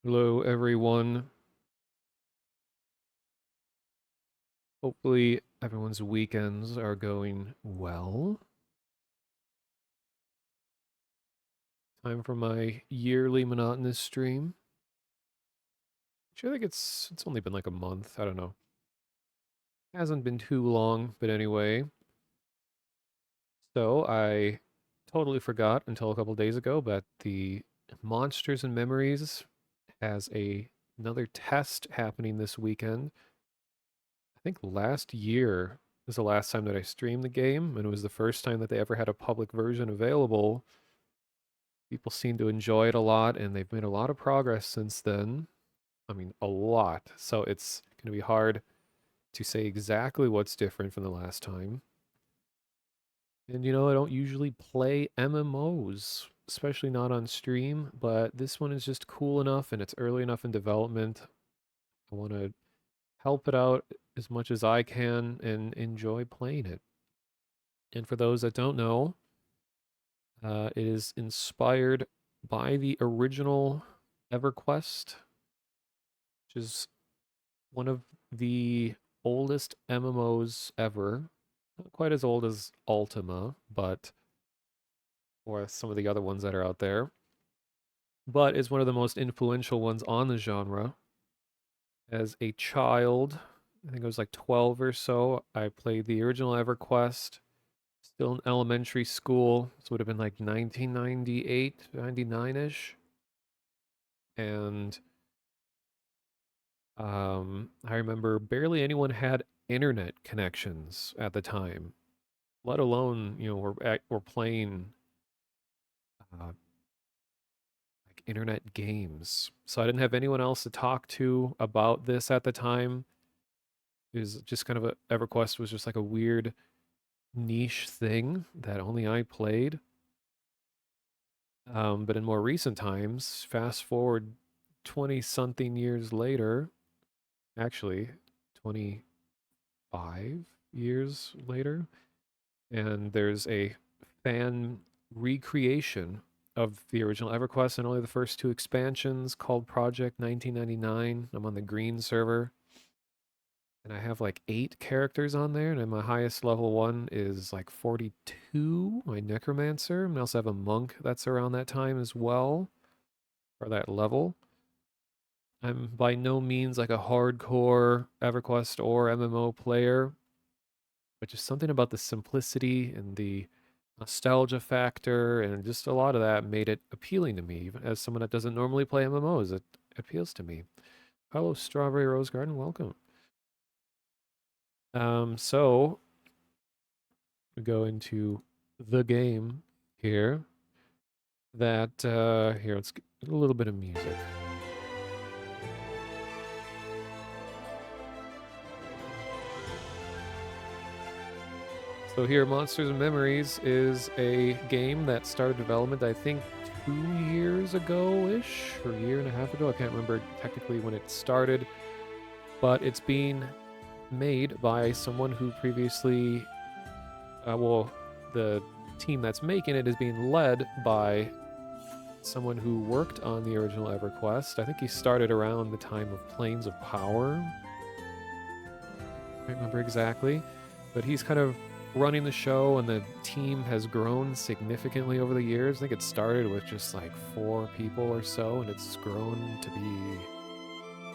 Hello, everyone. Hopefully, everyone's weekends are going well. Time for my yearly monotonous stream. Actually, I think it's only been like a month. I don't know. Hasn't been too long, but anyway. So I totally forgot until a couple days ago, but the Monsters and Memories has another test happening this weekend. I think last year was the last time that I streamed the game, and it was the first time that they ever had a public version available. People seem to enjoy it a lot, and they've made a lot of progress since then. I mean, a lot. So it's going to be hard to say exactly what's different from the last time. And I don't usually play MMOs, especially not on stream, but this one is just cool enough and it's early enough in development. I want to help it out as much as I can and enjoy playing it. And for those that don't know, it is inspired by the original EverQuest, which is one of the oldest MMOs ever. Not quite as old as Ultima, but or some of the other ones that are out there, but is one of the most influential ones on the genre. As a child, I think I was like 12 or so, I played the original EverQuest, still in elementary school. This would have been like 1998, 99-ish. And I remember barely anyone had internet connections at the time, let alone, we're playing like internet games. So I didn't have anyone else to talk to about this at the time. It was just kind of EverQuest was just like a weird niche thing that only I played. But in more recent times, fast forward 20 something years later, actually 25 years later, and there's a fan recreation of the original EverQuest and only the first two expansions called Project 1999. I'm on the green server, and I have like 8 characters on there, and my highest level one is like 42, my Necromancer. And I also have a monk that's around that time as well, or that level. I'm by no means like a hardcore EverQuest or MMO player, but just something about the simplicity and the nostalgia factor and just a lot of that made it appealing to me. Even as someone that doesn't normally play MMOs, it appeals to me. Hello, Strawberry Rose Garden, welcome. So we go into the game here. Here, let's get a little bit of music. So here, Monsters and Memories is a game that started development, I think, 2 years ago-ish, or a year and a half ago. I can't remember technically when it started, but it's being made by someone who previously, the team that's making it is being led by someone who worked on the original EverQuest. I think he started around the time of Planes of Power. I don't remember exactly, but he's kind of running the show, and the team has grown significantly over the years. I think it started with just like 4 people or so, and it's grown to be,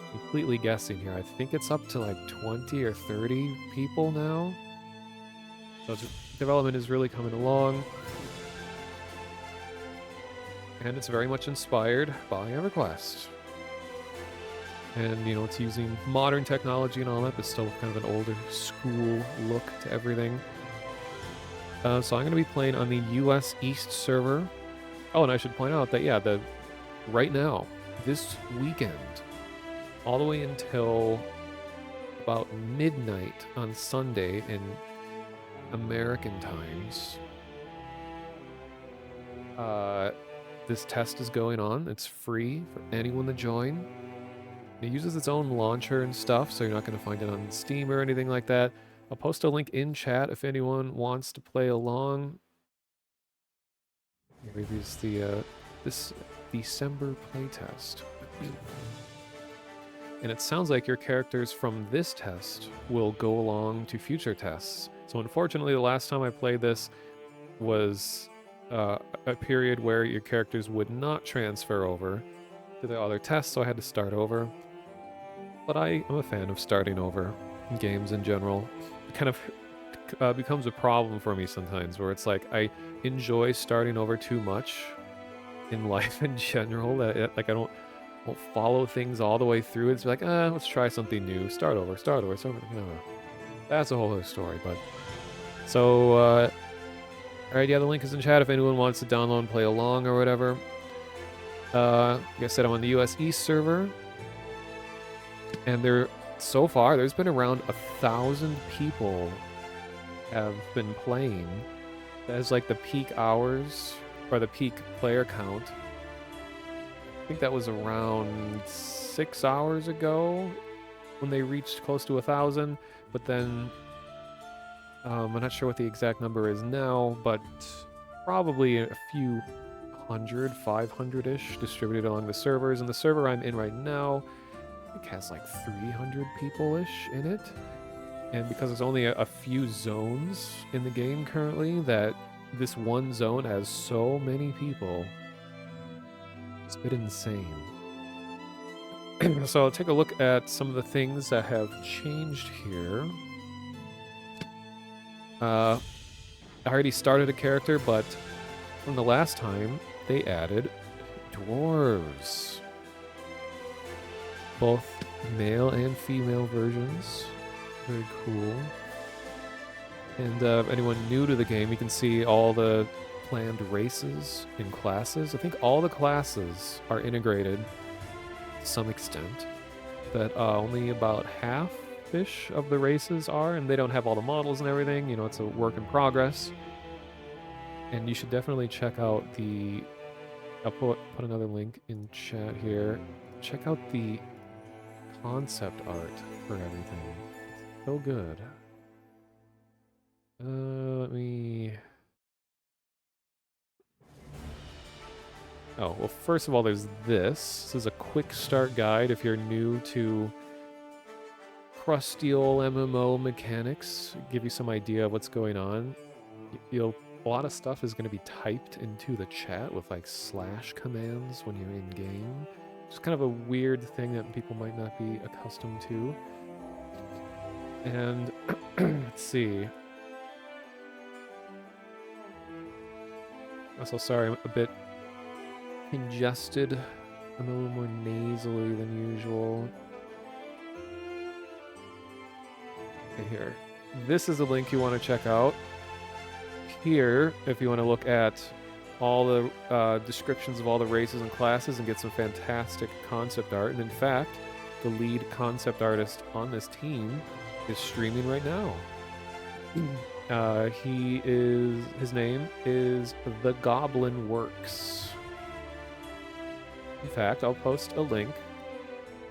completely guessing here, I think it's up to like 20 or 30 people now. So development is really coming along, and it's very much inspired by EverQuest. And, it's using modern technology and all that, but still kind of an older school look to everything. So I'm going to be playing on the US East server. Oh, and I should point out that, yeah, right now, this weekend, all the way until about midnight on Sunday in American times, this test is going on. It's free for anyone to join. It uses its own launcher and stuff, so you're not going to find it on Steam or anything like that. I'll post a link in chat if anyone wants to play along. Maybe it's this December playtest. And it sounds like your characters from this test will go along to future tests. So unfortunately, the last time I played this was a period where your characters would not transfer over to the other tests, so I had to start over. But I am a fan of starting over in games in general. It kind of becomes a problem for me sometimes, where it's like I enjoy starting over too much in life in general. That like I don't follow things all the way through. It's like, let's try something new. Start over, start over, start over. No. That's a whole other story. But so, all right, yeah, the link is in chat if anyone wants to download and play along or whatever. Like I said, I'm on the US East server, and so far there's been around 1,000 people have been playing. That is like the peak hours or the peak player count. I think that was around 6 hours ago when they reached close to 1,000. But then I'm not sure what the exact number is now, but probably a few hundred, 500-ish distributed along the servers. And the server I'm in right now, I think has like 300 people-ish in it. And because there's only a few zones in the game currently, that this one zone has so many people. It's a bit insane. So I'll take a look at some of the things that have changed here. I already started a character, but from the last time, they added dwarves. Both male and female versions. Very cool. And anyone new to the game, you can see all the planned races and classes. I think all the classes are integrated to some extent, but only about half-ish of the races are, and they don't have all the models and everything. You know, it's a work in progress. And you should definitely check out the... I'll put another link in chat here. Check out the concept art for everything. It's so good. Let me... Oh, well, first of all, there's this. This is a quick start guide if you're new to crusty old MMO mechanics. Give you some idea of what's going on. A lot of stuff is going to be typed into the chat with like / commands when you're in game. It's kind of a weird thing that people might not be accustomed to. And let's see. Also, sorry, I'm a bit congested. I'm a little more nasally than usual. Okay, here. This is a link you want to check out. Here, if you want to look at all the descriptions of all the races and classes and get some fantastic concept art. And in fact, the lead concept artist on this team is streaming right now. His name is The Goblin Works. In fact, I'll post a link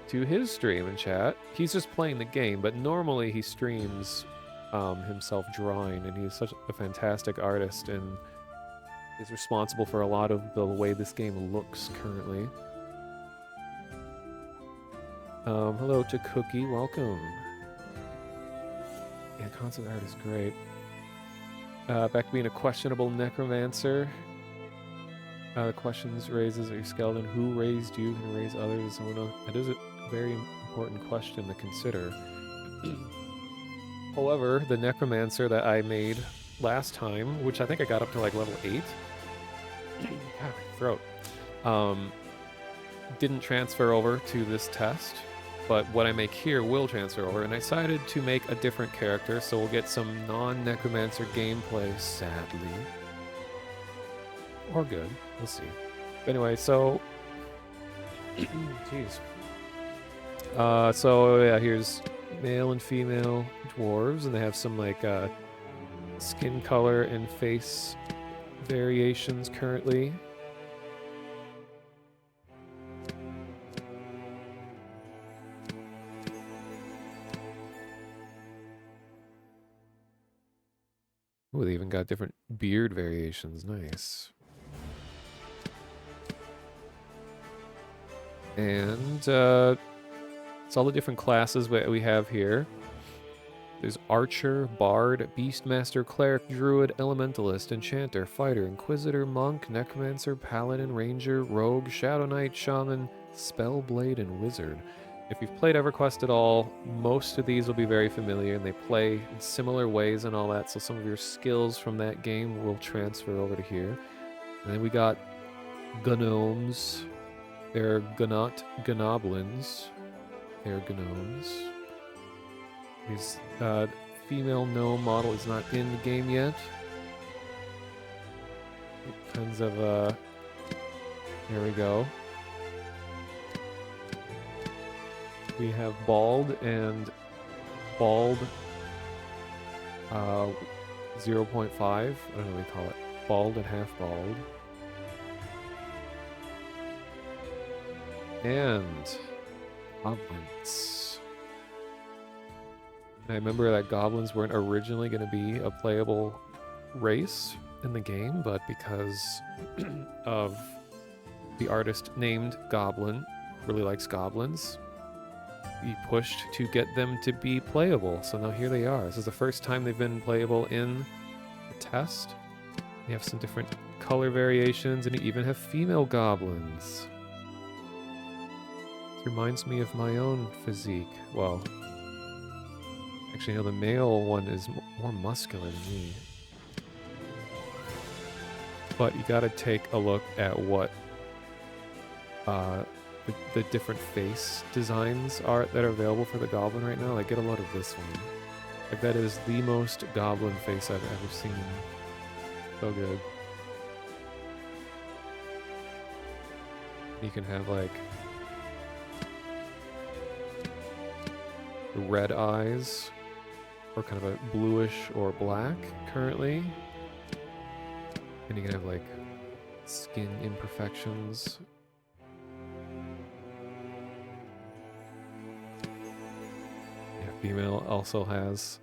to his stream in chat. He's just playing the game, but normally he streams himself drawing, and he's such a fantastic artist and is responsible for a lot of the way this game looks currently. Hello to Cookie, welcome. Yeah, concept art is great. Back to being a questionable necromancer. The questions raises, are you skeleton? Who raised you? Can you raise others? Someone else? That is a very important question to consider. However, the necromancer that I made last time, which I think I got up to like level 8, God, throat, didn't transfer over to this test, but what I make here will transfer over, and I decided to make a different character, so we'll get some non-necromancer gameplay, sadly. Or good, we'll see. But anyway, so... Jeez. So yeah, here's male and female dwarves, and they have some like skin color and face variations currently. Oh, they even got different beard variations. Nice. And it's all the different classes we have here. There's Archer, Bard, Beastmaster, Cleric, Druid, Elementalist, Enchanter, Fighter, Inquisitor, Monk, Necromancer, Paladin, Ranger, Rogue, Shadow Knight, Shaman, Spellblade, and Wizard. If you've played EverQuest at all, most of these will be very familiar, and they play in similar ways and all that, so some of your skills from that game will transfer over to here. And then we got Gnomes. They're Gnoblins. They're Gnomes. His female gnome model is not in the game yet. Tons of, there we go. We have Bald and Bald 0.5. I don't know what we call it. Bald and half bald. And goblins. I remember that goblins weren't originally going to be a playable race in the game, but because of the artist named Goblin, really likes goblins, he pushed to get them to be playable. So now here they are. This is the first time they've been playable in the test. They have some different color variations, and you even have female goblins. This reminds me of my own physique. Well, actually, no, the male one is more muscular than me. But you gotta take a look at what the different face designs are that are available for the goblin right now. Like, get a load of this one. Like, that is the most goblin face I've ever seen. So good. You can have, like, red eyes, or kind of a bluish or black currently. And you can have, like, skin imperfections. Yeah, female also has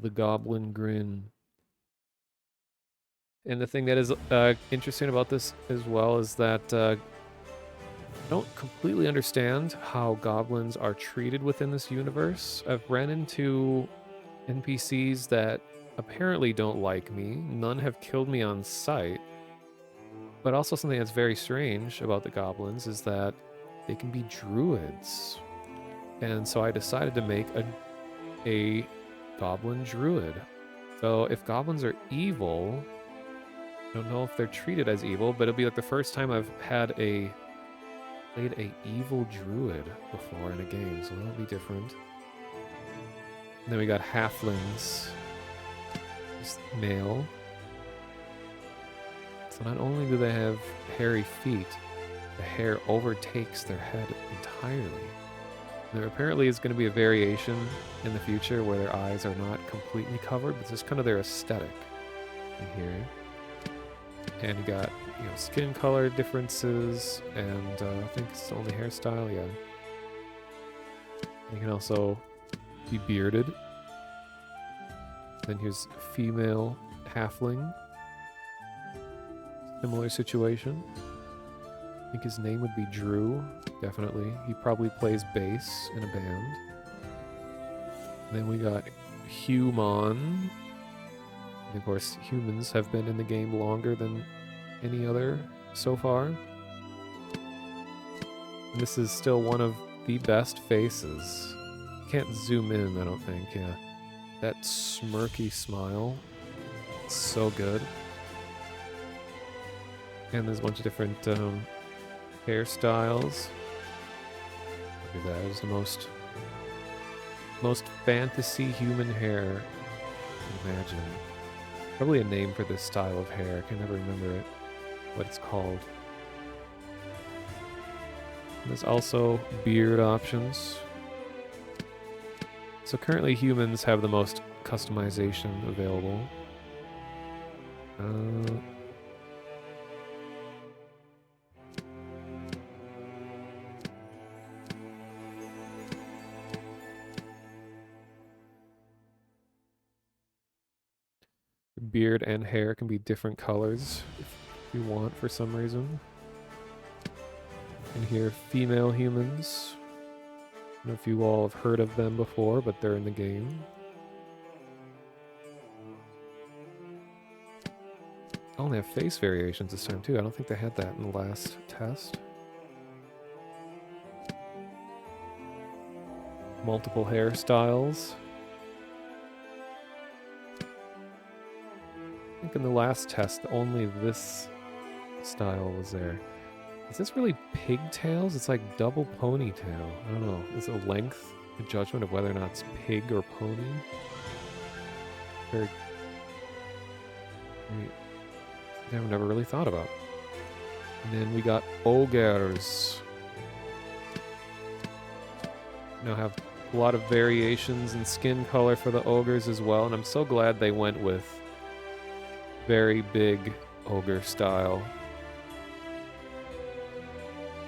the goblin grin. And the thing that is interesting about this as well is that I don't completely understand how goblins are treated within this universe. I've ran into NPCs that apparently don't like me. None have killed me on sight. But also something that's very strange about the goblins is that they can be druids. And so I decided to make a goblin druid. So if goblins are evil, I don't know if they're treated as evil, but it'll be like the first time I've played a evil druid before in a game, so that'll be different. And then we got halflings. Just male. So not only do they have hairy feet, the hair overtakes their head entirely. And there apparently is going to be a variation in the future where their eyes are not completely covered, but it's just kind of their aesthetic in here. And you got, skin color differences, and I think it's only hairstyle, yeah. You can also be bearded. Then here's female halfling. Similar situation. I think his name would be Drew, definitely. He probably plays bass in a band. And then we got human. And of course, humans have been in the game longer than any other so far. And this is still one of the best faces. Can't zoom in, I don't think, yeah. That smirky smile. It's so good. And there's a bunch of different hairstyles. Look at that, it's the most fantasy human hair you can imagine. Probably a name for this style of hair. I can never remember it, what it's called. And there's also beard options. So currently humans have the most customization available. Beard and hair can be different colors if you want for some reason. And here, female humans. I don't know if you all have heard of them before, but they're in the game. Oh, they have face variations this time too. I don't think they had that in the last test. Multiple hairstyles. I think in the last test, only this style was there. Is this really pigtails? It's like double ponytail. I don't know. Is the length a judgment of whether or not it's pig or pony? Very... I've never really thought about. And then we got ogres. Now have a lot of variations in skin color for the ogres as well, and I'm so glad they went with very big ogre style.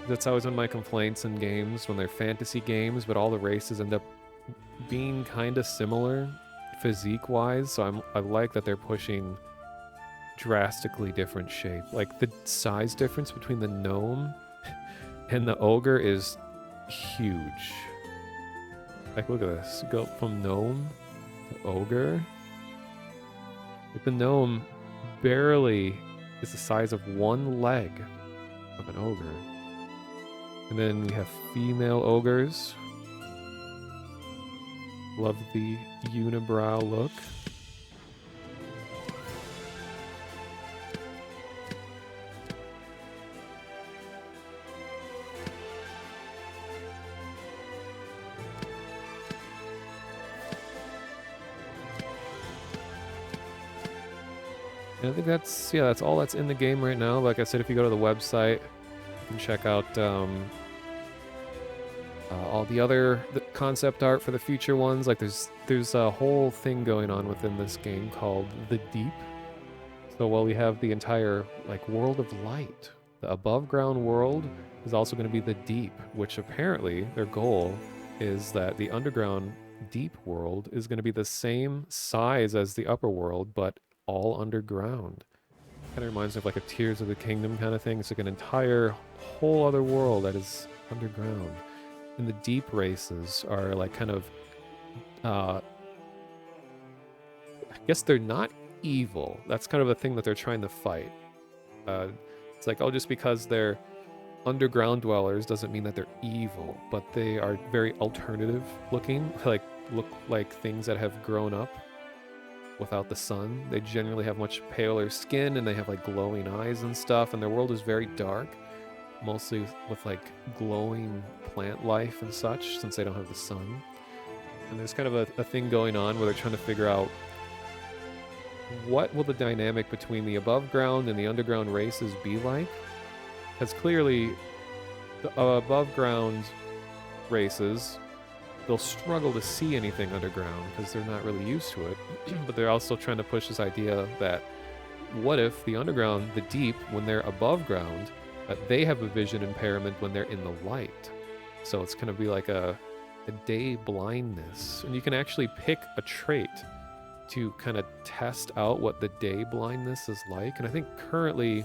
That's always one of my complaints in games when they're fantasy games, but all the races end up being kind of similar physique-wise, so I like that they're pushing drastically different shape. Like, the size difference between the gnome and the ogre is huge. Like, look at this. Go from gnome to ogre. Like, the gnome barely is the size of one leg of an ogre. And then we have female ogres. Love the unibrow look. And I think that's all that's in the game right now. Like I said, if you go to the website, you can check out all the concept art for the future ones. Like there's a whole thing going on within this game called the Deep. So while we have the entire like world of light, the above ground world is also going to be the Deep, which apparently their goal is that the underground deep world is going to be the same size as the upper world, but all underground. Kind of reminds me of like a Tears of the Kingdom kind of thing. It's like an entire whole other world that is underground. And the deep races are like kind of, I guess they're not evil. That's kind of a thing that they're trying to fight. It's like, oh, just because they're underground dwellers doesn't mean that they're evil, but they are very alternative looking, like look like things that have grown up without the sun. They generally have much paler skin and they have like glowing eyes and stuff, and their world is very dark, mostly with like glowing plant life and such, since they don't have the sun. And there's kind of a thing going on where they're trying to figure out what will the dynamic between the above ground and the underground races be like, because clearly the above ground races, they'll struggle to see anything underground because they're not really used to it. But they're also trying to push this idea that what if the underground, the deep, when they're above ground, they have a vision impairment when they're in the light. So it's going to be like a day blindness. And you can actually pick a trait to kind of test out what the day blindness is like. And I think currently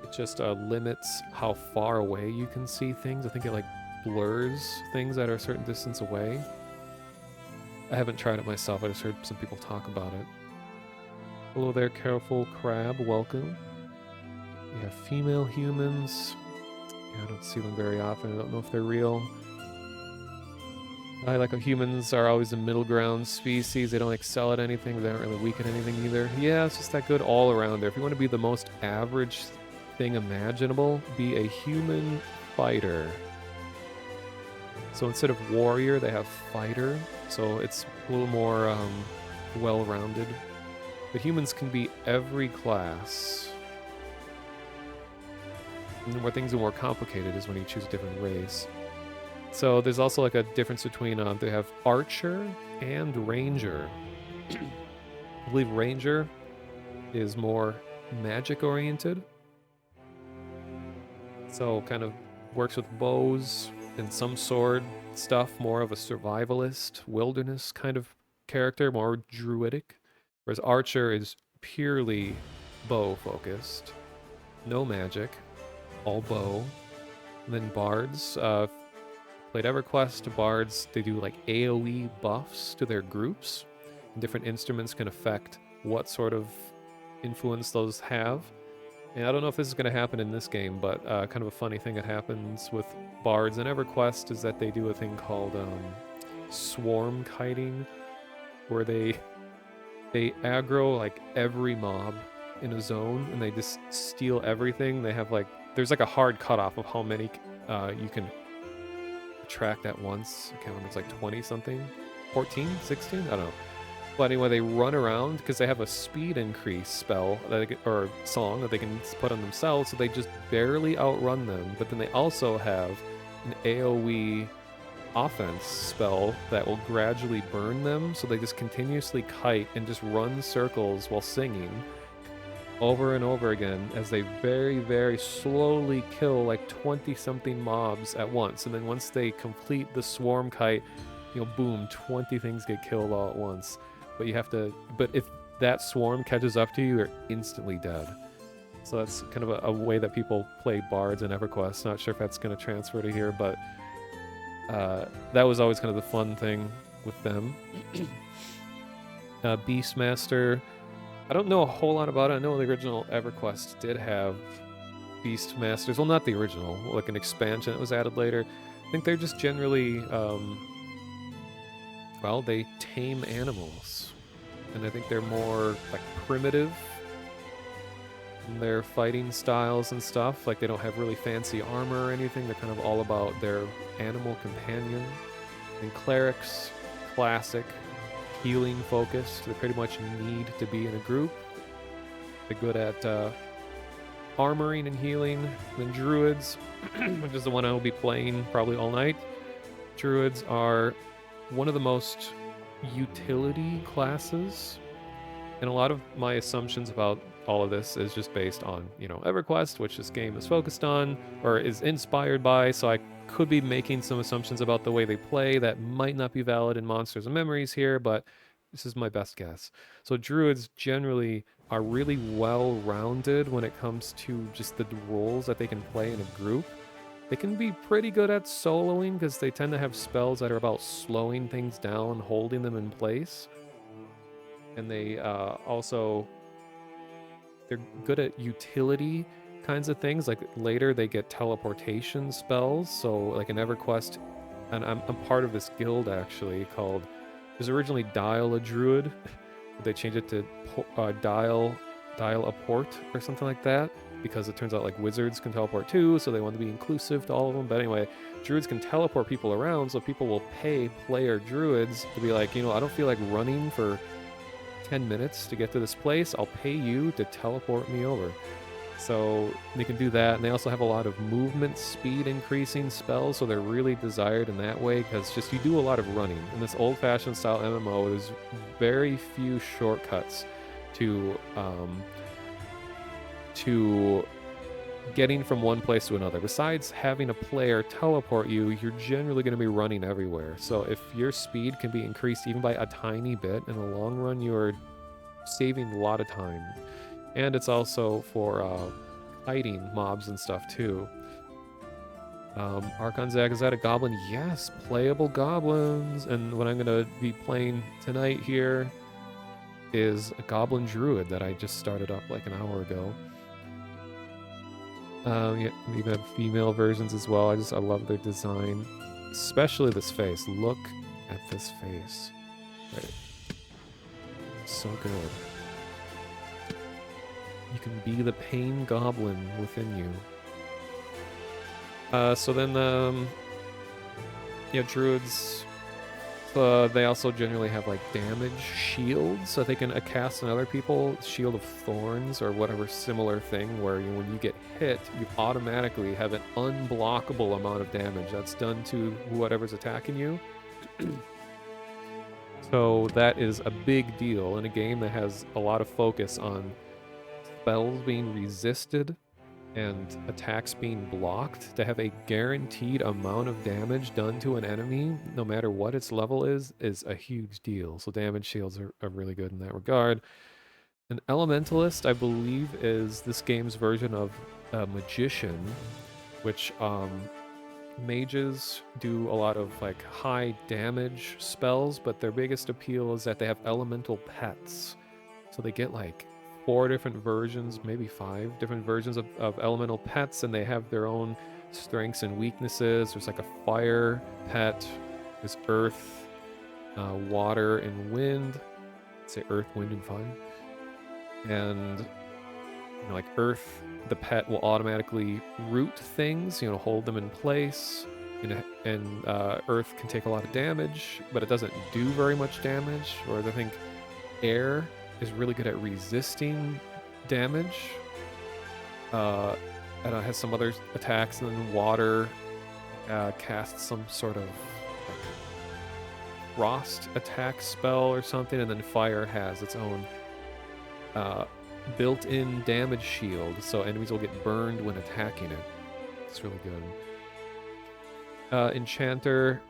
it just limits how far away you can see things. I think it like blurs things that are a certain distance away. I haven't tried it myself. I just heard some people talk about it. Hello there, Careful Crab. Welcome. We have female humans. Yeah, I don't see them very often. I don't know if they're real. I like how humans are always a middle ground species. They don't excel at anything, but they don't really weaken anything either. Yeah, it's just that good all-arounder. If you want to be the most average thing imaginable, be a human fighter. So instead of warrior, they have fighter. So it's a little more well-rounded. But humans can be every class. And where things are more complicated is when you choose a different race. So there's also like a difference between, they have archer and ranger. I believe ranger is more magic oriented. So kind of works with bows and some sword stuff, more of a survivalist, wilderness kind of character, more druidic. Whereas archer is purely bow focused. No magic, all bow. And then bards, played EverQuest, bards, they do like AoE buffs to their groups. And different instruments can affect what sort of influence those have. And I don't know if this is going to happen in this game, but kind of a funny thing that happens with bards and EverQuest is that they do a thing called swarm kiting, where they aggro like every mob in a zone, and they just steal everything. They have like there's like a hard cutoff of how many you can attract at once. I can't remember, it's like 20 something, 14, 16, I don't know. But anyway, they run around because they have a speed increase spell that or song that they can put on themselves, so they just barely outrun them. But then they also have an AoE offense spell that will gradually burn them, so they just continuously kite and just run circles while singing over and over again as they very, very slowly kill like 20-something mobs at once. And then once they complete the swarm kite, boom, 20 things get killed all at once. But you have to, but if that swarm catches up to you, you're instantly dead. So that's kind of a way that people play bards in EverQuest. Not sure if that's going to transfer to here, but that was always kind of the fun thing with them. Beastmaster, I don't know a whole lot about it. I know the original EverQuest did have Beastmasters. Well, not the original, like an expansion that was added later. I think they're just generally, well, they tame animals. And I think they're more like primitive in their fighting styles and stuff. Like they don't have really fancy armor or anything. They're kind of all about their animal companion. And clerics, classic, healing focused. They pretty much need to be in a group. They're good at armoring and healing. Then druids, which is the one I will be playing probably all night. Druids are one of the most utility classes. And a lot of my assumptions about all of this is just based on, EverQuest, which this game is focused on or is inspired by. So I could be making some assumptions about the way they play that might not be valid in Monsters and Memories here, but this is my best guess. So druids generally are really well-rounded when it comes to just the roles that they can play in a group. They can be pretty good at soloing because they tend to have spells that are about slowing things down, holding them in place. And they also, they're good at utility kinds of things. Like later they get teleportation spells. So like in EverQuest, and I'm part of this guild actually called, it was originally Dial a Druid. They changed it to Dial a Port or something like that, because it turns out like wizards can teleport too, so they want to be inclusive to all of them. But anyway, druids can teleport people around, so people will pay player druids to be like, I don't feel like running for 10 minutes to get to this place. I'll pay you to teleport me over. So they can do that, and they also have a lot of movement speed increasing spells, so they're really desired in that way, because just you do a lot of running. In this old-fashioned style MMO, there's very few shortcuts to getting from one place to another. Besides having a player teleport you, you're generally going to be running everywhere. So if your speed can be increased even by a tiny bit, in the long run, you're saving a lot of time. And it's also for fighting mobs and stuff too. Archon Zag, is that a goblin? Yes, playable goblins. And what I'm going to be playing tonight here is a goblin druid that I just started up like an hour ago. Yeah, we even have female versions as well. I love their design, especially this face. Look at this face. Right. So good. You can be the pain goblin within you. So then, yeah, druids, they also generally have like damage shields, so they can cast on other people, Shield of Thorns or whatever similar thing, where when you get hit, you automatically have an unblockable amount of damage that's done to whatever's attacking you. So that is a big deal in a game that has a lot of focus on spells being resisted and attacks being blocked. To have a guaranteed amount of damage done to an enemy, no matter what its level is a huge deal. So damage shields are really good in that regard. An Elementalist, I believe, is this game's version of a Magician, which mages do a lot of like high damage spells, but their biggest appeal is that they have elemental pets. So they get like 4 different versions, maybe 5 different versions of elemental pets, and they have their own strengths and weaknesses. There's like a fire pet, there's earth, water, and wind. I'd say earth, wind, and fire. And like earth, the pet will automatically root things, hold them in place. And earth can take a lot of damage, but it doesn't do very much damage. Whereas I think air is really good at resisting damage. And it has some other attacks, and then water casts some sort of like frost attack spell or something, and then fire has its own built-in damage shield, so enemies will get burned when attacking it. It's really good. Enchanter,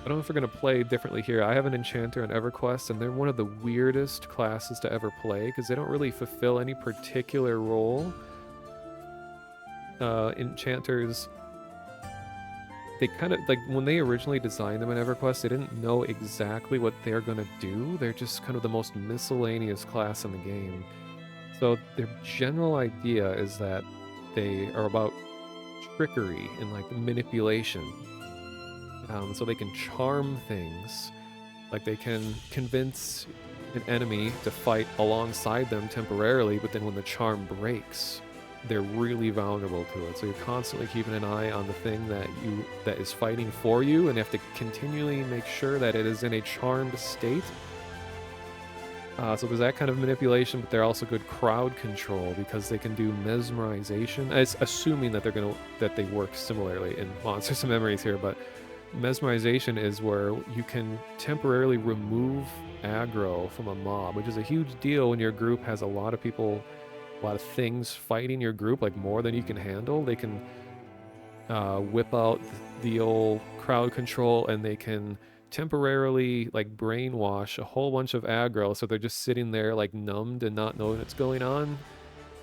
I don't know if we're going to play differently here. I have an Enchanter in EverQuest, and they're one of the weirdest classes to ever play because they don't really fulfill any particular role. Enchanters, they kind of, like, when they originally designed them in EverQuest, they didn't know exactly what they're going to do. They're just kind of the most miscellaneous class in the game. So their general idea is that they are about trickery and like manipulation. So they can charm things, like they can convince an enemy to fight alongside them temporarily, but then when the charm breaks, they're really vulnerable to it. So you're constantly keeping an eye on the thing that is fighting for you, and you have to continually make sure that it is in a charmed state. So there's that kind of manipulation, but they're also good crowd control because they can do mesmerization. It's assuming that they work similarly in Monsters and Memories here, but mesmerization is where you can temporarily remove aggro from a mob, which is a huge deal when your group has a lot of people, a lot of things fighting your group, like more than you can handle. They can whip out the old crowd control, and they can temporarily like brainwash a whole bunch of aggro, so they're just sitting there like numbed and not knowing what's going on.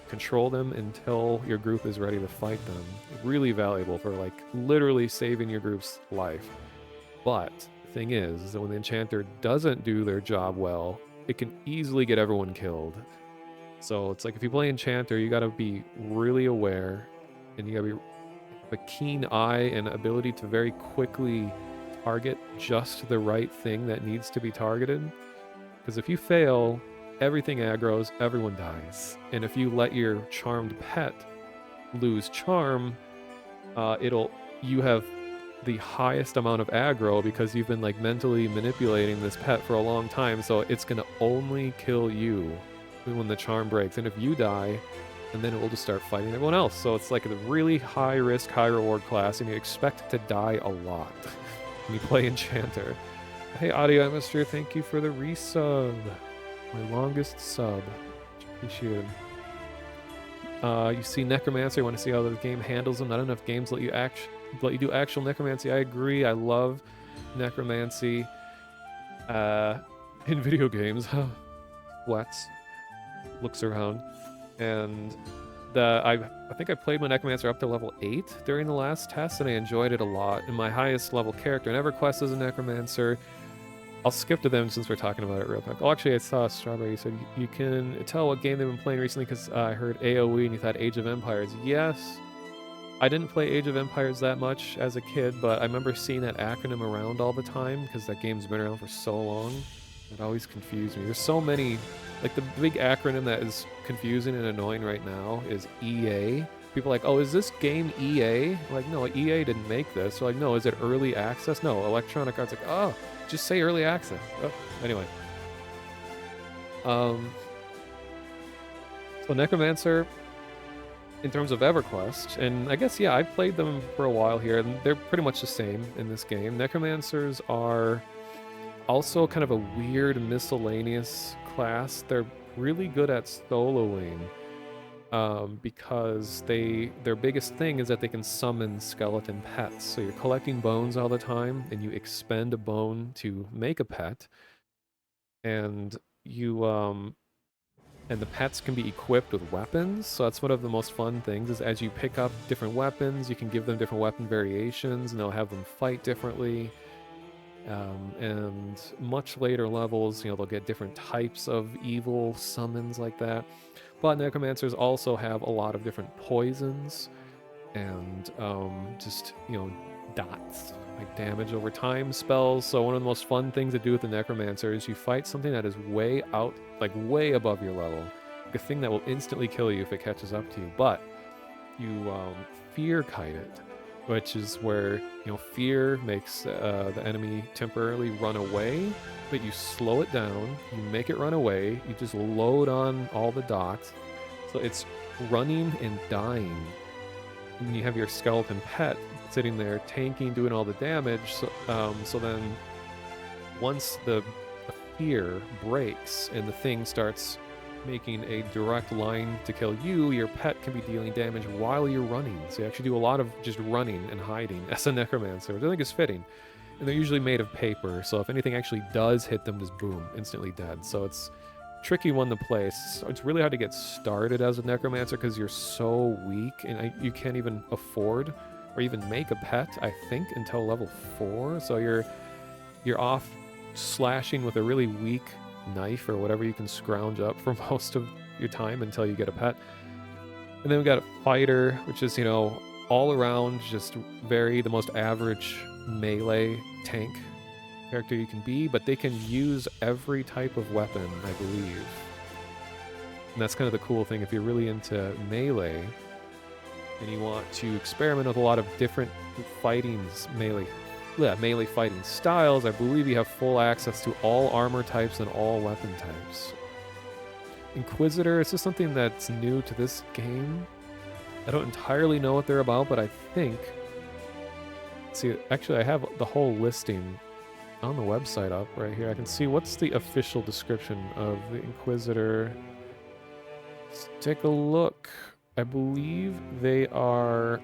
Control them until your group is ready to fight them. Really valuable for like literally saving your group's life. But the thing is that when the Enchanter doesn't do their job well, it can easily get everyone killed. So it's like if you play Enchanter, you gotta be really aware, and you gotta be a keen eye and ability to very quickly target just the right thing that needs to be targeted. Because if you fail, everything aggroes, everyone dies. And if you let your charmed pet lose charm, you have the highest amount of aggro because you've been like mentally manipulating this pet for a long time, so it's gonna only kill you when the charm breaks. And if you die, and then it will just start fighting everyone else. So it's like a really high risk, high reward class, and you expect to die a lot when you play Enchanter. Hey, Audio Atmosphere, thank you for the resub. My longest sub. Appreciated. You see Necromancer, you want to see how the game handles them. Not enough games let you do actual Necromancy. I agree. I love Necromancy in video games. Wets. Looks around. And I think I played my Necromancer up to level 8 during the last test, and I enjoyed it a lot. And my highest level character in EverQuest is a Necromancer. I'll skip to them since we're talking about it real quick. Oh, actually, I saw Strawberry said you can tell what game they've been playing recently because I heard AoE and you thought Age of Empires. Yes, I didn't play Age of Empires that much as a kid, but I remember seeing that acronym around all the time because that game's been around for so long. It always confused me. There's so many, like the big acronym that is confusing and annoying right now is EA. People are like, oh, is this game EA? I'm like, no, EA didn't make this. They're like, no, is it early access? No, Electronic Arts. Like, oh, just say early access. Oh, anyway. So Necromancer, in terms of EverQuest, and I guess, yeah, I've played them for a while here, and they're pretty much the same in this game. Necromancers are also kind of a weird miscellaneous class. They're really good at soloing. Because their biggest thing is that they can summon skeleton pets. So you're collecting bones all the time, and you expend a bone to make a pet, and you and the pets can be equipped with weapons. So that's one of the most fun things is as you pick up different weapons, you can give them different weapon variations and they'll have them fight differently. And much later levels, they'll get different types of evil summons like that. But necromancers also have a lot of different poisons and just dots like damage over time spells. So one of the most fun things to do with the necromancer is you fight something that is way out, like way above your level, like a thing that will instantly kill you if it catches up to you. But you fear kite it, which is where fear makes the enemy temporarily run away, but you slow it down, you make it run away, you just load on all the dots, so it's running and dying. And you have your skeleton pet sitting there tanking, doing all the damage. So then once the fear breaks and the thing starts making a direct line to kill you, your pet can be dealing damage while you're running. So you actually do a lot of just running and hiding as a necromancer, which I think is fitting. And they're usually made of paper, so if anything actually does hit them, just boom, instantly dead. So it's a tricky one to play. It's really hard to get started as a necromancer because you're so weak, and you can't even afford or even make a pet, I think, until level 4. So you're off slashing with a really weak knife or whatever you can scrounge up for most of your time until you get a pet. And then we got a fighter, which is all around just the most average melee tank character you can be, but they can use every type of weapon, I believe. And that's kind of the cool thing. If you're really into melee and you want to experiment with a lot of different melee fighting styles, I believe you have full access to all armor types and all weapon types. Inquisitor, it's just something that's new to this game. I don't entirely know what they're about, but I think... See, actually, I have the whole listing on the website up right here. I can see what's the official description of the Inquisitor. Let's take a look. I believe they are...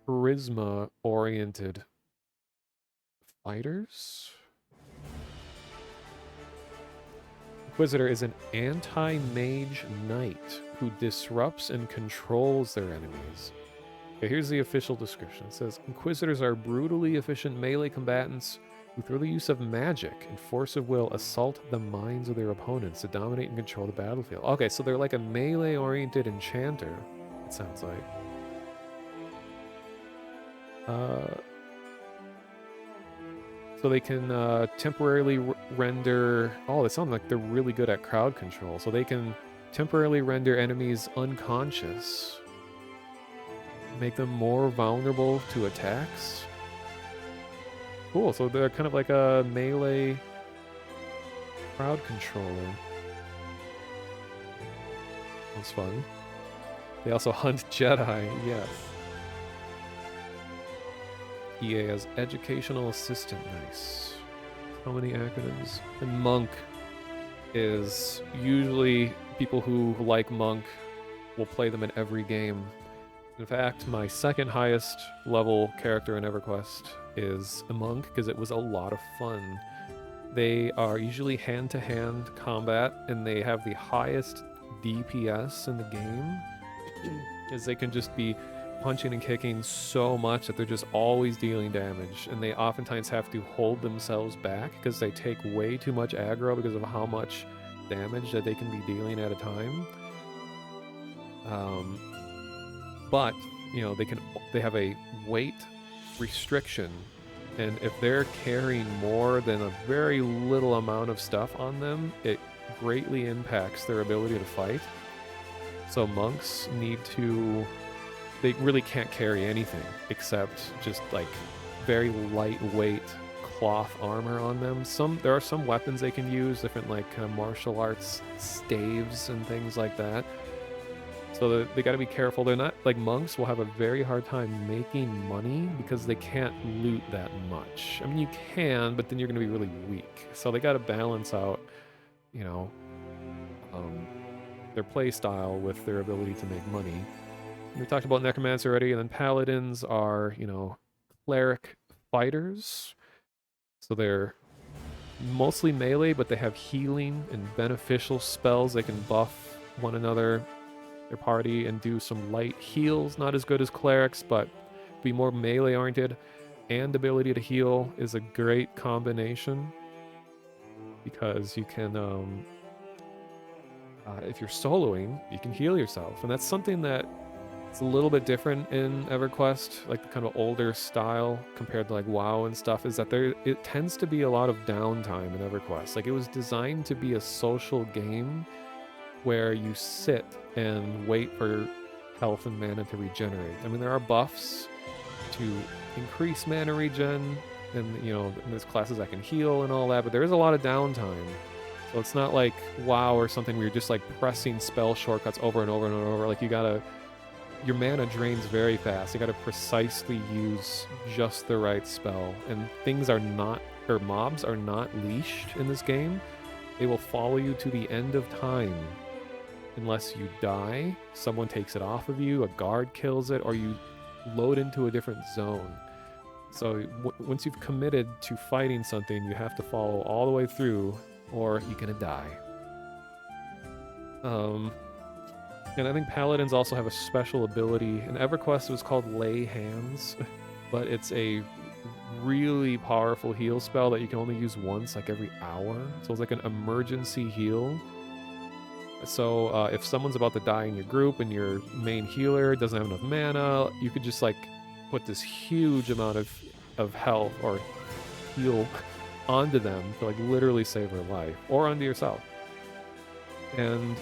charisma-oriented fighters. Inquisitor is an anti-mage knight who disrupts and controls their enemies. Okay, here's the official description. It says, Inquisitors are brutally efficient melee combatants who, through the use of magic and force of will, assault the minds of their opponents to dominate and control the battlefield. Okay, so they're like a melee-oriented enchanter, it sounds like. So they can temporarily render... Oh, they sound like they're really good at crowd control. So they can temporarily render enemies unconscious, make them more vulnerable to attacks. Cool, so they're kind of like a melee crowd controller. That's fun. They also hunt Jedi, yes. EA as educational assistant, nice. How many acronyms? And monk is usually people who like monk will play them in every game. In fact, my second highest level character in EverQuest is a monk because it was a lot of fun. They are usually hand-to-hand combat and they have the highest DPS in the game, as they can just be punching and kicking so much that they're just always dealing damage, and they oftentimes have to hold themselves back because they take way too much aggro because of how much damage that they can be dealing at a time. But they have a weight restriction, and if they're carrying more than a very little amount of stuff on them, it greatly impacts their ability to fight. So monks they really can't carry anything except just like very lightweight cloth armor on them. There are some weapons they can use, different like kind of martial arts staves and things like that. So they got to be careful. They're not like monks will have a very hard time making money because they can't loot that much. I mean, you can, but then you're going to be really weak. So they got to balance out, their play style with their ability to make money. We talked about necromancer already, and then paladins are, cleric fighters. So they're mostly melee, but they have healing and beneficial spells. They can buff one another, their party, and do some light heals. Not as good as clerics, but be more melee oriented. And ability to heal is a great combination because you can, if you're soloing, you can heal yourself, and that's something that it's a little bit different in EverQuest, like the kind of older style compared to like WoW and stuff, is that it tends to be a lot of downtime in EverQuest. Like it was designed to be a social game where you sit and wait for health and mana to regenerate. I mean, there are buffs to increase mana regen, and there's classes that can heal and all that, but there is a lot of downtime. So it's not like WoW or something where you're just like pressing spell shortcuts over and over and over. Like your mana drains very fast. You gotta precisely use just the right spell. And mobs are not leashed in this game. They will follow you to the end of time. Unless you die, someone takes it off of you, a guard kills it, or you load into a different zone. So once you've committed to fighting something, you have to follow all the way through, or you're gonna die. And I think paladins also have a special ability. In EverQuest, it was called Lay Hands, but it's a really powerful heal spell that you can only use once, like every hour. So it's like an emergency heal. So if someone's about to die in your group and your main healer doesn't have enough mana, you could just like put this huge amount of health or heal onto them to like literally save their life, or onto yourself. And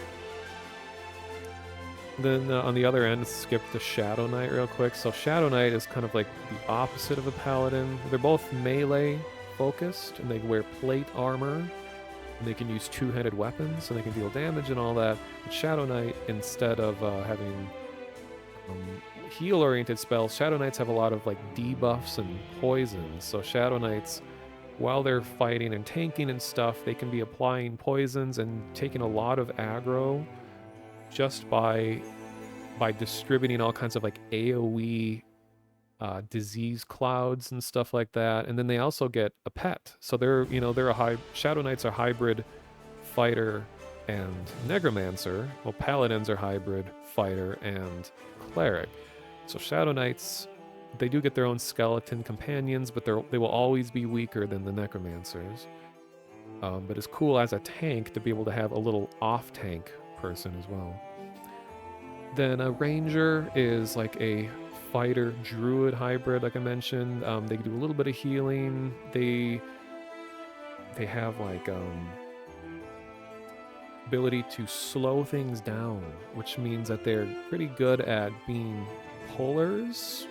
then on the other end, skip to Shadow Knight real quick. So Shadow Knight is kind of like the opposite of a paladin. They're both melee focused, and they wear plate armor, and they can use two-handed weapons, and they can deal damage and all that. But Shadow Knight, instead of having heal-oriented spells, Shadow Knights have a lot of like debuffs and poisons. So Shadow Knights, while they're fighting and tanking and stuff, they can be applying poisons and taking a lot of aggro just by distributing all kinds of like AoE disease clouds and stuff like that. And then they also get a pet. So they're Shadow Knights are hybrid fighter and necromancer. Well, paladins are hybrid fighter and cleric. So Shadow Knights, they do get their own skeleton companions, but they will always be weaker than the necromancers. But it's cool as a tank to be able to have a little off-tank person as well. Then a ranger is like a fighter druid hybrid, like I mentioned. They do a little bit of healing. They have like ability to slow things down, which means that they're pretty good at being pullers.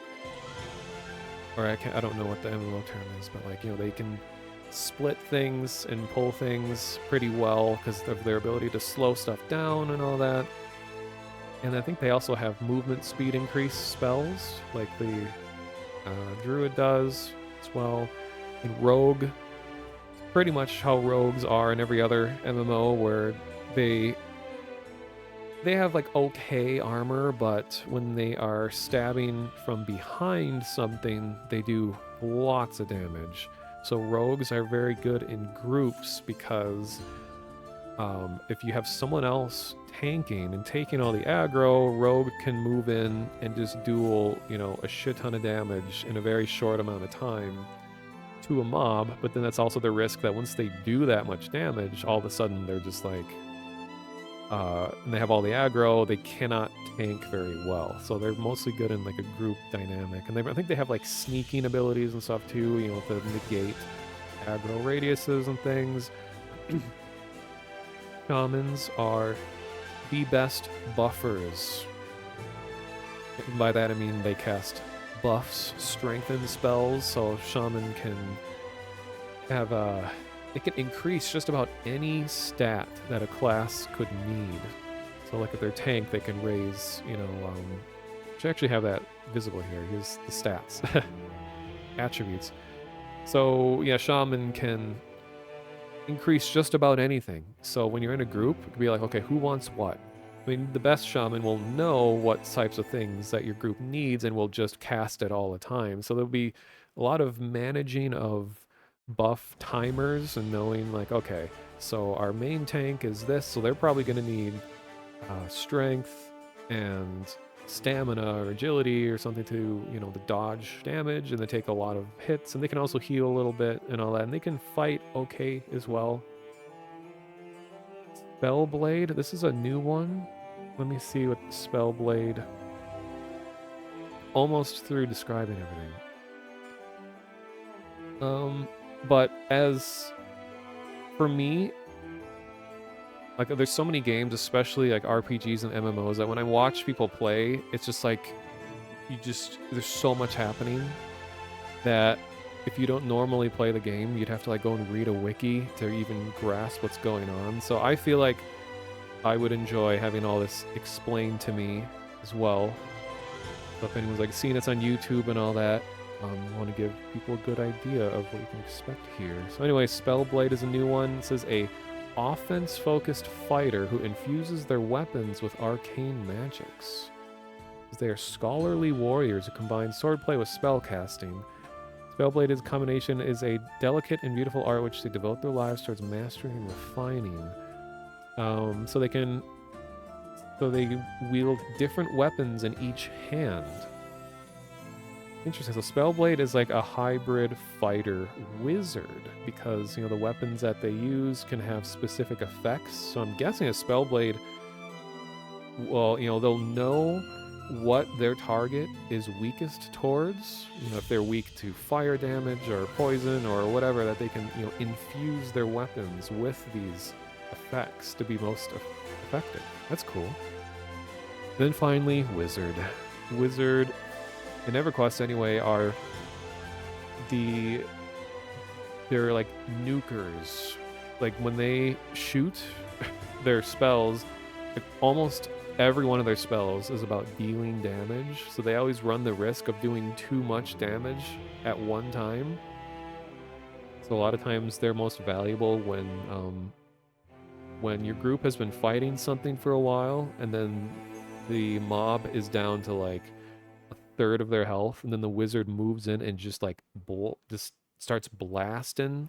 Or I don't know what the MMO term is, but like they can split things and pull things pretty well because of their ability to slow stuff down and all that. And I think they also have movement speed increase spells, like the druid does as well. And rogue, pretty much how rogues are in every other MMO, where they have like okay armor, but when they are stabbing from behind something, they do lots of damage. So rogues are very good in groups because if you have someone else tanking and taking all the aggro, rogue can move in and just duel, a shit ton of damage in a very short amount of time to a mob. But then that's also the risk that once they do that much damage, all of a sudden they're just like, and they have all the aggro, they cannot tank very well. So they're mostly good in like a group dynamic. And I think they have like sneaking abilities and stuff too, to negate aggro radiuses and things. Shamans are the best buffers. And by that I mean they cast buffs, strengthen spells, so shaman can have it can increase just about any stat that a class could need. So like if they're tank, they can raise, which I actually have that visible here. Here's the stats. Attributes. So yeah, shaman can increase just about anything. So when you're in a group, it could be like, okay, who wants what? I mean, the best shaman will know what types of things that your group needs and will just cast it all the time. So there'll be a lot of managing of buff timers and knowing like, okay, so our main tank is this, so they're probably going to need strength and stamina or agility or something to, you know, the dodge damage, and they take a lot of hits, and they can also heal a little bit and all that, and they can fight okay as well. Spellblade, this is a new one. Let me see what Spellblade, almost through describing everything. But as for me, like there's so many games, especially like RPGs and MMOs, that when I watch people play, it's just like there's so much happening that if you don't normally play the game, you'd have to like go and read a wiki to even grasp what's going on. So I feel like I would enjoy having all this explained to me as well. So if anyone's like seeing it's on YouTube and all that, I want to give people a good idea of what you can expect here. So anyway, Spellblade is a new one. It says a offense-focused fighter who infuses their weapons with arcane magics. They are scholarly warriors who combine swordplay with spellcasting. Spellblade's combination is a delicate and beautiful art which they devote their lives towards mastering and refining. So they wield different weapons in each hand. Interesting. So Spellblade is like a hybrid fighter wizard because, you know, the weapons that they use can have specific effects. So I'm guessing a Spellblade, well, you know, they'll know what their target is weakest towards. You know, if they're weak to fire damage or poison or whatever, that they can, you know, infuse their weapons with these effects to be most effective. That's cool. Then finally, Wizard. Wizard, in EverQuest anyway, they're like nukers. Like when they shoot their spells, like almost every one of their spells is about dealing damage. So they always run the risk of doing too much damage at one time. So a lot of times they're most valuable when your group has been fighting something for a while and then the mob is down to like a third of their health, and then the wizard moves in and just like just starts blasting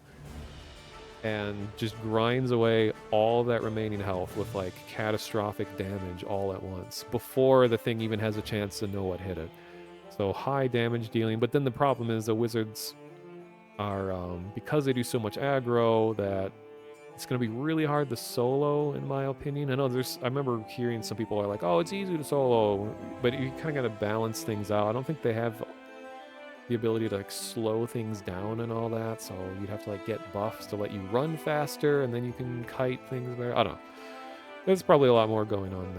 and just grinds away all that remaining health with like catastrophic damage all at once before the thing even has a chance to know what hit it. So high damage dealing, but then the problem is the wizards are because they do so much aggro that it's going to be really hard to solo, in my opinion. I remember hearing some people are like, oh, it's easy to solo, but you kind of got to balance things out. I don't think they have the ability to like slow things down and all that, so you'd have to like get buffs to let you run faster, and then you can kite things there. I don't know. There's probably a lot more going on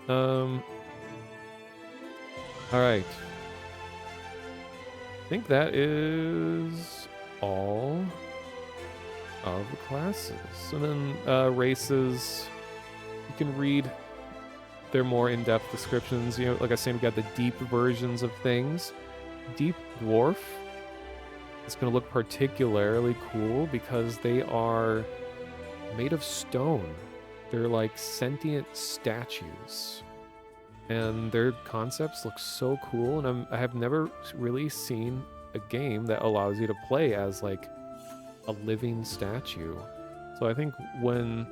there. All right. I think that is all of the classes. And then races, you can read their more in-depth descriptions. You know, like I said, we got the deep versions of things. Deep Dwarf is going to look particularly cool because they are made of stone. They're like sentient statues. And their concepts look so cool, and I have never really seen a game that allows you to play as like a living statue. So I think when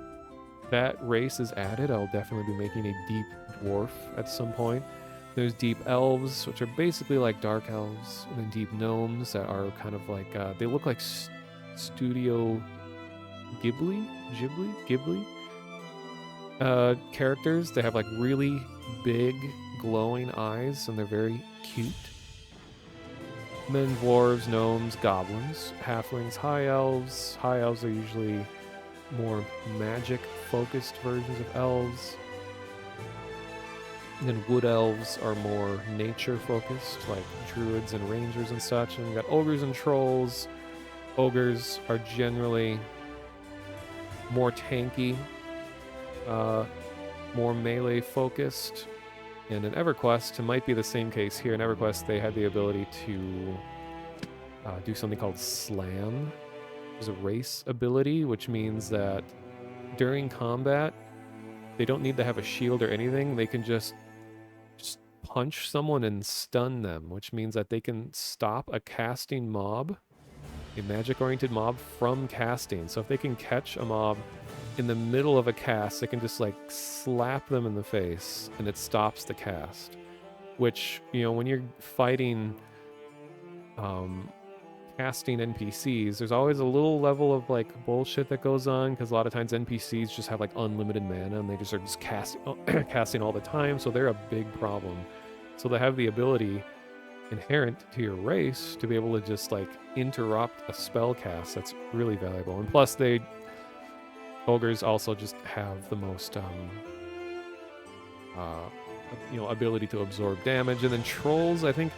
that race is added, I'll definitely be making a deep dwarf at some point. There's deep elves, which are basically like dark elves, and then deep gnomes that are kind of like they look like Studio Ghibli characters. They have like really big glowing eyes, and they're very cute. And then dwarves, gnomes, goblins, halflings, high elves. High elves are usually more magic-focused versions of elves. And then wood elves are more nature-focused, like druids and rangers and such. And we got ogres and trolls. Ogres are generally more tanky, more melee-focused. And in EverQuest, it might be the same case here. In EverQuest, they had the ability to do something called Slam. There's a race ability, which means that during combat, they don't need to have a shield or anything. They can just punch someone and stun them, which means that they can stop a casting mob a magic-oriented mob from casting. So if they can catch a mob in the middle of a cast, they can just like slap them in the face and it stops the cast. Which, you know, when you're fighting casting NPCs, there's always a little level of like bullshit that goes on because a lot of times NPCs just have like unlimited mana and they just are just casting all the time, so they're a big problem. So they have the ability inherent to your race to be able to just like interrupt a spell cast. That's really valuable. And plus ogres also just have the most ability to absorb damage. And then trolls, I think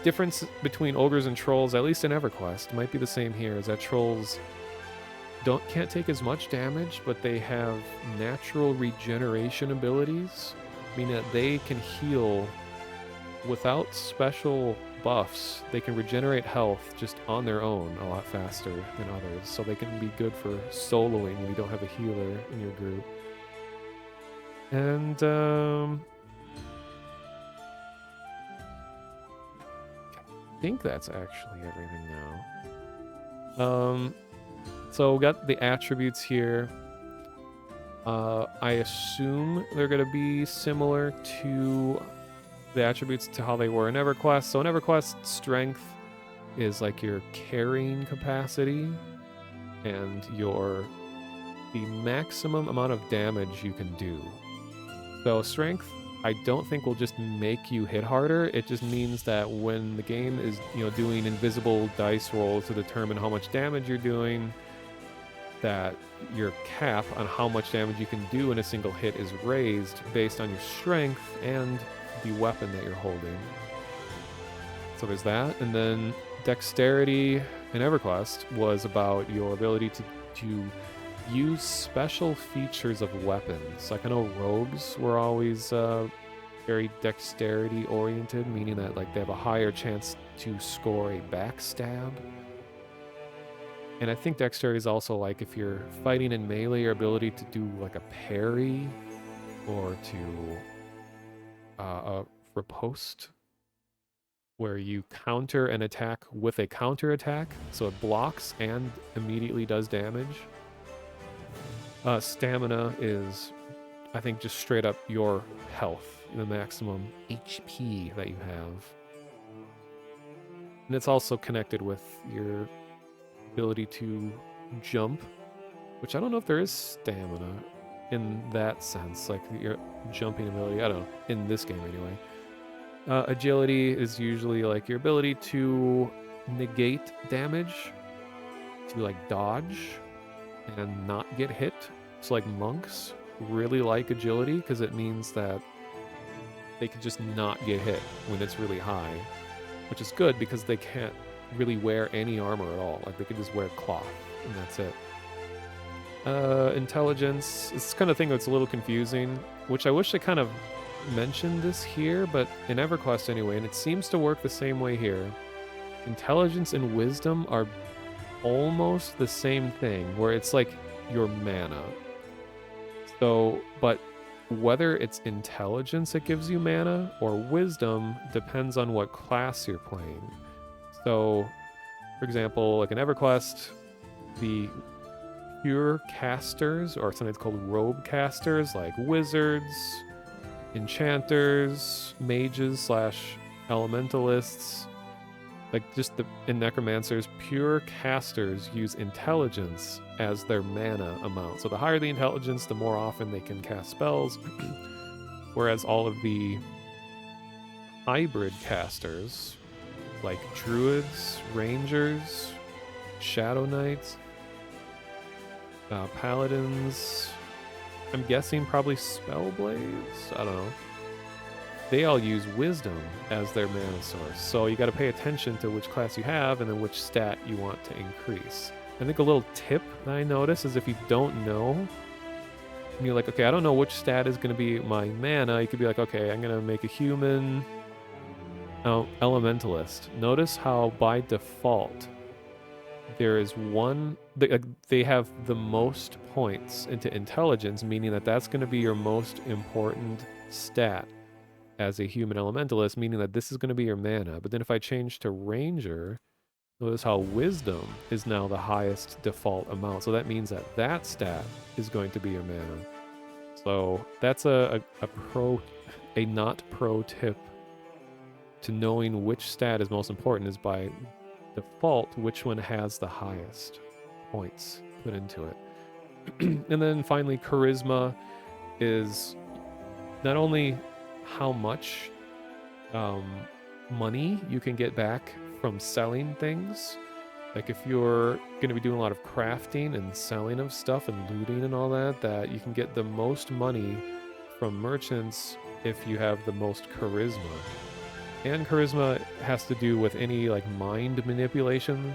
difference between ogres and trolls, at least in EverQuest, might be the same here, is that trolls can't take as much damage, but they have natural regeneration abilities, meaning that they can heal without special buffs. They can regenerate health just on their own a lot faster than others, so they can be good for soloing when you don't have a healer in your group. And I think that's actually everything now. So we got the attributes here. I assume they're going to be similar to the attributes to how they were in EverQuest. So in EverQuest, strength is like your carrying capacity and the maximum amount of damage you can do. So strength, I don't think will just make you hit harder. It just means that when the game is, doing invisible dice rolls to determine how much damage you're doing, that your cap on how much damage you can do in a single hit is raised based on your strength and the weapon that you're holding. So there's that. And then dexterity in EverQuest was about your ability to use special features of weapons. Like I know rogues were always very dexterity oriented, meaning that like they have a higher chance to score a backstab. And I think dexterity is also like if you're fighting in melee, your ability to do like a parry or to a riposte, where you counter an attack with a counter attack, so it blocks and immediately does damage. Stamina is, I think, just straight up your health, the maximum HP that you have. And it's also connected with your ability to jump, which I don't know if there is stamina in that sense, like your jumping ability. I don't know, in this game anyway. Agility is usually like your ability to negate damage, to like dodge and not get hit. So like monks really like agility because it means that they can just not get hit when it's really high, which is good because they can't really wear any armor at all. Like they can just wear cloth and that's it. Intelligence, it's the kind of thing that's a little confusing, which I wish I kind of mentioned this here, but in EverQuest anyway, and it seems to work the same way here. Intelligence and wisdom are almost the same thing, where it's like your mana. So, but whether it's intelligence that gives you mana or wisdom depends on what class you're playing. So, for example, like in EverQuest, the pure casters, or sometimes called robe casters, like wizards, enchanters, mages / elementalists, like just in necromancers, pure casters use intelligence as their mana amount. So the higher the intelligence, the more often they can cast spells. Whereas all of the hybrid casters, like druids, rangers, shadow knights, paladins, I'm guessing probably spellblades, I don't know, they all use wisdom as their mana source. So you got to pay attention to which class you have and then which stat you want to increase. I think a little tip that I notice is if you don't know, and you're like, okay, I don't know which stat is going to be my mana, you could be like, okay, I'm going to make a human elementalist. Notice how by default there is one, they have the most points into intelligence, meaning that that's going to be your most important stat as a human elementalist, meaning that this is going to be your mana. But then if I change to ranger, Notice how wisdom is now the highest default amount. So that means that that stat is going to be your mana. So that's a not pro tip to knowing which stat is most important is by default which one has the highest points put into it. And then finally, charisma is not only how much money you can get back from selling things. Like if you're going to be doing a lot of crafting and selling of stuff and looting and all that, that you can get the most money from merchants if you have the most charisma. And charisma has to do with any like mind manipulation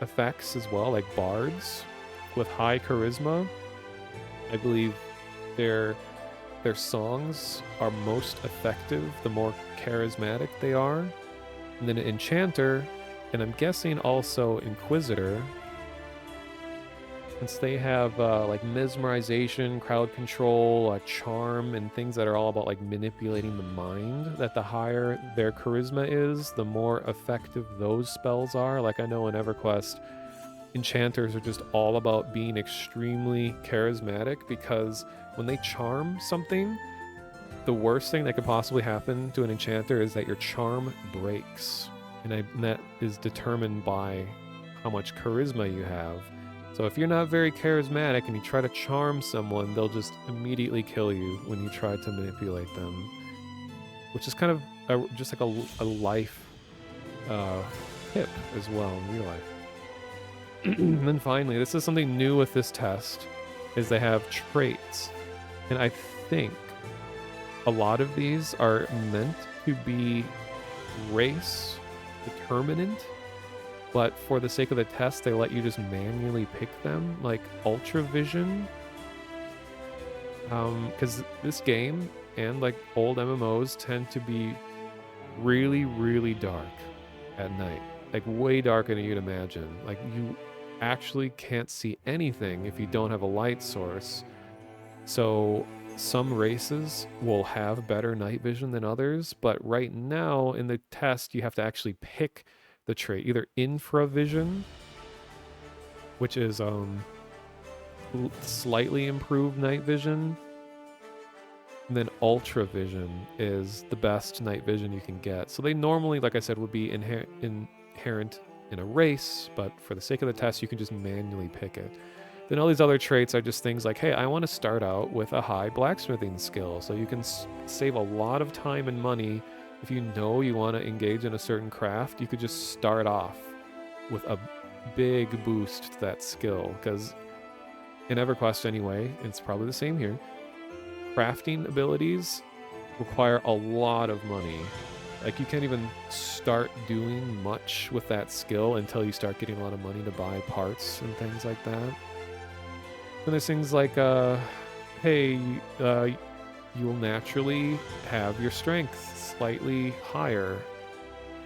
effects as well, like bards with high charisma. I believe their songs are most effective the more charismatic they are. And then an enchanter, and I'm guessing also inquisitor, since they have like mesmerization, crowd control, charm, and things that are all about like manipulating the mind, that the higher their charisma is, the more effective those spells are. Like I know in EverQuest, enchanters are just all about being extremely charismatic, because when they charm something, the worst thing that could possibly happen to an enchanter is that your charm breaks. And that is determined by how much charisma you have. So if you're not very charismatic and you try to charm someone, they'll just immediately kill you when you try to manipulate them. Which is kind of just like a life tip as well in real life. And then finally, this is something new with this test, is they have traits. And I think a lot of these are meant to be race determinant, but for the sake of the test, they let you just manually pick them, like Ultra Vision. Because this game and like old MMOs tend to be really, really dark at night. Like way darker than you'd imagine. Like you actually can't see anything if you don't have a light source. So some races will have better night vision than others, but right now in the test, you have to actually pick the trait, either infravision, which is slightly improved night vision, and then ultravision is the best night vision you can get. So they normally, like I said, would be inherent in a race, but for the sake of the test, you can just manually pick it. Then all these other traits are just things like, hey, I want to start out with a high blacksmithing skill. So you can save a lot of time and money. If you know you want to engage in a certain craft, you could just start off with a big boost to that skill. Because in EverQuest anyway, it's probably the same here, crafting abilities require a lot of money. Like you can't even start doing much with that skill until you start getting a lot of money to buy parts and things like that. And there's things like, hey, you'll naturally have your strength slightly higher,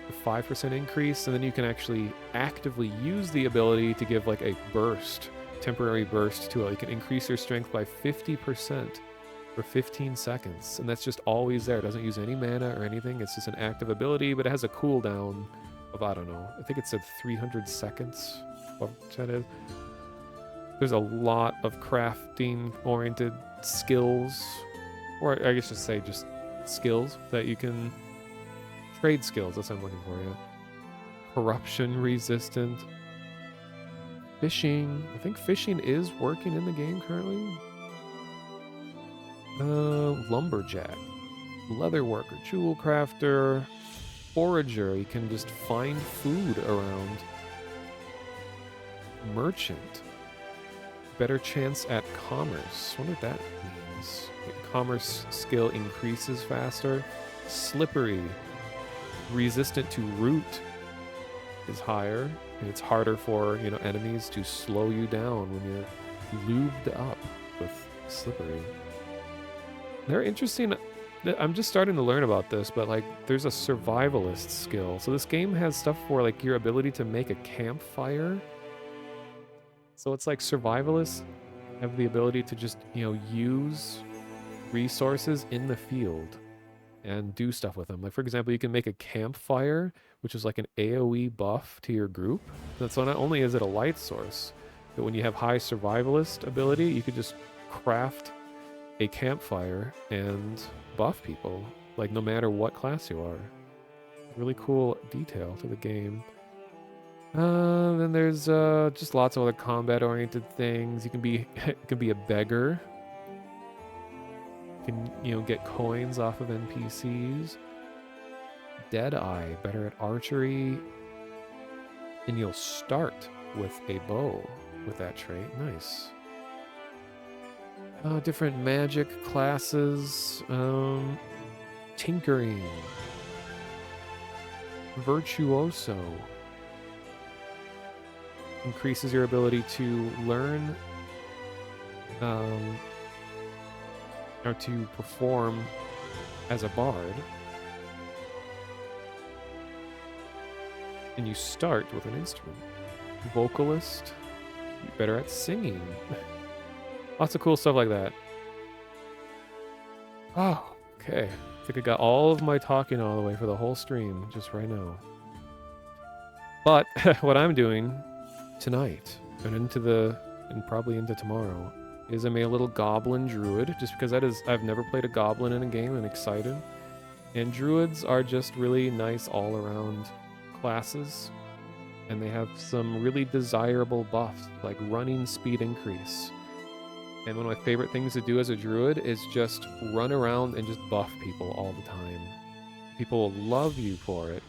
a 5% increase, and then you can actually actively use the ability to give like a burst, temporary burst to it. You can increase your strength by 50% for 15 seconds, and that's just always there. It doesn't use any mana or anything. It's just an active ability, but it has a cooldown of, I don't know, I think it said 300 seconds, what that is. There's a lot of crafting-oriented skills, or I guess just say just skills that you can trade skills. That's what I'm looking for. Yeah, corruption resistant, fishing. I think fishing is working in the game currently. Lumberjack, leather worker, jewel crafter, forager. You can just find food around. Merchant. Better chance at commerce. Wonder what that means. Commerce skill increases faster. Slippery. Resistant to root is higher, and it's harder for enemies to slow you down when you're lubed up with slippery. They're interesting. I'm just starting to learn about this, but like there's a survivalist skill. So this game has stuff for like your ability to make a campfire. So it's like survivalists have the ability to just, use resources in the field and do stuff with them. Like, for example, you can make a campfire which is like an AoE buff to your group. So not only is it a light source, but when you have high survivalist ability, you could just craft a campfire and buff people, like no matter what class you are. Really cool detail to the game. Then there's just lots of other combat-oriented things. You can be a beggar. You can get coins off of NPCs. Deadeye, better at archery, and you'll start with a bow with that trait. Nice. Different magic classes. Tinkering. Virtuoso. Increases your ability to learn or to perform as a bard. And you start with an instrument. Vocalist, you're better at singing. Lots of cool stuff like that. Oh, okay. I think I got all of my talking all the way for the whole stream just right now. But what I'm doing tonight and probably into tomorrow is I made a little goblin druid, just because I've never played a goblin in a game and excited. And druids are just really nice all-around classes, and they have some really desirable buffs like running speed increase. And one of my favorite things to do as a druid is just run around and just buff people all the time. People will love you for it.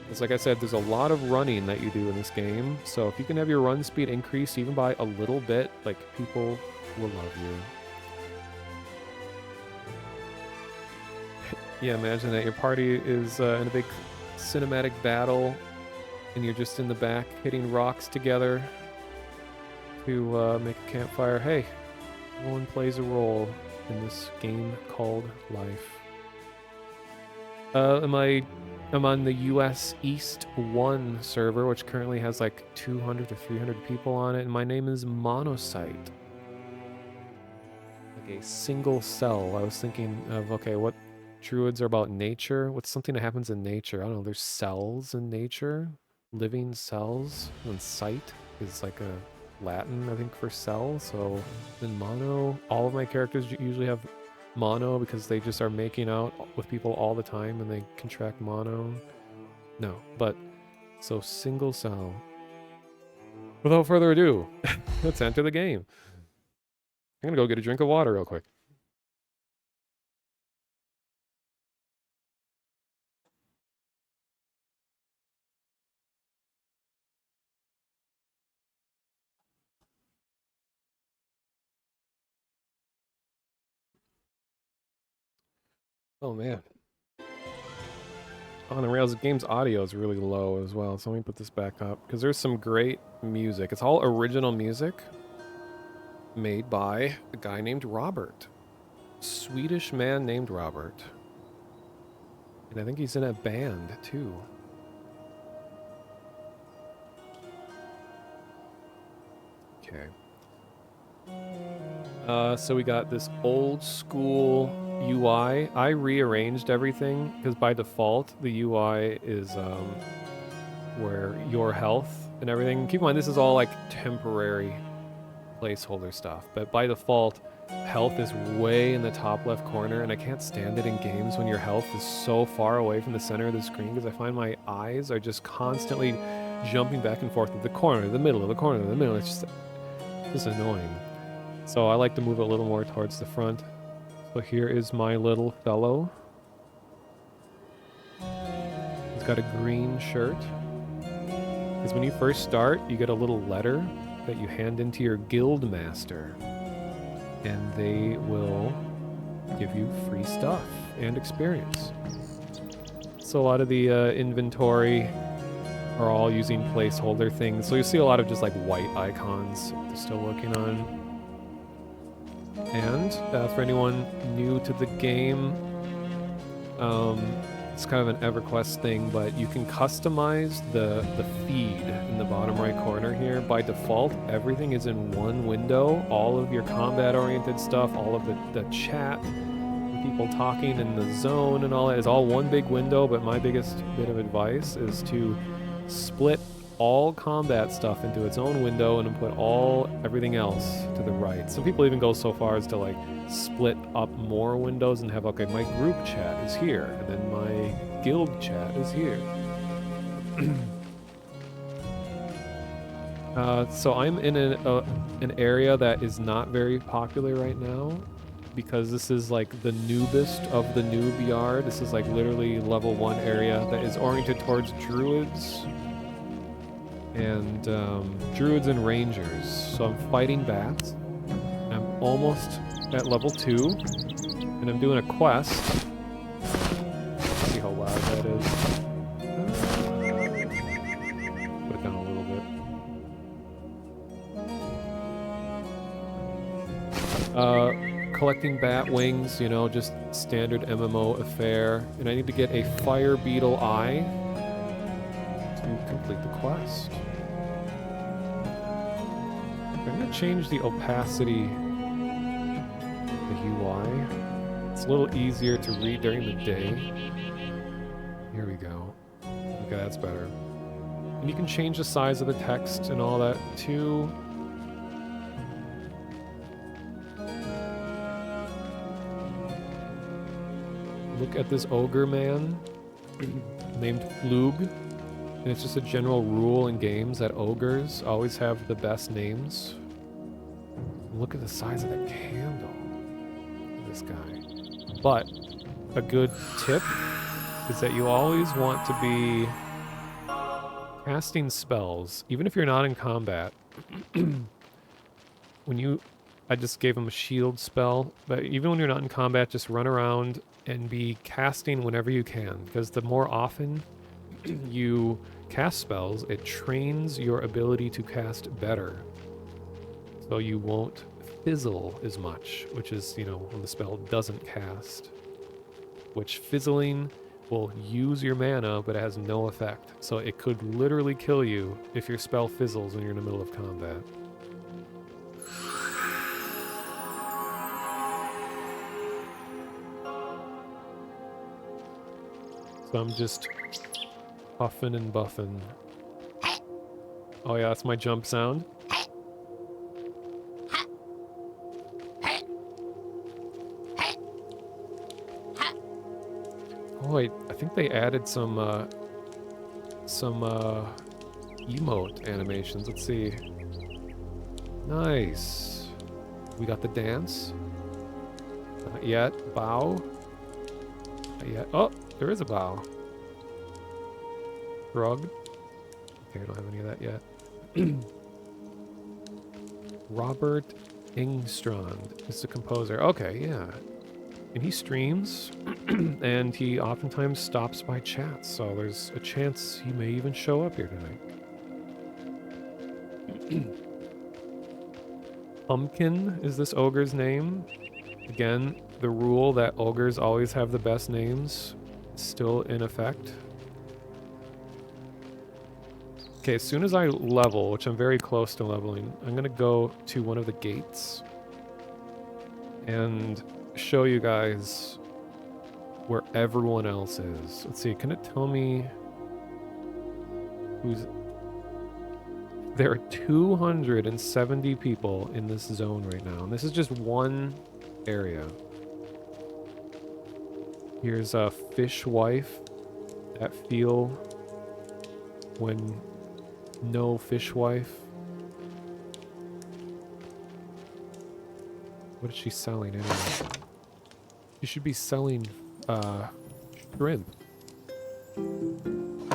It's like I said, there's a lot of running that you do in this game, so if you can have your run speed increase even by a little bit, like, people will love you. Yeah, imagine that your party is in a big cinematic battle, and you're just in the back hitting rocks together to make a campfire. Hey, everyone plays a role in this game called life. I'm on the US East 1 server, which currently has like 200 to 300 people on it, and my name is Monocyte. Like a single cell. I was thinking of, okay, what druids are about nature? What's something that happens in nature? I don't know, there's cells in nature? Living cells? And sight is like a Latin, I think, for cell. So in mono, all of my characters usually have mono because they just are making out with people all the time and they contract mono. No, but so single cell. Without further ado, let's enter the game. I'm gonna go get a drink of water real quick. Oh man. On the Rails, the game's audio is really low as well, so let me put this back up, because there's some great music. It's all original music made by a guy named Robert. Swedish man named Robert. And I think he's in a band, too. Okay. So we got this old school UI. I rearranged everything because by default the UI is where your health and everything. Keep in mind this is all like temporary placeholder stuff, but by default health is way in the top left corner, and I can't stand it in games when your health is so far away from the center of the screen because I find my eyes are just constantly jumping back and forth to the corner, the middle, the corner, the middle. It's just annoying. So I like to move it a little more towards the front. So here is my little fellow. He's got a green shirt. Because when you first start, you get a little letter that you hand into your guild master. And they will give you free stuff and experience. So a lot of the inventory are all using placeholder things. So you see a lot of just like white icons they're still working on. And for anyone new to the game, it's kind of an EverQuest thing, but you can customize the feed in the bottom right corner here. By default, everything is in one window. All of your combat-oriented stuff, all of the chat with people talking in the zone and all that is all one big window, but my biggest bit of advice is to split all combat stuff into its own window and put everything else to the right. Some people even go so far as to like split up more windows and have, okay, my group chat is here, and then my guild chat is here. So I'm in an area that is not very popular right now because this is like the noobest of the noob yard. This is like literally level 1 area that is oriented towards druids and rangers. So I'm fighting bats. I'm almost at level 2 and I'm doing a quest. Let's see how loud that is. Put it down a little bit. Collecting bat wings, you know, just standard MMO affair. And I need to get a fire beetle eye to complete the quest. I'm going to change the opacity of the UI. It's a little easier to read during the day. Here we go. Okay, that's better. And you can change the size of the text and all that too. Look at this ogre man named Flug. And it's just a general rule in games that ogres always have the best names. Look at the size of the candle. Look at this guy. But a good tip is that you always want to be casting spells, even if you're not in combat. I just gave him a shield spell, but even when you're not in combat, just run around and be casting whenever you can, because the more often you cast spells, it trains your ability to cast better. So you won't fizzle as much, which is, you know, when the spell doesn't cast. Which fizzling will use your mana, but it has no effect. So it could literally kill you if your spell fizzles when you're in the middle of combat. So I'm just puffing and buffing. Oh yeah, that's my jump sound. Oh wait, I think they added some emote animations. Let's see. Nice. We got the dance. Not yet. Bow. Not yet. Oh, there is a bow. Shrug. Okay, I don't have any of that yet. Robert Engstrand is the composer. Okay, yeah. And he streams, and he oftentimes stops by chats, so there's a chance he may even show up here tonight. Pumpkin is this ogre's name. Again, the rule that ogres always have the best names is still in effect. Okay, as soon as I level, which I'm very close to leveling, I'm going to go to one of the gates and show you guys where everyone else is. Let's see, can it tell me who's... There are 270 people in this zone right now, and this is just one area. Here's a fishwife, that feel when no fishwife. What is she selling anyway? She should be selling shrimp,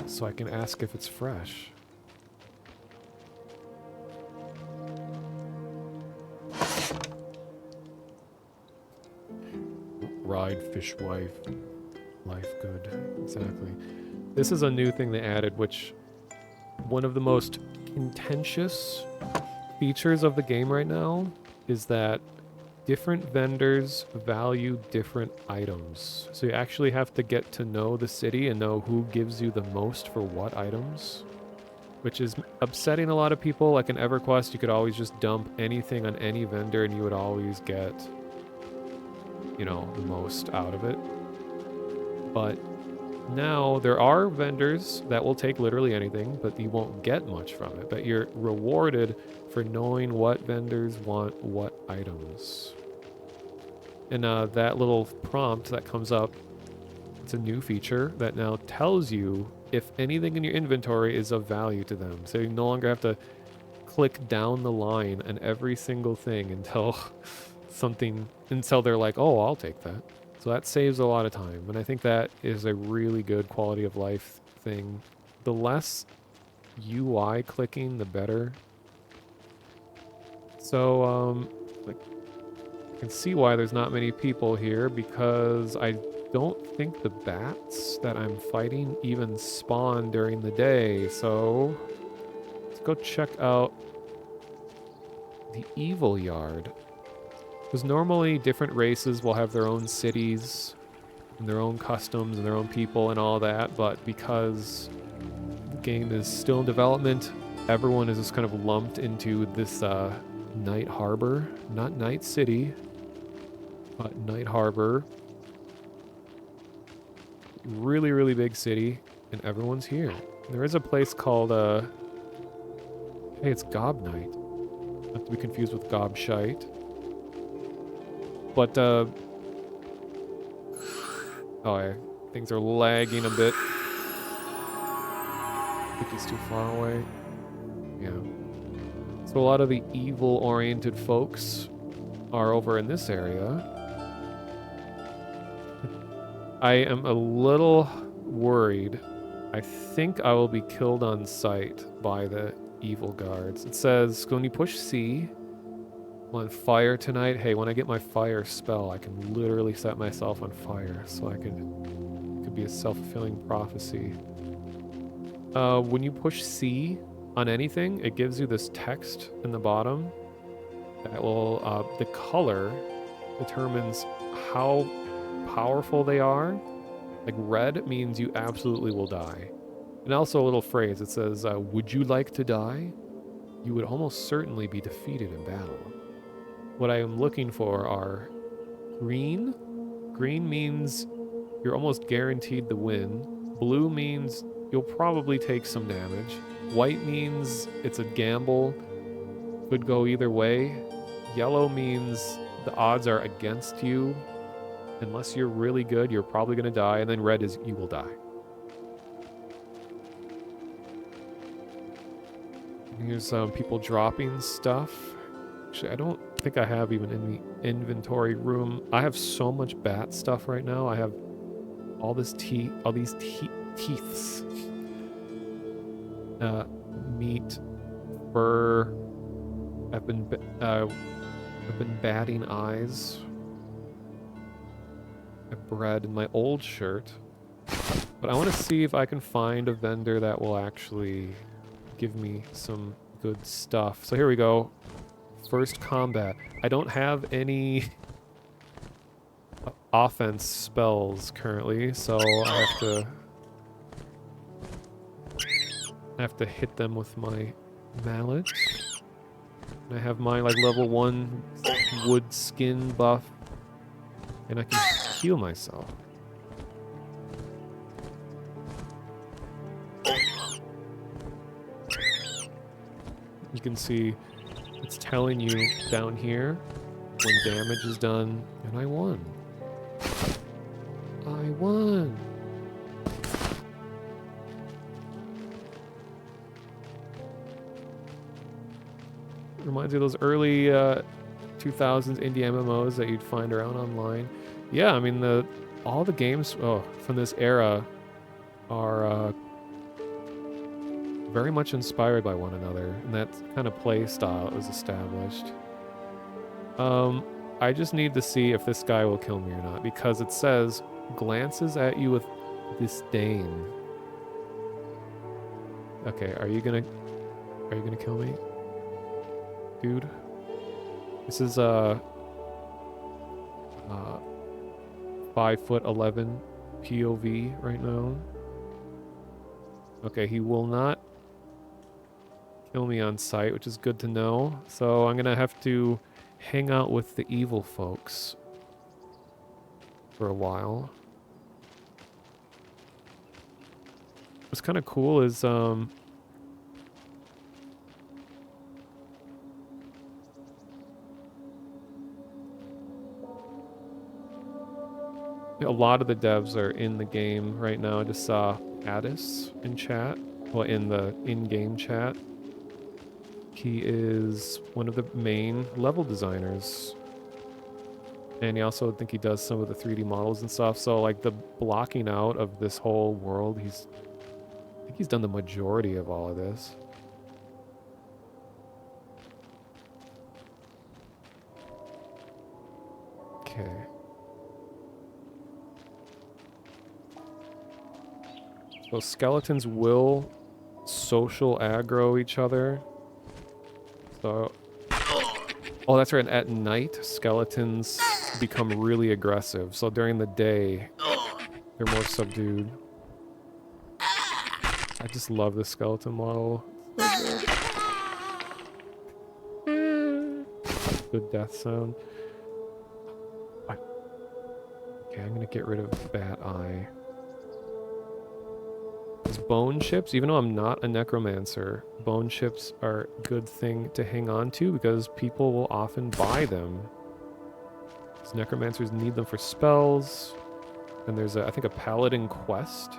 so I can ask if it's fresh. Ride fishwife, life good. Exactly. This is a new thing they added, which one of the most contentious features of the game right now is that different vendors value different items. So you actually have to get to know the city and know who gives you the most for what items, which is upsetting a lot of people. Like in EverQuest, you could always just dump anything on any vendor and you would always get, you know, the most out of it. But now there are vendors that will take literally anything, but you won't get much from it. But you're rewarded for knowing what vendors want what items. And that little prompt that comes up, it's a new feature that now tells you if anything in your inventory is of value to them. So you no longer have to click down the line on every single thing until until they're like, oh, I'll take that. So that saves a lot of time. And I think that is a really good quality of life thing. The less UI clicking, the better. So, like, I can see why there's not many people here because I don't think the bats that I'm fighting even spawn during the day. So let's go check out the evil yard. Because normally different races will have their own cities and their own customs and their own people and all that, but because the game is still in development, everyone is just kind of lumped into this Night Harbor. Not Night City, but Night Harbor. Really, really big city, and everyone's here. There is a place called, hey, it's Gob Night. Not to be confused with Gobshite. But, oh, yeah, things are lagging a bit. I think he's too far away. Yeah. So a lot of the evil-oriented folks are over in this area. I am a little worried. I think I will be killed on sight by the evil guards. It says, when you push C, I'm on fire tonight. Hey, when I get my fire spell, I can literally set myself on fire. So it could be a self-fulfilling prophecy. When you push C on anything, it gives you this text in the bottom that will, the color determines how powerful they are. Like red means you absolutely will die. And also a little phrase, it says, would you like to die? You would almost certainly be defeated in battle. What I am looking for are green. Green means you're almost guaranteed the win. Blue means you'll probably take some damage. White means it's a gamble. Could go either way. Yellow means the odds are against you. Unless you're really good, you're probably going to die. And then red is you will die. Here's people dropping stuff. Actually, I don't think I have even in the inventory room. I have so much bat stuff right now. I have all these teeths. Meat, fur. I've been batting eyes. I have bread in my old shirt. But I want to see if I can find a vendor that will actually give me some good stuff. So here we go. First combat. I don't have any offense spells currently, so I have to hit them with my mallet. And I have my like level 1 wood skin buff, and I can heal myself. You can see it's telling you down here when damage is done, and I won. I won. Reminds me of those early 2000s indie MMOs that you'd find around online. Yeah, I mean all the games from this era are very much inspired by one another, and that kind of play style is established. I just need to see if this guy will kill me or not, because it says glances at you with disdain. Okay, are you gonna kill me, dude? This is 5'11" POV right now. Okay, he will not kill me on sight, which is good to know. So I'm gonna have to hang out with the evil folks. for a while. What's kind of cool is a lot of the devs are in the game right now. I just saw Addis in chat, well, in the in-game chat. He is one of the main level designers. And I also think he does some of the 3D models and stuff. So like the blocking out of this whole world, I think he's done the majority of all of this. Okay. So skeletons will social aggro each other. So, oh, that's right. At night, skeletons become really aggressive. So during the day, they're more subdued. I just love the skeleton model. Good death sound. Okay, I'm gonna get rid of Bat Eye. These bone chips, even though I'm not a necromancer, bone chips are a good thing to hang on to because people will often buy them. Because necromancers need them for spells. And there's, I think, a paladin quest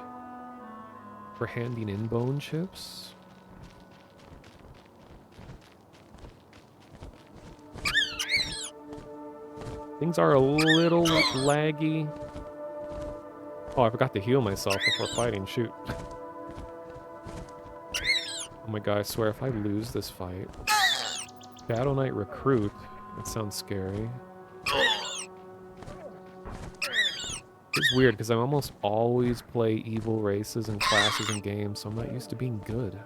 for handing in bone chips. Things are a little laggy. Oh, I forgot to heal myself before fighting. Shoot. Oh my god, I swear if I lose this fight... Shadow Knight Recruit? That sounds scary. It's weird, because I almost always play evil races and classes in games, so I'm not used to being good.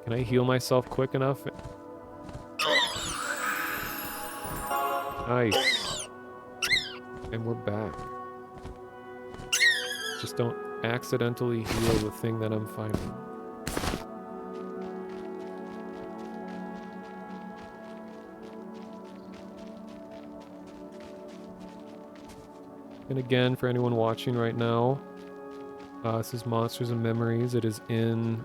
Can I heal myself quick enough? Nice. And we're back. Just don't accidentally heal the thing that I'm fighting. And again, for anyone watching right now, this is Monsters and Memories. It is in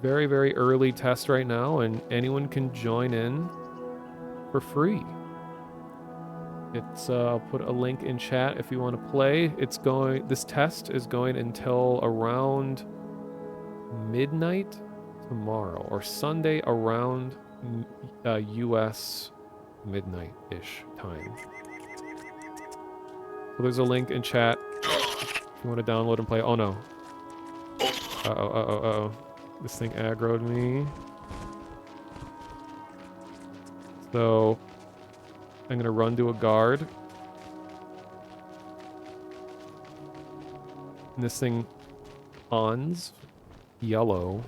very, very early test right now, and anyone can join in for free. It's I'll put a link in chat if you want to play. This test is going until around midnight tomorrow, or Sunday around US midnight-ish time. So there's a link in chat if you want to download and play. Oh no. Uh-oh. This thing aggroed me. So I'm gonna run to a guard. And this thing ons yellow.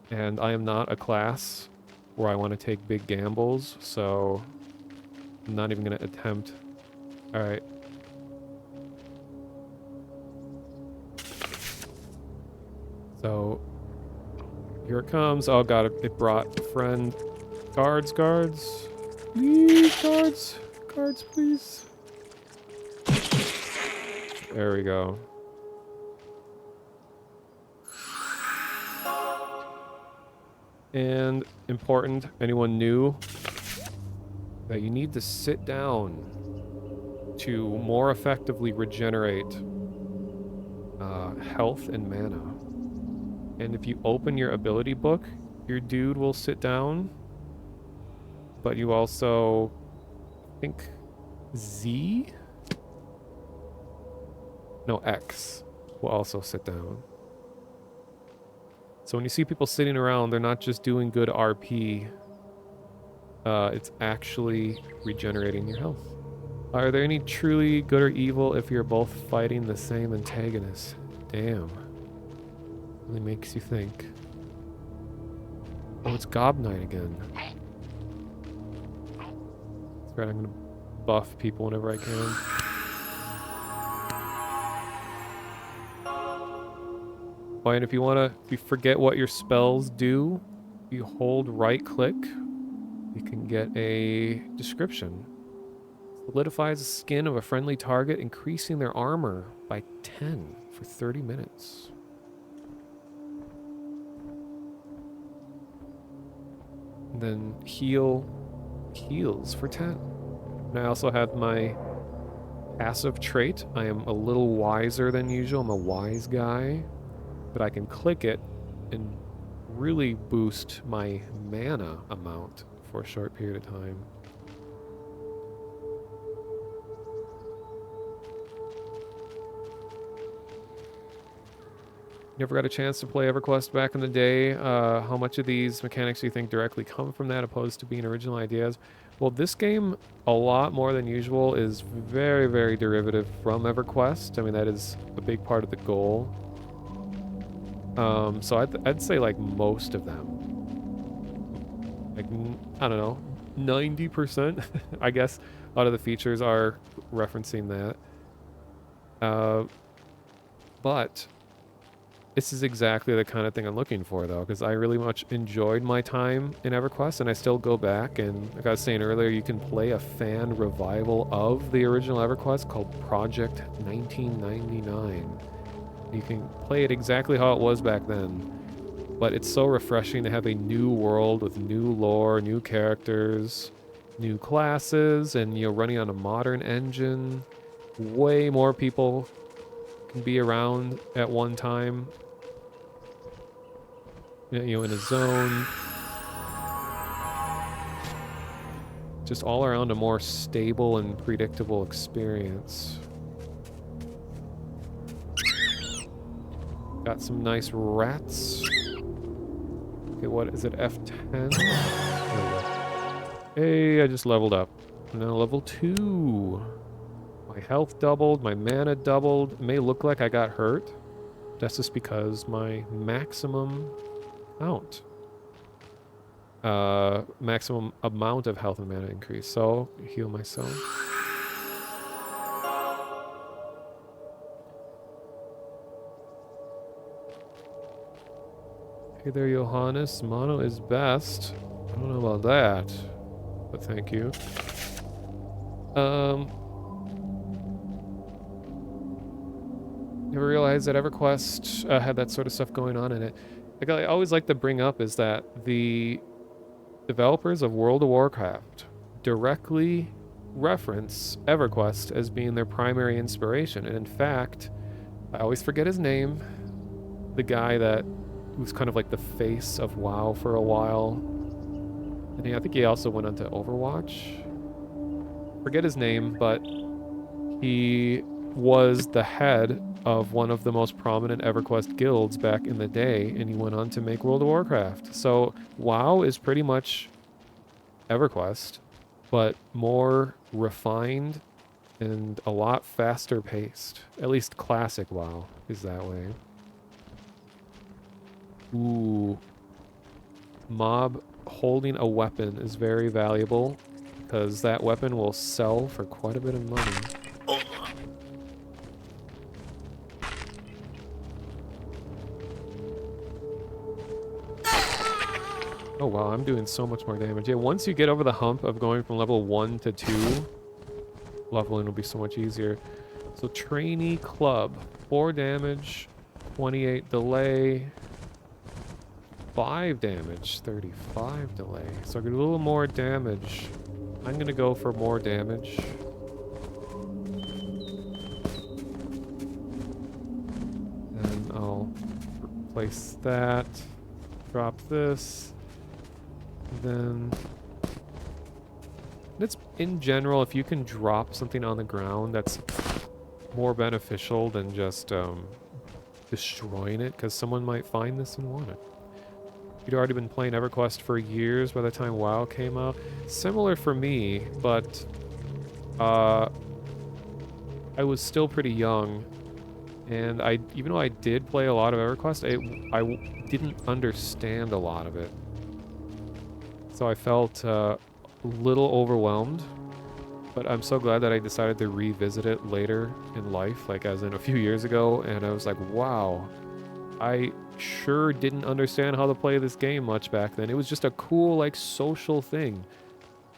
And I am not a class where I want to take big gambles, so I'm not even gonna attempt. Alright. So here it comes. Oh god, it brought a friend. Guards. Please, guards, please. There we go. And important, anyone new, that you need to sit down to more effectively regenerate health and mana. And if you open your ability book, your dude will sit down. But you also, I think, X will also sit down. So when you see people sitting around, they're not just doing good RP. It's actually regenerating your health. Are there any truly good or evil if you're both fighting the same antagonist? Damn. Really makes you think. Oh, it's Gob Knight again. That's right, I'm gonna buff people whenever I can. Oh, and if you forget what your spells do, you hold right click, you can get a description. Solidifies the skin of a friendly target, increasing their armor by 10 for 30 minutes. And then heals for 10. And I also have my passive trait. I am a little wiser than usual. I'm a wise guy, but I can click it and really boost my mana amount for a short period of time. You ever got a chance to play EverQuest back in the day? How much of these mechanics do you think directly come from that opposed to being original ideas? Well, this game, a lot more than usual, is very, very derivative from EverQuest. I mean, that is a big part of the goal. So I'd say like most of them. Like, I don't know, 90%, I guess, out of the features are referencing that. But this is exactly the kind of thing I'm looking for, though, because I really much enjoyed my time in EverQuest, and I still go back, and like I was saying earlier, you can play a fan revival of the original EverQuest called Project 1999. You can play it exactly how it was back then, but it's so refreshing to have a new world with new lore, new characters, new classes, and, you know, running on a modern engine. Way more people can be around at one time, you know, in a zone. Just all around a more stable and predictable experience. Got some nice rats. Okay, what is it, F10? Hey, I just leveled up. Now level 2. My health doubled, my mana doubled. It may look like I got hurt. That's just because my maximum count. Maximum amount of health and mana increase. So, heal myself. Hey there, Johannes. Mono is best. I don't know about that, but thank you. Never realized that EverQuest had that sort of stuff going on in it. Like, I always like to bring up is that the developers of World of Warcraft directly reference EverQuest as being their primary inspiration. And in fact, I always forget his name. The guy that was kind of like the face of WoW for a while. And I think he also went on to Overwatch. Forget his name, but he was the head of one of the most prominent EverQuest guilds back in the day, and he went on to make World of Warcraft. So WoW is pretty much EverQuest, but more refined and a lot faster paced. At least classic WoW is that way. Ooh. Mob holding a weapon is very valuable because that weapon will sell for quite a bit of money. Oh wow, I'm doing so much more damage. Yeah, once you get over the hump of going from level 1 to 2, leveling will be so much easier. So trainee club, 4 damage, 28 delay, 5 damage, 35 delay. So I get a little more damage. I'm gonna go for more damage. And I'll replace that, drop this. Then it's in general, if you can drop something on the ground, that's more beneficial than just destroying it, because someone might find this and want it. You'd already been playing EverQuest for years by the time WoW came out. Similar for me, but I was still pretty young, and even though I did play a lot of EverQuest, I didn't understand a lot of it. So I felt a little overwhelmed, but I'm so glad that I decided to revisit it later in life, like as in a few years ago, and I was like, wow, I sure didn't understand how to play this game much back then. It was just a cool, like, social thing.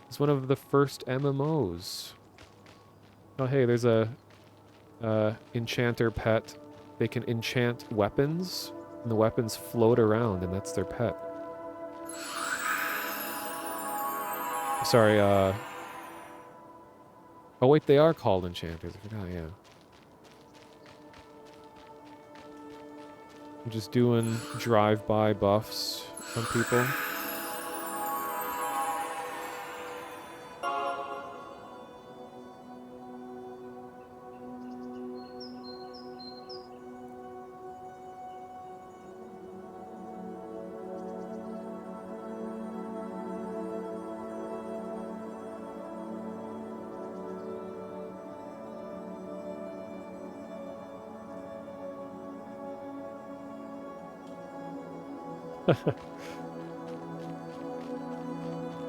It's one of the first MMOs. Oh, hey, there's a enchanter pet. They can enchant weapons, and the weapons float around, and that's their pet. Sorry, oh wait, they are called enchanters. I forgot, yeah. I'm just doing drive-by buffs on people.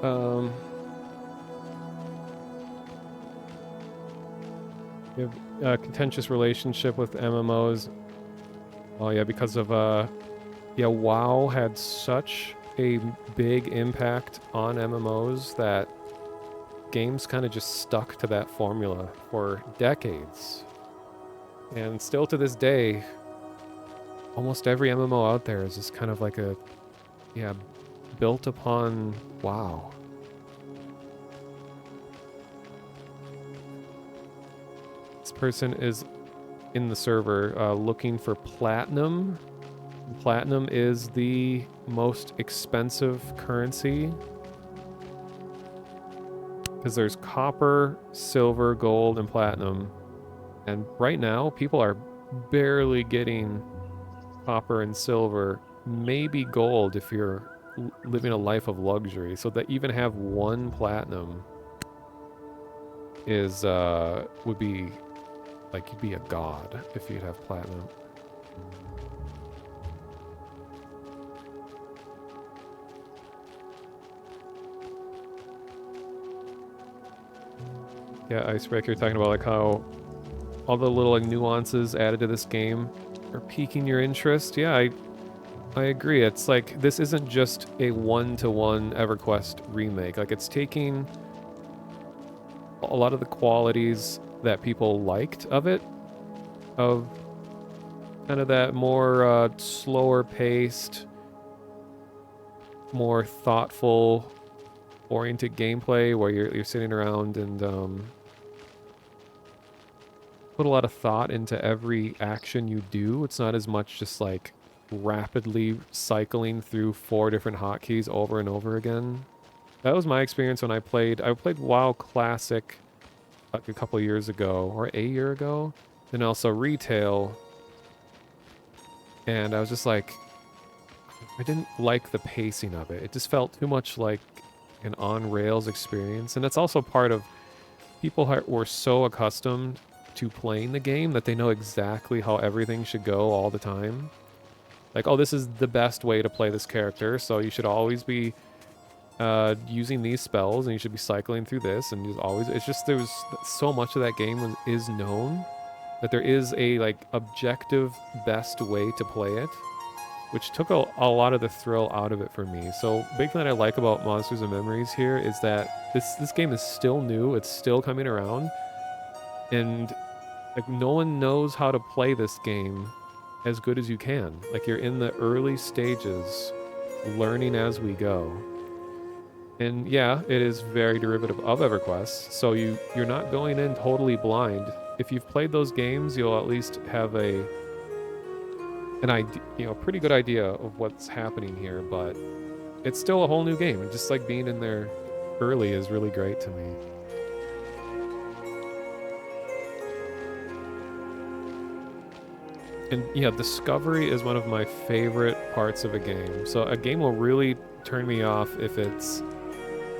um, you have a contentious relationship with MMOs. Oh yeah, because of yeah, WoW had such a big impact on MMOs that games kind of just stuck to that formula for decades. And still to this day, almost every MMO out there is just kind of like a, yeah, built upon WoW. This person is in the server looking for platinum. Platinum is the most expensive currency because there's copper, silver, gold, and platinum. And right now, people are barely getting copper and silver, maybe gold if you're living a life of luxury. So that even have one platinum is would be like you'd be a god if you'd have platinum. Yeah, Icebreaker talking about like how all the little like nuances added to this game are piquing your interest. Yeah, I agree. It's like this isn't just a one-to-one EverQuest remake. Like it's taking a lot of the qualities that people liked of it, of kind of that more slower paced, more thoughtful oriented gameplay where you're sitting around and put a lot of thought into every action you do. It's not as much just like rapidly cycling through 4 different hotkeys over and over again. That was my experience when I played WoW Classic like a couple years ago, or a year ago, and also retail. And I was just like, I didn't like the pacing of it. It just felt too much like an on-rails experience. And it's also part of people were so accustomed to playing the game that they know exactly how everything should go all the time. Like, oh, this is the best way to play this character, so you should always be using these spells, and you should be cycling through this, and it's just there's so much of that game is known that there is a like objective best way to play it, which took a lot of the thrill out of it for me. So big thing that I like about Monsters and Memories here is that this game is still new, it's still coming around, and like no one knows how to play this game as good as you can. Like you're in the early stages, learning as we go. And yeah, it is very derivative of EverQuest, so you're not going in totally blind. If you've played those games, you'll at least have an idea, pretty good idea of what's happening here, but it's still a whole new game. And just like being in there early is really great to me. And yeah, discovery is one of my favorite parts of a game. So a game will really turn me off if it's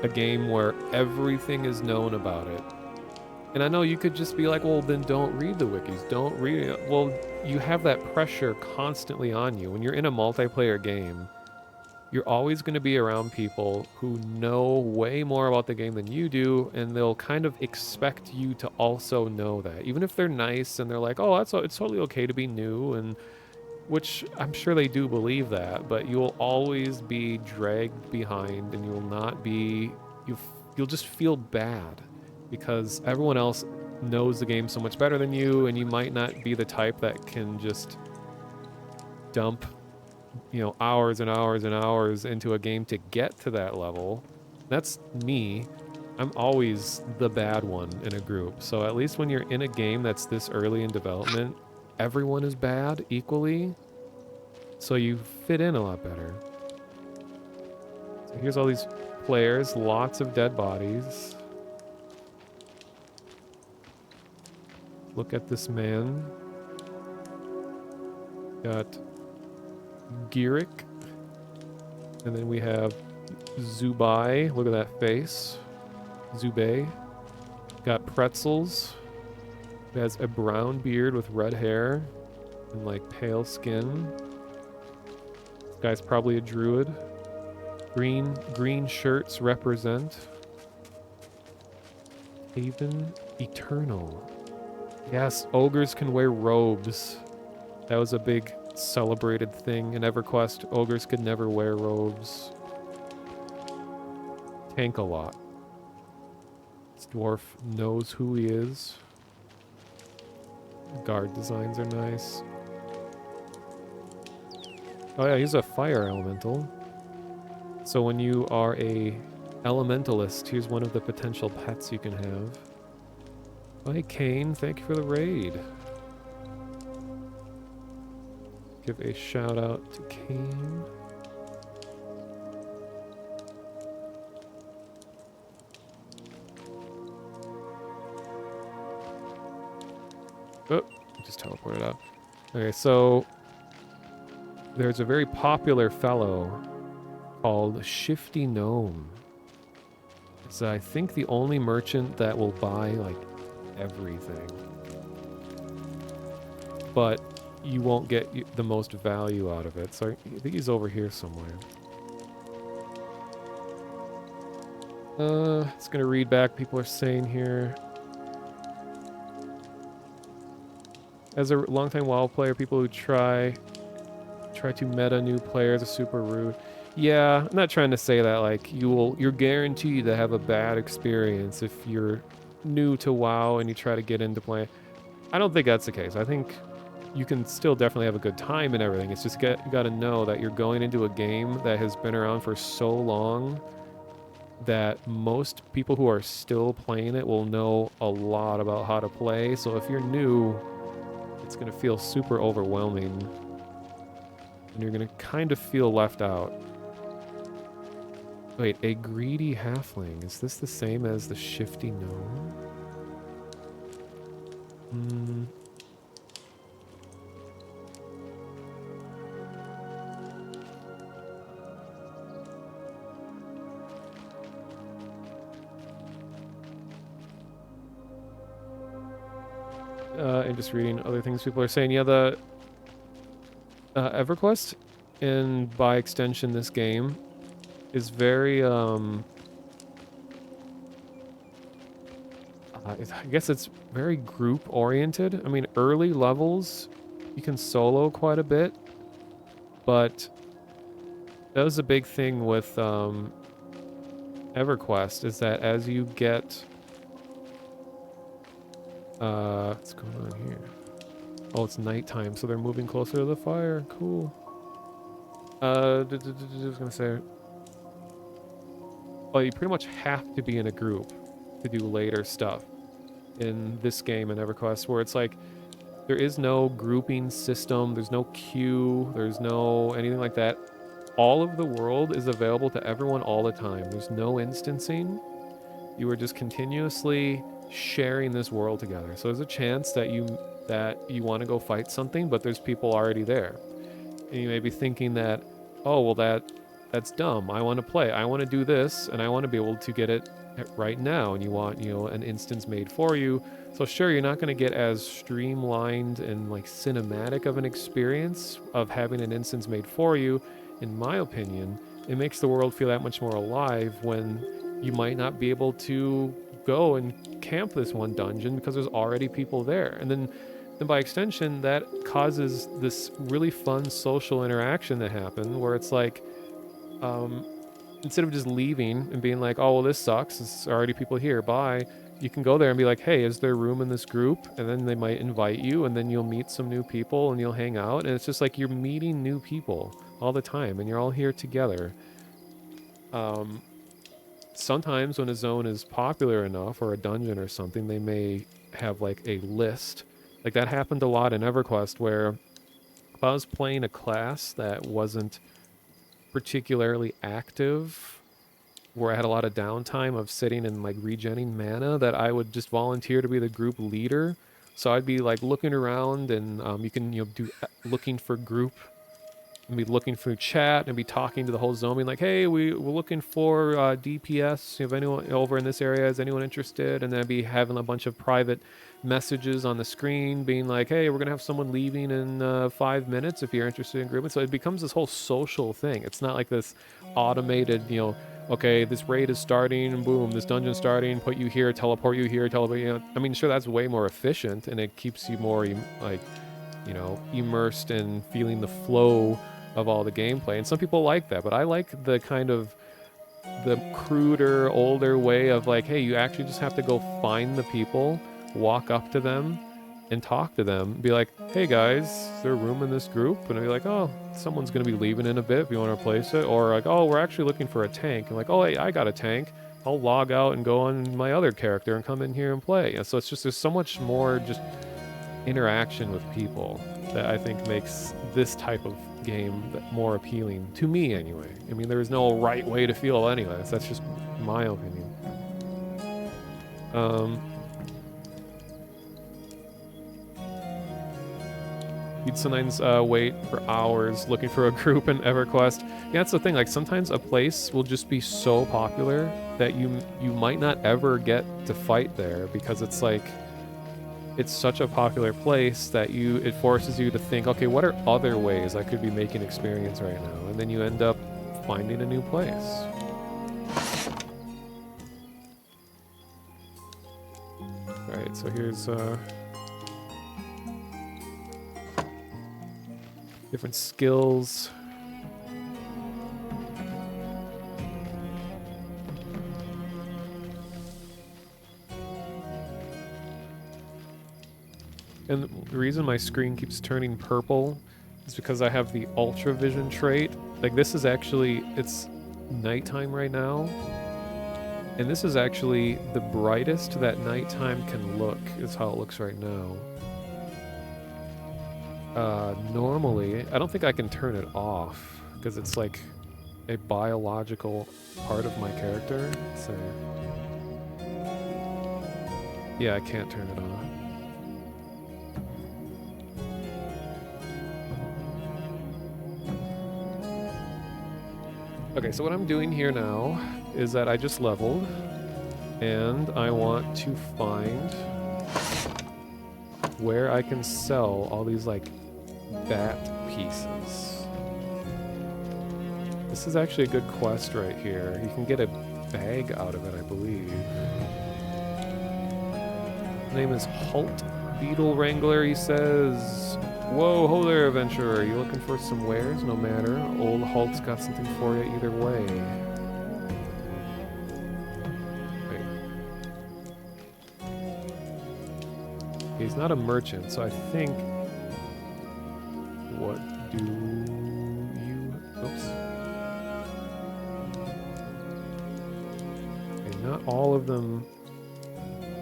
a game where everything is known about it. And I know you could just be like, well, then don't read the wikis, don't read it. Well, you have that pressure constantly on you. When you're in a multiplayer game, you're always going to be around people who know way more about the game than you do, and they'll kind of expect you to also know that. Even if they're nice and they're like, oh, it's totally okay to be new, and which I'm sure they do believe that, but you'll always be dragged behind, and you'll just feel bad because everyone else knows the game so much better than you, and you might not be the type that can just dump, hours and hours and hours into a game to get to that level. That's me. I'm always the bad one in a group. So at least when you're in a game that's this early in development, everyone is bad equally. So you fit in a lot better. So here's all these players, lots of dead bodies. Look at this man. Got Girik. And then we have Zubai. Look at that face. Zubei. Got Pretzels. He has a brown beard with red hair and like pale skin. This guy's probably a druid. Green shirts represent. Haven Eternal. Yes, ogres can wear robes. That was a big celebrated thing in EverQuest. Ogres could never wear robes. Tank a lot. This dwarf knows who he is. Guard designs are nice. Oh yeah, he's a fire elemental. So when you are a elementalist, here's one of the potential pets you can have. Oh, hey Kane, thank you for the raid. Give a shout out to Kane. Oh, just teleported out. Okay, so there's a very popular fellow called Shifty Gnome. It's, I think, the only merchant that will buy, like, everything. But you won't get the most value out of it. So I think he's over here somewhere. It's gonna read back people are saying here. As a longtime WoW player, people who try to meta new players are super rude. Yeah, I'm not trying to say that like you're guaranteed to have a bad experience if you're new to WoW and you try to get into play. I don't think that's the case. I think you can still definitely have a good time and everything. It's just you got to know that you're going into a game that has been around for so long that most people who are still playing it will know a lot about how to play. So if you're new, it's going to feel super overwhelming. And you're going to kind of feel left out. Wait, a greedy halfling. Is this the same as the shifty gnome? And just reading other things people are saying. Yeah, the EverQuest, and by extension this game, is very, I guess it's very group-oriented. I mean, early levels, you can solo quite a bit, but that was a big thing with EverQuest, is that as you get... what's going on here? Oh, it's nighttime, so they're moving closer to the fire. Cool. I was gonna say... Well, you pretty much have to be in a group to do later stuff in this game in EverQuest, where it's like there is no grouping system, there's no queue, there's no anything like that. All of the world is available to everyone all the time. There's no instancing. You are just continuously sharing this world together. So there's a chance that you want to go fight something, but there's people already there. And you may be thinking that, oh, well, that's dumb. I want to play. I want to do this, and I want to be able to get it right now. And you want, an instance made for you. So sure, you're not going to get as streamlined and like cinematic of an experience of having an instance made for you. In my opinion, it makes the world feel that much more alive when you might not be able to go and camp this one dungeon because there's already people there. And then by extension, that causes this really fun social interaction to happen where it's like, instead of just leaving and being like, oh, well, this sucks, there's already people here, bye, you can go there and be like, hey, is there room in this group? And then they might invite you, and then you'll meet some new people and you'll hang out. And it's just like you're meeting new people all the time and you're all here together. Sometimes when a zone is popular enough, or a dungeon or something, they may have like a list. Like that happened a lot in EverQuest, where if I was playing a class that wasn't particularly active, where I had a lot of downtime of sitting and like regenning mana, that I would just volunteer to be the group leader. So I'd be like looking around, and you can do looking for group, and be looking through chat and be talking to the whole zone, being like, hey, we're looking for DPS. If anyone over in this area, is anyone interested? And then I'd be having a bunch of private messages on the screen being like, hey, we're gonna have someone leaving in 5 minutes if you're interested in grouping. So it becomes this whole social thing. It's not like this automated, okay, this raid is starting, boom, this dungeon starting, put you here, teleport you here, teleport you. I mean, sure, that's way more efficient, and it keeps you more immersed and feeling the flow of all the gameplay. And some people like that, but I like the kind of the cruder, older way of like, hey, you actually just have to go find the people, walk up to them and talk to them, be like, hey guys, is there room in this group? And I'd be like, oh, someone's gonna be leaving in a bit if you want to replace it. Or like, oh, we're actually looking for a tank. And like, oh, hey, I got a tank. I'll log out and go on my other character and come in here and play. And so it's just, there's so much more just interaction with people that I think makes this type of game more appealing to me anyway. I mean, there is no right way to feel anyways. That's just my opinion. You'd sometimes wait for hours looking for a group in EverQuest. Yeah, that's the thing. Like sometimes a place will just be so popular that you might not ever get to fight there, because it's like, it's such a popular place that it forces you to think, okay, what are other ways I could be making experience right now? And then you end up finding a new place. Alright, so here's different skills. And the reason my screen keeps turning purple is because I have the ultra vision trait. Like this is actually, it's nighttime right now. And this is actually the brightest that nighttime can look, is how it looks right now. Normally, I don't think I can turn it off, because it's like a biological part of my character. So yeah, I can't turn it on. Okay, so what I'm doing here now is that I just leveled, and I want to find where I can sell all these, like, bat pieces. This is actually a good quest right here. You can get a bag out of it, I believe. His name is Halt Beetle Wrangler, he says. Whoa, ho there, adventurer. You looking for some wares? No matter. Old Halt's got something for you either way. Wait. He's not a merchant, so I think... What do you... Oops. Okay, not all of them...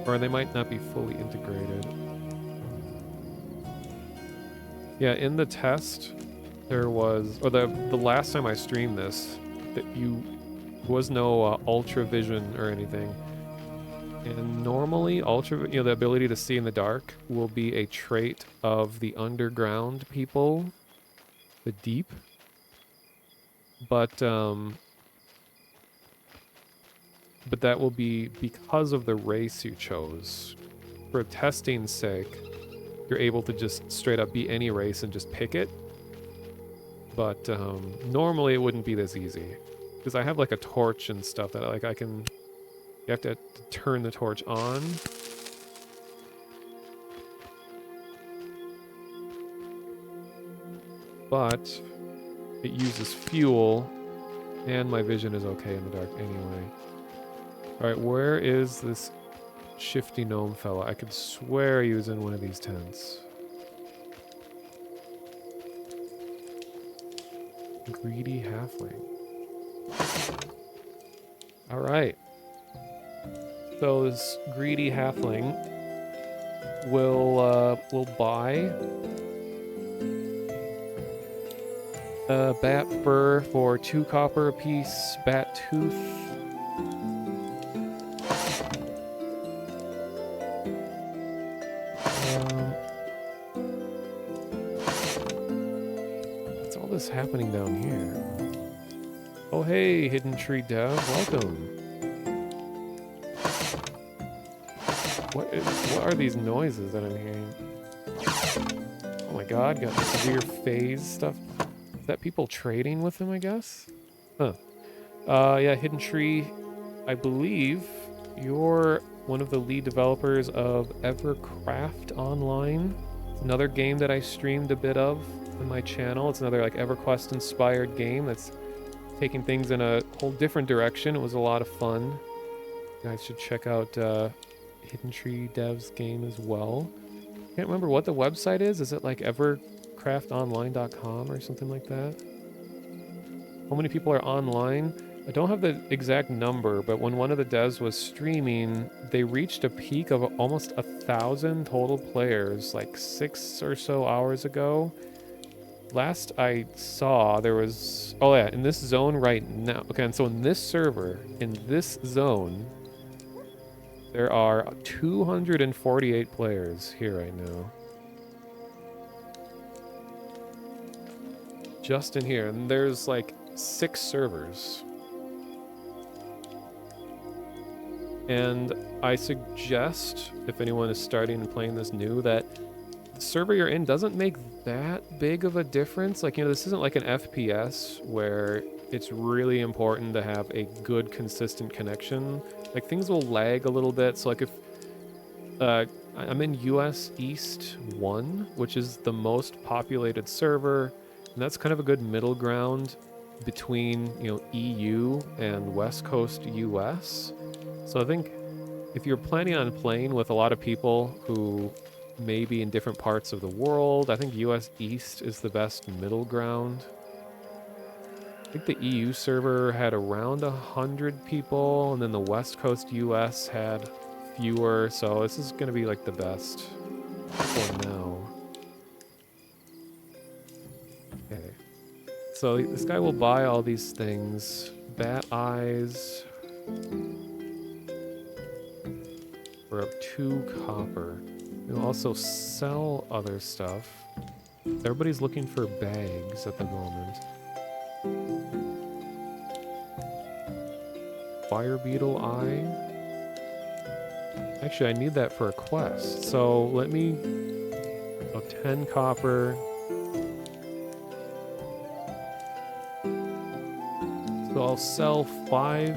Or they might not be fully integrated. Yeah, in the test, there was, or the last time I streamed this, there was no ultra vision or anything. And normally, the ability to see in the dark will be a trait of the underground people, the deep. But that will be because of the race you chose. For testing's sake, you're able to just straight up be any race and just pick it. But normally it wouldn't be this easy, because I have like a torch and stuff that like you have to turn the torch on. But it uses fuel, and my vision is okay in the dark anyway. Alright, where is this shifty gnome fella. I could swear he was in one of these tents. Greedy halfling. Alright. So this greedy halfling will buy bat fur for 2 copper apiece, bat tooth. What's all this happening down here? Oh hey, Hidden Tree Dev, welcome. What are these noises that I'm hearing? Oh my god, got this weird phase stuff. Is that people trading with him, I guess? Huh. Yeah, Hidden Tree, I believe you're one of the lead developers of Evercraft Online. It's another game that I streamed a bit of on my channel. It's another like EverQuest-inspired game that's taking things in a whole different direction. It was a lot of fun. You guys should check out Hidden Tree Dev's game as well. Can't remember what the website is. Is it like evercraftonline.com or something like that? How many people are online? I don't have the exact number, but when one of the devs was streaming, they reached a peak of almost 1,000 total players like 6 or so hours ago. Last I saw, there was... Oh yeah, in this zone right now. Okay, and so in this server, in this zone, there are 248 players here right now. Just in here, and there's like 6 servers. And I suggest, if anyone is starting and playing this new, that the server you're in doesn't make that big of a difference. Like, you know, this isn't like an FPS where it's really important to have a good, consistent connection. Like, things will lag a little bit. So, like, if I'm in US East 1, which is the most populated server, and that's kind of a good middle ground between, you know, EU and West Coast US. So I think if you're planning on playing with a lot of people who may be in different parts of the world, I think US East is the best middle ground. I think the EU server had around 100 people, and then the West Coast US had fewer, so this is going to be like the best for now. Okay. So this guy will buy all these things. Bat eyes. For 2 copper. We'll also sell other stuff. Everybody's looking for bags at the moment. Fire beetle eye. Actually, I need that for a quest. So let me... Oh, 10 copper. So I'll sell 5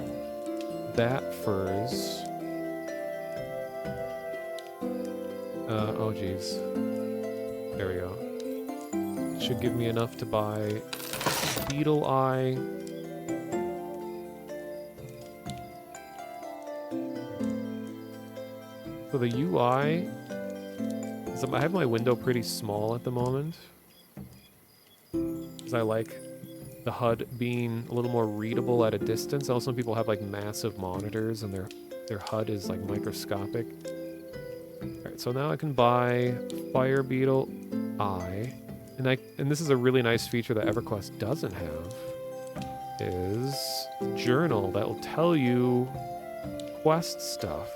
bat furs. Oh geez. There we go. Should give me enough to buy beetle eye. So the UI, I have my window pretty small at the moment, because I like the HUD being a little more readable at a distance. I know some people have like massive monitors and their HUD is like microscopic. Alright, so now I can buy Fire Beetle Eye. And this is a really nice feature that EverQuest doesn't have, is journal that will tell you quest stuff.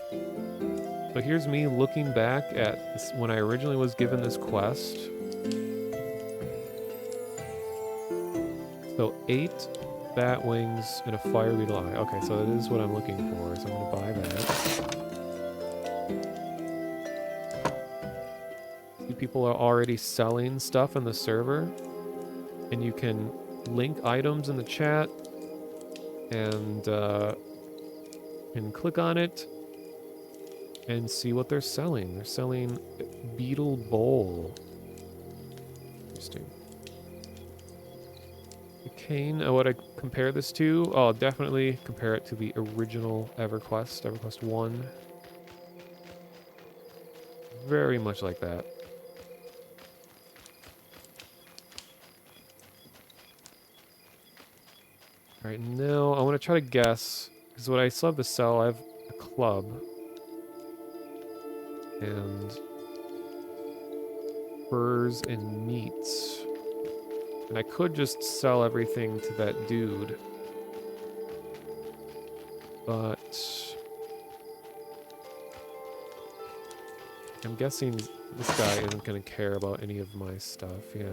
So here's me looking back at this, when I originally was given this quest. So 8 bat wings and a fire beetle eye. Okay, so that is what I'm looking for, so I'm gonna buy that. See, people are already selling stuff in the server, and you can link items in the chat and click on it and see what they're selling. They're selling Beetle Bowl. Interesting. Cane, what I compare this to? Oh, definitely compare it to the original EverQuest, EverQuest 1. very much like that. Alright, now I want to try to guess, because what I still have to sell, I have a club. And furs and meats. And I could just sell everything to that dude. But I'm guessing this guy isn't going to care about any of my stuff, yeah.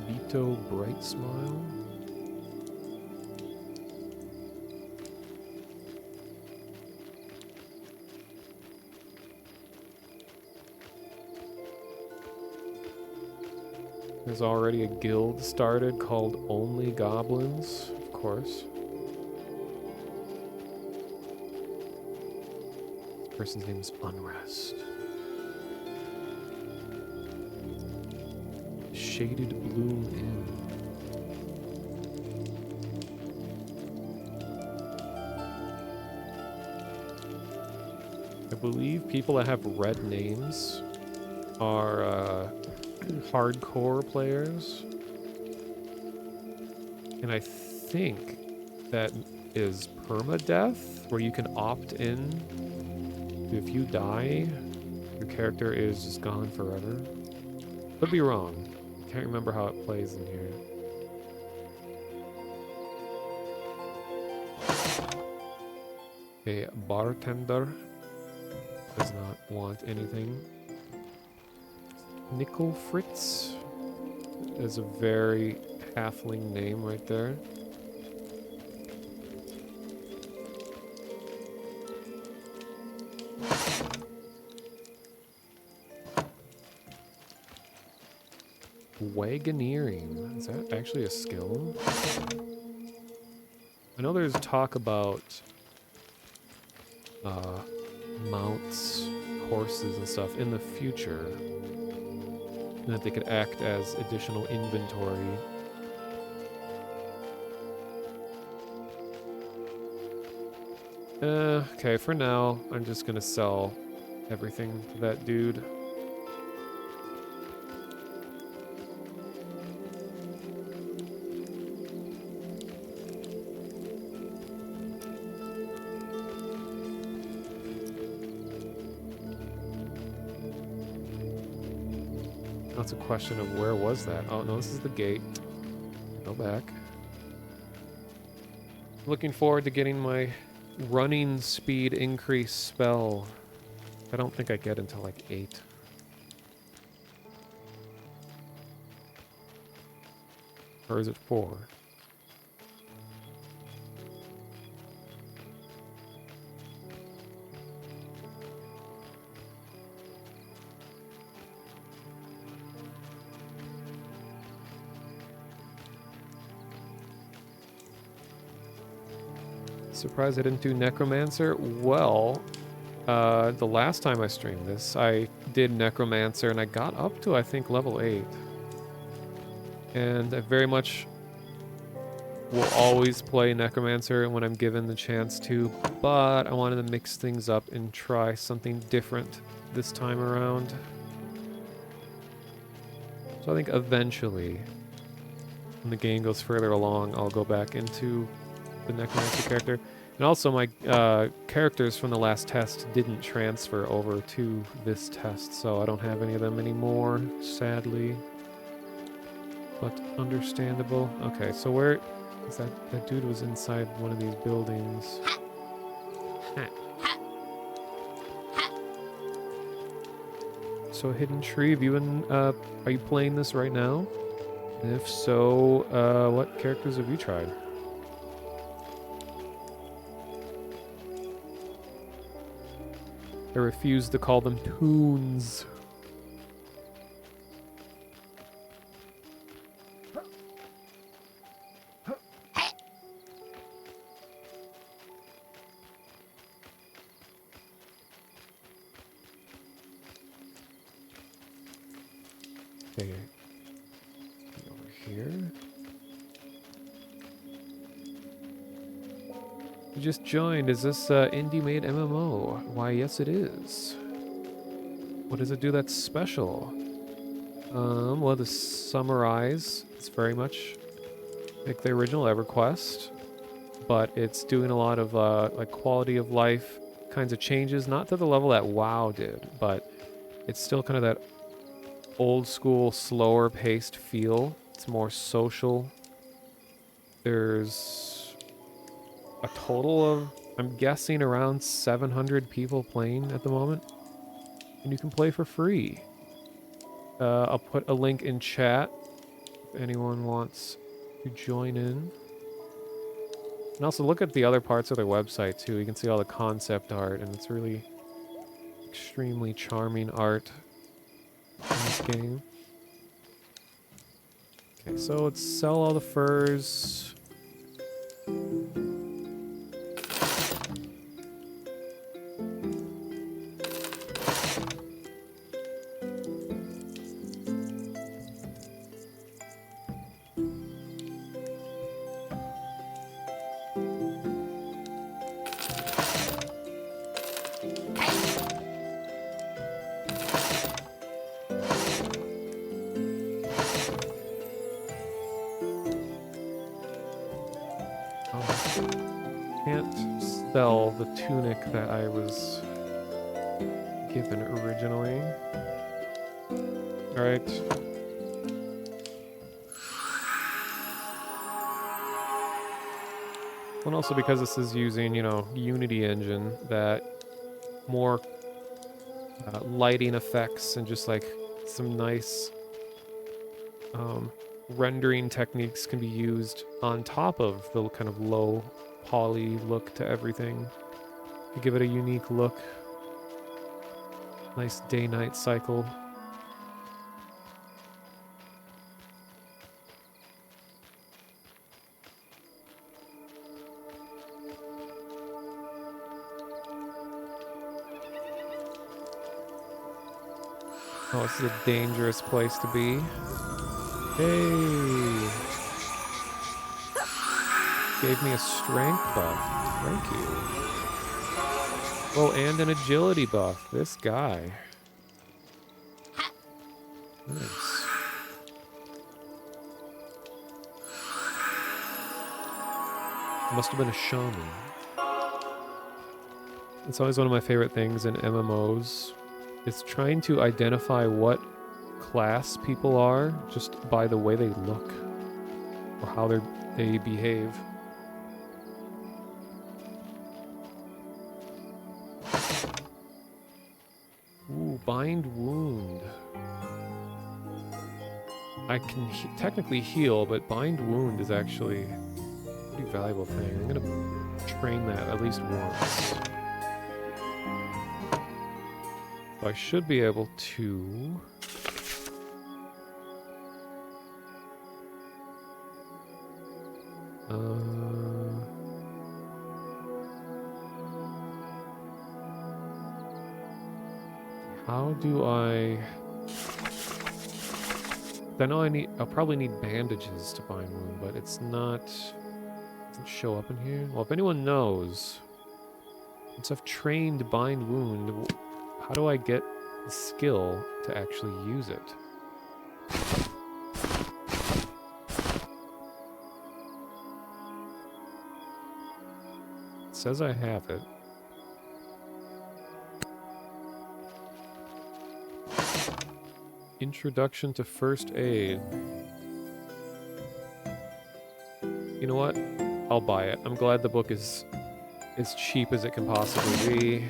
Vito Bright Smile. There's already a guild started called Only Goblins, of course. This person's name is Unrest. Shaded Bloom Inn. I believe people that have red names are hardcore players. And I think that is permadeath, where you can opt in. If you die, your character is just gone forever. Could be wrong. Can't remember how it plays in here. A bartender does not want anything. Nickel Fritz is a very halfling name right there. Wagoneering. Is that actually a skill? I know there's talk about mounts, horses, and stuff in the future. And that they could act as additional inventory. Okay, for now, I'm just gonna sell everything to that dude. That's a question of where was that? Oh, no, this is the gate. Go back. Looking forward to getting my running speed increase spell. I don't think I get until like 8. Or is it 4? Surprised I didn't do Necromancer. Well, the last time I streamed this, I did Necromancer and I got up to, I think, level 8. And I very much will always play Necromancer when I'm given the chance to, but I wanted to mix things up and try something different this time around. So I think eventually, when the game goes further along, I'll go back into the Necromancer character. And also my characters from the last test didn't transfer over to this test, so I don't have any of them anymore, sadly. But understandable. Okay, so where is that? That dude was inside one of these buildings. So Hidden Tree, have you are you playing this right now? And if so, what characters have you tried? I refuse to call them toons. Okay. Over here. You just joined. Is this indie-made MMO? Why, yes it is. What does it do that's special? Well, to summarize, it's very much like the original EverQuest, but it's doing a lot of like quality of life kinds of changes, not to the level that WoW did, but it's still kind of that old school, slower paced feel. It's more social. There's a total of, I'm guessing, around 700 people playing at the moment, and you can play for free. I'll put a link in chat if anyone wants to join in. And also look at the other parts of their website too. You can see all the concept art, and it's really extremely charming art in this game. Okay, so let's sell all the furs. Can't sell the tunic that I was given originally. Alright. And also because this is using, you know, Unity engine, that more lighting effects and just like some nice rendering techniques can be used on top of the kind of low poly look to everything to give it a unique look. Nice day-night cycle. Oh, this is a dangerous place to be. Hey! Gave me a strength buff. Thank you. Oh, and an agility buff. This guy. Nice. Must have been a shaman. It's always one of my favorite things in MMOs. It's trying to identify what class people are just by the way they look or how they behave. Ooh, bind wound. I can technically heal, but bind wound is actually a pretty valuable thing. I'm gonna train that at least once. So I should be able to... how do I know I'll probably need bandages to bind wound, but it's not, doesn't show up in here. Well, if anyone knows, once I've trained bind wound, how do I get the skill to actually use it? It says I have it. Introduction to first aid. You know what? I'll buy it. I'm glad the book is as cheap as it can possibly be.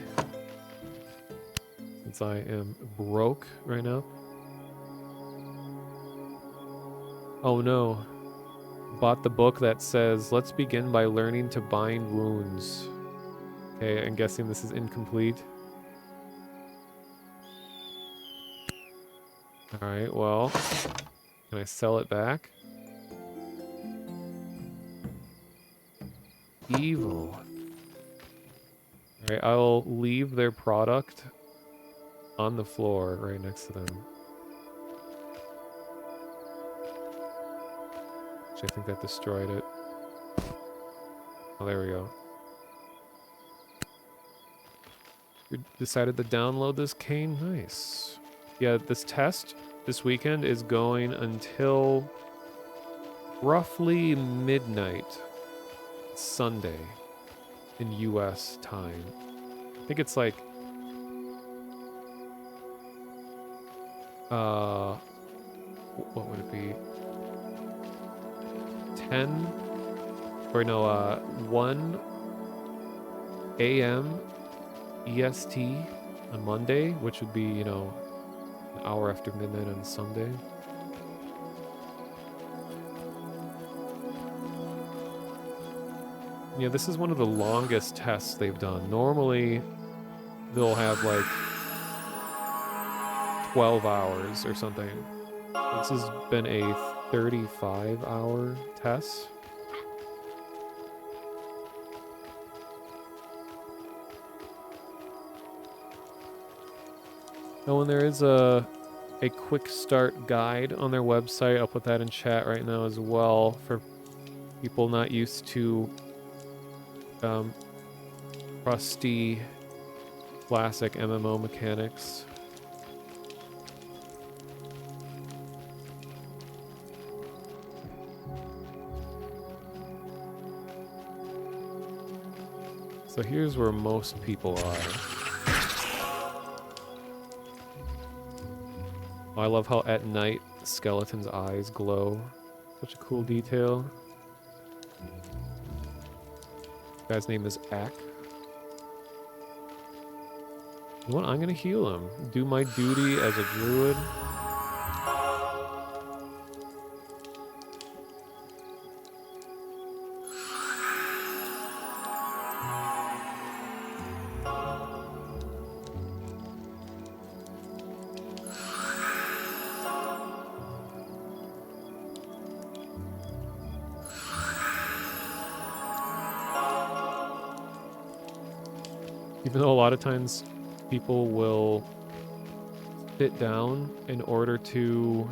Since I am broke right now. Oh no. Bought the book that says, let's begin by learning to bind wounds. Okay, I'm guessing this is incomplete. Alright, well, can I sell it back? Evil. Alright, I'll leave their product on the floor right next to them. Actually, I think that destroyed it. Oh, there we go. decided to download this cane. Nice. Yeah, this test this weekend is going until roughly midnight Sunday in US time. I think it's like what would it be? 10 or no, 1 a.m. EST on Monday, which would be, you know, an hour after midnight on Sunday. Yeah, this is one of the longest tests they've done. Normally, they'll have like 12 hours or something. This has been a 35-hour test. Oh, and there is a quick start guide on their website. I'll put that in chat right now as well for people not used to rusty classic MMO mechanics. So here's where most people are. Oh, I love how at night the skeleton's eyes glow. Such a cool detail. Guy's name is Ak. You know what? I'm gonna heal him. Do my duty as a druid. Even though a lot of times people will sit down in order to, you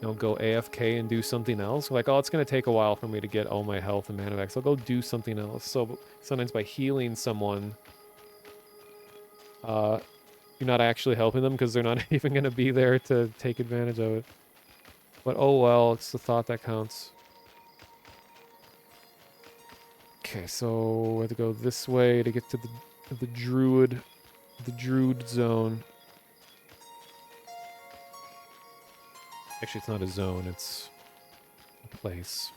know, go AFK and do something else. Like, oh, it's going to take a while for me to get all my health and mana back, so I'll go do something else. So sometimes by healing someone, you're not actually helping them because they're not even going to be there to take advantage of it. But oh well, it's the thought that counts. Okay, so we have to go this way to get to the druid zone. Actually, it's not a zone, it's a place.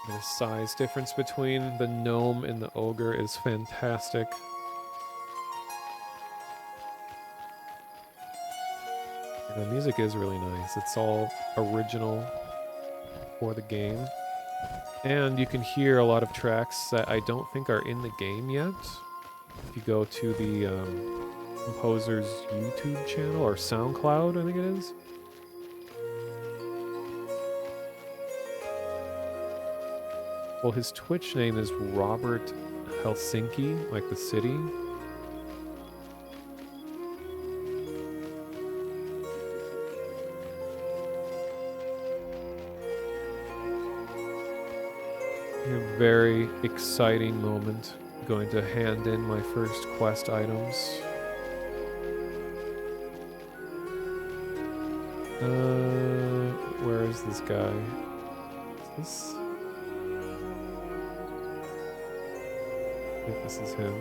The size difference between the gnome and the ogre is fantastic. And the music is really nice. It's all original for the game. And you can hear a lot of tracks that I don't think are in the game yet. If you go to the composer's YouTube channel, or SoundCloud, I think it is. Well, his Twitch name is Robert Helsinki, like the city. A very exciting moment. Going to hand in my first quest items. Where is this guy? Is this? I think this is him.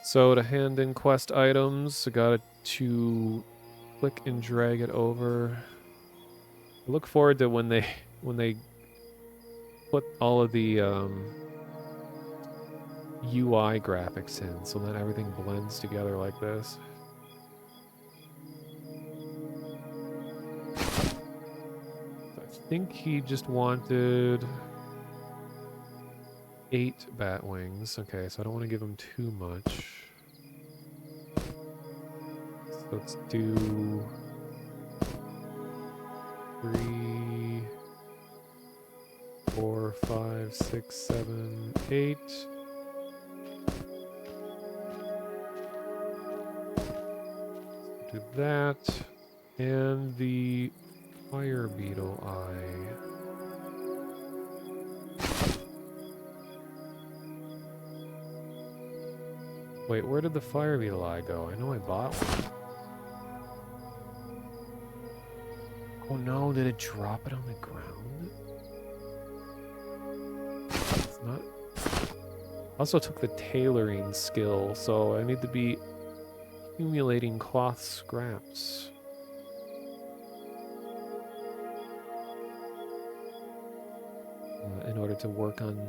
So to hand in quest items, I got to click and drag it over. I look forward to when they put all of the UI graphics in, so that everything blends together like this. I think he just wanted 8 bat wings. Okay, so I don't want to give him too much. So let's do 3, 4, 5, 6, 7, 8. Do that. And the fire beetle eye. Wait, where did the fire beetle eye go? I know I bought one. Oh no, did it drop it on the ground? It's not. I also took the tailoring skill, so I need to be accumulating cloth scraps. In order to work on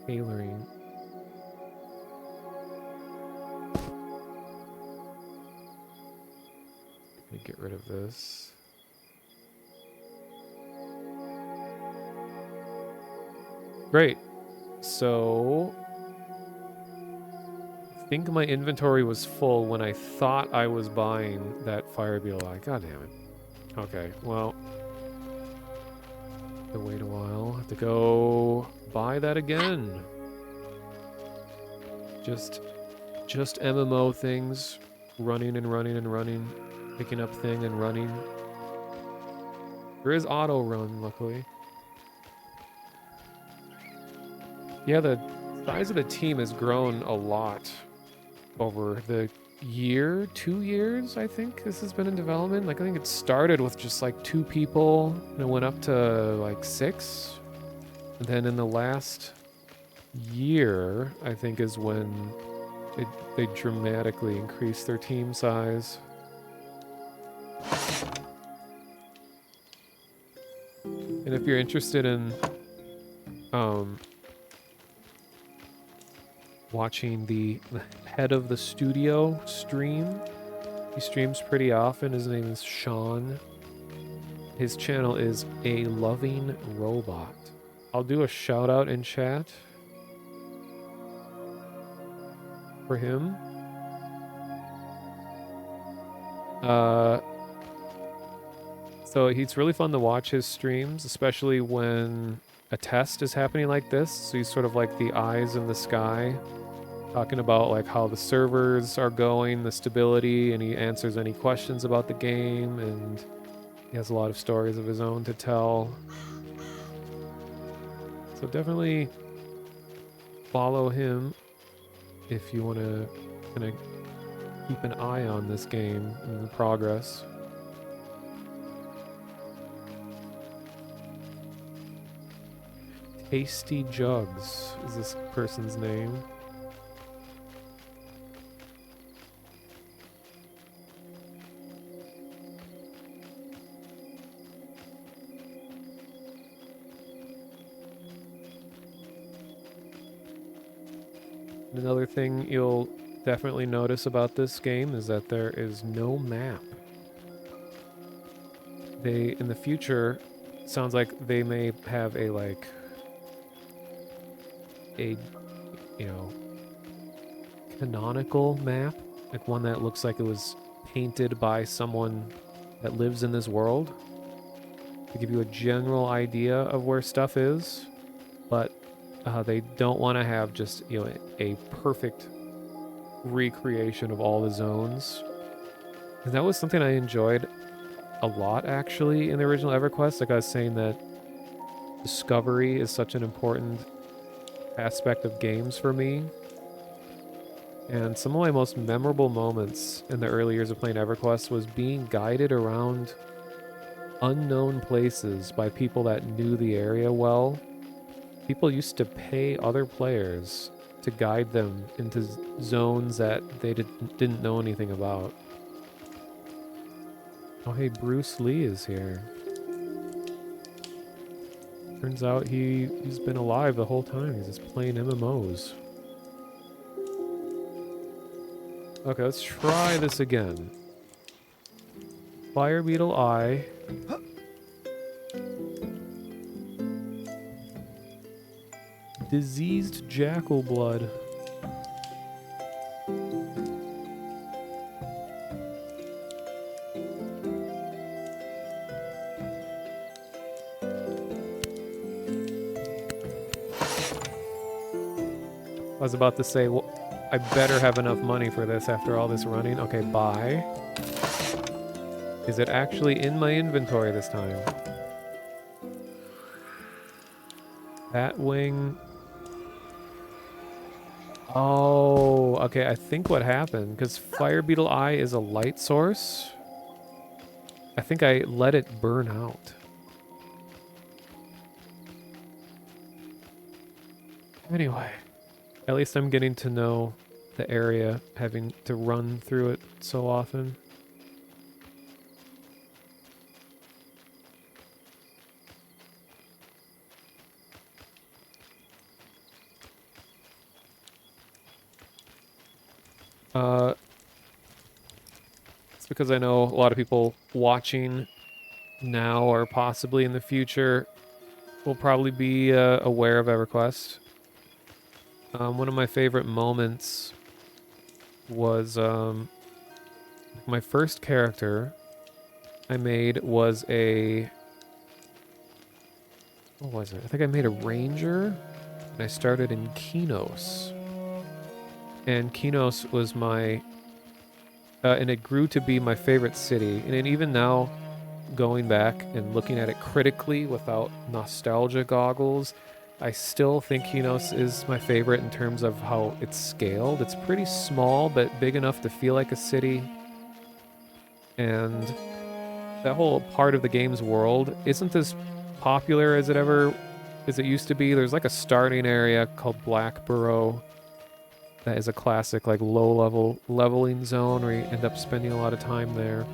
tailoring. Let me get rid of this. Great. So I think my inventory was full when I thought I was buying that fire beetle eye. God damn it. Okay, well, have to wait a while. Have to go buy that again. Just MMO things, running and running and running, picking up thing and running. There is auto run, luckily. Yeah, the size of the team has grown a lot over the year, 2 years, I think this has been in development. Like, I think it started with just like 2 people, and it went up to like 6. And then in the last year, I think is when they dramatically increased their team size. And if you're interested in watching the head of the studio stream. He streams pretty often. His name is Sean. His channel is A Loving Robot. I'll do a shout out in chat for him. So it's really fun to watch his streams, especially when a test is happening like this. So he's sort of like the eyes in the sky, talking about like how the servers are going, the stability, and he answers any questions about the game, and he has a lot of stories of his own to tell. So definitely follow him if you want to kind of keep an eye on this game and the progress. Tasty Jugs is this person's name. Another thing you'll definitely notice about this game is that there is no map. They, in the future, sounds like they may have a, like, a, you know, canonical map, like one that looks like it was painted by someone that lives in this world, to give you a general idea of where stuff is, but they don't want to have just, you know, a perfect recreation of all the zones. And that was something I enjoyed a lot, actually, in the original EverQuest. Like I was saying, that discovery is such an important aspect of games for me. And some of my most memorable moments in the early years of playing EverQuest was being guided around unknown places by people that knew the area well. People used to pay other players to guide them into zones that they didn't know anything about. Oh, hey, Bruce Lee is here. Turns out he's been alive the whole time. He's just playing MMOs. Okay, let's try this again. Fire Beetle Eye. Diseased Jackal Blood. was about to say, well, I better have enough money for this after all this running. Okay, buy. Is it actually in my inventory this time? That wing. Oh, okay, I think what happened, because Fire Beetle Eye is a light source, I think I let it burn out. Anyway, at least I'm getting to know the area, having to run through it so often. It's because I know a lot of people watching now or possibly in the future will probably be aware of EverQuest. One of my favorite moments was my first character I made was a... What was it? I think I made a ranger, and I started in Kinos. And Kinos was my... and it grew to be my favorite city. And then even now, going back and looking at it critically without nostalgia goggles, I still think Kinos is my favorite in terms of how it's scaled. It's pretty small, but big enough to feel like a city. And that whole part of the game's world isn't as popular as it used to be. There's like a starting area called Blackborough that is a classic like low-level leveling zone where you end up spending a lot of time there.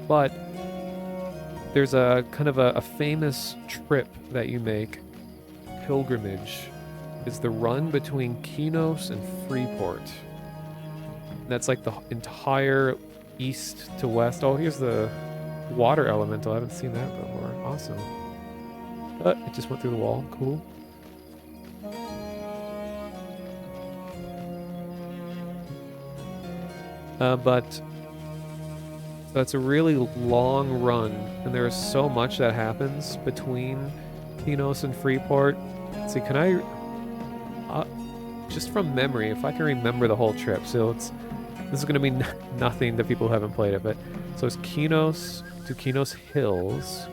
But there's a kind of a famous trip that you make, pilgrimage, is the run between Kinos and Freeport. That's like the entire east to west. Oh, here's the water elemental. I haven't seen that before. Awesome. But it just went through the wall. Cool. But that's a really long run, and there is so much that happens between Kinos and Freeport. See, can I... just from memory, if I can remember the whole trip, so this is going to be nothing to people who haven't played it, but... So it's Kinos to Kinos Hills,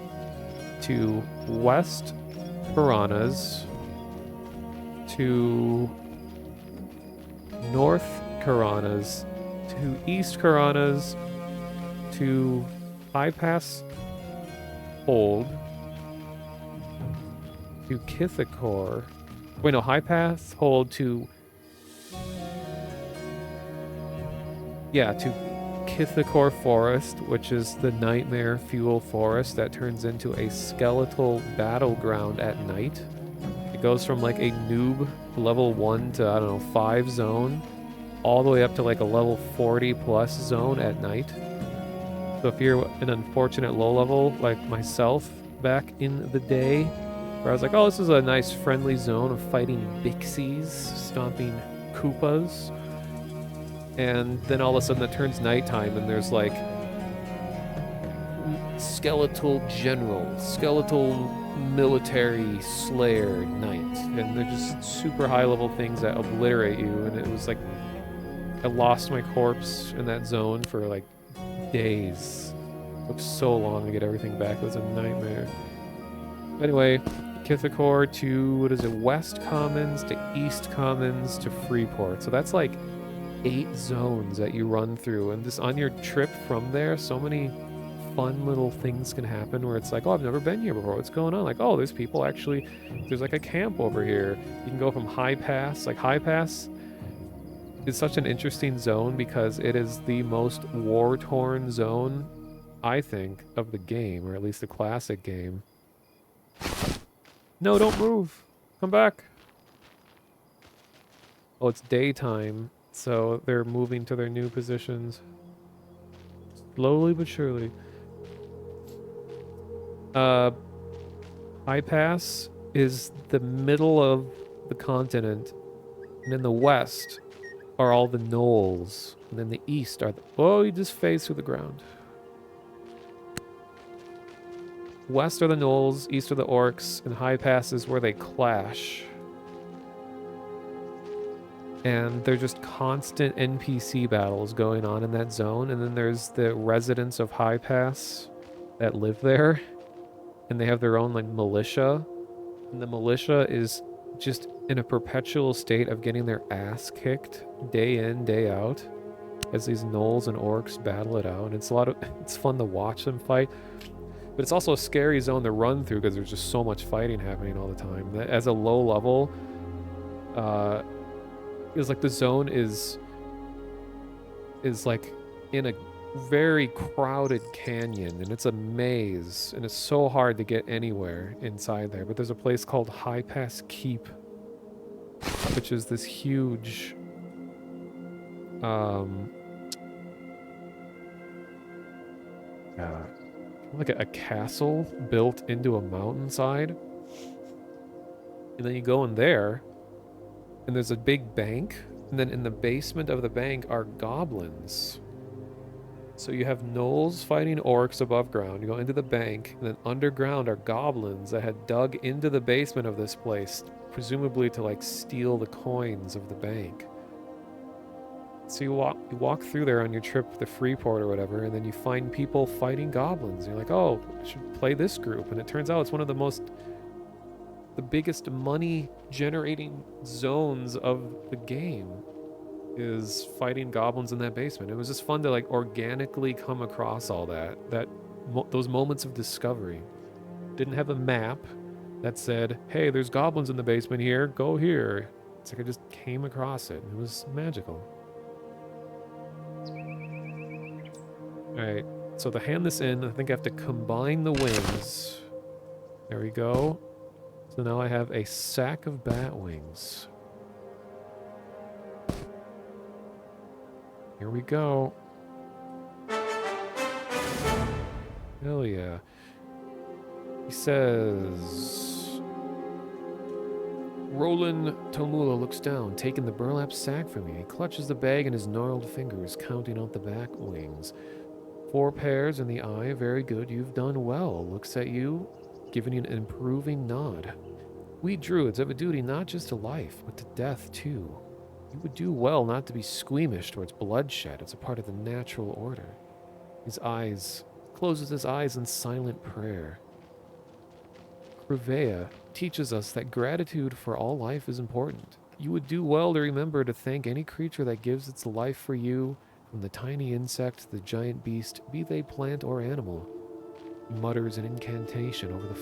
to West Piranhas, to North Piranhas, to East Piranhas, to High Pass Hold, to Kithakor. Wait, no, High Pass Hold to... Yeah, to Kithakor Forest, which is the Nightmare Fuel Forest that turns into a skeletal battleground at night. It goes from like a noob level 1 to, I don't know, 5 zone, all the way up to like a level 40 plus zone at night. So if you're an unfortunate low level like myself back in the day, where I was like, oh, this is a nice friendly zone of fighting Bixies, stomping Koopas, and then all of a sudden it turns nighttime and there's like skeletal general, skeletal military slayer knight, and they're just super high level things that obliterate you, and it was like I lost my corpse in that zone for like days. It took so long to get everything back. It was a nightmare. Anyway, Kithakor to, what is it, West Commons to East Commons to Freeport. So that's like 8 zones that you run through, and just on your trip from there, so many fun little things can happen where it's like, oh, I've never been here before. What's going on? Like, oh, there's people actually, there's like a camp over here. You can go from High Pass, like High Pass is such an interesting zone because it is the most war-torn zone, I think, of the game, or at least the classic game. No, don't move. Come back. Oh, it's daytime, so they're moving to their new positions. Slowly but surely. High Pass is the middle of the continent, and in the west are all the knolls, and then the east are the... Oh, you just phased through the ground. West are the knolls, east are the orcs, and High Pass is where they clash. And they're just constant NPC battles going on in that zone. And then there's the residents of High Pass that live there, and they have their own like militia. And the militia is just in a perpetual state of getting their ass kicked day in, day out, as these gnolls and orcs battle it out. And it's fun to watch them fight. But it's also a scary zone to run through because there's just so much fighting happening all the time. As a low level, it's like the zone is like in a very crowded canyon, and it's a maze, and it's so hard to get anywhere inside there. But there's a place called High Pass Keep, which is this huge like a castle built into a mountainside. And then you go in there, and there's a big bank, and then in the basement of the bank are goblins. So you have gnolls fighting orcs above ground. You go into the bank, and then underground are goblins that had dug into the basement of this place, presumably to like steal the coins of the bank. So you walk through there on your trip to Freeport or whatever, and then you find people fighting goblins. You're like, oh, I should play this group. And it turns out it's one of the biggest money generating zones of the game is fighting goblins in that basement. It was just fun to like organically come across all those moments of discovery. Didn't have a map that said, hey, there's goblins in the basement here, go here. It's like I just came across it. It was magical. Alright, so to hand this in, I think I have to combine the wings. There we go. So now I have a sack of bat wings. Here we go. Hell yeah. He says... Roland Tomula looks down, taking the burlap sack from me. He clutches the bag in his gnarled fingers, counting out the bat wings. 4 pairs in the eye, very good, you've done well. Looks at you, giving you an improving nod. We druids have a duty not just to life, but to death too. You would do well not to be squeamish towards bloodshed. It's a part of the natural order. Closes his eyes in silent prayer. Cruvea teaches us that gratitude for all life is important. You would do well to remember to thank any creature that gives its life for you, from the tiny insect to the giant beast, be they plant or animal. He mutters an incantation over the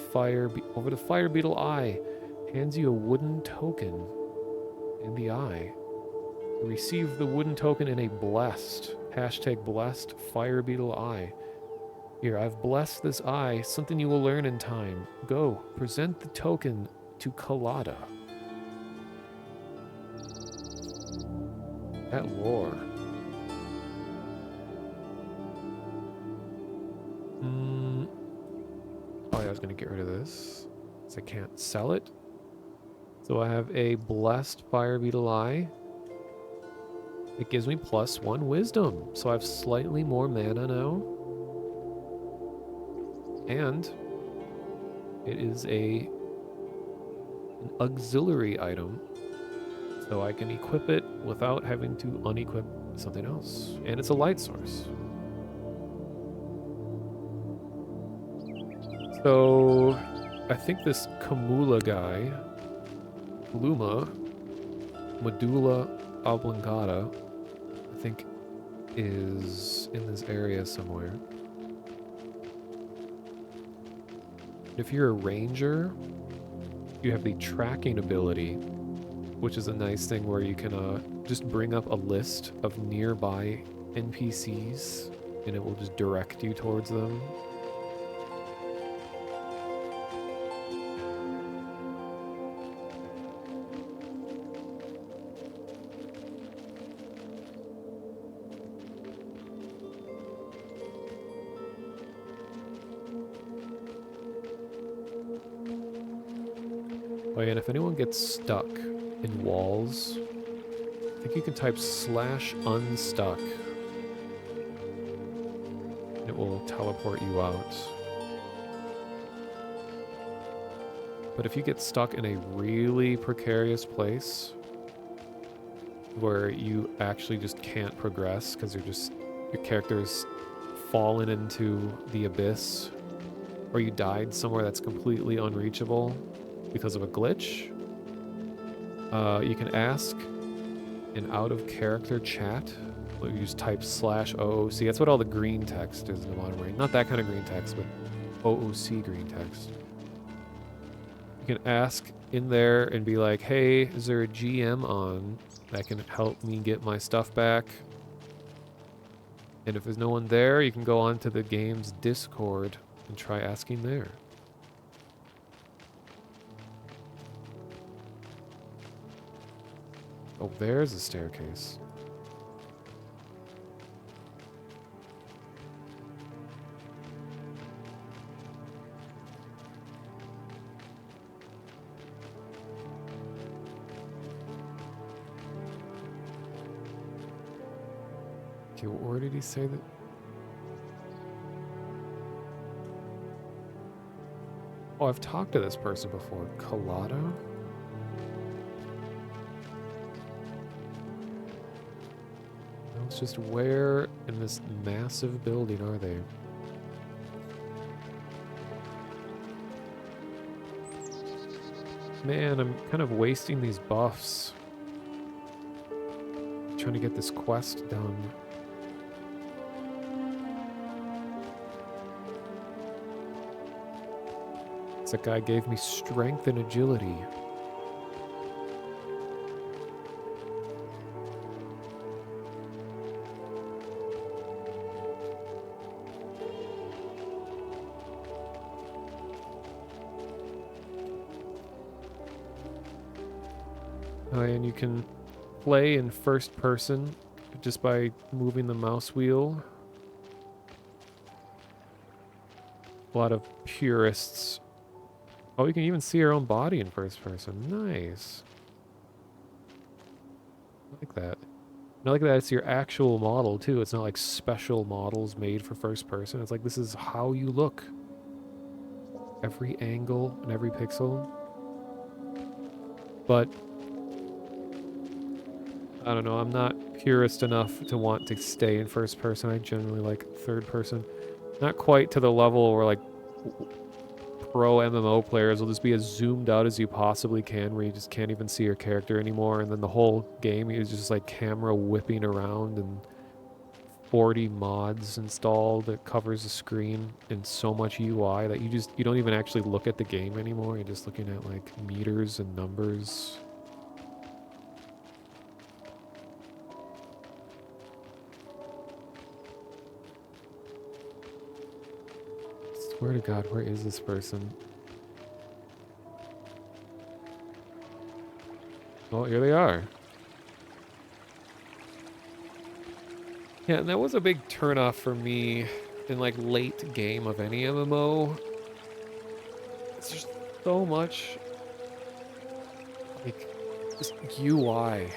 fire beetle eye, hands you a wooden token in the eye. You receive the wooden token in a blessed fire beetle eye. Here, I've blessed this eye, something you will learn in time. Go, present the token to Kalada. That lore. Oh yeah, I was gonna get rid of this, because I can't sell it. So I have a blessed fire beetle eye. It gives me +1 wisdom, so I have slightly more mana now. And it is an auxiliary item, so I can equip it without having to unequip something else. And it's a light source. So I think this Kamula guy, Luma, Medulla oblongata, I think is in this area somewhere. If you're a ranger, you have the tracking ability, which is a nice thing where you can just bring up a list of nearby NPCs and it will just direct you towards them. Oh yeah, and if anyone gets stuck in walls, I think you can type /unstuck. It will teleport you out. But if you get stuck in a really precarious place, where you actually just can't progress because your character's fallen into the abyss, or you died somewhere that's completely unreachable because of a glitch. You can ask an out-of-character chat. You just type /OOC. That's what all the green text is in the bottom right. Not that kind of green text, but OOC green text. You can ask in there and be like, hey, is there a GM on that can help me get my stuff back? And if there's no one there, you can go onto the game's Discord and try asking there. Oh, there's a staircase. Okay, where did he say that? Oh, I've talked to this person before. Colada? It's just where in this massive building are they? Man, I'm kind of wasting these buffs. Trying to get this quest done. That guy gave me strength and agility. Oh, and you can play in first person just by moving the mouse wheel. A lot of purists. Oh, you can even see your own body in first person. Nice. I like that. And I like that it's your actual model, too. It's not like special models made for first person. It's like, this is how you look. Every angle and every pixel. But I don't know, I'm not purist enough to want to stay in first person. I generally like third person. Not quite to the level where like pro MMO players will just be as zoomed out as you possibly can, where you just can't even see your character anymore, and then the whole game is just like camera whipping around and 40 mods installed that covers the screen and so much UI that you don't even actually look at the game anymore. You're just looking at like meters and numbers. Swear to God, where is this person? Oh, here they are. Yeah, and that was a big turnoff for me in like late game of any MMO. It's just so much like just UI.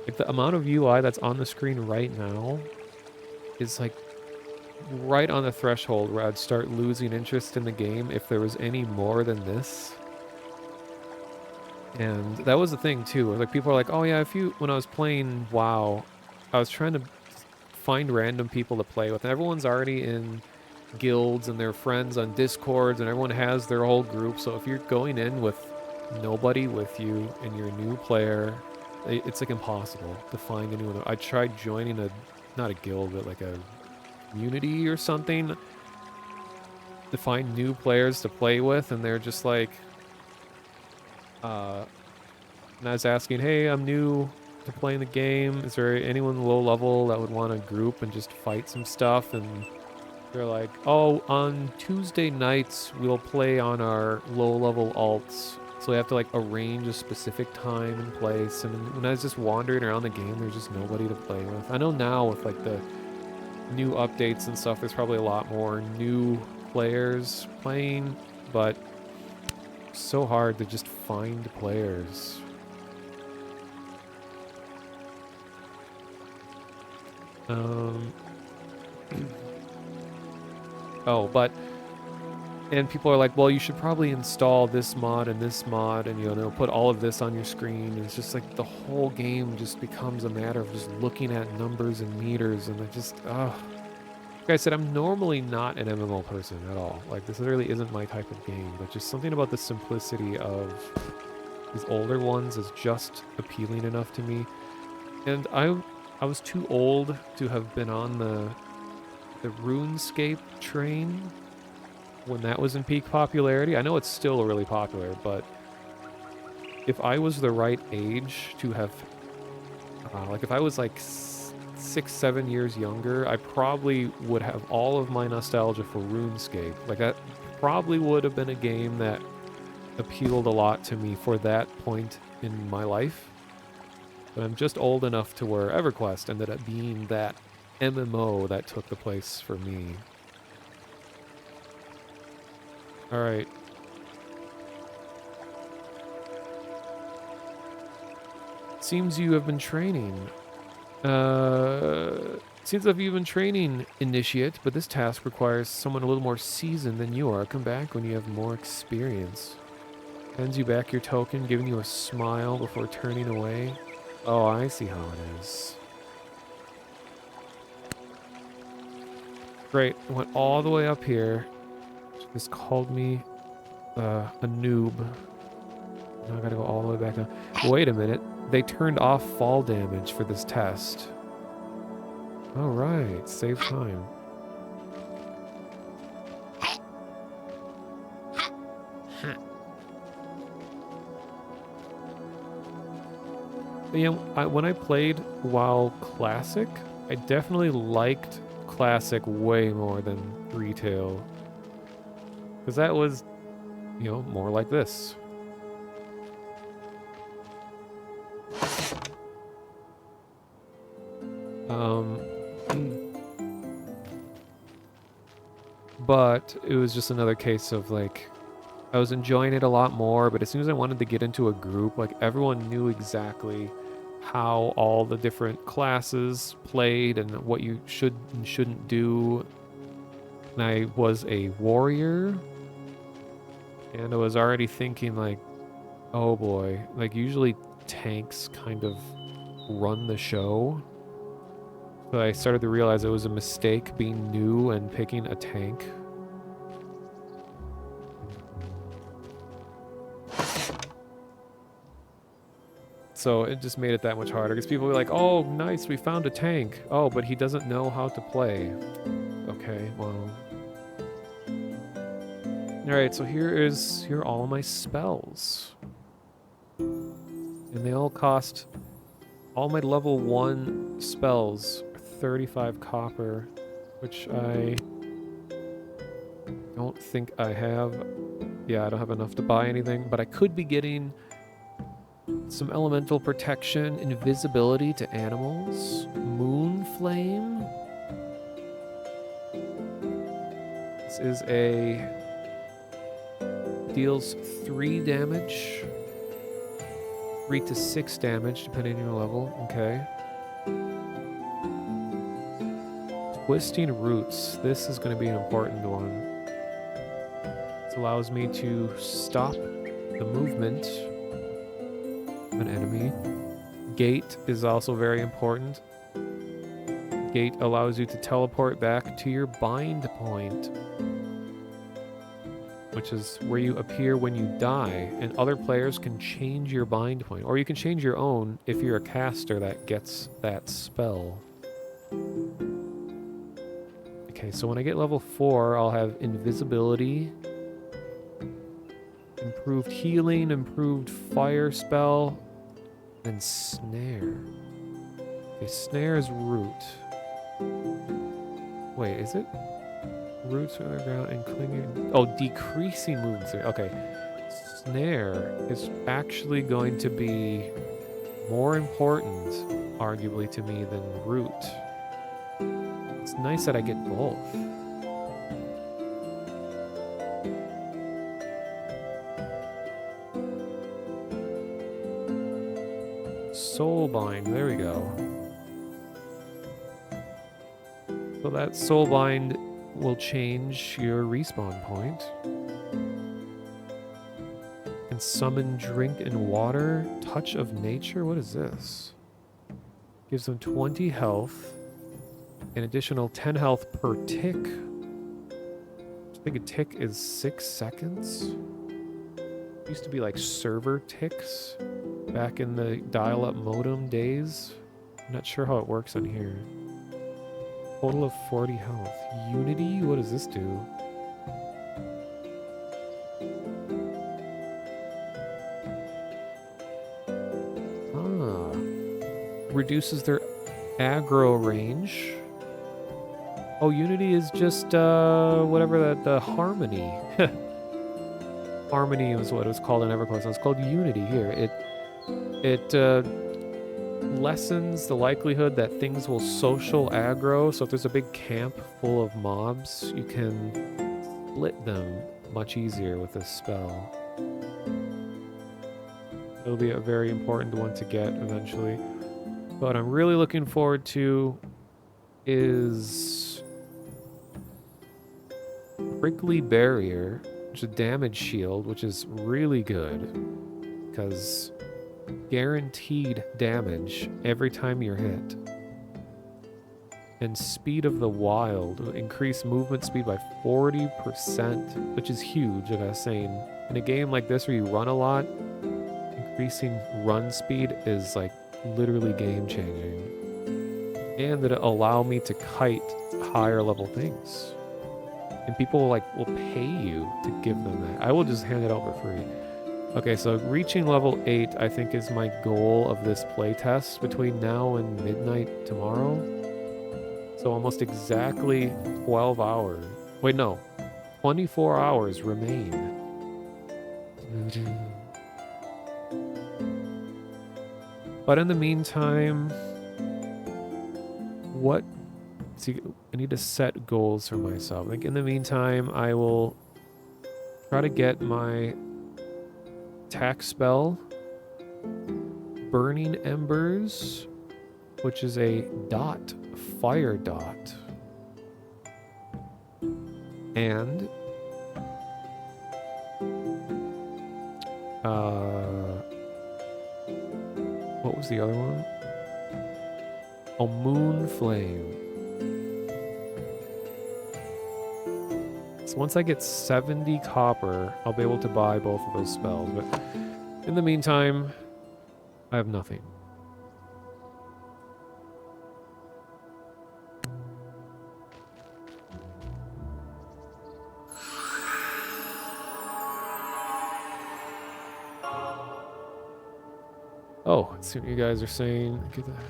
Like the amount of UI that's on the screen right now is like right on the threshold where I'd start losing interest in the game if there was any more than this. And that was the thing too. Like people are like, "Oh yeah, when I was playing WoW, I was trying to find random people to play with. And everyone's already in guilds and they're friends on Discords and everyone has their whole group. So if you're going in with nobody with you and you're a new player, it's like impossible to find anyone. I tried joining not a guild, but like a community or something to find new players to play with, and they're just like, and I was asking, hey, I'm new to playing the game. Is there anyone low level that would want to group and just fight some stuff? And they're like, oh, on Tuesday nights, we'll play on our low level alts. So we have to like arrange a specific time and place. And when I was just wandering around the game, there's just nobody to play with. I know now with like the new updates and stuff, there's probably a lot more new players playing, but it's so hard to just find players. Oh, but And people are like, well, you should probably install this mod, and you know, they'll put all of this on your screen. And it's just like the whole game just becomes a matter of just looking at numbers and meters, and it just, like I said, I'm normally not an MMO person at all. Like, this really isn't my type of game, but just something about the simplicity of these older ones is just appealing enough to me. And I was too old to have been on the RuneScape train when that was in peak popularity. I know it's still really popular, but if I was the right age to have, like if I was like 6-7 years younger, I probably would have all of my nostalgia for RuneScape. Like that probably would have been a game that appealed a lot to me for that point in my life. But I'm just old enough to where EverQuest ended up being that MMO that took the place for me. All right. Seems you have been training. Seems like you've been training, Initiate, but this task requires someone a little more seasoned than you are. Come back when you have more experience. Hands you back your token, giving you a smile before turning away. Oh, I see how it is. Great. Went all the way up here. Just called me a noob. Now I gotta go all the way back down. Wait a minute. They turned off fall damage for this test. All right. Save time. But yeah, when I played WoW Classic, I definitely liked Classic way more than Retail. Because that was, you know, more like this. But it was just another case of like, I was enjoying it a lot more, but as soon as I wanted to get into a group, like everyone knew exactly how all the different classes played and what you should and shouldn't do. And I was a warrior, and I was already thinking like, oh boy, like usually tanks kind of run the show. But I started to realize it was a mistake being new and picking a tank. So it just made it that much harder because people were like, oh, nice, we found a tank. Oh, but he doesn't know how to play. Okay, well. Alright, so here are all my spells. And they all cost, all my level 1 spells are 35 copper, which I don't think I have. Yeah, I don't have enough to buy anything, but I could be getting some elemental protection, invisibility to animals, moon flame. This is deals 3 damage, 3 to 6 damage depending on your level. Okay. Twisting roots. This is going to be an important one. This allows me to stop the movement an enemy. Gate is also very important. Gate allows you to teleport back to your bind point, which is where you appear when you die, and other players can change your bind point, or you can change your own if you're a caster that gets that spell. Okay, so when I get level 4, I'll have invisibility, improved healing, improved fire spell, and snare. Okay, snare is root. Wait, is it? Roots from the ground and clinging. Oh, decreasing movement. Okay. Snare is actually going to be more important, arguably, to me than root. It's nice that I get both. Soulbind, there we go. So that Soulbind will change your respawn point. Can summon drink and water. Touch of nature? What is this? Gives them 20 health. An additional 10 health per tick. I think a tick is 6 seconds. Used to be like server ticks back in the dial-up modem days. I'm not sure how it works on here. Total of 40 health. Unity? What does this do? Reduces their aggro range. Oh, Unity is just whatever that the Harmony. Harmony was what it was called in EverQuest. It's called Unity here. It lessens the likelihood that things will social aggro. So if there's a big camp full of mobs, you can split them much easier with this spell. It'll be a very important one to get eventually. What I'm really looking forward to is Prickly Barrier, which is a damage shield, which is really good because guaranteed damage every time you're hit. And Speed of the Wild, increase movement speed by 40%, which is huge, like I was saying. In a game like this where you run a lot, increasing run speed is like literally game-changing. And that it allow me to kite higher level things. And people will pay you to give them that. I will just hand it out for free. Okay, so reaching level 8 I think is my goal of this playtest between now and midnight tomorrow. So almost exactly 12 hours. Wait, no. 24 hours remain. But in the meantime, see, I need to set goals for myself. Like in the meantime, I will try to get my attack spell, Burning Embers, which is a dot, fire dot. And what was the other one? Oh, Moon Flame. So once I get 70 copper, I'll be able to buy both of those spells. But in the meantime, I have nothing. Oh, let's see what you guys are saying. Get that.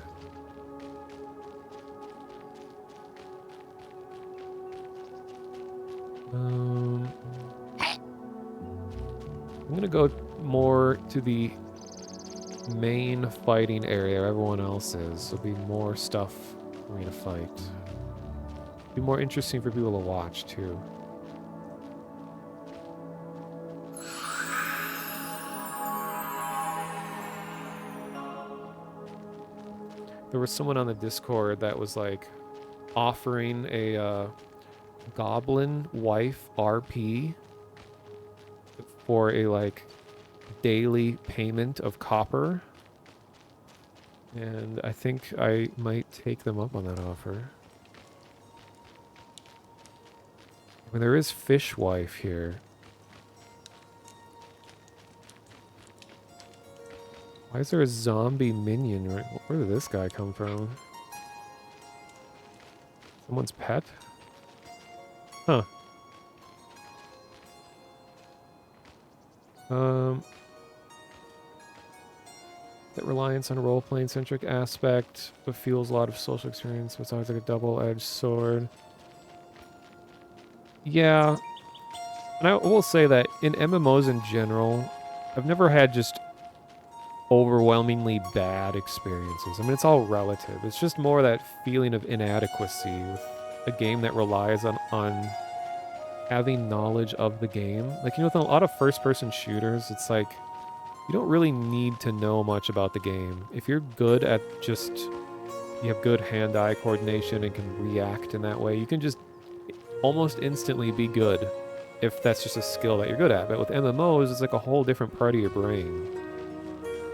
I'm gonna go more to the main fighting area where everyone else is. There'll be more stuff for me to fight. Be more interesting for people to watch too. There was someone on the Discord that was like offering a goblin wife RP for a like daily payment of copper. And I think I might take them up on that offer. I mean, there is Fishwife here. Why is there a zombie minion? Where did this guy come from? Someone's pet? Huh. That reliance on a role-playing centric aspect, but fuels a lot of social experience, so it's always like a double-edged sword. Yeah. And I will say that in MMOs in general, I've never had just overwhelmingly bad experiences. I mean, it's all relative. It's just more that feeling of inadequacy with a game that relies on having knowledge of the game. Like, you know, with a lot of first-person shooters, it's like, you don't really need to know much about the game. If you're good at just, you have good hand-eye coordination and can react in that way, you can just almost instantly be good if that's just a skill that you're good at. But with MMOs, it's like a whole different part of your brain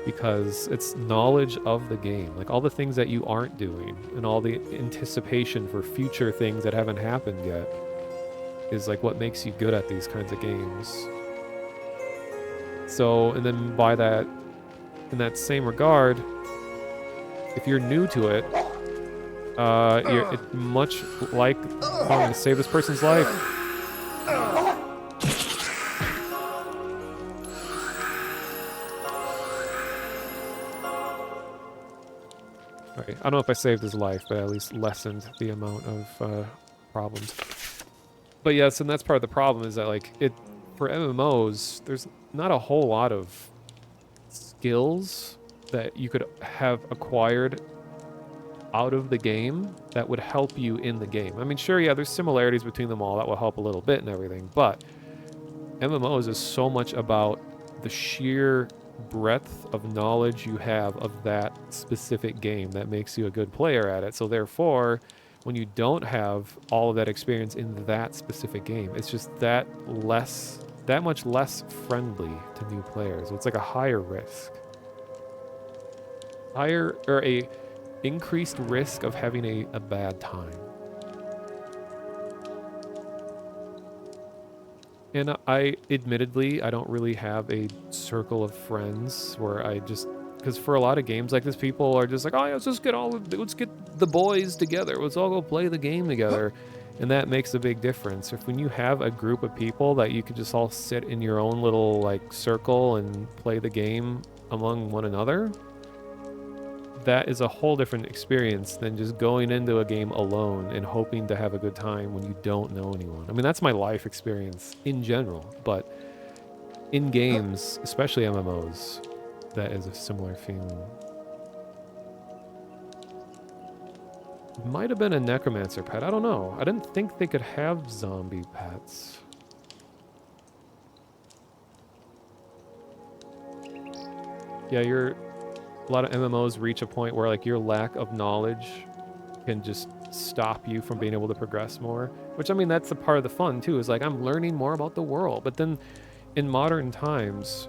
because it's knowledge of the game, like all the things that you aren't doing and all the anticipation for future things that haven't happened yet is like what makes you good at these kinds of games. So, and then by that, in that same regard, if you're new to it, it's much like, I'm going to save this person's life. Alright, I don't know if I saved his life, but at least lessened the amount of problems. But yes, and that's part of the problem is that like for MMOs, there's not a whole lot of skills that you could have acquired out of the game that would help you in the game. I mean, sure, yeah, there's similarities between them all that will help a little bit and everything, but MMOs is so much about the sheer breadth of knowledge you have of that specific game that makes you a good player at it. So therefore, when you don't have all of that experience in that specific game, it's just that much less friendly to new players. It's like a higher risk. A increased risk of having a bad time. And I don't really have a circle of friends where because for a lot of games like this, people are just like, oh, let's get the boys together. Let's all go play the game together. And that makes a big difference. When you have a group of people that you could just all sit in your own little like circle and play the game among one another, that is a whole different experience than just going into a game alone and hoping to have a good time when you don't know anyone. I mean, that's my life experience in general, but in games, especially MMOs, that is a similar feeling. Might have been a necromancer pet, I don't know. I didn't think they could have zombie pets. Yeah, a lot of MMOs reach a point where like your lack of knowledge can just stop you from being able to progress more. Which, I mean, that's a part of the fun too, is like I'm learning more about the world. But then in modern times,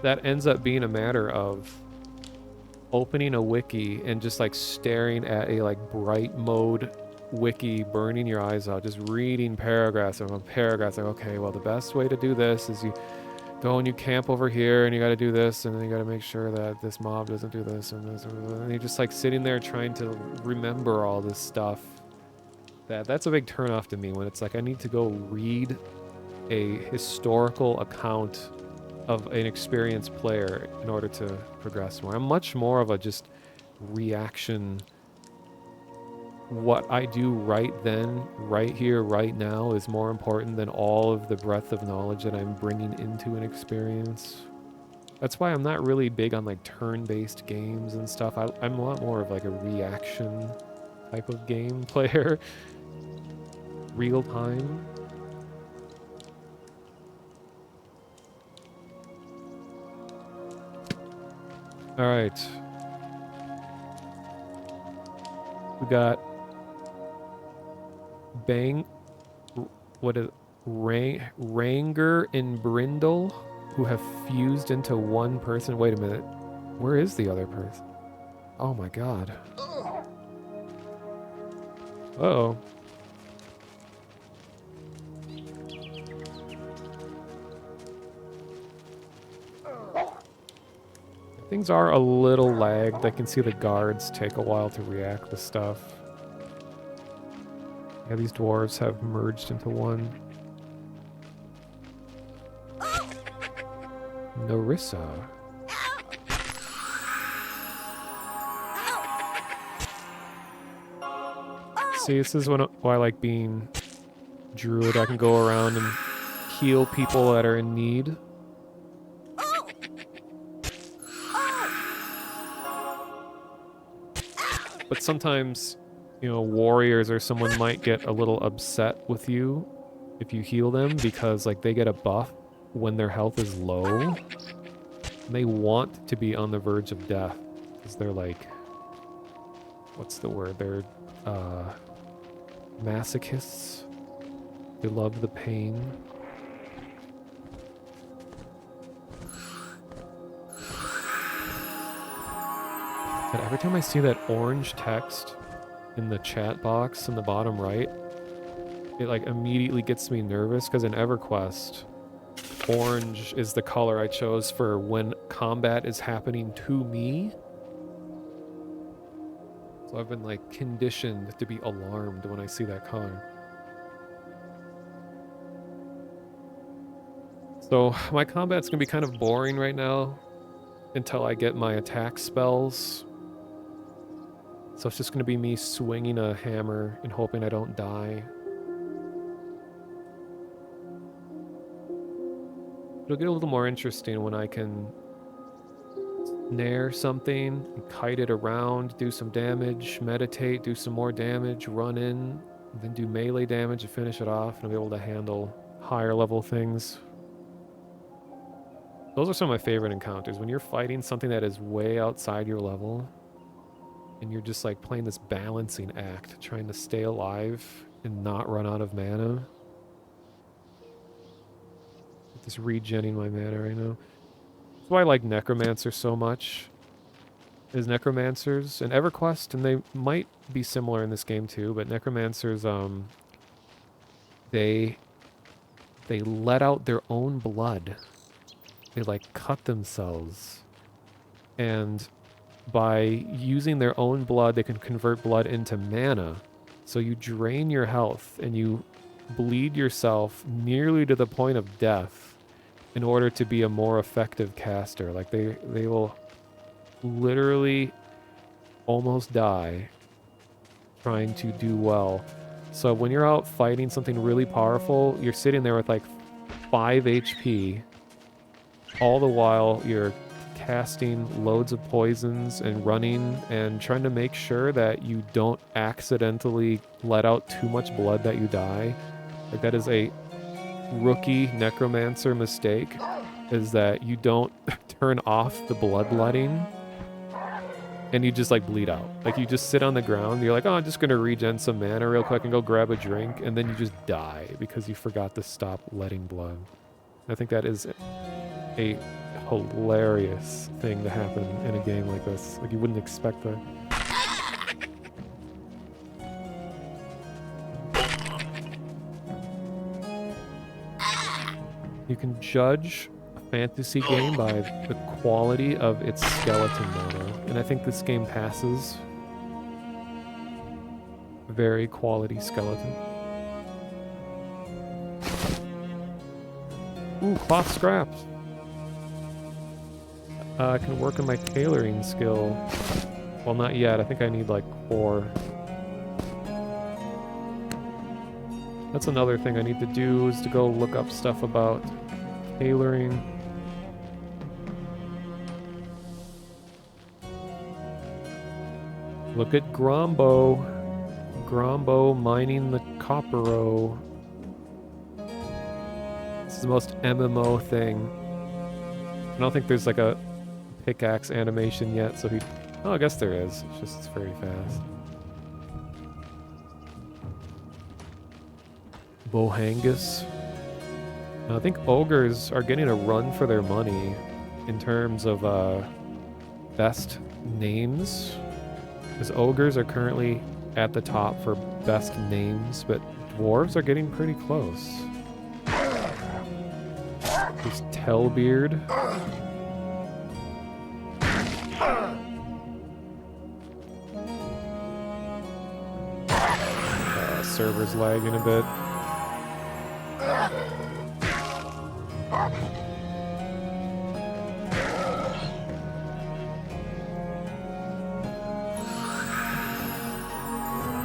that ends up being a matter of opening a wiki and just like staring at a like bright mode wiki, burning your eyes out, just reading paragraphs and paragraphs. Like, okay, well, the best way to do this is you go and you camp over here and you got to do this and then you got to make sure that this mob doesn't do this and this and you're just like sitting there trying to remember all this stuff. That's a big turnoff to me when it's like I need to go read a historical account of an experienced player in order to progress more. I'm much more of a just reaction. What I do right then, right here, right now is more important than all of the breadth of knowledge that I'm bringing into an experience. That's why I'm not really big on like turn-based games and stuff. I'm a lot more of like a reaction type of game player. Real time. All right. We got Ranger and Brindle, who have fused into one person. Wait a minute. Where is the other person? Oh my god. Uh-oh. Things are a little lagged. I can see the guards take a while to react to stuff. Yeah, these dwarves have merged into one. Narissa. See, this is why I like being druid. I can go around and heal people that are in need. But sometimes, you know, warriors or someone might get a little upset with you if you heal them because, like, they get a buff when their health is low. And they want to be on the verge of death because they're like, what's the word? They're masochists. They love the pain. But every time I see that orange text in the chat box in the bottom right, it like immediately gets me nervous because in EverQuest, orange is the color I chose for when combat is happening to me. So I've been like conditioned to be alarmed when I see that color. So my combat's gonna be kind of boring right now until I get my attack spells. So it's just gonna be me swinging a hammer and hoping I don't die. It'll get a little more interesting when I can snare something, kite it around, do some damage, meditate, do some more damage, run in, then do melee damage to finish it off, and I'll be able to handle higher level things. Those are some of my favorite encounters. When you're fighting something that is way outside your level, and you're just like playing this balancing act, trying to stay alive and not run out of mana. Just regenning my mana right now. That's why I like Necromancer so much. Is Necromancers in EverQuest, and they might be similar in this game too, but Necromancers, they let out their own blood. They like cut themselves. And by using their own blood, they can convert blood into mana. So you drain your health and you bleed yourself nearly to the point of death in order to be a more effective caster. Like they will literally almost die trying to do well. So when you're out fighting something really powerful, you're sitting there with like 5 HP. All the while you're casting loads of poisons and running and trying to make sure that you don't accidentally let out too much blood that you die. Like that is a rookie necromancer mistake, is that you don't turn off the bloodletting and you just like bleed out. Like you just sit on the ground, you're like, oh, I'm just gonna regen some mana real quick and go grab a drink, and then you just die because you forgot to stop letting blood. I think that is a hilarious thing to happen in a game like this. Like you wouldn't expect that. You can judge a fantasy game by the quality of its skeleton mana, and I think this game passes. Very quality skeleton. Ooh, cloth scraps. I can work on my tailoring skill. Well, not yet. I think I need like 4. That's another thing I need to do, is to go look up stuff about tailoring. Look at Grombo. Grombo mining the copper-o. This is the most MMO thing. I don't think there's like a pickaxe animation yet, so he... Oh, I guess there is. It's just it's very fast. Bohangus. I think ogres are getting a run for their money in terms of best names. Because ogres are currently at the top for best names, but dwarves are getting pretty close. There's Telbeard. Server's lagging a bit.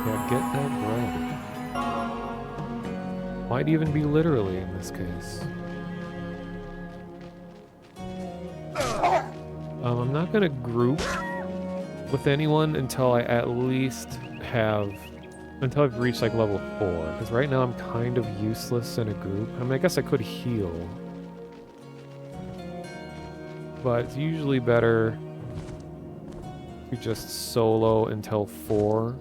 Yeah, get that bread. Might even be literally in this case. I'm not gonna group with anyone until I at least have... Until I've reached like level 4, because right now I'm kind of useless in a group. I mean, I guess I could heal, but it's usually better to just solo until 4.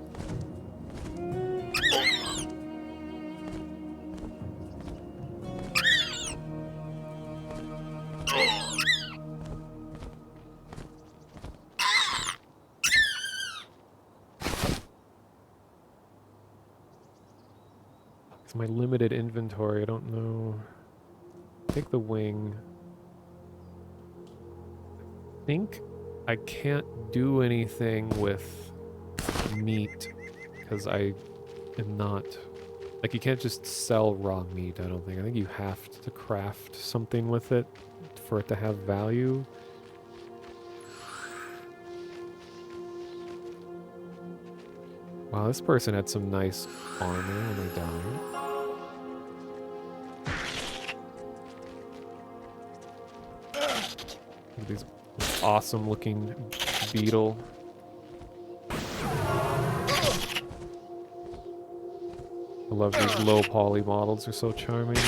It's my limited inventory. I don't know. Take the wing. I think I can't do anything with meat because I am not... Like, you can't just sell raw meat, I don't think. I think you have to craft something with it for it to have value. Wow, this person had some nice armor when they died. Look at this awesome looking beetle. I love these low poly models, they're so charming.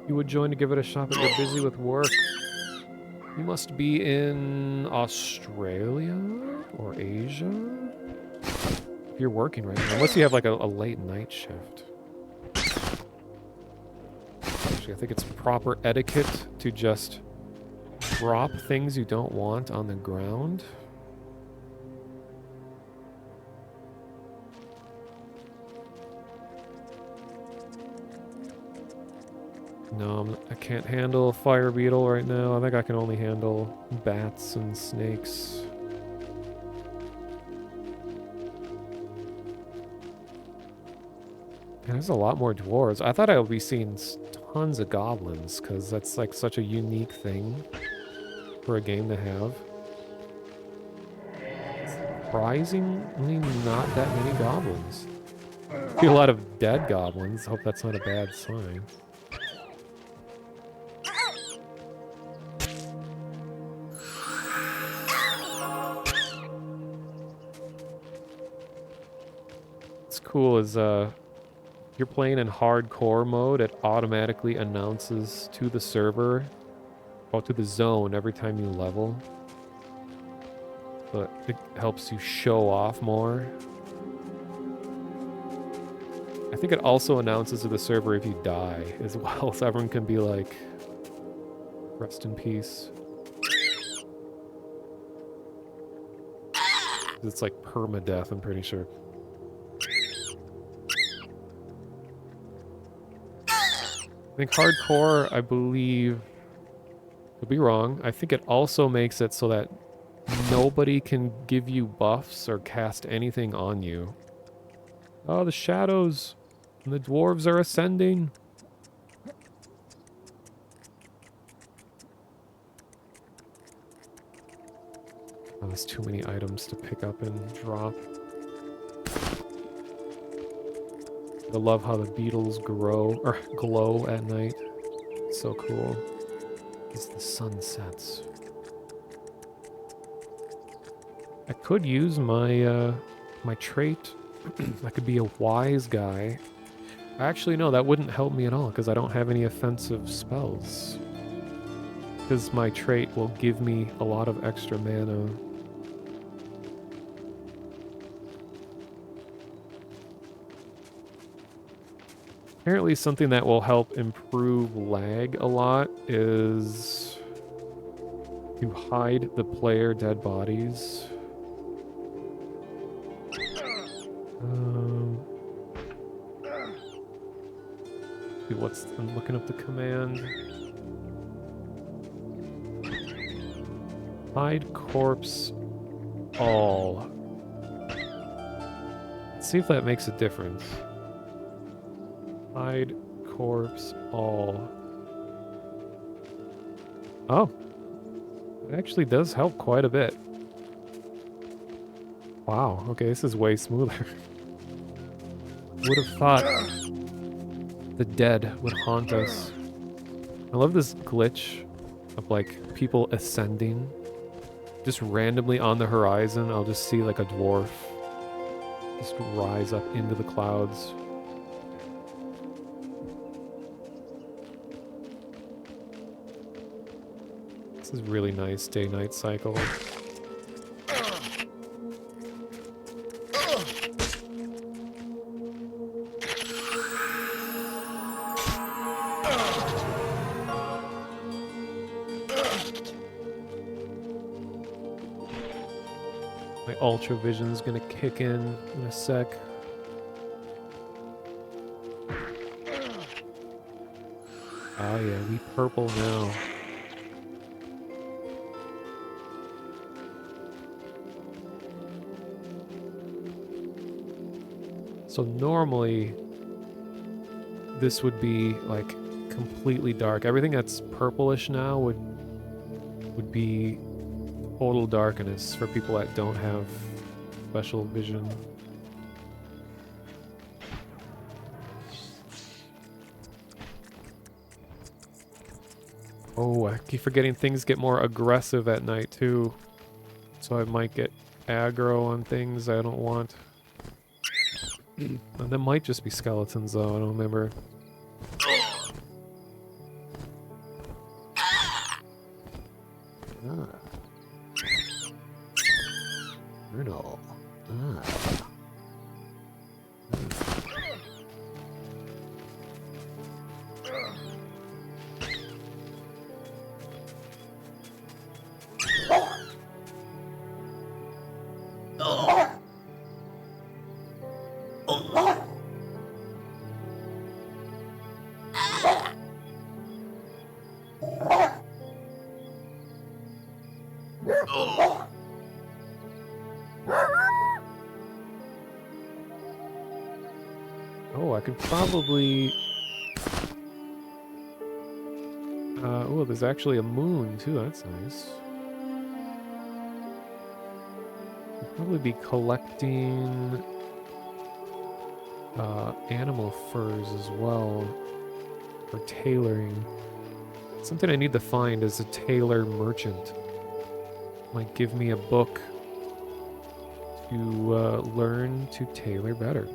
You would join to give it a shot, but you're busy with work. You must be in Australia or Asia? If you're working right now, unless you have like a late night shift. Actually, I think it's proper etiquette to just drop things you don't want on the ground. No, I can't handle a fire beetle right now. I think I can only handle bats and snakes. Man, there's a lot more dwarves. I thought I would be seeing tons of goblins, because that's like such a unique thing for a game to have. Surprisingly, not that many goblins. I see a lot of dead goblins. Hope that's not a bad sign. What's cool is if you're playing in hardcore mode, it automatically announces to the server, or to the zone every time you level. But it helps you show off more. I think it also announces to the server if you die as well, so everyone can be like, rest in peace. It's like permadeath, I'm pretty sure. I think hardcore, I believe, could be wrong. I think it also makes it so that nobody can give you buffs or cast anything on you. Oh, the shadows! And the dwarves are ascending! Oh, there's too many items to pick up and drop. I love how the beetles grow, or glow at night. It's so cool. As the sun sets. I could use my, my trait. I could be a wise guy. Actually, no, that wouldn't help me at all, because I don't have any offensive spells. Because my trait will give me a lot of extra mana. Apparently something that will help improve lag a lot is to hide the player dead bodies. I'm looking up the command. Hide corpse all. Let's see if that makes a difference. Hide corpse all. Oh. It actually does help quite a bit. Wow, okay, this is way smoother. Would have thought the dead would haunt us. I love this glitch of like people ascending. Just randomly on the horizon, I'll just see like a dwarf just rise up into the clouds. This is really nice day-night cycle. My Ultra Vision's gonna kick in a sec. Oh yeah, we purple now. So normally, this would be like completely dark. Everything that's purplish now would be total darkness for people that don't have special vision. Oh, I keep forgetting things get more aggressive at night too. So I might get aggro on things I don't want. And that might just be skeletons though, I don't remember. Brutal. Oh, I could probably... oh, there's actually a moon too, that's nice. I'd probably be collecting animal furs as well for tailoring. Something I need to find is a tailor merchant. Might give me a book to learn to tailor better.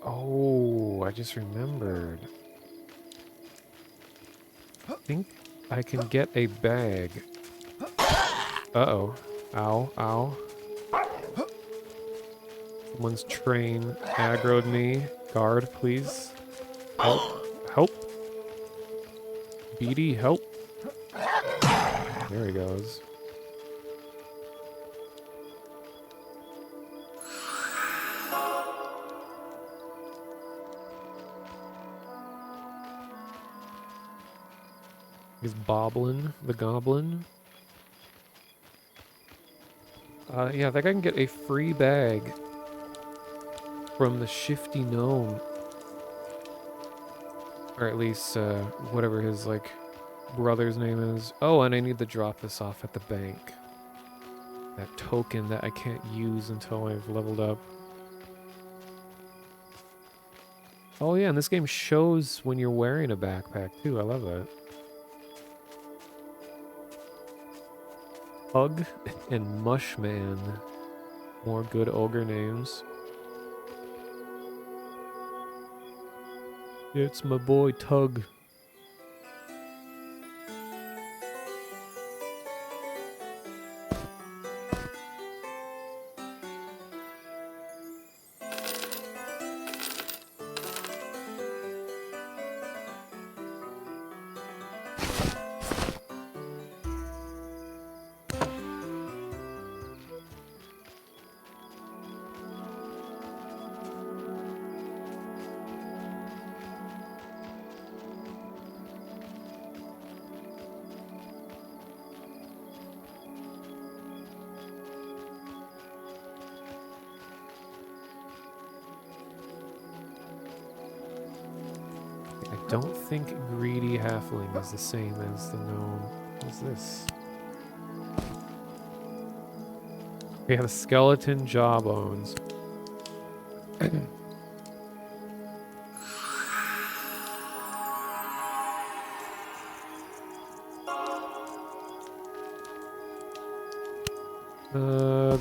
Oh, I just remembered. I think I can get a bag. Uh-oh. Ow, ow. Someone's train aggroed me. Guard, please. Help. Help. Beady, help. There he goes. Is Boblin the goblin? Yeah, I think I can get a free bag from the Shifty Gnome. Or at least, whatever his, like, brother's name is. Oh, and I need to drop this off at the bank. That token that I can't use until I've leveled up. Oh yeah, and this game shows when you're wearing a backpack too. I love that. Tug and Mushman. More good ogre names. It's my boy Tug. I don't think greedy halfling is the same as the gnome. What is this? We have skeleton jawbones.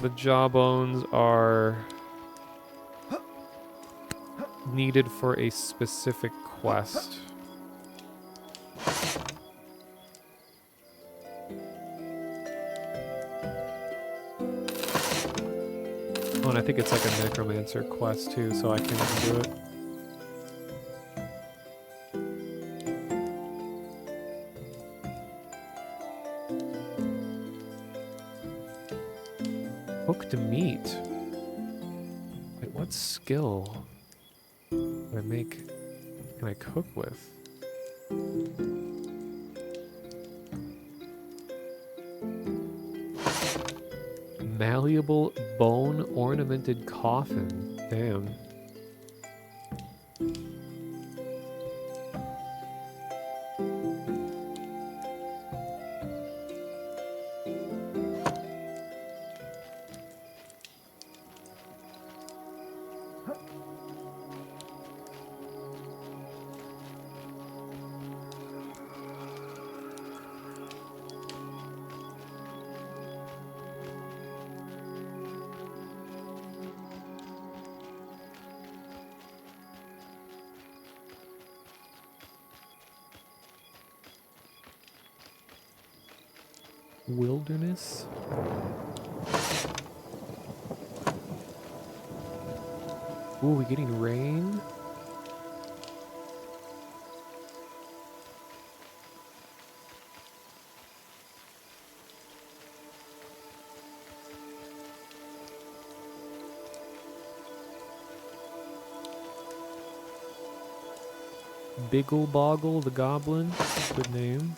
The jawbones are needed for a specific quest. Oh, and I think it's like a necromancer quest too, so I can do it. Cooked meat. Wait, what skill do I make? Can I cook with? Malleable bone ornamented coffin. Damn. Wilderness? Ooh, we getting rain? Biggle Boggle the Goblin. Good name.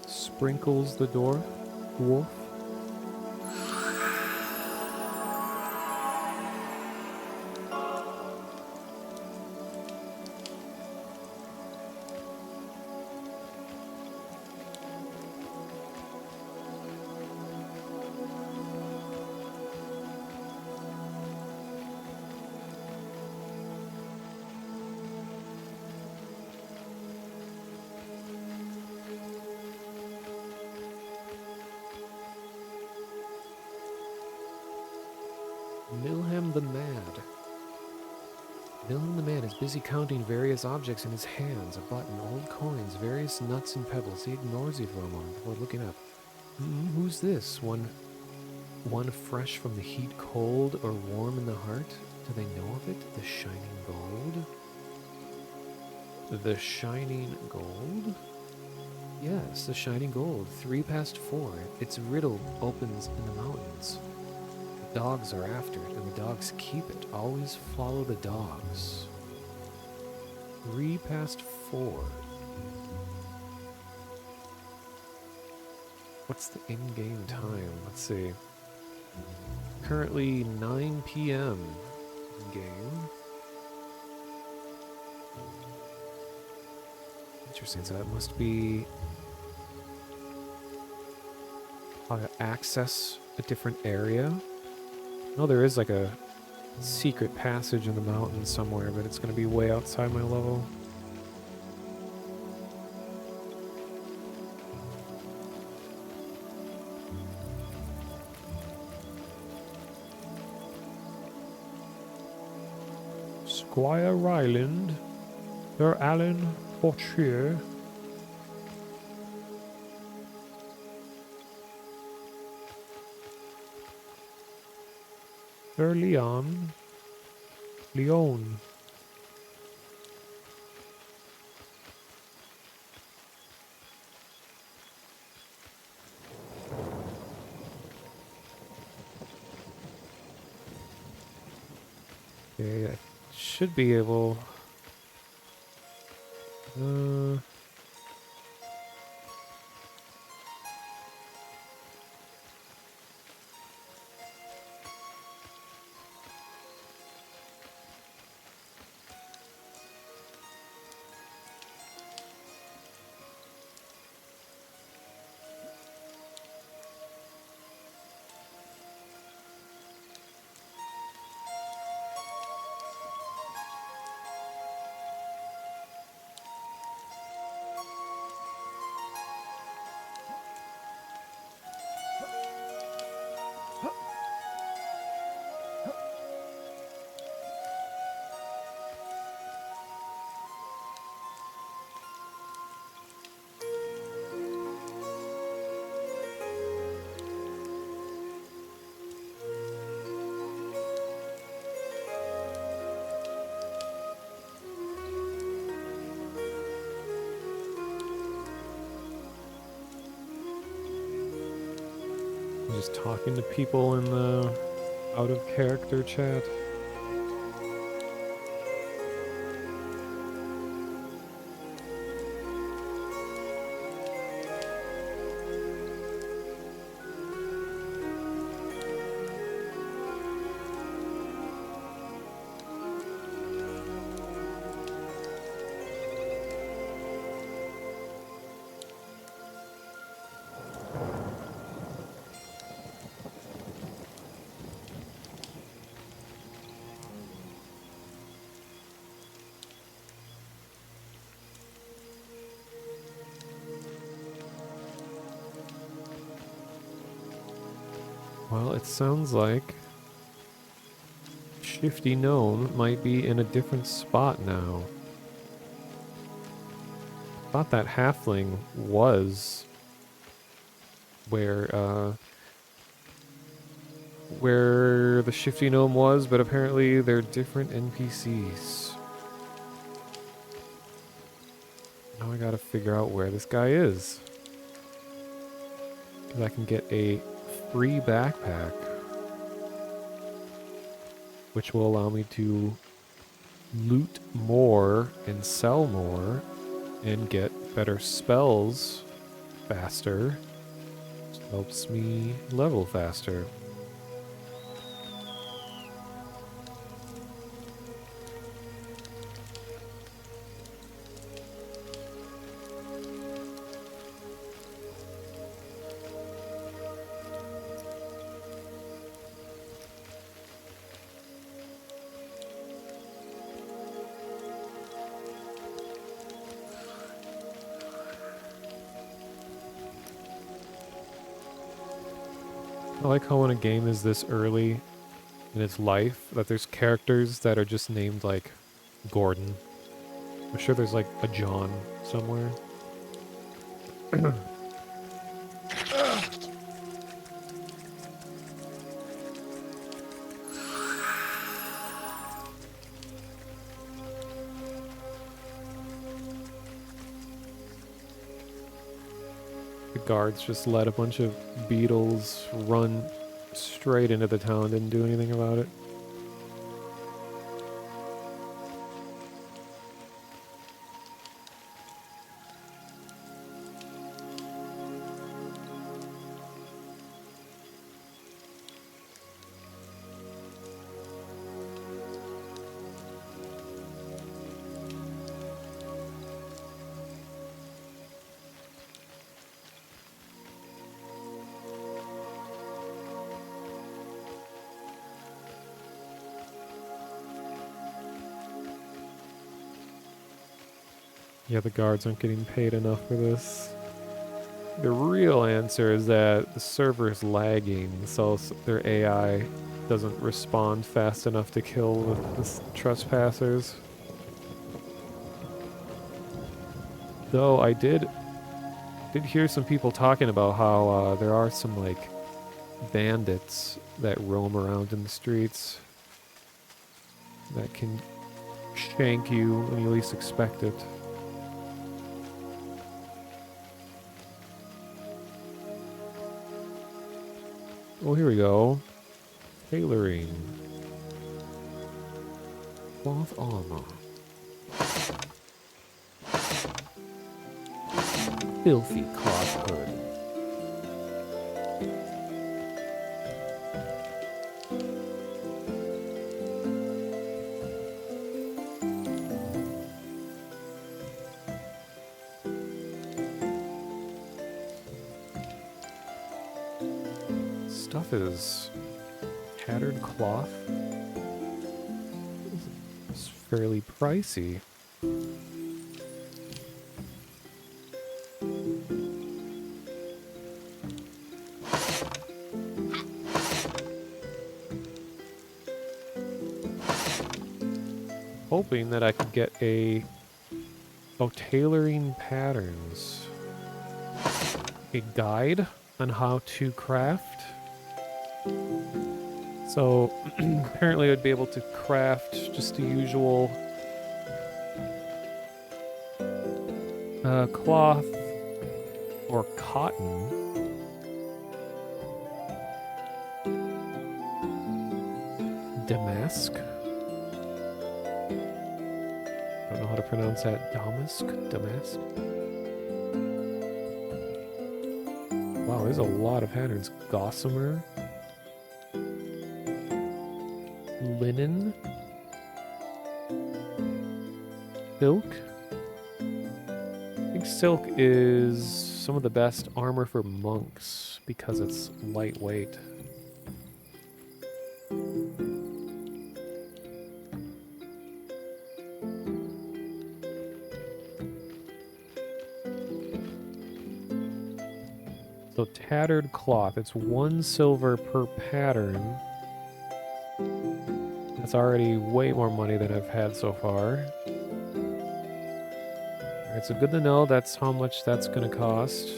Sprinkles the dwarf. Wolf. Milham the Mad. Milham the Man is busy counting various objects in his hands. A button, old coins, various nuts and pebbles. He ignores you for a moment before looking up. Who's this? One fresh from the heat, cold, or warm in the heart? Do they know of it? The shining gold? The shining gold? Yes, the shining gold. 3 past 4. Its riddle opens in the mountains. Dogs are after it, and the dogs keep it. Always follow the dogs. 3 past 4. What's the in-game time? Let's see. Currently 9 p.m. in-game. Interesting, so that must be how to access a different area. No, there is like a secret passage in the mountains somewhere, but it's going to be way outside my level. Squire Ryland, Sir Alan Portier. Sir Leon. Leon. Okay, I should be able... just talking to people in the out of character chat. Well, it sounds like Shifty Gnome might be in a different spot now. I thought that halfling was where the Shifty Gnome was, but apparently they're different NPCs. Now I gotta figure out where this guy is. Because I can get a free backpack, which will allow me to loot more and sell more and get better spells faster. Which helps me level faster. I like how when a game is this early in its life, that there's characters that are just named like Gordon. I'm sure there's like a John somewhere. The guards just let a bunch of beetles run straight into the town, didn't do anything about it. Yeah, the guards aren't getting paid enough for this. The real answer is that the server is lagging, so their AI doesn't respond fast enough to kill the trespassers. Though I did hear some people talking about how there are some like bandits that roam around in the streets that can shank you when you least expect it. Oh, here we go. Tailoring. Cloth armor. Filthy cloth hood. Stuff is tattered cloth. It's fairly pricey. Hoping that I could get a tailoring patterns. A guide on how to craft. So apparently I'd be able to craft just the usual cloth or cotton. Damask. I don't know how to pronounce that. Damask. Wow, there's a lot of patterns. Gossamer. Linen. Silk. I think silk is some of the best armor for monks because it's lightweight. So tattered cloth, it's 1 silver per pattern. That's already way more money than I've had so far. Alright, so good to know that's how much that's gonna cost.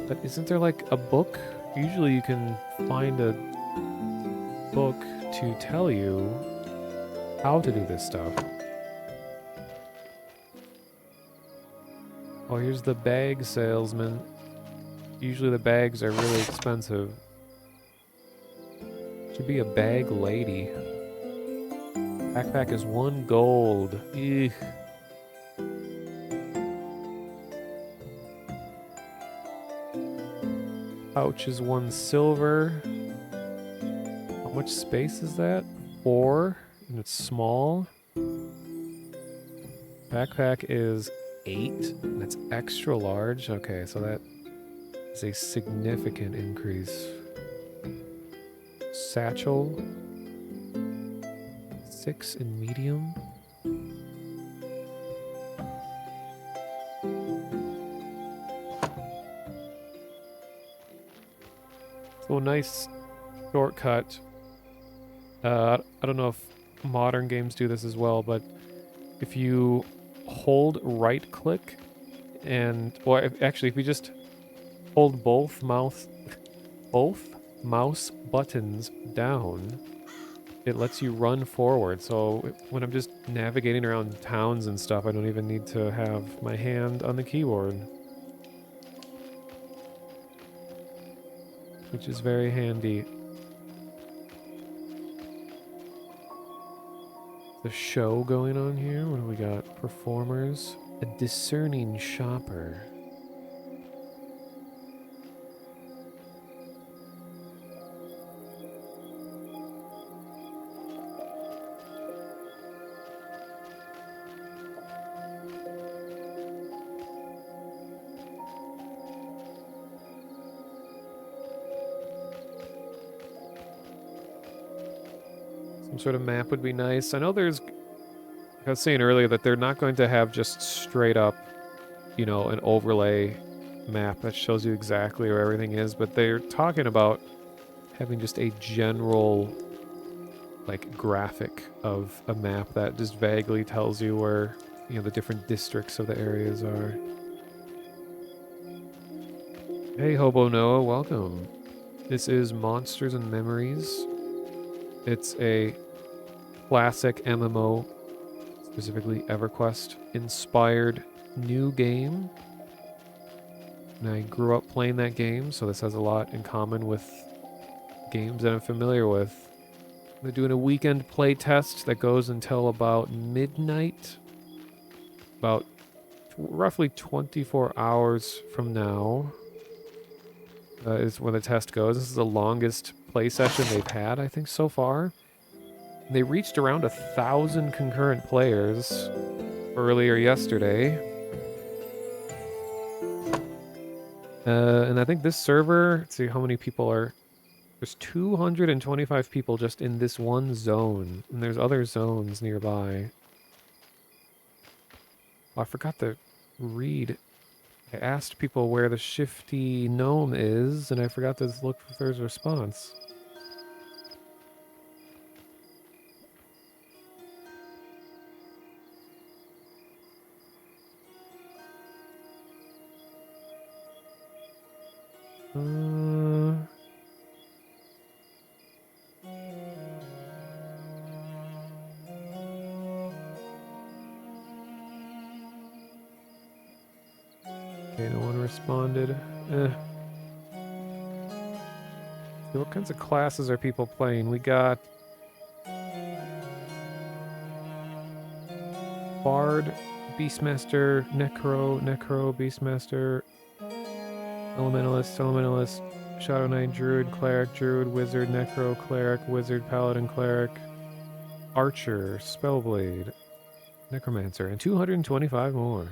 But isn't there like a book? Usually you can find a book to tell you how to do this stuff. Oh, here's the bag salesman. Usually the bags are really expensive. Should be a bag lady. Backpack is 1 gold. Eugh. Pouch is 1 silver. How much space is that? 4. And it's small. Backpack is 8. And it's extra large. Okay, so that is a significant increase. Satchel. 6 in medium. So a nice shortcut. I don't know if modern games do this as well, but if you hold right click and, or actually if you just hold both mouse buttons down, it lets you run forward. So when I'm just navigating around towns and stuff, I don't even need to have my hand on the keyboard. Which is very handy. The show going on here. What do we got? Performers. A discerning shopper. Some sort of map would be nice. I know there's, like I was saying earlier, that they're not going to have just straight up, you know, an overlay map that shows you exactly where everything is, but they're talking about having just a general, like, graphic of a map that just vaguely tells you where, you know, the different districts of the areas are. Hey, Hobo Noah, welcome. This is Monsters and Memories. It's a classic MMO, specifically EverQuest inspired new game. And I grew up playing that game, so this has a lot in common with games that I'm familiar with. They're doing a weekend play test that goes until about midnight. About roughly 24 hours from now is when the test goes. This is the longest play session they've had, I think, so far. They reached around 1,000 concurrent players earlier yesterday. And I think this server, let's see how many people are. There's 225 people just in this one zone, and there's other zones nearby. Oh, I forgot to read. I asked people where the shifty gnome is, and I forgot to look if there's a response. Okay, no one responded. So what kinds of classes are people playing? We got Bard, Beastmaster, Necro, Beastmaster, Elementalist, Shadow Knight, Druid, Wizard, Necro, Cleric, Wizard, Paladin, Cleric, Archer, Spellblade, Necromancer, and 225 more.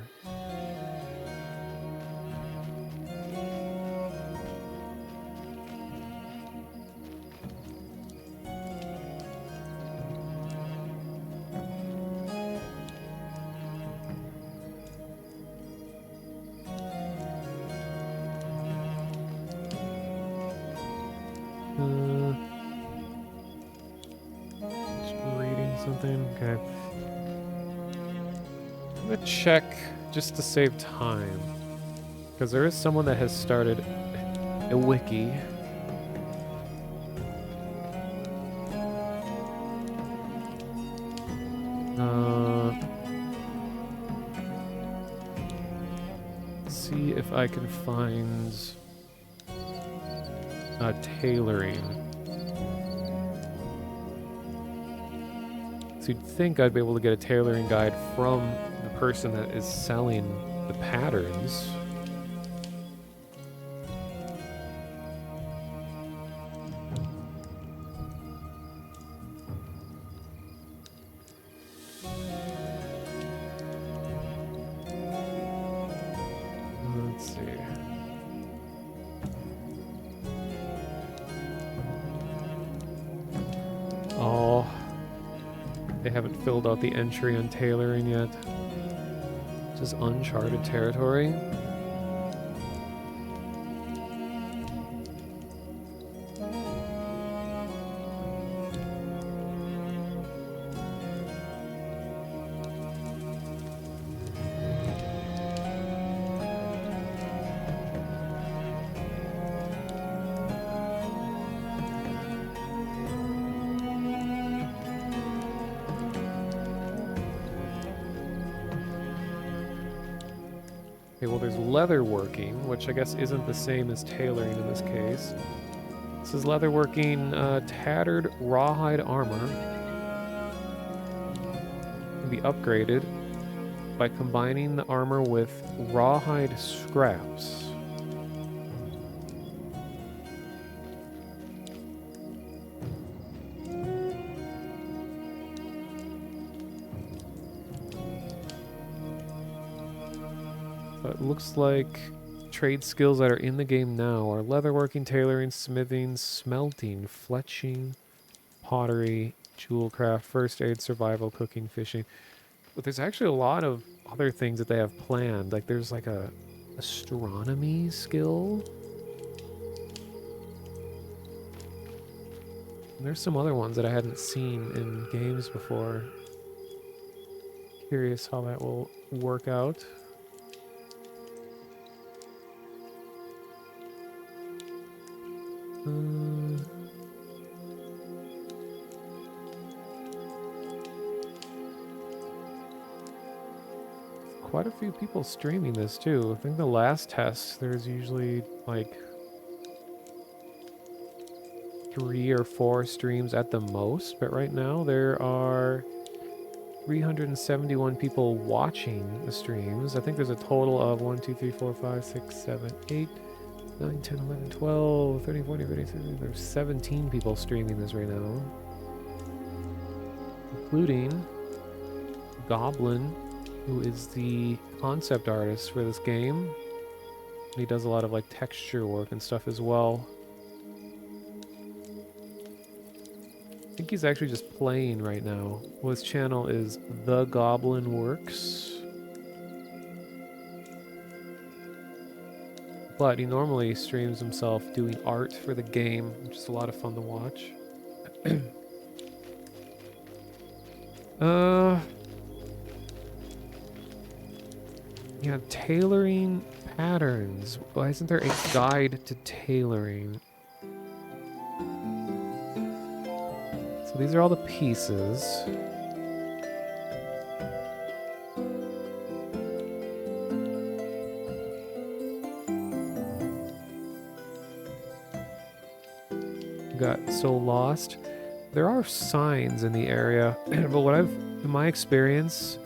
Okay. I'm gonna check just to save time. Because there is someone that has started a wiki. See if I can find tailoring. So you'd think I'd be able to get a tailoring guide from the person that is selling the patterns. Let's see. Oh, they haven't filled out the entry on tailoring yet. This is uncharted territory. Okay, well, there's leatherworking, which I guess isn't the same as tailoring in this case. This is leatherworking tattered rawhide armor. Can be upgraded by combining the armor with rawhide scraps. But it looks like trade skills that are in the game now are leatherworking, tailoring, smithing, smelting, fletching, pottery, jewel craft, first aid, survival, cooking, fishing. But there's actually a lot of other things that they have planned. Like there's like a astronomy skill. And there's some other ones that I hadn't seen in games before. Curious how that will work out. Quite a few people streaming this too. I think the last test, there's usually like 3 or 4 streams at the most, but right now there are 371 people watching the streams. I think there's a total of 1, 2, 3, 4, 5, 6, 7, 8, 9, 10, 11, 12, 13, 14, 15, 16. There's 17 people streaming this right now, including Goblin, who is the concept artist for this game. He does a lot of like texture work and stuff as well. I think he's actually just playing right now. Well, his channel is The Goblin Works. But he normally streams himself doing art for the game, which is a lot of fun to watch. Yeah, tailoring patterns. Why isn't there a guide to tailoring? So these are all the pieces. Got so lost. There are signs in the area, but in my experience,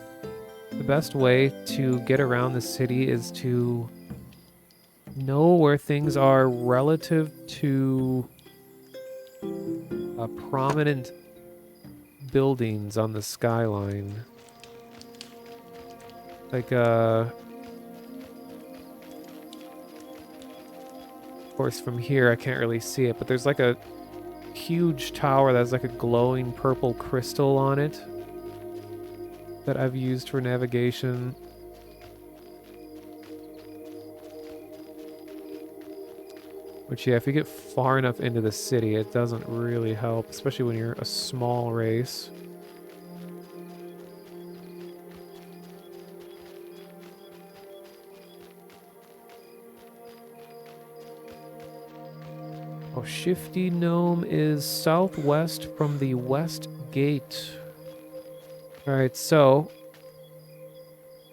the best way to get around the city is to know where things are relative to prominent buildings on the skyline. Like, of course from here I can't really see it, but there's like a huge tower that has like a glowing purple crystal on it that I've used for navigation. Which, yeah, if you get far enough into the city, it doesn't really help, especially when you're a small race. Oh, Shifty Gnome is southwest from the west gate. Alright, so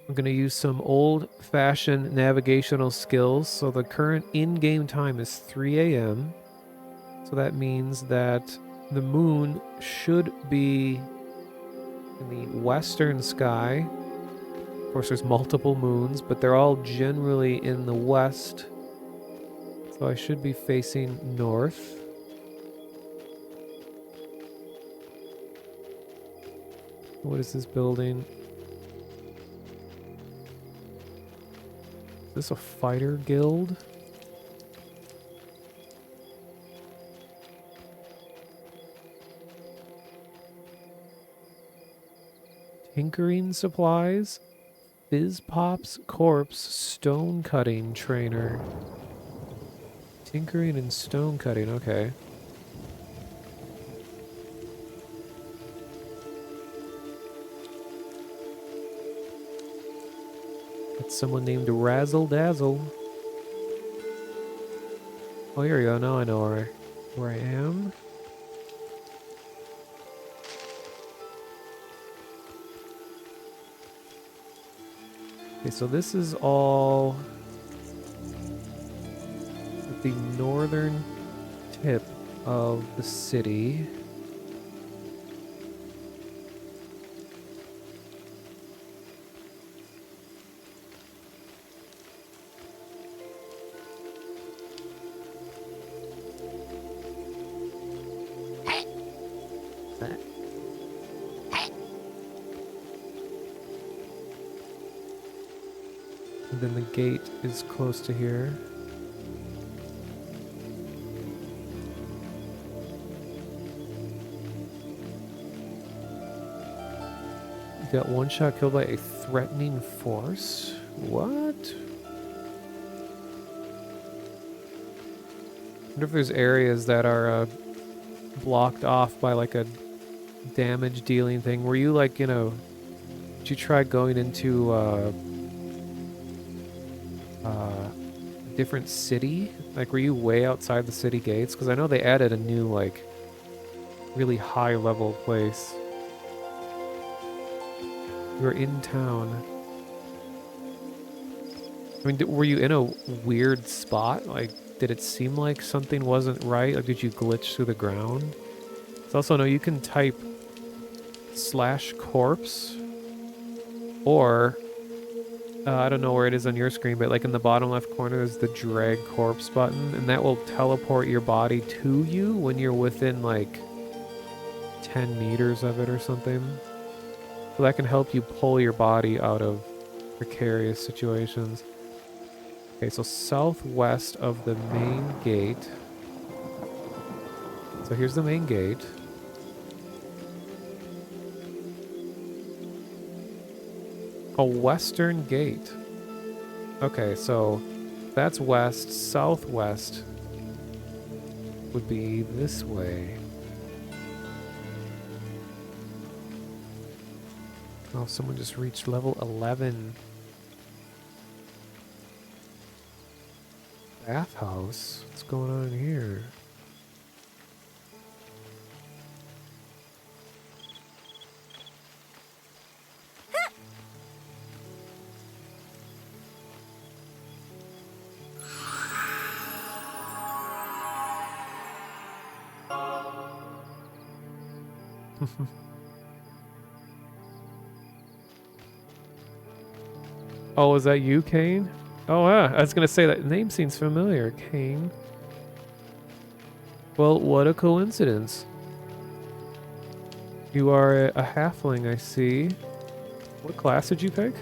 I'm going to use some old-fashioned navigational skills. So the current in-game time is 3 a.m. So that means that the moon should be in the western sky. Of course, there's multiple moons, but they're all generally in the west. So I should be facing north. What is this building? Is this a fighter guild? Tinkering supplies? Fizz Pop's corpse stone cutting trainer. Tinkering and stone cutting, okay. That's someone named Razzle Dazzle. Oh, here we go. Now I know where I am. Okay, so this is all at the northern tip of the city. And then the gate is close to here. got one shot killed by a threatening force. What? I wonder if there's areas that are blocked off by like a damage dealing thing. Were you like, did you try going into a different city? Like, were you way outside the city gates? Because I know they added a new, like, really high level place. You were in town. I mean, were you in a weird spot? Like, did it seem like something wasn't right? Like, did you glitch through the ground? It's also, no, you can type /corpse or I don't know where it is on your screen, but like in the bottom left corner there's the drag corpse button, and that will teleport your body to you when you're within like 10 meters of it or something. So that can help you pull your body out of precarious situations. Okay, so southwest of the main gate. So here's the main gate. A western gate. Okay, so that's west. Southwest would be this way. Oh, someone just reached level 11. Bathhouse? What's going on here? Oh, is that you, Kane? Oh, yeah. I was going to say that name seems familiar, Kane. Well, what a coincidence. You are a halfling, I see. What class did you pick?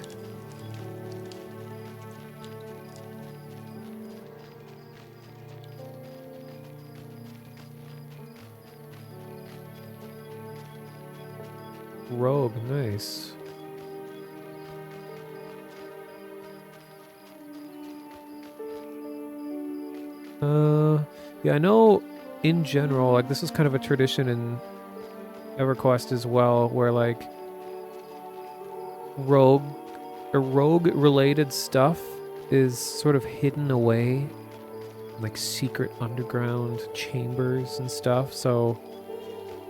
Rogue, nice. Yeah, I know in general, like this is kind of a tradition in EverQuest as well, where like rogue related stuff is sort of hidden away in, like secret underground chambers and stuff. So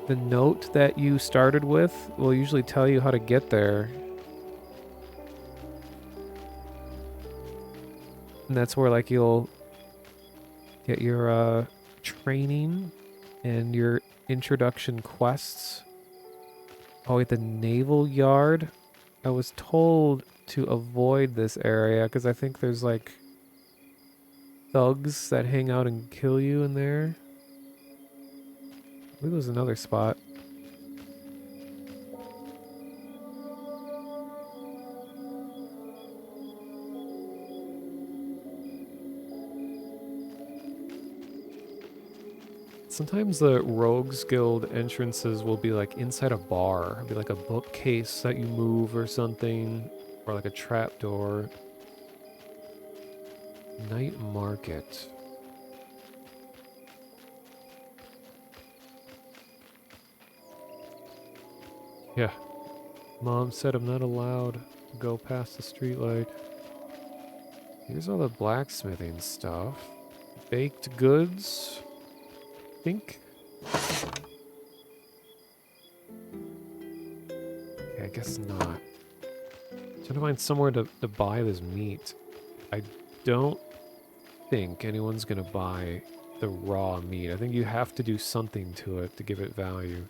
the note that you started with will usually tell you how to get there. And that's where like you'll get your training and your introduction quests. Oh, at the naval yard. I was told to avoid this area because I think there's like thugs that hang out and kill you in there. I believe there's another spot. Sometimes the Rogues Guild entrances will be like inside a bar. It'll be like a bookcase that you move or something, or like a trap door. Night market. Yeah. Mom said I'm not allowed to go past the streetlight. Here's all the blacksmithing stuff. Baked goods. I think. Okay, I guess not. Trying to find somewhere to buy this meat. I don't think anyone's gonna buy the raw meat. I think you have to do something to it to give it value.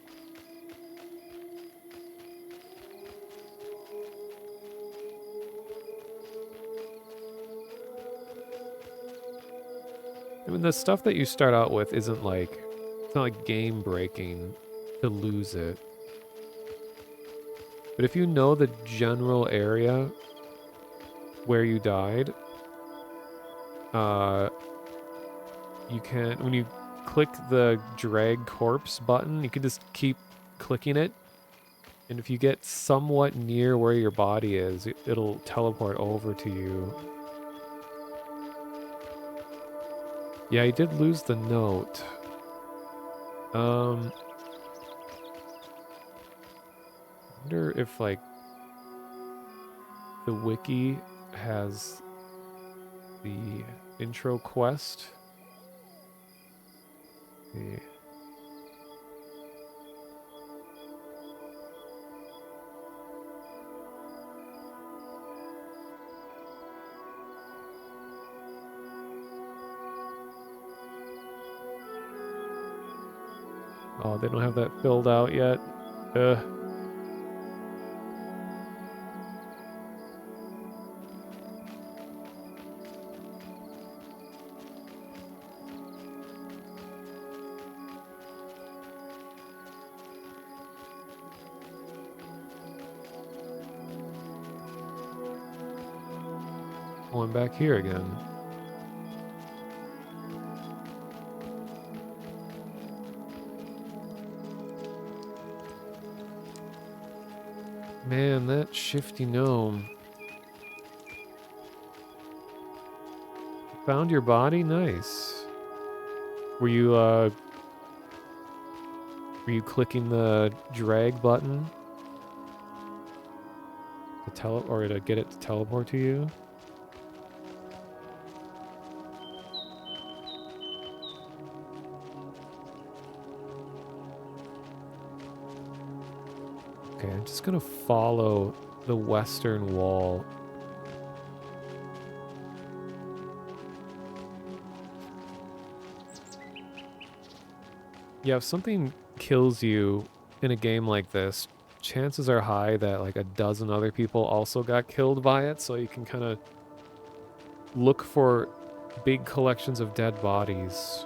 I mean, the stuff that you start out with isn't like, it's not like game breaking to lose it. But if you know the general area where you died, you can, when you click the drag corpse button, you can just keep clicking it And if you get somewhat near where your body is, it'll teleport over to you. Yeah, I did lose the note. Wonder if, like, the wiki has the intro quest. Yeah. Oh, they don't have that filled out yet. Ugh. Oh, I'm back here again. Man, that shifty gnome. Found your body? Nice. Were you clicking the drag button to get it to teleport to you? Okay, I'm just gonna follow the western wall. Yeah, if something kills you in a game like this, chances are high that like a dozen other people also got killed by it, so you can kind of look for big collections of dead bodies.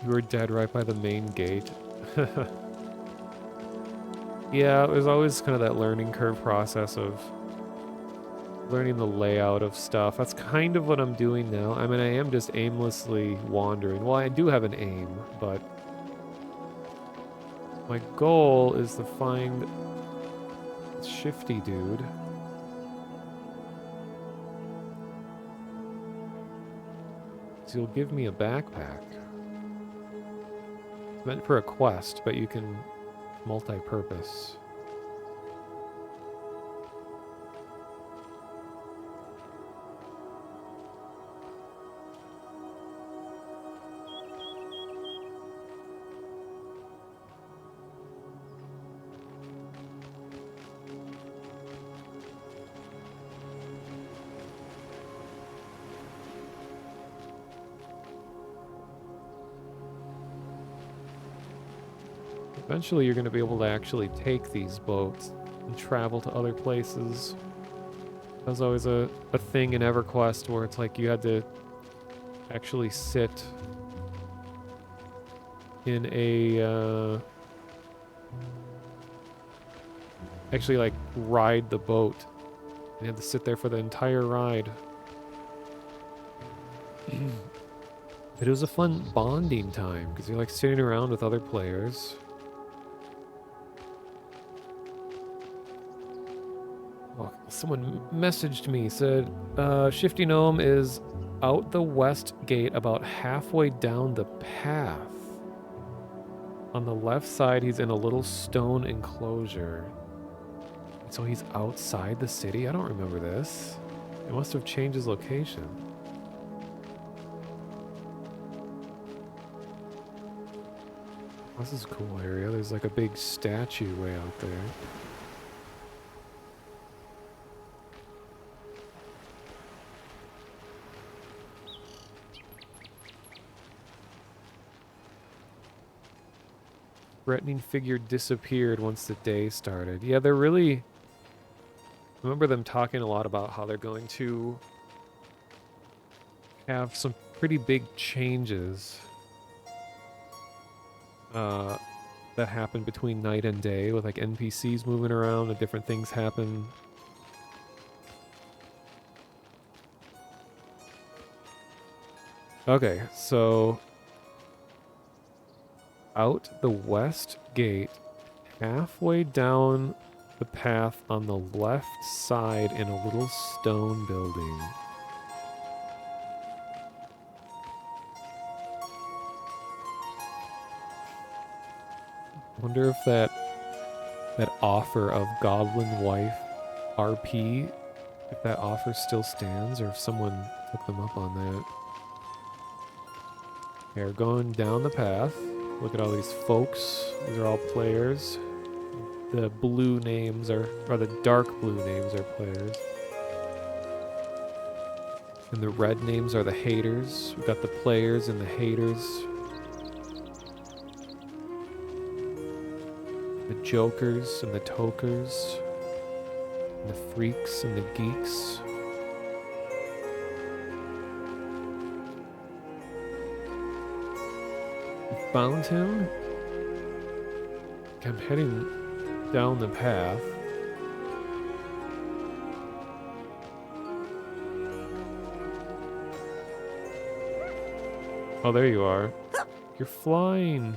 You were dead right by the main gate. Yeah, there's always kind of that learning curve process of learning the layout of stuff. That's kind of what I'm doing now. I mean, I am just aimlessly wandering. Well, I do have an aim, but my goal is to find Shifty Dude. So you'll give me a backpack. It's meant for a quest, but you can multi-purpose. Eventually you're going to be able to actually take these boats and travel to other places. That was always a thing in EverQuest where it's like you had to actually sit in a, actually like ride the boat. You had to sit there for the entire ride. But it was a fun bonding time because you're like sitting around with other players. Oh, someone messaged me, said, Shifty Gnome is out the west gate about halfway down the path. On the left side, he's in a little stone enclosure. So he's outside the city? I don't remember this. It must have changed his location. This is a cool area. There's like a big statue way out there. Threatening figure disappeared once the day started. Yeah, they're really remember them talking a lot about how they're going to have some pretty big changes that happen between night and day, with like NPCs moving around and different things happen. Okay, so out the west gate, halfway down the path on the left side in a little stone building. Wonder if that offer of Goblin Wife RP, if that offer still stands, or if someone took them up on that. Okay, we're going down the path. Look at all these folks. These are all players. The blue names or the dark blue names are players. And the red names are the haters. We've got the players and the haters. The jokers and the tokers. And the freaks and the geeks. We found him. I'm heading down the path. Oh, there you are. You're flying.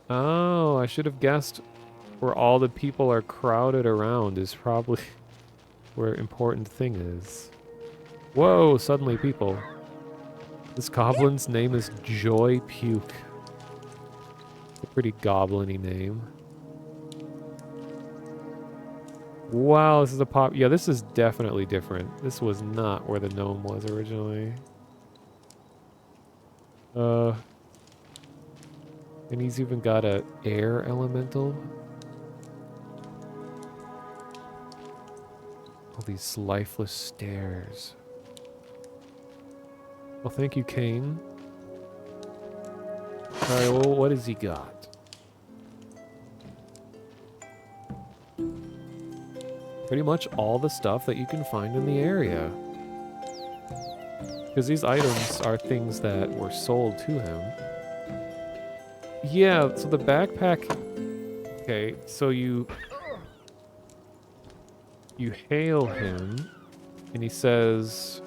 Oh, I should have guessed where all the people are crowded around is probably where important thing is. Whoa, suddenly people. This goblin's name is Joy Puke. It's a pretty goblin-y name. Wow, this is a pop. Yeah, this is definitely different. This was not where the gnome was originally. And he's even got a air elemental. All these lifeless stairs. Well, thank you, Kane. Alright, well, what has he got? Pretty much all the stuff that you can find in the area. Because these items are things that were sold to him. Yeah, so the backpack... Okay, so you hail him, and he says...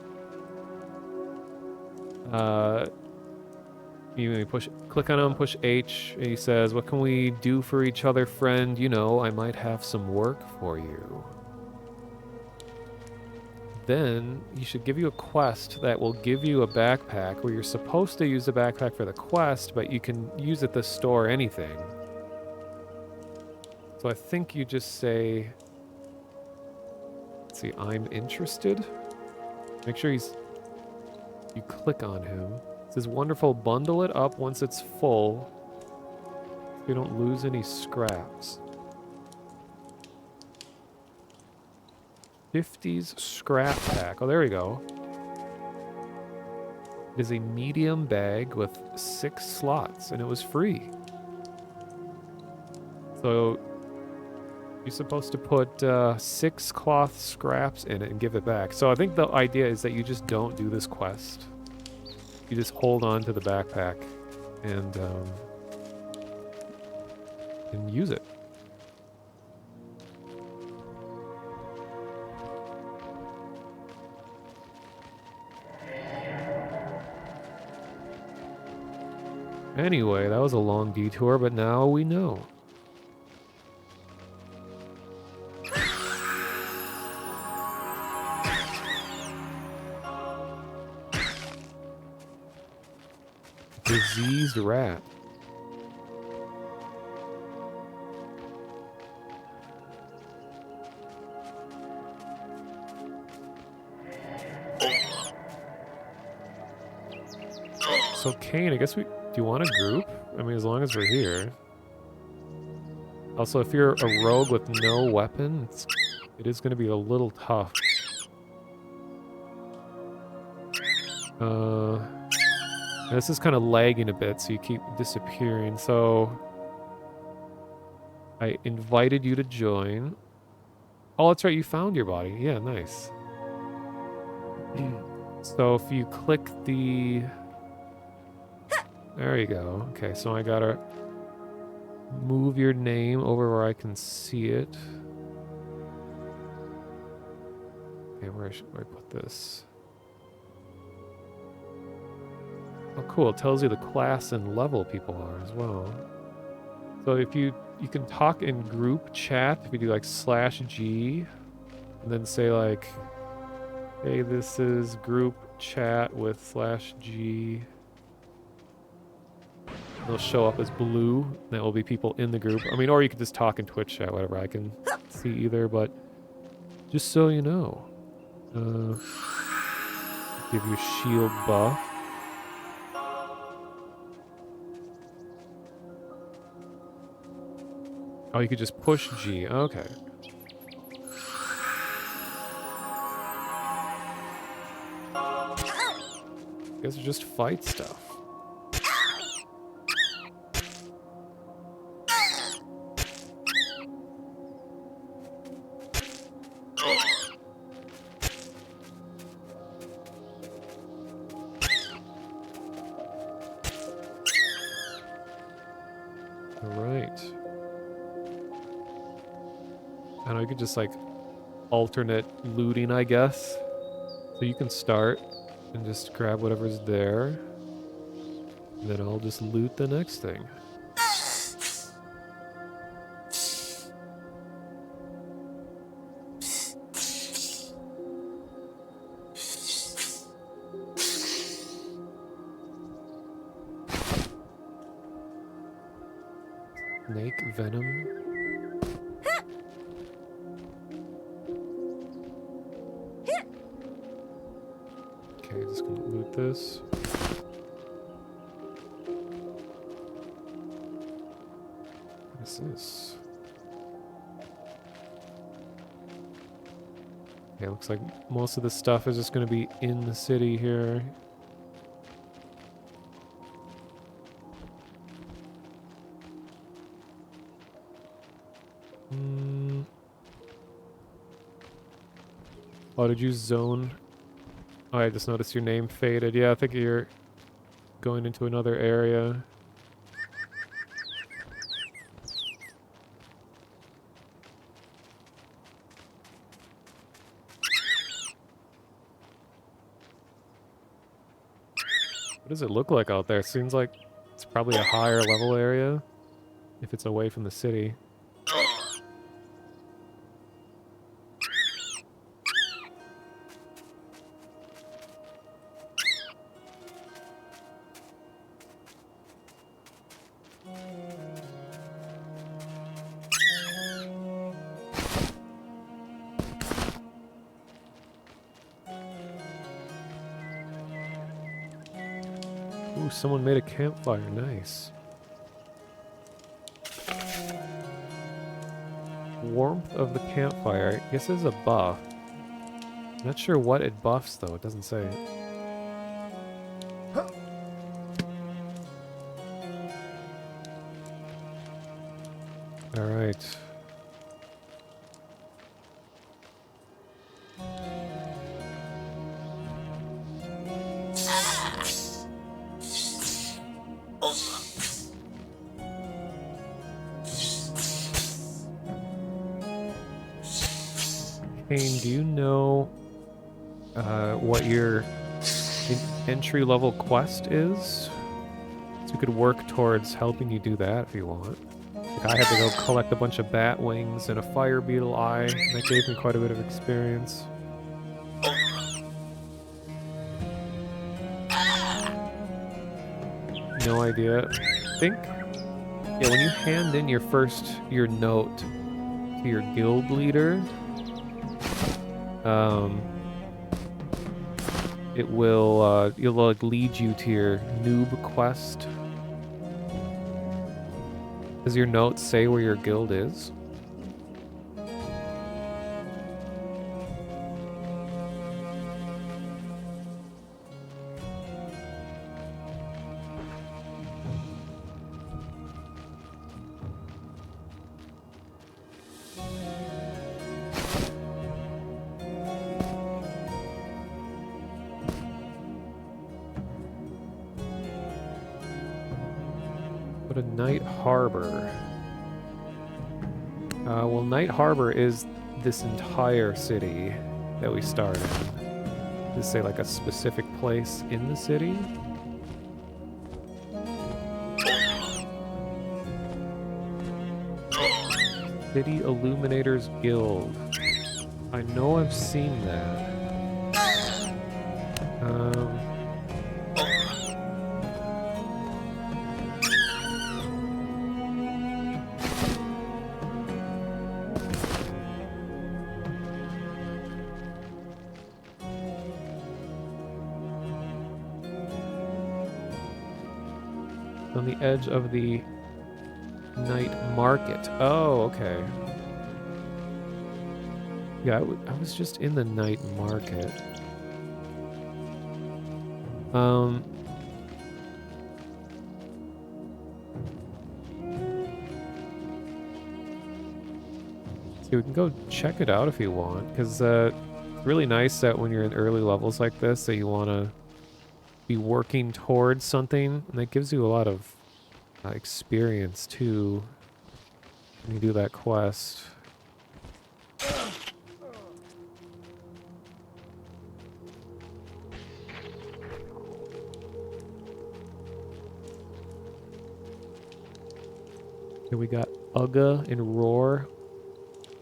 you click on him, push H, and he says, "What can we do for each other, friend? You know, I might have some work for you." Then he should give you a quest that will give you a backpack where you're supposed to use the backpack for the quest, but you can use it to store anything. So I think you just say, let's see, "I'm interested." Make sure you click on him. It says, "Wonderful, bundle it up once it's full, so you don't lose any scraps." 50's scrap pack. Oh, there we go. It is a medium bag with 6 slots, and it was free. So you're supposed to put 6 cloth scraps in it and give it back. So I think the idea is that you just don't do this quest. You just hold on to the backpack and use it. Anyway, that was a long detour, but now we know. Diseased rat. So Kane, I guess do you want a group? I mean, as long as we're here. Also, if you're a rogue with no weapon, it is going to be a little tough. This is kind of lagging a bit, so you keep disappearing. So I invited you to join. Oh, that's right, you found your body. Yeah, nice. So if you click the... There you go. Okay, so I gotta move your name over where I can see it. Okay, where should I put this? Oh, cool. It tells you the class and level people are as well. So if you can talk in group chat, if you do like /G, and then say like, hey, this is group chat with /G. They'll show up as blue. That will be people in the group. I mean, or you could just talk in Twitch chat, whatever. I can see either, but just so you know. Give you shield buff. Oh, you could just push G. Okay. Guess it's just fight stuff. Alright. I know you could just like alternate looting, I guess. So you can start and just grab whatever's there. And then I'll just loot the next thing. Snake venom. Okay, just gonna loot this. What is this? Okay, looks like most of the stuff is just gonna be in the city here. Oh, did you zone? Oh, I just noticed your name faded. Yeah, I think you're going into another area. What does it look like out there? It seems like it's probably a higher level area if it's away from the city. Ooh, someone made a campfire. Nice. Warmth of the campfire. I guess it's a buff. Not sure what it buffs, though. It doesn't say it. Alright. Kane, do you know what your entry-level quest is? So you could work towards helping you do that if you want. Like I had to go collect a bunch of bat wings and a fire beetle eye, and that gave me quite a bit of experience. No idea. I think, yeah, when you hand in your note to your guild leader, it will, it'll like lead you to your noob quest. Does your note say where your guild is? But a Night Harbor. Well, Night Harbor is this entire city that we start in. Does it say like a specific place in the city? City Illuminators Guild. I know I've seen that. On the edge of the night market. Oh, okay. Yeah, I was just in the night market. See, we can go check it out if you want, because it's really nice that when you're in early levels like this, that you want to be working towards something, and that gives you a lot of experience too when you do that quest. Here we got Ugga and Roar.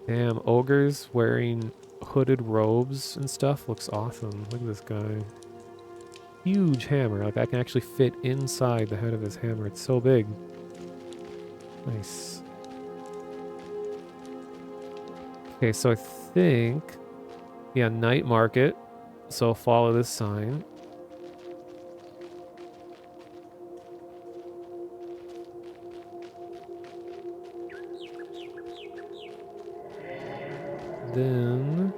Damn, ogres wearing hooded robes and stuff looks awesome. Look at this guy. Huge hammer. Like, I can actually fit inside the head of his hammer. It's so big. Nice. Okay, so I think... Yeah, night market. So follow this sign. Then...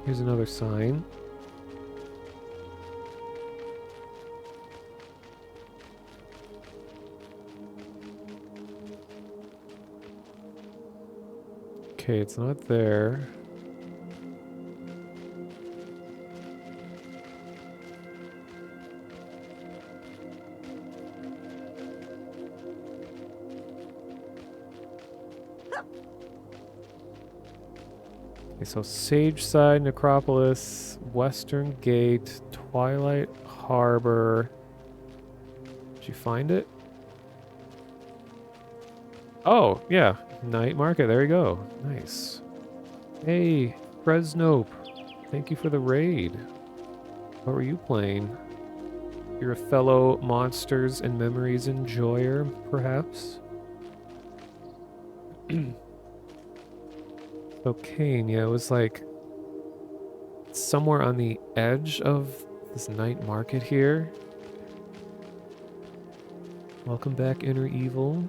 Here's another sign. Okay, it's not there. Okay, so Sage Side, Necropolis, Western Gate, Twilight Harbor. Did you find it? Oh, yeah. Night Market. There you go. Nice. Hey, Fresnope. Thank you for the raid. What were you playing? You're a fellow Monsters and Memories enjoyer, perhaps? So Kane, yeah, it was like somewhere on the edge of this night market here. Welcome back, Inner Evil.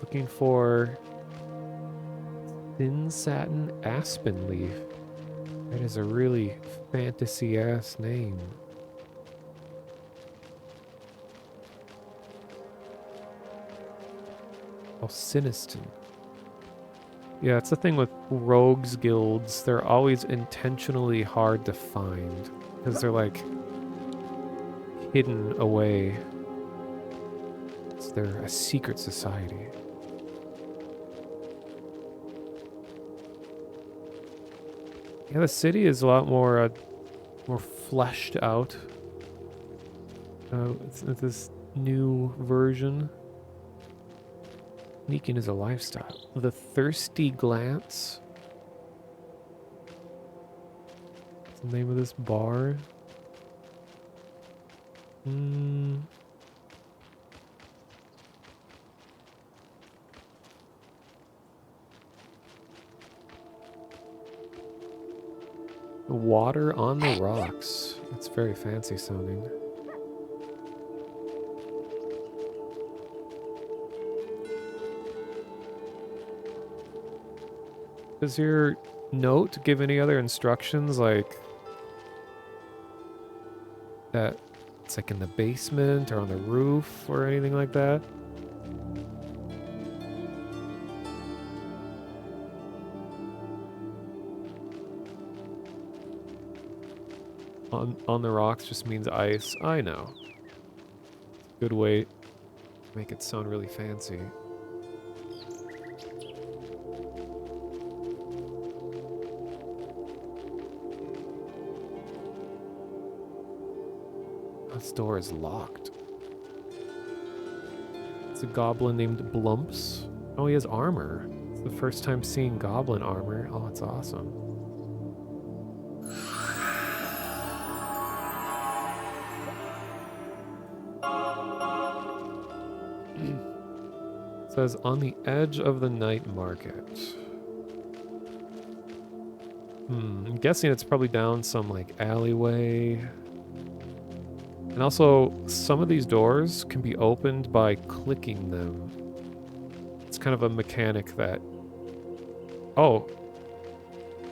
Looking for Thin Satin Aspen Leaf. That is a really fantasy-ass name. Oh, Siniston. Yeah, it's the thing with rogues guilds. They're always intentionally hard to find. Because they're like hidden away. They're a secret society. Yeah, the city is a lot more fleshed out. It's this new version. Sneaking is a lifestyle. The Thirsty Glance. What's the name of this bar? Water on the Rocks. That's very fancy sounding. Does your note give any other instructions, like that it's like in the basement or on the roof or anything like that. On the rocks just means ice. I know. Good way to make it sound really fancy. This door is locked. It's a goblin named Blumps. Oh, he has armor. It's the first time seeing goblin armor. Oh, it's awesome. It says, on the edge of the night market. I'm guessing it's probably down some, like, alleyway. And also, some of these doors can be opened by clicking them. It's kind of a mechanic that... Oh!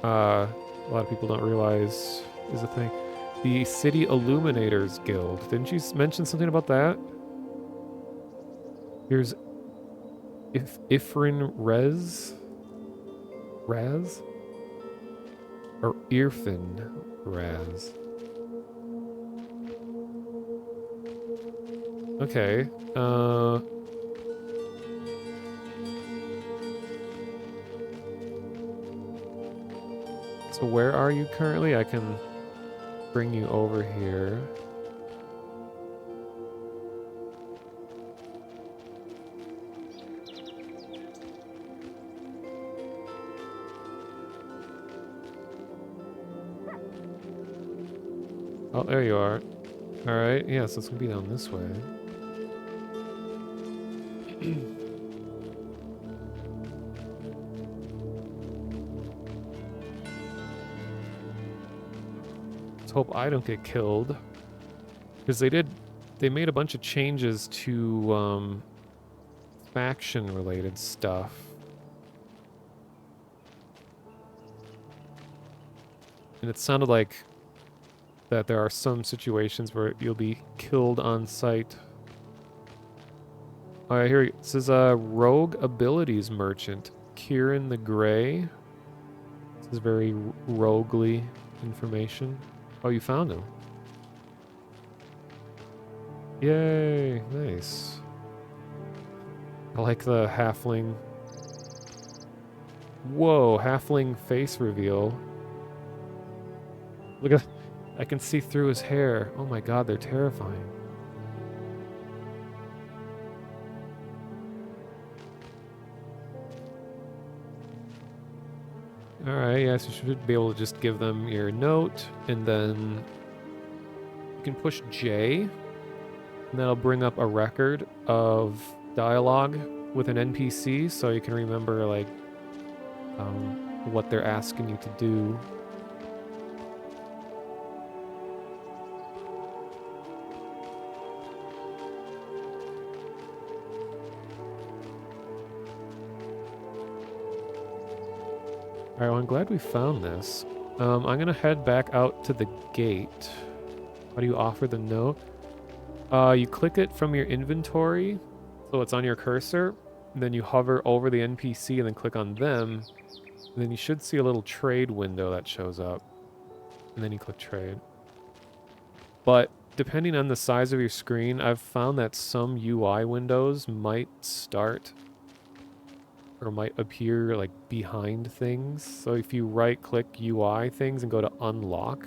A lot of people don't realize is a thing. The City Illuminators Guild. Didn't you mention something about that? Here's... Ifrin Raz? Or Irfin Raz. Okay, so where are you currently? I can bring you over here. Oh, there you are. Alright, yeah, so it's gonna be down this way. Let's hope I don't get killed. Because they made a bunch of changes to, faction-related stuff. And it sounded like that there are some situations where you'll be killed on sight. Alright, here it says Rogue Abilities Merchant, Kieran the Grey. This is very roguely information. Oh, you found him. Yay, nice. I like the halfling. Whoa, halfling face reveal. Look at, I can see through his hair. Oh my god, they're terrifying. Alright, yes, you should be able to just give them your note, and then you can push J, and that'll bring up a record of dialogue with an NPC, so you can remember, like, what they're asking you to do. Alright, well, I'm glad we found this. I'm gonna head back out to the gate. How do you offer the note? You click it from your inventory, so it's on your cursor, and then you hover over the NPC and then click on them, and then you should see a little trade window that shows up, and then you click trade. But depending on the size of your screen, I've found that some UI windows might start or might appear like behind things. So if you right click UI things and go to unlock,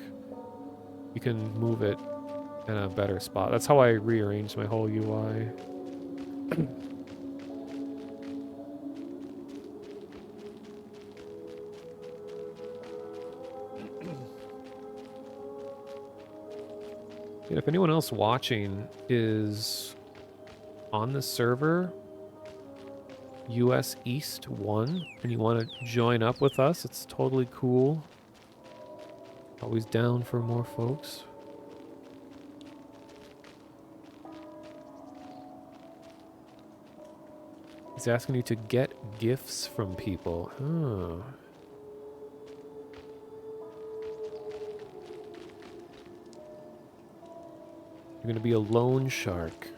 you can move it in a better spot. That's how I rearranged my whole UI. If anyone else watching is on the server, US East 1, and you want to join up with us, it's totally cool. Always down for more folks. He's asking you to get gifts from people. Huh. You're gonna be a loan shark.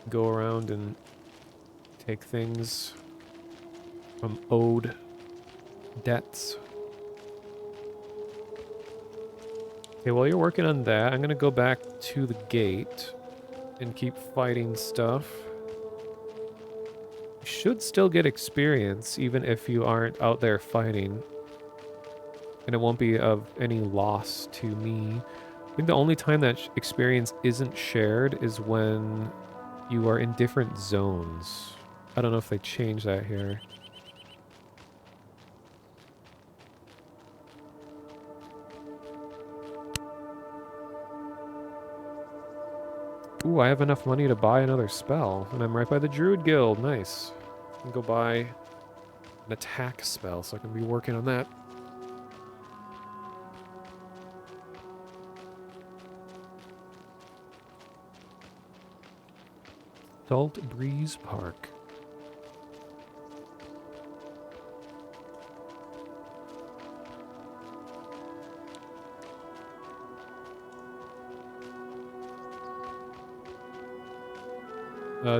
Go around and take things from owed debts. Okay, while you're working on that, I'm gonna go back to the gate and keep fighting stuff. You should still get experience, even if you aren't out there fighting. And it won't be of any loss to me. I think the only time that experience isn't shared is when you are in different zones. I don't know if they changed that here. Ooh, I have enough money to buy another spell, and I'm right by the Druid Guild. Nice. I can go buy an attack spell, so I can be working on that. Salt Breeze Park.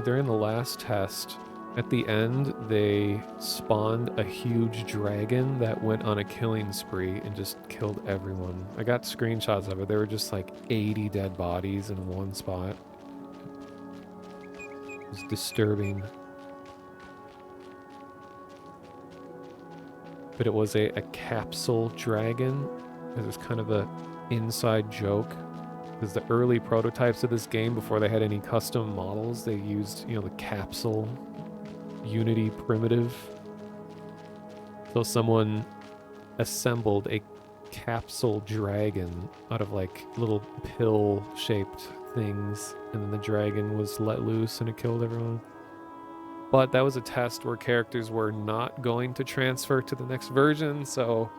During the last test, at the end, they spawned a huge dragon that went on a killing spree and just killed everyone. I got screenshots of it. There were just like 80 dead bodies in one spot. It was disturbing. But it was a capsule dragon. It was kind of a inside joke. Because the early prototypes of this game, before they had any custom models, they used, the capsule Unity primitive. So someone assembled a capsule dragon out of like little pill-shaped things, and then the dragon was let loose and it killed everyone. But that was a test where characters were not going to transfer to the next version, so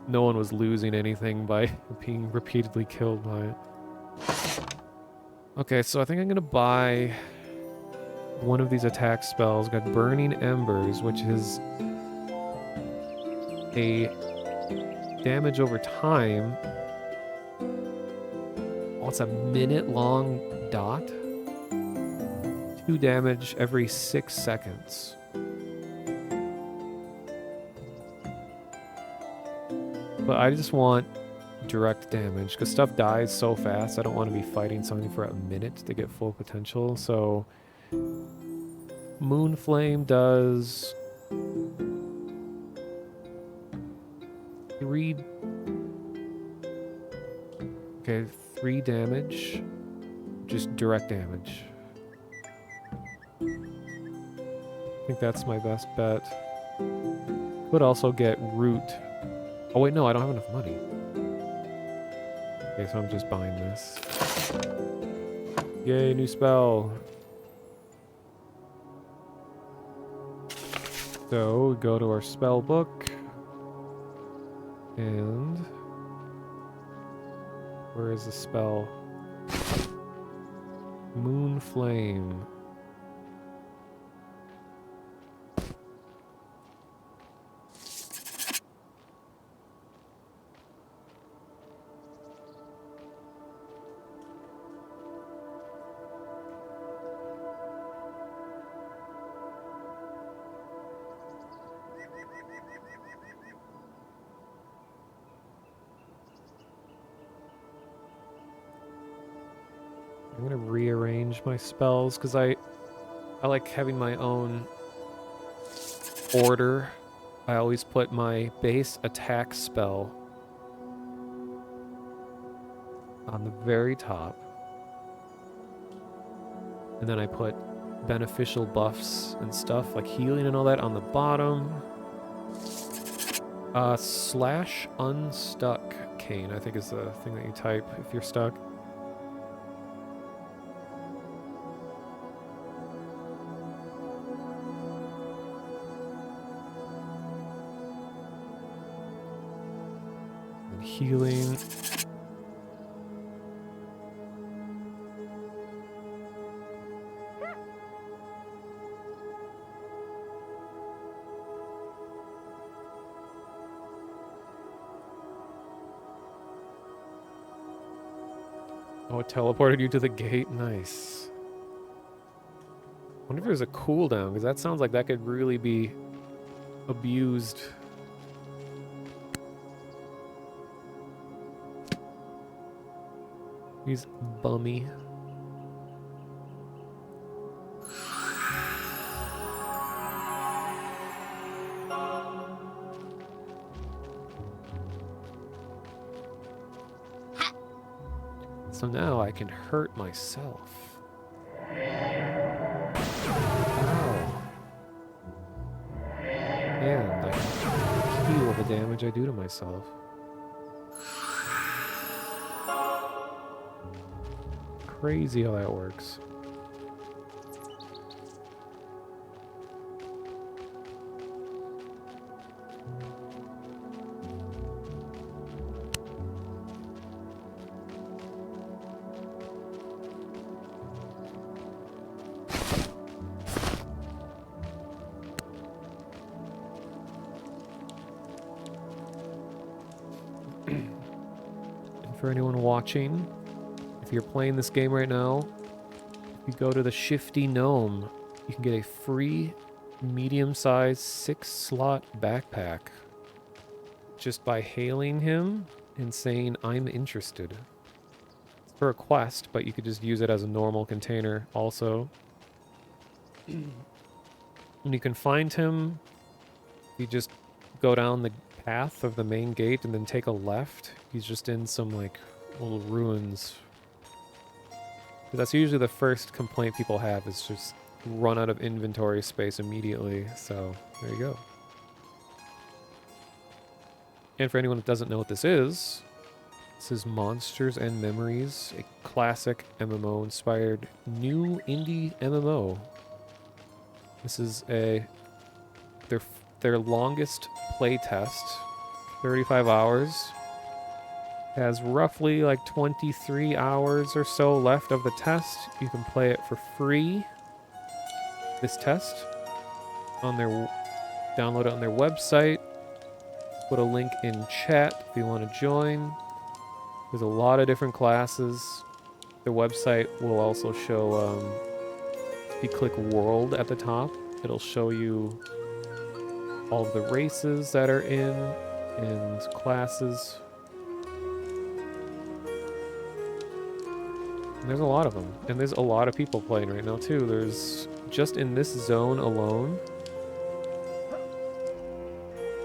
no one was losing anything by being repeatedly killed by it. Okay, so I think I'm gonna buy one of these attack spells. Got Burning Embers, which is a damage over time. Oh, it's a minute-long dot. 2 damage every 6 seconds. But I just want direct damage, because stuff dies so fast. I don't want to be fighting something for a minute to get full potential, so... Moonflame does... 3... Okay, 3 damage. Just direct damage. I think that's my best bet. Could also get root. Oh wait, no, I don't have enough money. Okay, so I'm just buying this. Yay, new spell. So, we go to our spell book. And... where is the spell? Moonflame. I'm gonna rearrange my spells because I like having my own order. I always put my base attack spell on the very top. And then I put beneficial buffs and stuff like healing and all that on the bottom. Slash unstuck cane, I think is the thing that you type if you're stuck. And healing. Oh, it teleported you to the gate? Nice. I wonder if there's a cooldown, because that sounds like that could really be abused. He's bummy. So now I can hurt myself. Ow. And I can heal the damage I do to myself. Crazy how that works. And for anyone watching, if you're playing this game right now, if you go to the Shifty Gnome, you can get a free medium-sized 6-slot backpack just by hailing him and saying, "I'm interested." It's for a quest, but you could just use it as a normal container also. And you can find him, you just go down the path of the main gate and then take a left. He's just in some, like, little ruins. That's usually the first complaint people have, is just run out of inventory space immediately. So, there you go. And for anyone that doesn't know what this is Monsters and Memories, a classic MMO-inspired new indie MMO. This is their longest playtest, 35 hours. Has roughly like 23 hours or so left of the test. You can play it for free. This test download it on their website. Put a link in chat if you want to join. There's a lot of different classes. Their website will also show, if you click world at the top, it'll show you all of the races that are in and classes. And there's a lot of them. And there's a lot of people playing right now too. There's, just in this zone alone,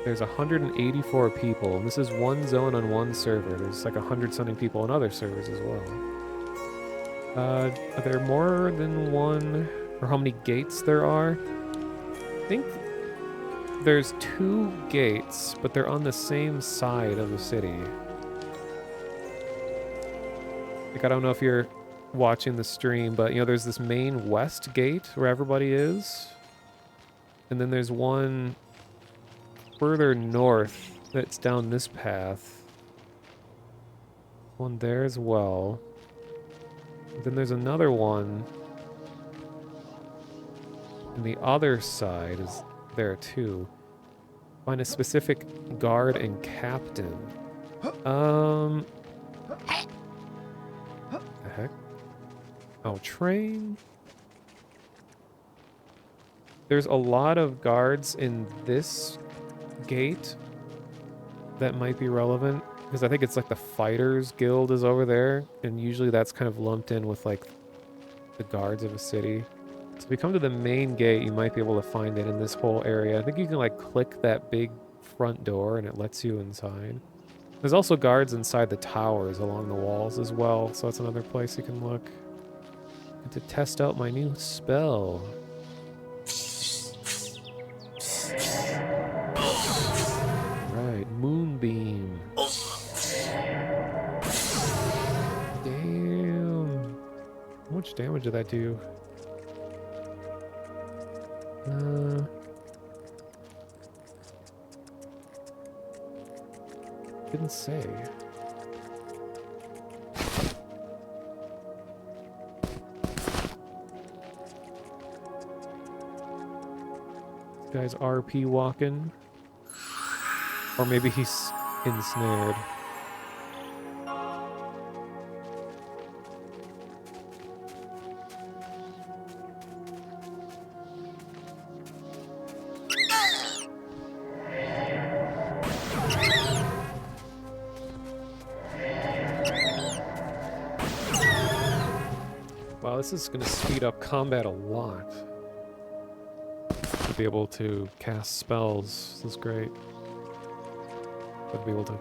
there's 184 people. And this is one zone on one server. There's like 100-something people on other servers as well. Are there more than one, or how many gates there are? I think there's 2 gates, but they're on the same side of the city. Like, I don't know if you're watching the stream, but, you know, there's this main west gate where everybody is. And then there's one further north that's down this path. One there as well. Then there's another one. And the other side is there too. Find a specific guard and captain. The heck? Oh, train. There's a lot of guards in this gate that might be relevant, because I think it's like the Fighters Guild is over there, and usually that's kind of lumped in with like the guards of a city. So if you come to the main gate, you might be able to find it in this whole area. I think you can like click that big front door and it lets you inside. There's also guards inside the towers along the walls as well, so that's another place you can look. And to test out my new spell. Right, Moonbeam. Damn. How much damage did that do? Didn't say. This guy's RP walking. Or maybe he's ensnared. Wow, this is going to speed up combat a lot. To be able to cast spells. This is great. To be able to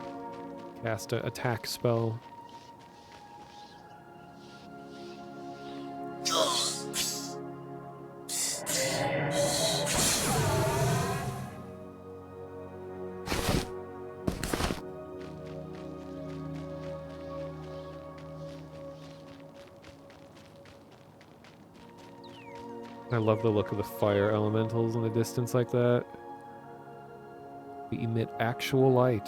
cast an attack spell. I love the look of the fire elementals in the distance like that. They emit actual light.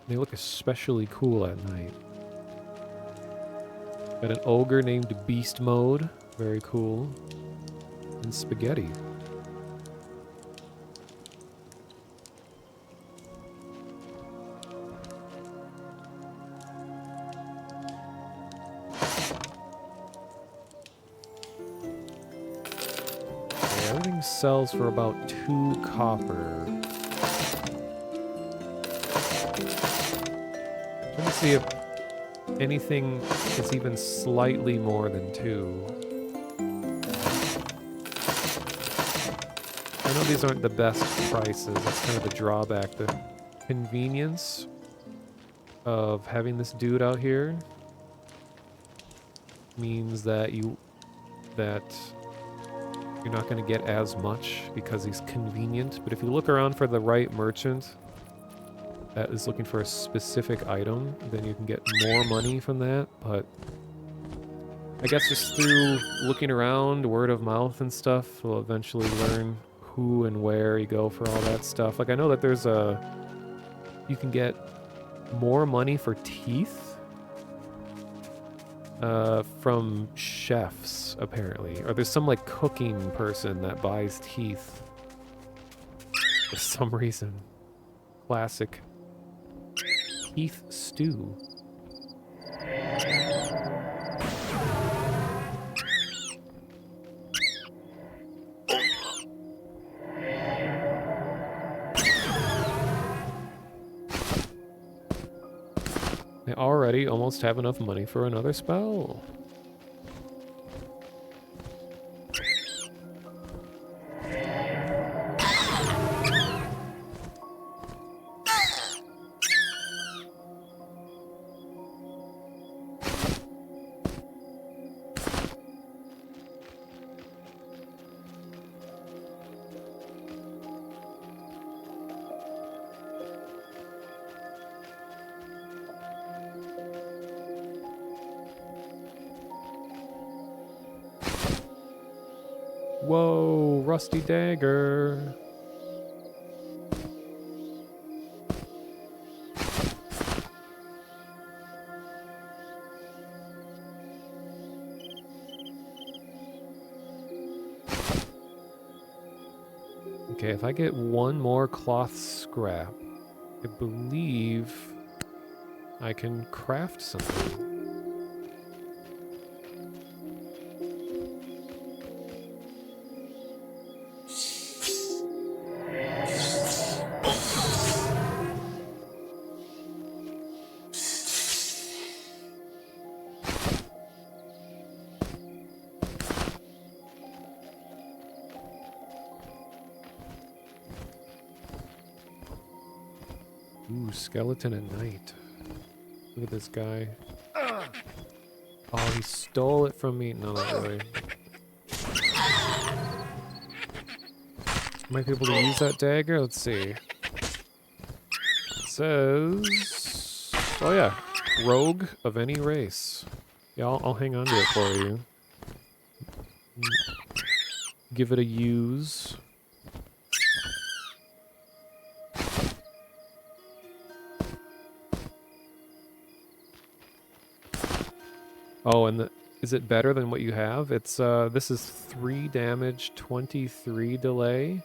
They look especially cool at night. Got an ogre named Beast Mode. Very cool. And spaghetti. Okay, everything sells for about 2 copper. Let me see if anything is even slightly more than 2. I know these aren't the best prices. That's kind of the drawback. The convenience of having this dude out here means that you're not going to get as much because he's convenient. But if you look around for the right merchant that is looking for a specific item, then you can get more money from that. But I guess just through looking around, word of mouth and stuff, we'll eventually learn who and where you go for all that stuff. Like, I know that there's you can get more money for teeth from chefs, apparently. Or there's some, like, cooking person that buys teeth for some reason. Classic teeth stew. I already almost have enough money for another spell. Whoa, rusty dagger. Okay, if I get one more cloth scrap, I believe I can craft something. Ooh, skeleton at night. Look at this guy. Oh, he stole it from me. No, not really. Might be able to use that dagger? Let's see. It says... Oh yeah. Rogue of any race. Yeah, I'll hang on to it for you. Give it a use. Oh, and is it better than what you have? It's, this is 3 damage, 23 delay.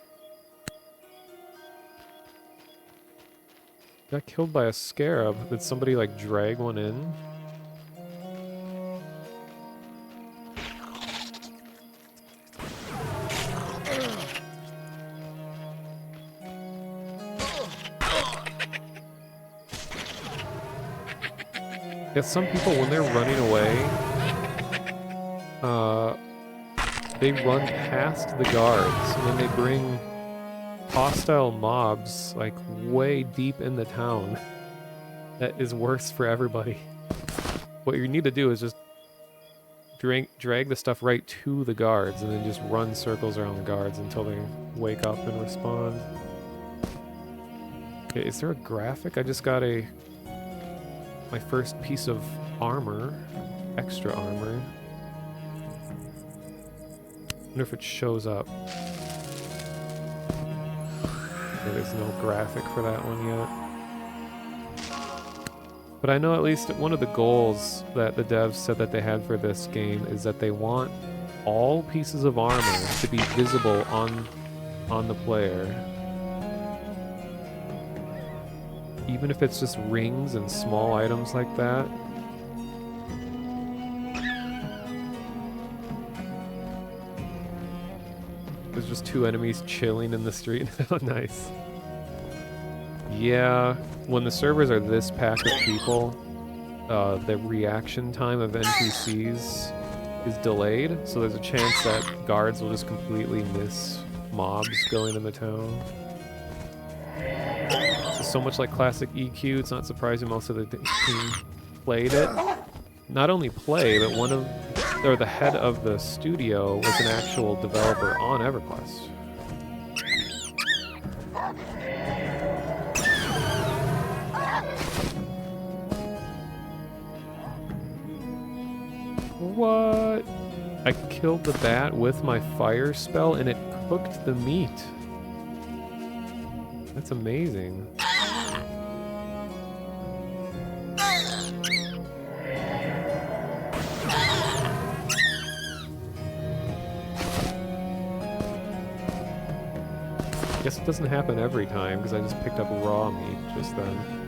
Got killed by a scarab. Did somebody, like, drag one in? Yeah, some people, when they're running away, they run past the guards, and then they bring hostile mobs, like, way deep in the town. That is worse for everybody. What you need to do is just drag the stuff right to the guards, and then just run circles around the guards until they wake up and respond. Okay, is there a graphic? I just got my first piece of armor, extra armor. I wonder if it shows up. Okay, there's no graphic for that one yet. But I know at least one of the goals that the devs said that they had for this game is that they want all pieces of armor to be visible on the player. Even if it's just rings and small items like that. There's just two enemies chilling in the street. Oh, nice. Yeah, when the servers are this packed with people, the reaction time of NPCs is delayed, so there's a chance that guards will just completely miss mobs going in the town. So much like classic EQ, it's not surprising most of the team played it. Not only play, but the head of the studio was an actual developer on EverQuest. What? I killed the bat with my fire spell and it cooked the meat. That's amazing. Guess it doesn't happen every time because I just picked up raw meat just then.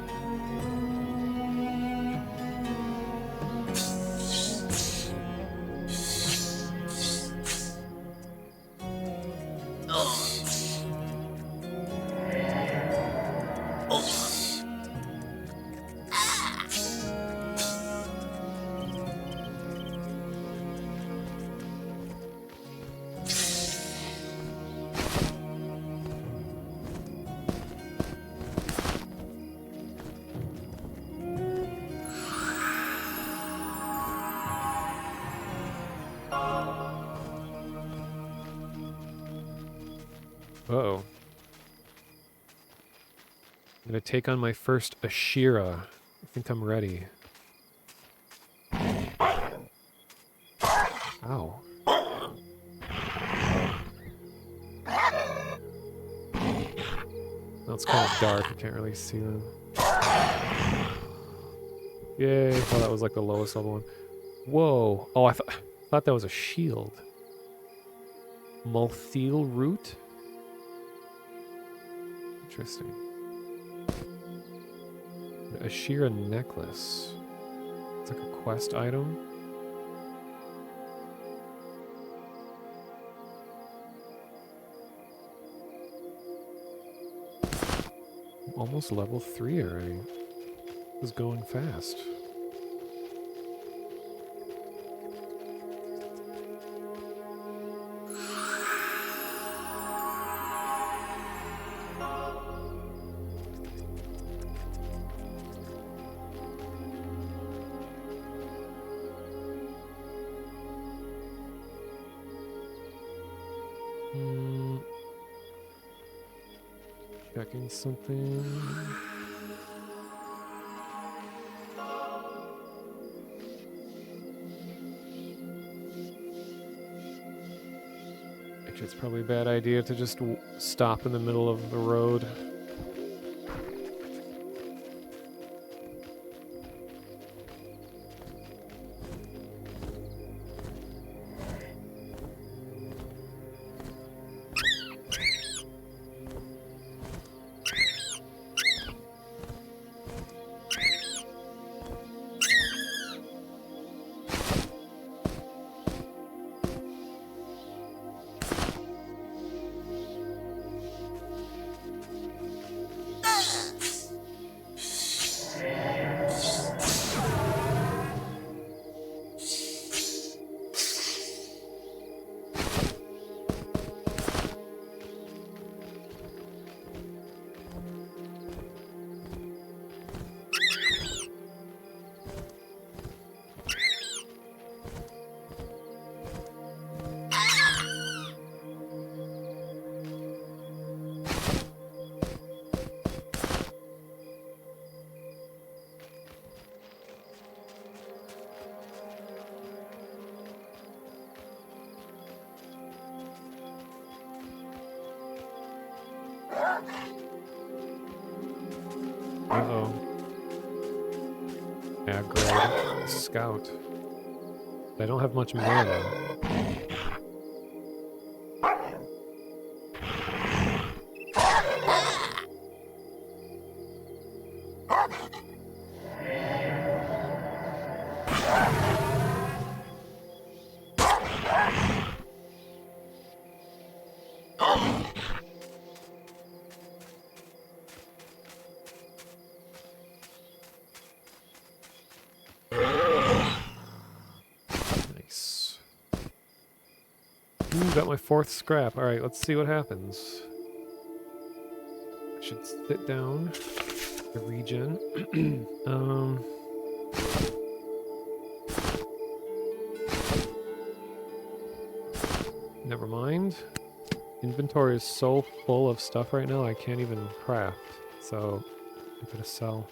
Uh-oh. I'm gonna take on my first Ashira. I think I'm ready. Ow. Well, it's kind of dark, I can't really see them. Yay. Oh, that was like the lowest level one. Whoa. Oh, I thought that was a shield. Multhil root? Interesting. The Ashira necklace. It's like a quest item. Almost level 3 already. This is going fast. Checking something. Actually, it's probably a bad idea to just stop in the middle of the road. Uh-oh. Aggro scout. I don't have much mana. Nice. Ooh, got my 4th scrap. Alright, let's see what happens. I should sit down to regen. Never mind. Inventory is so full of stuff right now, I can't even craft. So, I'm gonna sell.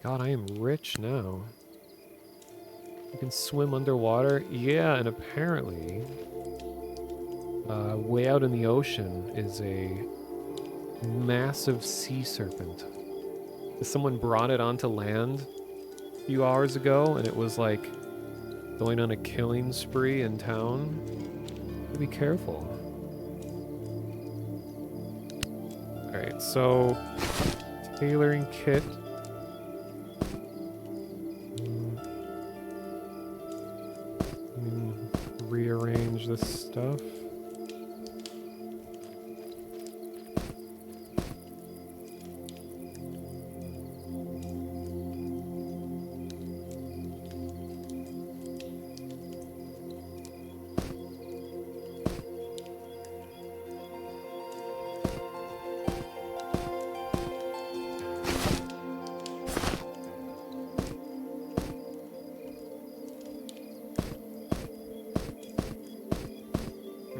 God, I am rich now. You can swim underwater? Yeah, and apparently, way out in the ocean is a massive sea serpent. Someone brought it onto land a few hours ago, and it was like going on a killing spree in town. Be careful. Alright, so tailoring kit. Rearrange this stuff.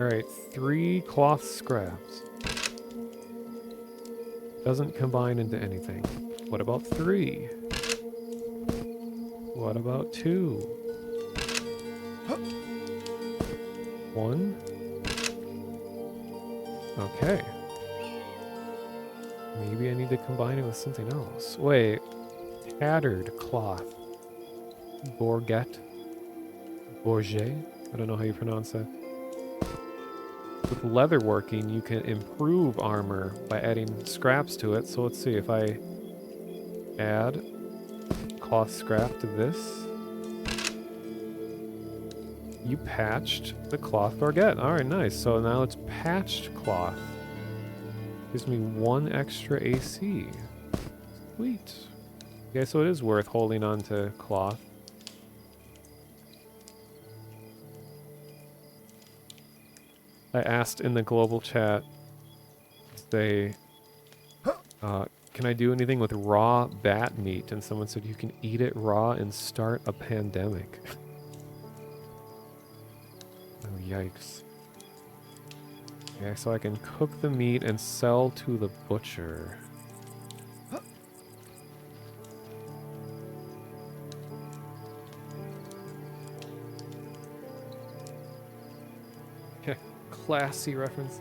Alright, 3 cloth scraps. Doesn't combine into anything. What about 3? What about 2? 1? Okay. Maybe I need to combine it with something else. Wait. Tattered cloth. Bourget? Bourget? I don't know how you pronounce that. With leatherworking, you can improve armor by adding scraps to it. So let's see if I add cloth scrap to this. You patched the cloth Bourget. Alright, nice. So now it's patched cloth. Gives me 1 extra AC. Sweet. Okay, so it is worth holding on to cloth. I asked in the global chat, say, can I do anything with raw bat meat? And someone said you can eat it raw and start a pandemic. Oh, yikes. Okay, so I can cook the meat and sell to the butcher. Classy reference.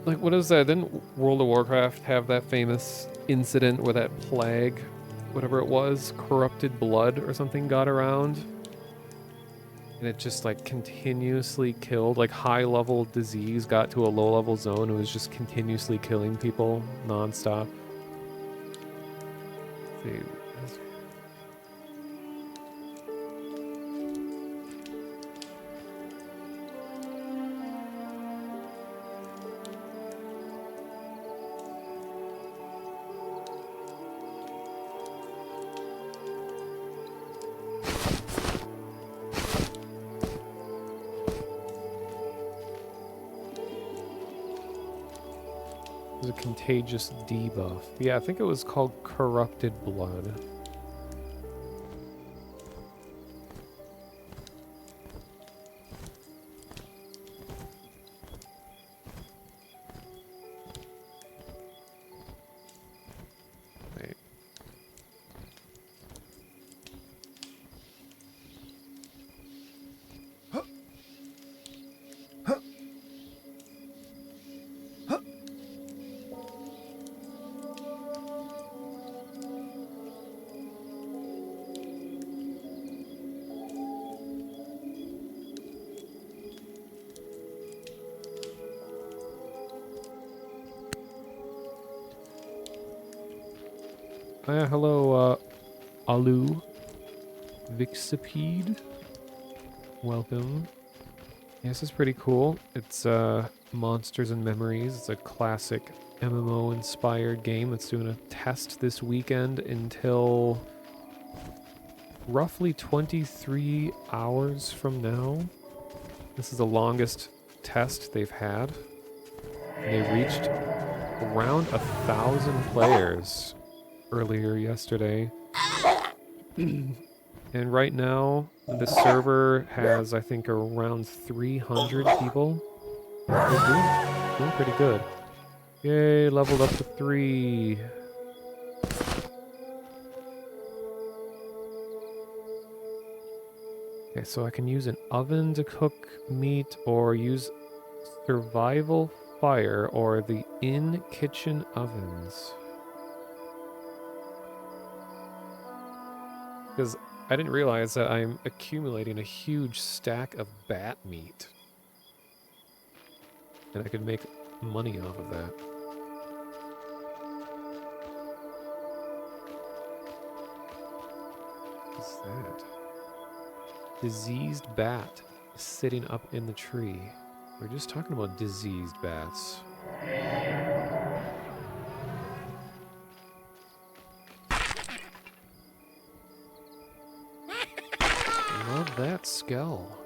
Like, what is that? Didn't World of Warcraft have that famous incident where that plague, whatever it was, corrupted blood or something got around? And it just like continuously killed, like high level disease got to a low level zone. It was just continuously killing people nonstop. Let's see. It was a contagious debuff. Yeah, I think it was called Corrupted Blood. Wait. Hello, Alu. Vixipede. Welcome. Yeah, this is pretty cool. It's Monsters and Memories. It's a classic MMO-inspired game that's doing a test this weekend until roughly 23 hours from now. This is the longest test they've had. And they reached around 1,000 players earlier yesterday. And right now, the server has, I think, around 300 people. They're doing pretty good. Yay, leveled up to 3. Okay, so I can use an oven to cook meat, or use survival fire, or the in-kitchen ovens. Because I didn't realize that I'm accumulating a huge stack of bat meat. And I could make money off of that. What's that? Diseased bat sitting up in the tree. We're just talking about diseased bats. Love that skull.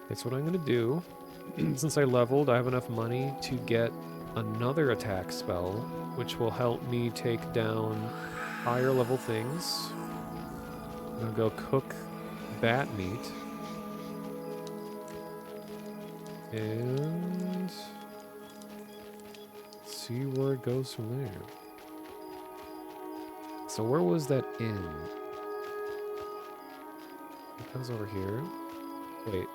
That's what I'm going to do. Since I leveled, I have enough money to get another attack spell, which will help me take down higher level things. I'm going to go cook bat meat. And see where it goes from there. So where was that inn? It comes over here. Wait.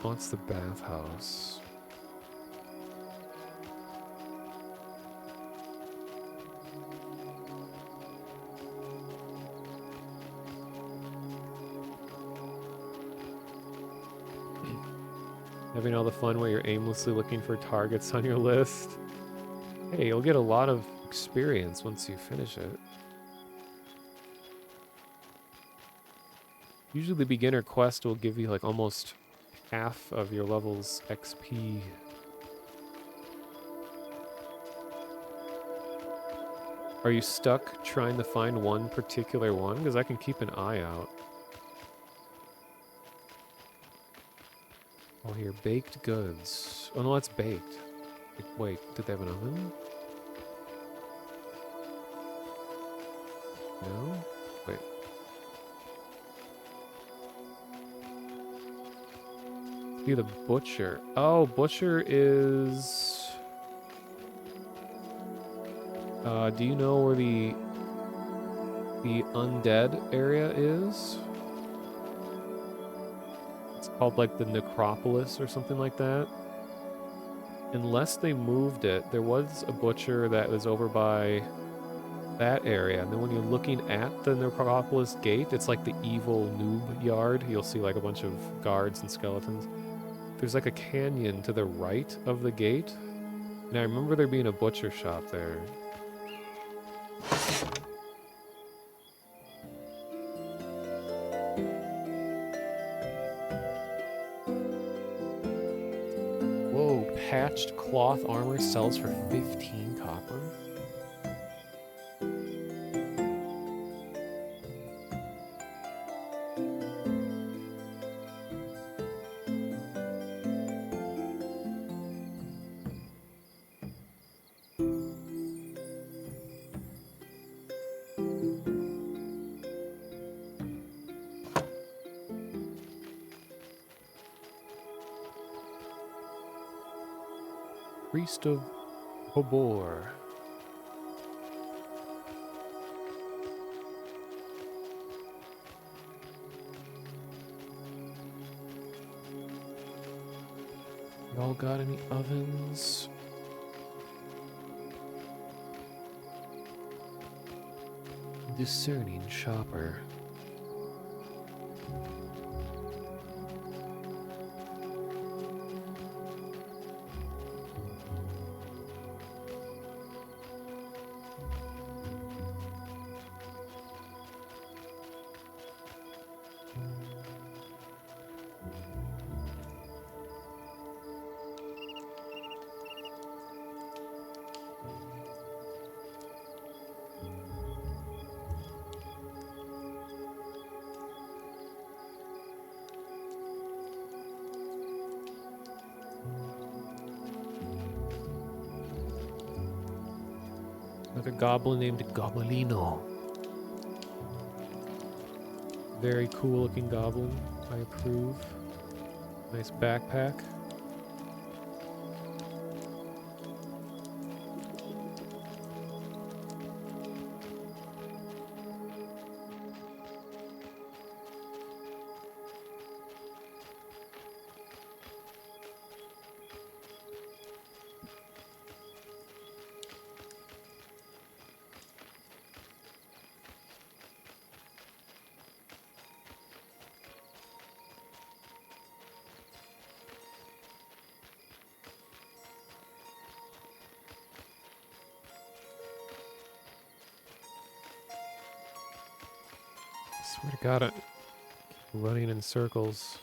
Oh, it's the bathhouse. Having all the fun where you're aimlessly looking for targets on your list. Hey, you'll get a lot of experience once you finish it. Usually the beginner quest will give you like almost half of your level's XP. Are you stuck trying to find one particular one? Because I can keep an eye out. Oh, here, baked goods. Oh, no, that's baked. Wait, did they have an oven? No? Wait. Be the butcher. Oh, butcher is... do you know where the undead area is? It's called like the necropolis or something like that. Unless they moved it, there was a butcher that was over by that area. And then when you're looking at the necropolis gate, it's like the evil noob yard. You'll see like a bunch of guards and skeletons. There's like a canyon to the right of the gate. And I remember there being a butcher shop there. Whoa, patched cloth armor sells for 15 copper? Priest of Hobor. Y'all got any ovens? Discerning shopper. Another goblin named Goblino. Very cool looking goblin. I approve. Nice backpack. Swear to God, I'm running in circles.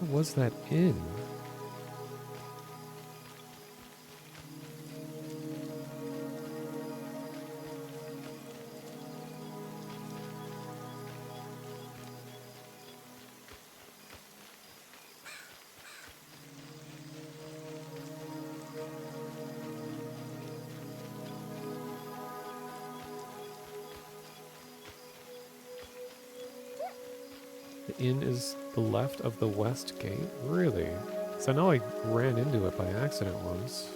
What was that in? The inn is the left of the west gate? Really? So I know I ran into it by accident once.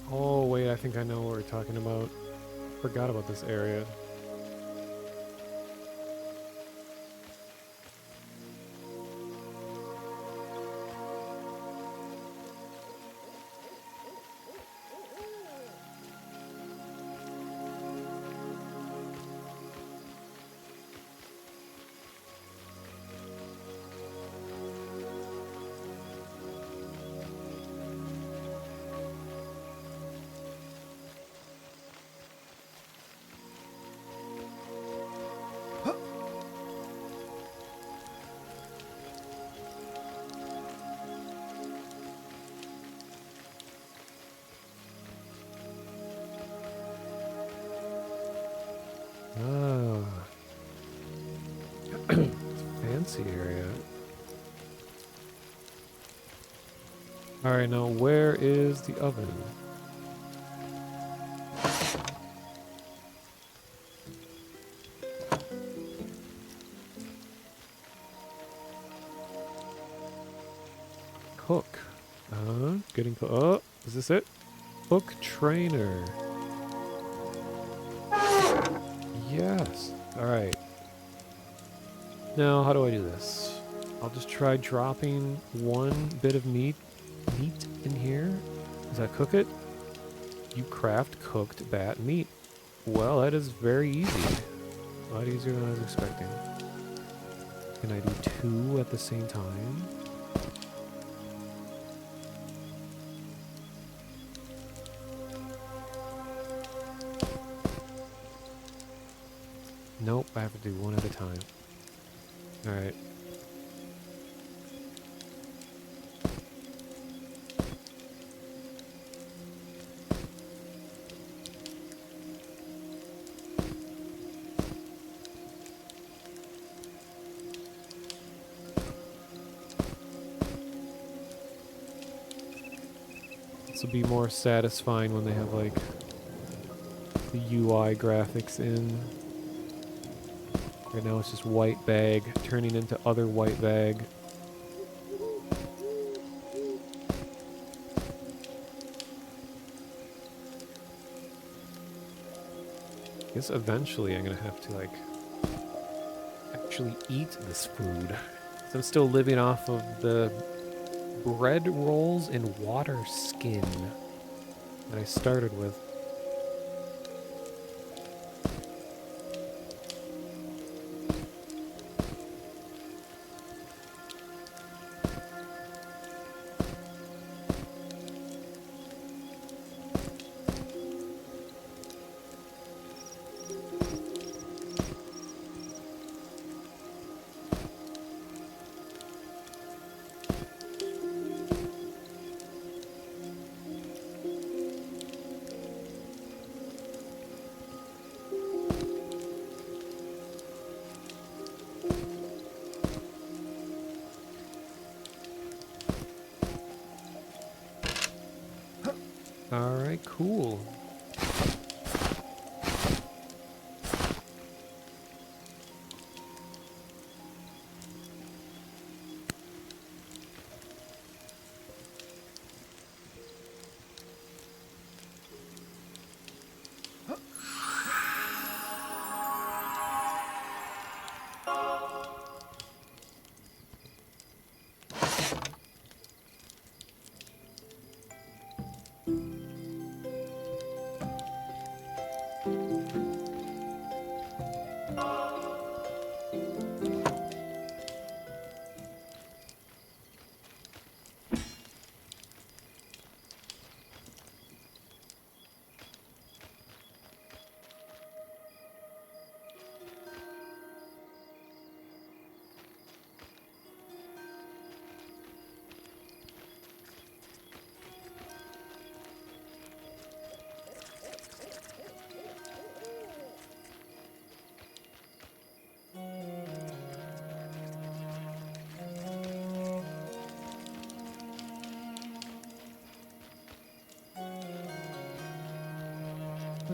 Oh, wait, I think I know what we're talking about. Forgot about this area. Ah. Fancy area. Alright, now where is the oven? Cook. Getting oh, is this it? Cook trainer. Yes. Alright. Now, how do I do this? I'll just try dropping one bit of meat in here. Does that cook it? You craft cooked bat meat. Well, that is very easy. A lot easier than I was expecting. Can I do two at the same time? Nope, I have to do one at a time. Alright. This will be more satisfying when they have, like, the UI graphics in. Right now it's just white bag turning into other white bag. I guess eventually I'm gonna have to, like, actually eat this food. So I'm still living off of the bread rolls and water skin that I started with. Alright, cool.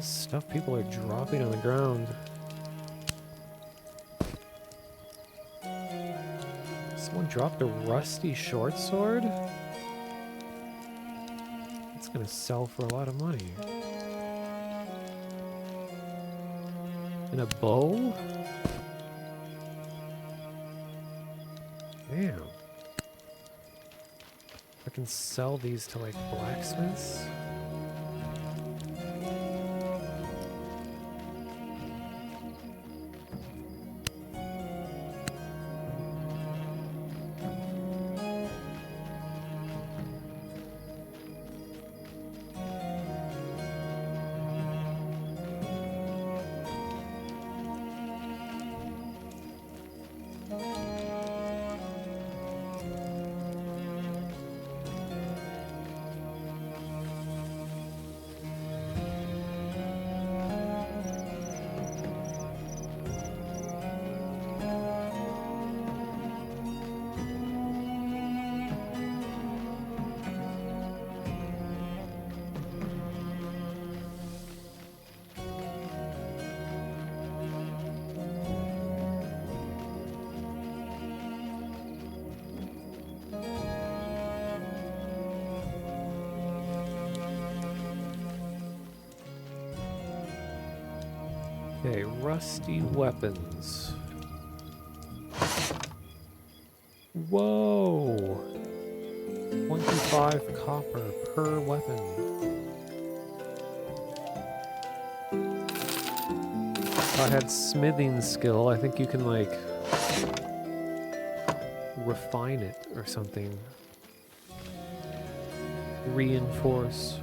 this stuff people are dropping on the ground. Someone dropped a rusty short sword? It's gonna sell for a lot of money. And a bow? Damn. I can sell these to like blacksmiths? Okay, rusty weapons. Whoa! 25 copper per weapon. If I had smithing skill, I think you can like refine it or something. Reinforce.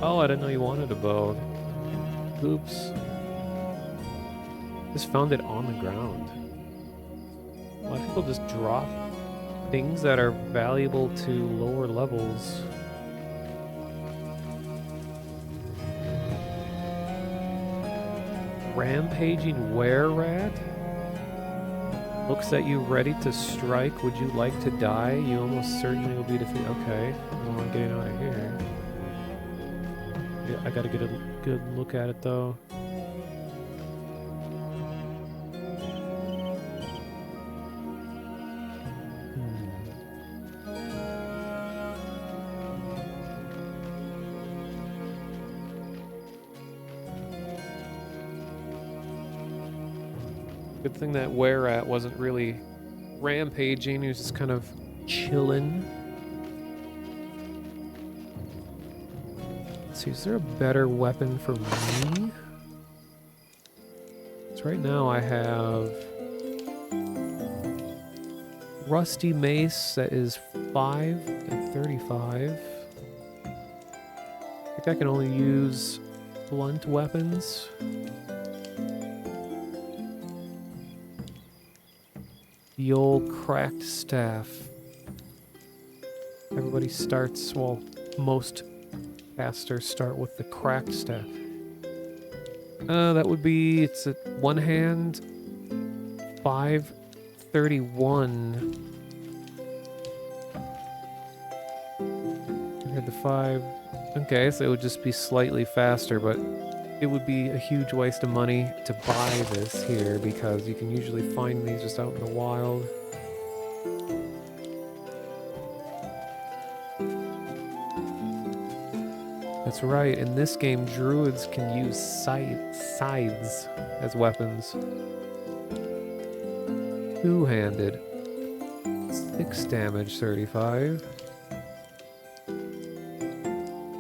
Oh, I didn't know you wanted a bow. Oops. Just found it on the ground. A lot of people just drop things that are valuable to lower levels. Rampaging were-rat? Looks at you ready to strike. Would you like to die? You almost certainly will be defeated. Okay, well, I'm getting out of here. I gotta get a good look at it though. Good thing that were-rat wasn't really rampaging, he was just kind of chilling. Let's see, is there a better weapon for me? So right now I have rusty mace that is 5 and 35. I think I can only use blunt weapons. The old cracked staff. Everybody starts, well, most casters start with the cracked staff. That would be, it's at one hand, 531. Compared to 5. Okay, so it would just be slightly faster, but it would be a huge waste of money to buy this here because you can usually find these just out in the wild. That's right, in this game, druids can use scythes as weapons. Two-handed. 6 damage, 35.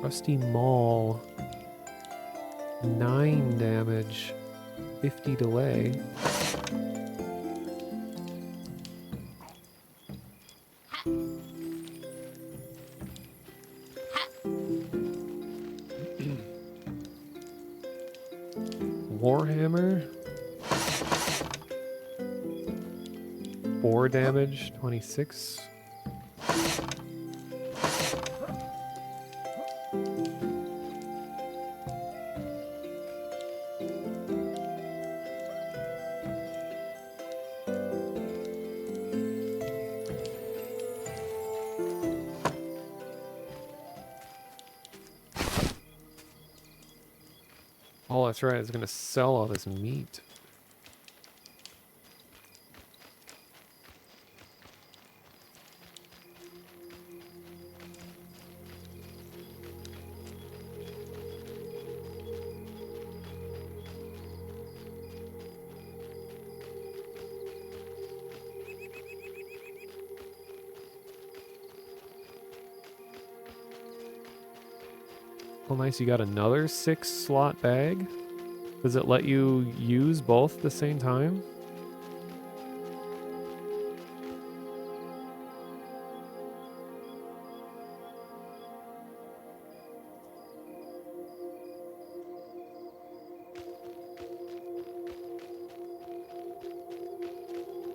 Rusty maul. 9 damage, 50 delay. Warhammer. 4 damage, 26. Oh, that's right. I was gonna sell all this meat. Oh, nice. You got another 6-slot bag? Does it let you use both at the same time?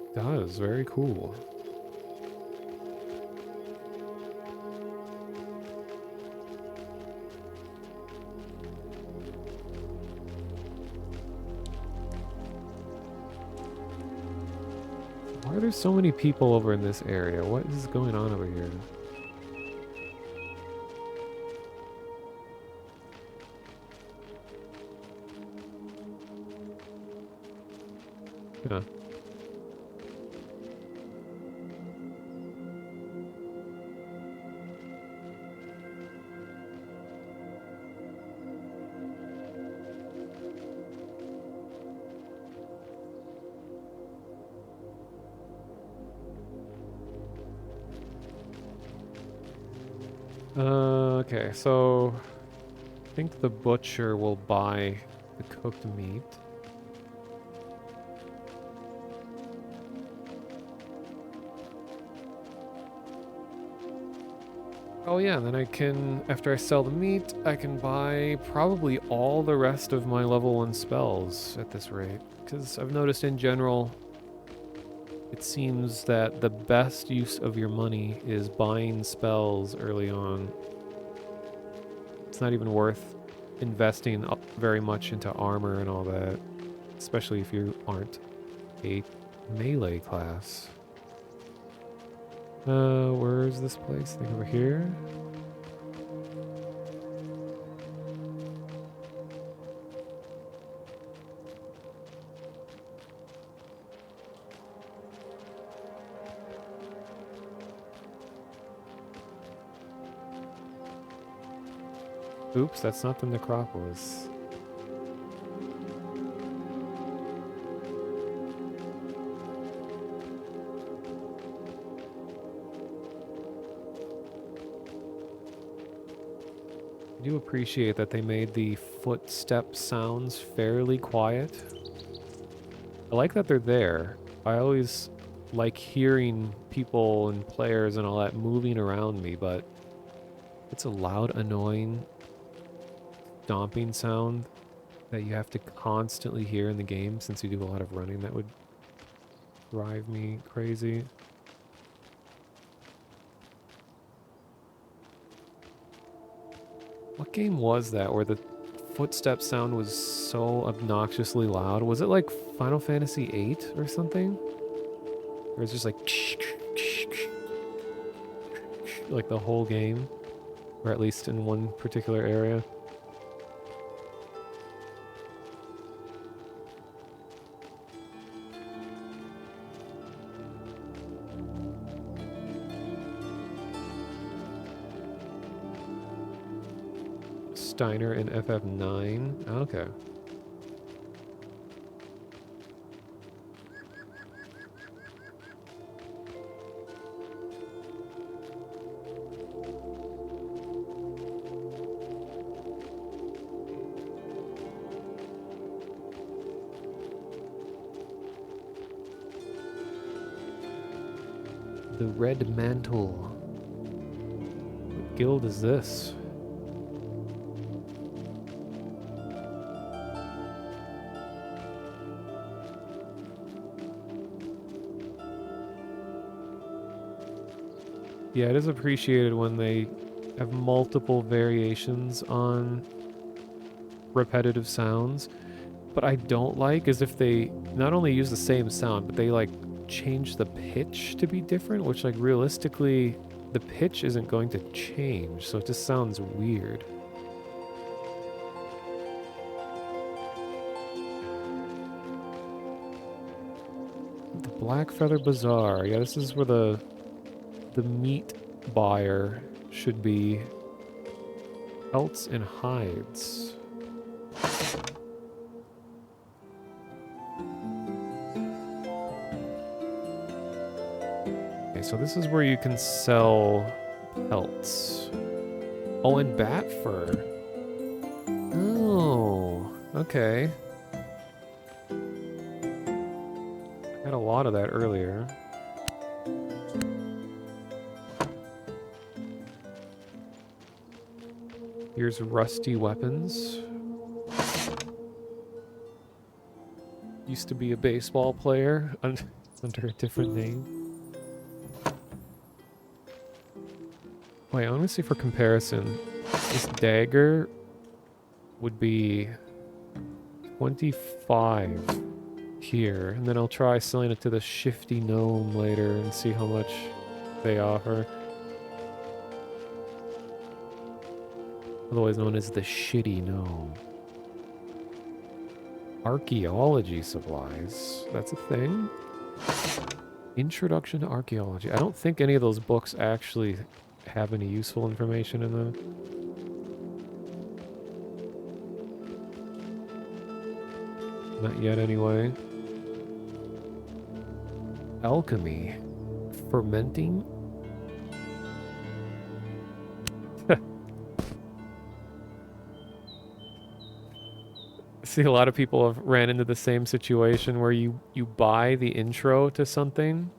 It does. Very cool. Why are there so many people over in this area? What is going on over here? Yeah. Okay, so I think the butcher will buy the cooked meat. Oh yeah, then I can, after I sell the meat, I can buy probably all the rest of my level 1 spells at this rate. Because I've noticed in general, it seems that the best use of your money is buying spells early on. It's not even worth investing very much into armor and all that, especially if you aren't a melee class. Where is this place? I think over here. Oops, that's not the necropolis. I do appreciate that they made the footstep sounds fairly quiet. I like that they're there. I always like hearing people and players and all that moving around me, but it's a loud, annoying stomping sound that you have to constantly hear in the game since you do a lot of running. That would drive me crazy. What game was that where the footstep sound was so obnoxiously loud? Was it like Final Fantasy VIII or something? Or it's just like the whole game, or at least in one particular area. Steiner and FF9. Okay. The Red Mantle. What guild is this? Yeah, it is appreciated when they have multiple variations on repetitive sounds. What I don't like is if they not only use the same sound, but they like change the pitch to be different, which like realistically, the pitch isn't going to change, so it just sounds weird. Blackfeather Bazaar. Yeah, this is where the meat buyer should be. Pelts and hides. Okay, so this is where you can sell pelts. Oh, and bat fur. Oh, okay. I had a lot of that earlier. Here's rusty weapons. Used to be a baseball player under a different name. Wait, I want to see for comparison. This dagger would be 25 here, and then I'll try selling it to the shifty gnome later and see how much they offer. Otherwise known as the shitty gnome. Archaeology supplies. That's a thing. Introduction to archaeology. I don't think any of those books actually have any useful information in them. Not yet, anyway. Alchemy. Fermenting. See, a lot of people have ran into the same situation where you buy the intro to something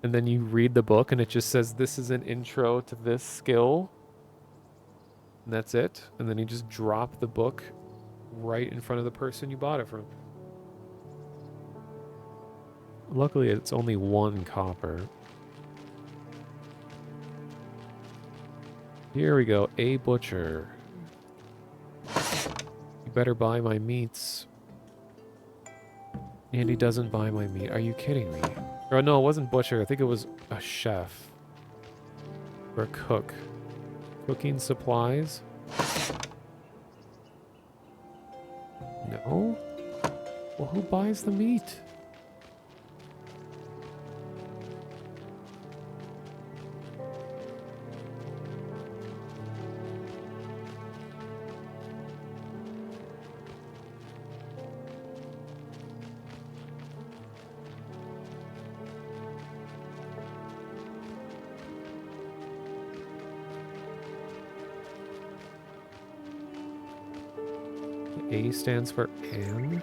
and then you read the book and it just says this is an intro to this skill and that's it, and then you just drop the book right in front of the person you bought it from. Luckily it's only 1 copper. Here we go, a butcher. You better buy my meats. Andy doesn't buy my meat. Are you kidding me? Or no, it wasn't butcher. I think it was a chef. Or a cook. Cooking supplies? No? Well, who buys the meat? A stands for and?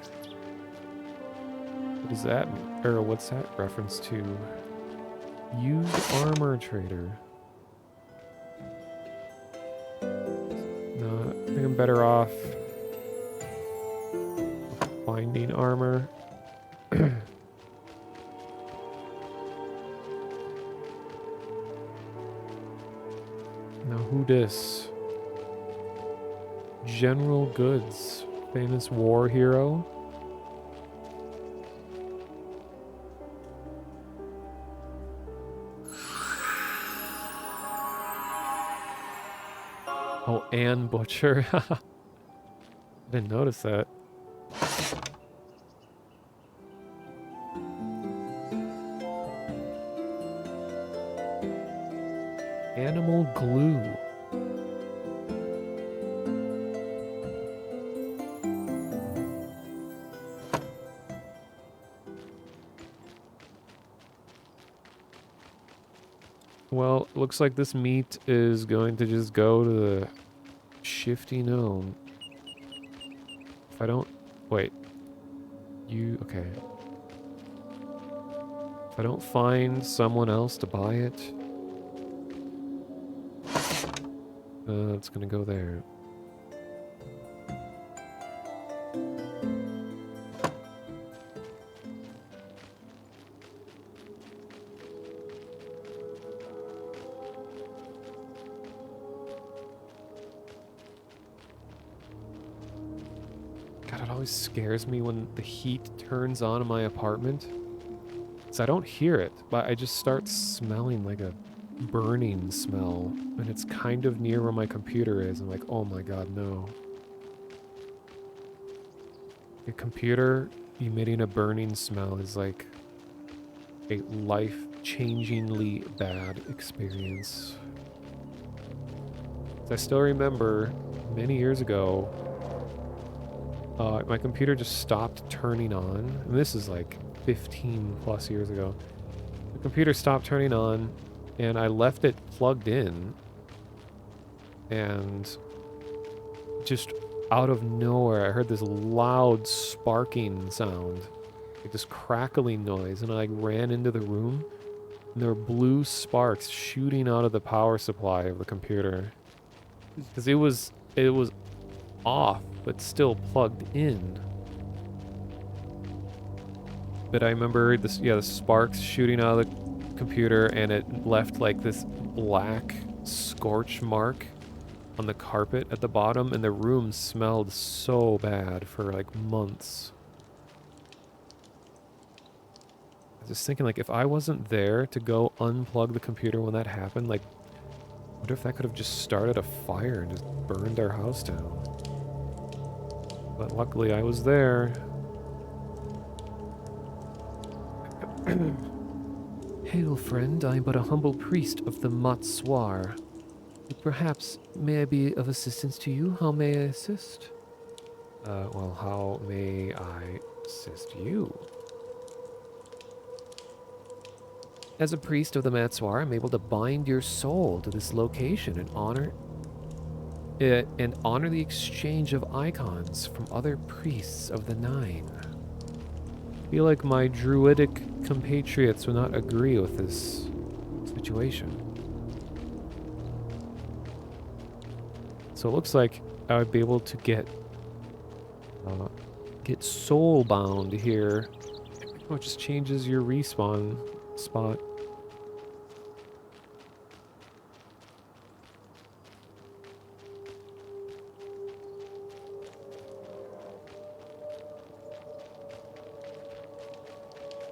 What does that mean? Or what's that reference to? Used armor trader. No, I think I'm better off finding armor. Now who dis? General Goods. Famous war hero. Oh, and Butcher. I didn't notice that. Animal glue. Well, looks like this meat is going to just go to the shifty gnome. If I don't... Wait. You... Okay. If I don't find someone else to buy it... it's gonna go there. God, it always scares me when the heat turns on in my apartment. So I don't hear it, but I just start smelling like a burning smell. And it's kind of near where my computer is. I'm like, oh my god, no. A computer emitting a burning smell is like a life-changingly bad experience. I still remember many years ago, my computer just stopped turning on. And this is like 15 plus years ago. The computer stopped turning on, and I left it plugged in, and just out of nowhere, I heard this loud sparking sound, like this crackling noise, and I like ran into the room, and there were blue sparks shooting out of the power supply of the computer. Because it was off, but still plugged in. But I remember this, yeah, the sparks shooting out of the computer, and it left like this black scorch mark on the carpet at the bottom, and the room smelled so bad for like months. I was just thinking, like, if I wasn't there to go unplug the computer when that happened, like, what if that could have just started a fire and just burned our house down? But luckily I was there. Hail, friend, I am but a humble priest of the Matsuar. Perhaps may I be of assistance to you? How may I assist? Well, how may I assist you? As a priest of the Matsuar, I'm able to bind your soul to this location and honor it, and honor the exchange of icons from other priests of the Nine. I feel like my druidic compatriots would not agree with this situation. So it looks like I would be able to get soul bound here. Oh, it just changes your respawn spot.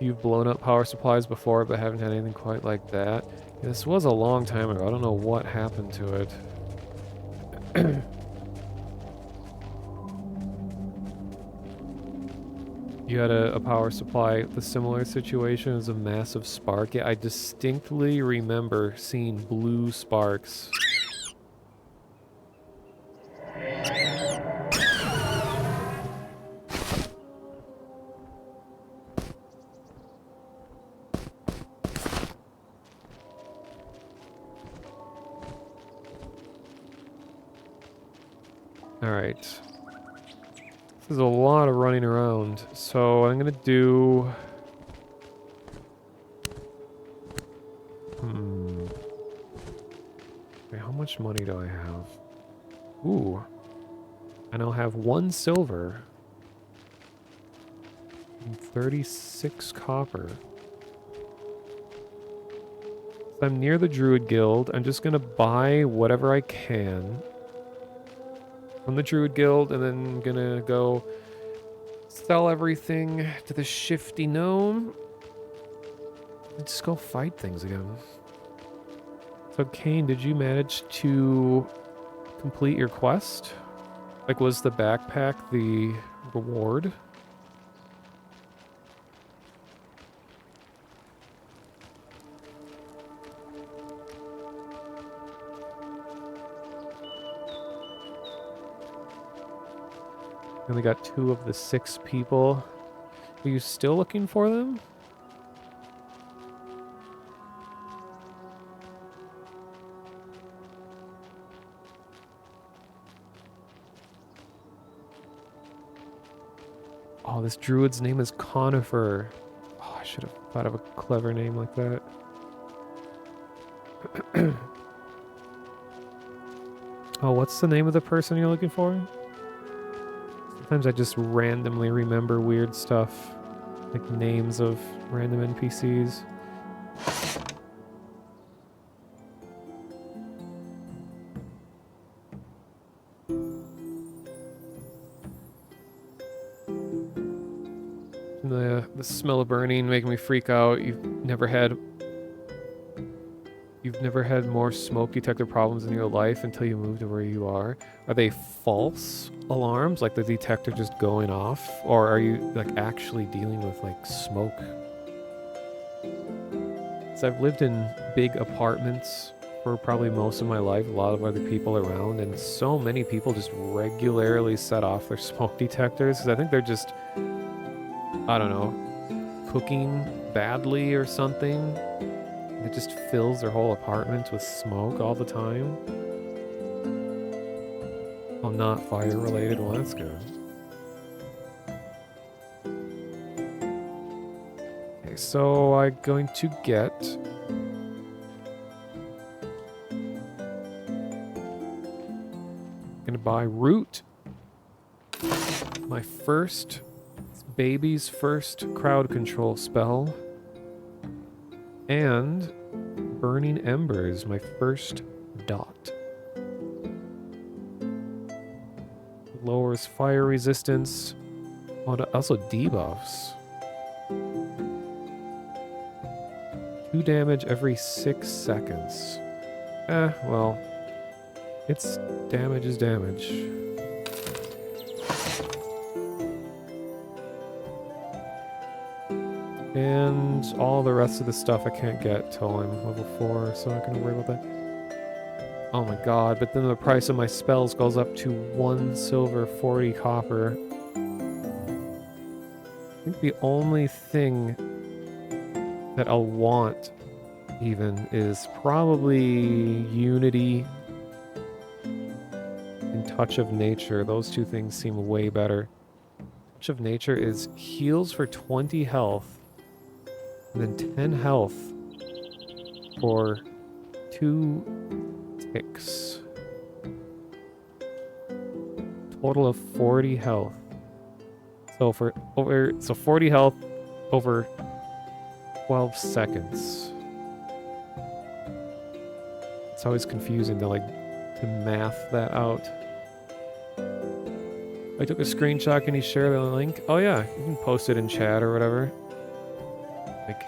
You've blown up power supplies before, but haven't had anything quite like that. Yeah, this was a long time ago. I don't know what happened to it. You had a power supply with a similar situation. It was a massive spark. Yeah, I distinctly remember seeing blue sparks. Alright. This is a lot of running around. So I'm gonna do... Wait, how much money do I have? Ooh. And I'll have 1 silver. And 36 copper. So I'm near the Druid Guild. I'm just gonna buy whatever I can from the Druid Guild, and then gonna go sell everything to the Shifty Gnome. And just go fight things again. So Kane, did you manage to complete your quest? Like, was the backpack the reward? Only got 2 of the 6 people. Are you still looking for them? Oh, this druid's name is Conifer. Oh, I should have thought of a clever name like that. Oh, what's the name of the person you're looking for? Sometimes I just randomly remember weird stuff, like names of random NPCs. The smell of burning making me freak out. You've never had more smoke detector problems in your life until you moved to where you are. Are they false alarms, like the detector just going off? Or are you like actually dealing with like smoke? So I've lived in big apartments for probably most of my life, a lot of other people around, and so many people just regularly set off their smoke detectors because I think they're just, I don't know, cooking badly or something. It just fills their whole apartment with smoke all the time. Well, not fire related. Well, that's good. Okay, so I'm going to get... gonna buy root. My first... baby's first crowd control spell. And burning embers, my first dot. Lowers fire resistance. Oh, also debuffs. 2 damage every 6 seconds. Well, it's damage is damage. And all the rest of the stuff I can't get till I'm level 4, so I'm not gonna worry about that. Oh my god, but then the price of my spells goes up to 1 silver, 40 copper. I think the only thing that I'll want, even, is probably Unity and Touch of Nature. Those two things seem way better. Touch of Nature is heals for 20 health, and then 10 health for 2 ticks. Total of 40 health. So 40 health over 12 seconds. It's always confusing to math that out. I took a screenshot. Can you share the link? Oh yeah, you can post it in chat or whatever. Like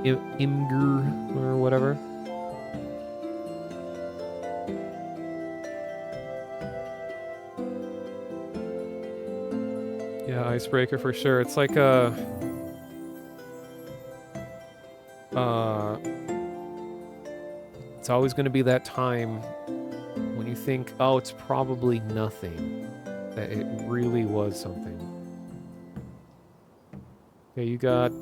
Imgur or whatever. Yeah, icebreaker for sure. It's like it's always going to be that time when you think, oh, it's probably nothing, that it really was something. Okay, you got,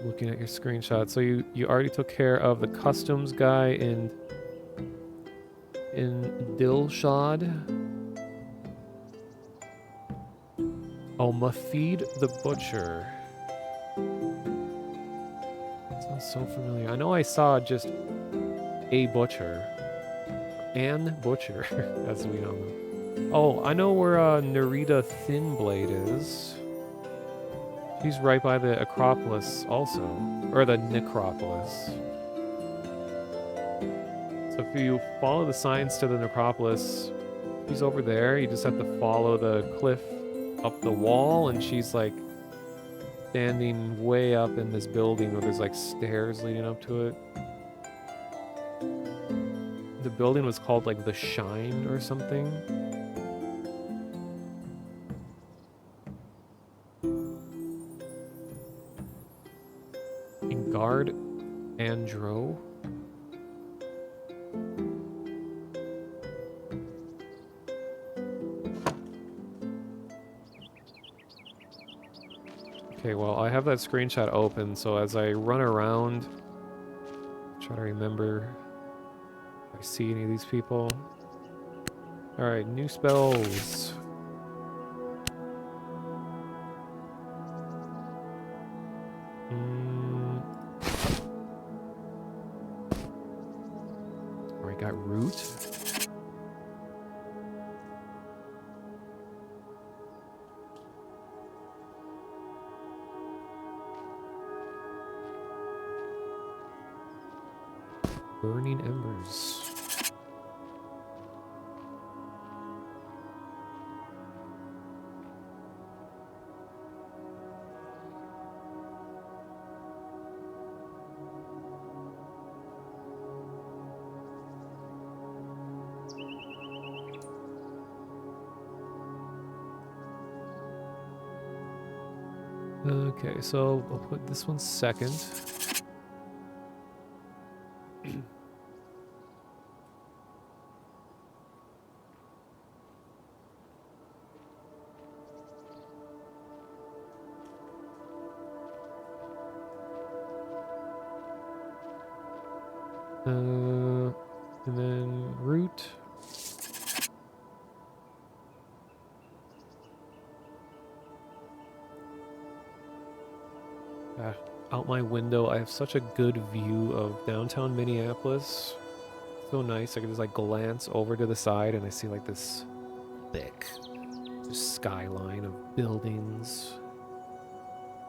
looking at your screenshot. So you already took care of the customs guy in Dilshad. Oh, Mafid the Butcher. Sounds so familiar. I know I saw just a butcher. An butcher, as we know them. Oh, I know where Nerita Thinblade is. She's right by the Acropolis also. Or the Necropolis. So if you follow the signs to the Necropolis, she's over there. You just have to follow the cliff up the wall, and she's like standing way up in this building where there's like stairs leading up to it. The building was called like the Shine or something. In Guard Andro. Okay, well, I have that screenshot open, so as I run around, try to remember if I see any of these people. Alright, new spells. Alright, got root. Burning embers. Okay, so I'll put this one second. And then root. Out my window, I have such a good view of downtown Minneapolis. So nice. I can just like glance over to the side and I see like this thick skyline of buildings.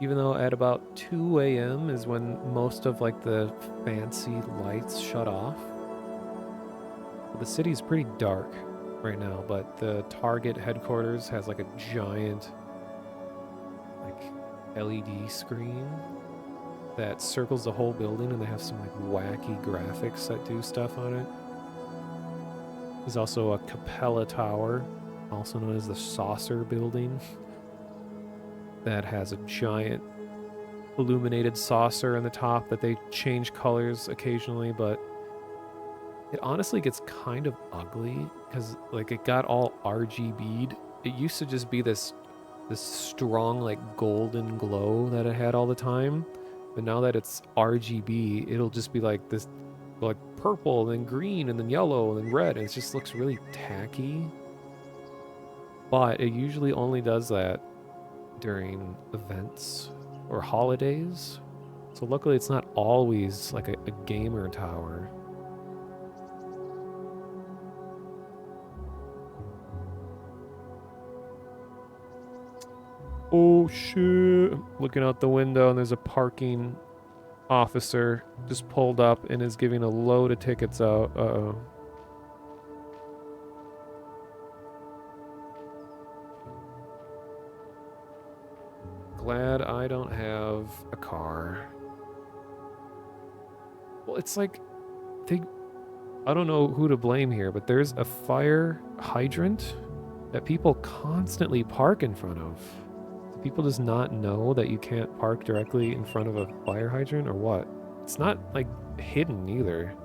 Even though at about 2 a.m. is when most of like the fancy lights shut off. The city's pretty dark right now, but the Target headquarters has like a giant like LED screen that circles the whole building, and they have some like wacky graphics that do stuff on it. There's also a Capella Tower, also known as the Saucer Building, that has a giant illuminated saucer on the top that they change colors occasionally, but it honestly gets kind of ugly because like it got all RGB'd. It used to just be this strong like golden glow that it had all the time, but now that it's RGB, it'll just be like this like purple and then green and then yellow and then red, and it just looks really tacky. But it usually only does that during events or holidays. So luckily it's not always like a gamer tower. Oh shit. Looking out the window and there's a parking officer just pulled up and is giving a load of tickets out. Uh-oh. Glad I don't have a car. Well, it's like I don't know who to blame here, but there's a fire hydrant that people constantly park in front of. Do people just not know that you can't park directly in front of a fire hydrant or what? It's not like hidden either.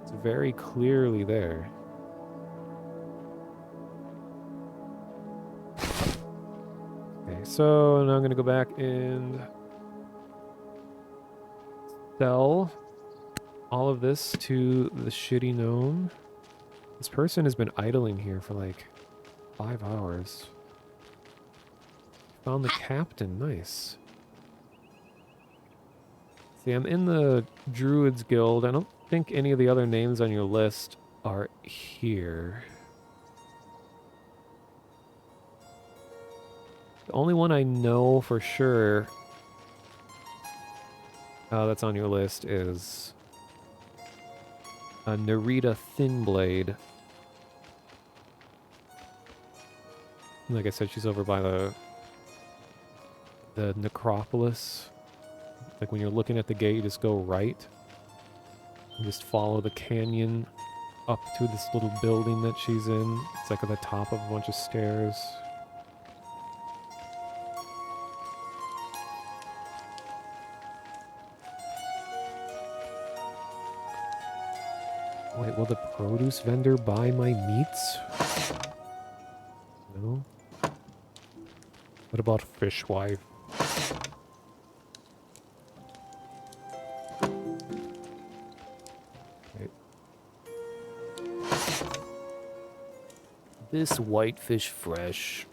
It's very clearly there. Okay, so now I'm gonna go back and sell all of this to the shitty gnome. This person has been idling here for like 5 hours. Found the captain, nice. See, I'm in the Druids Guild. I don't think any of the other names on your list are here. The only one I know for sure that's on your list is Narita Thinblade. Like I said, she's over by the necropolis. Like when you're looking at the gate, you just go right. You just follow the canyon up to this little building that she's in. It's like at the top of a bunch of stairs. Wait, will the produce vendor buy my meats? No? What about fishwife? Wait. This whitefish fresh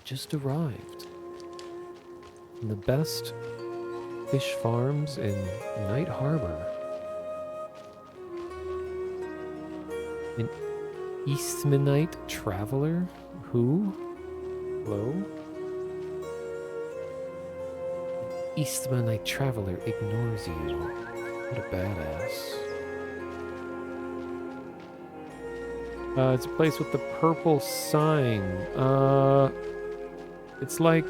just arrived from the best fish farms in Night Harbor. An Eastmanite traveler? Who? Hello? Eastmanite traveler ignores you. What a badass. It's a place with the purple sign. It's like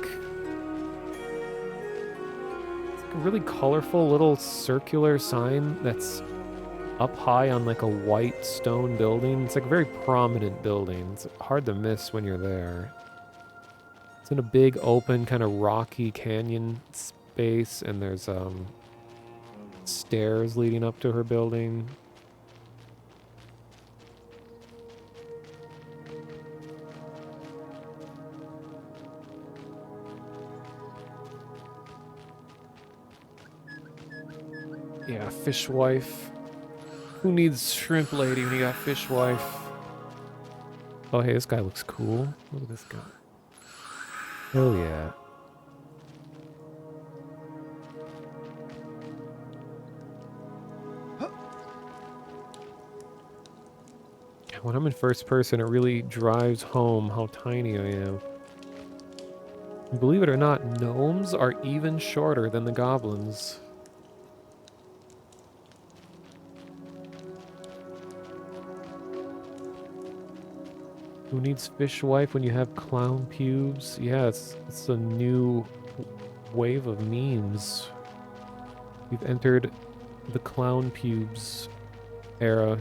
a really colorful little circular sign that's up high on like a white stone building. It's like a very prominent building. It's hard to miss when you're there. It's in a big open kind of rocky canyon space, and there's stairs leading up to her building. Yeah, fishwife. Who needs shrimp lady when you got fishwife? Oh, hey, this guy looks cool. Look at this guy. Oh, yeah. When I'm in first person, it really drives home how tiny I am. Believe it or not, gnomes are even shorter than the goblins. Who needs fishwife when you have clown pubes? Yeah, it's a new wave of memes. We've entered the clown pubes era.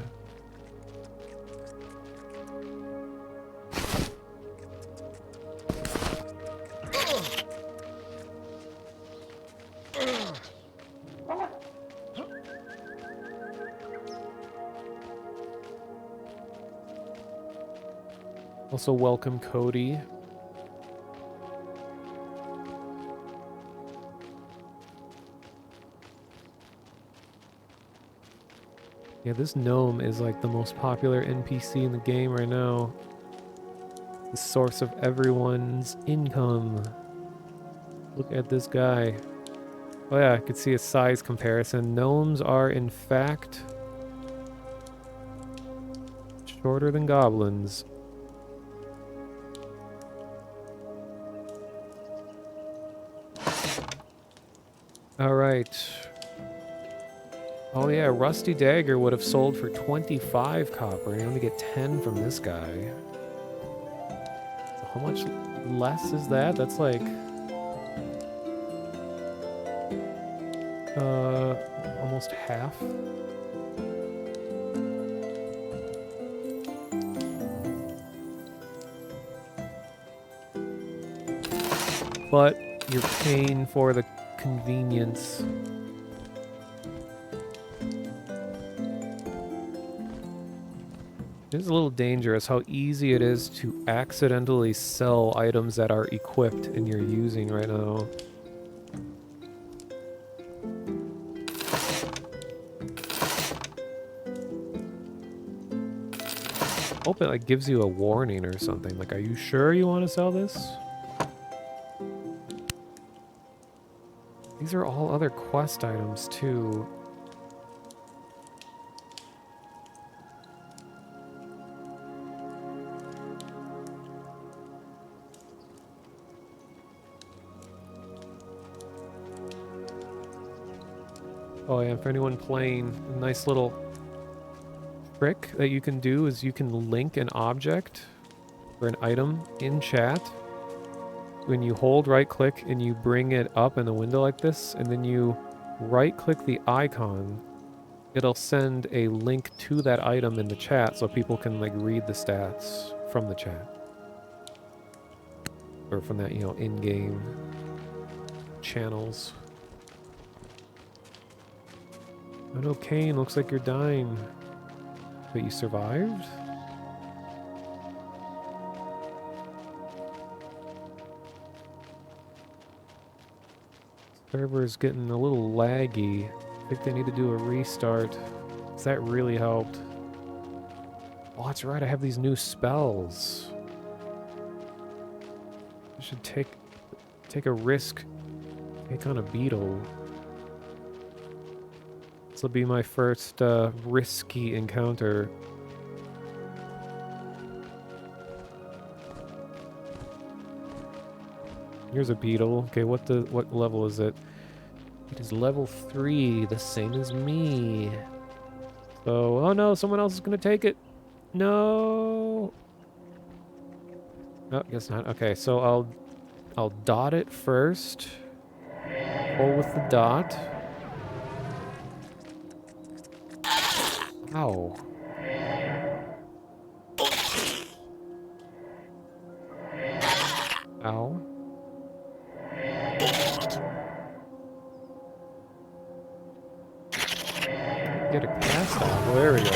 Also, welcome Cody. Yeah, this gnome is like the most popular NPC in the game right now. The source of everyone's income. Look at this guy. Oh yeah, I could see a size comparison. Gnomes are, in fact, shorter than goblins. Alright. Oh yeah, Rusty Dagger would have sold for 25 copper, and you only get 10 from this guy. So how much less is that? That's like... almost half. But you're paying for the convenience. It's a little dangerous how easy it is to accidentally sell items that are equipped and you're using right now. Hope it like gives you a warning or something. Like, are you sure you want to sell this? These are all other quest items too. Oh yeah, for anyone playing, a nice little trick that you can do is you can link an object or an item in chat. When you hold right click and you bring it up in the window like this, and then you right click the icon, it'll send a link to that item in the chat so people can like read the stats from the chat. Or from that, you know, in-game channels. Oh no, Kane, looks like you're dying. But you survived? Server's getting a little laggy. I think they need to do a restart. 'Cause that really helped. Oh, that's right, I have these new spells. I should take a risk. Take on a beetle. This will be my first risky encounter. Here's a beetle. Okay, what level is it? It is level 3, the same as me. So, oh no, someone else is gonna take it. No. No, guess not. Okay, so I'll dot it first. Pull with the dot. Ow. Ow. Get a cast off. Oh, there we go.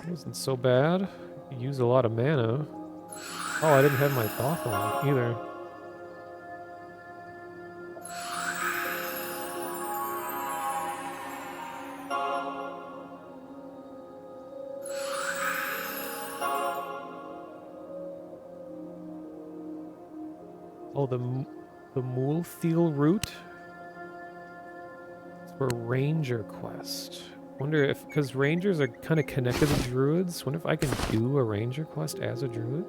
Wasn't so bad. You used a lot of mana. Oh, I didn't have my thought on either. Oh, the Multhil route? It's for Ranger quest. Wonder if, because Rangers are kind of connected to Druids, wonder if I can do a Ranger quest as a Druid?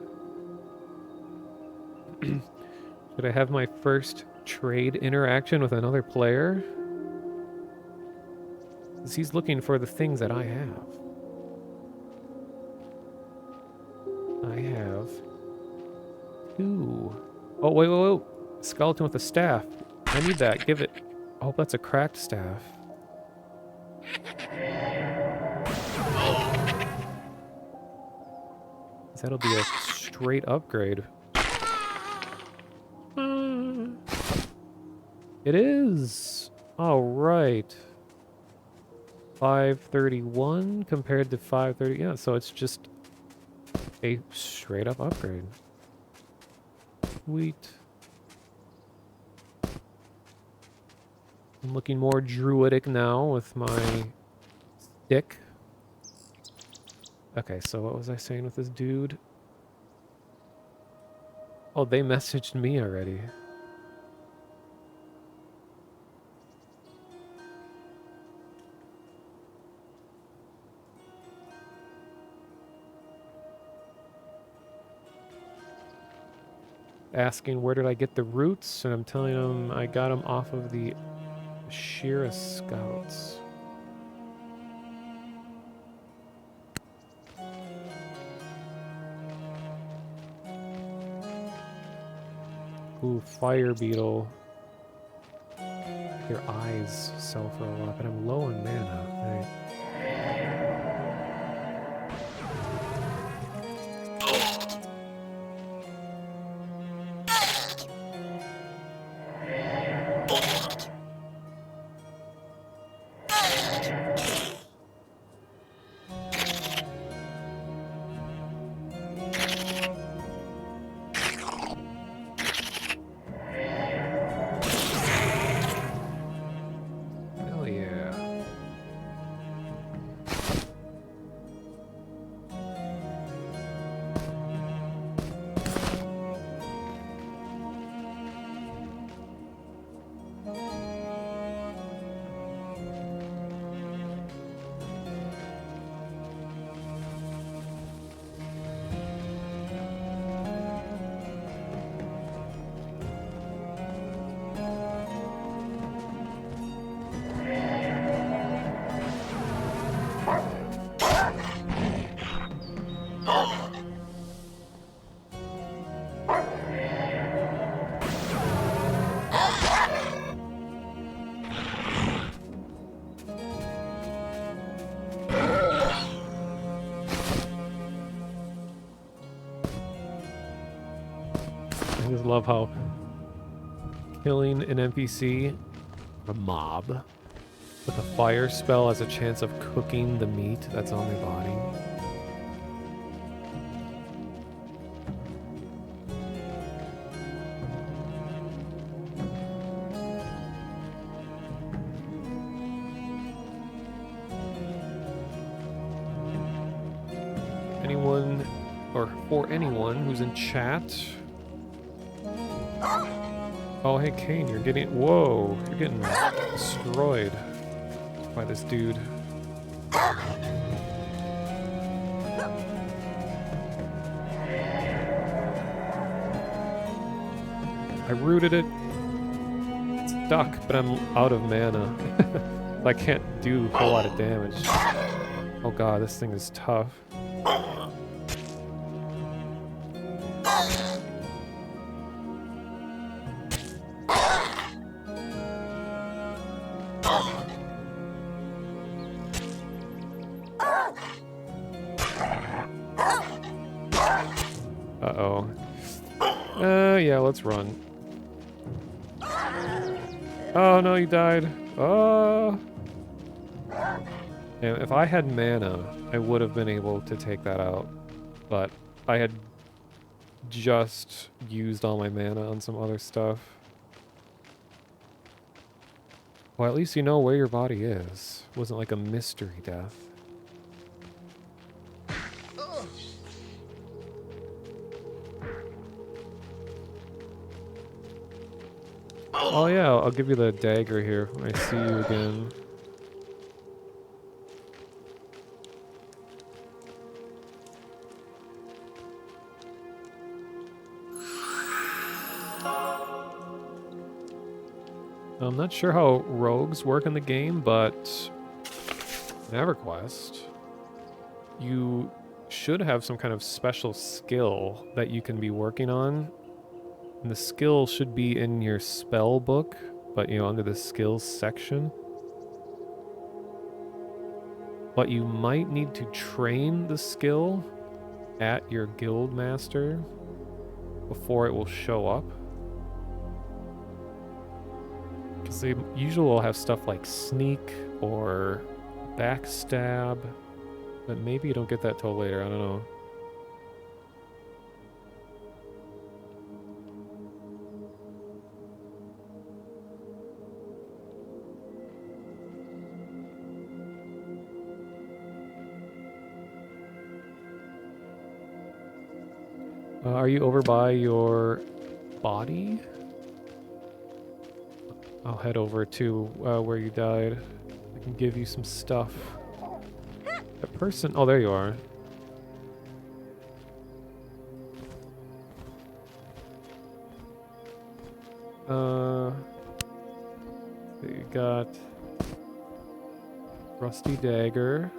Should I have my first trade interaction with another player? Because he's looking for the things that I have. I have 2. Oh, wait. Skeleton with a staff. I need that. Give it. I hope that's a cracked staff. That'll be a straight upgrade. It is! Alright. 531 compared to 530. Yeah, so it's just a straight up upgrade. Sweet. I'm looking more druidic now with my stick. Okay, so what was I saying with this dude? Oh, they messaged me already. Asking where did I get the roots, and I'm telling them I got them off of the Shira Scouts. Ooh, Fire Beetle. Your eyes sell for a lot, but I'm low on mana. Right. I just love how killing an NPC, a mob, with a fire spell has a chance of cooking the meat that's on their body. Anyone, or for anyone who's in chat. Oh, hey, Kane, you're getting... Whoa, you're getting destroyed by this dude. I rooted it. It's stuck, but I'm out of mana. I can't do a whole lot of damage. Oh god, this thing is tough. Uh-oh. Yeah, let's run. Oh, no, you died. Oh. And if I had mana, I would have been able to take that out. But I had just used all my mana on some other stuff. Well, at least you know where your body is. It wasn't like a mystery death. Oh yeah, I'll give you the dagger here when I see you again. I'm not sure how rogues work in the game, but in EverQuest, you should have some kind of special skill that you can be working on. And the skill should be in your spell book, but you know, under the skills section. But you might need to train the skill at your guild master before it will show up. Because they usually will have stuff like sneak or backstab, but maybe you don't get that till later, I don't know. Are you over by your body? I'll head over to where you died. I can give you some stuff. That person... Oh, there you are. You got... Rusty Dagger.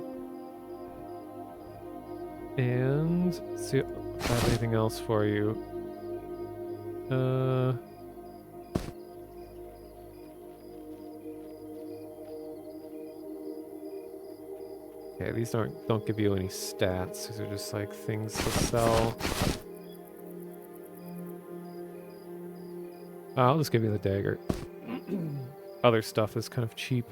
And... see if I have anything else for you. Okay, these don't give you any stats. These are just like things to sell. I'll just give you the dagger. Other stuff is kind of cheap.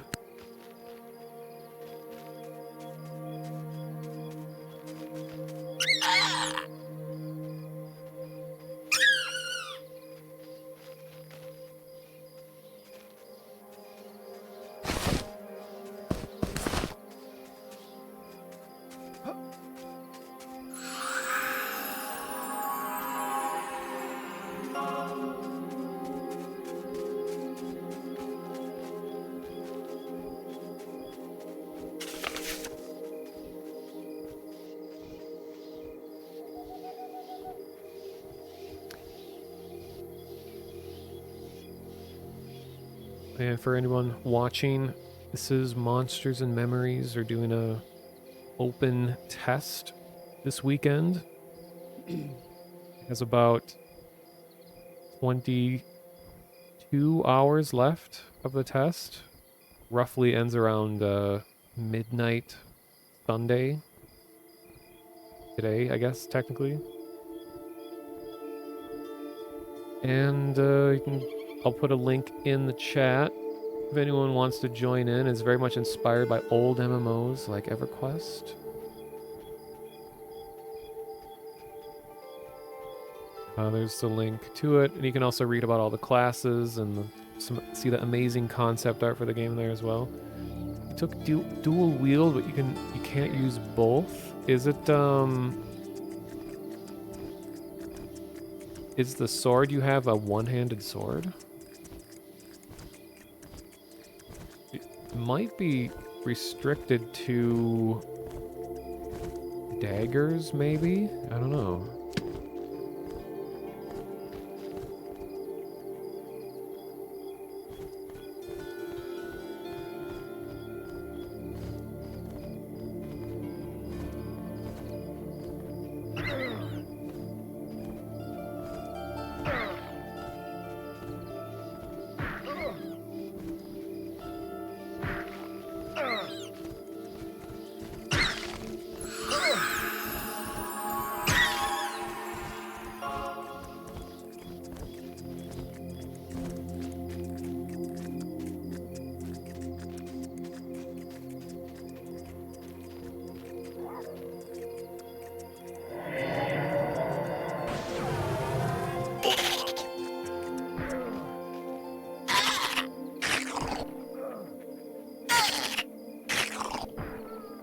And for anyone watching, this is Monsters and Memories. They're doing a open test this weekend. It has about 22 hours left of the test. Roughly ends around midnight Sunday. Today, I guess, technically. And I'll put a link in the chat if anyone wants to join in. It's very much inspired by old MMOs like EverQuest. There's the link to it, and you can also read about all the classes and see the amazing concept art for the game there as well. You took dual wield, but you can't use both. Is it is the sword you have a one-handed sword? Might be restricted to daggers, maybe? I don't know.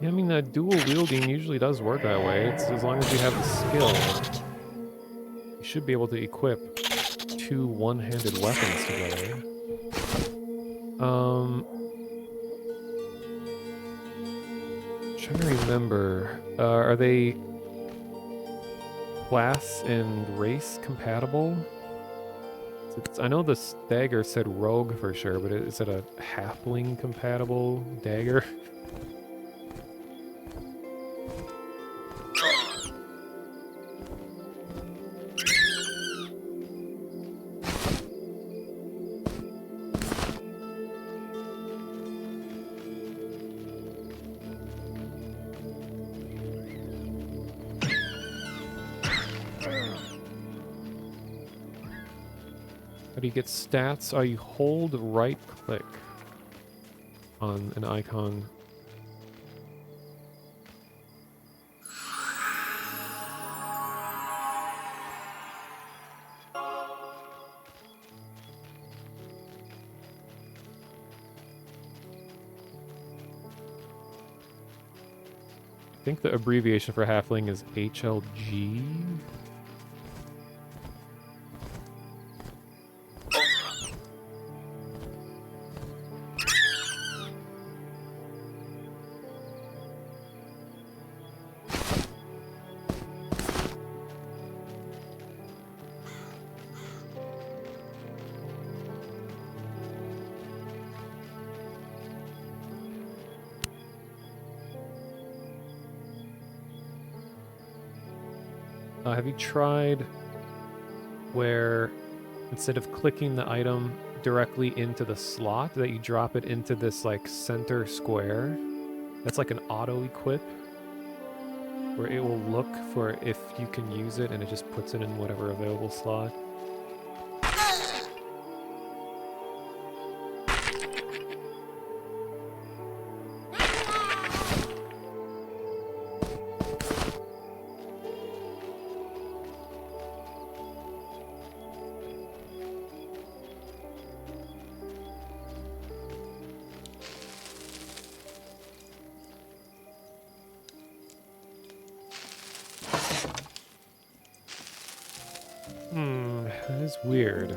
Yeah, I mean, that dual wielding usually does work that way. It's as long as you have the skill, you should be able to equip two one-handed weapons together. Trying to remember. Are they class and race compatible? I know the dagger said rogue for sure, but is it a halfling compatible dagger? How do you get stats? You hold right click on an icon. I think the abbreviation for halfling is HLG. Have you tried where instead of clicking the item directly into the slot, that you drop it into this like center square? That's like an auto equip where it will look for if you can use it and it just puts it in whatever available slot. That is weird.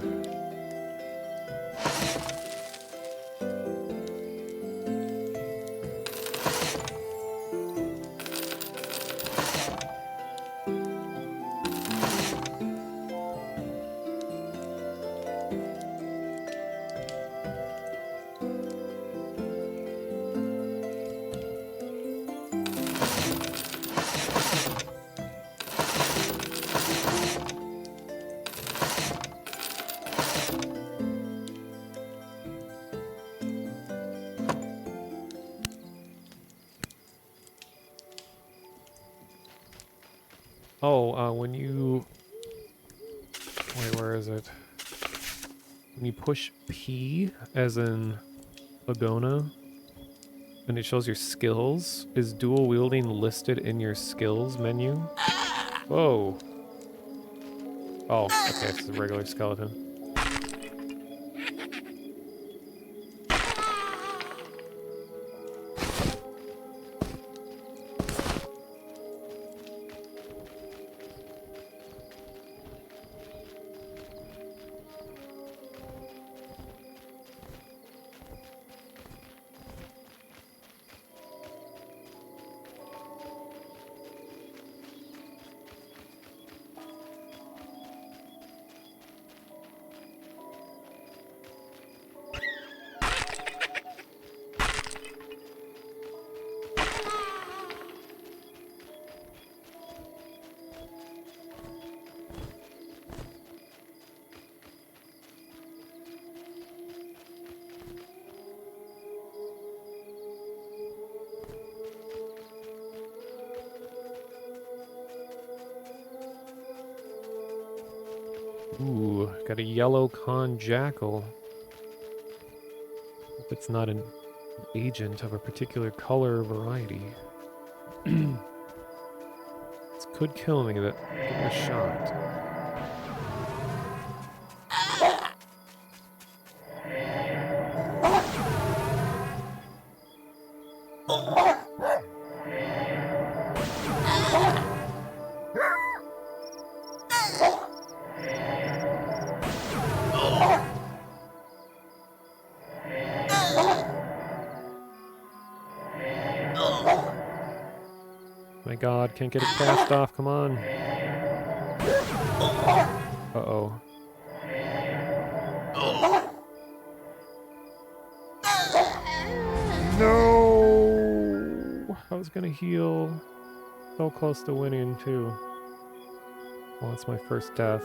Oh, when you... Wait, where is it? When you push P, as in Agona, and it shows your skills, is dual wielding listed in your skills menu? Whoa. Oh, okay, it's a regular skeleton. Ooh, got a yellow con jackal. Hope it's not an agent of a particular color or variety. This could kill me, but give it a shot. My god, can't get it cast off, come on. Uh-oh. No! I was gonna heal. So close to winning, too. Well, that's my first death.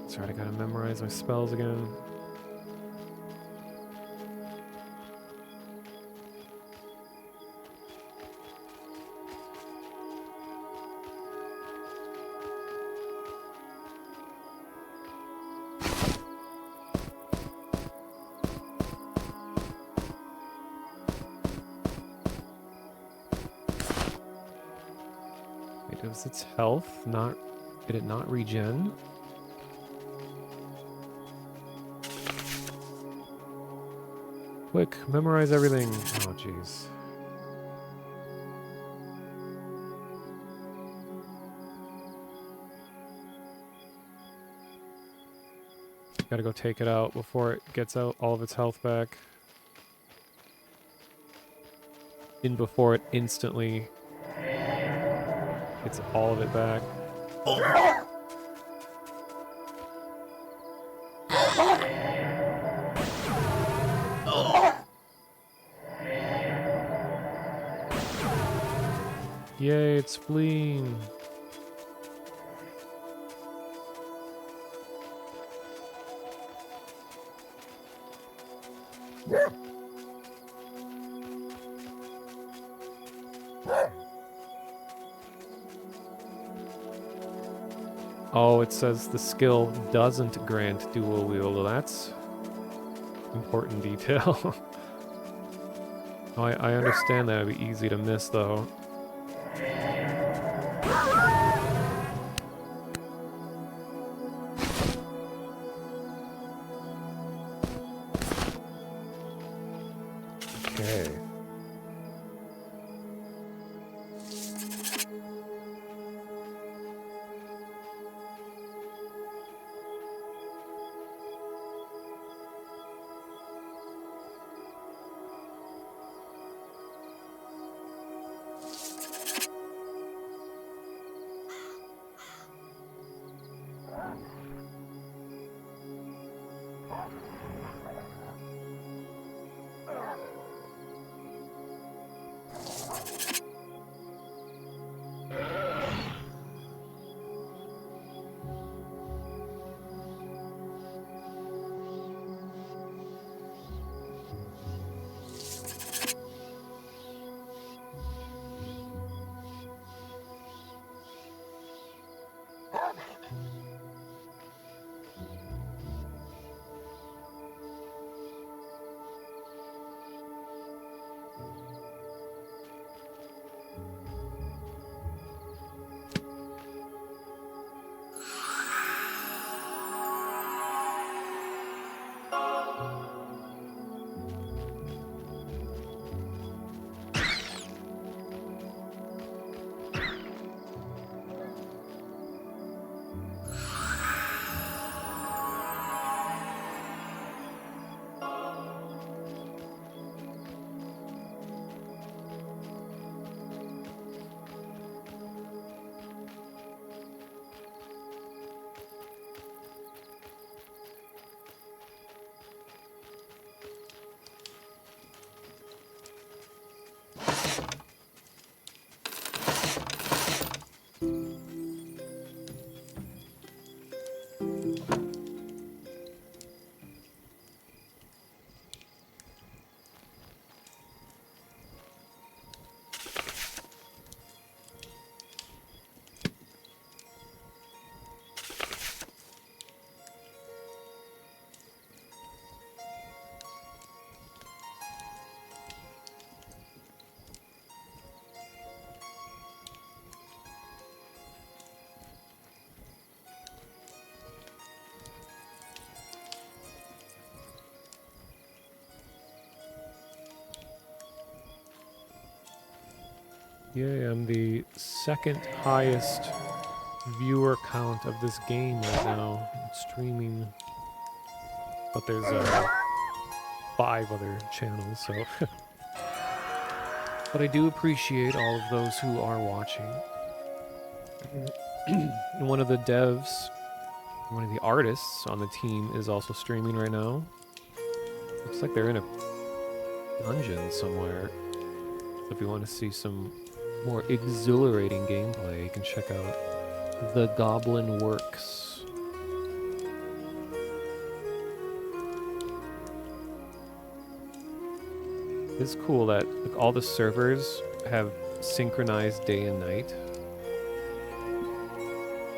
That's right, I gotta memorize my spells again. Wait, does its health not... Did it not regen? Quick, memorize everything. Oh, jeez. Gotta go take it out before it gets out all of its health back. And before it instantly gets all of it back. Yay, it's fleeing. Oh, it says the skill doesn't grant dual wield. That's important detail. Oh, I understand that would be easy to miss, though. Okay. Yeah, I'm the second highest viewer count of this game right now. I'm streaming, but there's 5 other channels, so. But I do appreciate all of those who are watching. And one of the devs, one of the artists on the team is also streaming right now. Looks like they're in a dungeon somewhere. If you want to see some more exhilarating gameplay, you can check out The Goblin Works. It's cool that like, all the servers have synchronized day and night.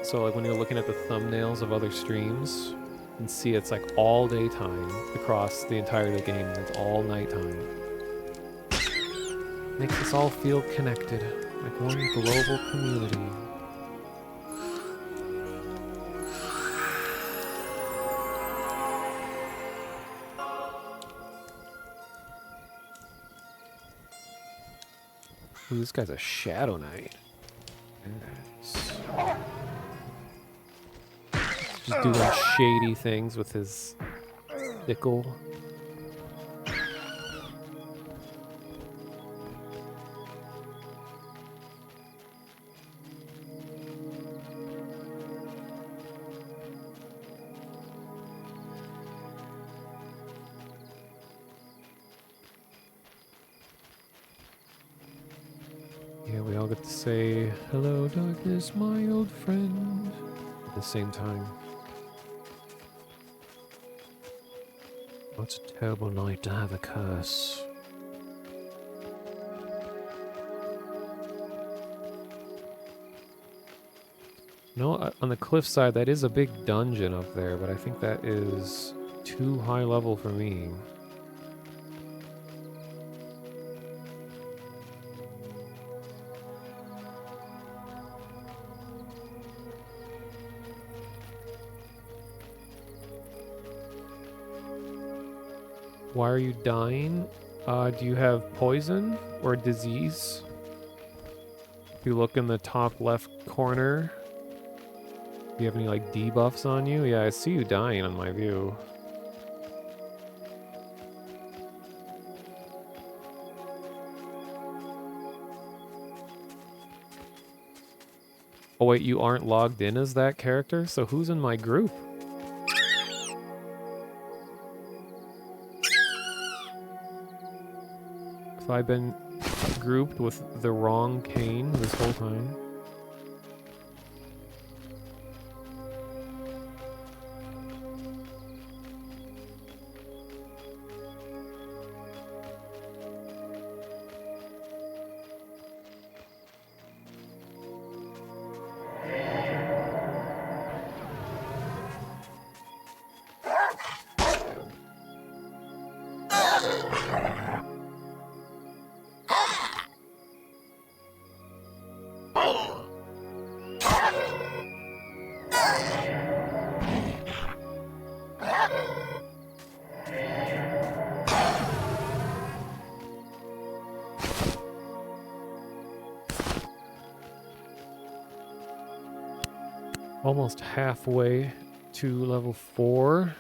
So like when you're looking at the thumbnails of other streams, you can see it's like all daytime across the entire of the game, and it's all nighttime. Makes us all feel connected, like one global community. Ooh, this guy's a Shadow Knight. Yes. Just doing shady things with his sickle. Yeah, we all get to say, "Hello, darkness, my old friend," at the same time. Oh, it's a terrible night to have a curse. No, on the cliffside, that is a big dungeon up there, but I think that is too high level for me. Why are you dying? Do you have poison or disease? If you look in the top left corner, do you have any like debuffs on you? Yeah, I see you dying on my view. Oh wait, you aren't logged in as that character? So who's in my group? Have I been grouped with the wrong Kane this whole time? Almost halfway to level 4.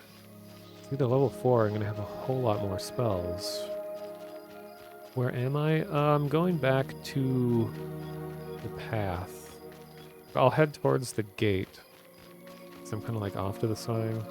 Through the level 4, I'm going to have a whole lot more spells. Where am I? I'm going back to the path. I'll head towards the gate. So I'm kind of like off to the side.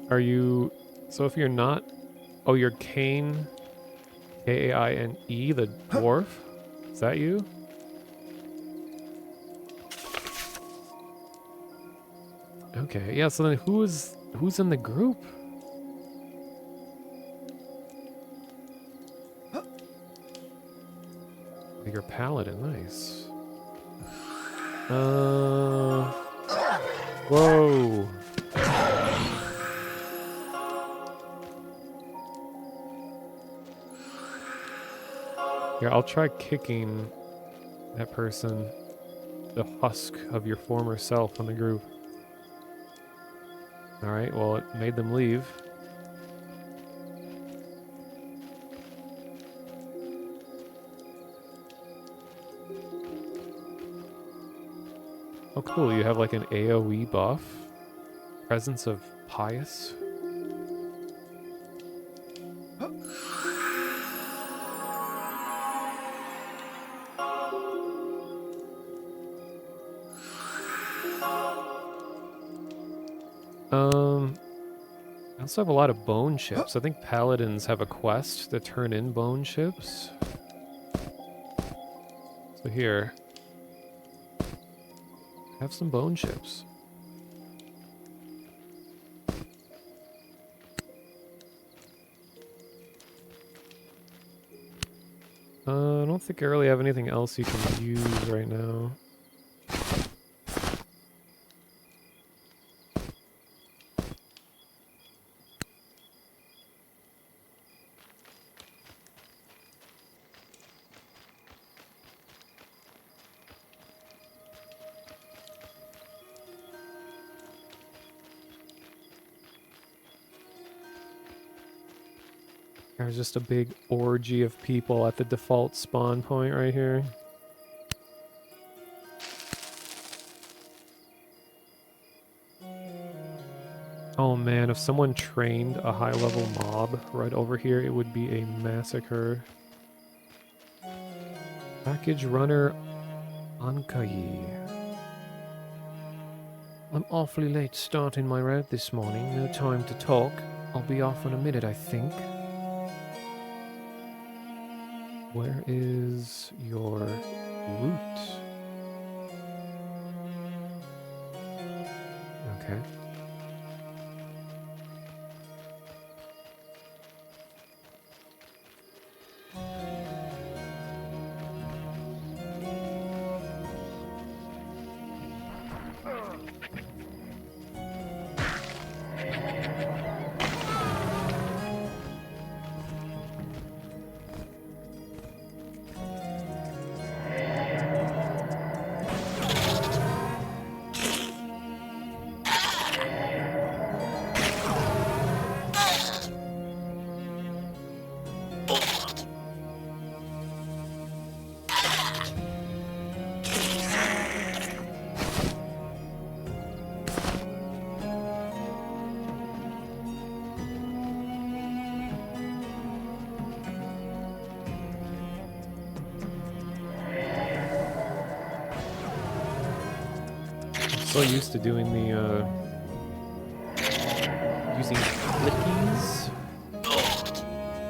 Are you... So if you're not... Oh, you're Kane, Kaine, the dwarf? Is that you? Okay, yeah, so then who's in the group? You're paladin, nice. Whoa. Here, I'll try kicking that person, the husk of your former self, on the group. Alright, well, it made them leave. Oh, cool, you have like an AoE buff. Presence of Pious. I also have a lot of bone chips. I think paladins have a quest to turn in bone chips. So here, have some bone chips. I don't think I really have anything else you can use right now. There's just a big orgy of people at the default spawn point right here. Oh man, if someone trained a high-level mob right over here, it would be a massacre. Package runner Ankai. I'm awfully late starting my route this morning. No time to talk. I'll be off in a minute, I think. Where is your route? Okay. So used to doing the using clickies,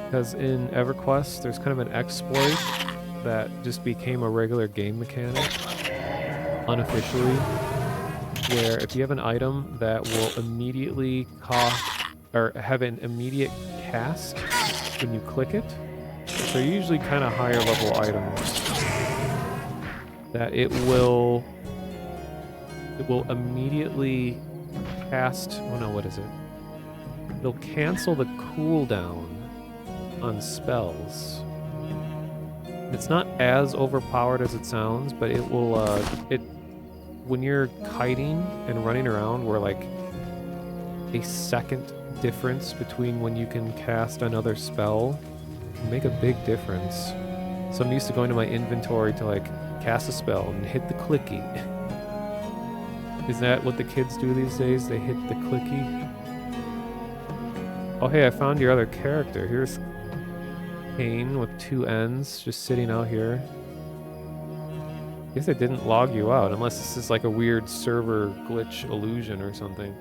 because in EverQuest there's kind of an exploit that just became a regular game mechanic unofficially, where if you have an item that will immediately cost or have an immediate cast when you click it, so usually kind of higher level items, that it will immediately cast, oh no, what is it? It'll cancel the cooldown on spells. It's not as overpowered as it sounds, but it will, when you're kiting and running around, where like a second difference between when you can cast another spell can make a big difference. So I'm used to going to my inventory to like cast a spell and hit the clicky. Is that what the kids do these days? They hit the clicky? Oh hey, I found your other character. Here's Kane with 2 N's just sitting out here. I guess it didn't log you out, unless this is like a weird server glitch illusion or something.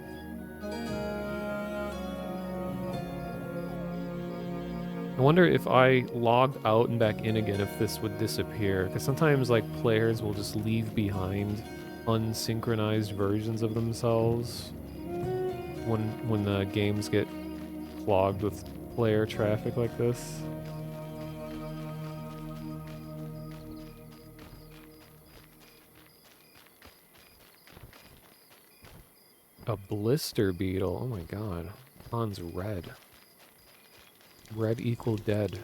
I wonder if I logged out and back in again if this would disappear. Because sometimes like players will just leave behind unsynchronized versions of themselves when the games get clogged with player traffic like this. A blister beetle. Oh my god. Han's red. Red equal dead.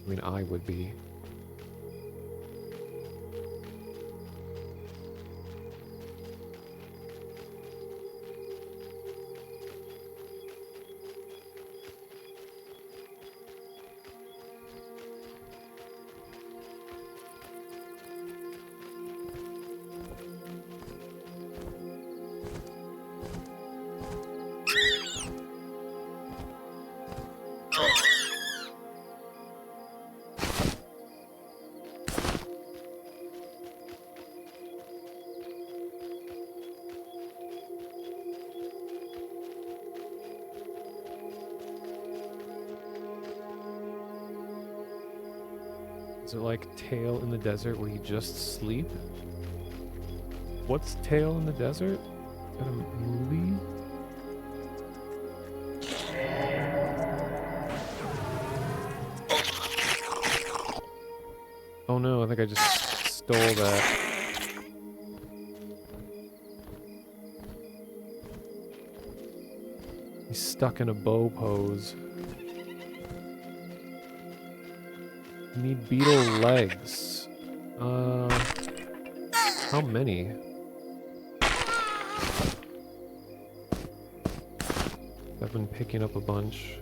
I mean, I would be. Is it like Tale in the Desert where you just sleep? What's Tale in the Desert? Is that a movie? Oh no, I think I just stole that. He's stuck in a bow pose. Need beetle legs. How many? I've been picking up a bunch.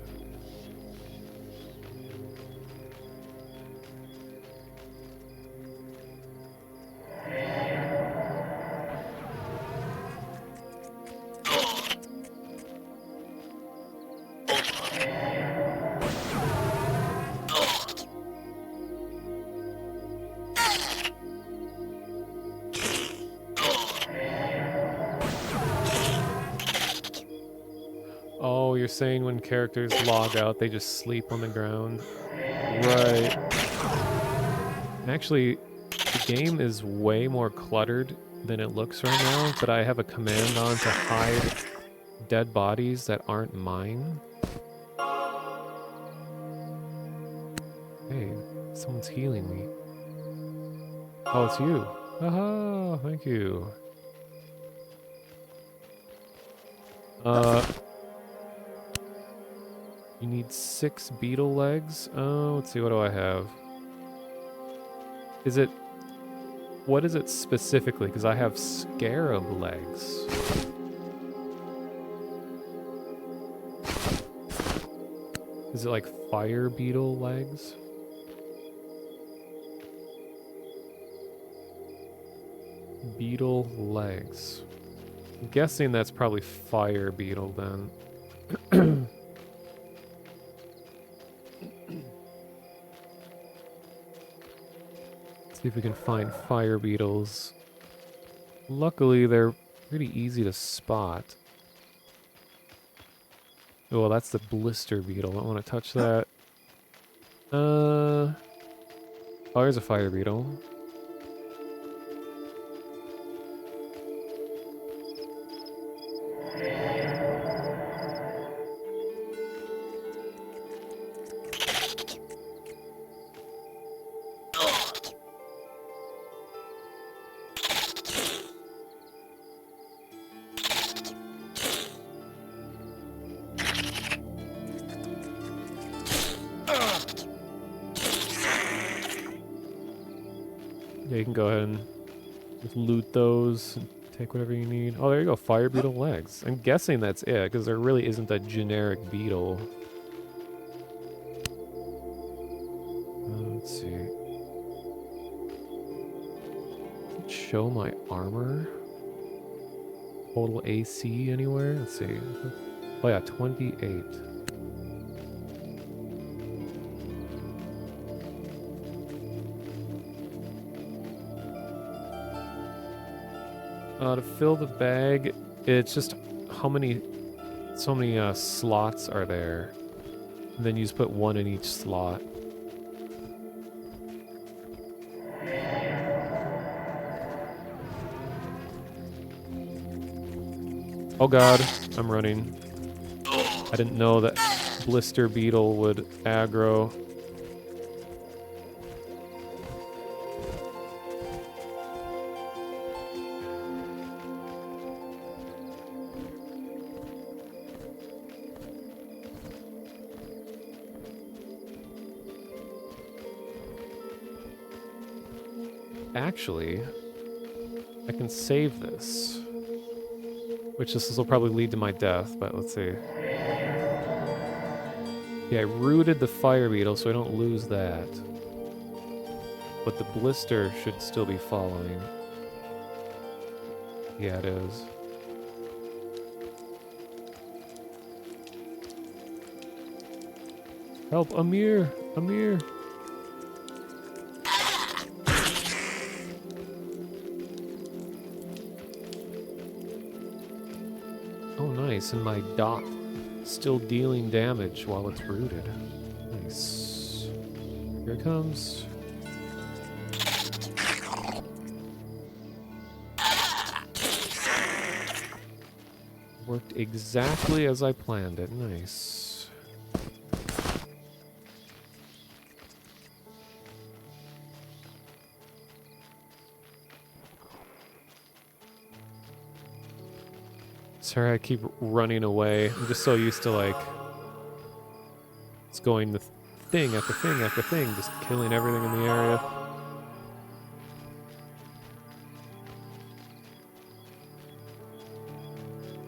Oh, you're saying when characters log out, they just sleep on the ground? Right. Actually, the game is way more cluttered than it looks right now, but I have a command on to hide dead bodies that aren't mine. Hey, someone's healing me. Oh, it's you. Aha, thank you. You need 6 beetle legs? Oh, let's see, what do I have? Is it... What is it specifically? Because I have scarab legs. Is it like fire beetle legs? Beetle legs. I'm guessing that's probably fire beetle then. See if we can find fire beetles. Luckily, they're pretty easy to spot. Oh, well, that's the blister beetle. I don't want to touch that. Oh, there's a fire beetle. Yeah, you can go ahead and just loot those and take whatever you need. Oh, there you go, fire beetle legs. I'm guessing that's it, because there really isn't a generic beetle. Let's see. Does it show my armor? Total AC anywhere? Let's see. Oh yeah, 28. To fill the bag, it's just how many, so many slots are there. And then you just put one in each slot. Oh god, I'm running. I didn't know that blister beetle would aggro. Actually, I can save this. Which this will probably lead to my death, but let's see. Yeah, I rooted the fire beetle so I don't lose that. But the blister should still be following. Yeah, it is. Help, Amir! Amir! Oh, nice. And my dot still dealing damage while it's rooted. Nice. Here it comes. Worked exactly as I planned it. Nice. Sorry, I keep running away. I'm just so used to, like, it's going the thing after thing after thing, just killing everything in the area.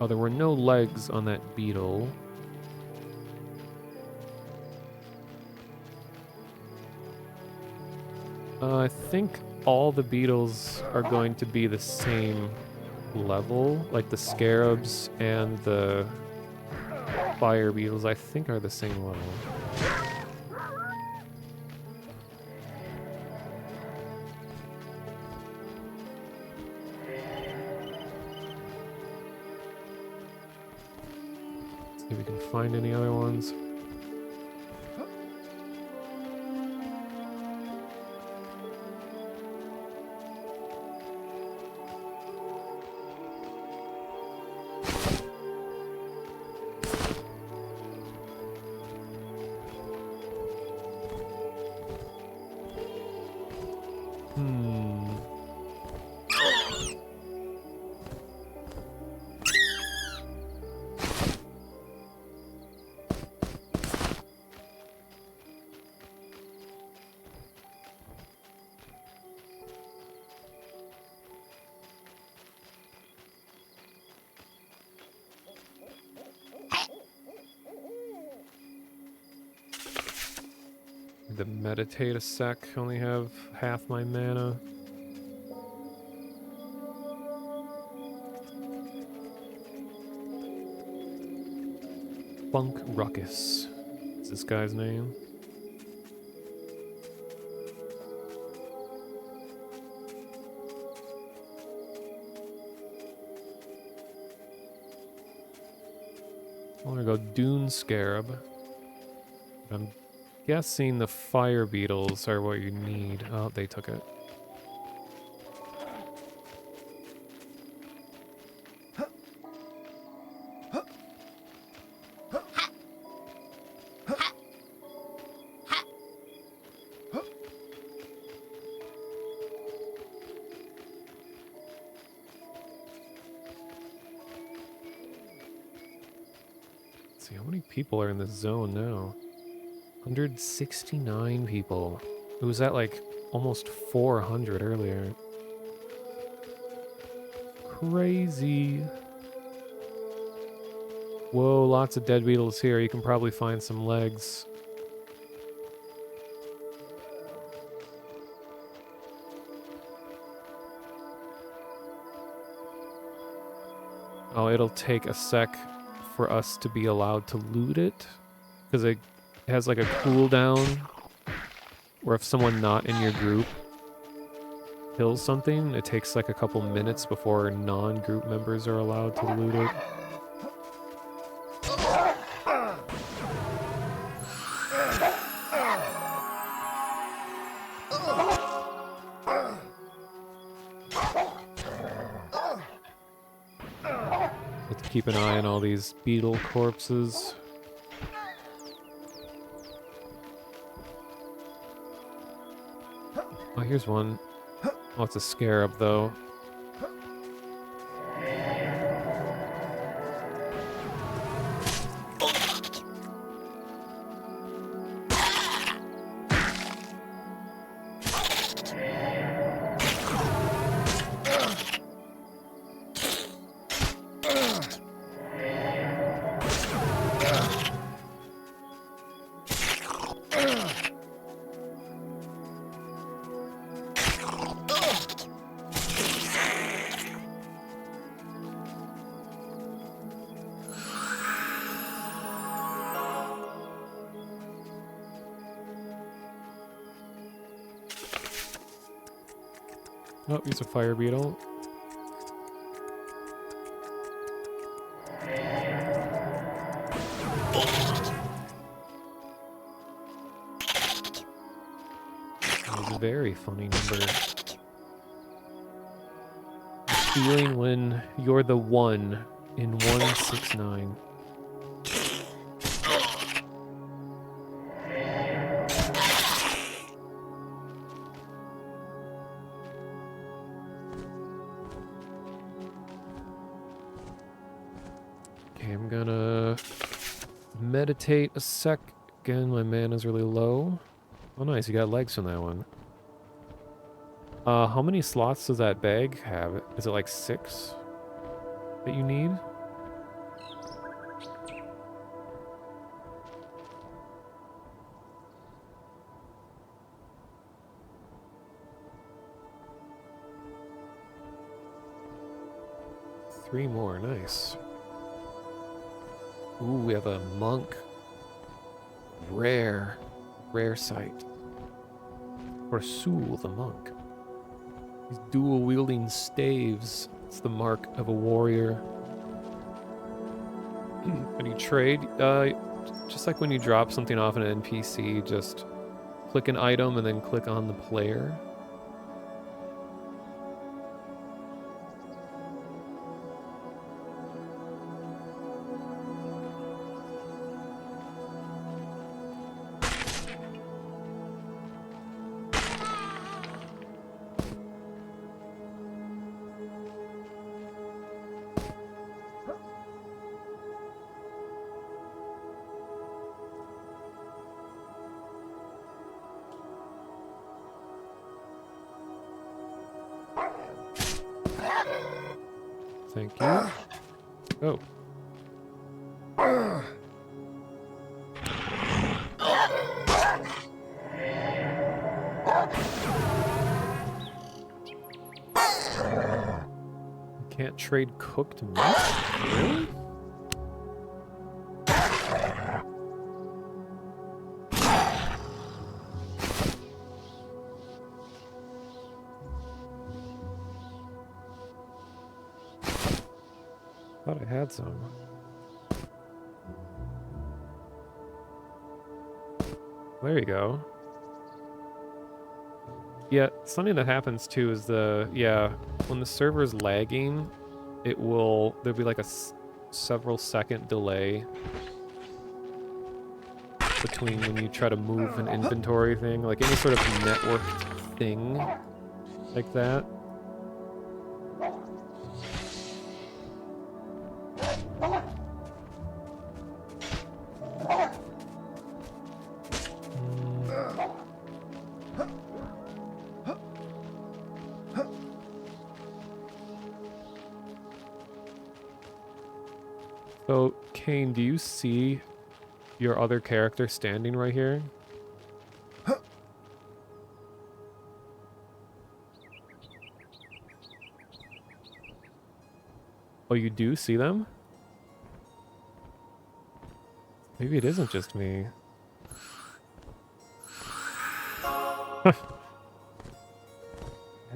Oh, there were no legs on that beetle. I think all the beetles are going to be the same level. Like the scarabs and the fire beetles, I think, are the same level. See if we can find any other ones. To meditate a sec, only have half my mana. Funk Ruckus is this guy's name. I want to go Dune Scarab. I'm guessing the fire beetles are what you need. Oh, they took it. Let's see, how many people are in this zone now? 169 people. It was at like almost 400 earlier. Crazy. Whoa, lots of dead beetles here. You can probably find some legs. Oh, it'll take a sec for us to be allowed to loot it. Because it has like a cooldown where if someone not in your group kills something, it takes like a couple minutes before non-group members are allowed to loot it. Have to keep an eye on all these beetle corpses. Oh, here's one. Oh, it's a scarab, though. Oh, he's a fire beetle. That was a very funny number. Feeling when you're the one in 169. Okay, I'm gonna meditate a sec. Again, my mana's really low. Oh nice, you got legs from that one. How many slots does that bag have? Is it like 6 that you need? Three more, nice. Ooh, we have a monk. Rare sight. Rasul the monk. He's dual wielding staves. It's the mark of a warrior. When you trade, just like when you drop something off an NPC, just click an item and then click on the player. Thank you. Oh. Can't trade cooked meat? Really? Thought I had some. There you go. Yeah, something that happens too is when the server's lagging, there'll be like a several second delay between when you try to move an inventory thing, like any sort of networked thing like that. So, Kane, do you see your other character standing right here? Oh, you do see them? Maybe it isn't just me. That's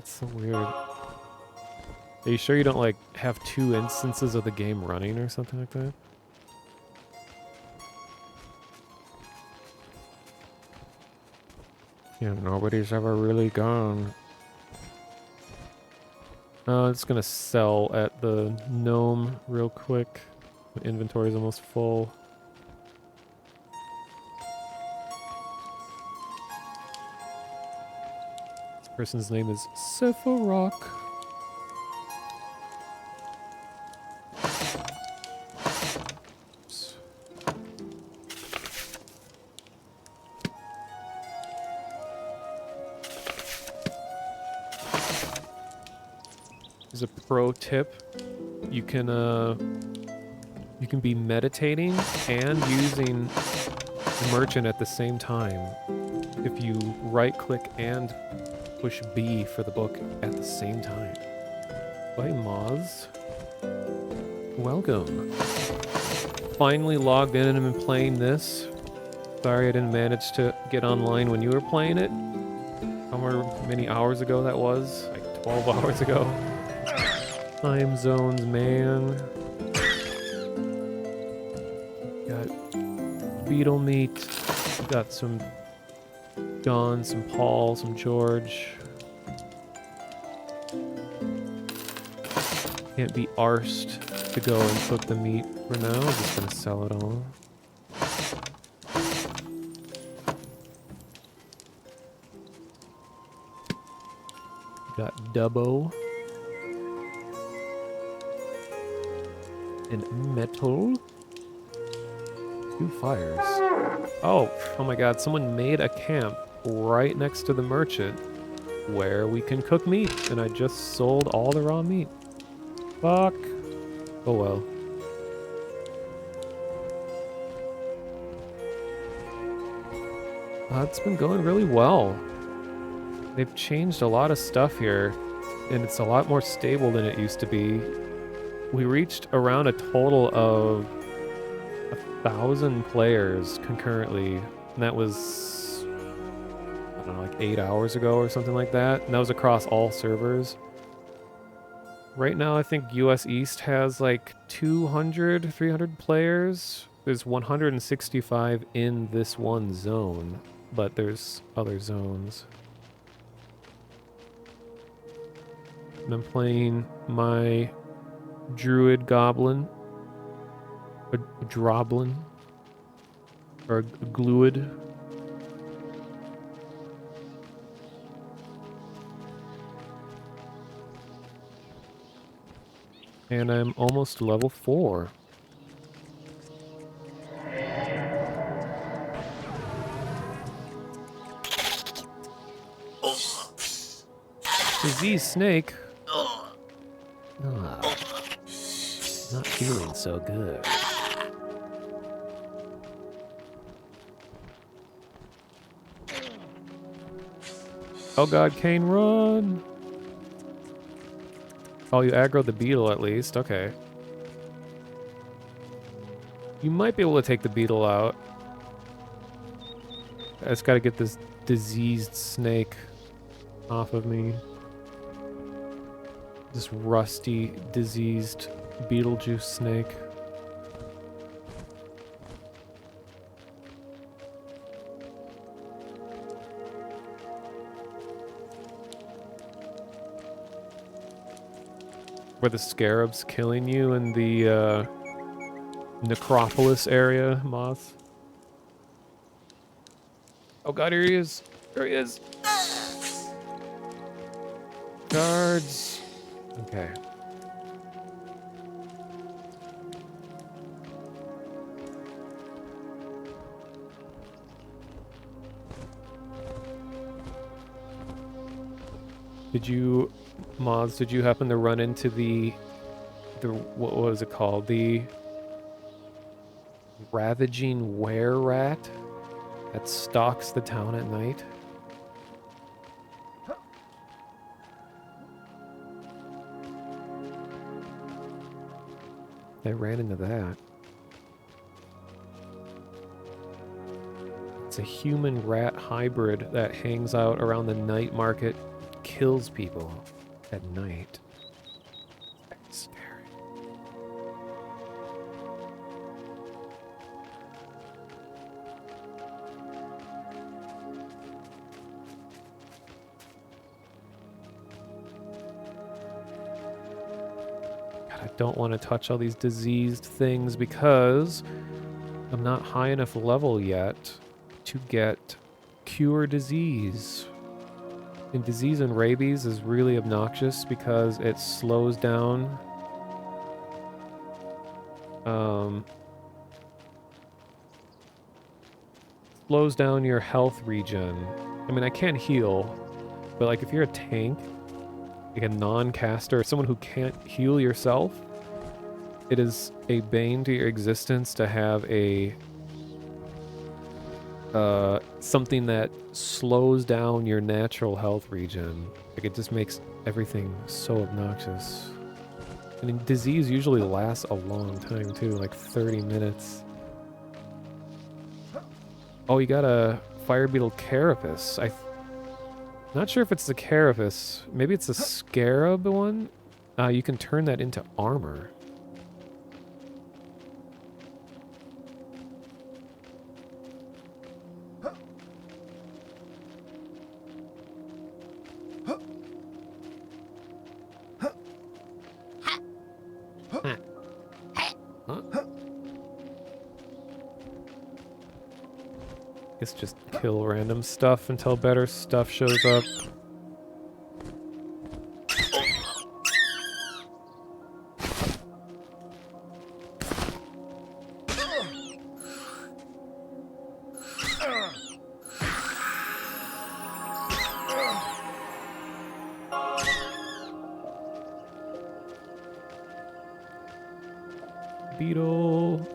so weird. Are you sure you don't, like, have 2 instances of the game running or something like that? Yeah, nobody's ever really gone. It's gonna sell at the gnome real quick. My inventory is almost full. This person's name is Sephiroth. Oops. Here's a pro tip. You can be meditating and using the merchant at the same time. If you right click and push B for the book at the same time. Bye, Moz. Welcome. Finally logged in and been playing this. Sorry I didn't manage to get online when you were playing it. However many hours ago that was. Like 12 hours ago. Time zones, man. Got beetle meat. Got some John, some Paul, some George. Can't be arsed to go and cook the meat for now. I'm just gonna sell it all. Got Dubbo. And metal. 2 fires. Oh my god, someone made a camp right next to the merchant where we can cook meat, and I just sold all the raw meat. Fuck. Oh well. It's been going really well. They've changed a lot of stuff here, and it's a lot more stable than it used to be. We reached around a total of 1,000 players concurrently, and that was, I don't know, like 8 hours ago or something like that, and that was across all servers. Right now, I think US East has like 200, 300 players. There's 165 in this one zone, but there's other zones. And I'm playing my druid goblin, a droblin, or a gluid. And I'm almost level 4. Disease snake. Oh, not feeling so good. Oh god, Kane, run! Oh, you aggroed the beetle at least. Okay. You might be able to take the beetle out. I just gotta get this diseased snake off of me. This rusty, diseased Beetlejuice snake. Were the scarabs killing you in the necropolis area, Moth? Oh god, here he is. Here he is. Guards. Okay. Did you, Moths, did you happen to run into the what was it called? The ravaging were-rat that stalks the town at night? I ran into that. It's a human-rat hybrid that hangs out around the night market, kills people at night. That's scary. don't want to touch all these diseased things because I'm not high enough level yet to get cure disease. And disease and rabies is really obnoxious because it slows down your health regen. I mean, I can't heal, but like if you're a tank, like a non-caster, someone who can't heal yourself, it is a bane to your existence to have a something that slows down your natural health regen. Like it just makes everything so obnoxious. I mean, disease usually lasts a long time too, like 30 minutes. Oh, you got a fire beetle carapace. Not sure if it's the carapace. Maybe it's a scarab one. You can turn that into armor. Guess just kill random stuff until better stuff shows up. Beetle.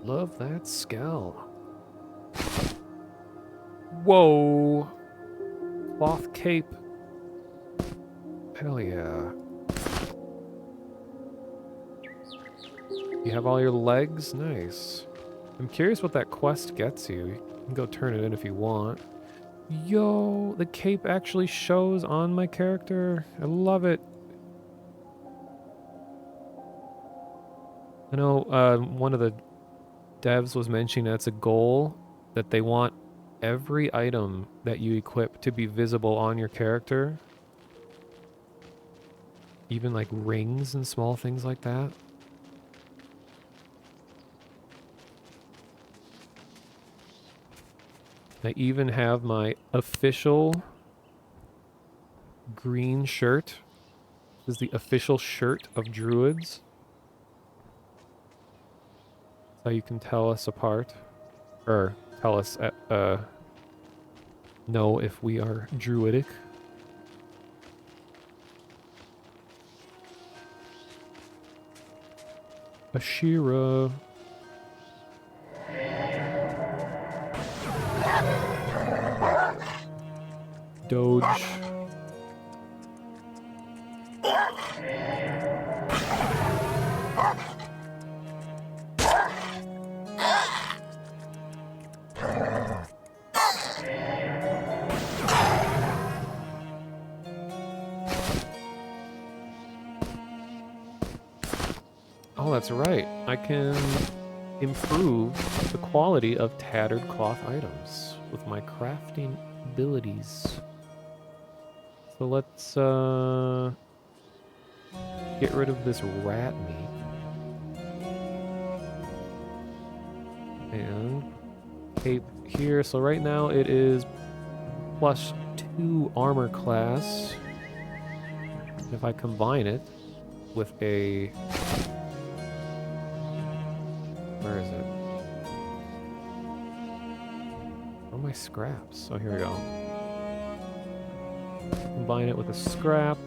Love that scowl. Whoa. Cloth cape. Hell yeah. You have all your legs? Nice. I'm curious what that quest gets you. You can go turn it in if you want. Yo, the cape actually shows on my character. I love it. I know one of the devs was mentioning that's a goal, that they want every item that you equip to be visible on your character. Even like rings and small things like that. I even have my official green shirt. This is the official shirt of druids. That's how you can tell us apart. Or tell us, know if we are druidic. Ashira. Doge. Oh, that's right. I can improve the quality of tattered cloth items with my crafting abilities. So let's get rid of this rat meat. And cape here. So right now it is +2 armor class. If I combine it with a... Where is it? Where are my scraps? Oh, here we go. Combine it with a scrap.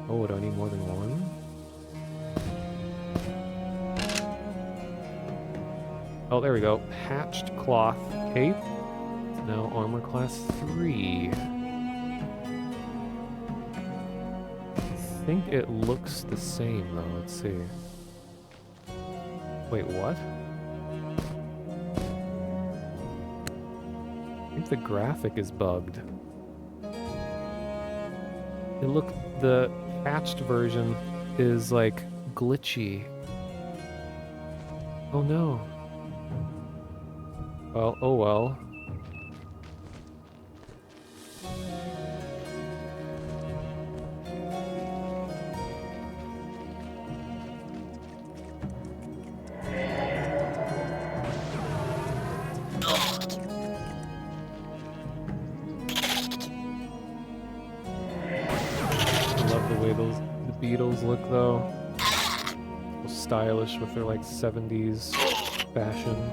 Oh, do I need more than one? Oh, there we go. Patched cloth cape. Now armor class 3. I think it looks the same though. Let's see. Wait, what? think the graphic is bugged. The patched version is like glitchy. Oh no. Well, oh well. I love the way the beetles look though. So stylish with their like 70s fashion.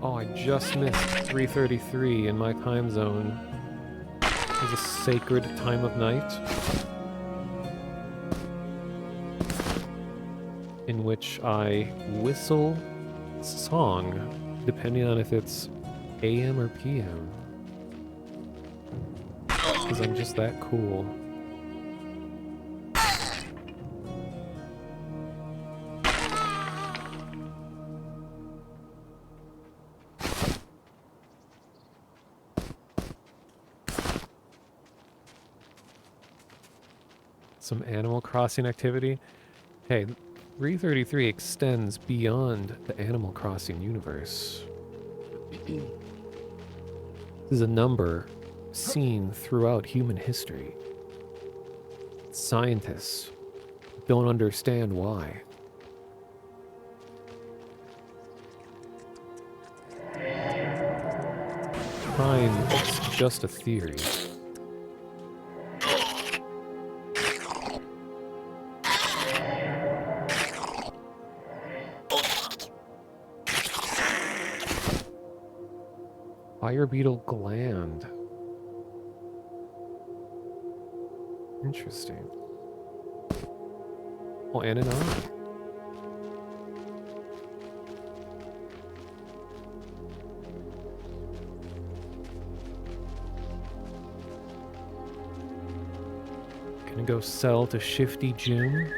Oh, I just missed 3:33 in my time zone. It was a sacred time of night in which I whistle a song, depending on if it's AM or PM. Because I'm just that cool. Some Animal Crossing activity. Hey, 3:33 extends beyond the Animal Crossing universe. This is a number seen throughout human history. Scientists don't understand why. Time is just a theory. Fire beetle gland. Interesting. Oh, and an eye. Gonna go sell to Shifty Jim.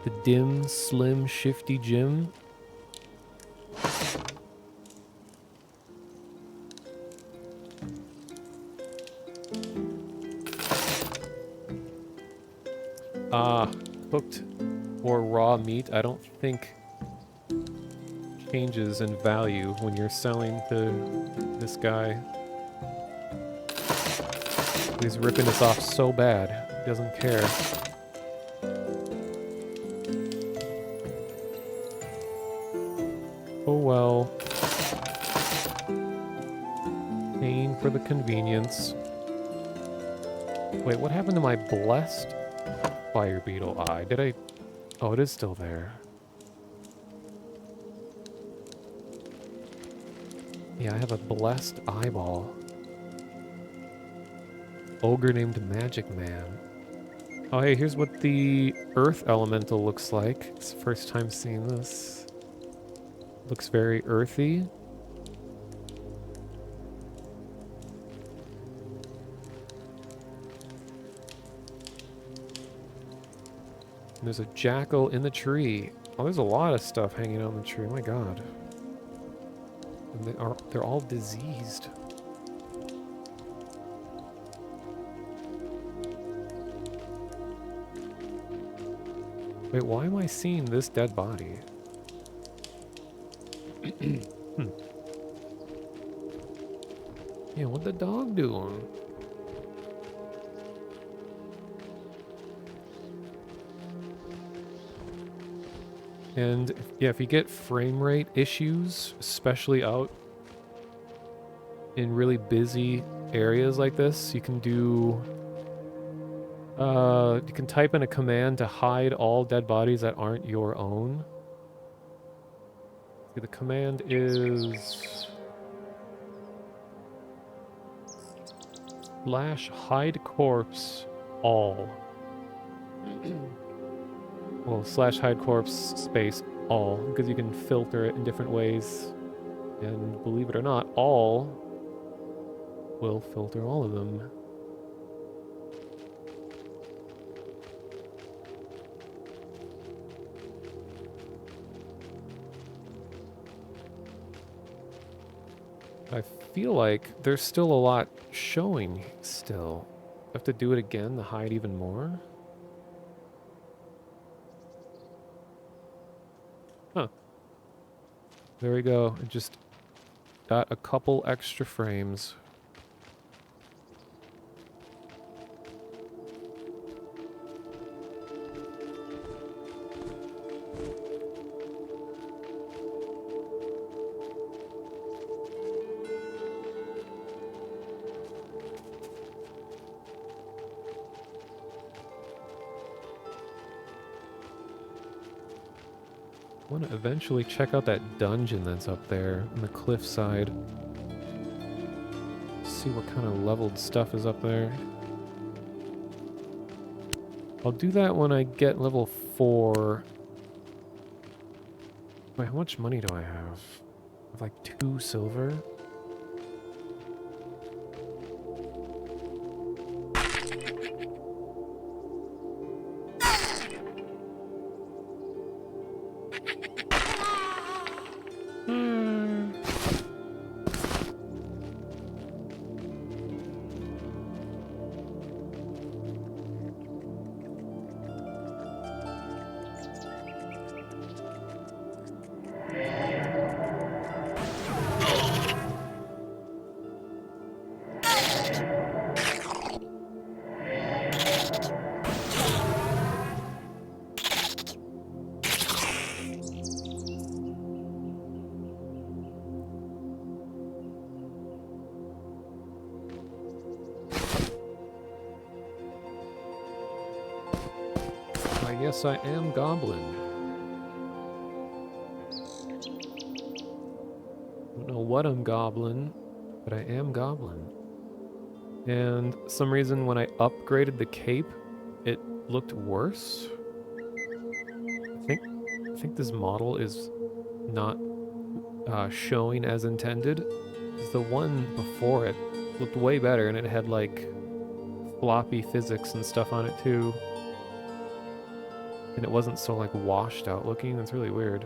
The dim, slim, Shifty Jim. Cooked or raw meat, I don't think changes in value when you're selling to this guy. He's ripping us off so bad, he doesn't care. Oh well. Paying for the convenience. Wait, what happened to my blessed fire beetle eye? Did I... Oh, it is still there. Yeah, I have a blessed eyeball. Ogre named Magic Man. Oh, hey, here's what the earth elemental looks like. It's the first time seeing this. Looks very earthy. There's a jackal in the tree. Oh, there's a lot of stuff hanging out in the tree. Oh my god. And they're all diseased. Wait, why am I seeing this dead body? Yeah, what the dog doing? And yeah, if you get frame rate issues, especially out in really busy areas like this, you can do... you can type in a command to hide all dead bodies that aren't your own. See, the command is... slash hide corpse all. Well, slash hide corpse space all, because you can filter it in different ways. And believe it or not, all will filter all of them. I feel like there's still a lot showing still. I have to do it again to hide even more? Huh. There we go. It just got a couple extra frames. I want to eventually check out that dungeon that's up there on the cliffside. See what kind of leveled stuff is up there. I'll do that when I get level 4. Wait, how much money do I have? I have like 2 silver? Yes, I am goblin. Don't know what I'm goblin, but I am goblin. And some reason when I upgraded the cape, it looked worse. I think this model is not showing as intended. The one before it looked way better, and it had like floppy physics and stuff on it too. And it wasn't so like washed out looking. That's really weird.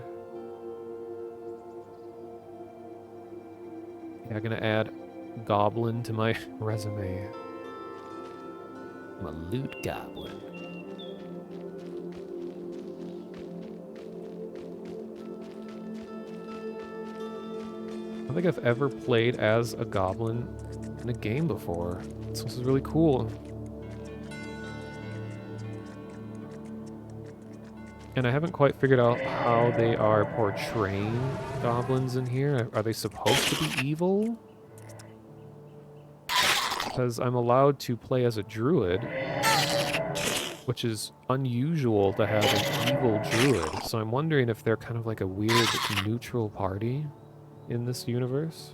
Yeah, I'm gonna add goblin to my resume. I'm a loot goblin. I don't think I've ever played as a goblin in a game before. So this is really cool. And I haven't quite figured out how they are portraying goblins in here. Are they supposed to be evil? Because I'm allowed to play as a druid, which is unusual to have an evil druid. So I'm wondering if they're kind of like a weird neutral party in this universe.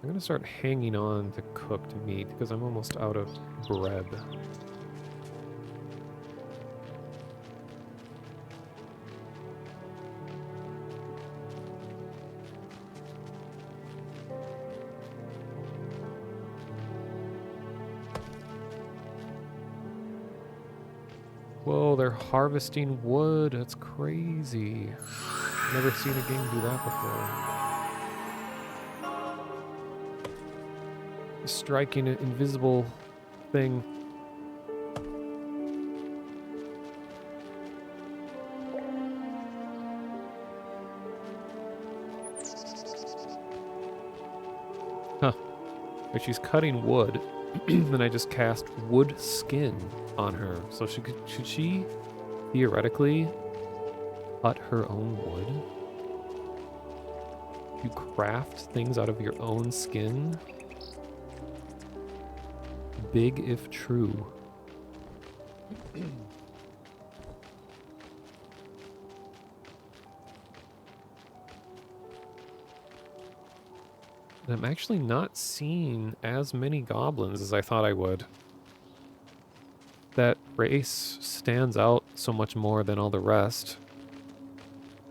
I'm gonna start hanging on to cooked meat because I'm almost out of bread. Whoa, they're harvesting wood. That's crazy. Never seen a game do that before. Striking an invisible thing. Huh. But she's cutting wood. Then I just cast wood skin on her. So should she theoretically cut her own wood? You craft things out of your own skin? Big if true. And I'm actually not seeing as many goblins as I thought I would. That race stands out so much more than all the rest.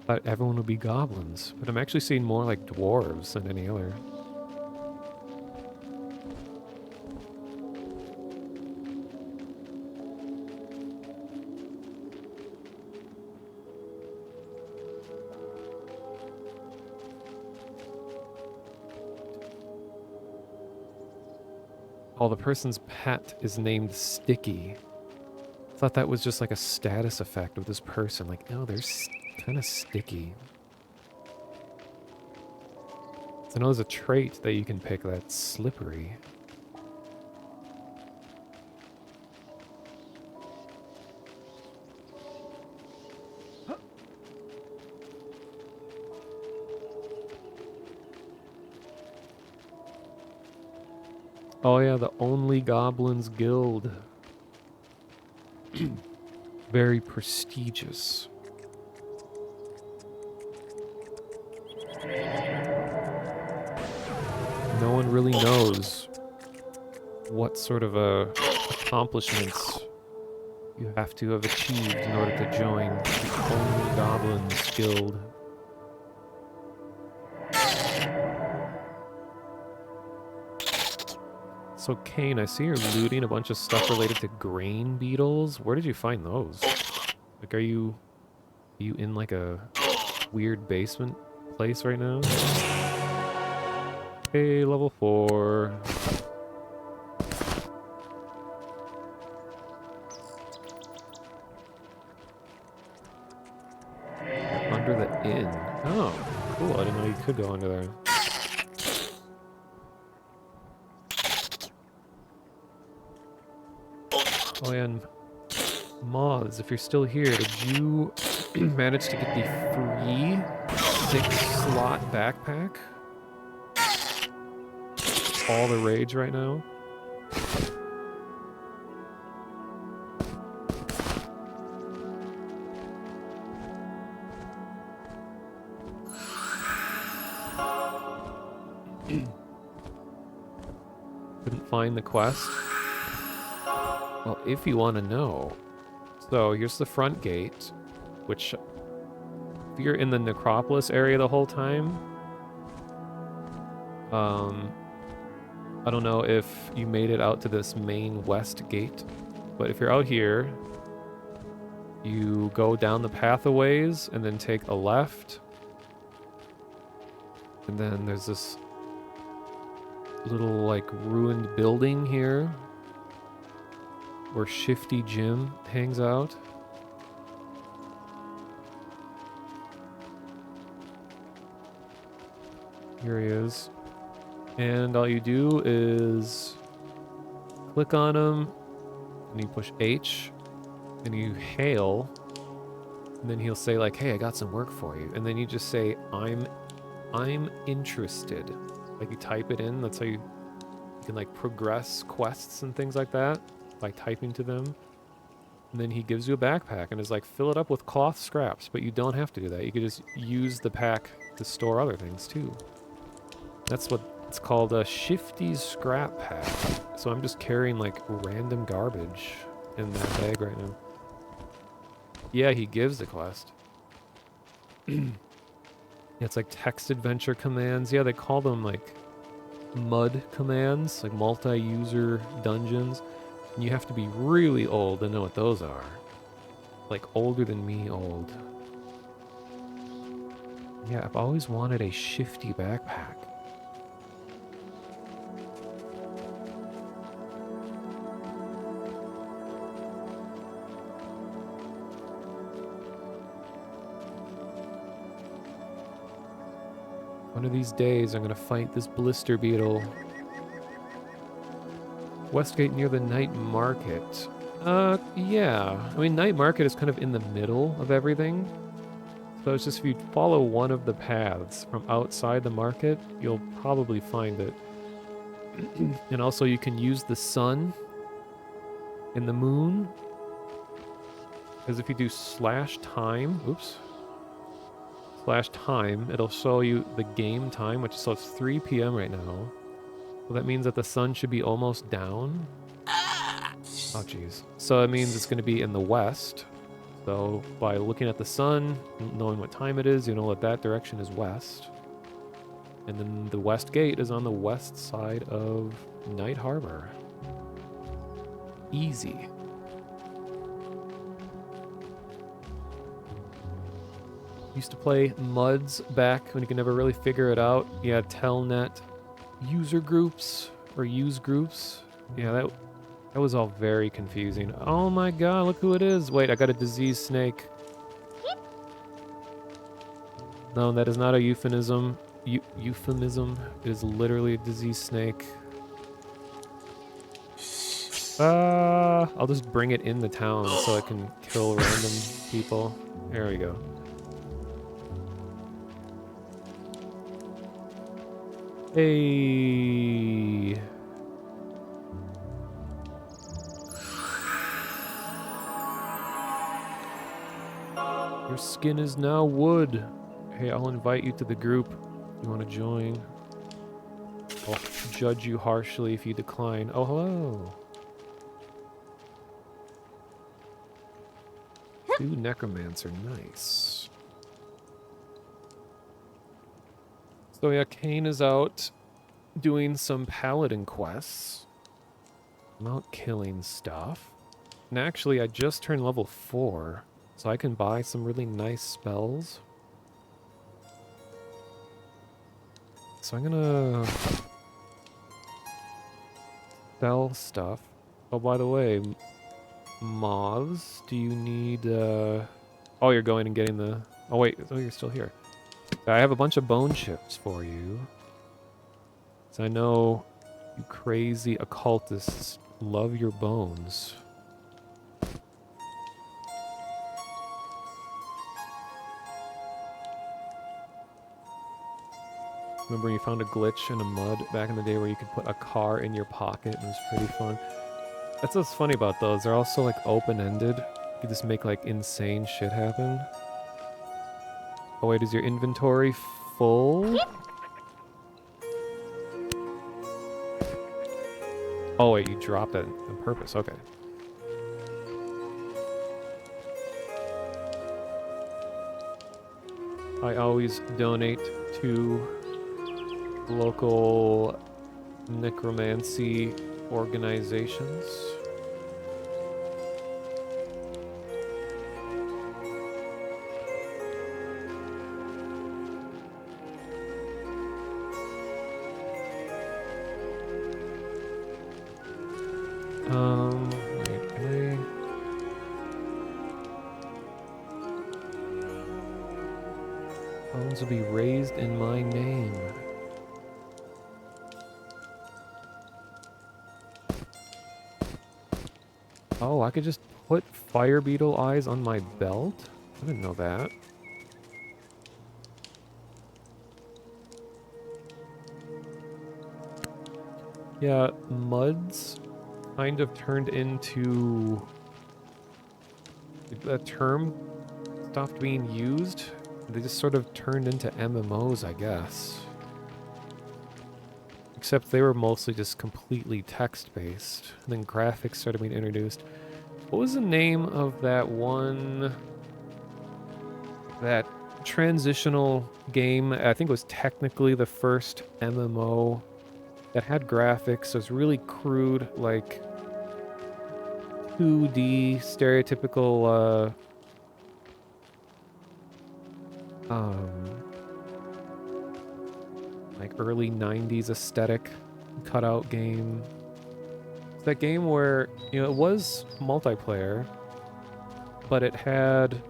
Thought everyone would be goblins, but I'm actually seeing more like dwarves than any other. Oh, the person's pet is named Sticky. I thought that was just like a status effect of this person. Like, oh, they're kind of sticky. So I know there's a trait that you can pick that's slippery. Oh yeah, the Only Goblins Guild. Very prestigious. No one really knows what sort of accomplishments you have to have achieved in order to join the Only Goblins Guild. So Kane, I see you're looting a bunch of stuff related to grain beetles. Where did you find those? Like, are you in like a weird basement place right now? Okay, level 4. Under the inn. Oh, cool. I didn't know you could go under there. Oh, and Moths, if you're still here, did you manage to get the free 6-slot backpack? All the rage right now. Couldn't find the quest. Well, if you want to know. So, here's the front gate, which, if you're in the necropolis area the whole time, I don't know if you made it out to this main west gate, but if you're out here, you go down the path a ways and then take a left, and then there's this little, like, ruined building here where Shifty Jim hangs out. Here he is. And all you do is click on him, and you push H, and you hail, and then he'll say like, hey, I got some work for you. And then you just say, I'm interested. Like, you type it in. That's how you can like progress quests and things like that by typing to them. And then he gives you a backpack and is like, fill it up with cloth scraps. But you don't have to do that. You could just use the pack to store other things too. That's what it's called, a Shifty's scrap pack. So I'm just carrying like random garbage in that bag right now. Yeah, he gives the quest. It's like text adventure commands. Yeah, they call them like mud commands, like multi-user dungeons. And you have to be really old to know what those are. Like older than me old. Yeah, I've always wanted a Shifty backpack. One of these days, I'm gonna fight this blister beetle. Westgate near the night market. Yeah. I mean, night market is kind of in the middle of everything. So it's just if you follow one of the paths from outside the market, you'll probably find it. And also you can use the sun and the moon. Because if you do /time, oops. /time, it'll show you the game time, so it's 3 p.m. right now. So that means that the sun should be almost down. Oh, jeez. So it means it's going to be in the west. So by looking at the sun, knowing what time it is, you know that direction is west. And then the west gate is on the west side of Night Harbor. Easy. Used to play MUDs back when you could never really figure it out. Yeah, Telnet user groups or use groups. Yeah, that was all very confusing. Oh my god, look who it is. Wait, I got a diseased snake. No, that is not a euphemism. Euphemism. It is literally a diseased snake. I'll just bring it in the town so I can kill random people. There we go. Hey. Your skin is now wood. Hey, I'll invite you to the group. You want to join? I'll judge you harshly if you decline. Oh, hello. Two necromancer, nice. So yeah, Kane is out doing some paladin quests. I'm out killing stuff. And actually, I just turned level 4, so I can buy some really nice spells. So I'm gonna sell stuff. Oh, by the way, moths, do you need, oh, you're going and getting the... Oh, wait, oh, you're still here. I have a bunch of bone chips for you. So I know you crazy occultists love your bones. Remember when you found a glitch in a mud back in the day where you could put a car in your pocket? It was pretty fun. That's what's funny about those. They're also like open-ended. You just make like insane shit happen. Oh wait, is your inventory full? Oh wait, you dropped it on purpose. Okay. I always donate to local necromancy organizations. Wait, can I... Bones will be raised in my name. Oh, I could just put fire beetle eyes on my belt? I didn't know that. Yeah, muds kind of turned into... The term stopped being used. They just sort of turned into MMOs, I guess. Except they were mostly just completely text-based. And then graphics started being introduced. What was the name of that one... That transitional game? I think it was technically the first MMO that had graphics. So it's really crude, like 2D, stereotypical, like early 90s aesthetic cutout game. It's that game where, you know, it was multiplayer, but it had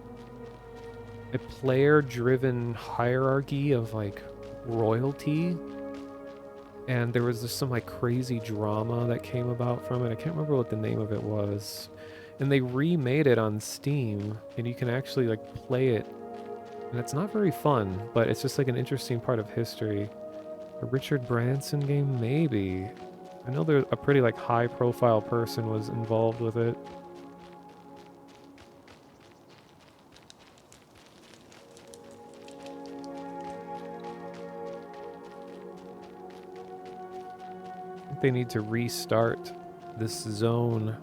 a player-driven hierarchy of, like, royalty. And there was just some, like, crazy drama that came about from it. I can't remember what the name of it was. And they remade it on Steam, and you can actually, like, play it. And it's not very fun, but it's just, like, an interesting part of history. A Richard Branson game? Maybe. I know there's a pretty, like, high-profile person was involved with it. think they need to restart this zone.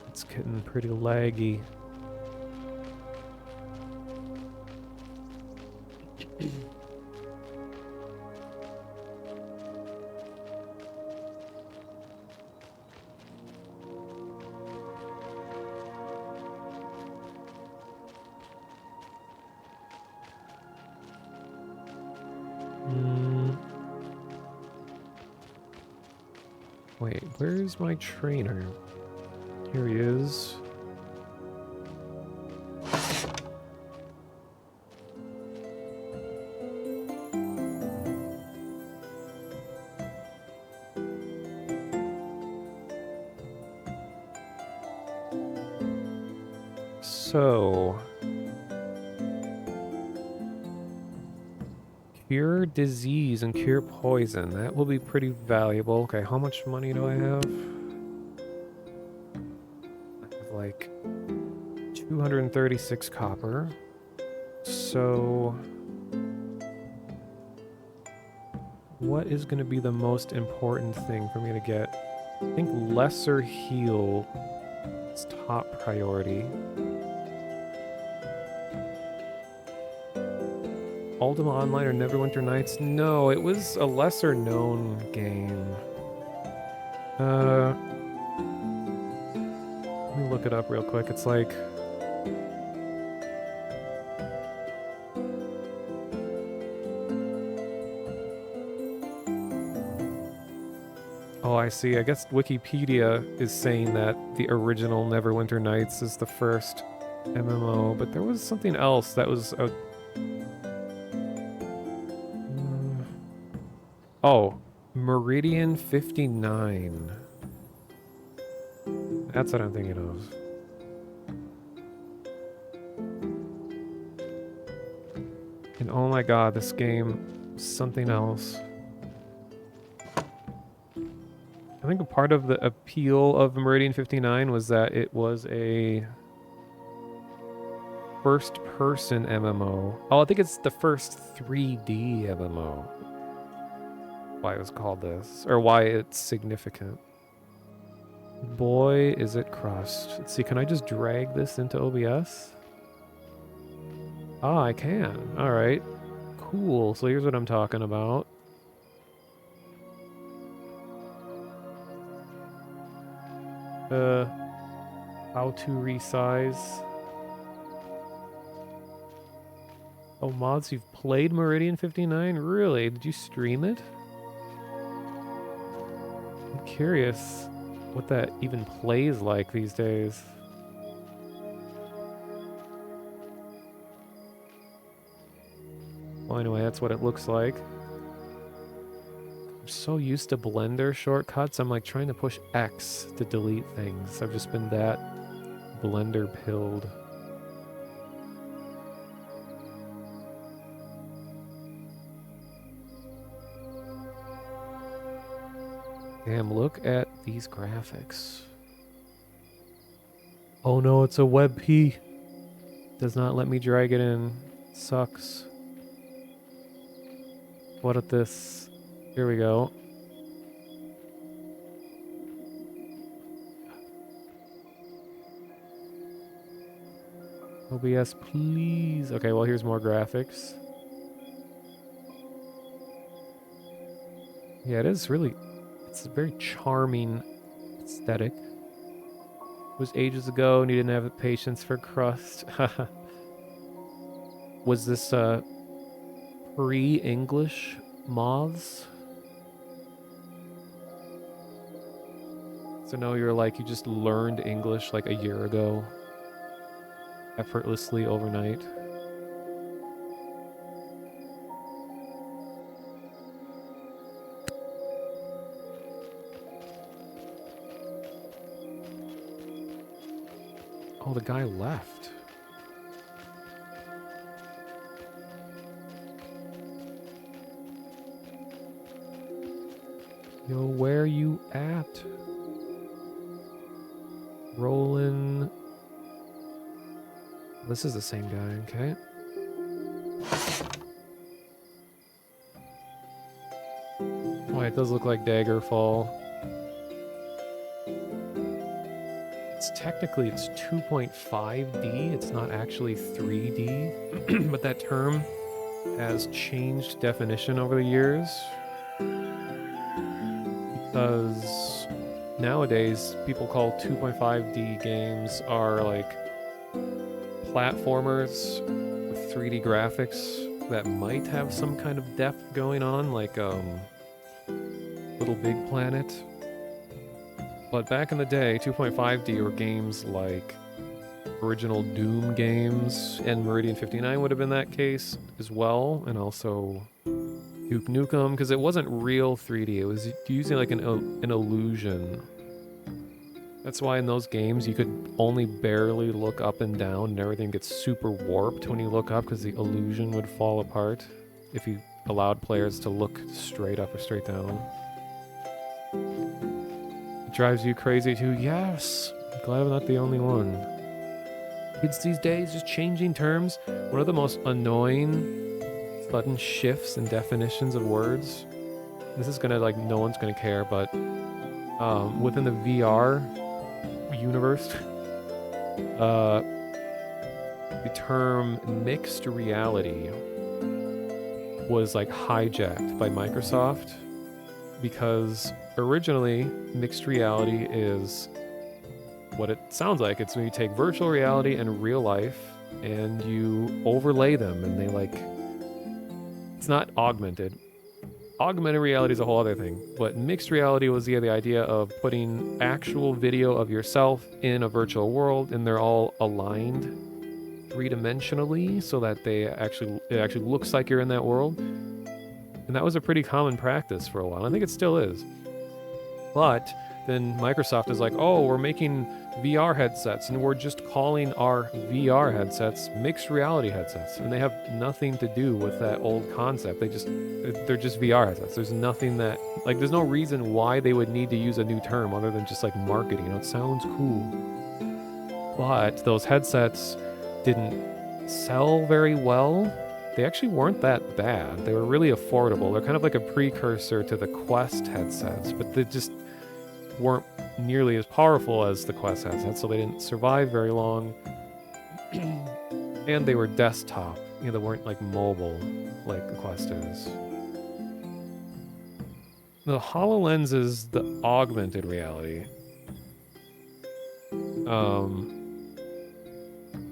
It's getting pretty laggy. Wait, where's my trainer? Here he is. So, cure disease and cure poison. That will be pretty valuable. Okay, how much money do I have? I have like 236 copper. So, what is going to be the most important thing for me to get? I think lesser heal is top priority. Ultima Online or Neverwinter Nights? No, it was a lesser known game. Let me look it up real quick. It's like... Oh, I see. I guess Wikipedia is saying that the original Neverwinter Nights is the first MMO, but there was something else that was a... Oh, Meridian 59. That's what I'm thinking of. And oh my god, this game is something else. I think a part of the appeal of Meridian 59 was that it was a first-person MMO. Oh, I think it's the first 3D MMO. Why it was called this, or why it's significant. Boy, is it crushed. Let's see, can I just drag this into OBS? Ah, I can. All right. Cool. So here's what I'm talking about. How to resize. Oh, mods, you've played Meridian 59? Really? Did you stream it? I'm curious what that even plays like these days. Well, anyway, that's what it looks like. I'm so used to Blender shortcuts, I'm like trying to push X to delete things. I've just been that Blender pilled. Damn, look at these graphics. Oh no, it's a WebP. Does not let me drag it in. Sucks. What at this? Here we go. OBS, please. Okay, well, here's more graphics. Yeah, it is really... It's a very charming aesthetic. It was ages ago, and you didn't have the patience for crust. Was this, pre-English moths? So no, you're like, you just learned English like a year ago. Effortlessly overnight. Oh, the guy left. Yo, where you at? Rollin'. This is the same guy, okay. it does look like Daggerfall. It's 2.5D. It's not actually 3D, but that term has changed definition over the years because nowadays people call 2.5D games are like platformers with 3D graphics that might have some kind of depth going on, like Little Big Planet. But back in the day, 2.5D were games like original Doom games, and Meridian 59 would have been that case as well, and also Duke Nukem, because it wasn't real 3D, it was using like an illusion. That's why in those games you could only barely look up and down, and everything gets super warped when you look up because the illusion would fall apart if you allowed players to look straight up or straight down. It drives you crazy too? Yes! I'm glad I'm not the only one. Kids these days just changing terms. One of the most annoying sudden shifts in definitions of words. This is gonna, like, no one's gonna care, but within the VR universe, the term mixed reality was like hijacked by Microsoft because originally mixed reality is what it sounds like. It's when you take virtual reality and real life and you overlay them, and they like, it's not augmented. Augmented reality is a whole other thing, but mixed reality was the idea of putting actual video of yourself in a virtual world, and they're all aligned three-dimensionally so that it actually looks like you're in that world. And that was a pretty common practice for a while. I think it still is. But then Microsoft is like, oh, we're making VR headsets, and we're just calling our VR headsets mixed reality headsets, and they have nothing to do with that old concept. They're just VR headsets. There's nothing that, like, there's no reason why they would need to use a new term other than just like marketing. You know, it sounds cool. But those headsets didn't sell very well. They actually weren't that bad. They were really affordable. They're kind of like a precursor to the Quest headsets, but they just weren't nearly as powerful as the Quest headsets, so they didn't survive very long. And they were desktop. You know, they weren't like mobile like the Quest is. The HoloLens is the augmented reality.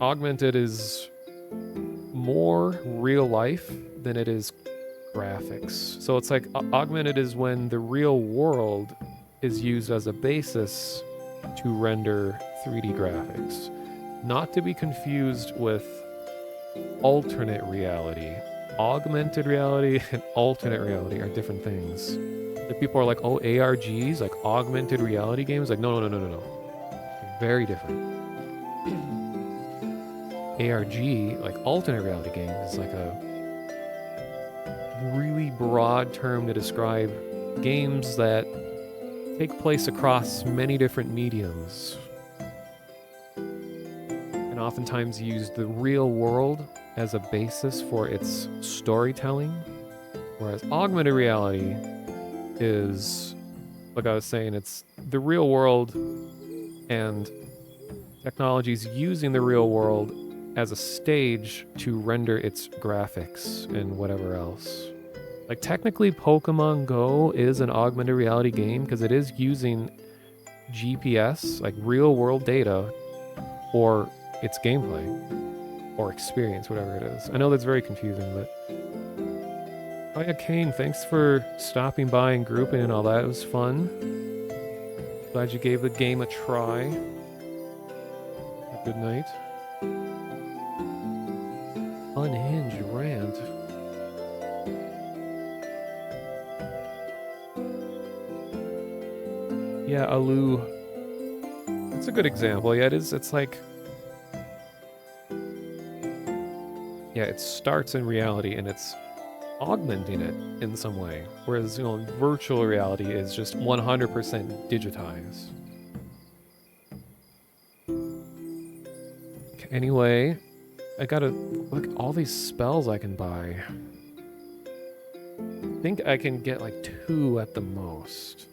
Augmented is more real life than it is graphics. So it's like augmented is when the real world is used as a basis to render 3D graphics. Not to be confused with alternate reality. Augmented reality and alternate reality are different things. Like, people are like, oh, ARGs, like augmented reality games? Like, no. Very different. ARG, like alternate reality games, is like a really broad term to describe games that take place across many different mediums, and oftentimes use the real world as a basis for its storytelling, whereas augmented reality is, like I was saying, it's the real world and technologies using the real world as a stage to render its graphics and whatever else. Like, technically Pokemon Go is an augmented reality game because it is using GPS, like real world data, for its gameplay or experience, whatever it is. I know that's very confusing, but oh yeah, Kane, thanks for stopping by and grouping and all that. It was fun. Glad you gave the game a try. Good night. Unhinged rant. Yeah, Alu. It's a good example. Yeah, it is. It's like, yeah, it starts in reality and it's augmenting it in some way. Whereas, you know, virtual reality is just 100% digitized. Okay, anyway, I gotta look at all these spells I can buy. think I can get like 2 at the most.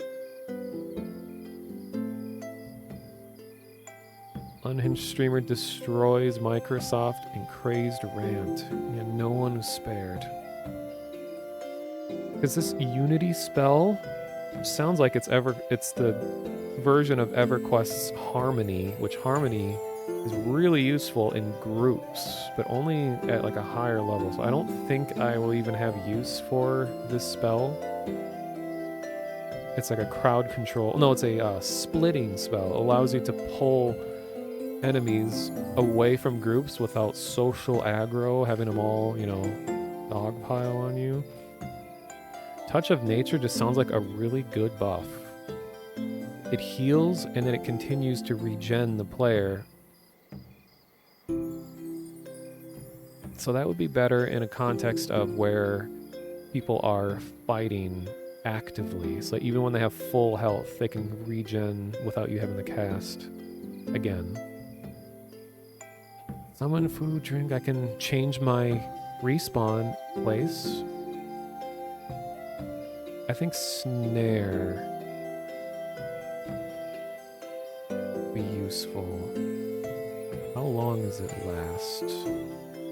Unhinged streamer destroys Microsoft in crazed rant. Yeah, no one was spared. Because this Unity spell sounds like it's the version of EverQuest's Harmony, which Harmony is really useful in groups, but only at like a higher level. So I don't think I will even have use for this spell. It's like a crowd control. No, it's a splitting spell. It allows you to pull enemies away from groups without social aggro, having them all, you know, dogpile on you. Touch of Nature just sounds like a really good buff. It heals and then it continues to regen the player. So that would be better in a context of where people are fighting actively. So even when they have full health, they can regen without you having to cast again. Summon food, drink. I can change my respawn place. I think Snare would be useful. How long does it last?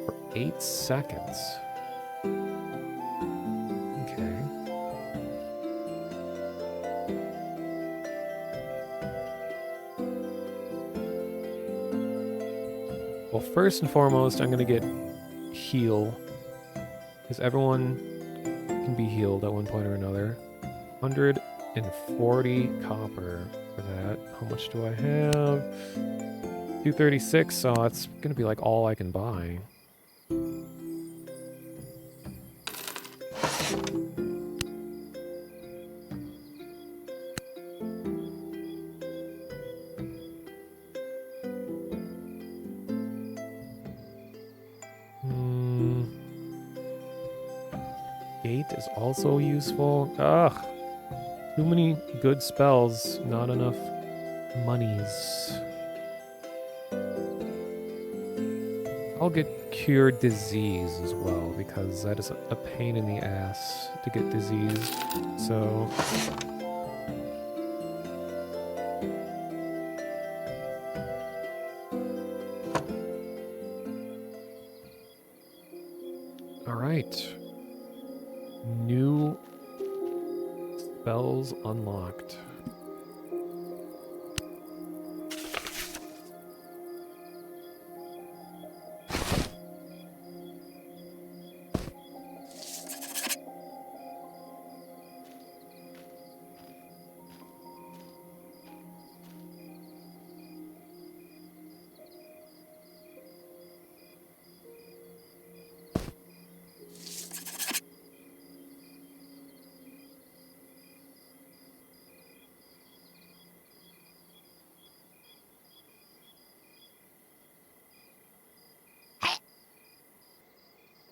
For 8 seconds. Okay. Well, first and foremost, I'm going to get heal. Because everyone can be healed at one point or another. 140 copper for that. How much do I have? 236, so it's going to be like all I can buy. Gate is also useful. Ugh. Too many good spells, not enough monies. I'll get Cure Disease as well, because that is a pain in the ass to get disease. So... Alright. New spells unlocked.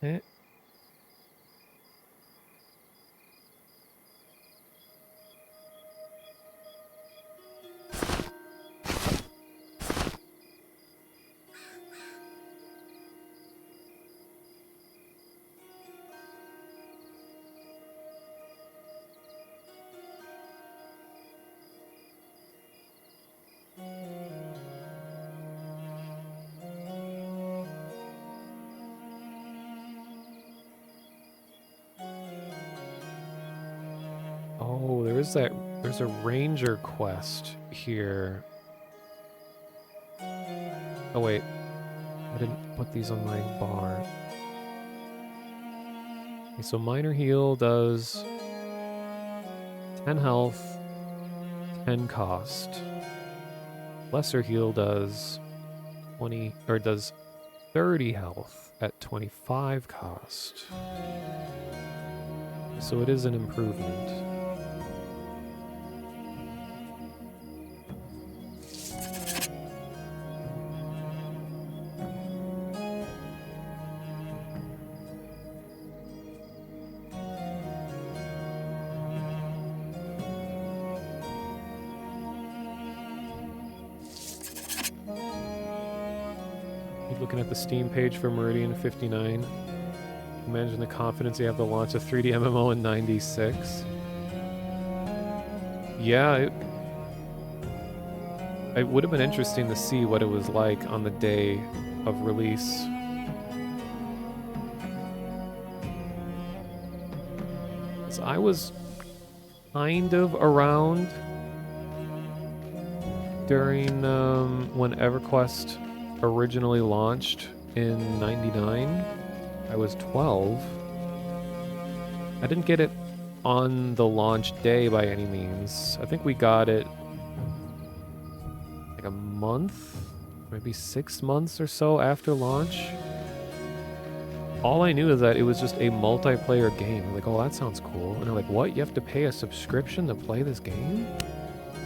Eh. Oh, there's a ranger quest here. Oh wait, I didn't put these on my bar. Okay, so minor heal does 10 health, 10 cost. Lesser heal does 20, or does 30 health at 25 cost. So it is an improvement. Looking at the Steam page for Meridian 59. Imagine the confidence you have to launch a 3D MMO in 96. Yeah, it would have been interesting to see what it was like on the day of release. So I was kind of around during when EverQuest originally launched in 99. I was 12. I didn't get it on the launch day by any means. I think we got it like a month, maybe 6 months or so after launch. All I knew is that it was just a multiplayer game. Like, oh, that sounds cool. And I'm like, what? You have to pay a subscription to play this game?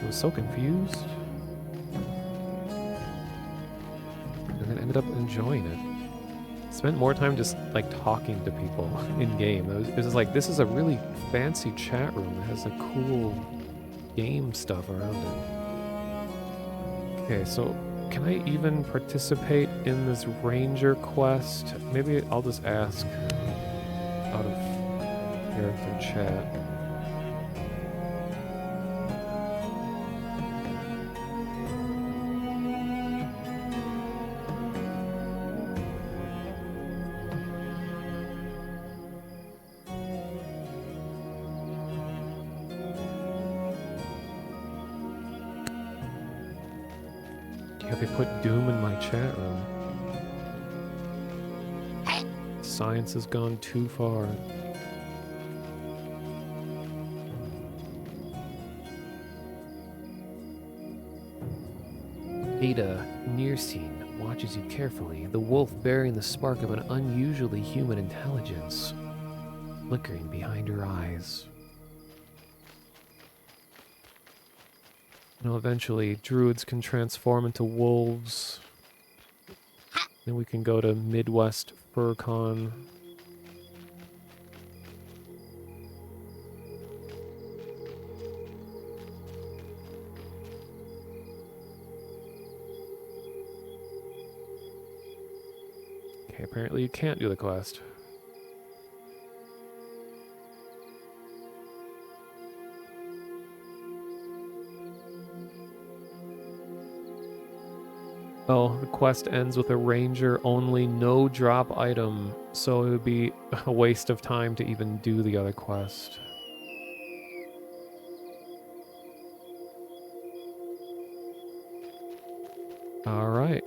I was so confused. And then ended up enjoying it. Spent more time just, like, talking to people in-game. It was just like, this is a really fancy chat room. It has, like, cool game stuff around it. Okay, so can I even participate in this ranger quest? Maybe I'll just ask out of character chat. Yeah, they put Doom in my chat room. Science has gone too far. Ada, near scene, watches you carefully, the wolf bearing the spark of an unusually human intelligence, flickering behind her eyes. You know, eventually, druids can transform into wolves. Then we can go to Midwest FurCon. Okay, apparently you can't do the quest. Oh, the quest ends with a ranger only, no drop item, so it would be a waste of time to even do the other quest. Alright.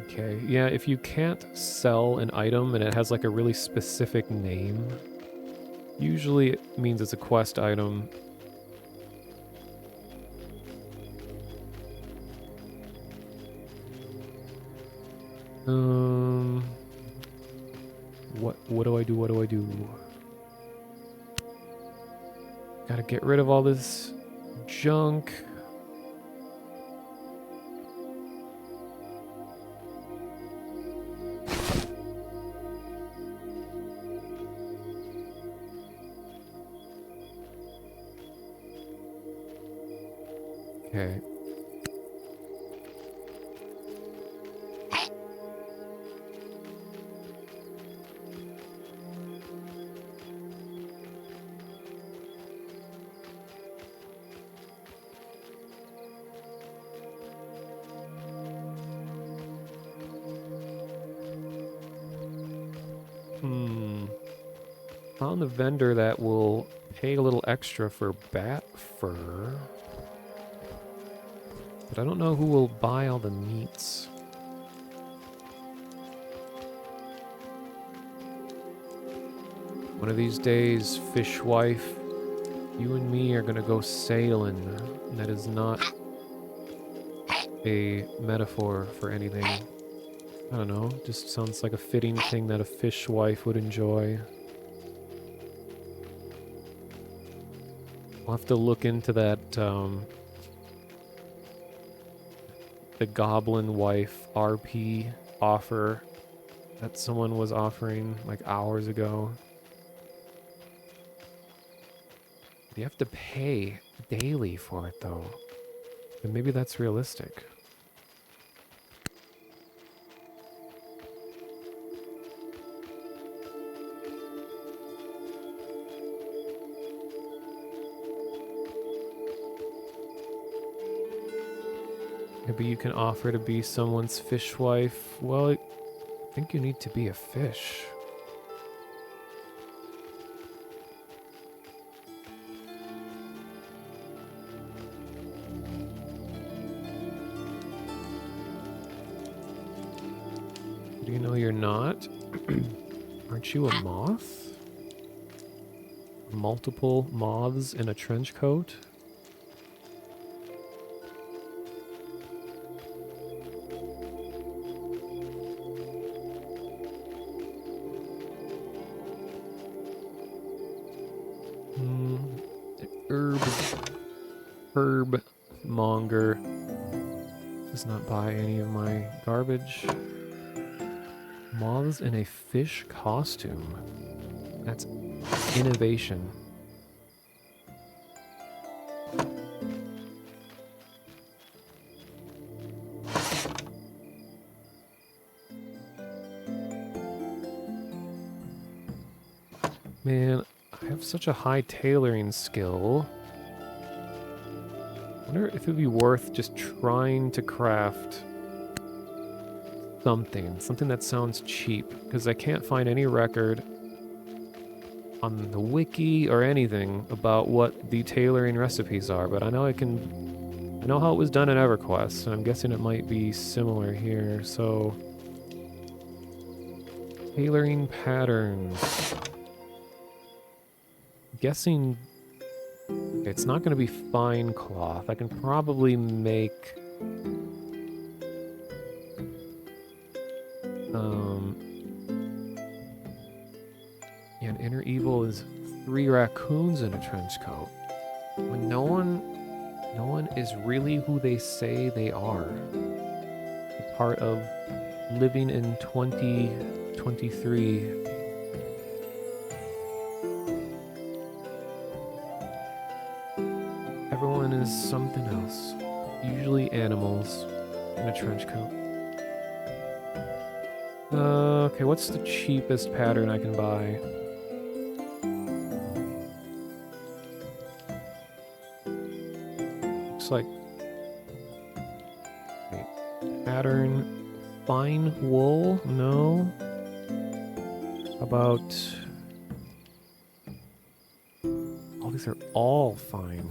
Okay, yeah, if you can't sell an item and it has like a really specific name, usually it means it's a quest item. What do I do? What do I do? Gotta get rid of all this junk. Okay. Found a vendor that will pay a little extra for bat fur. But I don't know who will buy all the meats. One of these days, fishwife, you and me are gonna go sailing. That is not a metaphor for anything. I don't know, just sounds like a fitting thing that a fishwife would enjoy. I'll have to look into that, the goblin wife RP offer that someone was offering like hours ago. You have to pay daily for it though. And maybe that's realistic. Maybe you can offer to be someone's fishwife. Well, I think you need to be a fish. Do you know you're not? Aren't you a moth? Multiple moths in a trench coat? Herb monger does not buy any of my garbage. Moths in a fish costume. That's innovation. Man, I have such a high tailoring skill. I wonder if it'd be worth just trying to craft something that sounds cheap, because I can't find any record on the wiki or anything about what the tailoring recipes are, but I know how it was done in EverQuest, and I'm guessing it might be similar here, so tailoring patterns. Guessing it's not going to be fine cloth. I can probably make yeah, an inner evil is 3 raccoons in a trench coat. When no one is really who they say they are. A part of living in 2023. Everyone is something else. Usually animals in a trench coat. Okay, what's the cheapest pattern I can buy? Looks like... Wait. Pattern... Fine wool? No. About... Oh, these are all fine.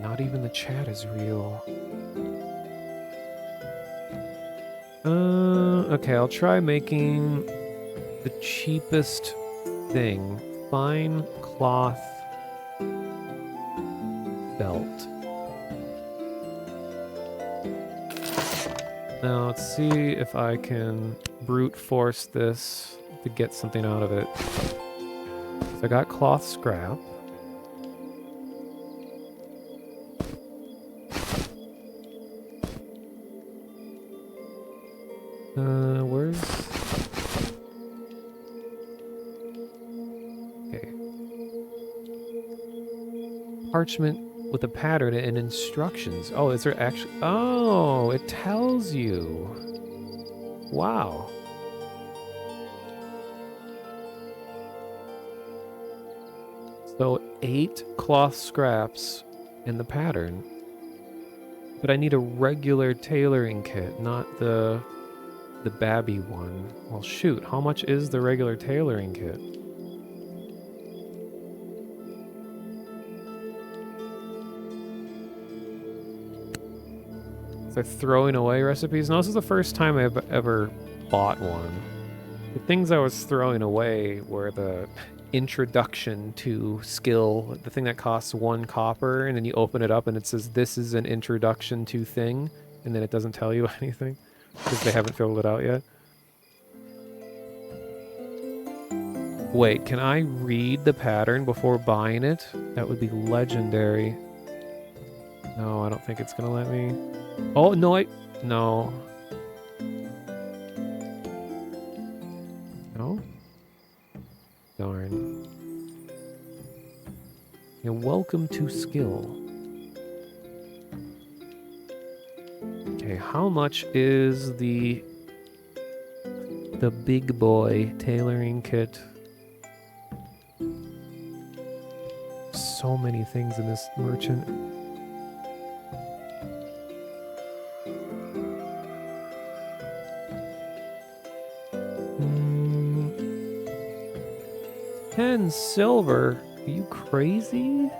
Not even the chat is real. Okay, I'll try making the cheapest thing. Fine cloth belt. Now let's see if I can brute force this to get something out of it. So I got cloth scrap. Where's... Okay. Parchment with a pattern and instructions. Oh, is there actually... Oh, it tells you. Wow. So 8 cloth scraps in the pattern. But I need a regular tailoring kit, not the babby one. Well, shoot, how much is the regular tailoring kit? They're throwing away recipes. No, this is the first time I've ever bought one. The things I was throwing away were the introduction to skill, the thing that costs 1 copper, and then you open it up and it says, this is an introduction to thing, and then it doesn't tell you anything, because they haven't filled it out yet. Wait, can I read the pattern before buying it? That would be legendary. No, I don't think it's gonna let me. Oh, no, no. No? Darn. Yeah, welcome to skill. Okay, how much is the big boy tailoring kit? So many things in this merchant. $10 silver? Are you crazy?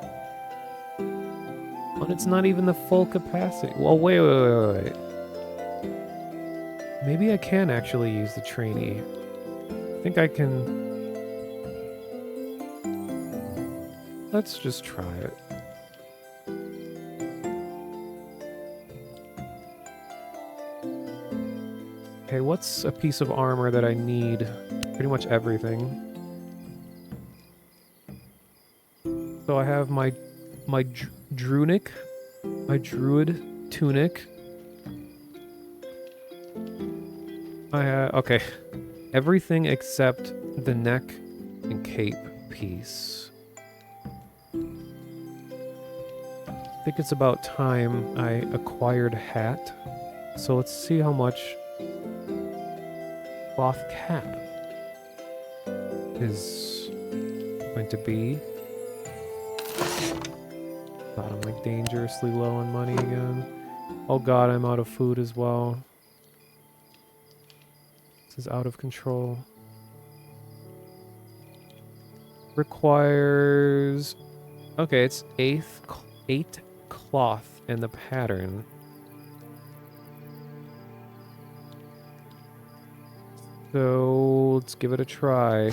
But it's not even the full capacity. Well, wait. Maybe I can actually use the trainee. I think I can. Let's just try it. Okay, what's a piece of armor that I need? Pretty much everything. So I have my druid tunic. I have, okay, everything except the neck and cape piece. I think it's about time I acquired hat. So let's see how much cloth cap is going to be. God, I'm like dangerously low on money again. Oh god, I'm out of food as well. This is out of control. Requires... Okay, it's 8 cloth in the pattern. So let's give it a try.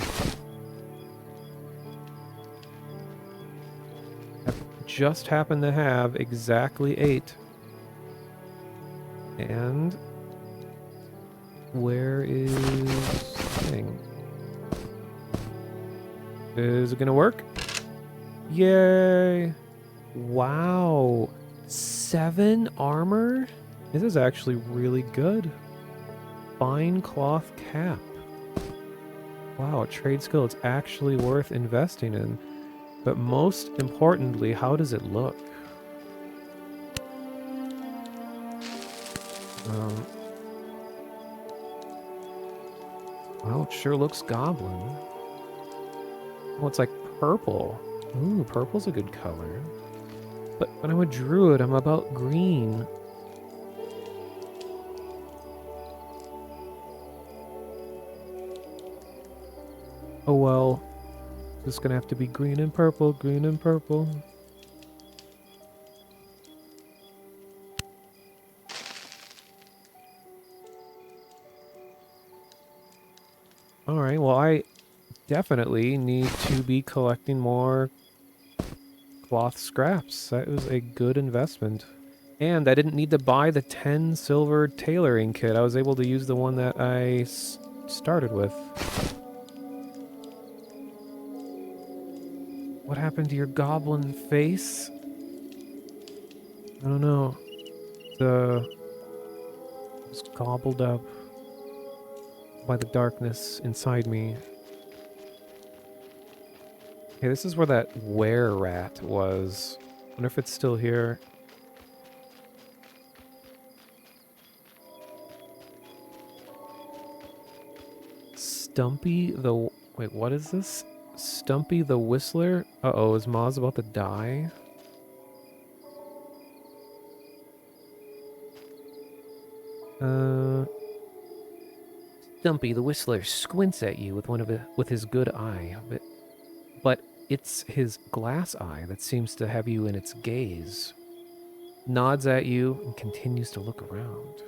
I just happen to have exactly 8. And where is the thing? Is it gonna work? Yay! Wow! 7 armor? This is actually really good. Fine cloth cap. Wow, a trade skill it's actually worth investing in. But most importantly, how does it look? Well, it sure looks goblin. Oh, it's like purple. Ooh, purple's a good color. But I'm a druid, I'm about green. Oh well. Just gonna have to be green and purple, green and purple. Alright, well I definitely need to be collecting more cloth scraps. That was a good investment. And I didn't need to buy the 10 silver tailoring kit. I was able to use the one that I started with. What happened to your goblin face? I don't know. It was gobbled up by the darkness inside me. Okay, this is where that were-rat was. I wonder if it's still here. Stumpy the... Wait, what is this? Stumpy the Whistler? Uh-oh, is Maz about to die? Stumpy the Whistler squints at you with his good eye, but it's his glass eye that seems to have you in its gaze. nods at you and continues to look around.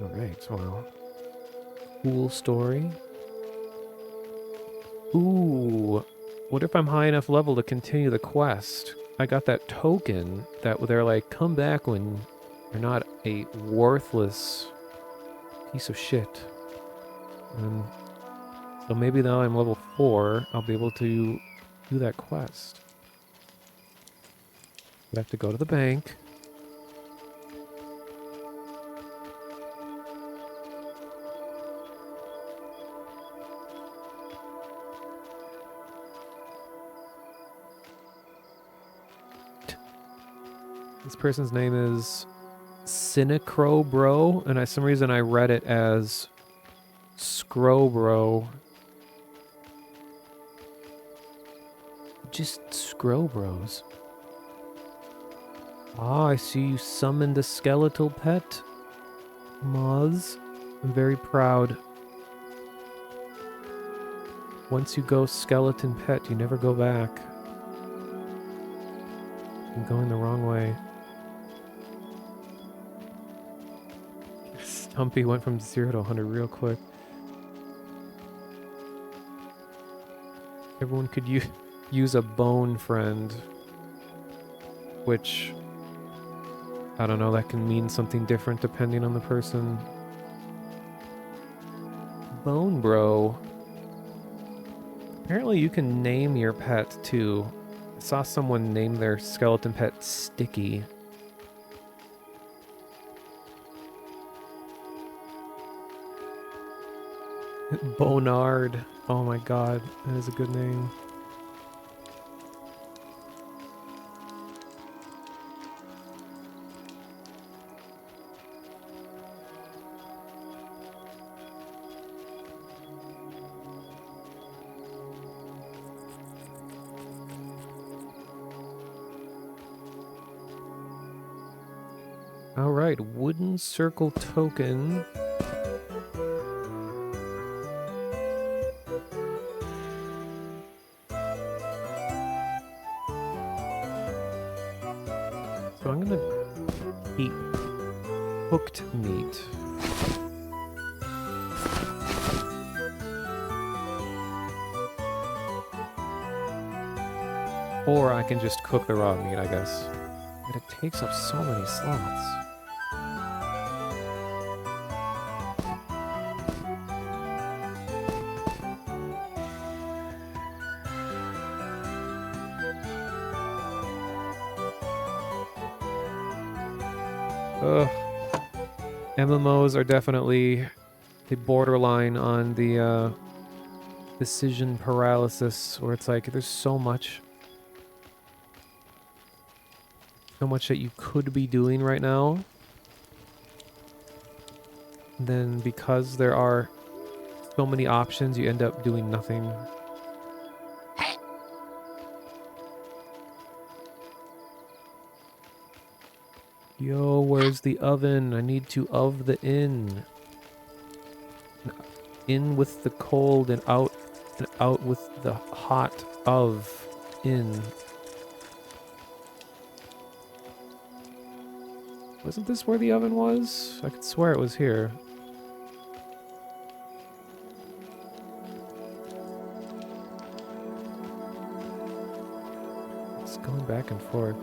Alright, well. Cool story. Ooh. What if I'm high enough level to continue the quest? I got that token that they're like, come back when you're not a worthless piece of shit. And so maybe now I'm level 4, I'll be able to do that quest. I have to go to the bank. This person's name is Cinecro and for some reason I read it as Scrobro. Just Scrobros. Ah, I see you summoned a skeletal pet, Moz. I'm very proud. Once you go skeleton pet, you never go back. I'm going the wrong way. Stumpy went from 0 to 100 real quick. Everyone could use a bone friend. Which, I don't know, that can mean something different depending on the person. Bone bro. Apparently you can name your pet too. I saw someone name their skeleton pet Sticky. Bonard. Oh my god, that is a good name. Alright, wooden circle token. So I'm gonna eat cooked meat. Or I can just cook the raw meat, I guess. But it takes up so many slots. Ugh. MMOs are definitely the borderline on the decision paralysis, where it's like there's so much that you could be doing right now. Then because there are so many options, you end up doing nothing. Yo, where's the oven? I need to of the in. In with the cold and out with the hot of in. Wasn't this where the oven was? I could swear it was here. It's going back and forth.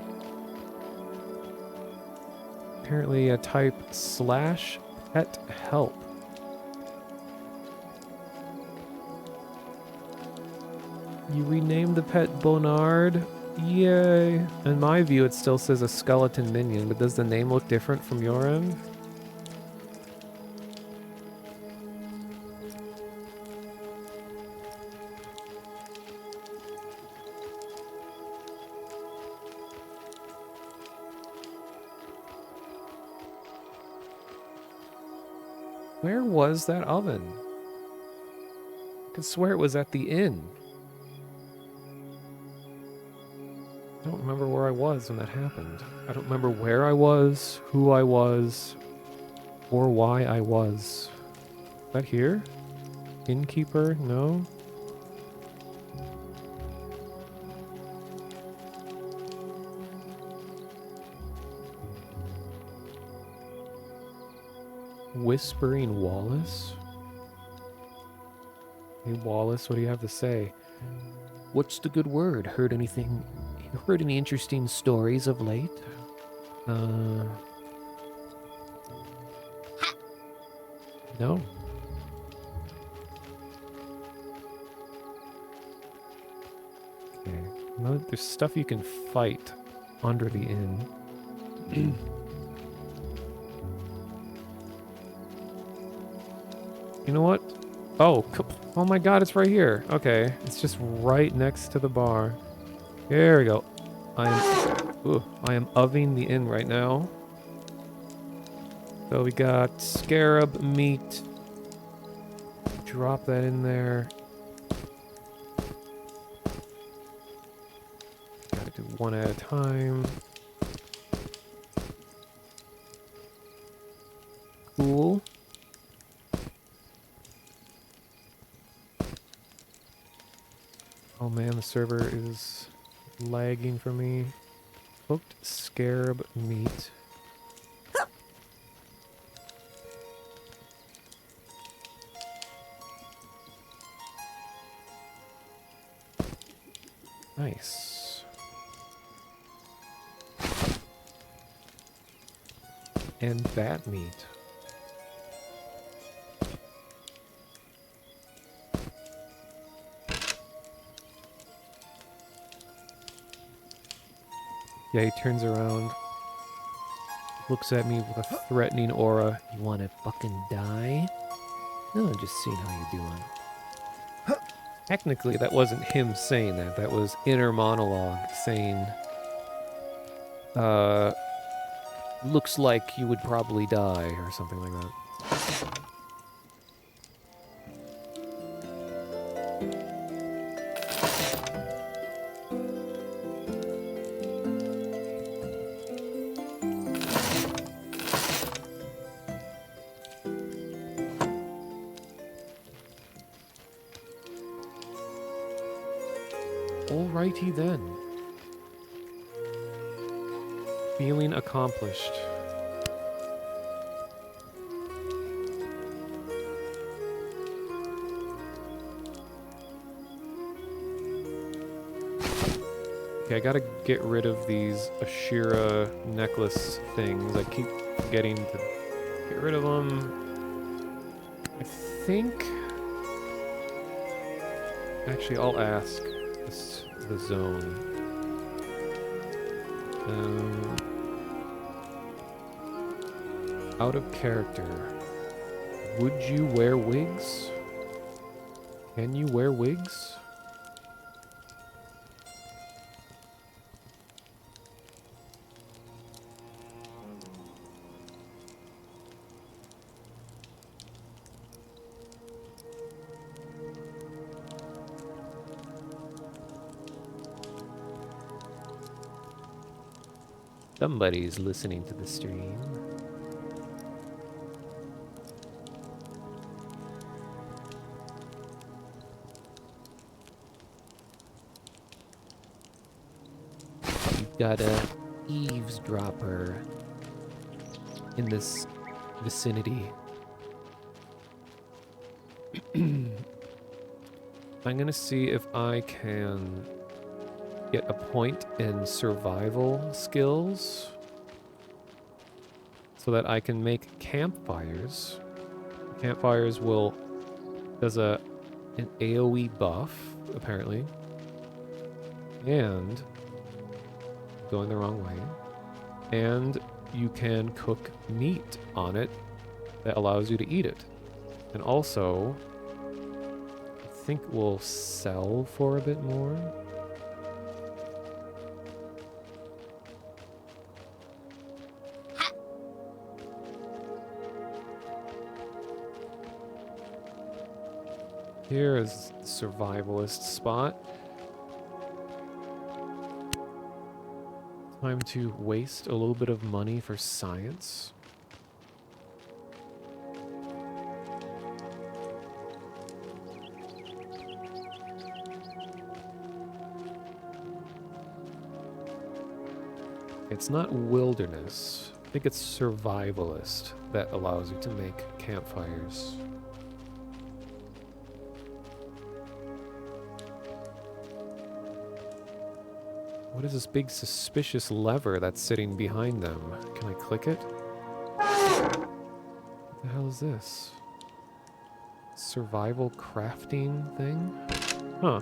Apparently a type /pet help. You renamed the pet Bonard? Yay. In my view, it still says a skeleton minion, but does the name look different from your end? Where was that oven? I could swear it was at the inn. I don't remember where I was when that happened. I don't remember where I was, who I was, or why I was. Is that here? Innkeeper? No? Whispering Wallace? Hey Wallace, what do you have to say? What's the good word? Heard anything? Heard any interesting stories of late? No. Okay. No, there's stuff you can fight under the inn. You know what? Oh, oh my god, it's right here. Okay, it's just right next to the bar. There we go. I am oving the inn right now. So we got scarab meat. Drop that in there. Gotta do one at a time. Cool. Oh man, the server is lagging for me. Cooked scarab meat. Nice. And bat meat. Yeah, he turns around, looks at me with a threatening aura. You wanna fucking die? No, I'm just seeing how you're doing. Technically, that wasn't him saying that. That was inner monologue saying, looks like you would probably die, or something like that. Alrighty then. Feeling accomplished. Okay, I gotta get rid of these Ashira necklace things. I keep forgetting to get rid of them. I think... Actually, I'll ask the zone. Out of character. Would you wear wigs? Can you wear wigs? Somebody's listening to the stream. You've got a eavesdropper in this vicinity. I'm gonna see if I can get a point in survival skills so that I can make campfires. Campfires does an AoE buff, apparently. And going the wrong way. And you can cook meat on it that allows you to eat it. And also, I think we'll sell for a bit more. Here is the survivalist spot. Time to waste a little bit of money for science. It's not wilderness. think it's survivalist that allows you to make campfires. What is this big suspicious lever that's sitting behind them? Can I click it? What the hell is this? Survival crafting thing? Huh.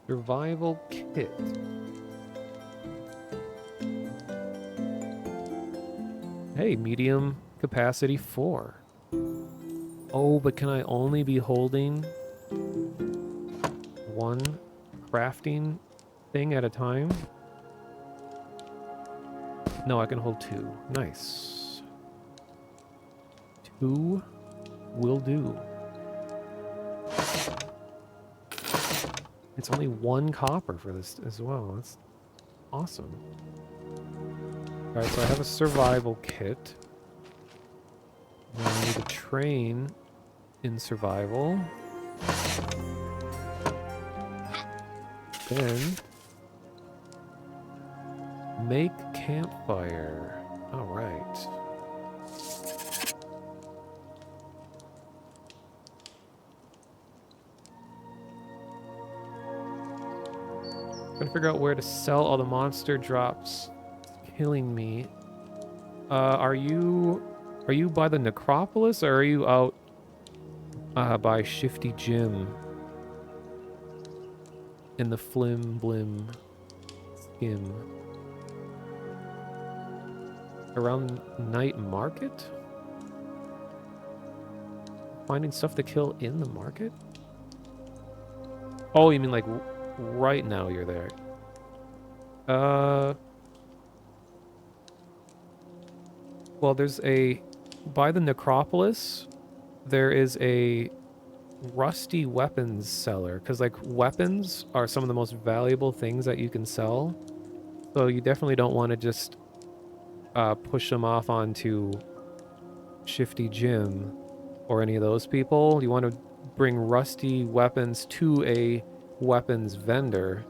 Survival kit. Hey, medium capacity 4. Oh, but can I only be holding one crafting thing at a time? No, I can hold 2. Nice. 2 will do. It's only 1 copper for this as well. That's awesome. Alright, so I have a survival kit. Now I need to train in survival. Then make campfire. Alright. Trying to figure out where to sell all the monster drops. It's killing me. Are you by the necropolis, or are you out by Shifty Jim in the Flim Blim Skim? Around night market? Finding stuff to kill in the market? Oh, you mean like right now you're there? Well, there's by the necropolis, there is a rusty weapons seller, because like weapons are some of the most valuable things that you can sell. So you definitely don't want to just push them off onto Shifty Jim or any of those people. You want to bring rusty weapons to a weapons vendor,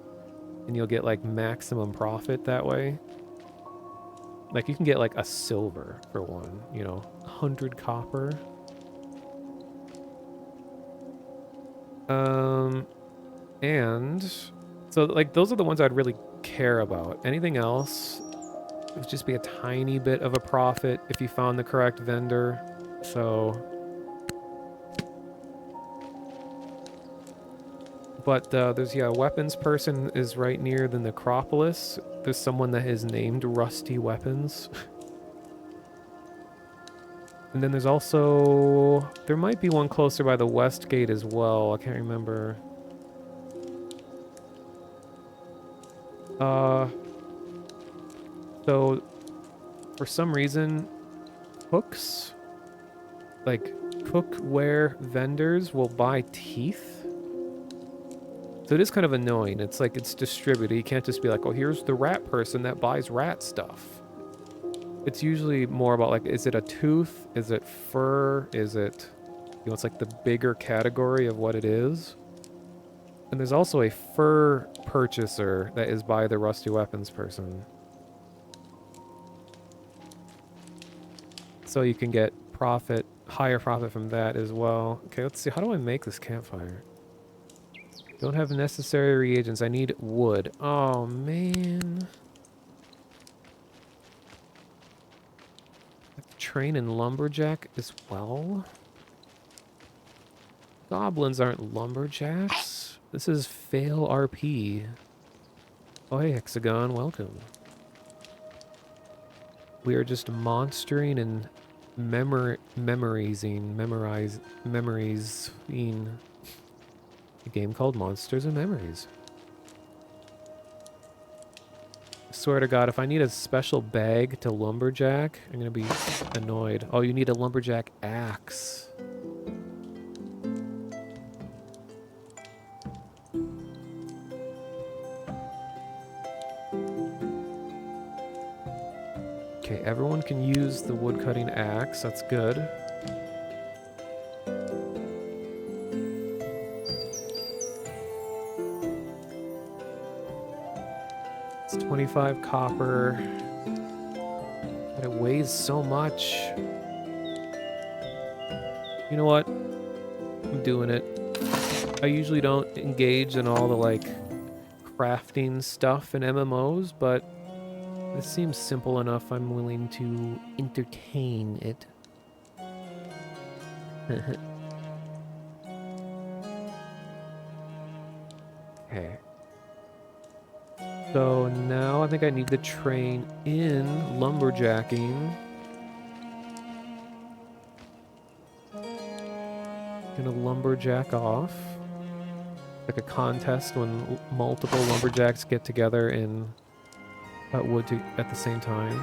and you'll get like maximum profit that way. Like you can get like a silver for one, 100 copper. And so like those are the ones I'd really care about. Anything else would just be a tiny bit of a profit if you found the correct vendor. So, but there's, a weapons person is right near the necropolis. There's someone that is named Rusty Weapons. And then there's also, there might be one closer by the west gate as well. I can't remember. So for some reason, hooks, like cookware vendors will buy teeth. So it is kind of annoying. It's like it's distributed. You can't just be like, oh, here's the rat person that buys rat stuff. It's usually more about like, is it a tooth? Is it fur? Is it, it's like the bigger category of what it is. And there's also a fur purchaser that is by the rusty weapons person. So you can get profit, higher profit from that as well. Okay, let's see. How do I make this campfire? Don't have necessary reagents. I need wood. Oh, man. I have to train in lumberjack as well. Goblins aren't lumberjacks. This is fail RP. Oh, hey, Hexagon. Welcome. We are just monstering and memorizing a game called Monsters and Memories. I swear to God, if I need a special bag to lumberjack, I'm gonna be annoyed. Oh, you need a lumberjack axe. Okay, everyone can use the woodcutting axe. That's good. It's 25 copper. But it weighs so much. You know what? I'm doing it. I usually don't engage in all the, like, crafting stuff in MMOs, but this seems simple enough. I'm willing to entertain it. Okay. So now I think I need to train in lumberjacking. Gonna lumberjack off. Like a contest when multiple lumberjacks get together and cut wood at the same time.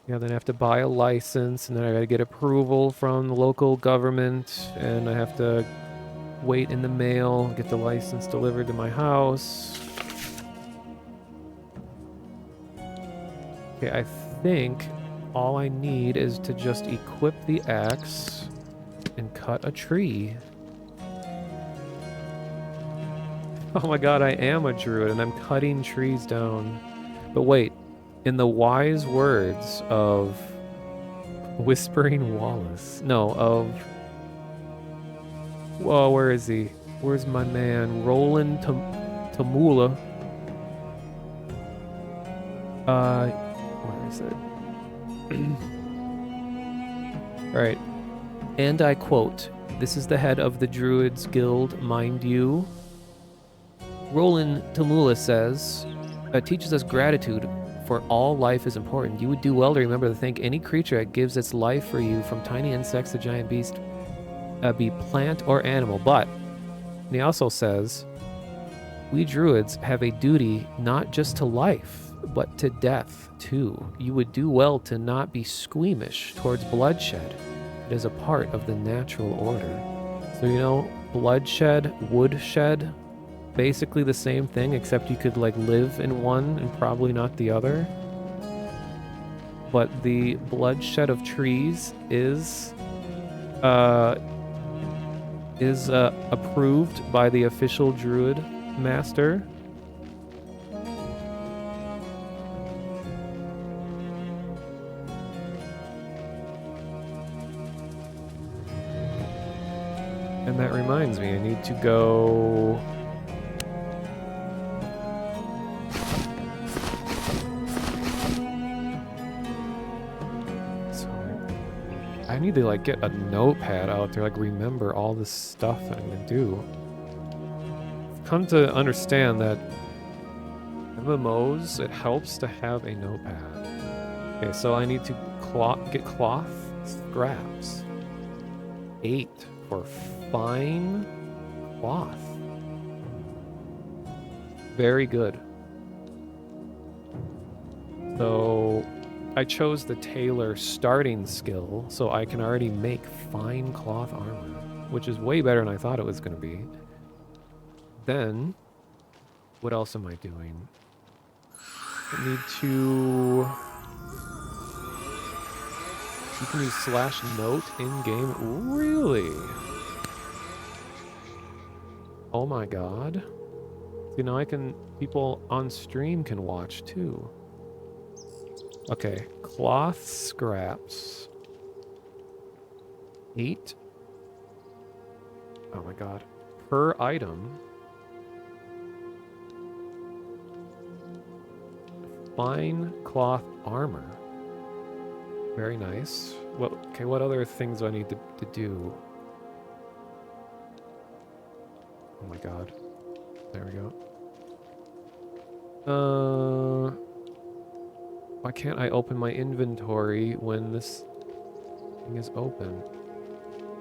Yeah, then I have to buy a license, and then I gotta get approval from the local government, and I have to wait in the mail, get the license delivered to my house. Okay, I think all I need is to just equip the axe and cut a tree. Oh my god, I am a druid, and I'm cutting trees down. But wait, in the wise words of Whispering Wallace. No, of... Whoa, where is he? Where's my man? Roland Tamula. Where is it? Alright. And I quote, this is the head of the Druids Guild, mind you. Roland Tamula says, teaches us gratitude for all life is important. You would do well to remember to thank any creature that gives its life for you, from tiny insects to giant beast, be plant or animal. But, and he also says, we druids have a duty not just to life, but to death, too. You would do well to not be squeamish towards bloodshed. It is a part of the natural order. So, you know, bloodshed, woodshed, basically the same thing, except you could, like, live in one and probably not the other. But the bloodshed of trees is approved by the official druid master. And that reminds me, I need to go... I need to, like, get a notepad out there, like, remember all this stuff that I'm gonna do. I've come to understand that MMOs, it helps to have a notepad. Okay, so I need to get cloth scraps. 8 for fine cloth. Very good. So I chose the tailor starting skill, so I can already make fine cloth armor, which is way better than I thought it was going to be. Then, what else am I doing? I need to... You can use /note in-game? Really? Oh my god. See, now I can... People on stream can watch, too. Okay, cloth scraps. 8. Oh my god. Per item. Fine cloth armor. Very nice. Well, okay, what other things do I need to do? Oh my god. There we go. Why can't I open my inventory when this thing is open?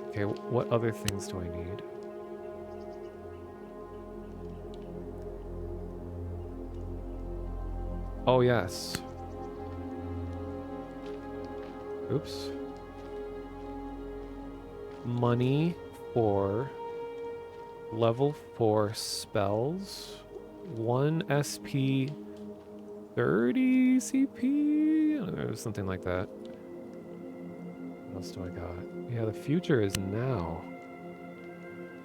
Okay, what other things do I need? Oh, yes. Oops. Money for Level 4 spells. 1 SP, 30 CP? Or something like that. What else do I got? Yeah, the future is now.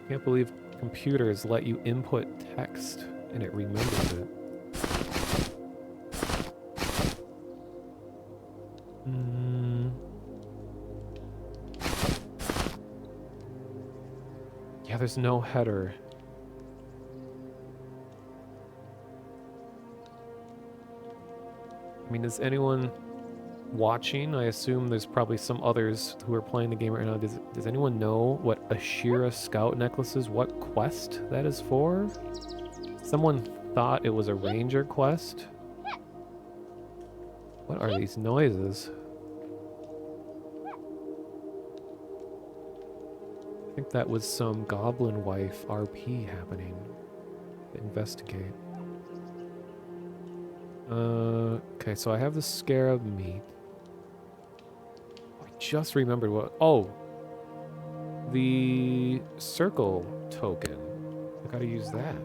Can't believe computers let you input text and it remembers it. Yeah, there's no header. I mean, is anyone watching? I assume there's probably some others who are playing the game right now. Does anyone know what Ashira Scout Necklace is? What quest that is for? Someone thought it was a ranger quest. What are these noises? I think that was some goblin wife RP happening. Investigate. Okay, so I have the scarab meat. I just remembered what... Oh! The circle token. I gotta use that.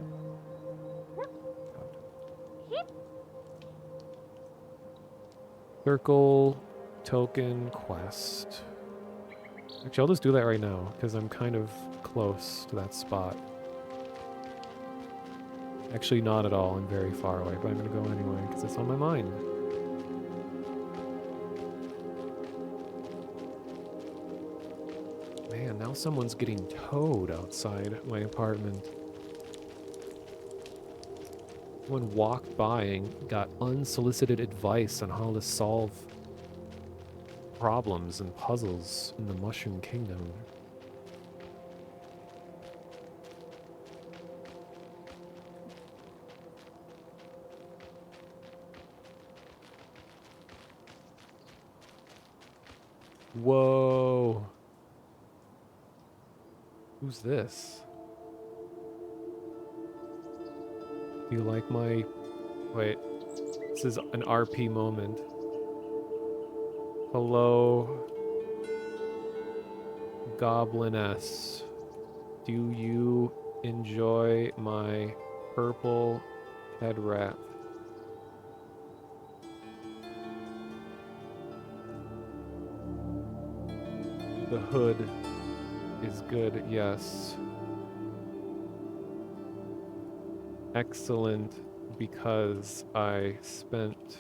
Circle token quest. Actually, I'll just do that right now, because I'm kind of close to that spot. Actually, not at all. I'm very far away, but I'm going to go anyway, because it's on my mind. Man, now someone's getting towed outside my apartment. Someone walked by and got unsolicited advice on how to solve problems and puzzles in the Mushroom Kingdom. Whoa. Who's this? Do you like my... Wait. This is an RP moment. Hello, Gobliness. Do you enjoy my purple head wrap? The hood is good, yes. Excellent, because I spent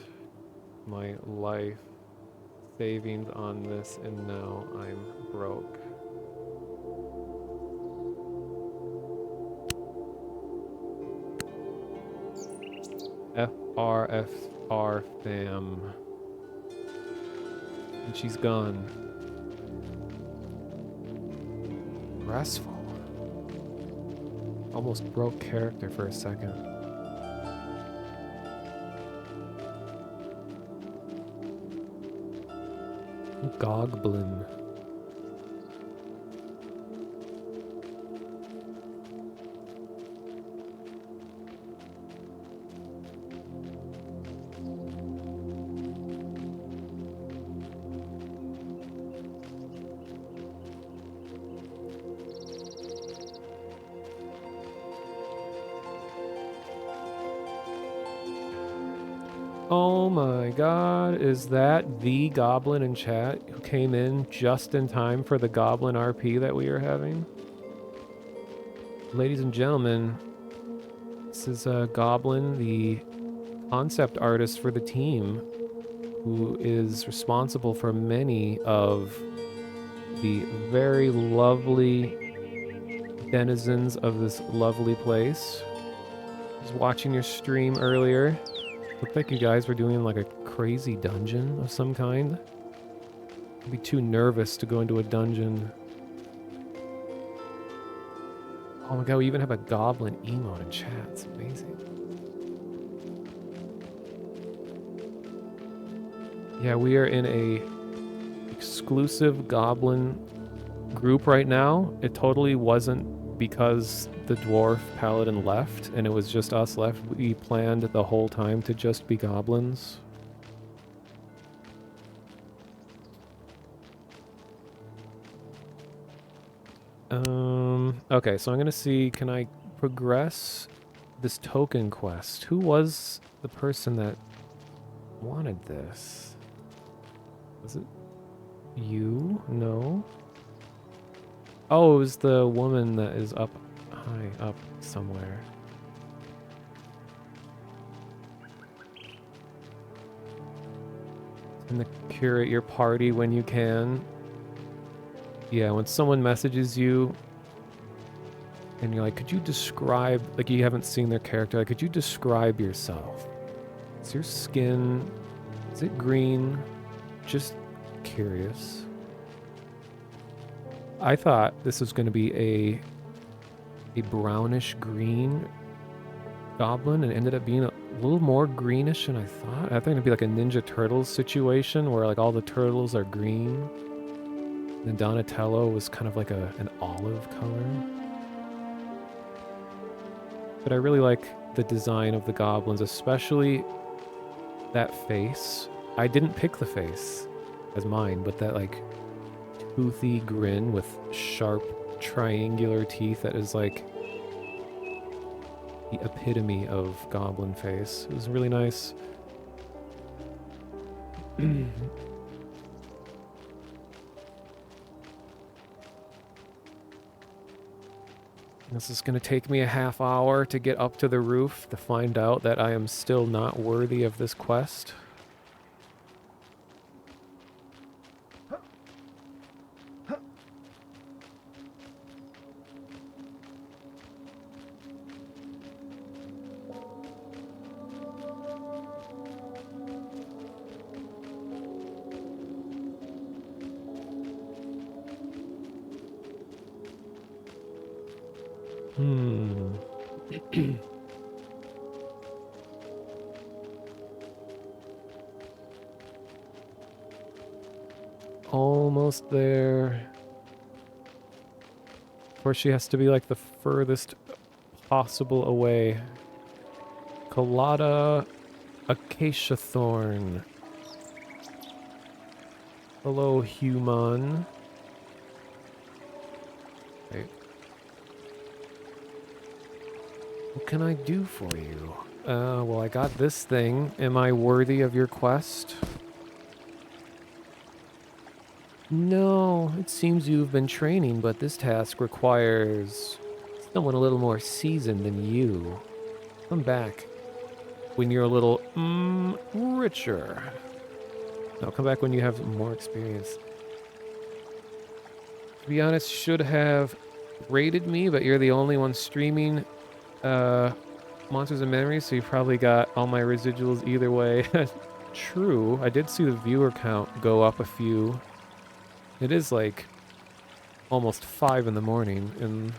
my life savings on this and now I'm broke. FR fam. And she's gone. Restful. Almost broke character for a second. Goblin. Oh my god, is that the goblin in chat who came in just in time for the goblin RP that we are having? Ladies and gentlemen, this is Goblin, the concept artist for the team, who is responsible for many of the very lovely denizens of this lovely place. I was watching your stream earlier. Looked like you guys were doing like a crazy dungeon of some kind. I'd be too nervous to go into a dungeon. Oh my god, we even have a goblin emote in chat. It's amazing. Yeah, we are in a exclusive goblin group right now. It totally wasn't because the dwarf paladin left and it was just us left. We planned the whole time to just be goblins. Okay, so I'm gonna see, can I progress this token quest? Who was the person that wanted this? Was it you? No. Oh, it was the woman that is up high up somewhere. And curate your party when you can. Yeah, when someone messages you and you're like, could you describe, like you haven't seen their character, like, could you describe yourself? Is your skin, is it green? Just curious. I thought this was going to be a brownish green goblin and ended up being a little more greenish than I thought. I think it'd be like a Ninja Turtles situation where like all the turtles are green. And Donatello was kind of like an olive color. But I really like the design of the goblins, especially that face. I didn't pick the face as mine, but that like toothy grin with sharp triangular teeth that is like the epitome of goblin face. It was really nice. This is going to take me a half hour to get up to the roof to find out that I am still not worthy of this quest. Almost there. Of course, she has to be like the furthest possible away. Colada Acacia Thorn. Hello, human. Hey. What can I do for you? Well, I got this thing. Am I worthy of your quest? No, it seems you've been training, but this task requires someone a little more seasoned than you. Come back when you're a little, richer. No, come back when you have more experience. To be honest, should have rated me, but you're the only one streaming Monsters and Memories, so you probably got all my residuals either way. True, I did see the viewer count go up a few. It is like almost 5 in the morning in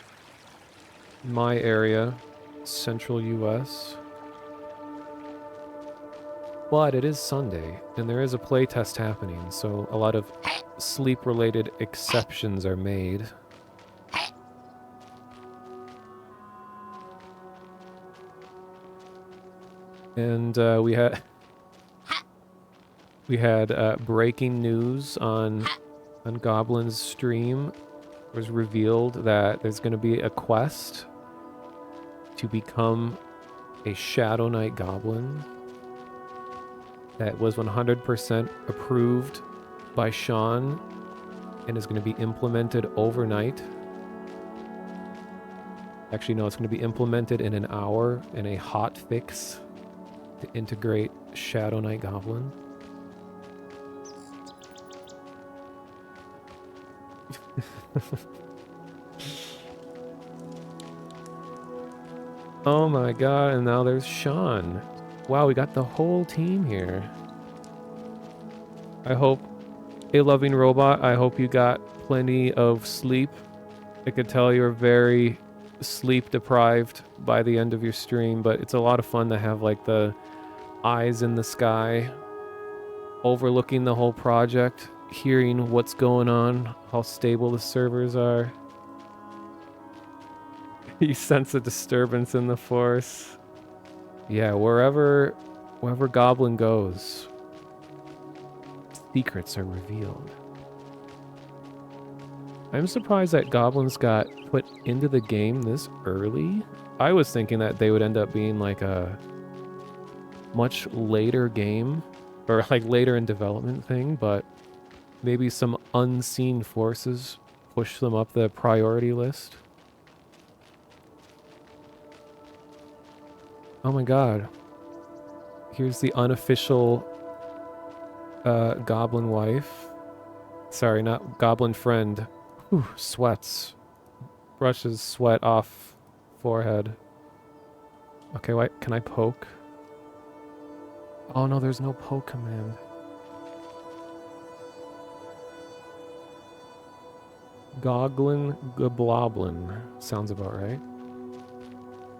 my area, central US. But it is Sunday, and there is a playtest happening, so a lot of sleep-related exceptions are made. And we had breaking news on Goblin's stream. It was revealed that there's going to be a quest to become a Shadow Knight Goblin that was 100% approved by Sean and is going to be implemented overnight. Actually, no, it's going to be implemented in an hour in a hot fix to integrate Shadow Knight Goblin. Oh my god, and now there's Sean. Wow, we got the whole team here. I hope, a loving robot, I hope you got plenty of sleep. I could tell you're very sleep deprived by the end of your stream, but it's a lot of fun to have like the eyes in the sky, overlooking the whole project, hearing what's going on, how stable the servers are. You sense a disturbance in the force. Yeah, wherever Goblin goes, secrets are revealed. I'm surprised that goblins got put into the game this early. I was thinking that they would end up being like a much later game or like later in development thing, but maybe some unseen forces push them up the priority list. Oh my god. Here's the unofficial goblin wife. Sorry, not goblin friend. Whew, sweats. Brushes sweat off forehead. Okay, wait, can I poke? Oh no, there's no poke command. Goblin Gobloblin. Sounds about right.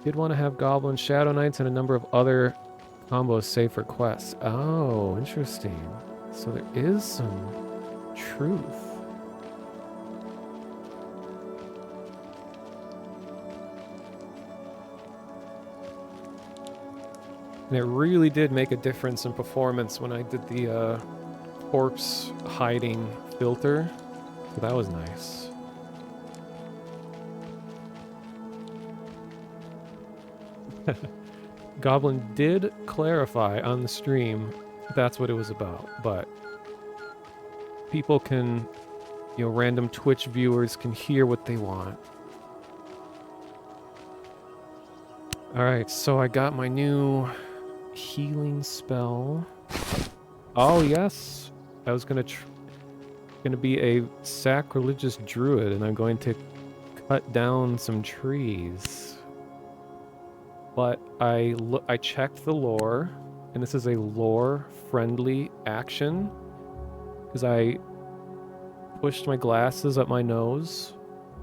Did want to have Goblin Shadow Knights and a number of other combos saved for quests. Oh, interesting. So there is some truth. And it really did make a difference in performance when I did the corpse hiding filter. So that was nice. Goblin did clarify on the stream that's what it was about, but people can, you know, random Twitch viewers can hear what they want. Alright, so I got my new healing spell. Oh yes, I was gonna be a sacrilegious druid, and I'm going to cut down some trees. But I checked the lore, and this is a lore-friendly action because I pushed my glasses up my nose.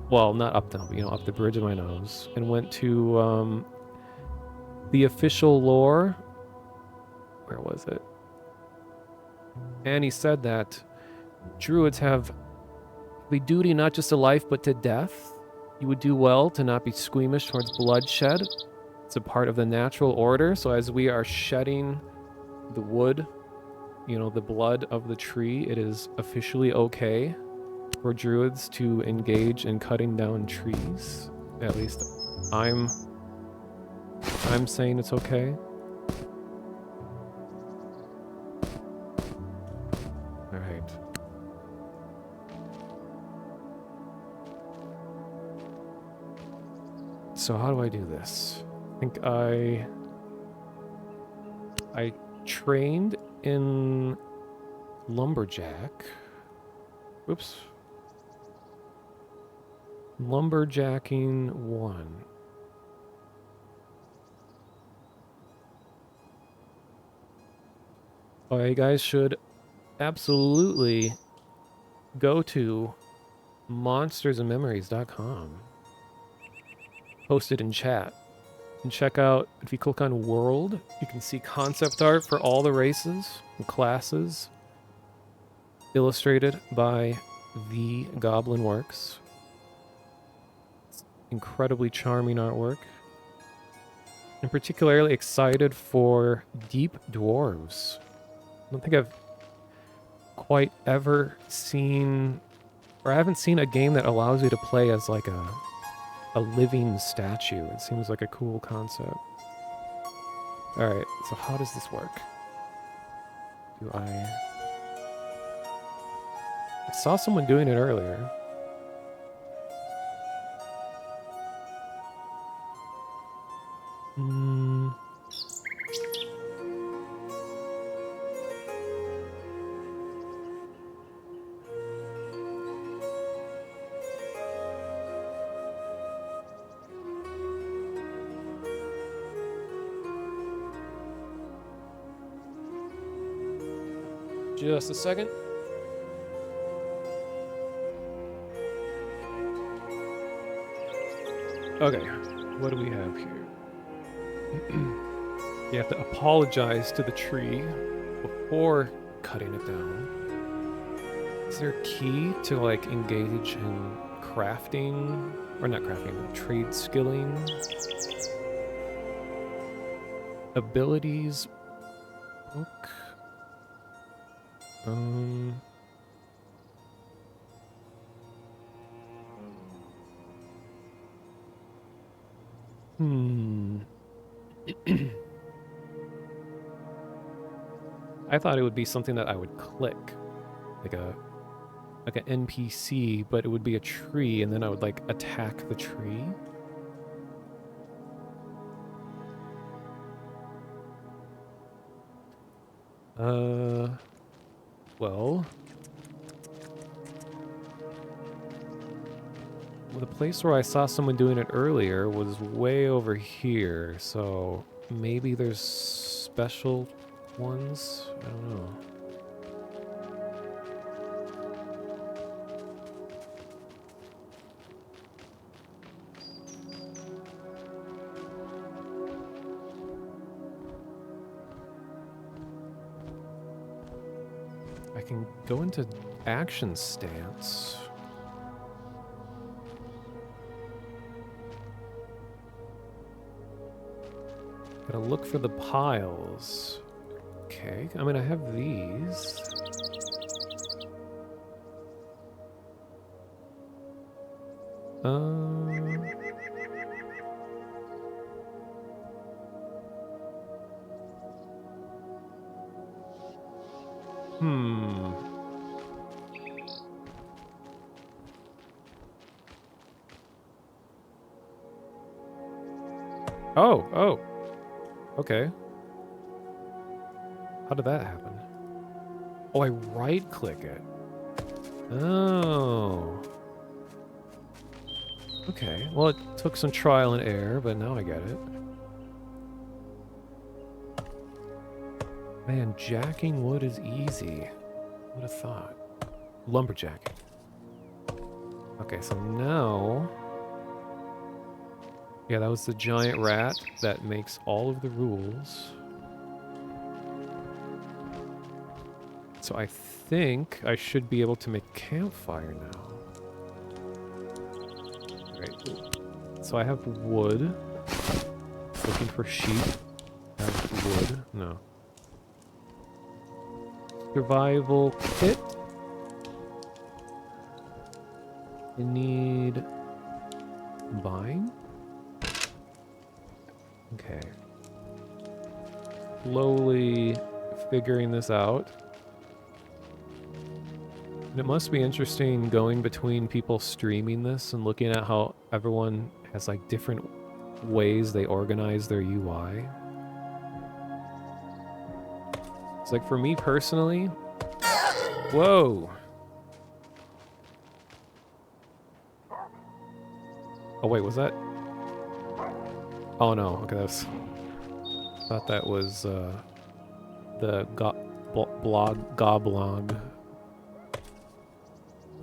Well, not up them, you know, up the bridge of my nose, and went to the official lore. Where was it? And he said that druids have the duty not just to life but to death. You would do well to not be squeamish towards bloodshed. It's a part of the natural order. So as we are shedding the wood, you know, the blood of the tree, it is officially okay for druids to engage in cutting down trees. At least I'm saying it's okay. All right. So how do I do this? I think I trained in lumberjack. Oops. Lumberjacking 1. Oh, you guys should absolutely go to monstersandmemories.com. Posted in chat. And check out, if you click on World, you can see concept art for all the races and classes illustrated by the Goblin Works. It's incredibly charming artwork. I'm particularly excited for Deep Dwarves. I don't think I've quite ever seen, or I haven't seen a game that allows you to play as like a living statue. It seems like a cool concept. Alright, so how does this work? I saw someone doing it earlier. Just a second. Okay, what do we have here? You have to apologize to the tree before cutting it down. Is there a key to like engage in crafting? Or not crafting, trade skilling? Abilities book? Hmm. I thought it would be something that I would click, like an NPC, but it would be a tree, and then I would like attack the tree. Well, the place where I saw someone doing it earlier was way over here, so maybe there's special ones? I don't know. I can go into action stance. Gotta look for the piles. Okay, I mean, I have these. Hmm. Oh. Okay. How did that happen? Oh, I right-click it. Oh. Okay. Well, it took some trial and error, but now I get it. Man, jacking wood is easy. Would have thought. Lumberjacking. Okay, so now... Yeah, that was the giant rat that makes all of the rules. So I think I should be able to make campfire now. Alright. So I have wood. Looking for sheep. I have wood. No. Survival kit. I need... Vine? Okay. Slowly figuring this out. And it must be interesting going between people streaming this and looking at how everyone has like different ways they organize their UI. It's like for me personally... Whoa! Oh wait, was that... Oh no, okay, that was... Thought that was the goblin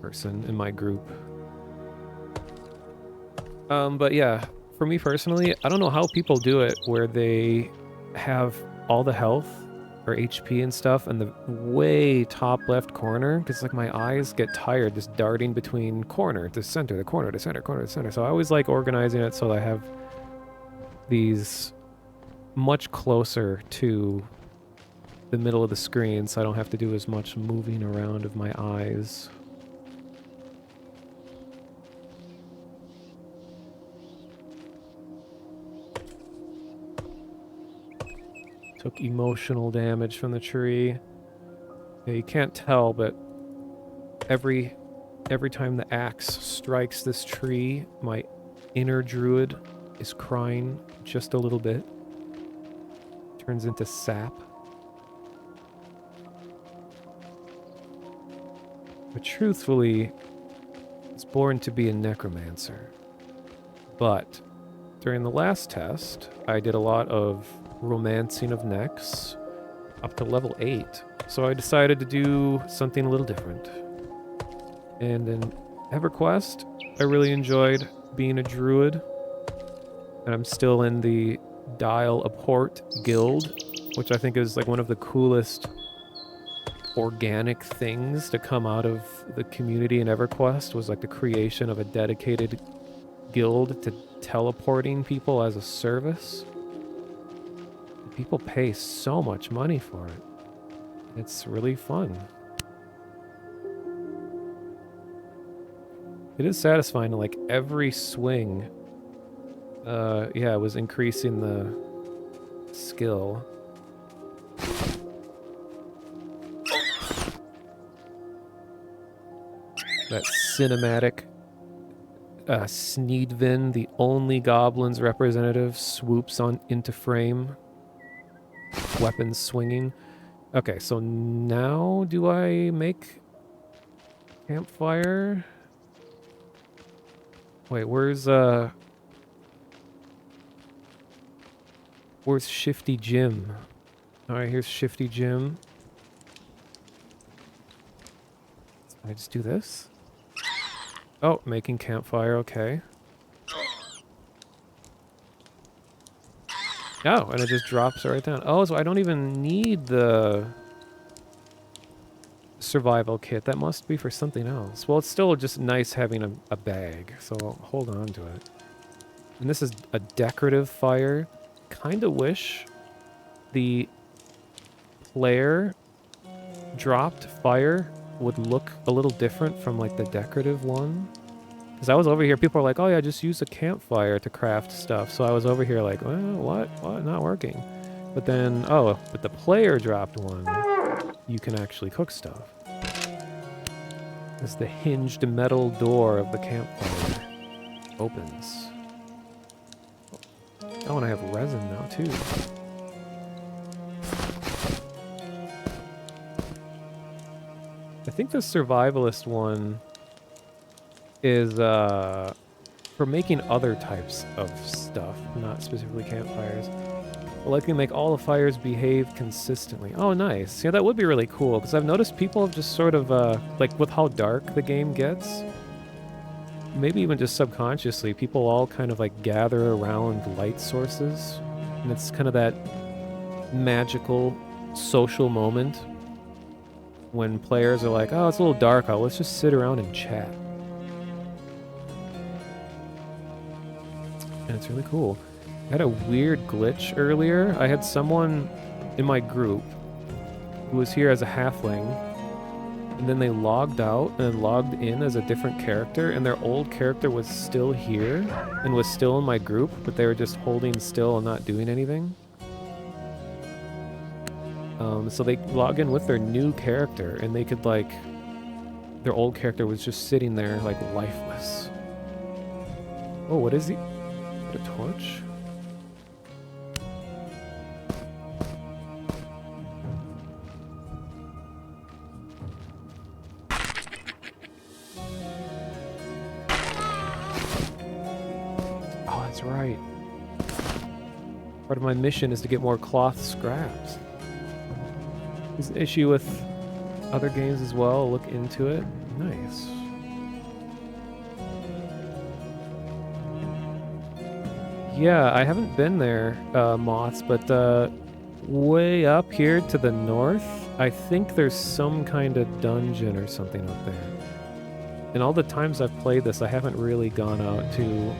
person in my group. But yeah, for me personally, I don't know how people do it where they have all the health or HP and stuff in the way top left corner, because like my eyes get tired just darting between corner to center, the corner to center, corner to center. So I always like organizing it so I have these much closer to the middle of the screen so I don't have to do as much moving around of my eyes. Took emotional damage from the tree. Yeah, you can't tell, but every time the axe strikes this tree, my inner druid is crying just a little bit. Turns into sap. But truthfully, it's born to be a necromancer. But during the last test, I did a lot of romancing of necks up to level 8. So I decided to do something a little different. And in EverQuest, I really enjoyed being a druid. And I'm still in the Dial Apport guild, which I think is like one of the coolest organic things to come out of the community in EverQuest was like the creation of a dedicated guild to teleporting people as a service. People pay so much money for it. It's really fun. It is satisfying to like every swing Yeah, it was increasing the skill. That cinematic Sneedvin, the only goblin's representative, swoops on into frame, weapons swinging. Okay, so now do I make campfire? Wait, where's Shifty Jim? Alright, here's Shifty Jim. Can I just do this? Oh, making campfire, okay. Oh, and it just drops it right down. Oh, so I don't even need the survival kit. That must be for something else. Well, it's still just nice having a bag, so I'll hold on to it. And this is a decorative fire. Kind of wish the player dropped fire would look a little different from like the decorative one. Because I was over here, people are like, oh yeah, just use a campfire to craft stuff. So I was over here like, well, what? Not working. But then, oh, but the player dropped one. You can actually cook stuff. As the hinged metal door of the campfire opens. Oh, and I have resin now too. I think the survivalist one is for making other types of stuff, not specifically campfires. But like, make all the fires behave consistently. Oh, nice. Yeah, that would be really cool, because I've noticed people have just sort of, like, with how dark the game gets, maybe even just subconsciously, people all kind of, like, gather around light sources. And it's kind of that magical social moment when players are like, oh, it's a little dark out, let's just sit around and chat. And it's really cool. I had a weird glitch earlier. I had someone in my group who was here as a halfling, and then they logged out and logged in as a different character, and their old character was still here and was still in my group, but they were just holding still and not doing anything. So they log in with their new character, and they could, like, their old character was just sitting there, like, lifeless. Oh, what is he? Is it a torch? Oh, that's right. Part of my mission is to get more cloth scraps. There's an issue with other games as well. Look into it. Nice. Yeah, I haven't been there, Moths, but way up here to the north, I think there's some kind of dungeon or something up there. And all the times I've played this, I haven't really gone out to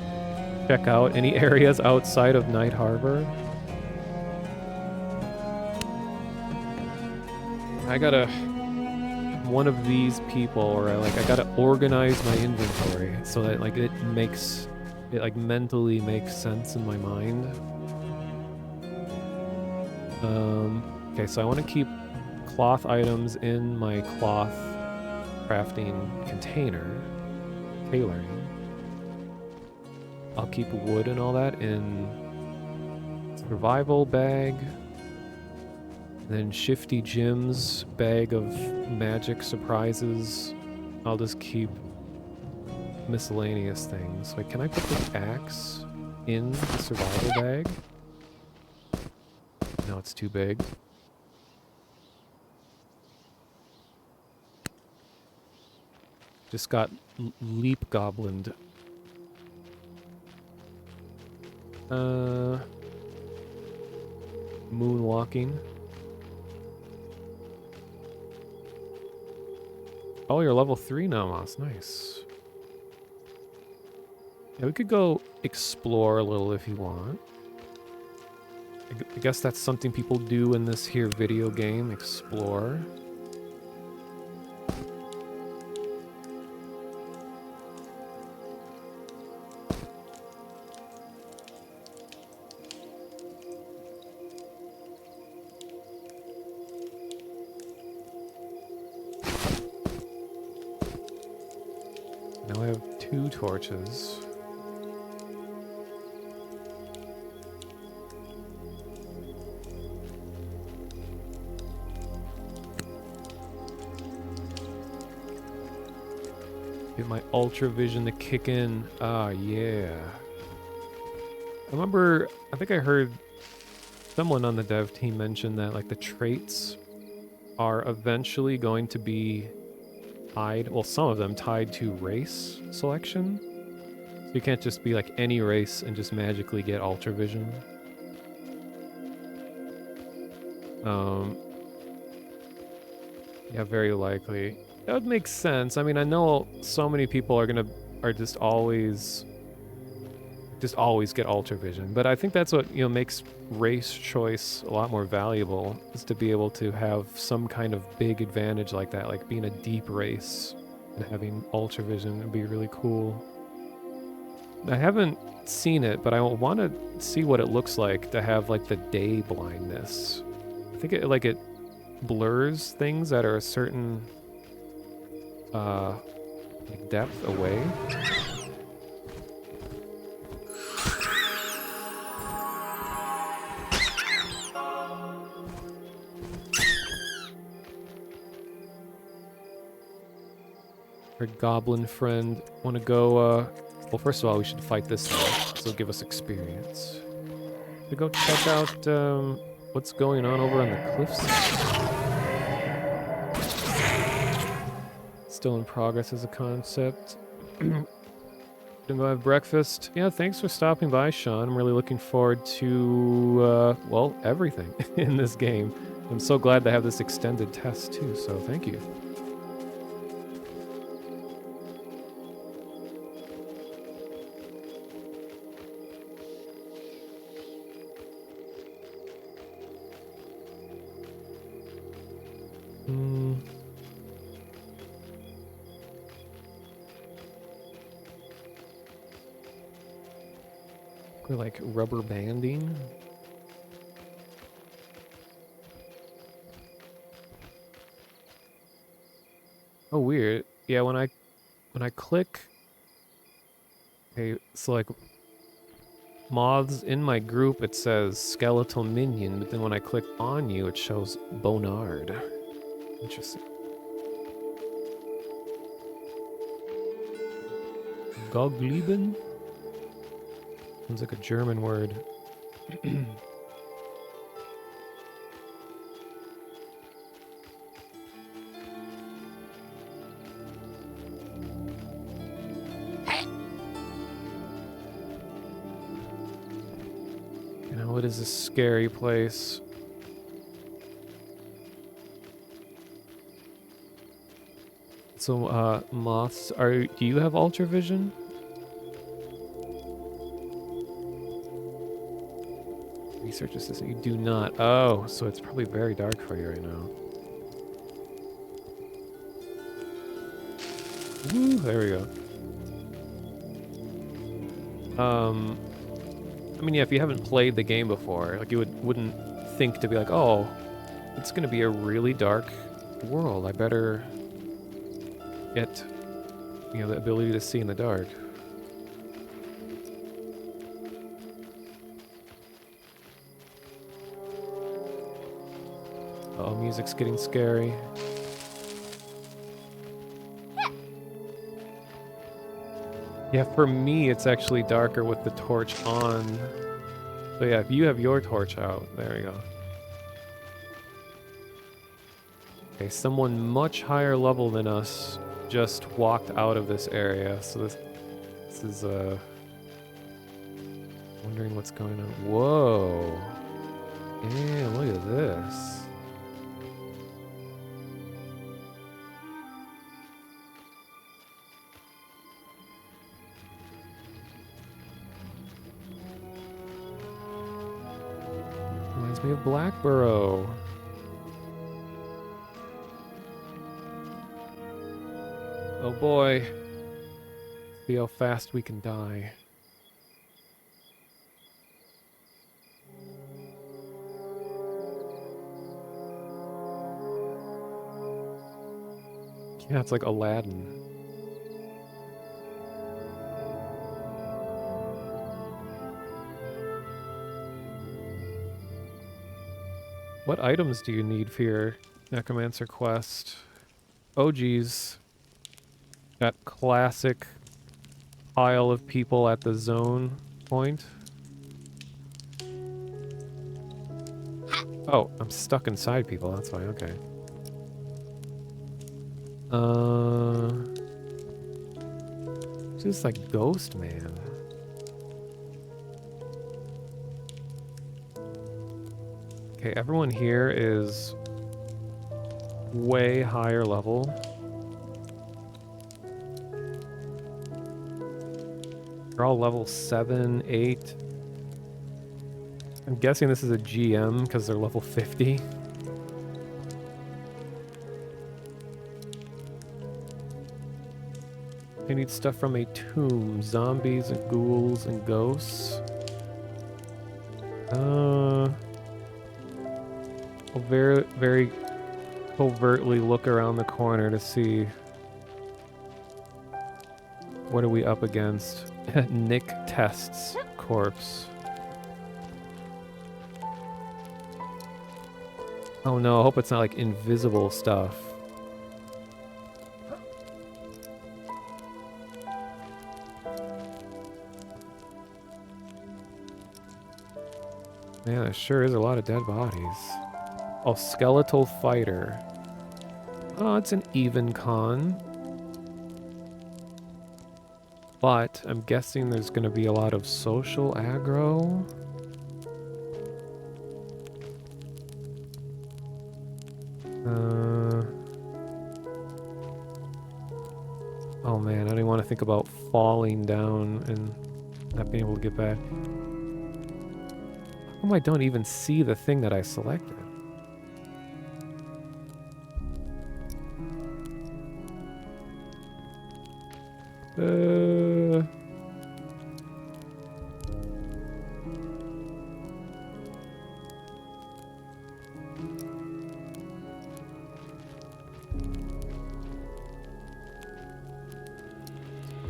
check out any areas outside of Night Harbor. I gotta... one of these people, or I gotta organize my inventory so that, like, it like mentally makes sense in my mind. Okay, so I want to keep cloth items in my cloth crafting container, tailoring. I'll keep wood and all that in survival bag. Then Shifty Jim's bag of magic surprises. I'll just keep miscellaneous things. Like, can I put the axe in the survival bag? No, it's too big. Just got leap goblined. Moonwalking. Oh, you're level 3 now, Moss. Nice. Yeah, we could go explore a little if you want. I guess that's something people do in this here video game, explore. Now I have 2 torches. Get my ultra vision to kick in. Ah, yeah. I think I heard someone on the dev team mention that like the traits are eventually going to be tied, well, some of them tied to race selection. So you can't just be like any race and just magically get ultra vision. Yeah, very likely. That would make sense. I mean, I know so many people are just always get ultra vision, but I think that's what, you know, makes race choice a lot more valuable, is to be able to have some kind of big advantage like that, like being a deep race and having ultra vision would be really cool. I haven't seen it, but I want to see what it looks like to have like the day blindness. I think it blurs things that are a certain like depth away. Our goblin friend want to go, well, first of all, we should fight this thing. This will give us experience. To go check out what's going on over on the cliffside. Still in progress as a concept. Gonna go have breakfast. Yeah, thanks for stopping by, Sean. I'm really looking forward to, well, everything in this game. I'm so glad to have this extended test, too, so thank you. We're like rubber banding. Oh, weird. Yeah, when I click, okay, so like moths in my group, it says skeletal minion, but then when I click on you, it shows Bonard. Interesting. Gogleben? Sounds like a German word. You know, what is this scary place? So, moths, do you have ultra vision? Research assistant, you do not. Oh, so it's probably very dark for you right now. Woo, there we go. I mean, yeah, if you haven't played the game before, like you wouldn't think to be like, oh, it's gonna be a really dark world. I better get, you know, the ability to see in the dark. Oh, music's getting scary. Yeah, for me, it's actually darker with the torch on. So yeah, if you have your torch out, there we go. Okay, someone much higher level than us just walked out of this area, so this is, wondering what's going on. Whoa. Damn, look at this. Reminds me of Blackborough. Oh boy. See how fast we can die. Yeah, it's like Aladdin. What items do you need for your necromancer quest? Oh geez. That classic pile of people at the zone point. Oh, I'm stuck inside people, that's why, okay. Just like Ghost Man. Okay, everyone here is way higher level. They're all level 7, 8. I'm guessing this is a GM because they're level 50. I need stuff from a tomb. Zombies and ghouls and ghosts. I'll very, very covertly look around the corner to see what are we up against. Nick Test's corpse. Oh no, I hope it's not like invisible stuff. Man, there sure is a lot of dead bodies. Oh, skeletal fighter. Oh, it's an even con. But I'm guessing there's going to be a lot of social aggro. Oh man, I don't want to think about falling down and not being able to get back. How come I don't even see the thing that I selected?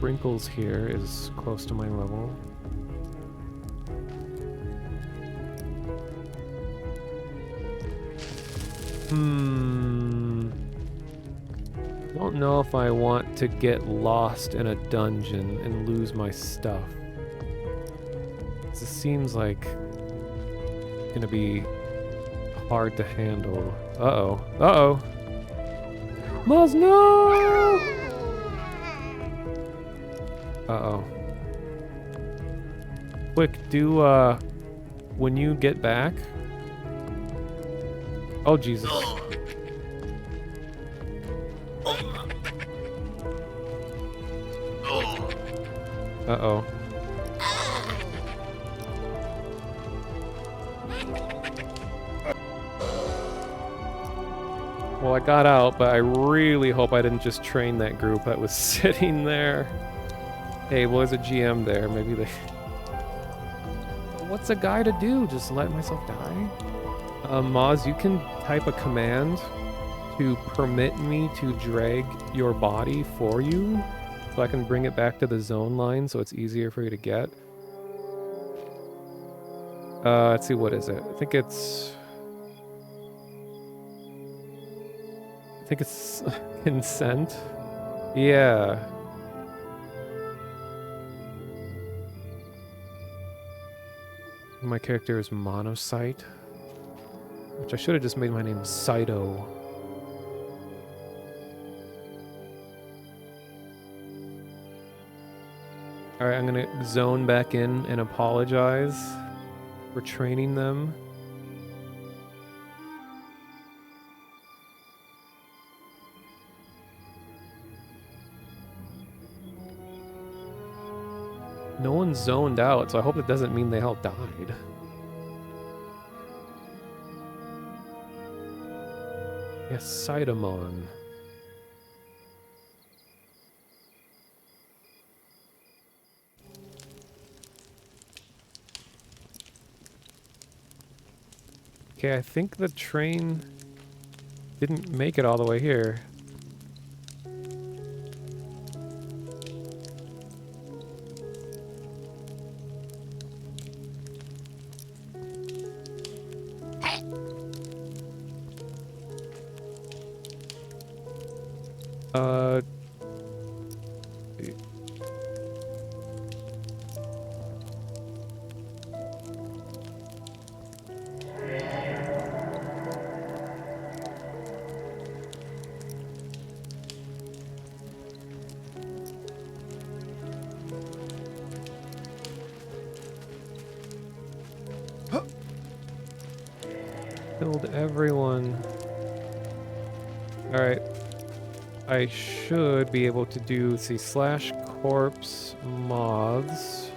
Wrinkles here is close to my level. Don't know if I want to get lost in a dungeon and lose my stuff. This seems like gonna be hard to handle. Uh-oh. Uh-oh. Moz, no! Uh-oh. Quick, do, when you get back... Oh, Jesus. Uh-oh. Well, I got out, but I really hope I didn't just train that group that was sitting there. Hey, well, there's a GM there. Maybe they... What's a guy to do? Just let myself die? Moz, you can type a command to permit me to drag your body for you, so I can bring it back to the zone line so it's easier for you to get. Let's see, what is it? I think it's consent. Yeah. My character is Monocyte, which I should have just made my name Cyto. Alright, I'm gonna zone back in and apologize for training them. No one zoned out, so I hope it doesn't mean they all died. Yes, Cytomon. Okay, I think the train didn't make it all the way here. Uh, killed everyone. Alright. I should be able to do, see, slash corpse moths.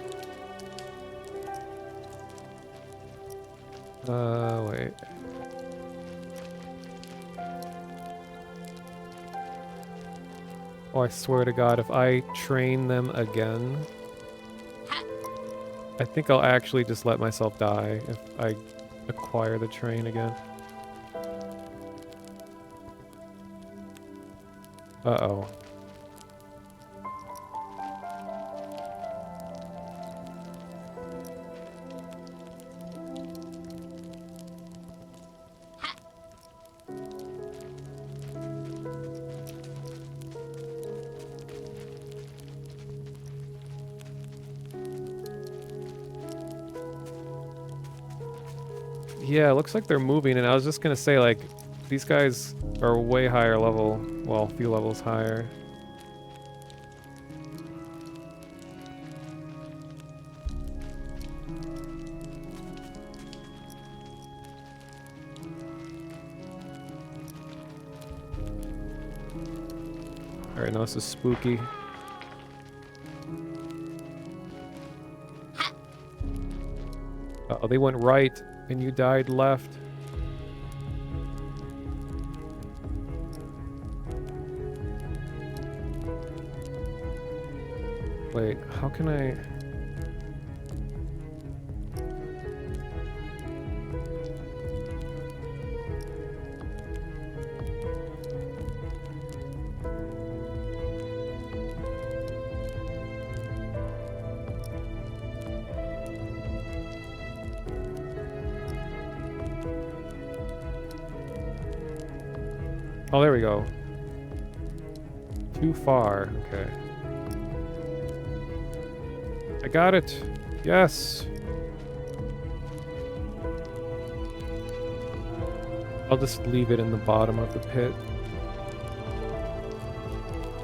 Wait. Oh, I swear to God, if I train them again, I think I'll actually just let myself die if I acquire the train again. Uh-oh. Yeah, it looks like they're moving, and I was just gonna say, like, these guys are way higher level. Well, a few levels higher. Alright, now this is spooky. Uh-oh, they went right, and you died left. Wait, how can I... Oh, there we go. Too far. Okay. I got it. Yes. I'll just leave it in the bottom of the pit.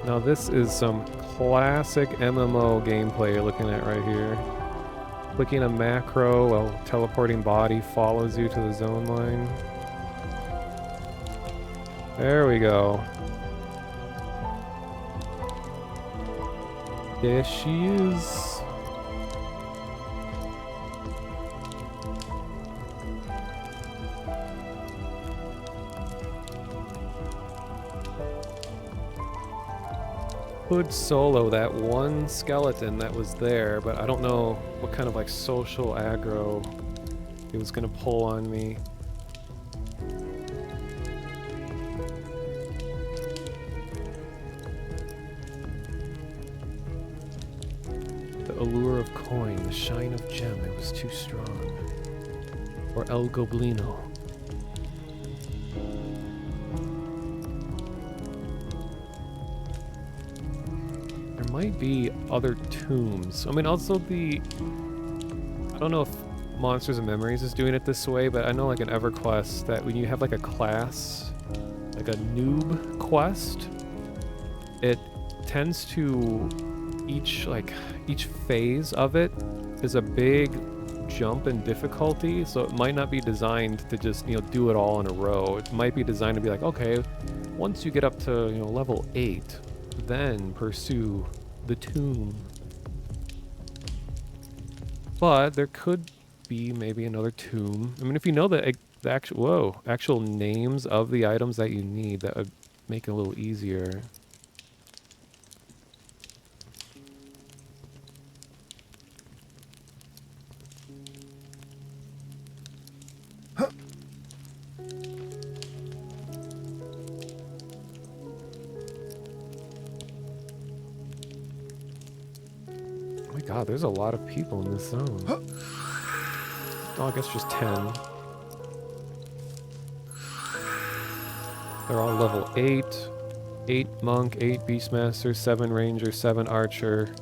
Now this is some classic MMO gameplay you're looking at right here. Clicking a macro while teleporting body follows you to the zone line. There we go. There she is. Could solo that one skeleton that was there, but I don't know what kind of like social aggro it was gonna pull on me. The allure of coin, the shine of gem, it was too strong. Or El Goblino. Might be other tombs. I mean, also I don't know if Monsters and Memories is doing it this way, but I know like in EverQuest that when you have like a class, like a noob quest, it tends to each phase of it is a big jump in difficulty, so it might not be designed to just, do it all in a row. It might be designed to be like, okay, once you get up to, level 8, then pursue the tomb. But there could be maybe another tomb. I mean, if you know the actual names of the items that you need, that would make it a little easier. God, there's a lot of people in this zone. Oh, I guess just 10. They're all level 8. 8 monk, 8 beastmaster, 7 ranger, 7 archer,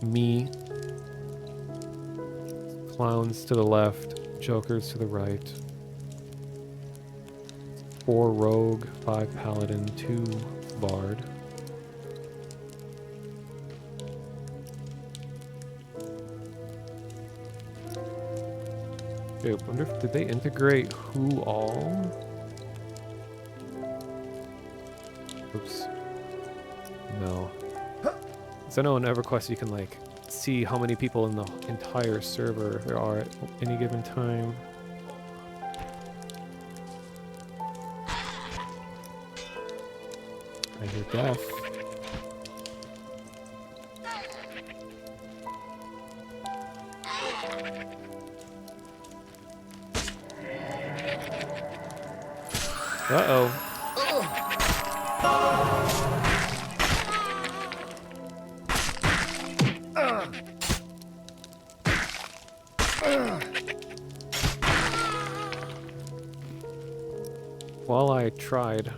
me, clowns to the left, jokers to the right, 4 rogue, 5 paladin, 2 bard. Okay, I wonder if, did they integrate who all? Oops. No. So I know in EverQuest you can like see how many people in the entire server there are at any given time. I hear death. Uh-oh. While I tried,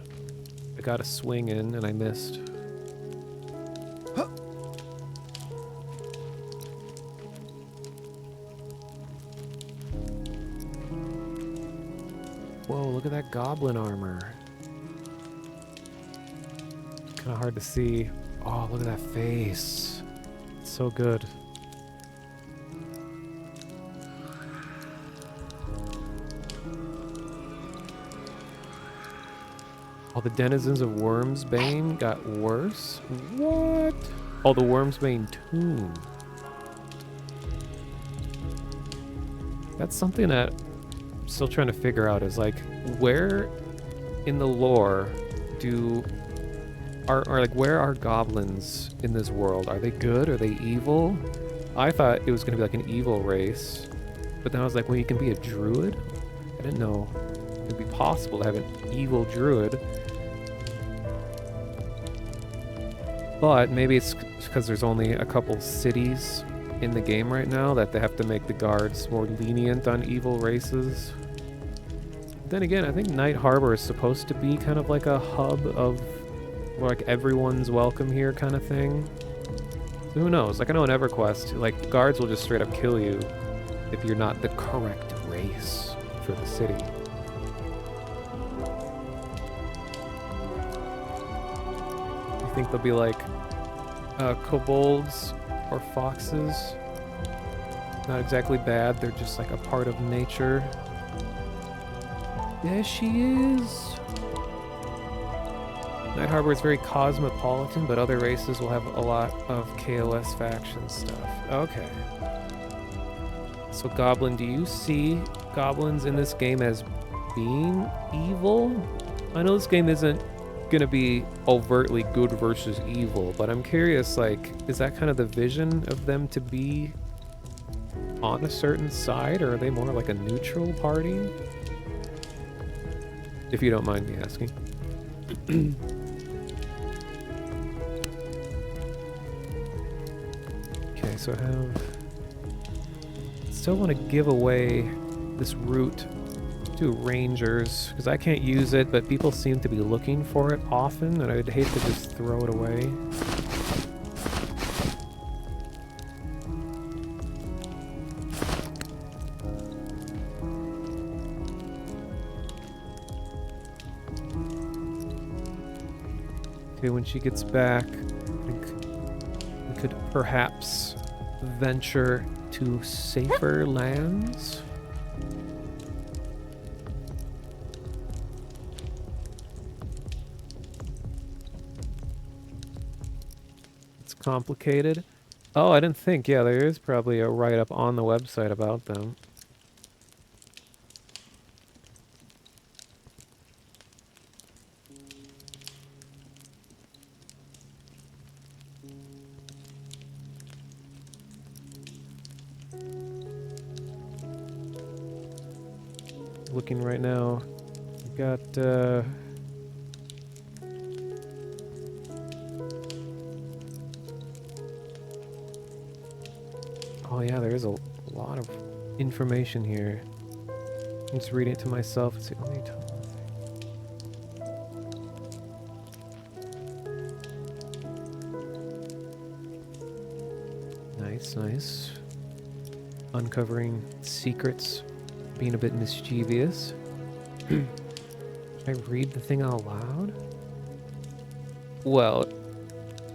I got a swing in and I missed. Whoa, look at that goblin armor. Kind of hard to see. Oh, look at that face. It's so good. All the denizens of Wormsbane got worse? What? Oh, the Wormsbane tomb. That's something that I'm still trying to figure out is like, where in the lore are like, where are goblins in this world? Are they good? Are they evil? I thought it was gonna be like an evil race, but then I was like, well, you can be a druid? I didn't know it'd be possible to have an evil druid. But maybe it's because there's only a couple cities in the game right now that they have to make the guards more lenient on evil races. Then again, I think Night Harbor is supposed to be kind of like a hub of like everyone's welcome here kind of thing. So who knows? Like I know in EverQuest, like guards will just straight up kill you if you're not the correct race for the city. You think they'll be like kobolds or foxes? Not exactly bad, they're just like a part of nature. There she is! Night Harbor is very cosmopolitan, but other races will have a lot of KOS faction stuff. Okay. So Goblin, do you see goblins in this game as being evil? I know this game isn't gonna be overtly good versus evil, but I'm curious, like, is that kind of the vision of them to be on a certain side, or are they more like a neutral party? If you don't mind me asking. Okay, so I have... Still want to give away this route to rangers, because I can't use it, but people seem to be looking for it often, and I'd hate to just throw it away. Okay, when she gets back, I think we could perhaps venture to safer lands. It's complicated. Oh, I didn't think. Yeah, there is probably a write-up on the website about them. Looking right now, we've got oh yeah, there is a lot of information here. I'm just reading it to myself. It's the only time. Nice, nice. Uncovering secrets, being a bit mischievous. Should I read the thing out loud? Well,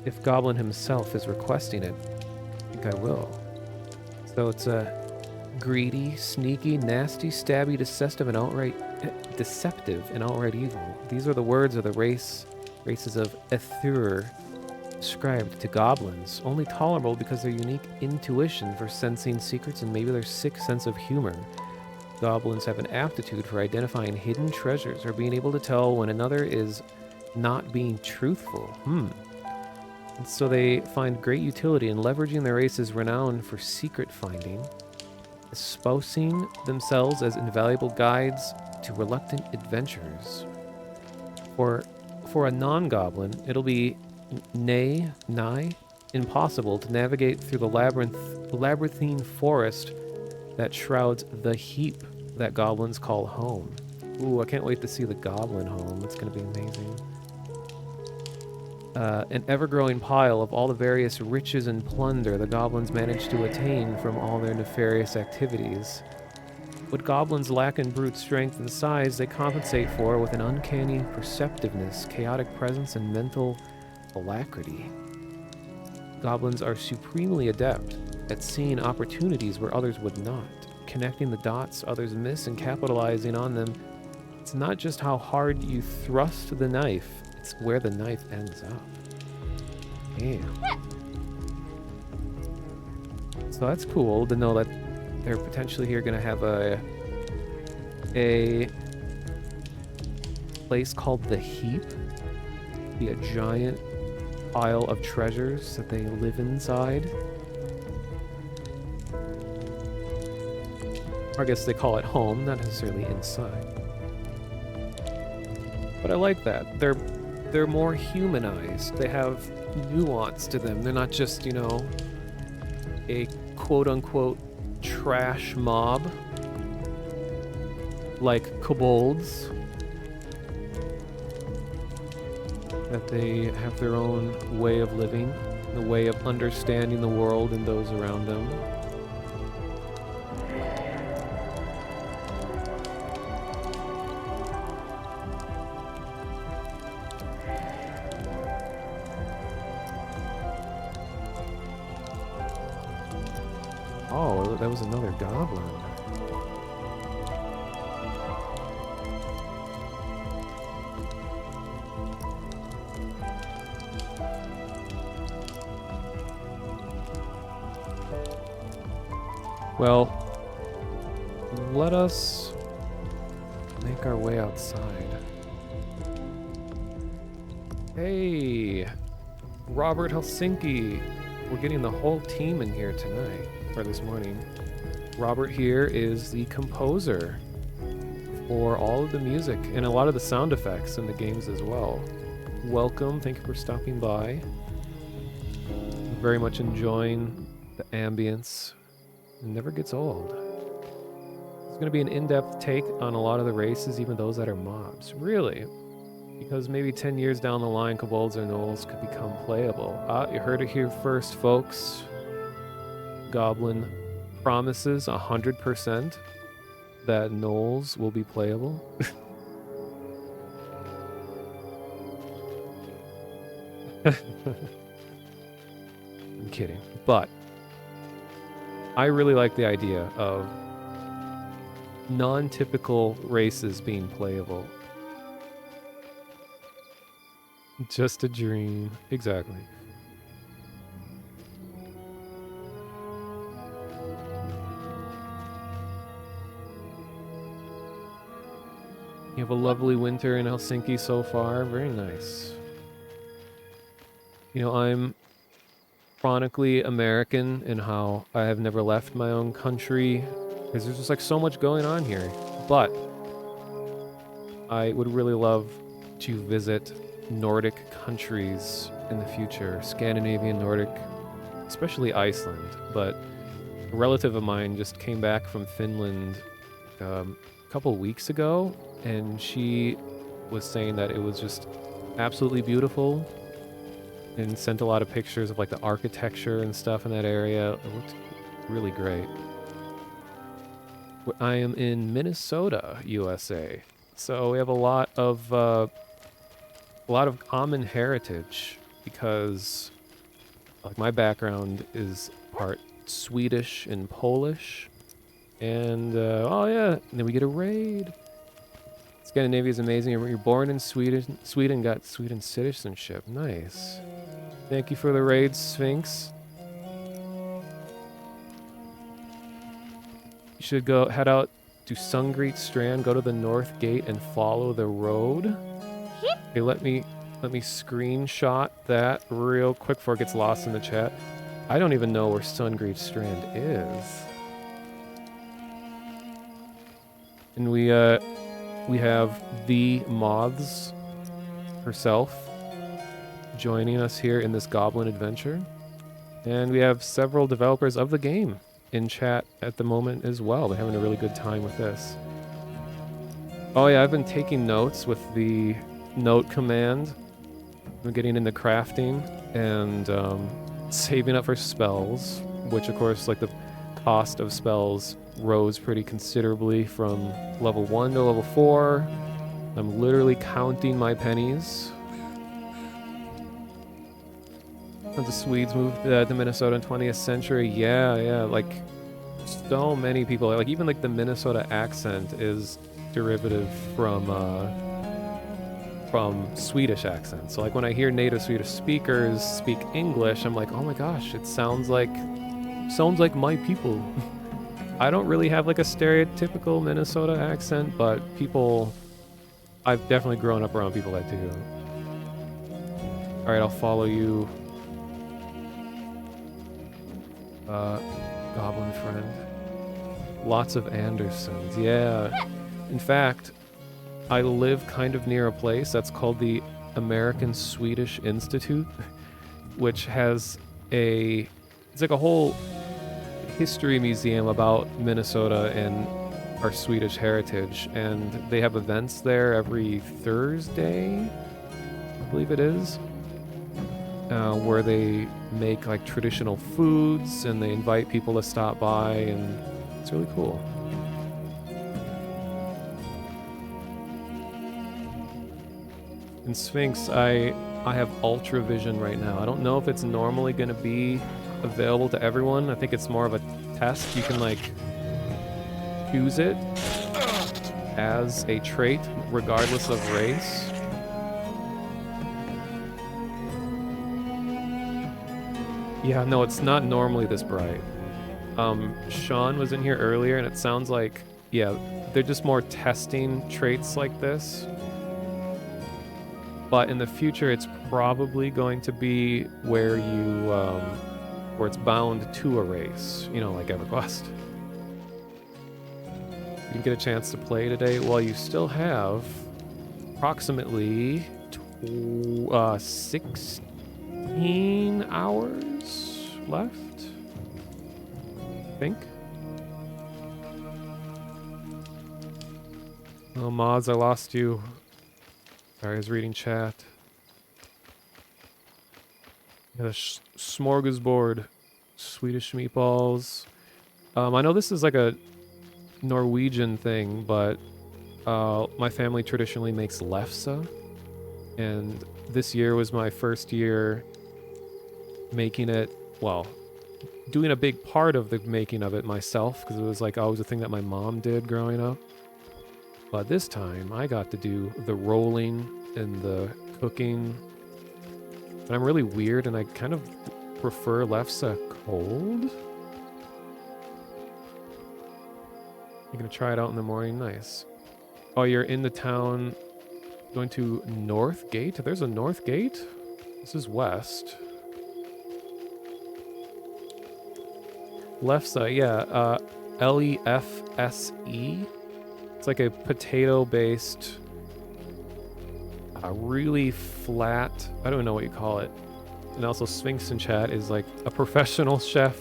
if Goblin himself is requesting it, I think I will. So it's a greedy, sneaky, nasty, stabby, deceptive, and outright evil. These are the words of the races of Ethur, ascribed to goblins, only tolerable because their unique intuition for sensing secrets and maybe their sick sense of humor. Goblins have an aptitude for identifying hidden treasures or being able to tell when another is not being truthful. And so they find great utility in leveraging their race's renown for secret finding, espousing themselves as invaluable guides to reluctant adventurers. For a non-goblin, it'll be nigh impossible to navigate through the labyrinthine forest that shrouds the heap that goblins call home. Ooh, I can't wait to see the goblin home. It's going to be amazing. An ever-growing pile of all the various riches and plunder the goblins manage to attain from all their nefarious activities. What goblins lack in brute strength and size, they compensate for with an uncanny perceptiveness, chaotic presence, and mental alacrity. Goblins are supremely adept at seeing opportunities where others would not, connecting the dots others miss and capitalizing on them. It's not just how hard you thrust the knife, it's where the knife ends up. Damn. So that's cool to know that they're potentially here going to have a place called the Heap. Be a giant pile of treasures that they live inside. Or I guess they call it home, not necessarily inside. But I like that. They're more humanized. They have nuance to them. They're not just, you know, a quote-unquote trash mob like kobolds. That they have their own way of living, the way of understanding the world and those around them. Oh, that was another goblin. Well, let us make our way outside. Hey, Robert Helsinki. We're getting the whole team in here tonight, or this morning. Robert here is the composer for all of the music and a lot of the sound effects in the games as well. Welcome, thank you for stopping by. Very much enjoying the ambience. It never gets old. It's going to be an in-depth take on a lot of the races, even those that are mobs. Really? Because maybe 10 years down the line, kobolds or gnolls could become playable. You heard it here first, folks. Goblin promises 100% that gnolls will be playable. I'm kidding. But I really like the idea of non-typical races being playable. Just a dream. Exactly. You have a lovely winter in Helsinki so far. Very nice. You know, I'm chronically American in how I have never left my own country because there's just like so much going on here. But I would really love to visit Nordic countries in the future. Scandinavian, Nordic, especially Iceland. But a relative of mine just came back from Finland a couple weeks ago, and she was saying that it was just absolutely beautiful. and sent a lot of pictures of like the architecture and stuff in that area. It looked really great. I am in Minnesota, USA. So we have a lot of common heritage because like my background is part Swedish and Polish. And oh yeah, and then we get a raid. Scandinavia is amazing. You're born in Sweden, got Sweden citizenship. Nice. Thank you for the raid, Sphinx. You should go head out to Sungreet Strand, go to the north gate, and follow the road. Okay, let me screenshot that real quick before it gets lost in the chat. I don't even know where Sungreet Strand is. And we have the Moths herself joining us here in this goblin adventure. And we have several developers of the game in chat at the moment as well. They're having a really good time with this. Oh yeah, I've been taking notes with the note command. I'm getting into crafting and saving up for spells, which of course, like the cost of spells rose pretty considerably from level 1 to level 4. I'm literally counting my pennies. The Swedes moved to Minnesota in 20th century. Yeah, like so many people, like even like the Minnesota accent is derivative from Swedish accent. So like when I hear native Swedish speakers speak English, I'm like, oh my gosh, it sounds like my people. I don't really have like a stereotypical Minnesota accent, but I've definitely grown up around people that do. All right, I'll follow you. Goblin friend. Lots of Andersons, yeah. In fact, I live kind of near a place that's called the American Swedish Institute, which has it's like a whole history museum about Minnesota and our Swedish heritage, and they have events there every Thursday, I believe it is, where they make like traditional foods and they invite people to stop by, and it's really cool. In Sphinx, I have Ultra Vision right now. I don't know if it's normally going to be available to everyone. I think it's more of a test. You can like choose it as a trait regardless of race. Yeah, no, it's not normally this bright. Sean was in here earlier and it sounds like, yeah, they're just more testing traits like this. But in the future, it's probably going to be where where it's bound to a race, you know, like EverQuest. You can get a chance to play today while you still have approximately 16 hours left, I think. Oh, Mods, I lost you. Sorry, I was reading chat. Yeah, the smorgasbord. Swedish meatballs. I know this is like a Norwegian thing, but my family traditionally makes lefse. And this year was my first year making it, well, doing a big part of the making of it myself, because it was like always a thing that my mom did growing up. But this time, I got to do the rolling and the cooking. And I'm really weird, and I kind of prefer lefse cold. You're gonna try it out in the morning? Nice. Oh, you're in the town going to North Gate? There's a North Gate? This is west. Lefse, yeah. Lefse. It's like a potato-based, really flat, I don't know what you call it. And also Sphinx in chat is like a professional chef.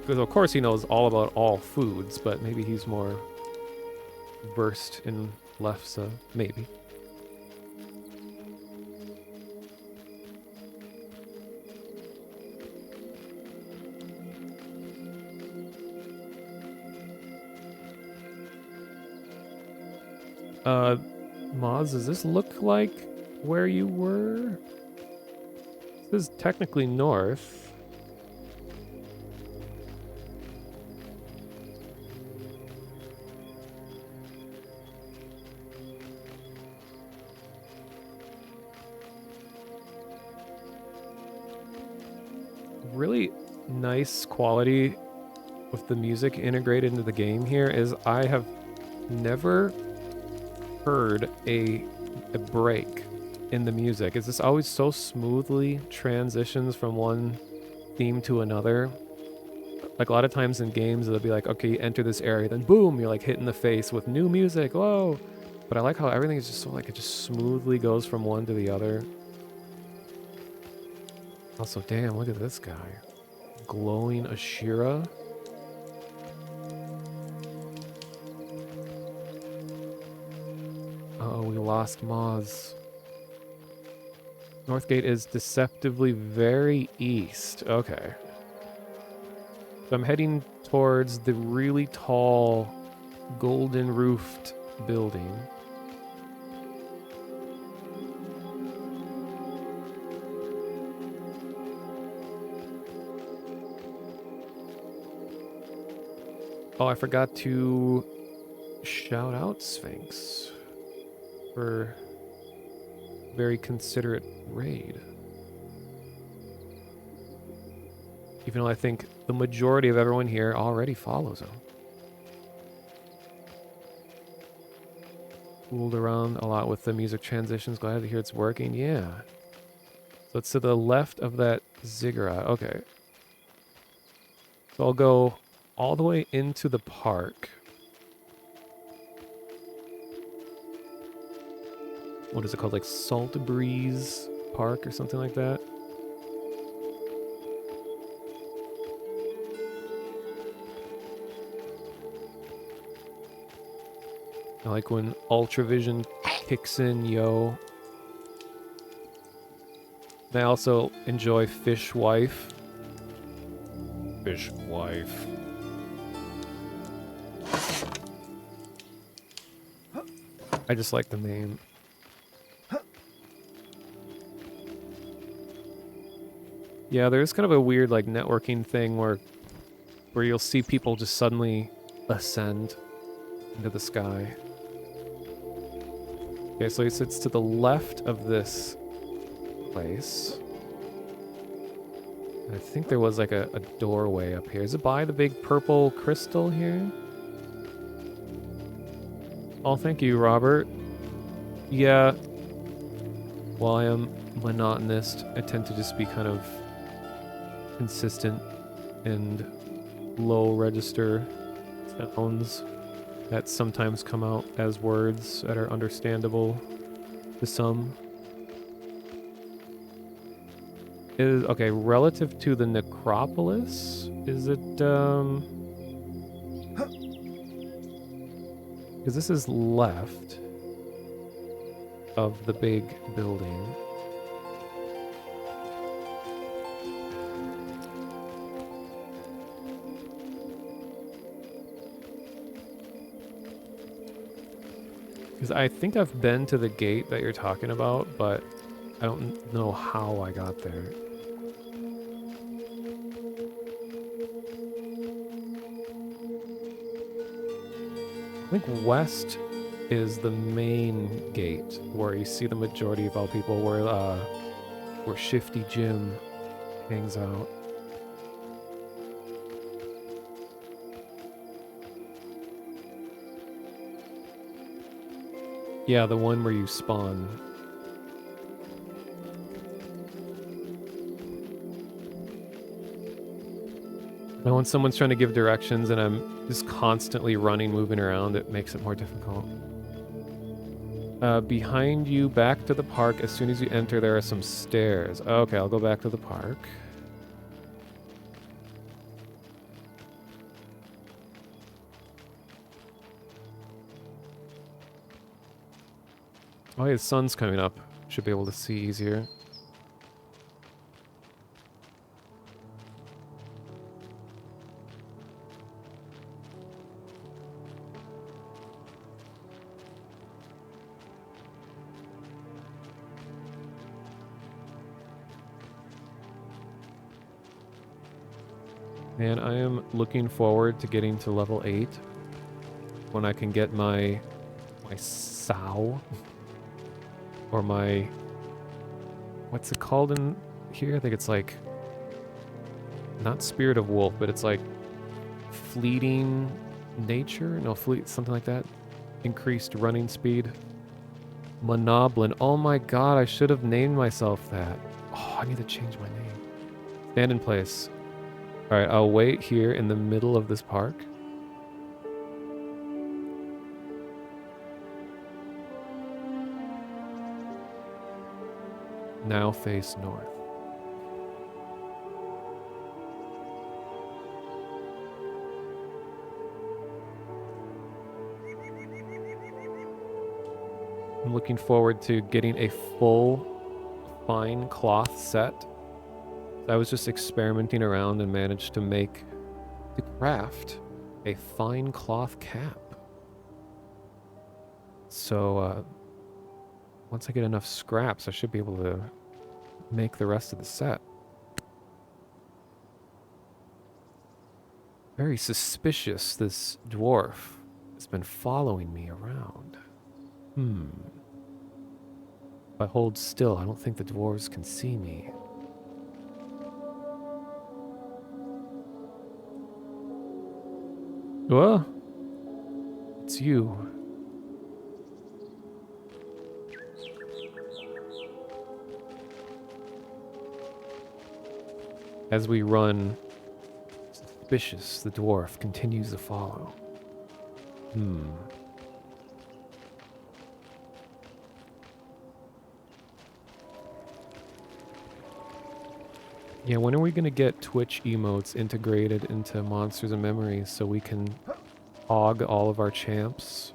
Because of course he knows all about all foods, but maybe he's more versed in lefse, maybe. Uh, Moz, does this look like where you were? This is technically north. Really nice quality with the music integrated into the game here is I have never heard a break in the music. It's just always so smoothly transitions from one theme to another. Like a lot of times in games, it'll be like, okay, you enter this area, then boom, you're like hit in the face with new music. Whoa! But I like how everything is just so like it just smoothly goes from one to the other. Also, damn, look at this guy. Glowing Ashira. Uh-oh, we lost Moz. Northgate is deceptively very east. Okay. So I'm heading towards the really tall, golden roofed building. Oh, I forgot to shout out Sphinx for very considerate raid. Even though I think the majority of everyone here already follows him. Fooled around a lot with the music transitions. Glad to hear it's working. Yeah. So it's to the left of that ziggurat. Okay. So I'll go all the way into the park. What is it called? Like Salt Breeze Park or something like that? I like when Ultravision kicks in, yo. And I also enjoy Fish Wife. Fish Wife. I just like the name. Yeah, there's kind of a weird like networking thing where you'll see people just suddenly ascend into the sky. Okay, so he sits to the left of this place. I think there was like a doorway up here. Is it by the big purple crystal here? Oh, thank you, Robert. Yeah. While I am monotonist, I tend to just be kind of consistent and low register sounds that sometimes come out as words that are understandable to some. Is okay, relative to the necropolis, is it because this is left of the big building. Because I think I've been to the gate that you're talking about, but I don't know how I got there. I think west is the main gate where you see the majority of all people, where Shifty Jim hangs out. Yeah, the one where you spawn. And when someone's trying to give directions and I'm just constantly running, moving around, it makes it more difficult. Behind you, back to the park. As soon as you enter, there are some stairs. Okay, I'll go back to the park. Oh, yeah, the sun's coming up. Should be able to see easier. Man, I am looking forward to getting to level 8 when I can get my sow or my, what's it called in here? I think it's like not spirit of wolf, but it's like fleeting nature. No, fleet, something like that. Increased running speed. Monoblin. Oh my god, I should have named myself that. Oh, I need to change my name. Stand in place. Alright, I'll wait here in the middle of this park. Now face north. I'm looking forward to getting a full fine cloth set. I was just experimenting around and managed to craft a fine cloth cap. So once I get enough scraps, I should be able to make the rest of the set. Very suspicious, this dwarf has been following me around. If I hold still, I don't think the dwarves can see me. Well, it's you. As we run, suspicious, the dwarf continues to follow. Yeah, when are we going to get Twitch emotes integrated into Monsters and Memories so we can hog all of our champs?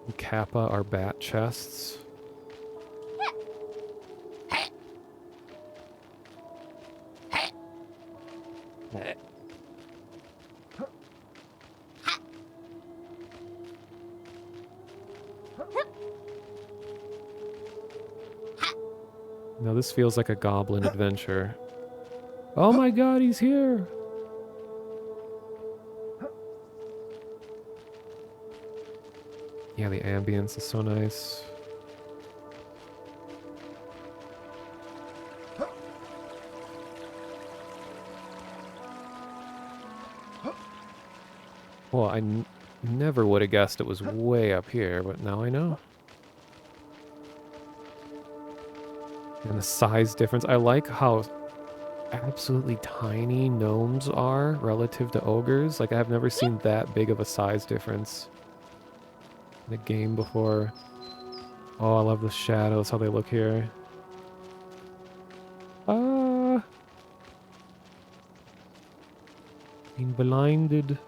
And Kappa our bat chests? No, this feels like a goblin adventure. Oh my god, he's here! Yeah, the ambience is so nice. Well, I never would have guessed it was way up here, but now I know. And the size difference. I like how absolutely tiny gnomes are relative to ogres. Like, I've never seen that big of a size difference in a game before. Oh, I love the shadows, how they look here. Ah! Being blinded.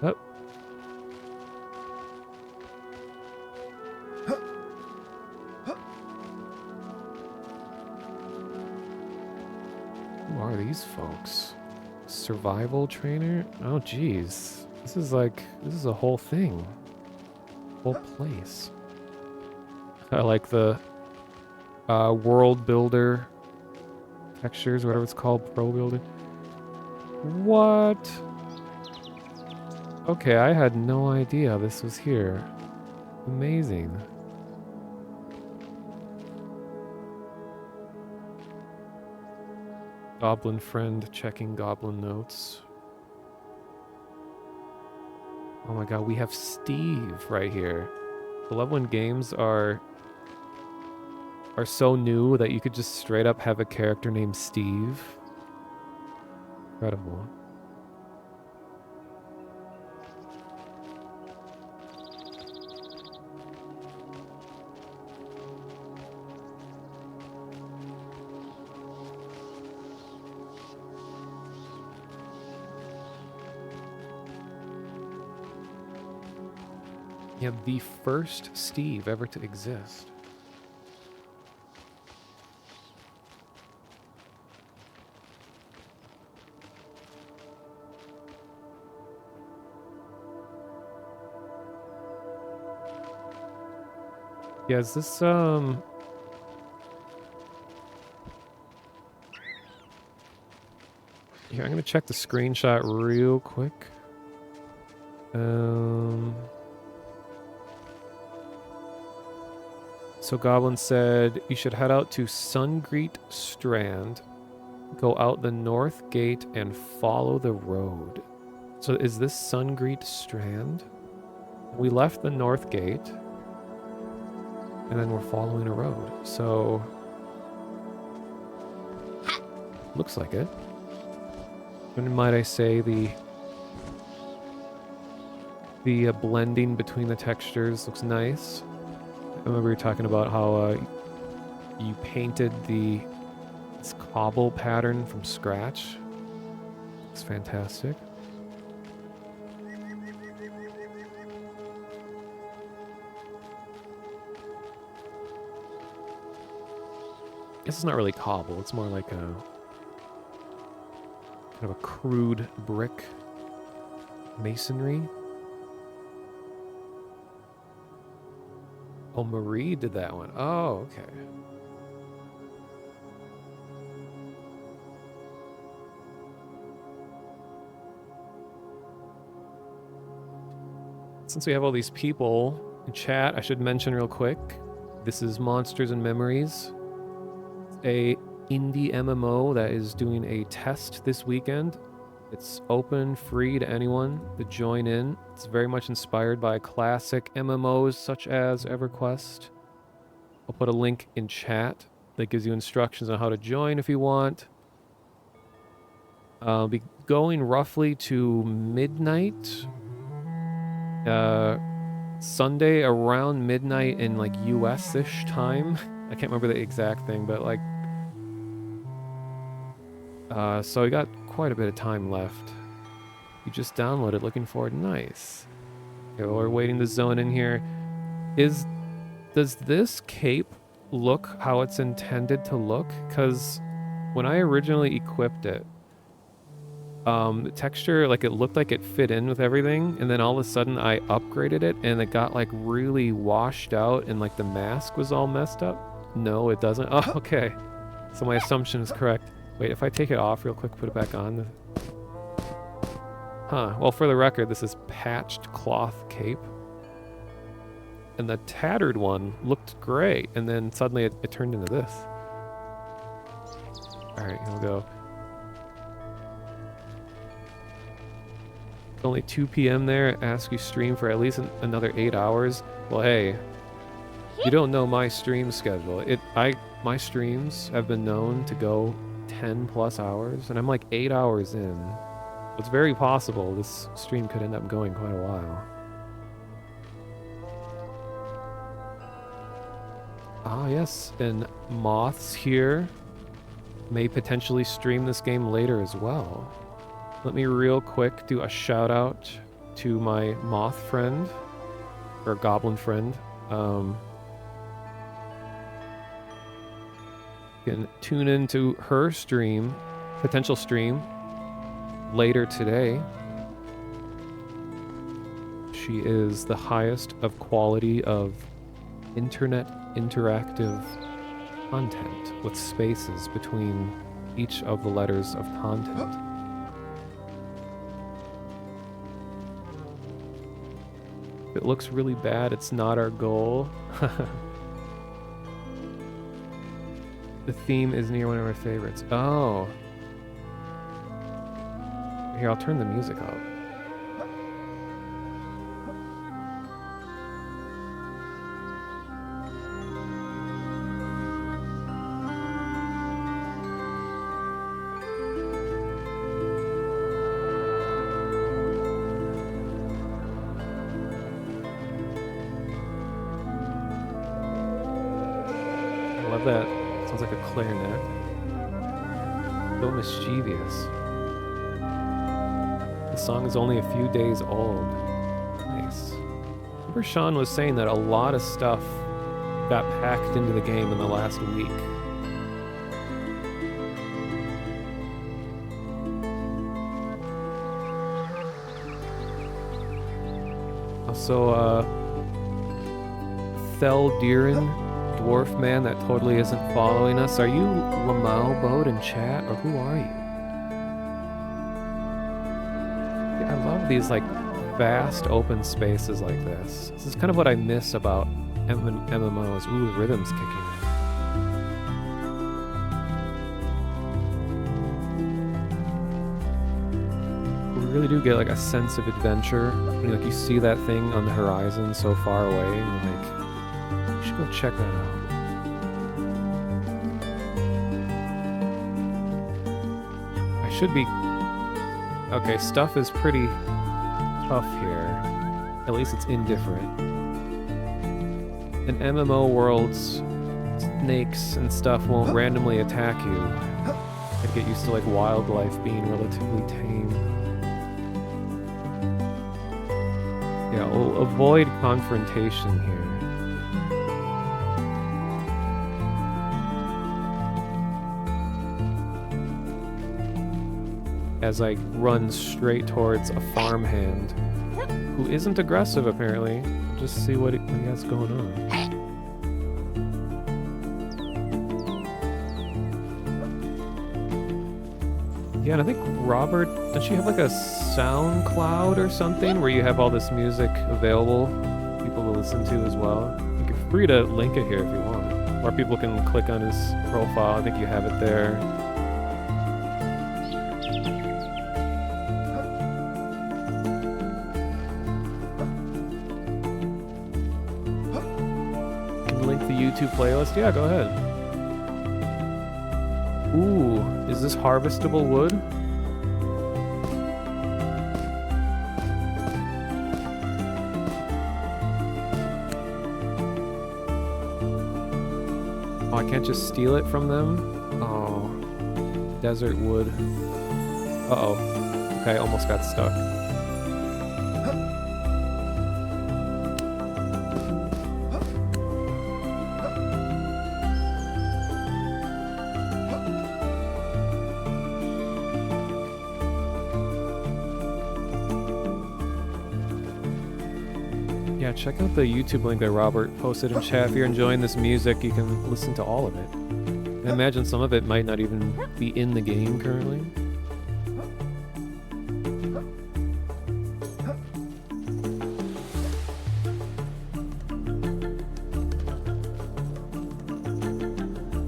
Oh. Who are these folks? Survival trainer? Oh, geez. This is a whole thing. Whole place. I like the world builder textures, whatever it's called, pro builder. What? Okay, I had no idea this was here. Amazing. Goblin friend checking goblin notes. Oh my god, we have Steve right here. I love when games are so new that you could just straight up have a character named Steve. Incredible. Yeah, the first Steve ever to exist. Yeah, is this, Here, I'm gonna check the screenshot real quick. So Goblin said, you should head out to Sungreet Strand, go out the north gate, and follow the road. So is this Sungreet Strand? We left the north gate, and then we're following a road. So, looks like it. And might I say the blending between the textures looks nice. I remember you talking about how you painted this cobble pattern from scratch. It's fantastic. This is not really cobble. It's more like a kind of a crude brick masonry. Oh, Marie did that one. Oh, okay. Since we have all these people in chat, I should mention real quick, this is Monsters and Memories, a indie MMO that is doing a test this weekend. It's open, free to anyone to join in. It's very much inspired by classic MMOs such as EverQuest. I'll put a link in chat that gives you instructions on how to join if you want. I'll be going roughly to midnight. Sunday around midnight in like US-ish time. I can't remember the exact thing, but like... so we got quite a bit of time left. You just downloaded, looking forward. Nice. Okay, well, we're waiting to zone in here. Does this cape look how it's intended to look? Because when I originally equipped it, the texture, like, it looked like it fit in with everything, and then all of a sudden I upgraded it and it got like really washed out and like the mask was all messed up. No, it doesn't. Oh, okay. So my assumption is correct. Wait, if I take it off real quick, put it back on. Huh. Well, for the record, this is patched cloth cape. And the tattered one looked great, and then suddenly it turned into this. Alright, here we go. Only 2 p.m. there. Ask you stream for at least another 8 hours. Well, hey, you don't know my stream schedule. My streams have been known to go 10 plus hours, and I'm like 8 hours in. It's very possible this stream could end up going quite a while. Ah, yes, and Moths here may potentially stream this game later as well. Let me real quick do a shout out to my Moth friend, or Goblin friend. You can tune into her stream, potential stream, later today. She is the highest of quality of internet interactive content with spaces between each of the letters of content. If it looks really bad, it's not our goal. The theme is near one of our favorites. Oh. Here, I'll turn the music up. I love that. Sounds like a clarinet. So mischievous. The song is only a few days old. Nice. Remember Sean was saying that a lot of stuff got packed into the game in the last week. Also, Theldiran dwarf man that totally isn't following us. Are you Lamau Bode in chat, or who are you? Yeah, I love these like vast open spaces like this. This is kind of what I miss about MMOs. Ooh, the rhythm's kicking in. We really do get like a sense of adventure. Like you see that thing on the horizon so far away, and you're like, you should go check that out. I should be... Okay, stuff is pretty tough here. At least it's indifferent. In MMO worlds, snakes and stuff won't randomly attack you. I'd get used to like wildlife being relatively tame. Yeah, we'll avoid confrontation here. As I run straight towards a farmhand who isn't aggressive apparently. Just see what he has going on. Yeah, and I think Robert, does she have like a SoundCloud or something where you have all this music available for people to listen to as well? You're free to link it here if you want. Or people can click on his profile. I think you have it there. Link the YouTube playlist? Yeah, go ahead. Ooh, is this harvestable wood? Oh, I can't just steal it from them? Oh, desert wood. Uh-oh. Okay, almost got stuck. Yeah, check out the YouTube link that Robert posted in chat. If you're enjoying this music, you can listen to all of it. I imagine some of it might not even be in the game currently.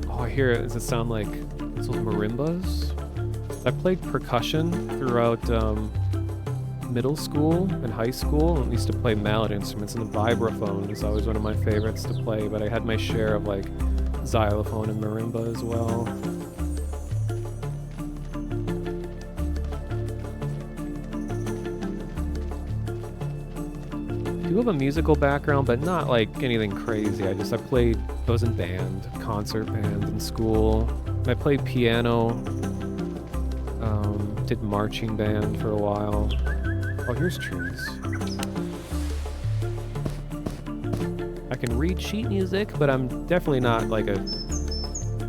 Oh, I hear it. Does it sound like those marimbas? I played percussion throughout middle school and high school, and used to play mallet instruments, and the vibraphone is always one of my favorites to play, but I had my share of like xylophone and marimba as well. I do have a musical background, but not like anything crazy. I was in band, concert band in school. I played piano, did marching band for a while. Oh, here's trees. I can read sheet music, but I'm definitely not like a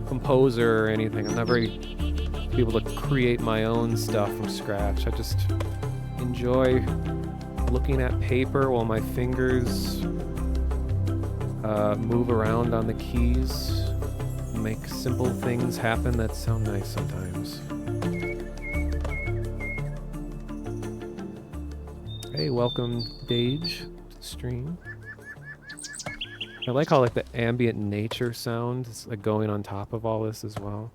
composer or anything. I'm not very able to create my own stuff from scratch. I just enjoy looking at paper while my fingers move around on the keys, make simple things happen that sound nice sometimes. Hey, welcome Dage to the stream. I like how like the ambient nature sound is like going on top of all this as well.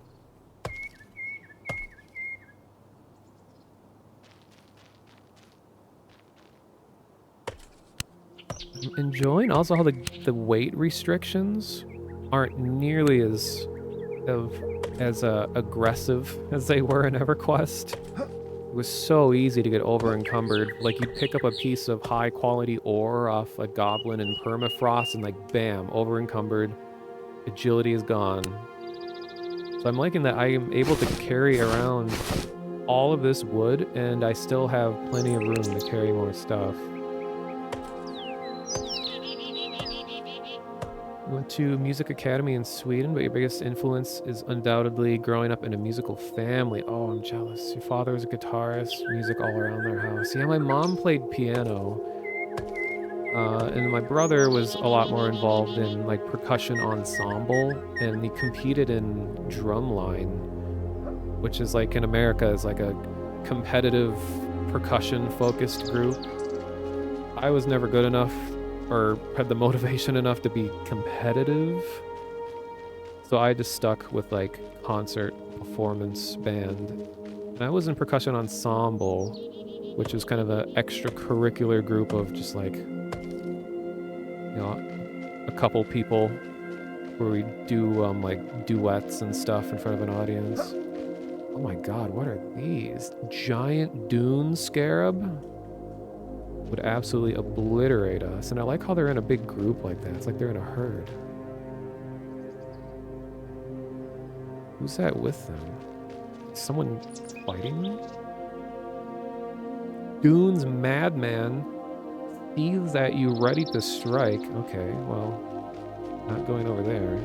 I'm enjoying also how the weight restrictions aren't nearly as aggressive as they were in EverQuest. It was so easy to get over encumbered. Like you'd pick up a piece of high quality ore off a goblin in permafrost and like bam, over encumbered. Agility is gone. So I'm liking that I am able to carry around all of this wood and I still have plenty of room to carry more stuff. You went to Music Academy in Sweden, but your biggest influence is undoubtedly growing up in a musical family. Oh, I'm jealous. Your father was a guitarist, music all around their house. Yeah, my mom played piano. And my brother was a lot more involved in like percussion ensemble, and he competed in drumline, which is like in America is like a competitive percussion focused group. I was never good enough or had the motivation enough to be competitive, so I just stuck with like concert performance band. And I was in percussion ensemble, which is kind of an extracurricular group of just like, you know, a couple people where we do like duets and stuff in front of an audience. Oh my god, what are these? Giant dune scarab? Would absolutely obliterate us. And I like how they're in a big group like that. It's like they're in a herd. Who's that with them? Is someone fighting them? Dune's madman sees at you ready to strike. Okay, well, not going over there.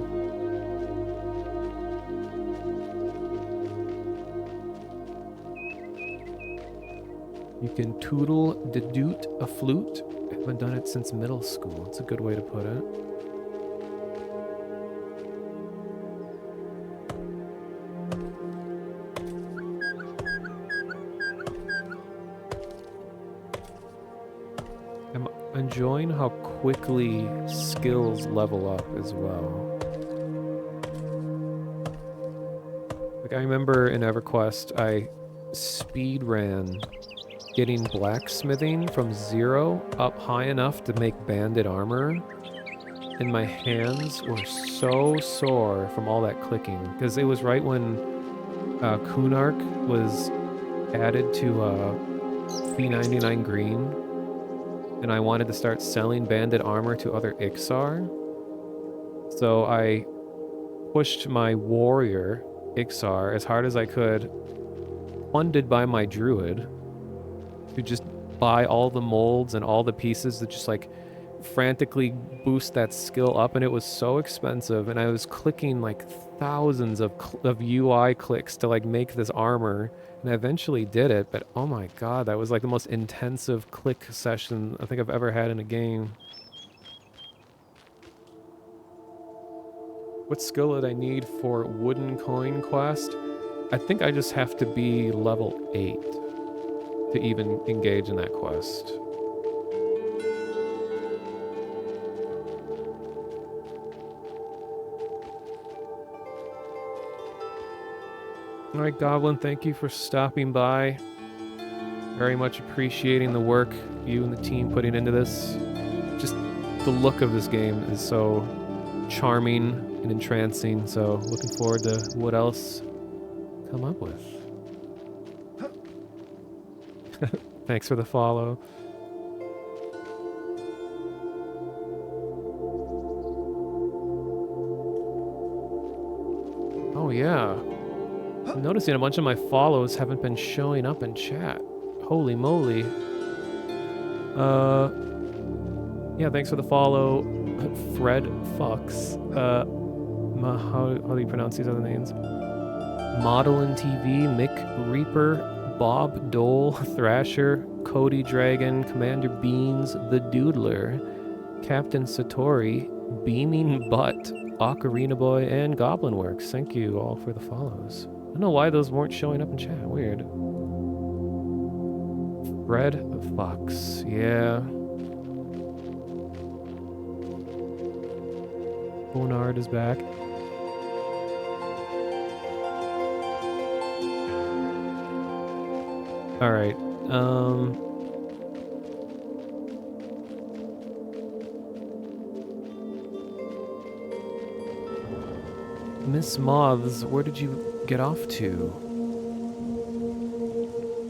You can tootle de doot a flute. I haven't done it since middle school. It's a good way to put it. I'm enjoying how quickly skills level up as well. Like I remember in EverQuest, I speed ran getting blacksmithing from 0 up high enough to make banded armor, and my hands were so sore from all that clicking, because it was right when Kunark was added to P99 green, and I wanted to start selling banded armor to other Ixar, so I pushed my warrior Ixar as hard as I could, funded by my druid, to just buy all the molds and all the pieces that just like frantically boost that skill up, and it was so expensive, and I was clicking like thousands of UI clicks to like make this armor, and I eventually did it, but oh my god, that was like the most intensive click session I think I've ever had in a game. What skill did I need for wooden coin quest? I think I just have to be level 8 to even engage in that quest. Alright, Goblin, thank you for stopping by. Very much appreciating the work you and the team putting into this. Just the look of this game is so charming and entrancing, so looking forward to what else come up with. Thanks for the follow. Oh yeah. I'm noticing a bunch of my follows haven't been showing up in chat. Holy moly. Yeah, thanks for the follow, Fred Fox. How do you pronounce these other names? Modelin TV, Mick Reaper, Bob Dole, Thrasher, Cody Dragon, Commander Beans, The Doodler, Captain Satori, Beaming Butt, Ocarina Boy, and Goblin Works. Thank you all for the follows. I don't know why those weren't showing up in chat. Weird. Fred Fox. Yeah. Bonard is back. All right. Miss Moths, where did you get off to?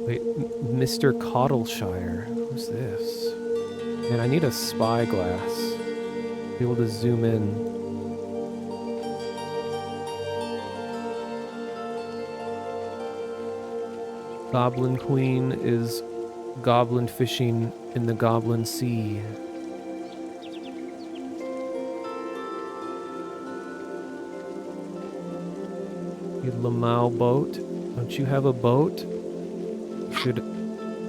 Wait, Mr. Cottleshire. Who's this? Man, I need a spyglass. Be able to zoom in. Goblin Queen is goblin fishing in the Goblin Sea. The Lamau boat. Don't you have a boat? You should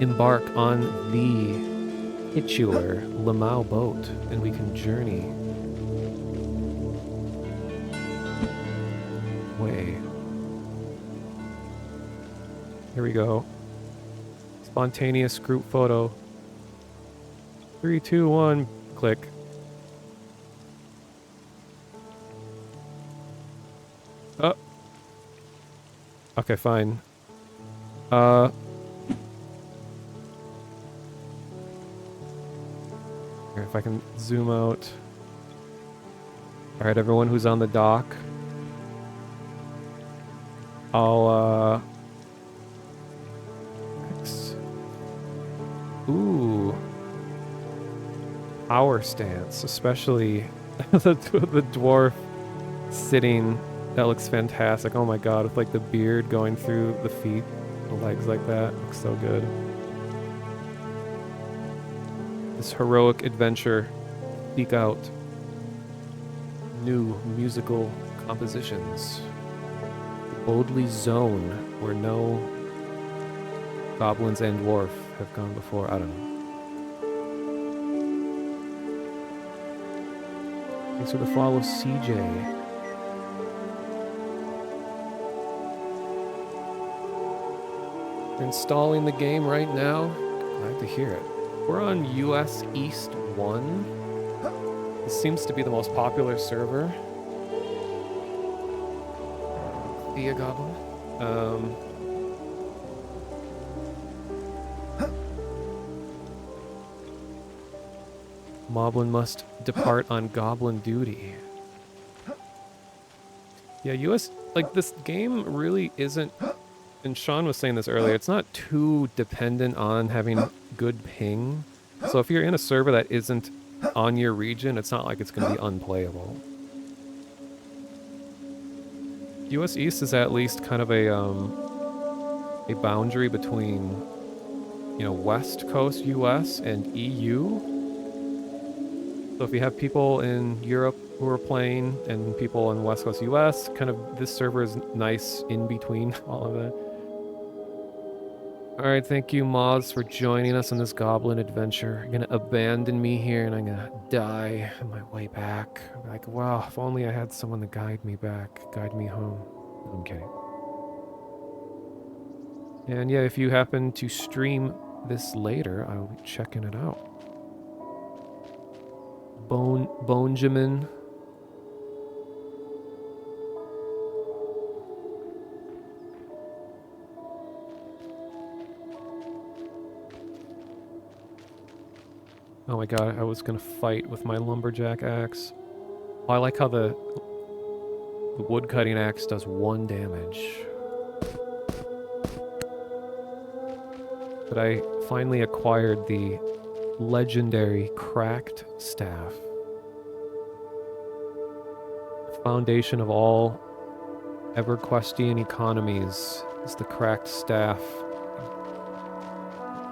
embark on the titular Lamau boat, and we can journey away. Here we go. Spontaneous group photo. 3, 2, 1, click. Oh. Okay, fine. Here, if I can zoom out. Alright, everyone who's on the dock. I'll, Ooh. Power stance, especially the dwarf sitting. That looks fantastic. Oh my god, with like the beard going through the feet, the legs like that. Looks so good. This heroic adventure. Seek out new musical compositions. Boldly zone where no goblins and dwarf have gone before. I don't know. Thanks for the follow, CJ. Installing the game right now. Glad to hear it. We're on US East 1. This seems to be the most popular server. See a goblin? Moblin must depart on goblin duty. Yeah, US, like, this game really isn't, and Sean was saying this earlier, it's not too dependent on having good ping. So if you're in a server that isn't on your region, it's not like it's going to be unplayable. US East is at least kind of a boundary between, you know, West Coast US and EU. So if you have people in Europe who are playing and people in West Coast US, kind of this server is nice in between all of that. Alright, thank you Moz for joining us on this goblin adventure. You're gonna abandon me here and I'm gonna die on my way back. I'm like, wow, if only I had someone to guide me back, guide me home. I'm kidding. And yeah, if you happen to stream this later, I will be checking it out. Bonjamin. Oh my god, I was gonna fight with my lumberjack axe. Oh, I like how the woodcutting axe does 1 damage. But I finally acquired the legendary cracked staff. Foundation of all EverQuestian economies is the cracked staff.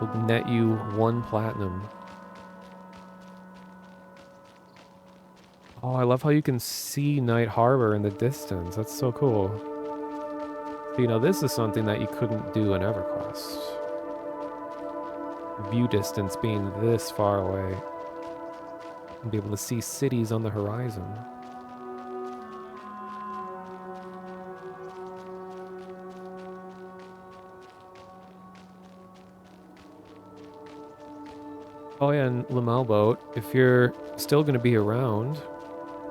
It will net you 1 platinum. Oh, I love how you can see Night Harbor in the distance. That's so cool. You know, this is something that you couldn't do in EverQuest. View distance being this far away. And be able to see cities on the horizon. Oh yeah, and Lamel Boat, if you're still going to be around,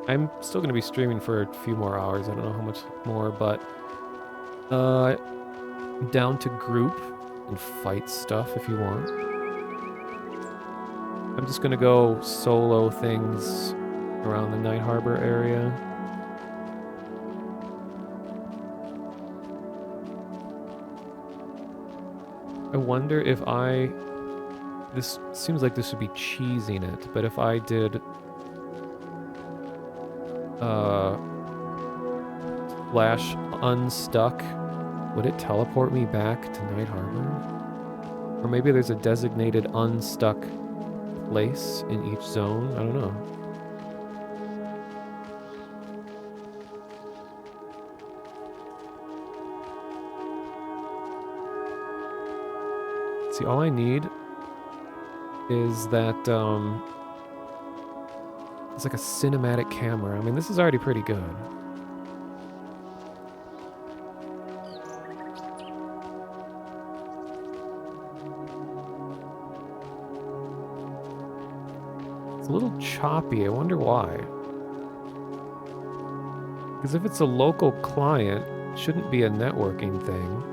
I'm still going to be streaming for a few more hours. I don't know how much more, but down to group and fight stuff if you want. I'm just going to go solo things around the Night Harbor area. I wonder if this seems like this would be cheesing it, but if I did Flash unstuck, would it teleport me back to Night Harbor? Or maybe there's a designated unstuck place in each zone? I don't know. See, all I need is that it's like a cinematic camera. I mean, this is already pretty good. It's a little choppy. I wonder why. Because if it's a local client, it shouldn't be a networking thing.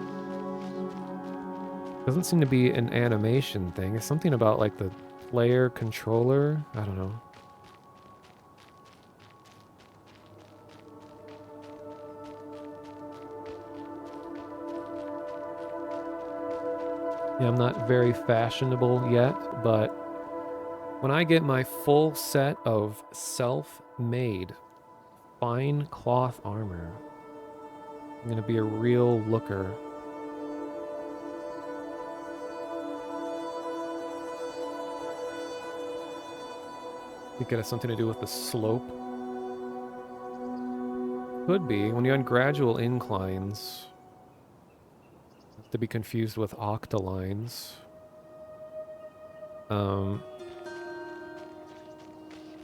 Doesn't seem to be an animation thing. It's something about like the player controller. I don't know. Yeah, I'm not very fashionable yet, but when I get my full set of self-made fine cloth armor, I'm gonna be a real looker. I think it has something to do with the slope. Could be. When you're on gradual inclines, to be confused with octalines.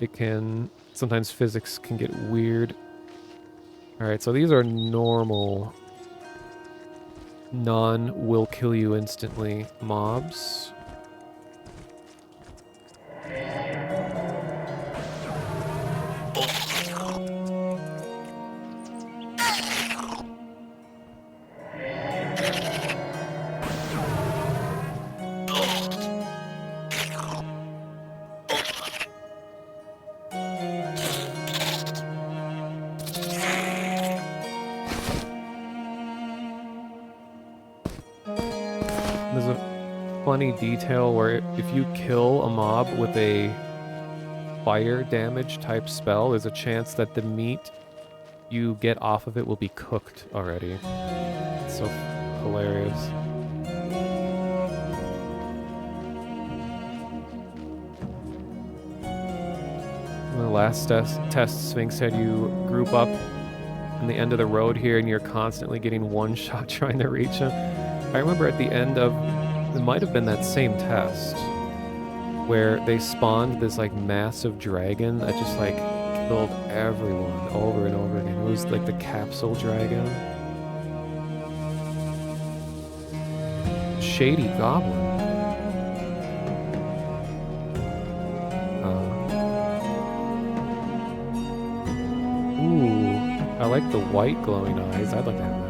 It can... Sometimes physics can get weird. Alright, so these are normal, non-will kill you instantly mobs. There's a funny detail where if you kill a mob with a fire damage type spell, there's a chance that the meat you get off of it will be cooked already. It's so hilarious. In the last test, Sphinx said you group up in the end of the road here and you're constantly getting one shot trying to reach him. I remember at the end of, it might have been that same test, where they spawned this like massive dragon that just like killed everyone over and over again. It was like the capsule dragon. Shady goblin. Ooh, I like the white glowing eyes. I'd like to have that.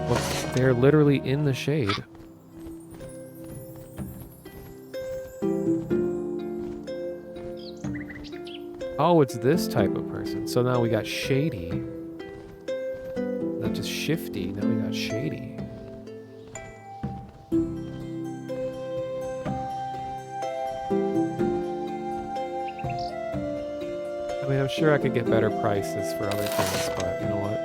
Look, they're literally in the shade. Oh, it's this type of person. So now we got shady. Not just shifty, now we got shady. I mean, I'm sure I could get better prices for other things, but you know what?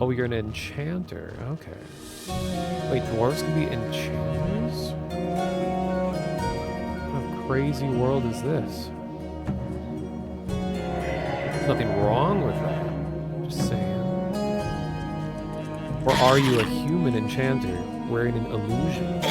Oh, you're an enchanter. Okay. Wait, dwarves can be enchanters? What kind of crazy world is this? There's nothing wrong with that. Just saying. Or are you a human enchanter wearing an illusion?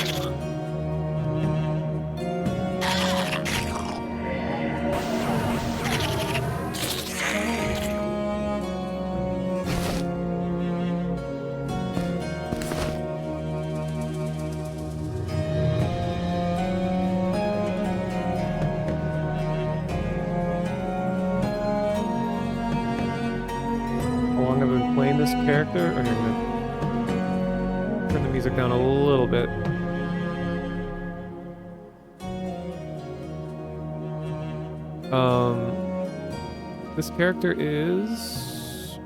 Character, or you're gonna turn the music down a little bit. This character is,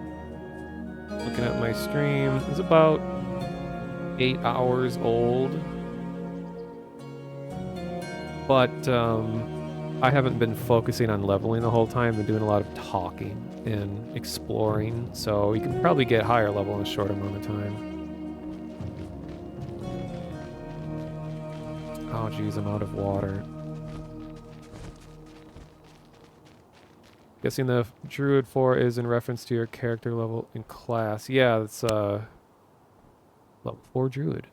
looking at my stream, is about 8 hours old. But I haven't been focusing on leveling the whole time. I've been doing a lot of talking and exploring, so you can probably get higher level in a short amount of time. Oh geez, I'm out of water. Guessing the druid 4 is in reference to your character level in class. Yeah, it's level 4 druid.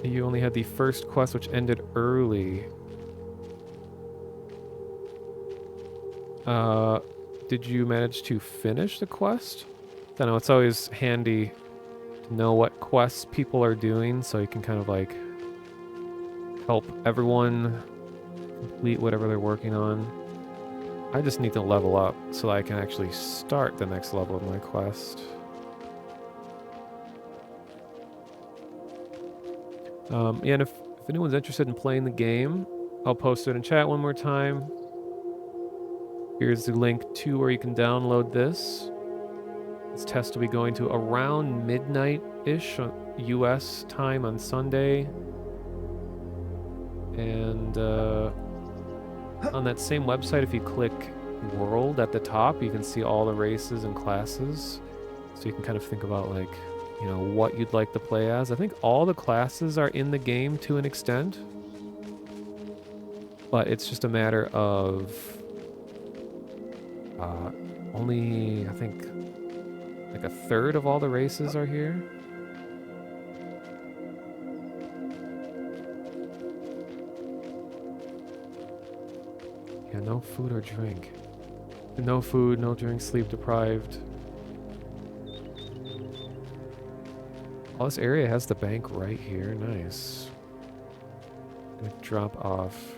You only had the first quest, which ended early. Did you manage to finish the quest? I know it's always handy to know what quests people are doing, so you can kind of like help everyone complete whatever they're working on. I just need to level up so that I can actually start the next level of my quest. Yeah, and if anyone's interested in playing the game, I'll post it in chat one more time. Here's the link to where you can download this. This test will be going to around midnight-ish US time on Sunday. And on that same website, if you click World at the top, you can see all the races and classes. So you can kind of think about like, you know, what you'd like to play as. I think all the classes are in the game to an extent. But it's just a matter of only, I think, like a third of all the races are here. Yeah, no food or drink. No food, no drink, sleep deprived. Oh, this area has the bank right here. Nice. I'm gonna drop off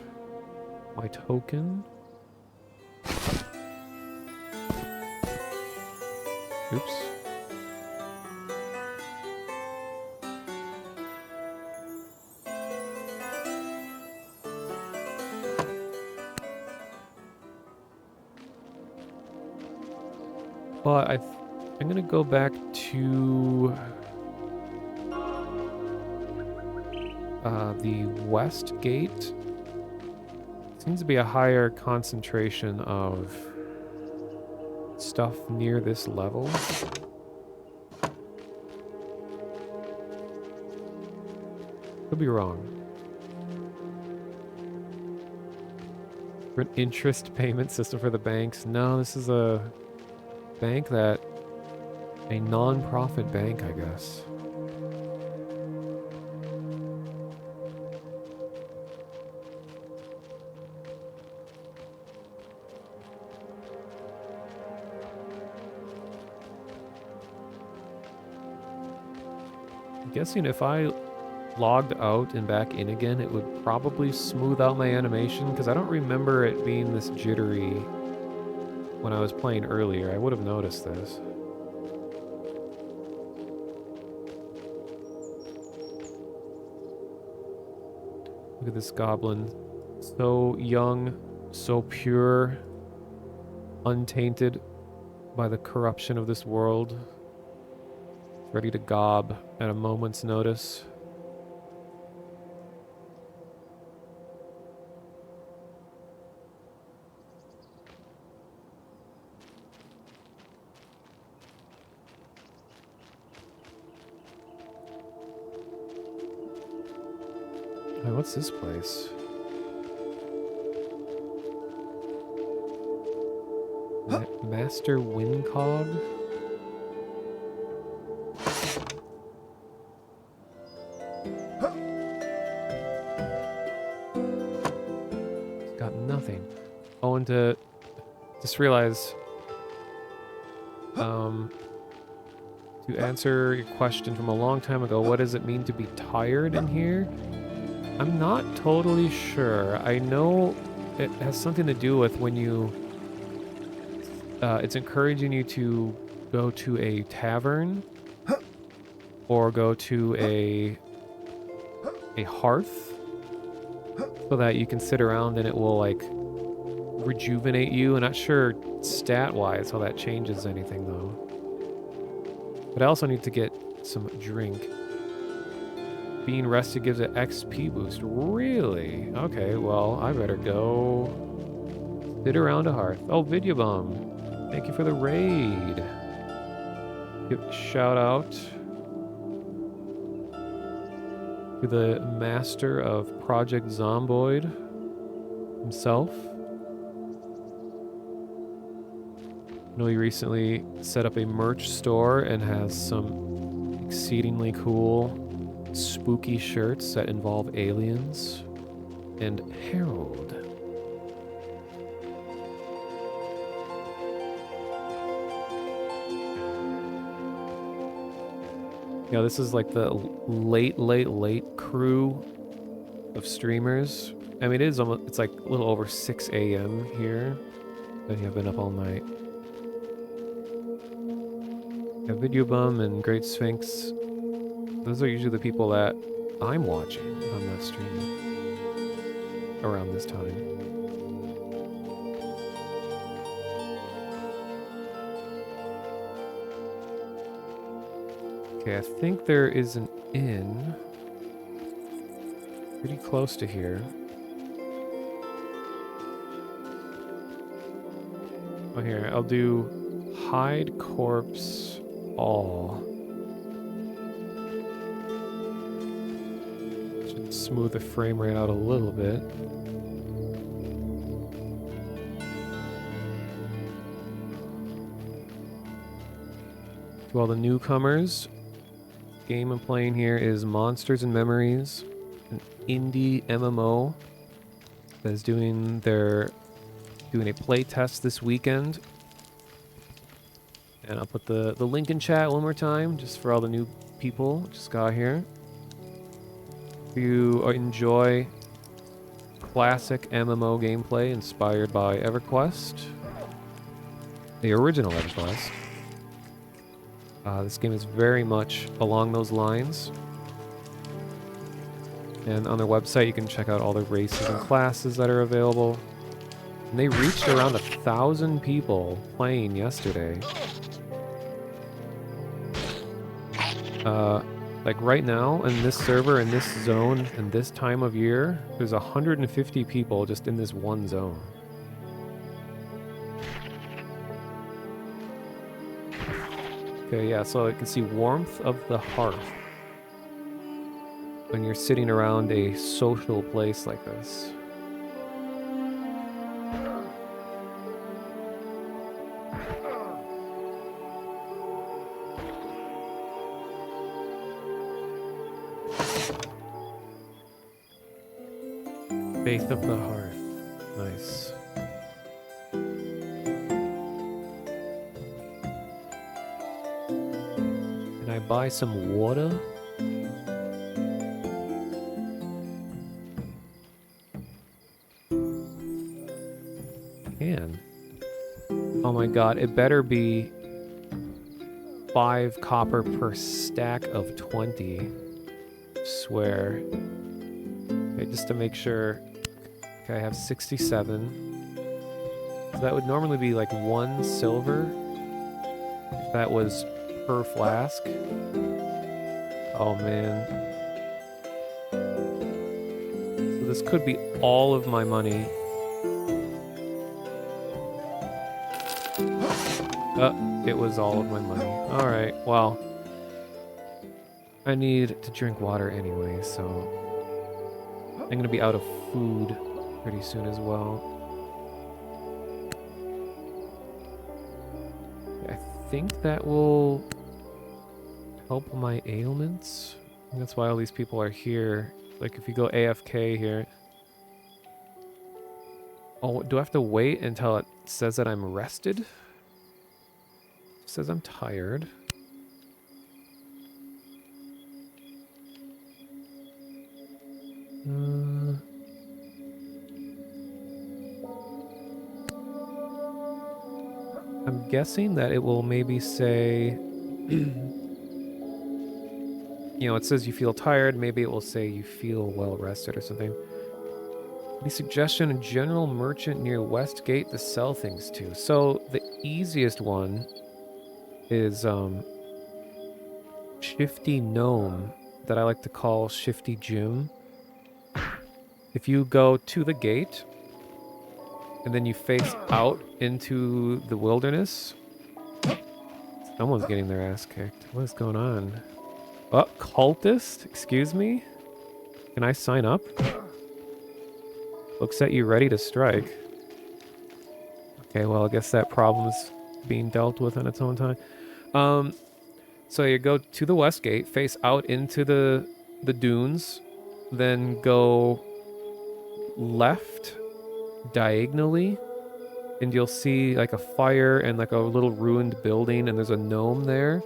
my token. Oops. But I'm gonna go back to the west gate. Seems to be a higher concentration of stuff near this level. Could be wrong. For an interest payment system for the banks. No, this is a bank a non-profit bank, I guess. I'm guessing if I logged out and back in again, it would probably smooth out my animation, because I don't remember it being this jittery when I was playing earlier. I would have noticed this. Look at this goblin. So young, so pure, untainted by the corruption of this world. Ready to gob at a moment's notice. Hey, what's this place? Master Windcog? Got nothing. Oh, and to just realize, to answer your question from a long time ago, what does it mean to be tired in here? I'm not totally sure. I know it has something to do with when you... it's encouraging you to go to a tavern or go to a hearth so that you can sit around and it will like rejuvenate you. I'm not sure stat-wise how that changes anything, though. But I also need to get some drink. Being rested gives an XP boost. Really? Okay, well, I better go sit around a hearth. Oh, Video Bomb. Thank you for the raid. Give a shout out to the master of Project Zomboid himself. I know he recently set up a merch store and has some exceedingly cool, spooky shirts that involve aliens and Harold. Yeah, this is like the late crew of streamers. I mean, it's like a little over 6 a.m. here. And I've been up all night. Yeah, Video Bum and Great Sphinx. Those are usually the people that I'm watching if I'm not streaming around this time. Okay, I think there is an inn pretty close to here. Oh, here, I'll do hide corpse all. Should smooth the frame rate out a little bit. To all the newcomers, game I'm playing here is Monsters and Memories, an indie MMO that is doing a play test this weekend. And I'll put the link in chat one more time, just for all the new people just got here. If you enjoy classic MMO gameplay inspired by EverQuest, the original EverQuest, this game is very much along those lines. And on their website, you can check out all the races and classes that are available. And they reached around 1,000 people playing yesterday. Like right now, in this server, in this zone, in this time of year, there's 150 people just in this one zone. Okay, yeah, so you can see warmth of the hearth when you're sitting around a social place like this. Faith of the hearth. Nice. Can I buy some water? Can. Oh my god, it better be 5 copper per stack of 20. Swear. Okay, just to make sure. Okay, I have 67. So that would normally be like 1 silver. If that was per flask. Oh man. So this could be all of my money. It was all of my money. Alright, well. I need to drink water anyway, so I'm gonna be out of food pretty soon as well. I think that will help my ailments. I think that's why all these people are here. Like if you go AFK here. Oh, do I have to wait until it says that I'm rested? It says I'm tired. I'm guessing that it will maybe say, you know, it says you feel tired. Maybe it will say you feel well rested or something. Any suggestion a general merchant near West Gate to sell things to? So the easiest one is Shifty Gnome, that I like to call Shifty Jim. If you go to the gate and then you face out into the wilderness, someone's getting their ass kicked. What is going on? Oh, cultist? Excuse me? Can I sign up? Looks at you ready to strike. Okay, well, I guess that problem is being dealt with on its own time. So you go to the west gate, face out into the dunes, then go left diagonally, and you'll see like a fire and like a little ruined building, and there's a gnome there.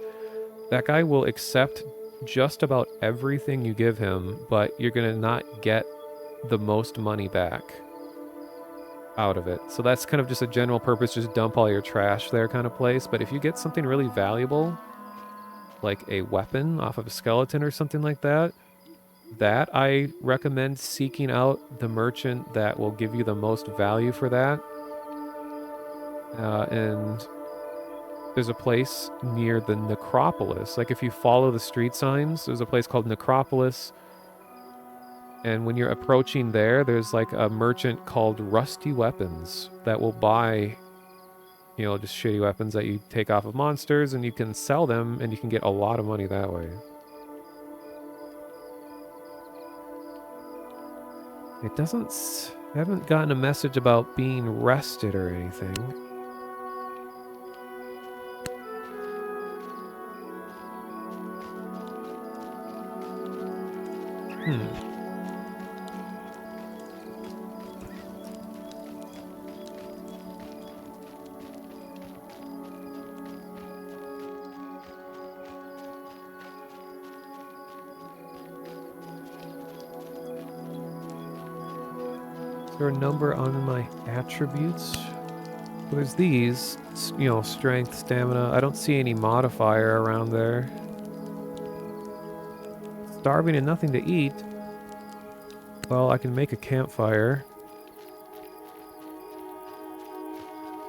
That guy will accept just about everything you give him, but you're gonna not get the most money back out of it. So that's kind of just a general purpose, just dump all your trash there kind of place. But if you get something really valuable, like a weapon off of a skeleton or something like that, that I recommend seeking out the merchant that will give you the most value for that. And there's a place near the necropolis. Like if you follow the street signs, there's a place called Necropolis. And when you're approaching there, there's like a merchant called Rusty Weapons that will buy, you know, just shitty weapons that you take off of monsters, and you can sell them and you can get a lot of money that way. It doesn't... I haven't gotten a message about being rested or anything. Is there a number on my attributes? Well, there's these, you know, strength, stamina. I don't see any modifier around there. Starving and nothing to eat. Well, I can make a campfire.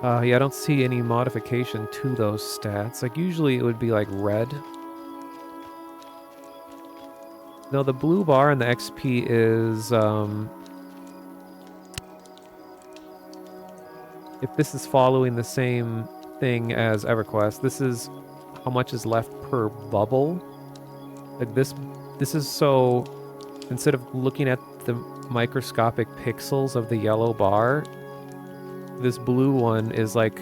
Yeah, I don't see any modification to those stats. Like, usually it would be, like, red. No, the blue bar in the XP is, if this is following the same thing as EverQuest, this is how much is left per bubble. Like, this is so... Instead of looking at the microscopic pixels of the yellow bar, this blue one is like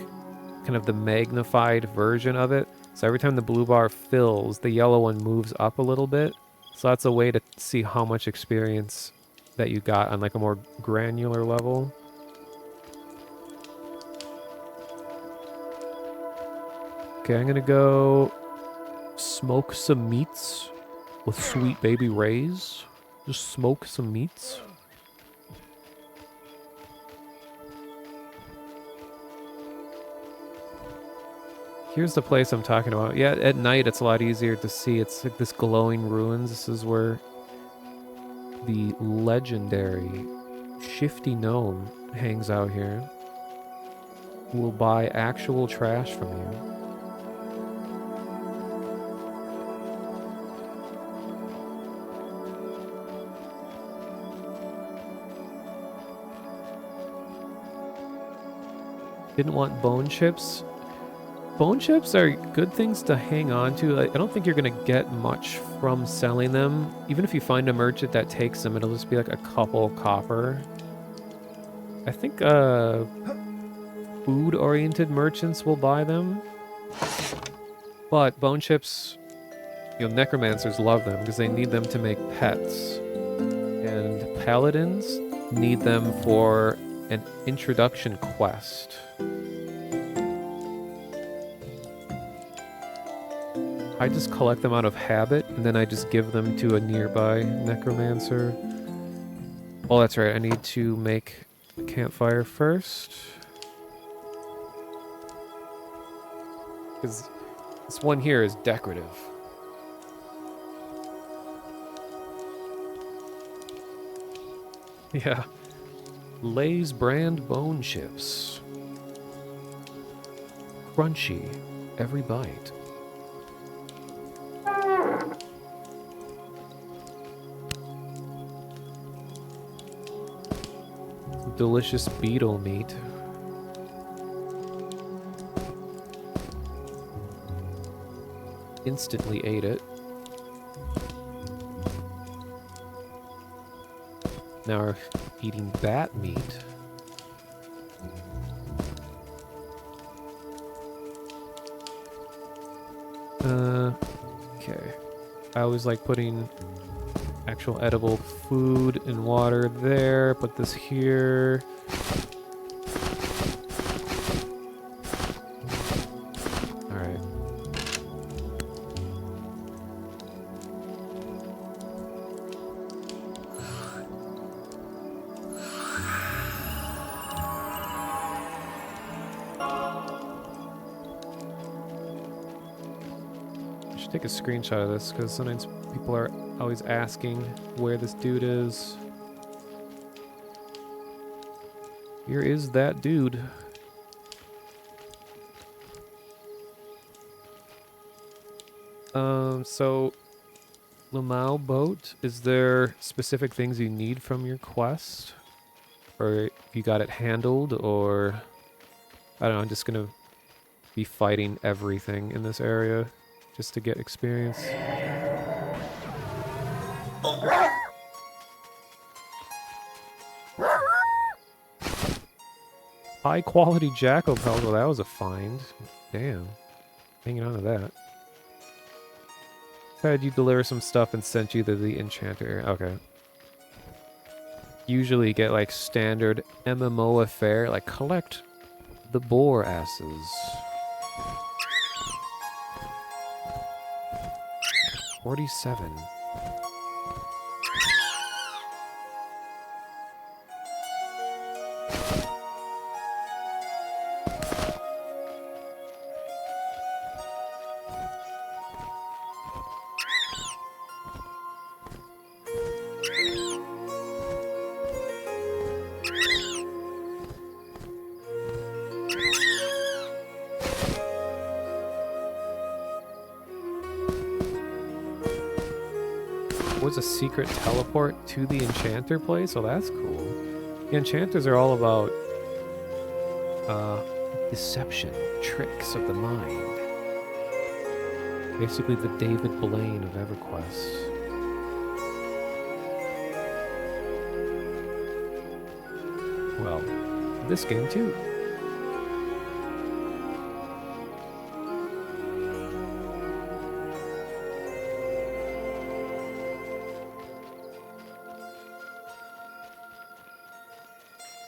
kind of the magnified version of it. So every time the blue bar fills, the yellow one moves up a little bit. So that's a way to see how much experience that you got on like a more granular level. Okay, I'm gonna go smoke some meats with sweet baby rays. Just smoke some meats. Here's the place I'm talking about. Yeah, at night it's a lot easier to see. It's like this glowing ruins. This is where the legendary Shifty Gnome hangs out here. Who will buy actual trash from you. Didn't want bone chips. Bone chips are good things to hang on to. I don't think you're going to get much from selling them. Even if you find a merchant that takes them, it'll just be like a couple copper. I think food-oriented merchants will buy them. But bone chips, you know, necromancers love them because they need them to make pets. And paladins need them for an introduction quest. I just collect them out of habit, and then I just give them to a nearby necromancer. Oh, that's right, I need to make a campfire first. Because this one here is decorative. Yeah. Lay's brand bone chips. Crunchy, every bite. Some delicious beetle meat. Instantly ate it. Now we're eating bat meat. Okay. I always like putting actual edible food and water there. Put this here. Alright. I should take a screenshot of this because sometimes people are always asking where this dude is. Here is that dude. So Lamau boat, is there specific things you need from your quest? Or if you got it handled, or I don't know, I'm just gonna be fighting everything in this area just to get experience. High quality jackal pelt. Well, that was a find. Damn. Hanging on to that. Had you deliver some stuff and sent you to the enchanter area. Okay. Usually get like standard MMO affair, like collect the boar asses. 47. Was a secret teleport to the enchanter place? Oh, that's cool. The enchanters are all about deception, tricks of the mind. Basically the David Blaine of EverQuest. Well, this game too.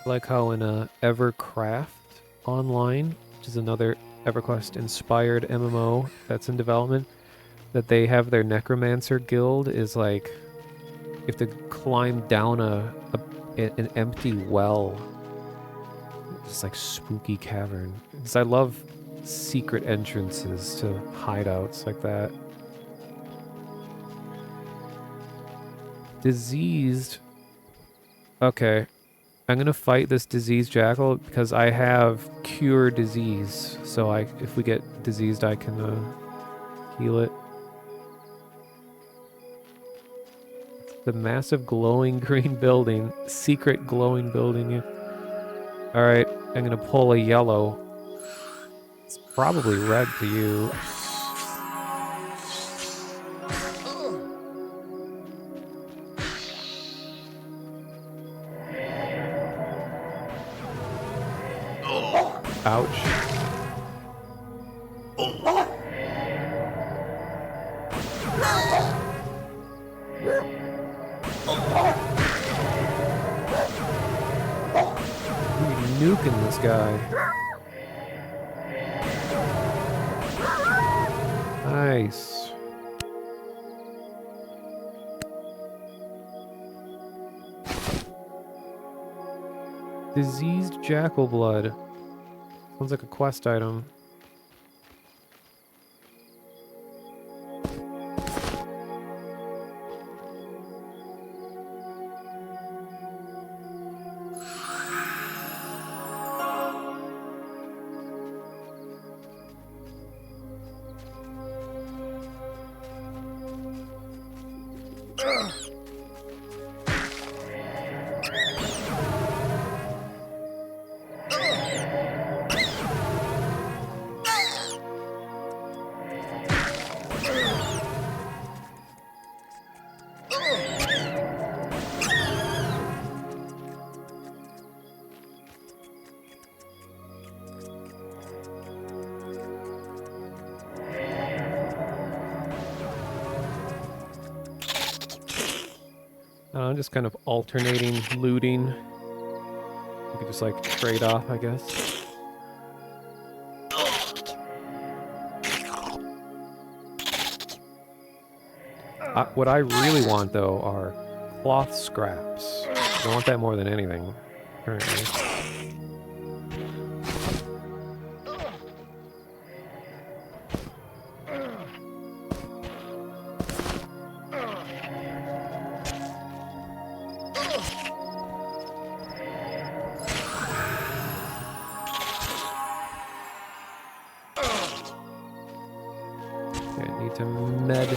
Like how in EverCraft Online, which is another EverQuest-inspired MMO that's in development, that they have their Necromancer guild is like you have to climb down an empty well, just like spooky cavern. Because I love secret entrances to hideouts like that. Diseased. Okay. I'm gonna fight this diseased jackal because I have cure disease. So if we get diseased, I can heal it. The massive glowing green building, secret glowing building. All right, I'm gonna pull a yellow. It's probably red to you. Ouch. You're nuking this guy. Nice. Diseased jackal blood. Sounds like a quest item. I'm just kind of alternating looting. You could just like trade off, I guess. What I really want, though, are cloth scraps. I want that more than anything, currently. Okay, I need to med.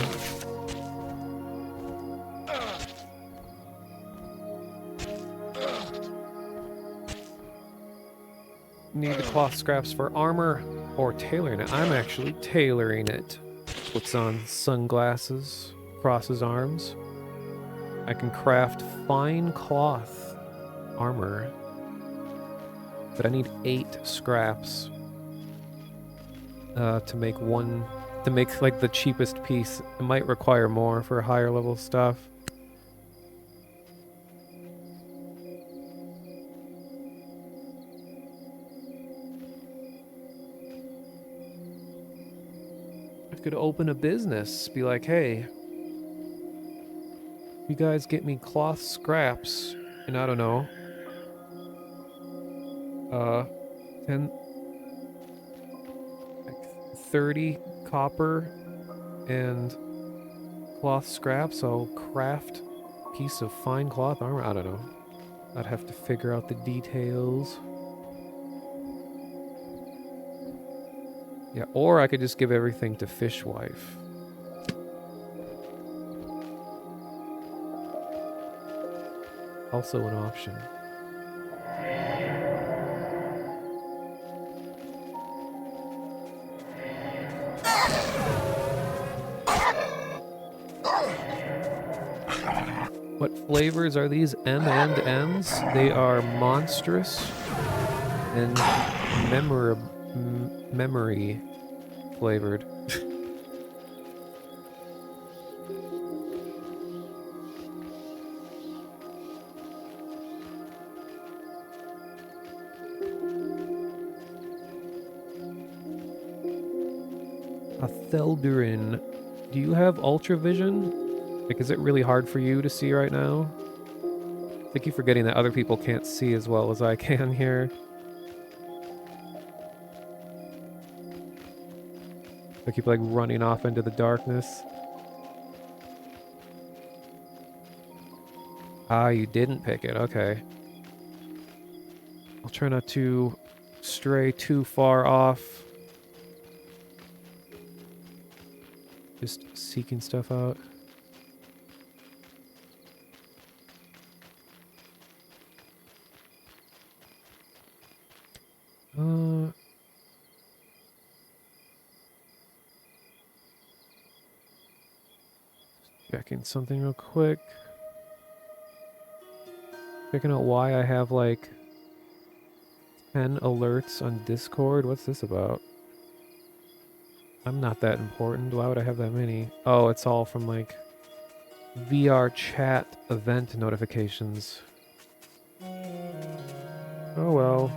Need the cloth scraps for armor or tailoring it. I'm actually tailoring it. Puts on sunglasses, crosses arms. I can craft fine cloth armor, but I need 8 scraps to make one. To make like the cheapest piece. It might require more for higher level stuff. I could open a business, be like, hey, you guys get me cloth scraps, and I don't know, 10, like 30 copper and cloth scraps, I'll craft a piece of fine cloth armor. I don't know. I'd have to figure out the details. Yeah, or I could just give everything to Fishwife. Also an option. What flavors are these M&Ms? They are monstrous and memory flavored. Theldurin, do you have ultra vision? Like, is it really hard for you to see right now? I keep forgetting that other people can't see as well as I can here. I keep like running off into the darkness. Ah, you didn't pick it. Okay. I'll try not to stray too far off. Just seeking stuff out. Checking something real quick. Checking out why I have like 10 alerts on Discord. What's this about? I'm not that important. Why would I have that many? Oh, it's all from like VR chat event notifications. Oh well.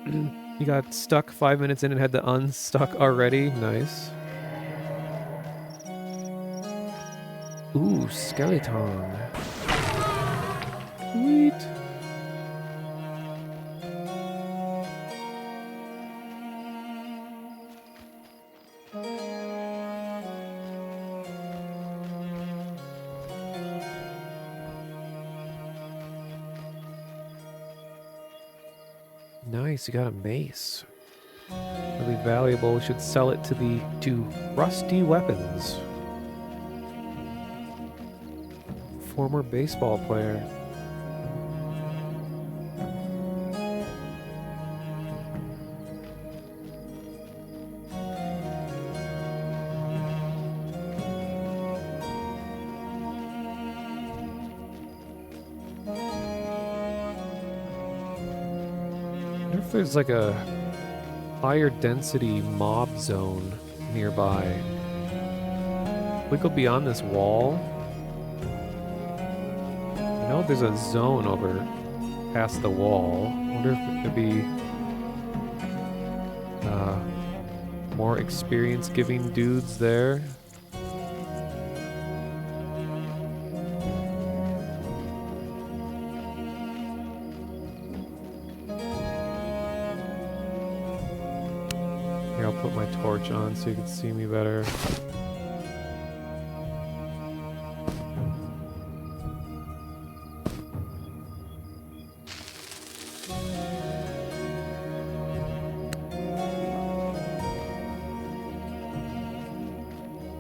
You got stuck 5 minutes in and had to unstuck already. Nice. Ooh, skeleton. Sweet. Nice, you got a mace. Really valuable. We should sell it to Rusty Weapons. former baseball player. I wonder if there's like a higher density mob zone nearby. If we go beyond this wall, I know there's a zone over past the wall. I wonder if it could be more experience-giving dudes there. Here, I'll put my torch on so you can see me better.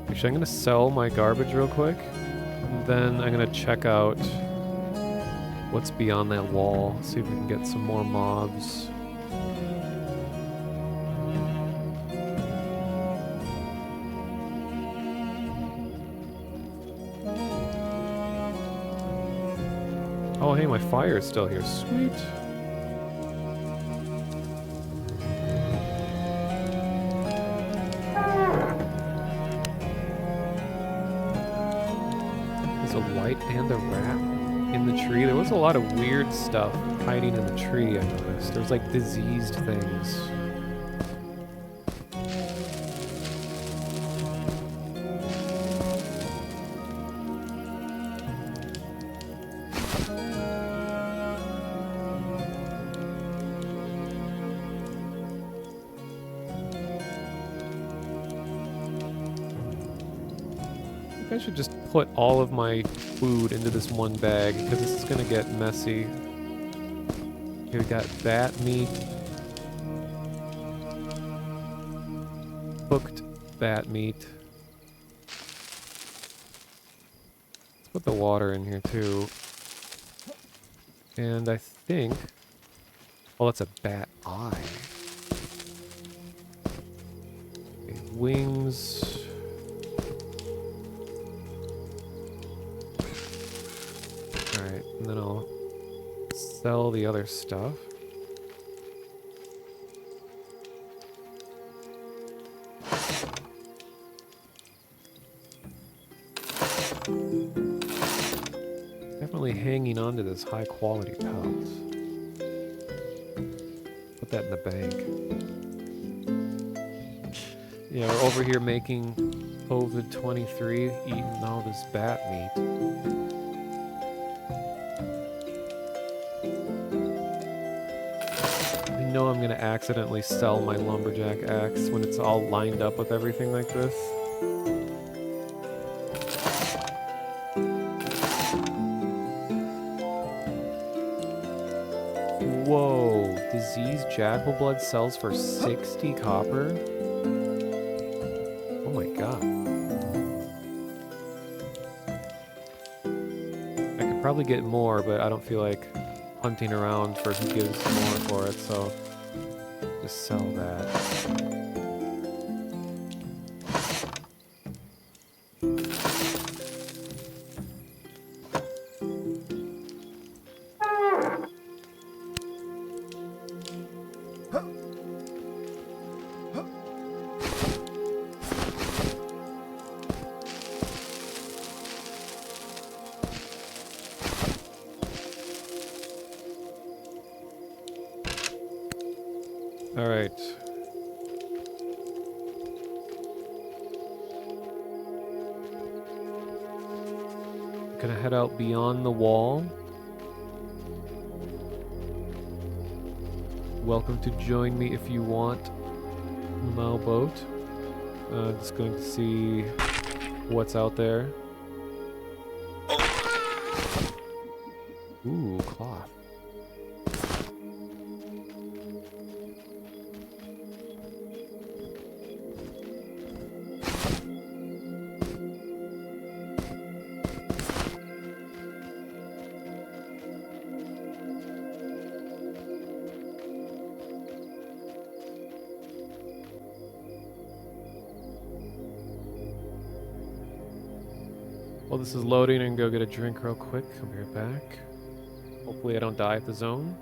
Actually, I'm gonna sell my garbage real quick, and then I'm gonna check out what's beyond that wall, see if we can get some more mobs. Oh, hey, my fire is still here. Sweet. And a rat in the tree. There was a lot of weird stuff hiding in the tree, I noticed. There's like diseased things. I should just put all of my food into this one bag because this is gonna get messy. Here we got bat meat, cooked bat meat. Let's put the water in here too. And I think, oh, that's a bat eye. Okay, wings. Alright, and then I'll sell the other stuff. Definitely hanging on to this high quality pelt. Put that in the bank. Yeah, we're over here making COVID-23, eating all this bat meat. I know I'm gonna accidentally sell my lumberjack axe when it's all lined up with everything like this. Whoa, diseased jackal blood sells for 60 copper? Oh my god. I could probably get more, but I don't feel like hunting around for who gives more for it, so just sell that. All right. Gonna head out beyond the wall. Welcome to join me if you want. Mau boat. Just going to see what's out there. Ooh, cloth. While this is loading, I can go get a drink real quick. I'll be right back. Hopefully I don't die at the zone.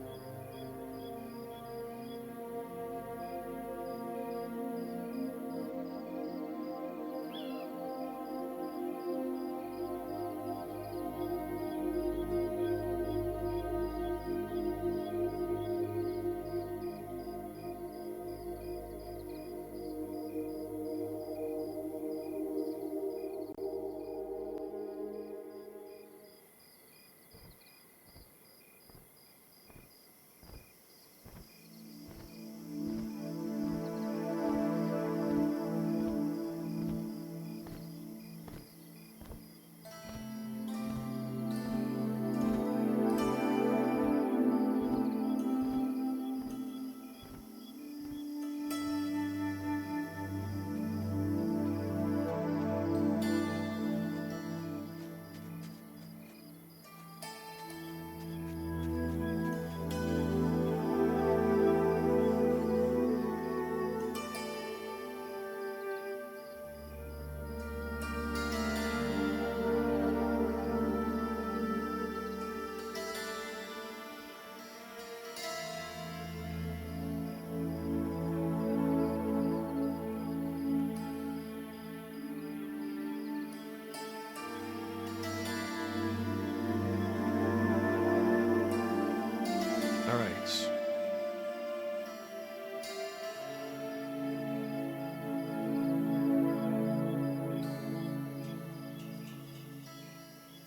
Alright.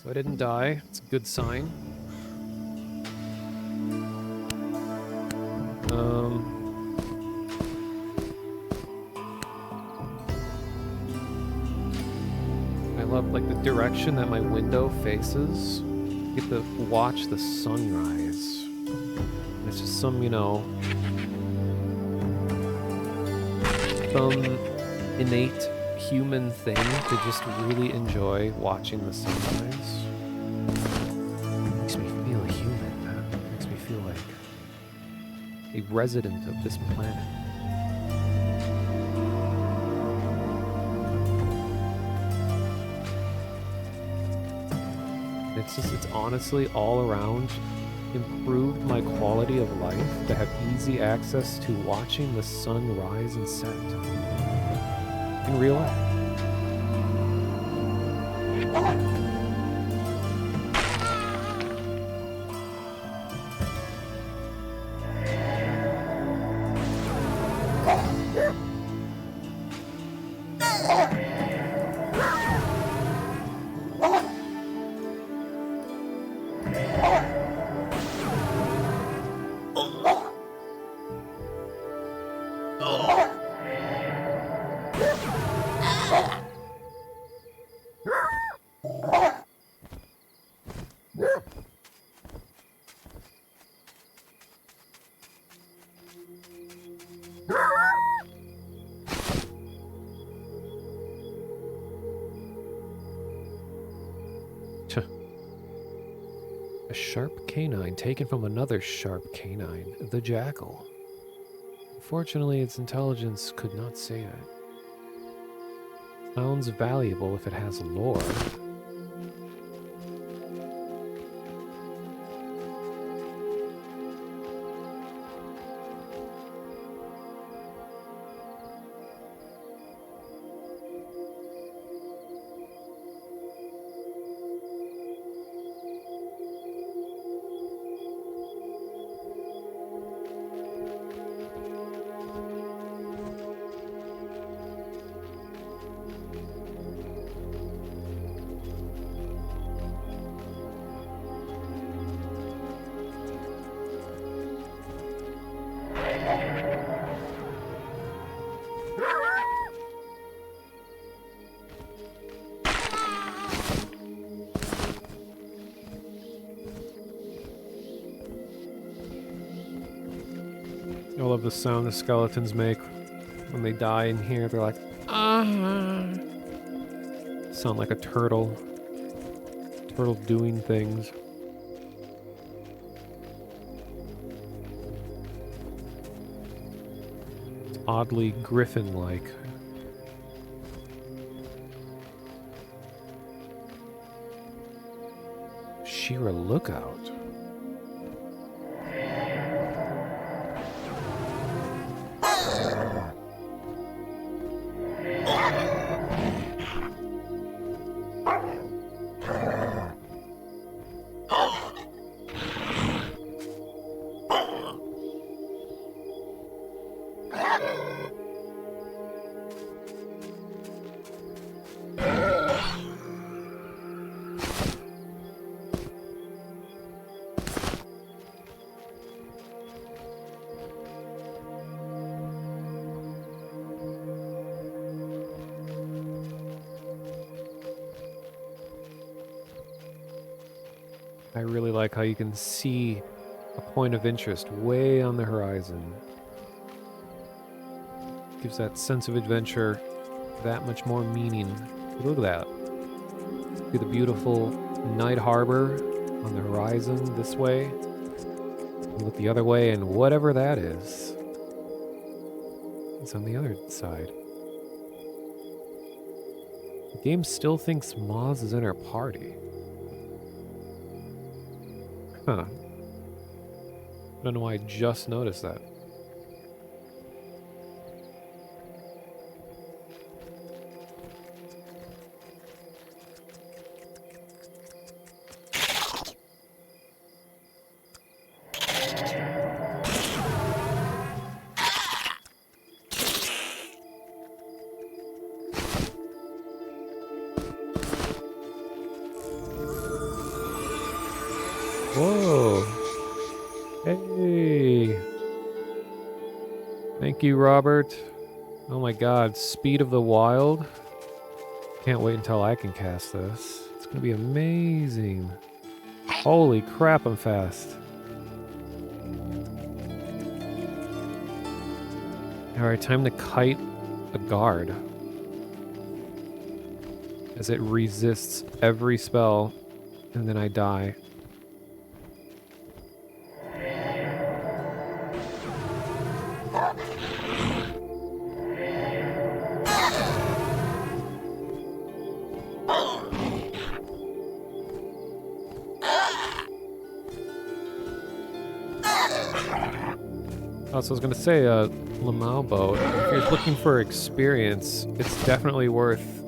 So I didn't die. It's a good sign. I love like the direction that my window faces. You get to watch the sunrise. It's just some, you know, some innate human thing to just really enjoy watching the sunrise. Makes me feel human. Makes me feel like a resident of this planet. It's honestly all around improved my quality of life to have easy access to watching the sun rise and set in real life. A sharp canine taken from another sharp canine, the jackal. Unfortunately, its intelligence could not save it. Sounds valuable if it has lore. I love the sound the skeletons make when they die in here. They're like, ah. Sound like a turtle. Turtle doing things. It's oddly griffin-like. Shira Lookout. I really like how you can see a point of interest way on the horizon. Gives that sense of adventure that much more meaning. Look at that. See the beautiful night harbor on the horizon this way. You look the other way and whatever that is on the other side. The game still thinks Moz is in our party. Huh. I don't know why I just noticed that. Whoa. Hey. Thank you, Robert. Oh my god, Speed of the Wild. Can't wait until I can cast this. It's gonna be amazing. Holy crap, I'm fast. Alright, time to kite a guard. As it resists every spell, and then I die. Also, I was going to say, Lamau boat, if you're looking for experience, it's definitely worth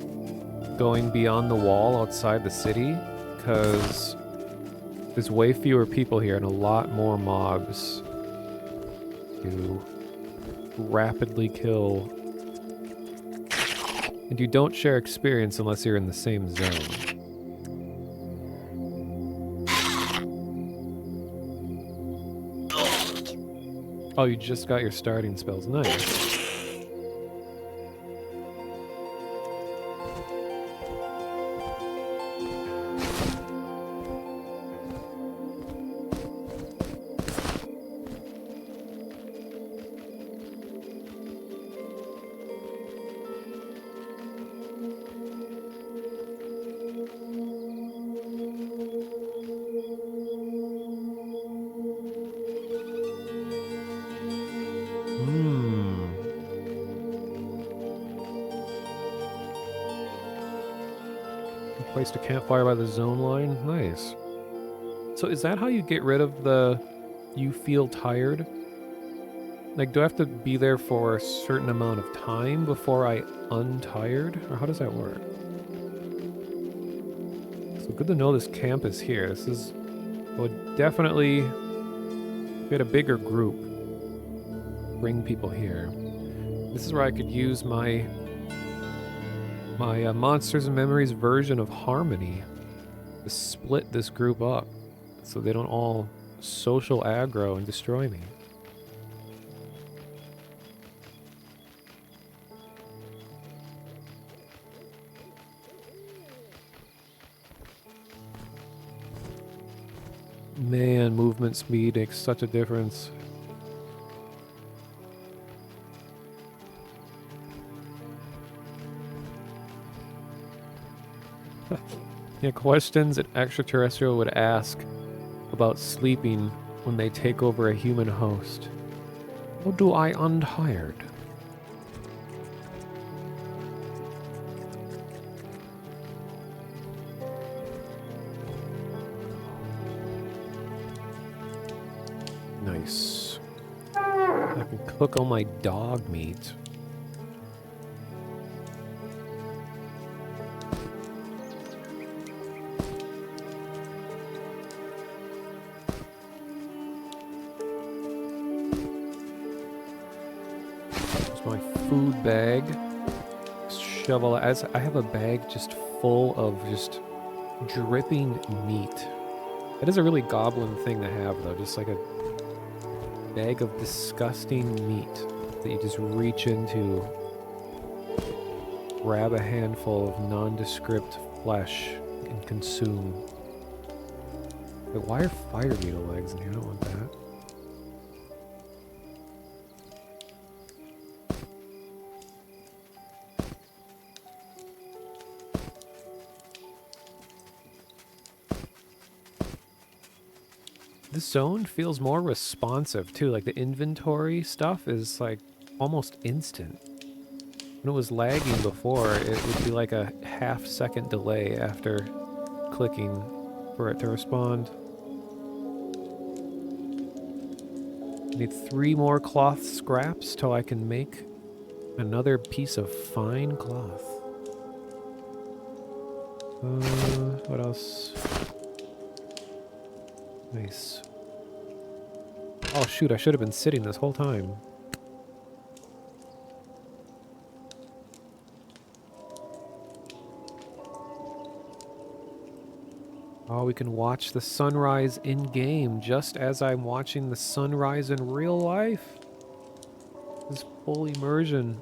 going beyond the wall outside the city, because there's way fewer people here and a lot more mobs to rapidly kill. And you don't share experience unless you're in the same zone. Oh, you just got your starting spells. Nice. Placed a campfire by the zone line. Nice. So is that how you get rid of the you feel tired? Like, do I have to be there for a certain amount of time before I untired? Or how does that work? So good to know this camp is here. This is... I would definitely get a bigger group. Bring people here. This is where I could use my Monsters and Memories version of Harmony to split this group up so they don't all social aggro and destroy me. Man, movement speed makes such a difference. Yeah, questions an extraterrestrial would ask about sleeping when they take over a human host. How do I untired? Nice. I can cook all my dog meat. There's my food bag. Shovel. As I have a bag just full of just dripping meat. That is a really goblin thing to have, though. Just like a bag of disgusting meat that you just reach into, grab a handful of nondescript flesh, and consume. Wait, why are fire beetle legs in here? I don't want that. This zone feels more responsive too, like the inventory stuff is like almost instant. When it was lagging before, it would be like a half-second delay after clicking for it to respond. I need 3 more cloth scraps till I can make another piece of fine cloth. What else? Nice. Oh shoot, I should have been sitting this whole time. Oh, we can watch the sunrise in-game just as I'm watching the sunrise in real life. This is full immersion.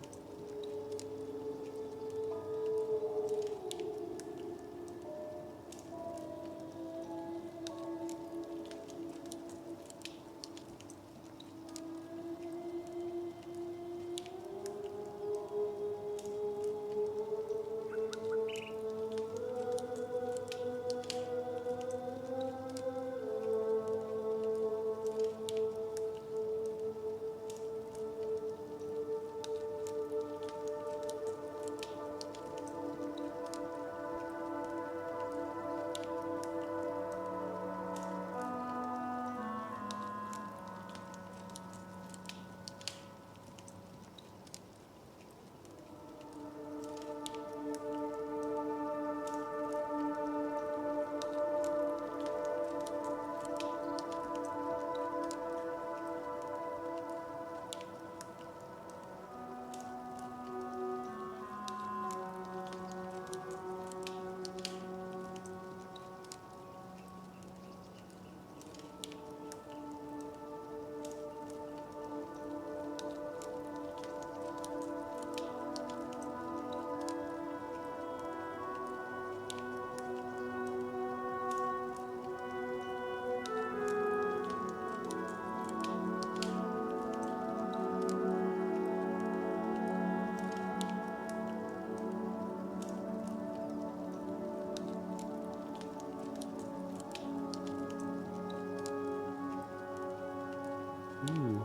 Ooh.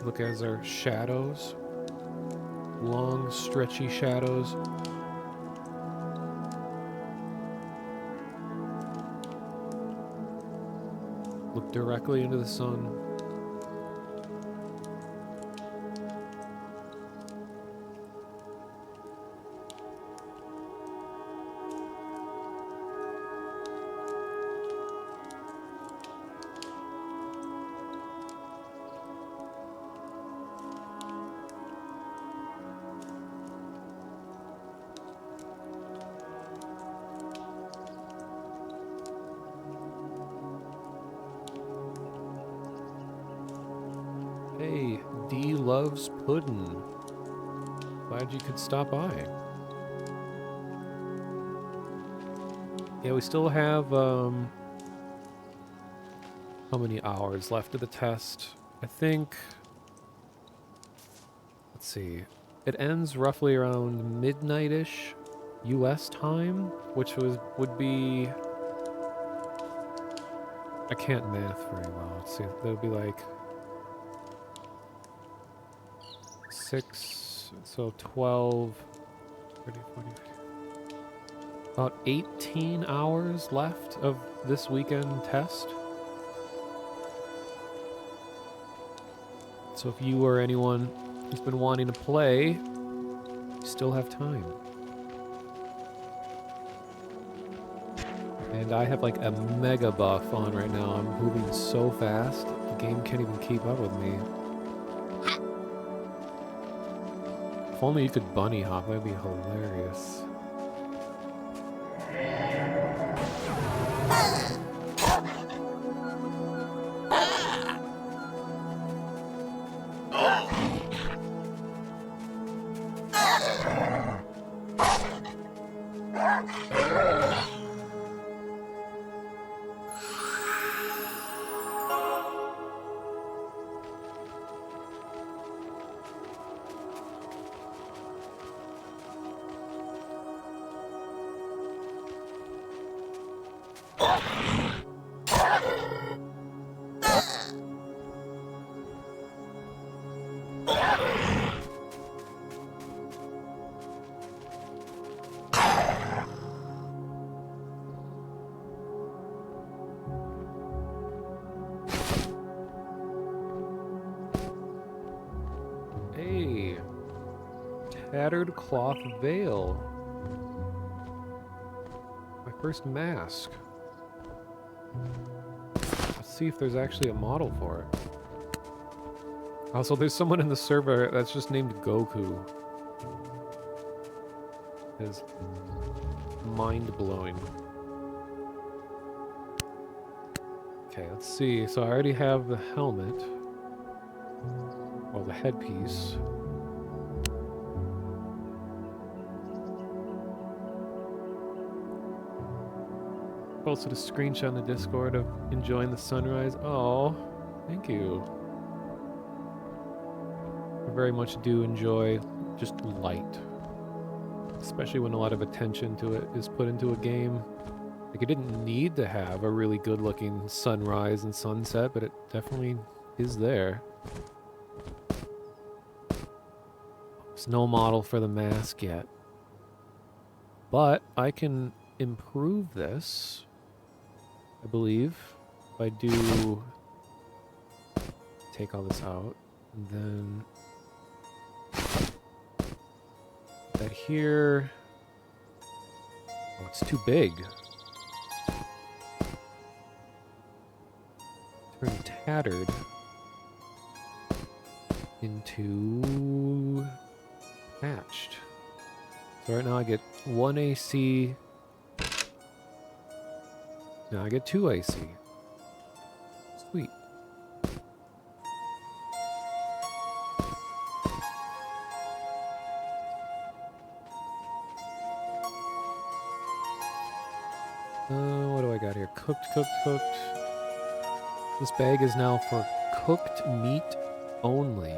Look as our shadows. Long, stretchy shadows. Look directly into the sun. Hey, D loves puddin'. Glad you could stop by. Yeah, we still have, how many hours left of the test? I think, let's see, it ends roughly around midnight-ish US time, which would be, I can't math very well. Let's see, that would be like 6, so 12, 30, 40, about 18 hours left of this weekend test. So if you or anyone who's been wanting to play, you still have time. And I have like a mega buff on right now. I'm moving so fast, the game can't even keep up with me. If only you could bunny hop, that'd be hilarious. Hey, tattered cloth veil. My first mask. Let's see if there's actually a model for it. Also, there's someone in the server that's just named Goku. It's mind-blowing. Okay, let's see. So I already have the helmet. Well, the headpiece. Posted a screenshot in the Discord of enjoying the sunrise. Oh, thank you. I very much do enjoy just light. Especially when a lot of attention to it is put into a game. Like, it didn't need to have a really good-looking sunrise and sunset, but it definitely is there. There's no model for the mask yet. But I can improve this, I believe, if I do take all this out, and then that here. Oh, it's too big. Turn tattered into patched. So right now I get 1 AC. Now I get 2 AC. Sweet. What do I got here? Cooked, cooked, cooked. This bag is now for cooked meat only.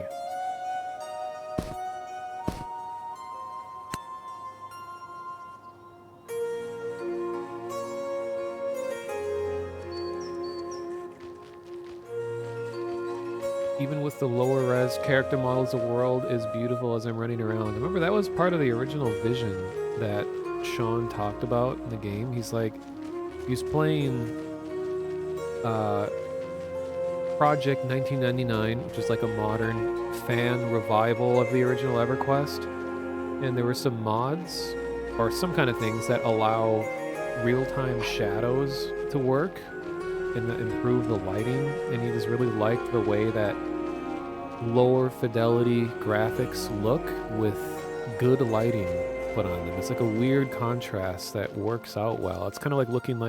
Even with the lower res character models, the world is beautiful as I'm running around. Remember, that was part of the original vision that Sean talked about in the game. He's like, he was playing Project 1999, which is like a modern fan revival of the original EverQuest. And there were some mods or some kind of things that allow real-time shadows to work and improve the lighting. And he just really liked the way that lower fidelity graphics look with good lighting put on them. It's like a weird contrast that works out well. It's kind of like looking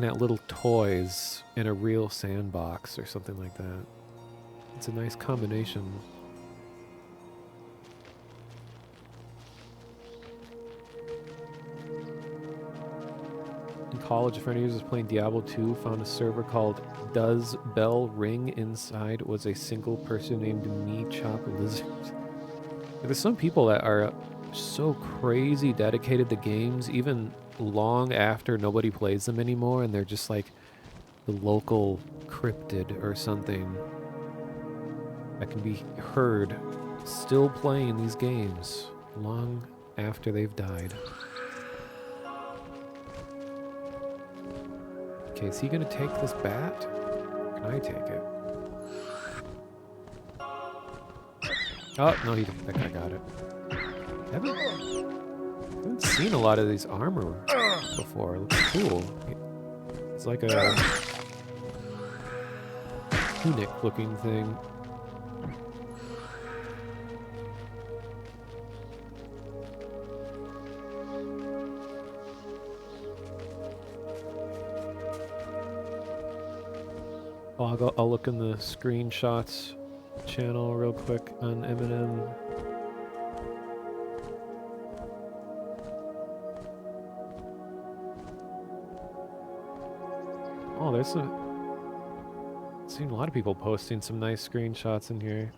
at little toys in a real sandbox or something like that. It's a nice combination. In college, a friend of yours was playing Diablo 2, found a server called Does Bell Ring. Inside was a single person named Me Chop Lizard. There's some people that are so crazy dedicated to games, even long after nobody plays them anymore, and they're just like the local cryptid or something that can be heard still playing these games long after they've died. Okay, is he gonna take this bat? Or can I take it? Oh, no, that guy got it. I haven't seen a lot of these armor before. It looks cool. It's like a tunic-looking thing. Oh, I'll look in the screenshots channel real quick on Eminem. Oh, I've seen a lot of people posting some nice screenshots in here.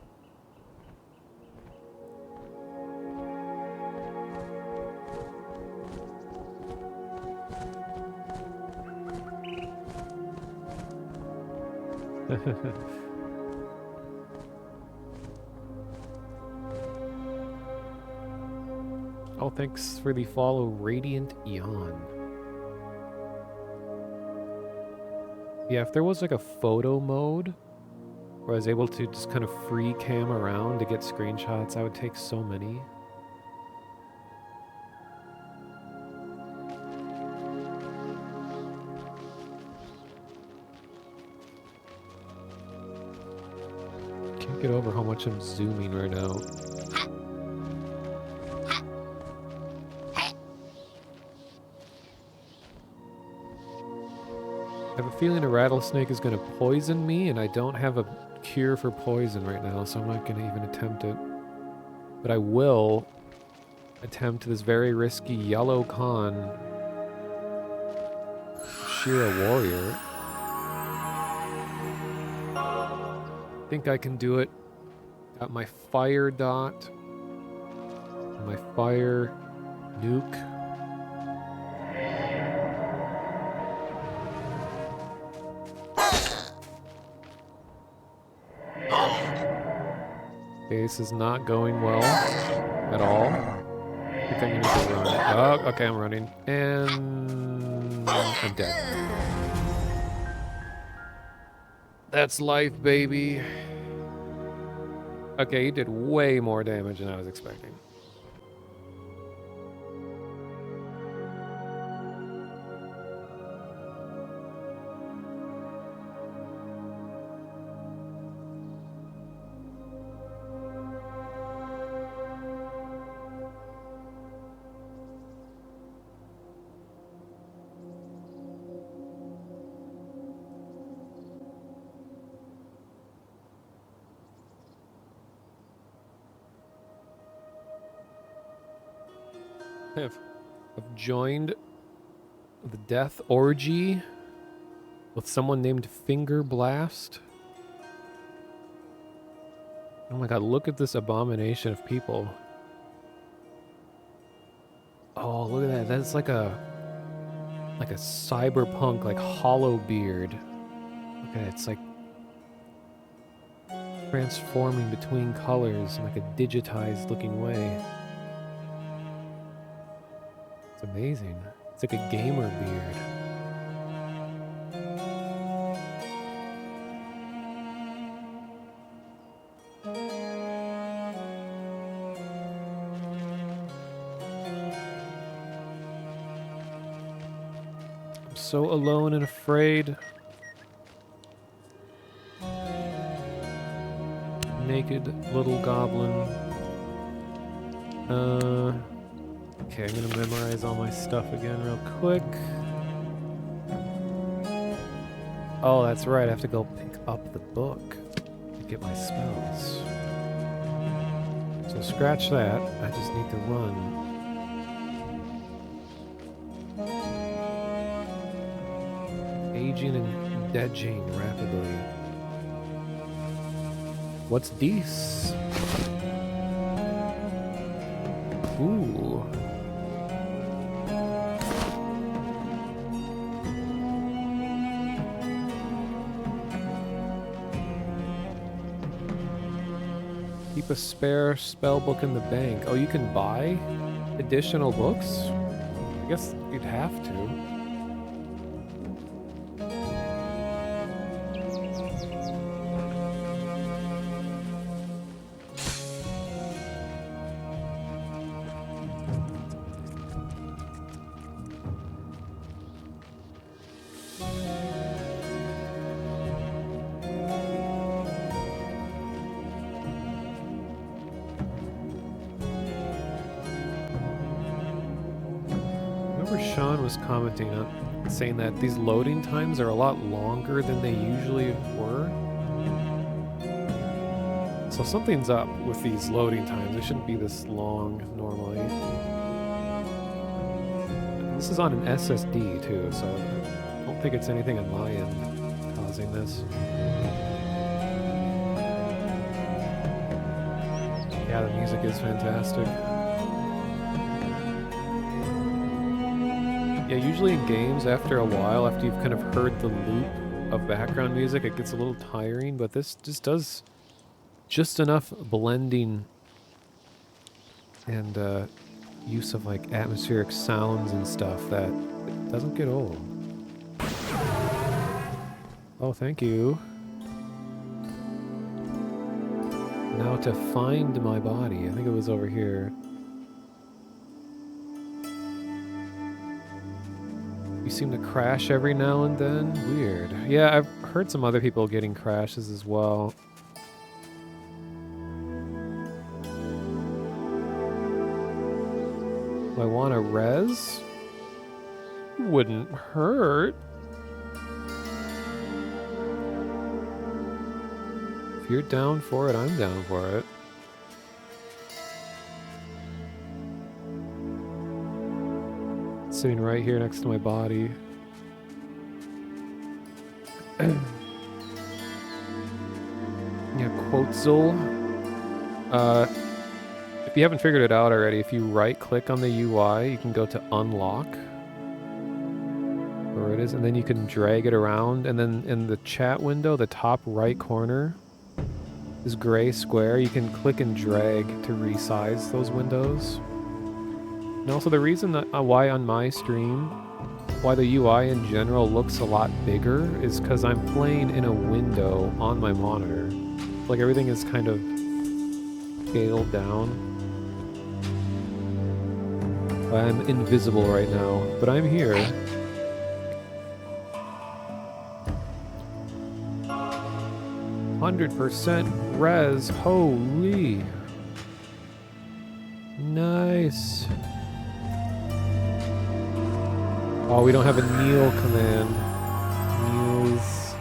Oh, thanks for the follow, Radiant Eon. Yeah, if there was like a photo mode where I was able to just kind of free cam around to get screenshots, I would take so many. Can't get over how much I'm zooming right now. I have a feeling a rattlesnake is going to poison me, and I don't have a cure for poison right now, so I'm not going to even attempt it. But I will attempt this very risky yellow con. Shira warrior. I think I can do it. Got my fire dot. My fire nuke. Okay, this is not going well at all. I think I need to run. Oh, okay, I'm running. And I'm dead. That's life, baby. Okay, he did way more damage than I was expecting. I've joined the death orgy with someone named Finger Blast. Oh my god, look at this abomination of people. Oh, look at that. That's like a cyberpunk, like hollow beard. Look at it. It's like transforming between colors in like a digitized looking way. It's amazing. It's like a gamer beard. I'm so alone and afraid. Naked little goblin. Okay, I'm gonna memorize all my stuff again real quick. Oh, that's right, I have to go pick up the book to get my spells. So scratch that, I just need to run. Aging and deadging rapidly. What's this? Ooh. Keep a spare spell book in the bank. Oh, you can buy additional books? I guess you'd have to. remember Sean was commenting on saying that these loading times are a lot longer than they usually were. So something's up with these loading times. They shouldn't be this long normally. This is on an SSD too, so I don't think it's anything on my end causing this. Yeah, the music is fantastic. Yeah, usually in games, after a while, after you've kind of heard the loop of background music, it gets a little tiring, but this just does just enough blending and use of like atmospheric sounds and stuff that it doesn't get old. Oh, thank you. Now to find my body. I think it was over here. You seem to crash every now and then. Weird. Yeah, I've heard some other people getting crashes as well. Do I want to res? Wouldn't hurt. If you're down for it, I'm down for it. Sitting right here next to my body. Yeah, Quotzel. If you haven't figured it out already, if you right-click on the UI, you can go to unlock. Where it is, and then you can drag it around, and then in the chat window, the top right corner, this gray square, you can click and drag to resize those windows. And also the reason that why on my stream, why the UI in general looks a lot bigger is because I'm playing in a window on my monitor. Like everything is kind of scaled down. I'm invisible right now, but I'm here. %, res, holy. Nice. Oh, we don't have a kneel command. Kneels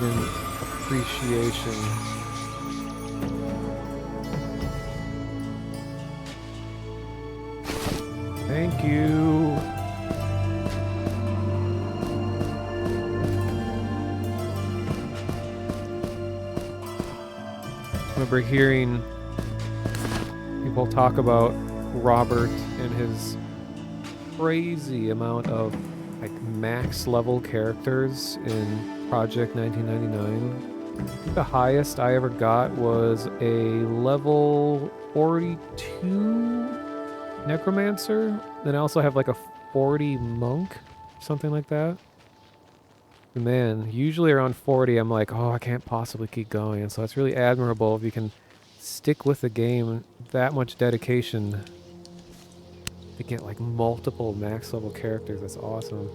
in appreciation. Thank you. I remember hearing people talk about Robert and his crazy amount of like max level characters in Project 1999. I think the highest I ever got was a level 42 necromancer. Then I also have like a 40 monk, something like that. And man, usually around 40 I'm like, oh, I can't possibly keep going. And so it's really admirable if you can stick with the game, that much dedication to get like multiple max level characters. That's awesome.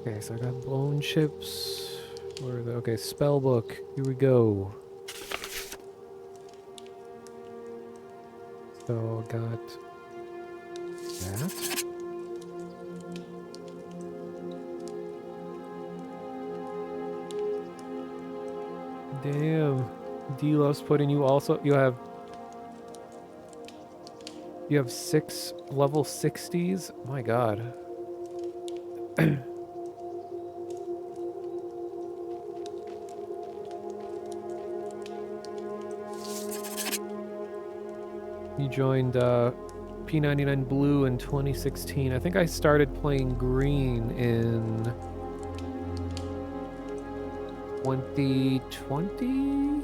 Okay, so I got bone chips. Where are the, okay, spell book. Here we go. So I got that. Damn. D-Love's putting you also, you have 6 level 60s? My god. You joined P99 Blue in 2016. I think I started playing green in 2020?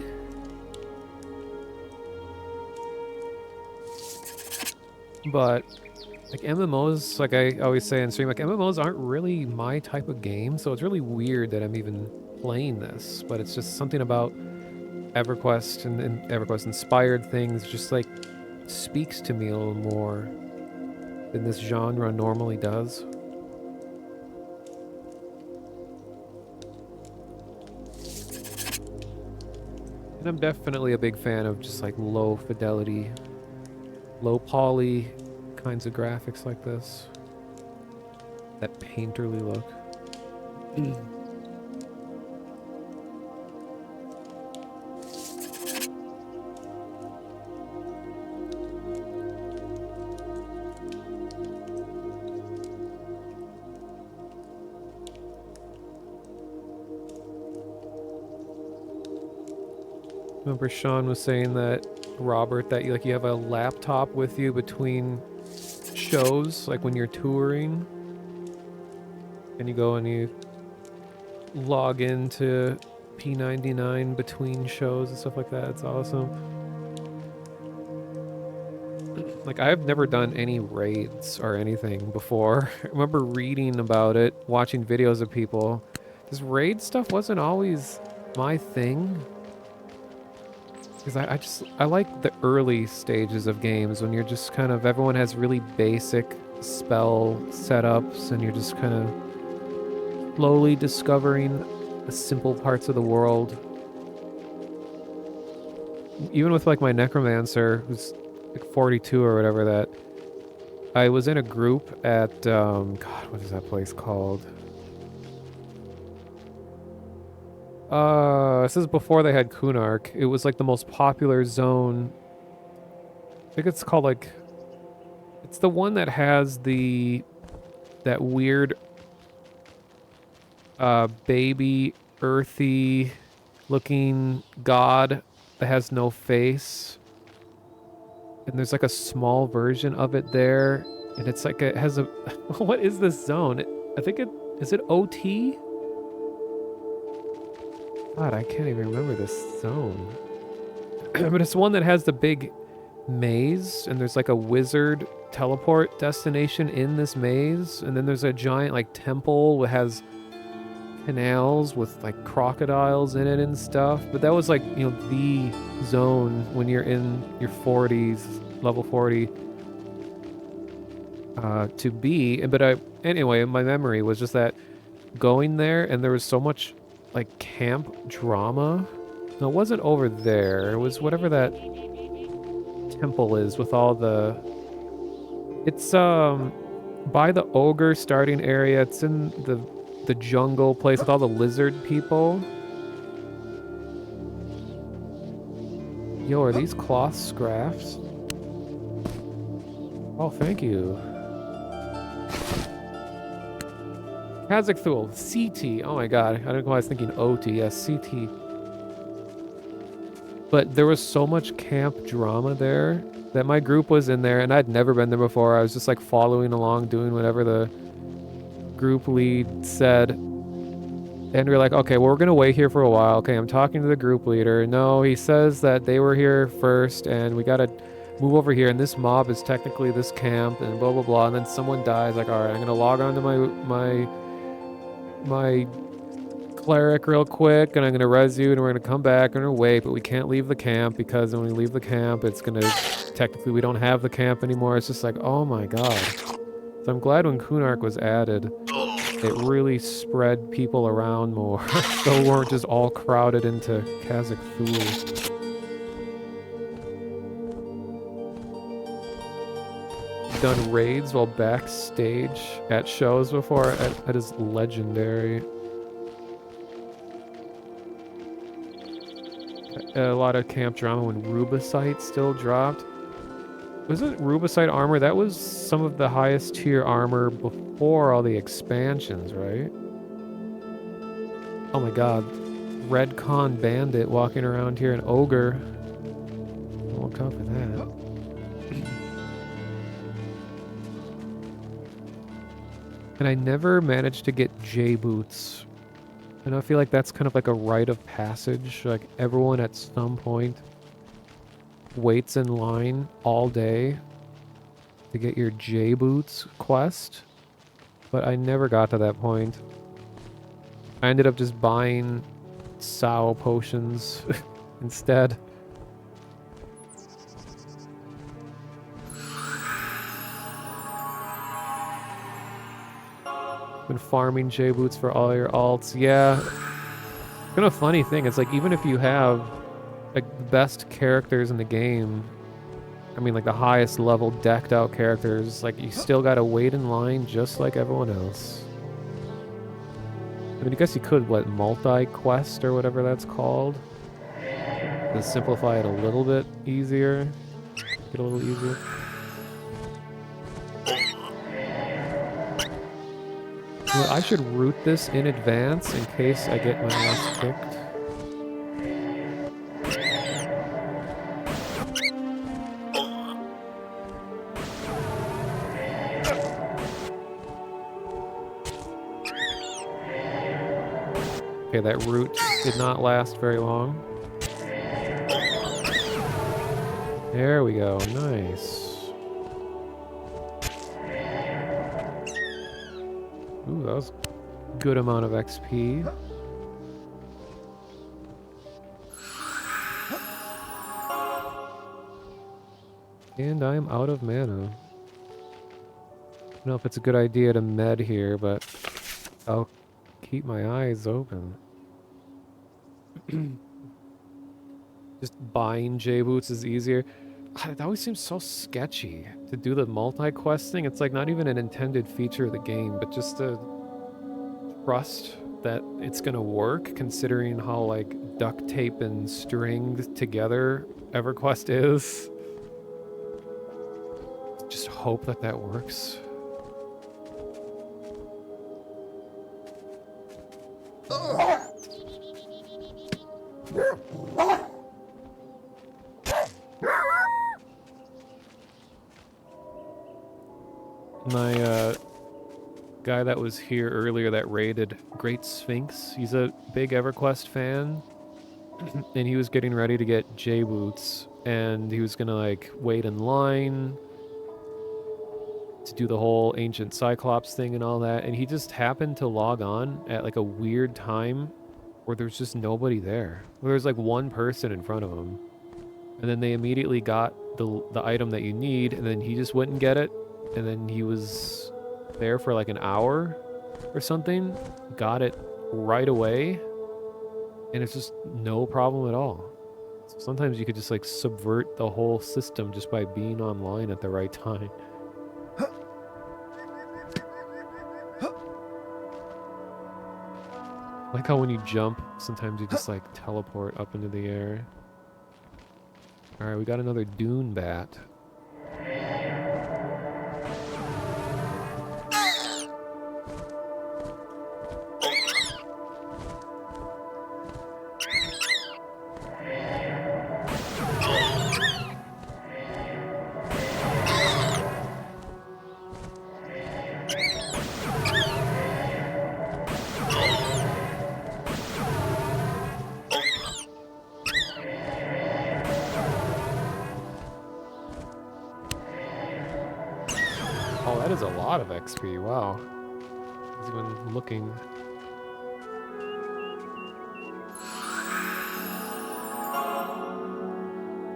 But like MMOs, like I always say on stream, like MMOs aren't really my type of game, so it's really weird that I'm even playing this. But it's just something about EverQuest and EverQuest inspired things just like speaks to me a little more than this genre normally does. And I'm definitely a big fan of just like low fidelity, low poly kinds of graphics like this. That painterly look. Remember Sean was saying that, Robert, that you have a laptop with you between shows, like when you're touring, and you go and you log into P99 between shows and stuff like that. It's awesome. Like, I've never done any raids or anything before. I remember reading about it, watching videos of people. This raid stuff wasn't always my thing. Because I like the early stages of games when you're just kind of, everyone has really basic spell setups and you're just kind of slowly discovering the simple parts of the world. Even with like my necromancer, who's like 42 or whatever, that I was in a group at, God, what is that place called? This is before they had Kunark. It was like the most popular zone. I think it's called like, it's the one that has that weird, baby, earthy looking god that has no face. And there's like a small version of it there. And it's like, it has a, what is this zone? I think is it OT? God, I can't even remember this zone. But it's one that has the big maze, and there's like a wizard teleport destination in this maze, and then there's a giant like temple that has canals with like crocodiles in it and stuff. But that was like, you know, the zone when you're in your 40s, level 40, to be. But anyway, my memory was just that going there, and there was so much like camp drama. No, it wasn't over there. It was whatever that temple is with all the... It's by the ogre starting area. It's in the jungle place with all the lizard people. Yo, are these cloth scraps? Oh, thank you. Kazakhthul, CT. Oh my god, I don't know why I was thinking OT. Yes, CT. But there was so much camp drama there that my group was in there, and I'd never been there before. I was just like following along, doing whatever the group lead said. And we are like, okay, well, we're gonna wait here for a while. Okay, I'm talking to the group leader. No, he says that they were here first, and we gotta move over here, and this mob is technically this camp, and blah blah blah. And then someone dies. Like, all right, I'm gonna log on to my cleric real quick, and I'm gonna res you, and we're gonna come back, and we're gonna wait, but we can't leave the camp because when we leave the camp, it's gonna technically we don't have the camp anymore. It's just like, oh my god. So I'm glad when Kunark was added, it really spread people around more, so we weren't just all crowded into Kazakhthul. Done raids while backstage at shows before. That is legendary. A lot of camp drama when Rubicite still dropped. Was it Rubicite armor? That was some of the highest tier armor before all the expansions, right? Oh my god. Redcon Bandit walking around here, an ogre. I won't cover that. And I never managed to get J boots. And I feel like that's kind of like a rite of passage. Like everyone at some point waits in line all day to get your J boots quest. But I never got to that point. I ended up just buying Sao potions instead. Been farming J boots for all your alts. Yeah. Kind of funny thing. It's like even if you have like the best characters in the game. I mean, like the highest level decked out characters. Like you still gotta wait in line just like everyone else. I mean, I guess you could what multi-quest or whatever that's called to simplify it a little bit easier. Get a little easier. You know, I should root this in advance in case I get my ass kicked. Okay, that root did not last very long. There we go, nice. Ooh, that was a good amount of XP. And I am out of mana. I don't know if it's a good idea to med here, but I'll keep my eyes open. Just buying J-Boots is easier. It always seems so sketchy to do the multi-quest thing. It's like not even an intended feature of the game, but just to trust that it's gonna work considering how like duct tape and stringed together EverQuest is. Just hope that that works. My guy that was here earlier that raided Great Sphinx, he's a big EverQuest fan, and he was getting ready to get J-Boots, and he was gonna like wait in line to do the whole ancient Cyclops thing and all that, and he just happened to log on at like a weird time where there's just nobody there. There was like one person in front of him, and then they immediately got the item that you need, and then he just went and get it, and then he was there for like an hour or something, got it right away, and it's just no problem at all. So sometimes you could just like subvert the whole system just by being online at the right time. Like how when you jump, sometimes you just like teleport up into the air. Alright, we got another dune bat. Oh, that is a lot of XP, wow. I was even looking.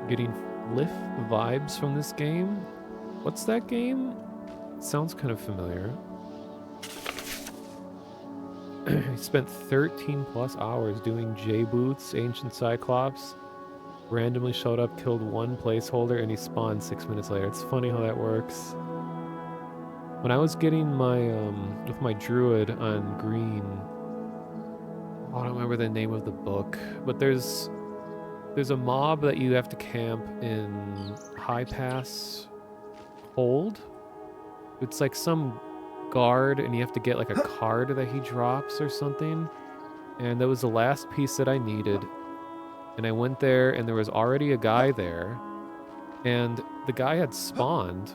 Getting Lift vibes from this game. What's that game? Sounds kind of familiar. I spent 13 plus hours doing J-Boots, Ancient Cyclops. Randomly showed up, killed one placeholder, and he spawned 6 minutes later. It's funny how that works. When I was getting my, with my druid on green, I don't remember the name of the book, but there's a mob that you have to camp in High Pass Hold. It's like some guard, and you have to get like a card that he drops or something. And that was the last piece that I needed. And I went there, and there was already a guy there. And the guy had spawned.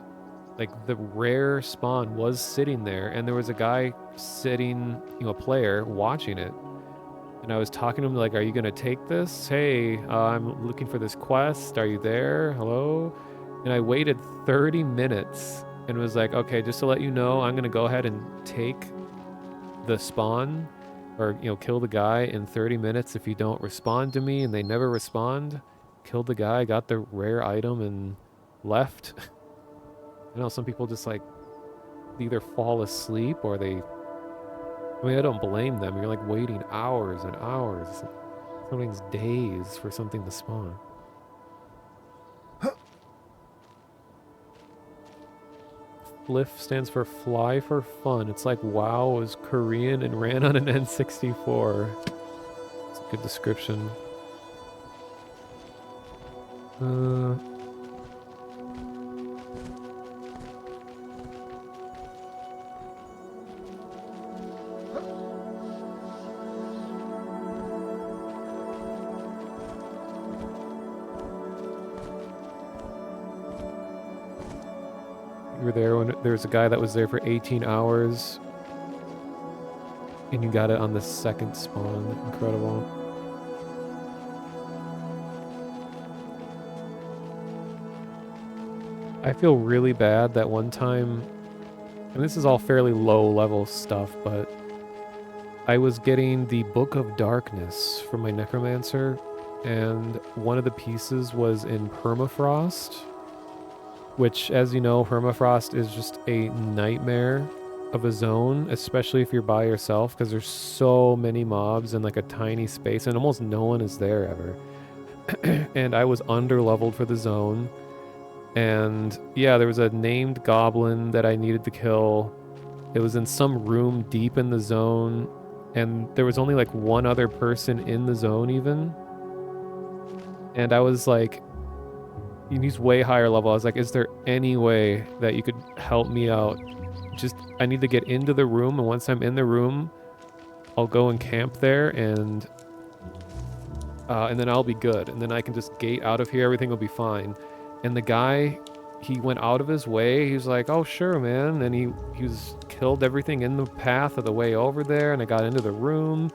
Like, the rare spawn was sitting there, and there was a guy sitting, you know, a player, watching it. And I was talking to him like, are you going to take this? Hey, I'm looking for this quest. Are you there? Hello? And I waited 30 minutes and was like, okay, just to let you know, I'm going to go ahead and take the spawn or, you know, kill the guy in 30 minutes if you don't respond to me. And they never respond. Killed the guy, got the rare item, and left. I know some people just like either fall asleep or they... I mean, I don't blame them. You're like waiting hours and hours. It's Everything's days for something to spawn. Fliff stands for fly for fun. It's like WoW was Korean and ran on an N64. It's a good description. You were there when there was a guy that was there for 18 hours. And you got it on the second spawn. Incredible. I feel really bad that one time, and this is all fairly low level stuff, but I was getting the Book of Darkness from my necromancer, and one of the pieces was in permafrost, which, as you know, permafrost is just a nightmare of a zone, especially if you're by yourself, because there's so many mobs in like a tiny space, and almost no one is there ever. And I was under-leveled for the zone, and yeah, there was a named goblin that I needed to kill. It was in some room deep in the zone, and there was only like one other person in the zone even. And I was like, he's way higher level. I was like, is there any way that you could help me out? Just, I need to get into the room, and once I'm in the room, I'll go and camp there, and then I'll be good. And then I can just gate out of here, everything will be fine. And the guy, he went out of his way. He was like, oh, sure, man. And he killed everything in the path of the way over there, and I got into the room.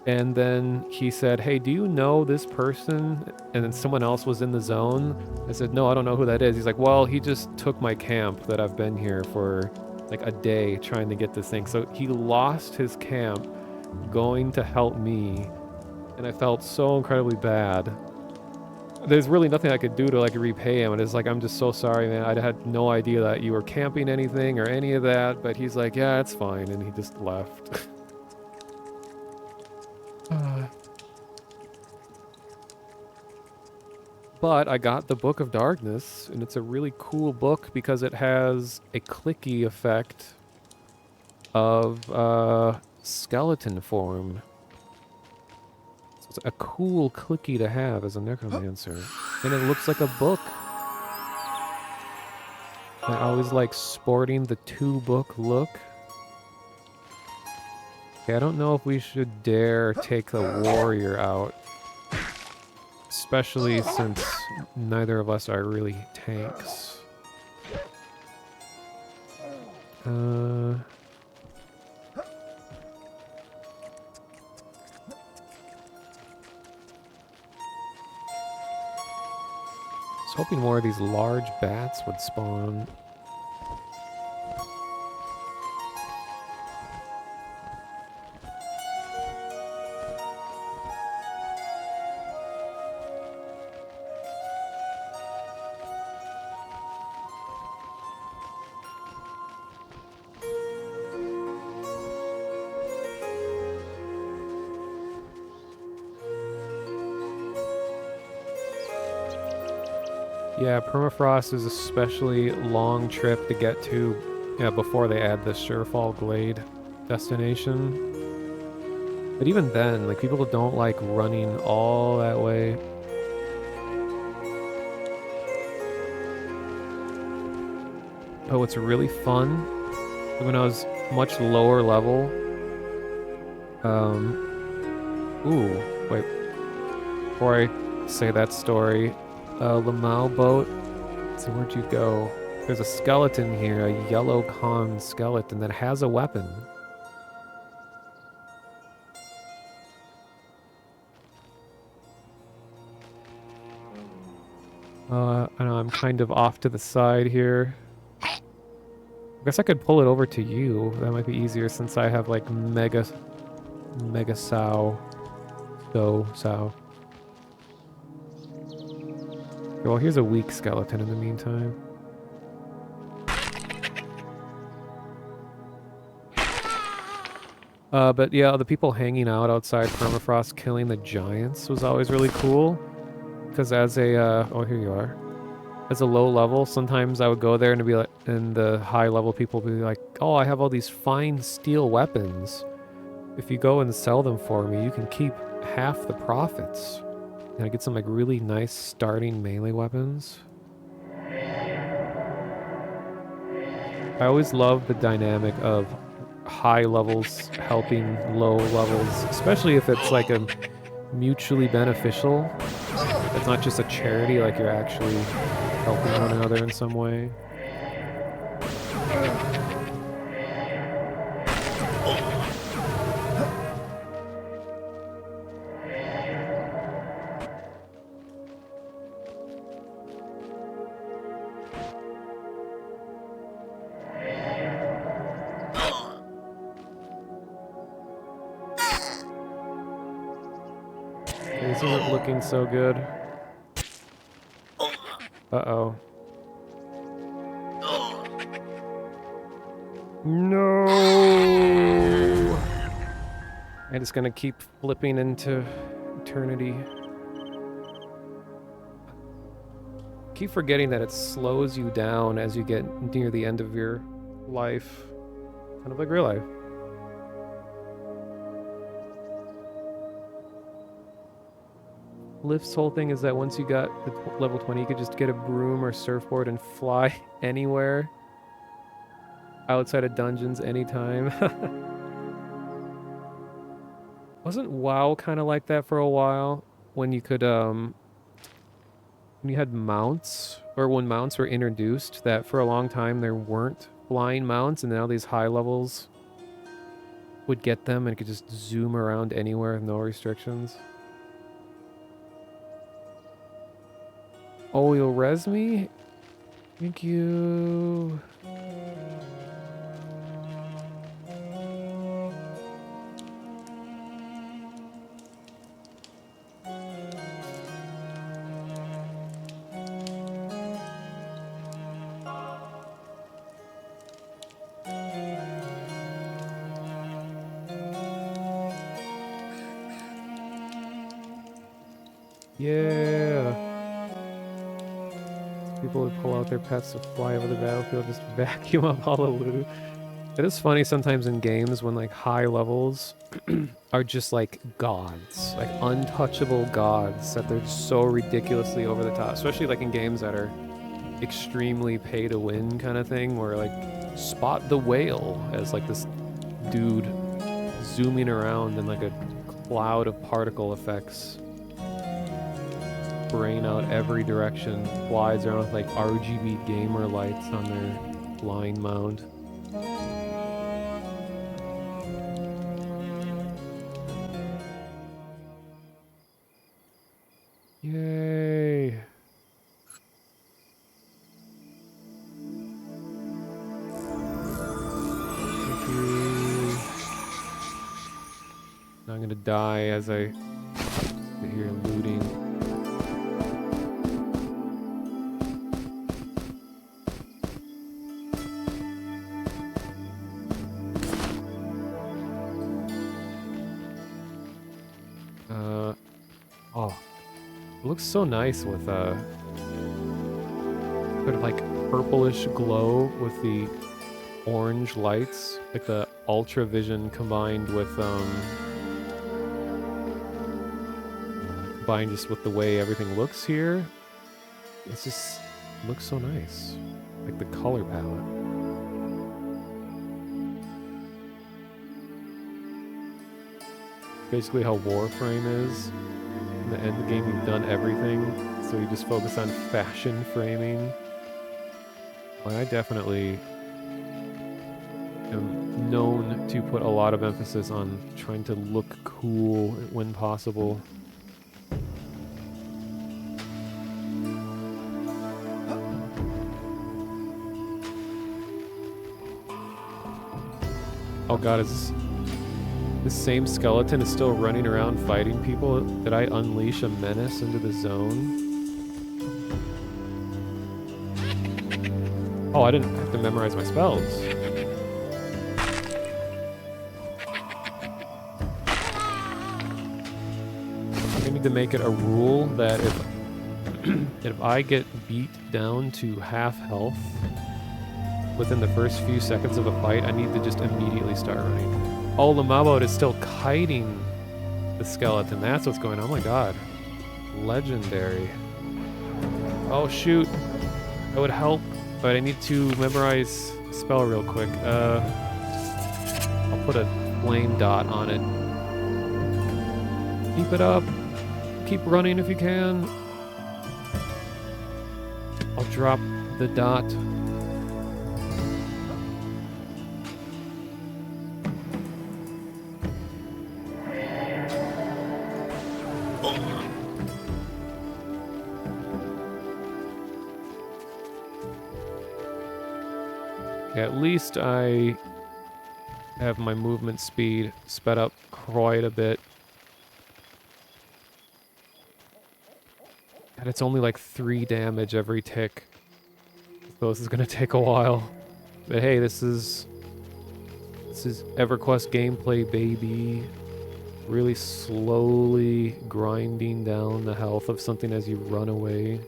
And then he said, hey, do you know this person? And then someone else was in the zone. I said, no, I don't know who that is. He's like, well, he just took my camp that I've been here for like a day trying to get this thing. So he lost his camp going to help me. And I felt so incredibly bad. There's really nothing I could do to like repay him. And it's like, I'm just so sorry, man. I had no idea that you were camping anything or any of that. But he's like, yeah, it's fine. And he just left. But I got the Book of Darkness, and it's a really cool book because it has a clicky effect of skeleton form. So it's a cool clicky to have as a necromancer. And it looks like a book. I always like sporting the two-book look. Okay, I don't know if we should dare take the warrior out. Especially since neither of us are really tanks. I was hoping more of these large bats would spawn. Yeah, permafrost is especially long trip to get to before they add the Surefall Glade destination. But even then, like, people don't like running all that way. But what's really fun, when I was much lower level, wait, before I say that story, Lamau boat. So where'd you go? There's a skeleton here, a yellow con skeleton that has a weapon. I know I'm kind of off to the side here. I guess I could pull it over to you. That might be easier since I have like mega sow. Sow. Well, here's a weak skeleton in the meantime. But yeah, the people hanging out outside permafrost killing the giants was always really cool. Because as a, oh, here you are. As a low level, sometimes I would go there and it'd be like, and the high level people would be like, oh, I have all these fine steel weapons. If you go and sell them for me, you can keep half the profits. And I get some like really nice starting melee weapons. I always love the dynamic of high levels helping low levels, especially if it's like a mutually beneficial. It's not just a charity, like you're actually helping one another in some way. This isn't looking so good. Uh-oh. No! And it's gonna keep flipping into eternity. Keep forgetting that it slows you down as you get near the end of your life. Kind of like real life. Lift's whole thing is that once you got the level 20, you could just get a broom or surfboard and fly anywhere. Outside of dungeons anytime. Wasn't WoW kind of like that for a while? When you could, when you had mounts, or when mounts were introduced, that for a long time there weren't flying mounts, and now these high levels would get them and could just zoom around anywhere with no restrictions. Oh, you'll res me? Thank you. Yeah. People would pull out their pets to fly over the battlefield, just vacuum up all the loot. It is funny sometimes in games when like high levels are just like gods, like untouchable gods, that they're so ridiculously over the top, especially like in games that are extremely pay to win kind of thing, where like Spot the Whale as like this dude zooming around in like a cloud of particle effects, spraying out every direction, flies around with like RGB gamer lights on their flying mount. Yay! Thank you. Now I'm gonna die as I sit here looting. Oh, it looks so nice with sort of like purplish glow with the orange lights, like the ultra vision combined with combined just with the way everything looks here. It's just looks so nice, like the color palette. Basically how Warframe is. In the end game, you've done everything, so you just focus on fashion framing. Well, I definitely am known to put a lot of emphasis on trying to look cool when possible. Oh god, is this same skeleton is still running around fighting people? Did I unleash a menace into the zone? Oh, I didn't have to memorize my spells. need to make it a rule that if I get beat down to half health within the first few seconds of a fight, I need to just immediately start running. Oh, the Mabot is still kiting the skeleton. That's what's going on. Oh my god. Legendary. Oh shoot. That would help, but I need to memorize spell real quick. I'll put a flame dot on it. Keep it up. Keep running if you can. I'll drop the dot. At least I have my movement speed sped up quite a bit. And it's only like 3 damage every tick. So this is gonna take a while. But hey, this is EverQuest gameplay, baby. Really slowly grinding down the health of something as you run away.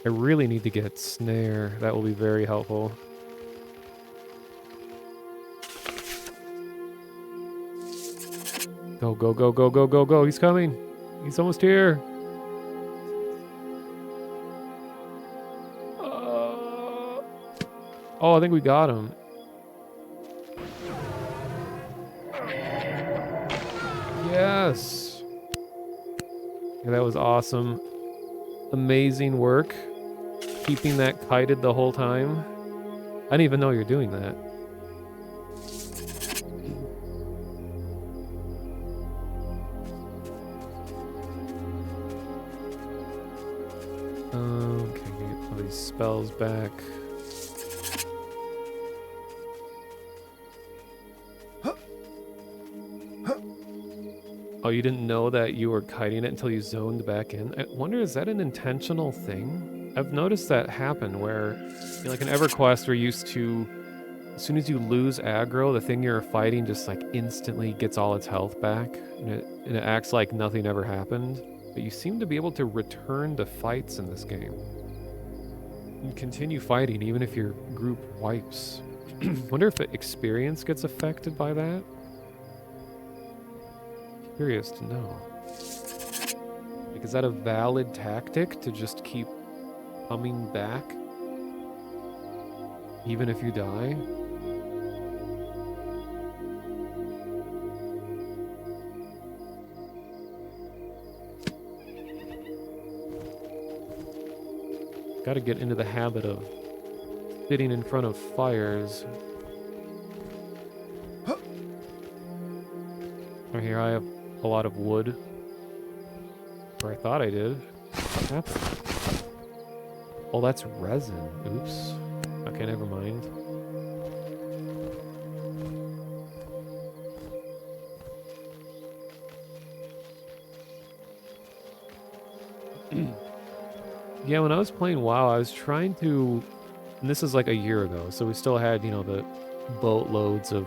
I really need to get Snare. That will be very helpful. Go, go, go, go, go, go, go. He's coming. He's almost here. Oh, I think we got him. Yes. Yeah, that was awesome. Amazing work. Keeping that kited the whole time. I didn't even know you're doing that. Okay, get all these spells back. Oh, you didn't know that you were kiting it until you zoned back in? I wonder, is that an intentional thing? I've noticed that happen where, you know, like in EverQuest, we're used to, as soon as you lose aggro, the thing you're fighting just like instantly gets all its health back, and it acts like nothing ever happened. But you seem to be able to return to fights in this game. You continue fighting even if your group wipes. Wonder if experience gets affected by that? Curious to know. Like, is that a valid tactic to just keep coming back even if you die? Gotta get into the habit of sitting in front of fires. Right here I have a lot of wood. Or I thought I did. That's... Oh, that's resin. Oops. Okay, never mind. Yeah, when I was playing WoW, I was trying to... And this is like a year ago, so we still had, you know, the boatloads of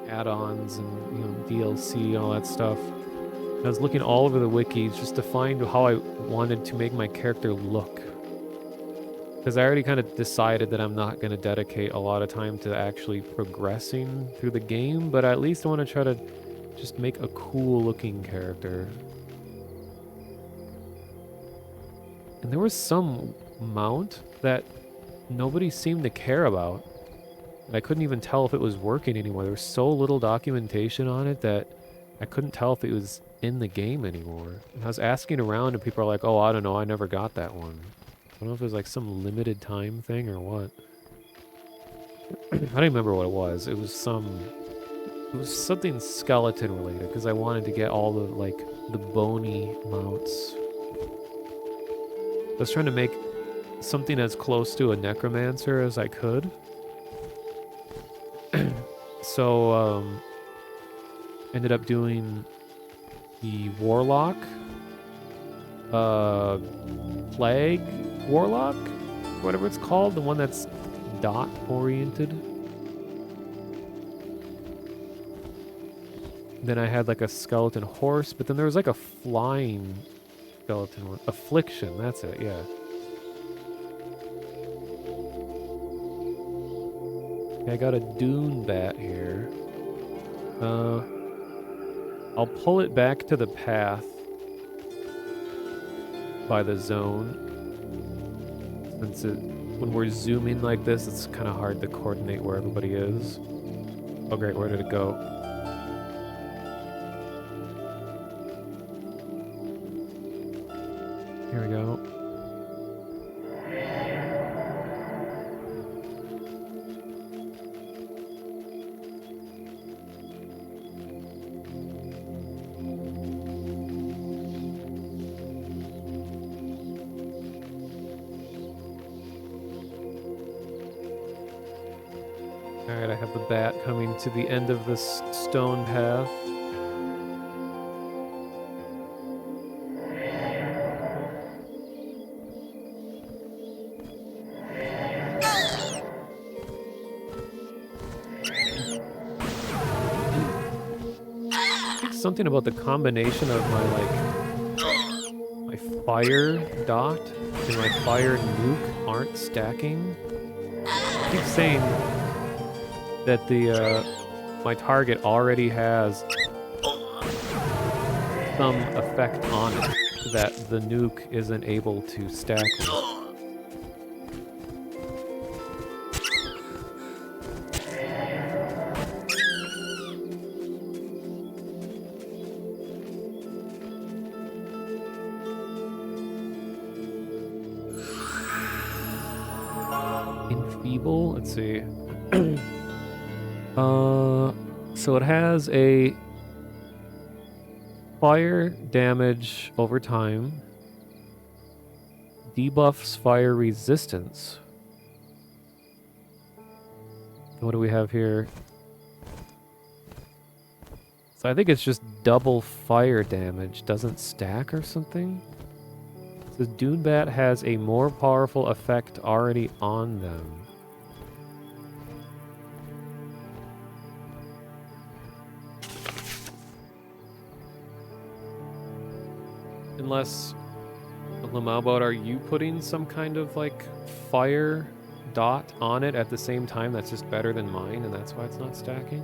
add-ons and, you know, DLC and all that stuff. I was looking all over the wikis just to find how I wanted to make my character look. Because I already kind of decided that I'm not going to dedicate a lot of time to actually progressing through the game, but at least I want to try to just make a cool looking character. And there was some mount that nobody seemed to care about. And I couldn't even tell if it was working anymore. There was so little documentation on it that I couldn't tell if it was in the game anymore. And I was asking around and people are like, oh, I don't know, I never got that one. I don't know if it was like some limited time thing or what. I don't remember what it was. It was something skeleton related because I wanted to get all the, like, the bony mounts. I was trying to make something as close to a necromancer as I could. So, ended up doing the warlock, plague warlock, whatever it's called, the one that's dot oriented. Then I had like a skeleton horse, but then there was like a flying skeleton one. Affliction, that's it, yeah. Okay, I got a dune bat here. I'll pull it back to the path by the zone. Since when we're zooming like this, it's kind of hard to coordinate where everybody is. Oh great, where did it go? Here we go. Alright, I have the bat coming to the end of this stone path. Something about the combination of my fire dot and my fire nuke aren't stacking. I keep saying that the my target already has some effect on it that the nuke isn't able to stack with. Enfeeble, let's see. So it has a fire damage over time, debuffs fire resistance. What do we have here? So I think it's just double fire damage, doesn't stack or something? The Dune Bat has a more powerful effect already on them. Unless, Lamaubot, are you putting some kind of like fire dot on it at the same time that's just better than mine and that's why it's not stacking?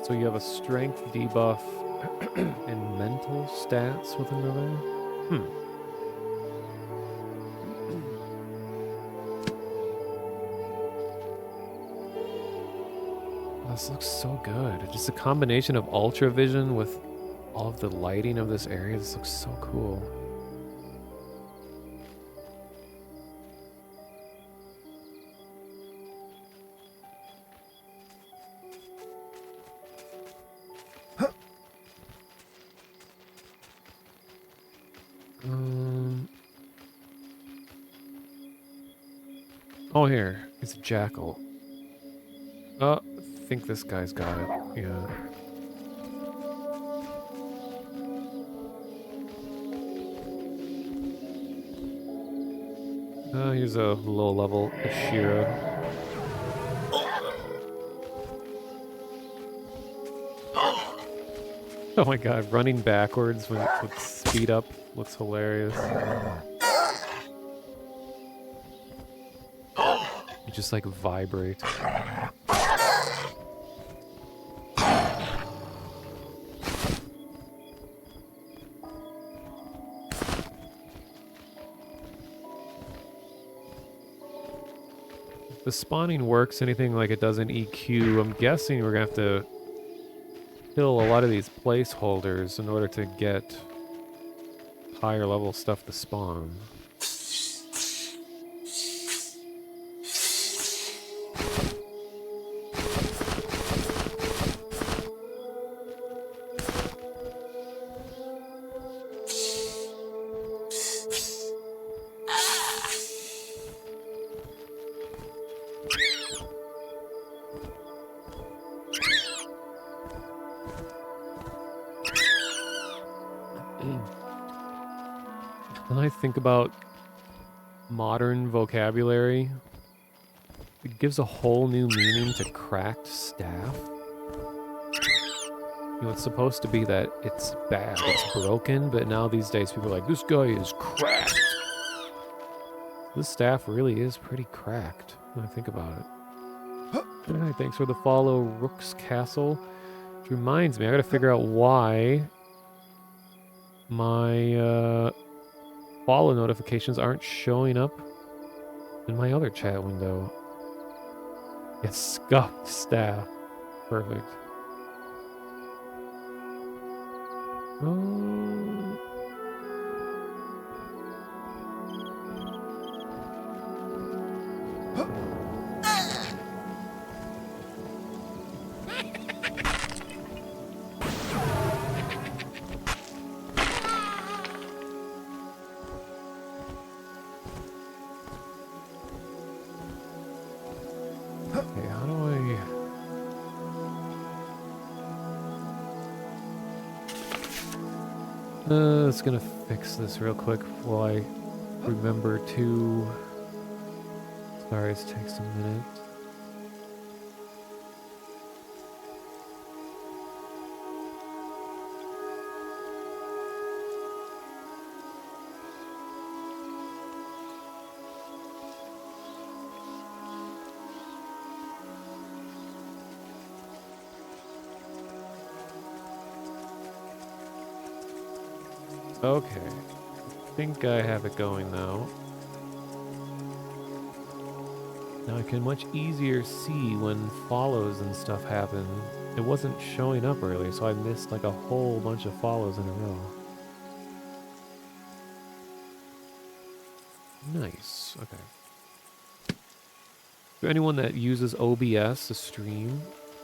So you have a strength debuff and mental stats with another? Oh, this looks so good. Just a combination of ultra vision with all of the lighting of this area. This looks so cool. Oh, here. It's a jackal. I think this guy's got it. Yeah. Here's a low-level Ashira. Oh my god, running backwards with speed up looks hilarious. You just like vibrate. If the spawning works anything like it does in EQ, I'm guessing we're gonna have to kill a lot of these placeholders in order to get higher level stuff to spawn. when I think about modern vocabulary, it gives a whole new meaning to cracked staff. You know, it's supposed to be that it's bad, it's broken, but now these days people are like, this guy is cracked. This staff really is pretty cracked when I think about it. Alright, thanks for the follow, Rook's Castle. Which reminds me, I gotta figure out why my follow notifications aren't showing up in my other chat window. Yes, scuffed staff. Perfect. Okay, how do I... It's gonna fix this real quick while I remember to... Sorry, it takes a minute. Okay, I think I have it going now. Now I can much easier see when follows and stuff happen. It wasn't showing up earlier, so I missed like a whole bunch of follows in a row. Nice, okay. For anyone that uses OBS to stream,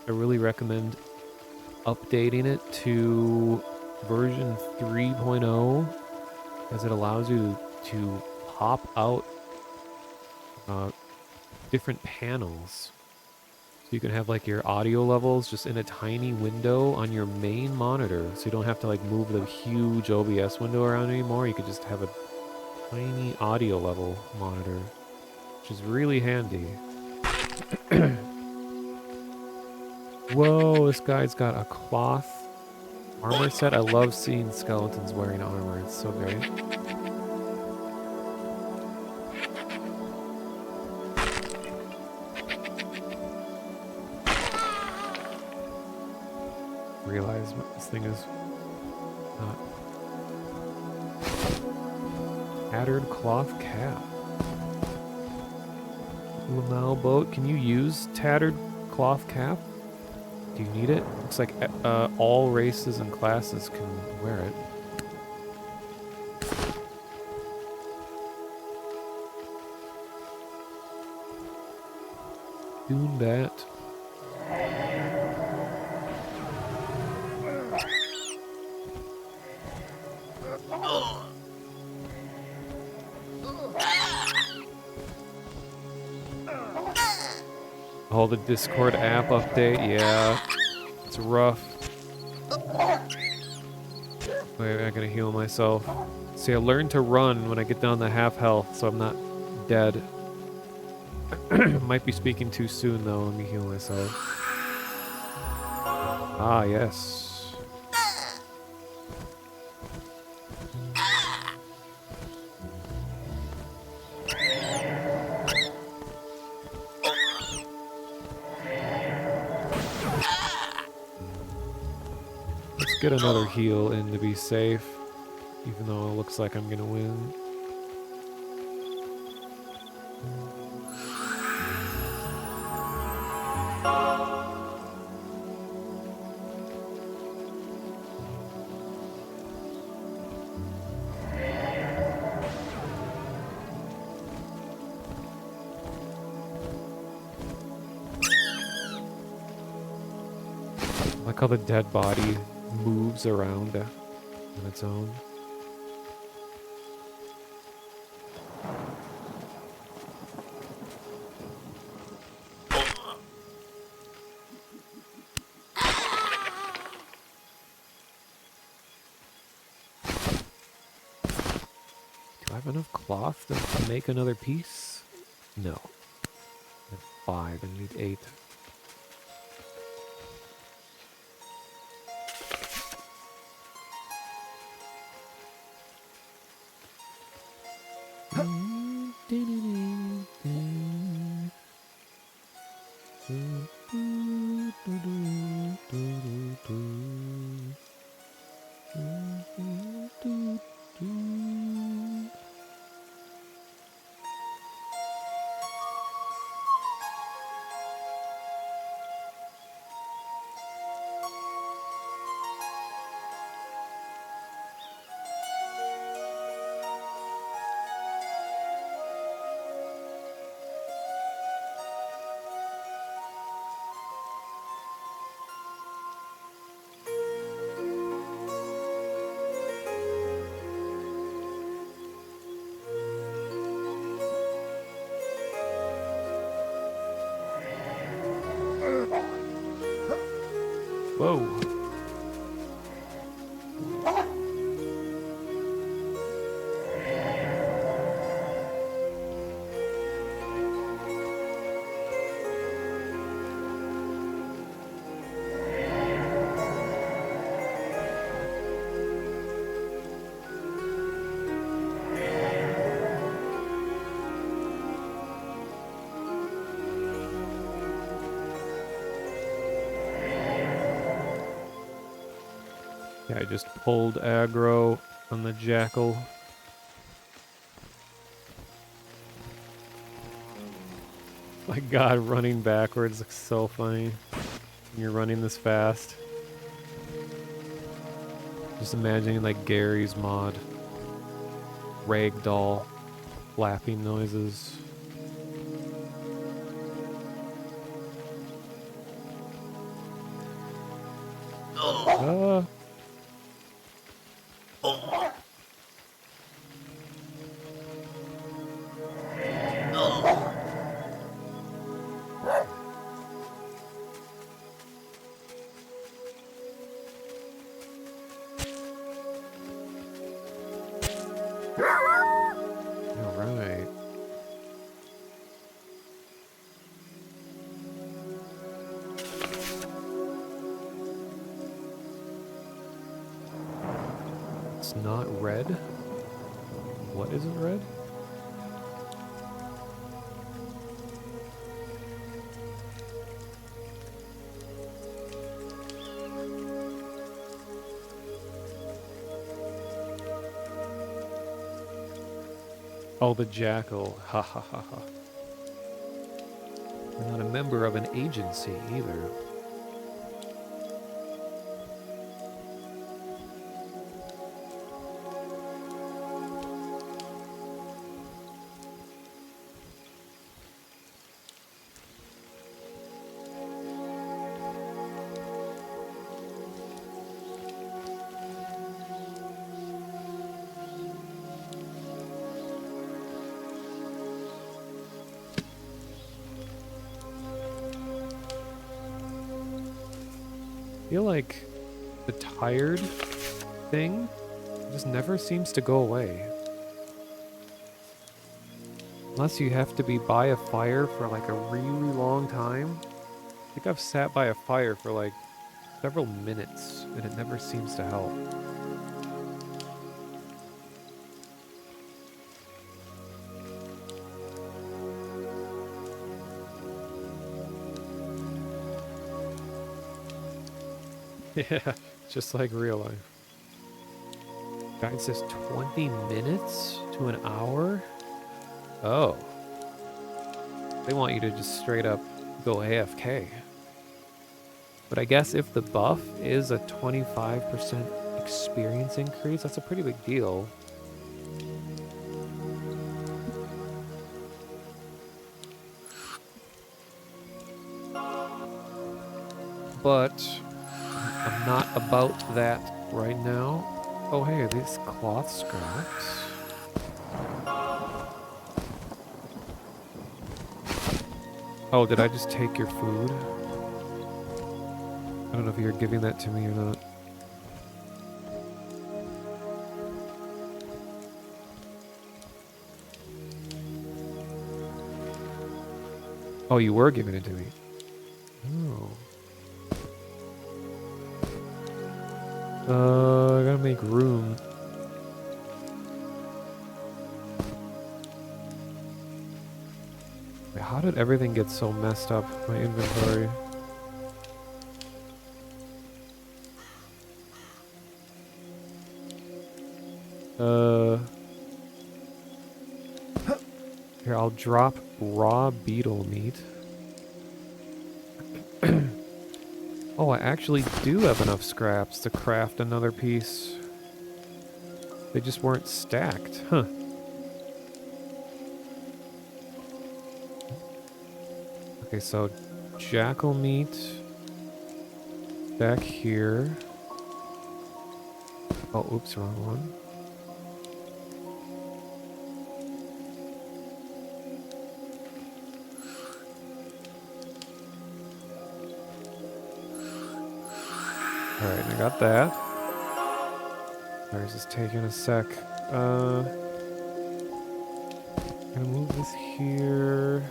I really recommend updating it to version 3.0 as it allows you to pop out different panels. So you can have like your audio levels just in a tiny window on your main monitor, so you don't have to like move the huge OBS window around anymore. You could just have a tiny audio level monitor, which is really handy. Whoa, this guy's got a cloth armor set. I love seeing skeletons wearing armor. It's so great. Realize this thing is not. Tattered cloth cap. Lamel boat. Can you use tattered cloth cap? Do you need it? Looks like all races and classes can wear it. Dune bat. Oh, the Discord app update, yeah. It's rough. Wait, I gotta heal myself. See, I learned to run when I get down to half health, so I'm not dead. Might be speaking too soon, though. Let me heal myself. Ah, yes. Get another heal in to be safe, even though it looks like I'm gonna win. I like how the dead body moves around on its own. have enough cloth to make another piece? No. I have 5, I need 8. Whoa. Yeah, I just pulled aggro on the jackal. My god, running backwards looks so funny when you're running this fast. Just imagining like Gary's mod. Ragdoll flapping noises. Ah. Alright. It's not red? What isn't red? Oh, the jackal. Ha ha ha ha. We're not a member of an agency either. I feel like the tired thing just never seems to go away. Unless you have to be by a fire for like a really long time. I think I've sat by a fire for like several minutes and it never seems to help. Yeah, just like real life. Guide says 20 minutes to an hour? Oh. They want you to just straight up go AFK. But I guess if the buff is a 25% experience increase, that's a pretty big deal. But I'm not about that right now. Oh hey, these cloth scraps. Oh, did I just take your food? I don't know if you're giving that to me or not. Oh, you were giving it to me. Oh. I gotta make room. Wait, how did everything get so messed up? My inventory. Here, I'll drop raw beetle meat. Oh, I actually do have enough scraps to craft another piece. They just weren't stacked. Huh. Okay, so jackal meat back here. Oh, oops, wrong one. Alright, I got that. Ours is taking a sec. Gonna move this here.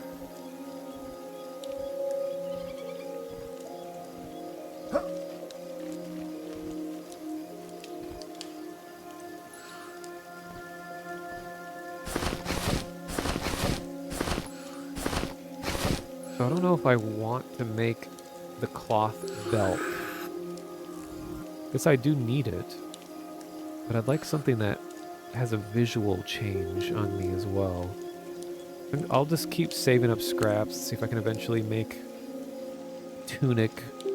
So I don't know if I want to make the cloth belt. Guess I do need it. But I'd like something that has a visual change on me as well. And I'll just keep saving up scraps, see if I can eventually make tunic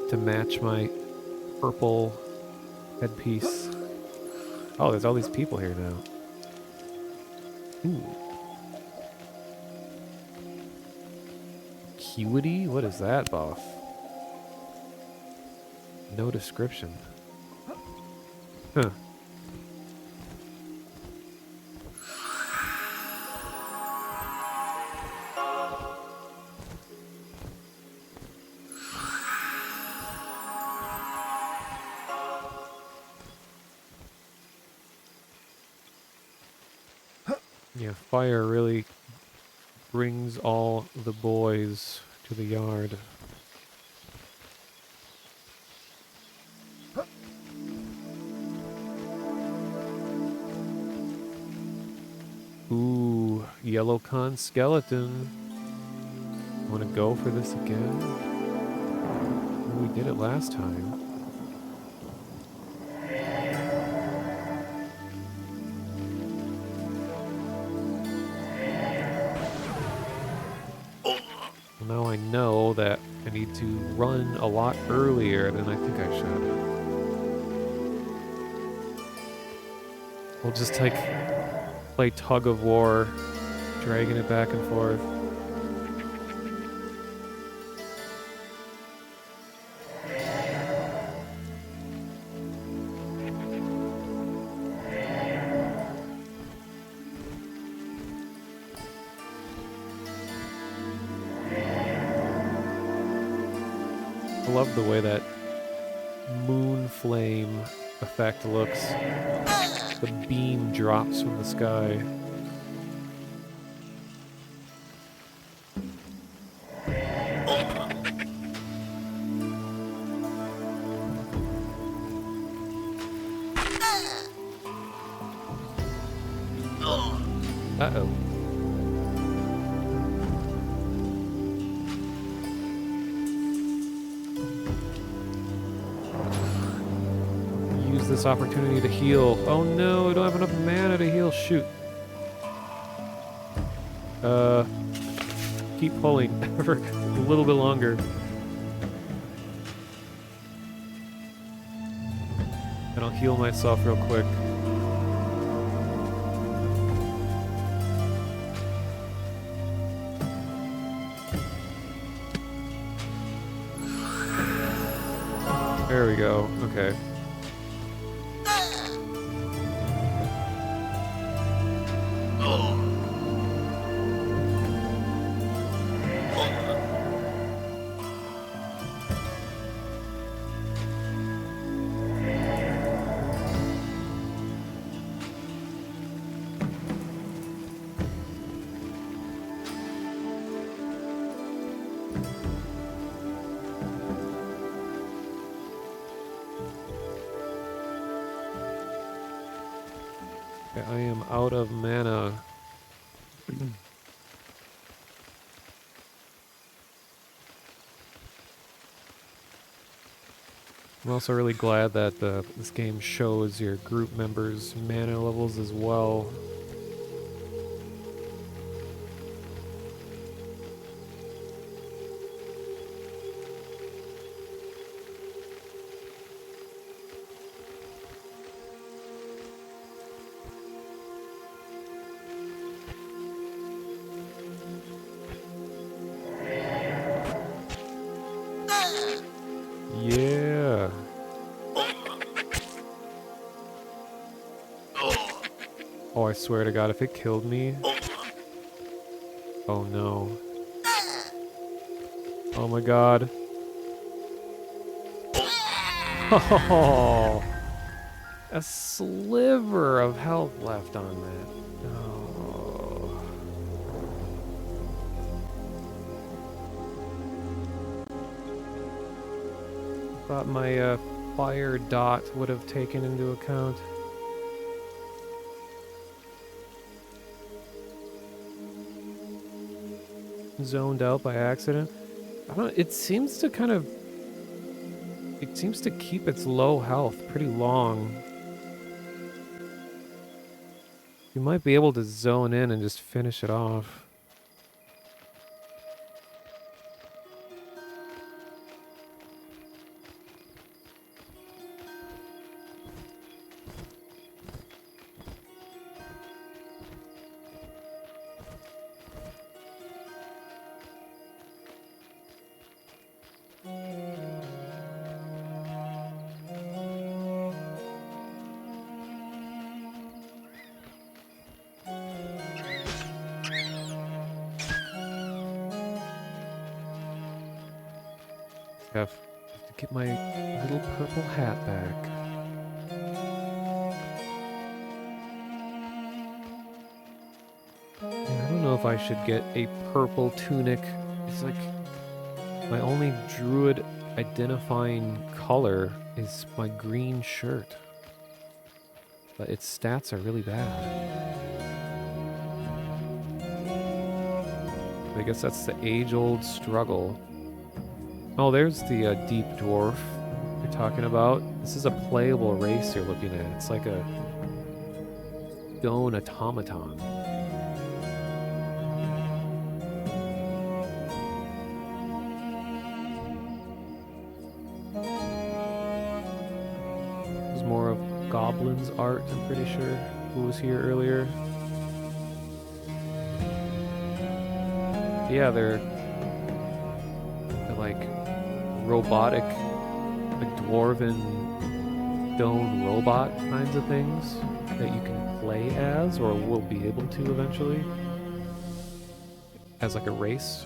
to match my purple headpiece. Oh, there's all these people here now. Ooh. Acuity? What is that buff? No description. Huh. Yeah, fire really brings all the boys to the yard. Ooh, yellow con skeleton. Want to go for this again? We did it last time. Now I know that I need to run a lot earlier than I think I should. We'll just like play tug of war, dragging it back and forth. I love the way that moon flame effect looks. The beam drops from the sky. Uh-oh. Use this opportunity to heal. Oh no, I don't have enough mana to heal. Shoot. Keep pulling for a little bit longer. And I'll heal myself real quick. There we go. Okay. out of mana. I'm also really glad that this game shows your group members' mana levels as well. Yeah. Oh, I swear to God, if it killed me... Oh no. Oh my God. Oh, a sliver of health left on that. Oh. Thought my fire dot would have taken into account. Zoned out by accident. I don't know, it seems to kind of... It seems to keep its low health pretty long. You might be able to zone in and just finish it off. Have to get my little purple hat back. Yeah, I don't know if I should get a purple tunic. It's like my only druid identifying color is my green shirt. But its stats are really bad. I guess that's the age-old struggle. Oh, there's the deep dwarf you're talking about. This is a playable race you're looking at. It's like a stone automaton. There's more of Goblin's art, I'm pretty sure, who was here earlier. Yeah, they're like robotic, like dwarven stone robot kinds of things that you can play as, or will be able to eventually, as like a race.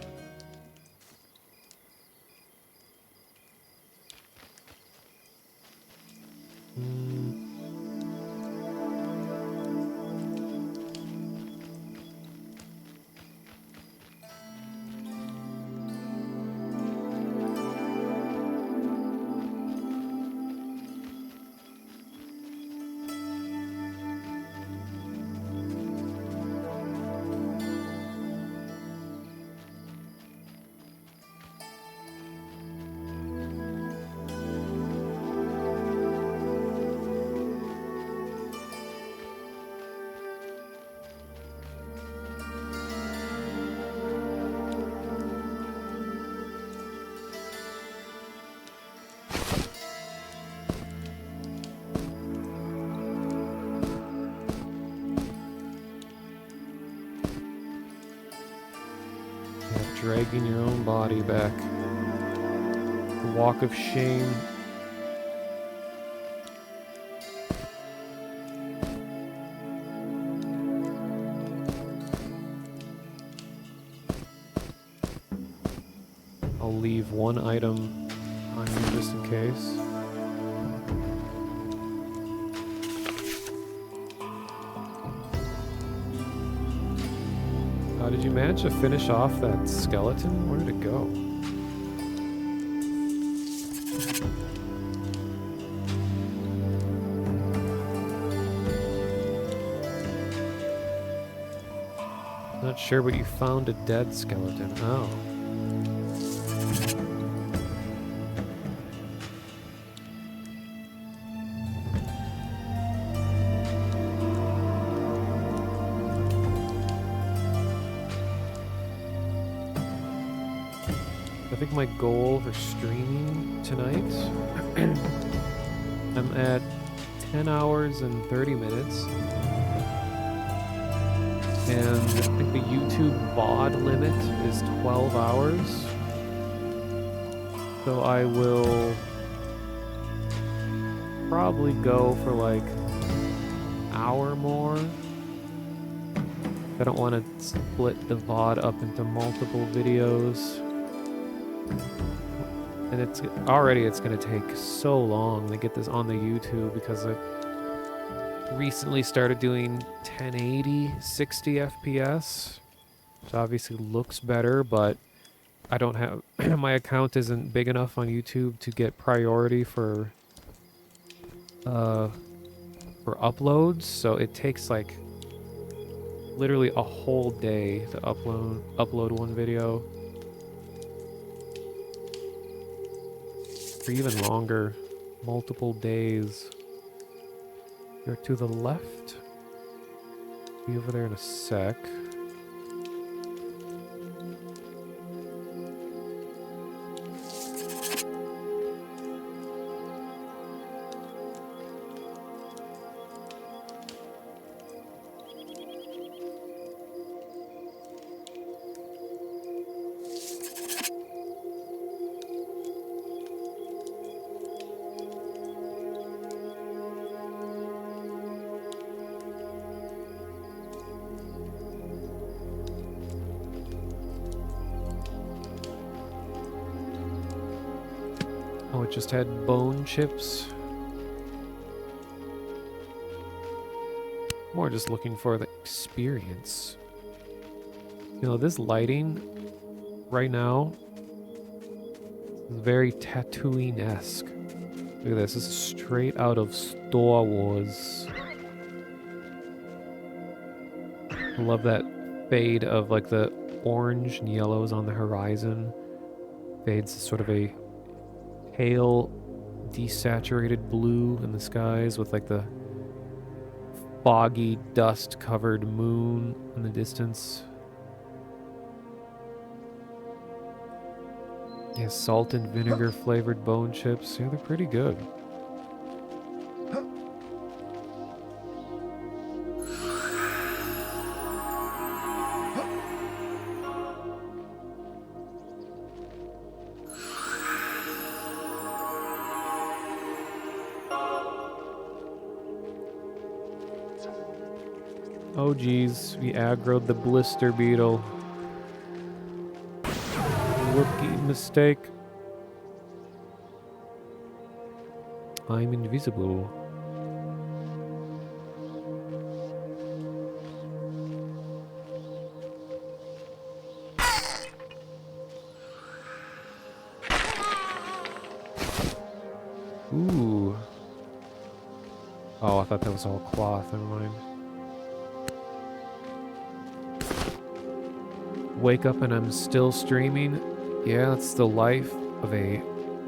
Dragging your own body back. The walk of shame. I'll leave one item on you just in case. How did you manage to finish off that skeleton? Where did it go? Not sure, but you found a dead skeleton. Oh. I think my goal for streaming tonight, I'm at 10 hours and 30 minutes. And I think the YouTube VOD limit is 12 hours. So I will probably go for like an hour more. I don't want to split the VOD up into multiple videos. And it's going to take so long to get this on the YouTube because I recently started doing 1080 60 FPS, which obviously looks better, but I don't have my account isn't big enough on YouTube to get priority for uploads, so it takes like literally a whole day to upload one video, or even longer, multiple days. You're to the left. Be over there in a sec. Oh, it just had bone chips. More just looking for the experience. You know, this lighting right now is very Tatooine-esque. Look at this. This is straight out of Star Wars. I love that fade of like the orange and yellows on the horizon. Fades to sort of a pale, desaturated blue in the skies with like the foggy, dust-covered moon in the distance. Yeah, salt and vinegar flavored bone chips. Yeah, they're pretty good. Oh geez, we aggroed the blister beetle. Rookie mistake. I'm invisible. Ooh. Oh, I thought that was all cloth. Never mind. Wake up and I'm still streaming. Yeah, that's the life of a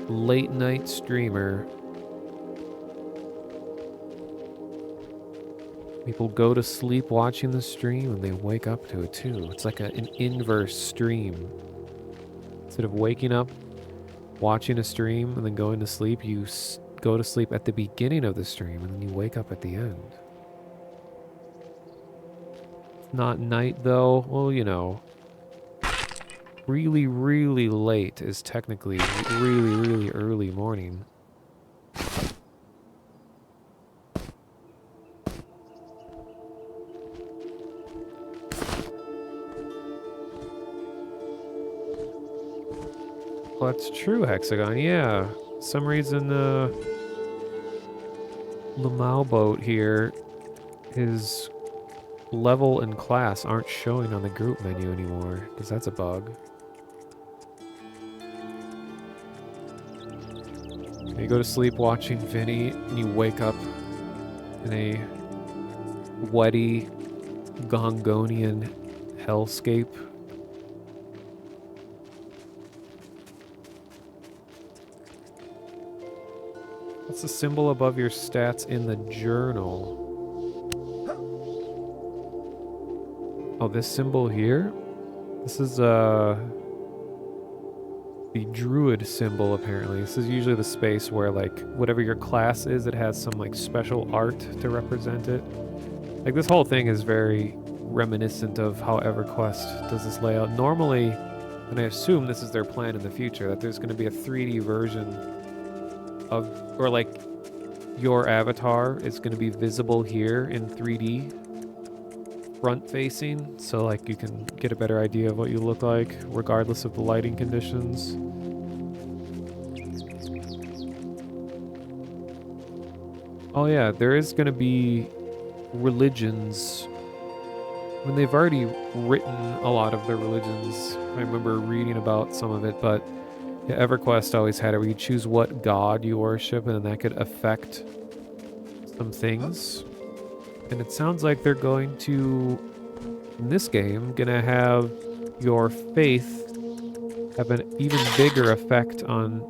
late night streamer. People go to sleep watching the stream and they wake up to it too. It's like an inverse stream. Instead of waking up, watching a stream, and then going to sleep, you go to sleep at the beginning of the stream and then you wake up at the end. It's not night though. Well, you know. Really, really late is technically really, really early morning. Well, that's true, Hexagon. Yeah. For some reason, Lamau boat here, his level and class aren't showing on the group menu anymore, because that's a bug. You go to sleep watching Vinny, and you wake up in a wetty Gongonian hellscape. What's the symbol above your stats in the journal? Oh, this symbol here? This is the druid symbol, apparently. This is usually the space where, like, whatever your class is, it has some, like, special art to represent it. Like, this whole thing is very reminiscent of how EverQuest does this layout. Normally, and I assume this is their plan in the future, that there's going to be a 3D version of, or like, your avatar is going to be visible here in 3D, front facing, so like you can get a better idea of what you look like, regardless of the lighting conditions. Oh yeah, there is going to be religions. I mean, they've already written a lot of the religions. I remember reading about some of it, but yeah, EverQuest always had it where you choose what god you worship, and then that could affect some things. And it sounds like they're going to, in this game, gonna have your faith have an even bigger effect on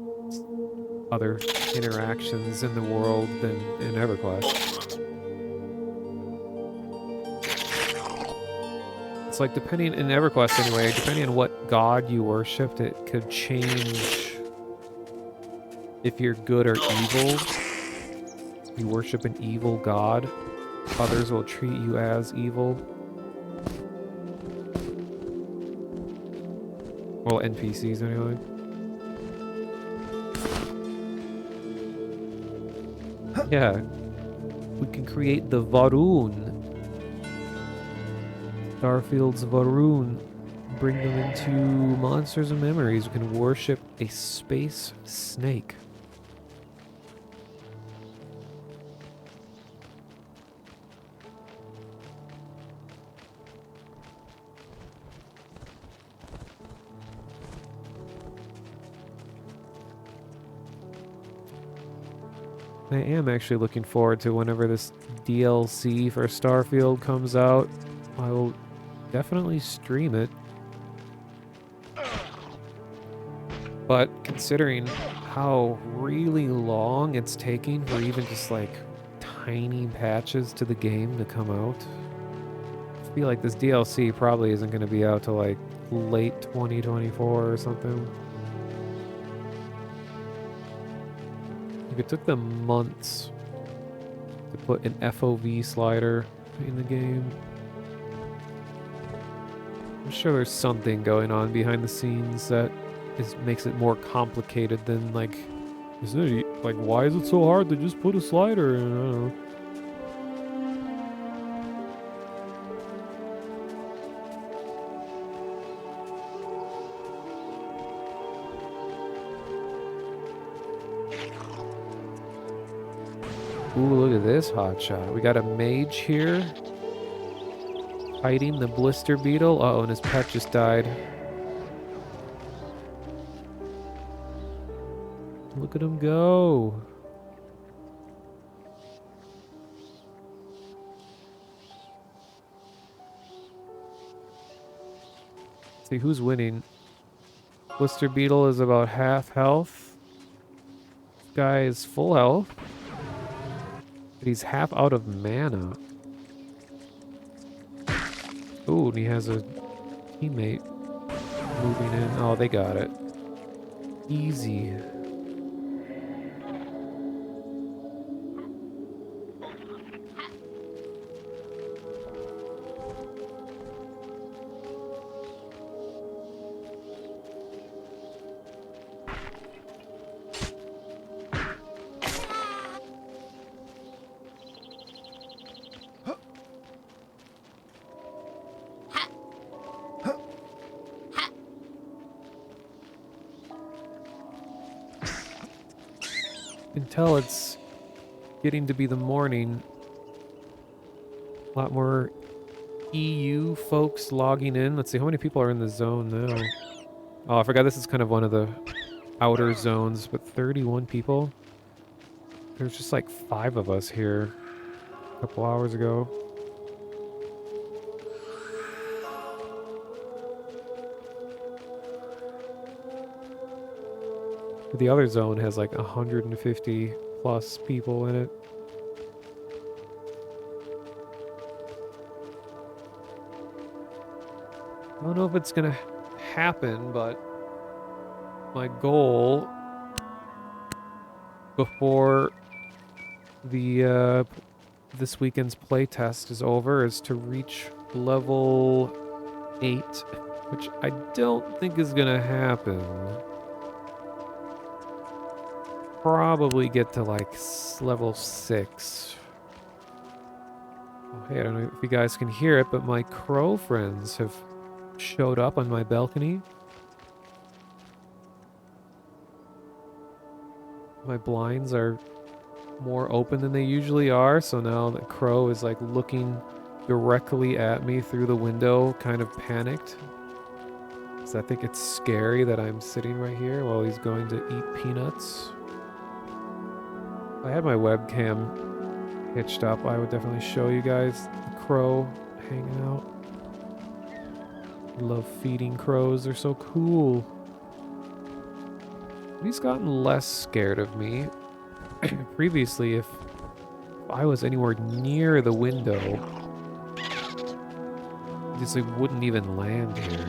other interactions in the world than in EverQuest. It's like depending, in EverQuest anyway, depending on what god you worshipped, it could change if you're good or evil. You worship an evil god, others will treat you as evil. Well, NPCs anyway. Yeah, we can create the Varun. Starfield's Varun. Bring them into Monsters and Memories. We can worship a space snake. I am actually looking forward to whenever this DLC for Starfield comes out. I will definitely stream it. But considering how really long it's taking for even just like tiny patches to the game to come out, I feel like this DLC probably isn't going to be out till like late 2024 or something. Like it took them months to put an FOV slider in the game. I'm sure there's something going on behind the scenes that makes it more complicated than like, isn't it, like, why is it so hard to just put a slider in? I don't know. Ooh, look at this hotshot. We got a mage here fighting the blister beetle. Uh-oh, and his pet just died. Look at him go. Let's see who's winning. Blister beetle is about half health. This guy is full health. But he's half out of mana. Ooh, and he has a teammate moving in. Oh, they got it. Easy. Until it's getting to be the morning, a lot more EU folks logging in. Let's see, how many people are in the zone now? Oh, I forgot this is kind of one of the outer zones, but 31 people. There's just like 5 of us here a couple hours ago. The other zone has like 150 plus people in it. I don't know if it's gonna happen, but my goal before the this weekend's playtest is over is to reach level 8, which I don't think is gonna happen. Probably get to like level 6. Oh, hey, I don't know if you guys can hear it, but my crow friends have showed up on my balcony. My blinds are more open than they usually are, so now the crow is like looking directly at me through the window, kind of panicked. So I think it's scary that I'm sitting right here while he's going to eat peanuts. If I had my webcam hitched up, I would definitely show you guys the crow hanging out. I love feeding crows, they're so cool. He's gotten less scared of me. Previously, if I was anywhere near the window, he just like wouldn't even land here.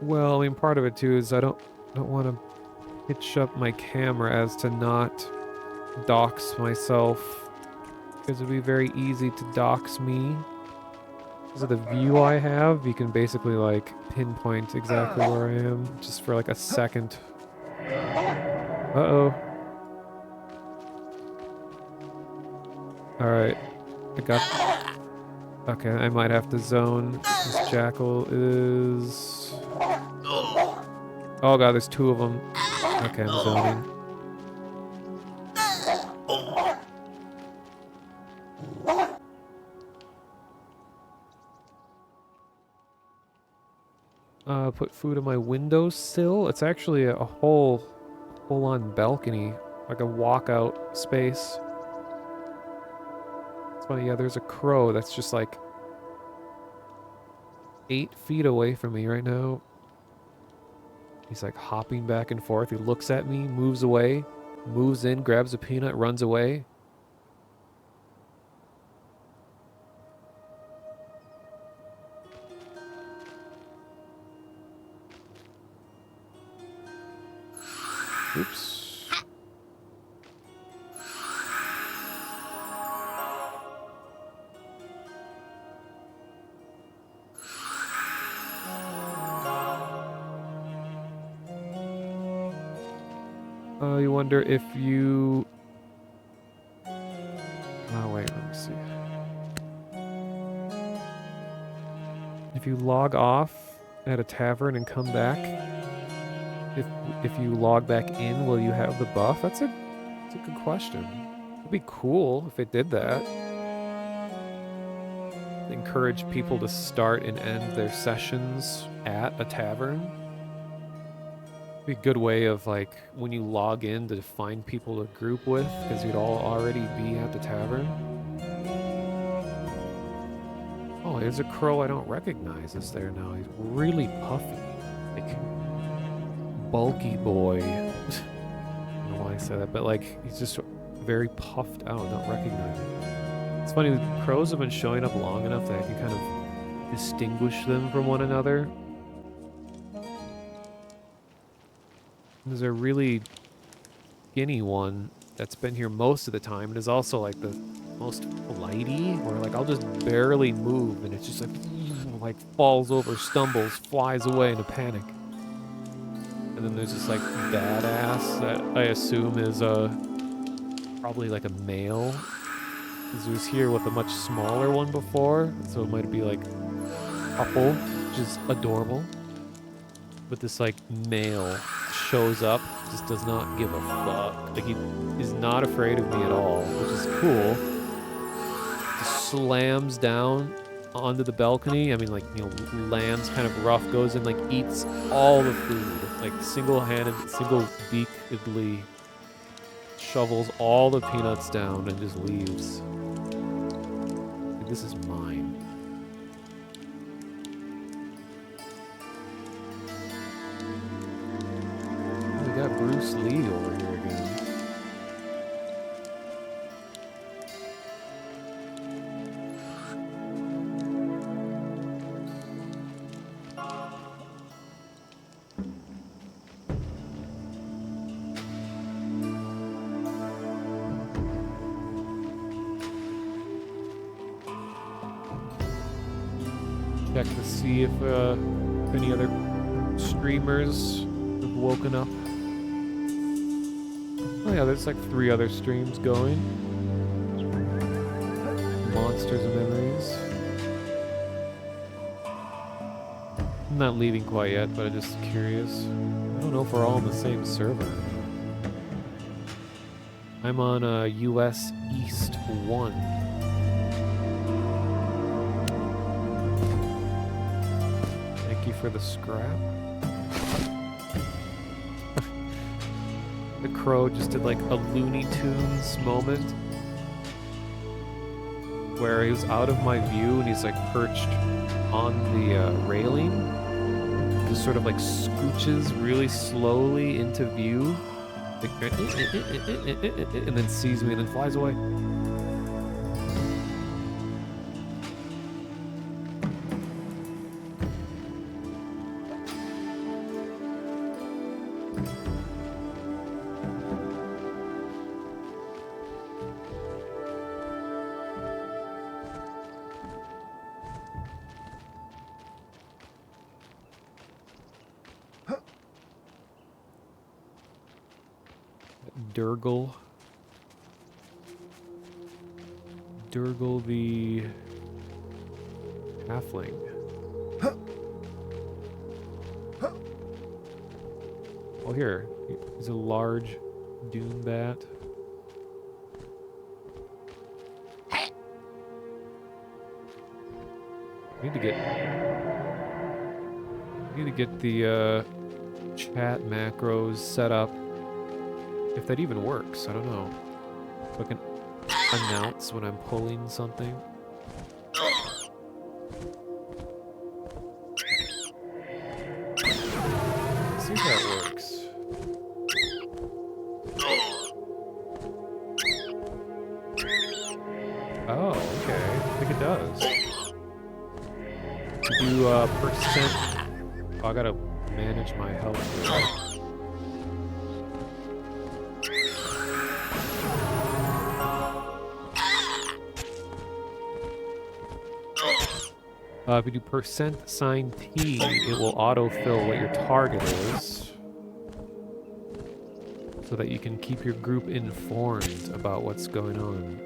Well, I mean, part of it too is I don't want to hitch up my camera as to not dox myself. Because it would be very easy to dox me. Because of the view I have, you can basically like pinpoint exactly where I am just for like a second. Uh-oh. Alright. I got... Okay, I might have to zone. This jackal is... Oh god, there's 2 of them. Okay, I'm zoning. Put food on my windowsill. It's actually a whole full-on balcony, like a walkout space. It's funny, yeah, there's a crow that's just like 8 feet away from me right now. He's like hopping back and forth. He looks at me, moves away, moves in, grabs a peanut, runs away. Oops. You wonder if you... Oh, wait, let me see. If you log off at a tavern and come back, if you log back in, will you have the buff? That's a good question. It'd be cool if it did that. Encourage people to start and end their sessions at a tavern. Be a good way of like when you log in to find people to group with, because you'd all already be at the tavern. Oh, there's a crow I don't recognize is there now. He's really puffy, like bulky boy. I don't know why I said that, but like he's just very puffed out. I don't recognize him. It's funny, the crows have been showing up long enough that I can kind of distinguish them from one another. There's a really skinny one that's been here most of the time and is also like the most flighty, where like I'll just barely move and it's just like falls over, stumbles, flies away in a panic. And then there's this like badass that I assume is probably like a male, because he was here with a much smaller one before, so it might be like a couple, which is adorable. But this like male shows up, just does not give a fuck. Like he is not afraid of me at all, which is cool. Just slams down onto the balcony. I mean, like, you know, lands kind of rough, goes in, like eats all the food, like single-handed, single-beakedly shovels all the peanuts down and just leaves. this is mine. We got Bruce Lee over here again. Check to see if any other streamers have woken up. Oh yeah, there's like 3 other streams going. Monsters and Memories. I'm not leaving quite yet, but I'm just curious. I don't know if we're all on the same server. I'm on US East 1. Thank you for the scrap. The crow just did like a Looney Tunes moment where he was out of my view and he's like perched on the railing, just sort of like scooches really slowly into view, like, and then sees me and then flies away. Durgle the halfling. Oh, here. He's a large dune bat. I need to get the chat macros set up. If that even works, I don't know. So I can announce when I'm pulling something. Let's see if that works. Oh, okay. I think it does. Do percent. Oh, I gotta manage my health here. If you do %T, it will autofill what your target is, so that you can keep your group informed about what's going on.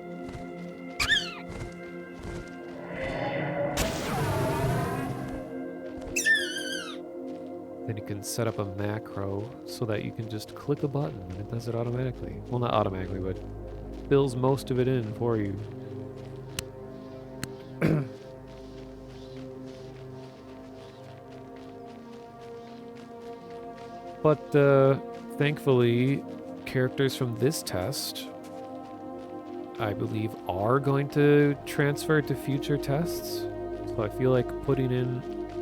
Then you can set up a macro so that you can just click a button and it does it automatically. Well, not automatically, but fills most of it in for you. But thankfully, characters from this test, I believe, are going to transfer to future tests. So I feel like putting in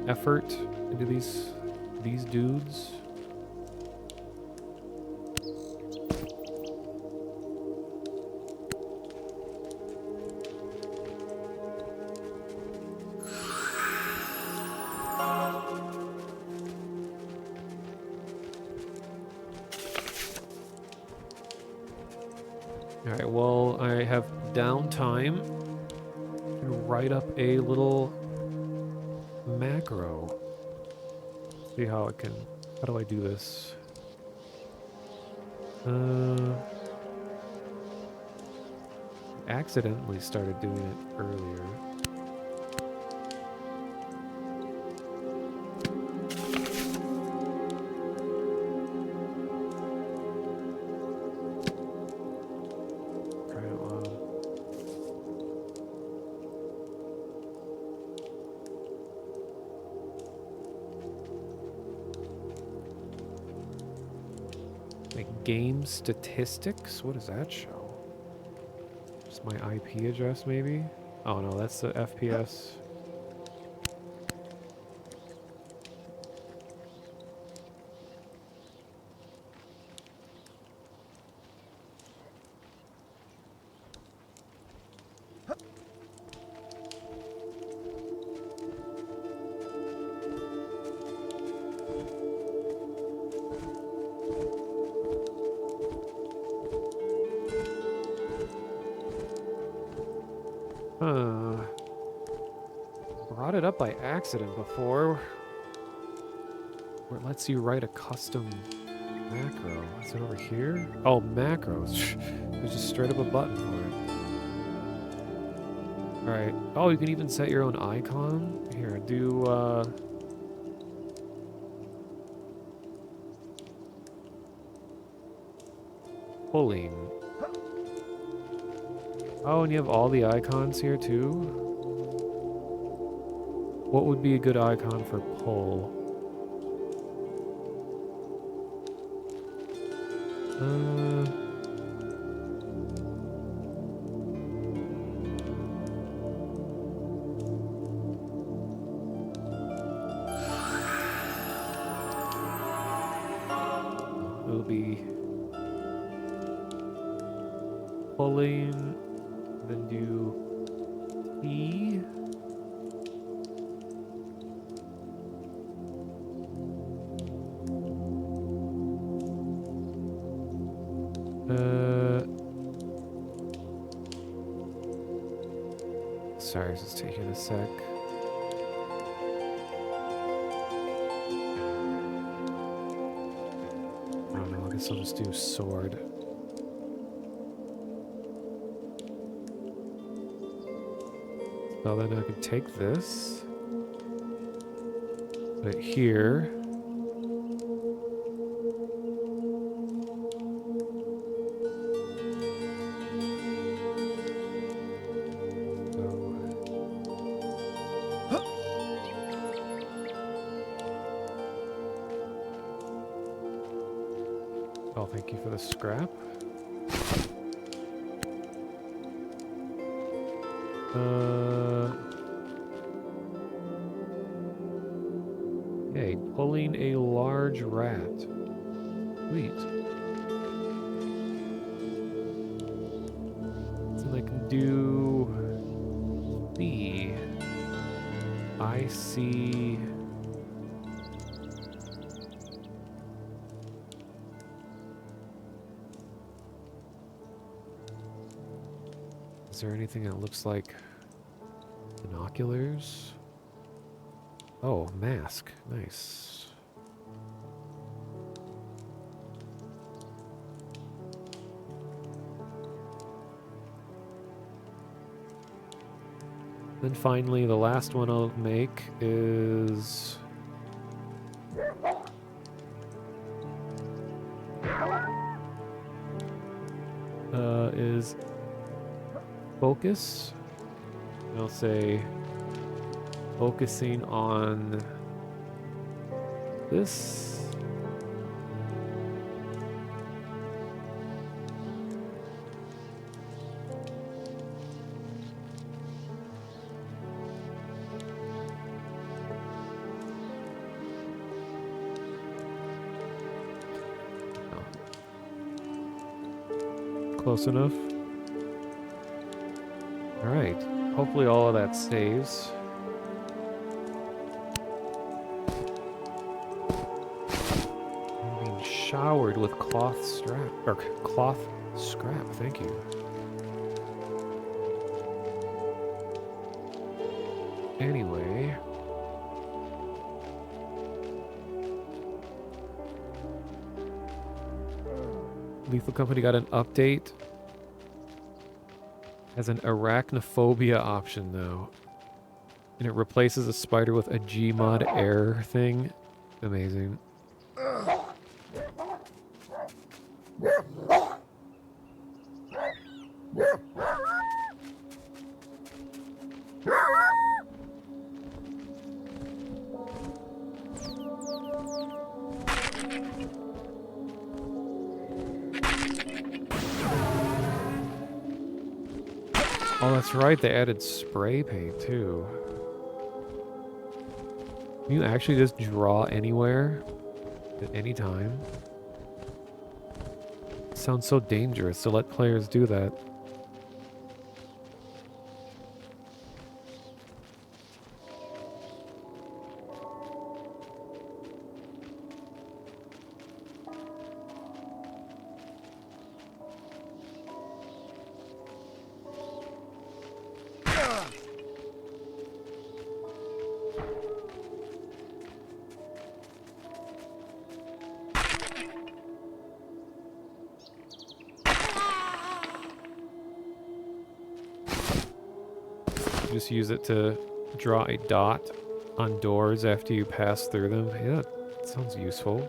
effort into these dudes. Alright, well, I have downtime to write up a little macro. See how it can... How do I do this? Accidentally started doing it earlier. Game statistics? What does that show? Just my IP address, maybe? Oh no, that's the FPS. Brought it up by accident before. Where it lets you write a custom macro. Is it over here? Oh, macros. There's just straight up a button for it. Alright. Oh, you can even set your own icon? Here, do, pulling. Oh, and you have all the icons here, too? What would be a good icon for pull? It'll be pulling, then do T. Sorry, it's just taking a sec. I don't know, I guess I'll just do sword. So then I can take this, put it here. Oh, thank you for the scrap. Okay, pulling a large rat. Sweet. So I can do B. I see. Is there anything that looks like binoculars? Oh, mask. Nice. Then finally, the last one I'll make is... is focus. And I'll say focusing on this. Oh. Close enough. All right. Hopefully all of that saves. I'm being showered with cloth strap, or cloth scrap, thank you. Anyway. Lethal Company got an update. Has an arachnophobia option though. And it replaces a spider with a Gmod air thing. Amazing. Oh, that's right. They added spray paint too. Can you actually just draw anywhere at any time? It sounds so dangerous to let players do that. Just use it to draw a dot on doors after you pass through them. Yeah, that sounds useful.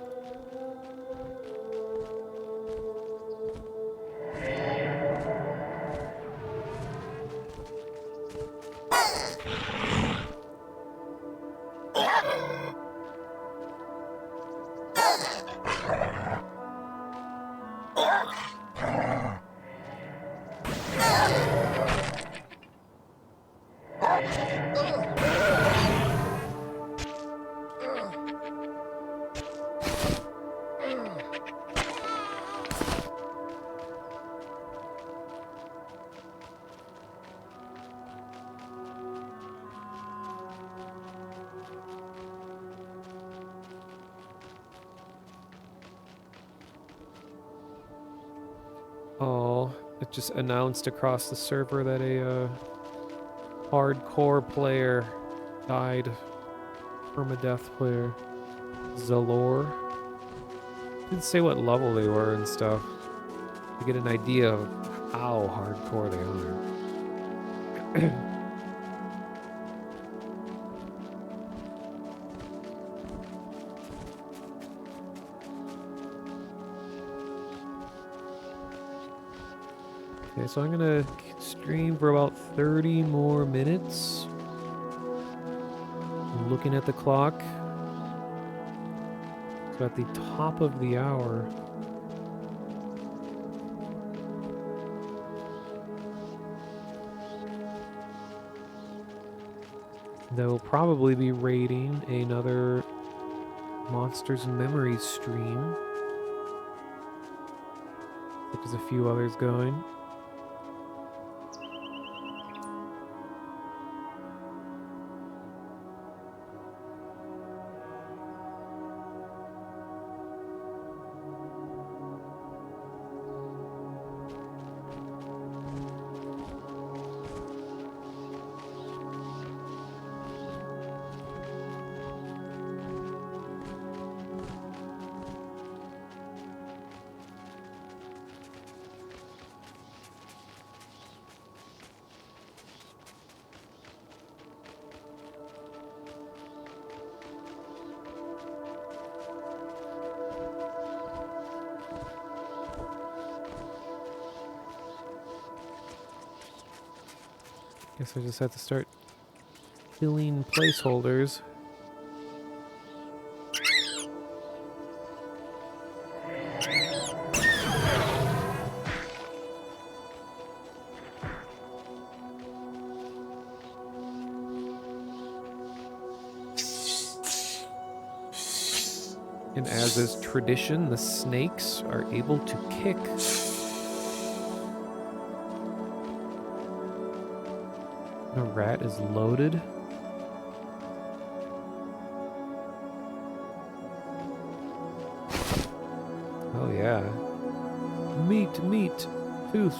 Oh, it just announced across the server that a hardcore player died. Permadeath player. Zalor. Didn't say what level they were and stuff. To get an idea of how hardcore they are. Okay, so I'm gonna stream for about 30 more minutes. I'm looking at the clock. So at the top of the hour. They'll probably be raiding another Monsters and Memories stream. There's a few others going. Guess I just have to start filling placeholders. And as is tradition, the snakes are able to kick. The rat is loaded. Oh yeah. Meat, tooth,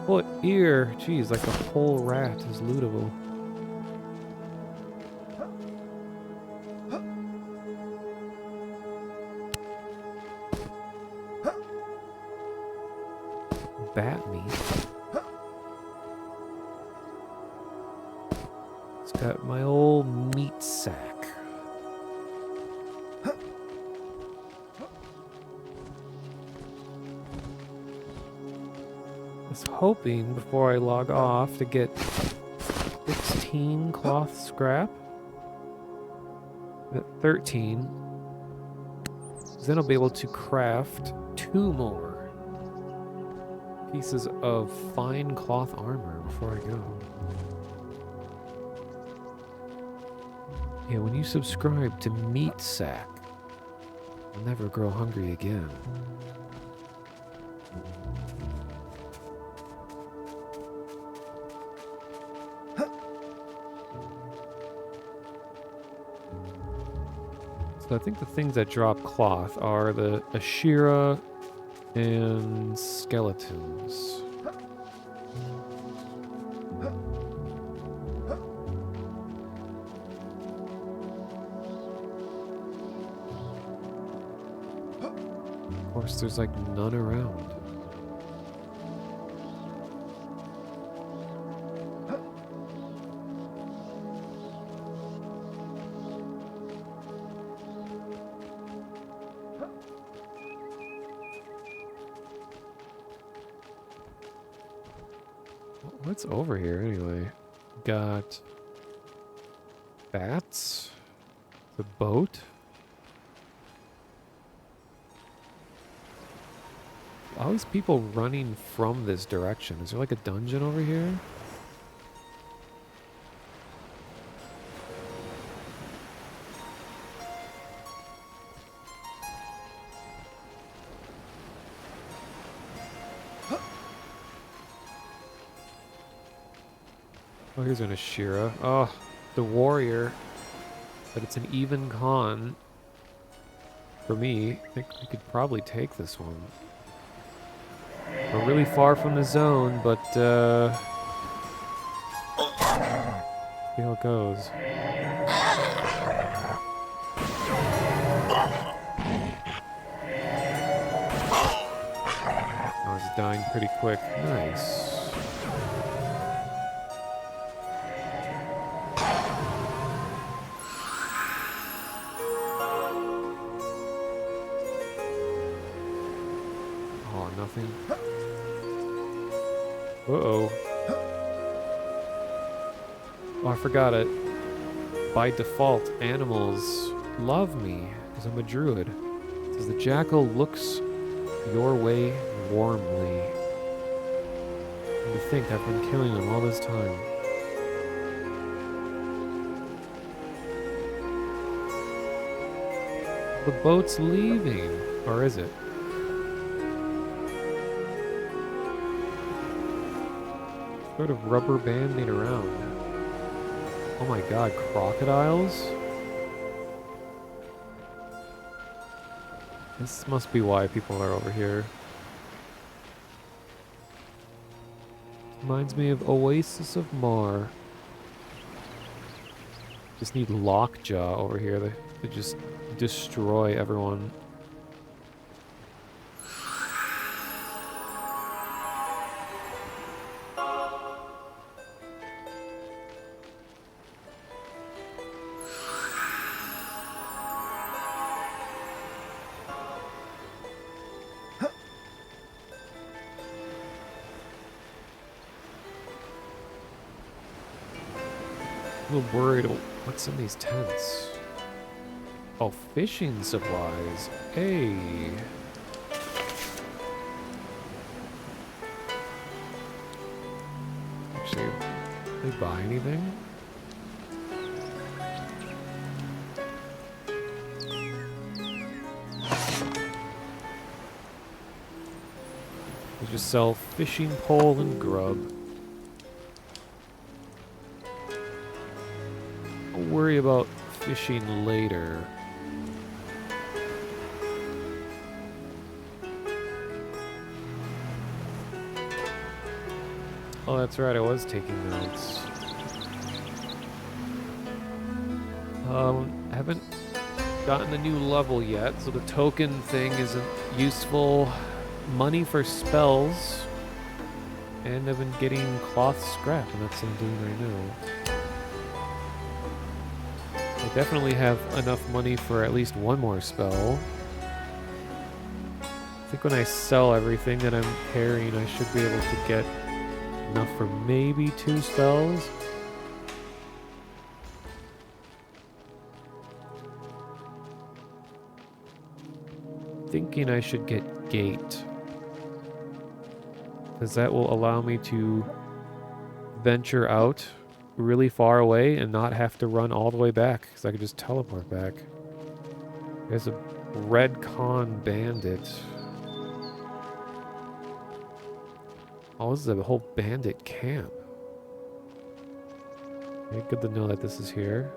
foot, ear. Jeez, like the whole rat is lootable. Bat meat. It's got my old meat sack. I was hoping before I log off to get 16 cloth scrap. At 13. Then I'll be able to craft 2 more. pieces of fine cloth armor before I go. Yeah, when you subscribe to Meat Sack, you'll never grow hungry again. So I think the things that drop cloth are the Ashira and skeletons. Of course, there's like none around. What's over here anyway? Got bats, the boat. All these people running from this direction. Is there like a dungeon over here? Oh, here's an Ashira. Oh, the warrior. But it's an even con. For me, I think we could probably take this one. We're really far from the zone, but see how it goes. Oh, it's dying pretty quick. Nice. Oh, nothing. Uh-oh. Oh, I forgot it. By default, animals love me, because I'm a druid. It says the jackal looks your way warmly. And to think I've been killing them all this time. The boat's leaving. Or is it? Sort of rubber banding around. Oh my god, crocodiles? This must be why people are over here. Reminds me of Oasis of Mar. Just need Lockjaw over here to just destroy everyone. A little worried. What's in these tents? Oh, fishing supplies. Hey. Actually, did they buy anything? They just sell fishing pole and grub. I'll worry about fishing later. Oh, that's right, I was taking notes. I haven't gotten a new level yet, so the token thing isn't useful. Money for spells. And I've been getting cloth scrap, and that's what I'm doing right now. I definitely have enough money for at least one more spell. I think when I sell everything that I'm carrying, I should be able to get enough for maybe 2 spells. Thinking I should get Gate. because that will allow me to venture out really far away and not have to run all the way back, because I could just teleport back. There's a red con bandit. Oh, this is a whole bandit camp. Okay, good to know that this is here.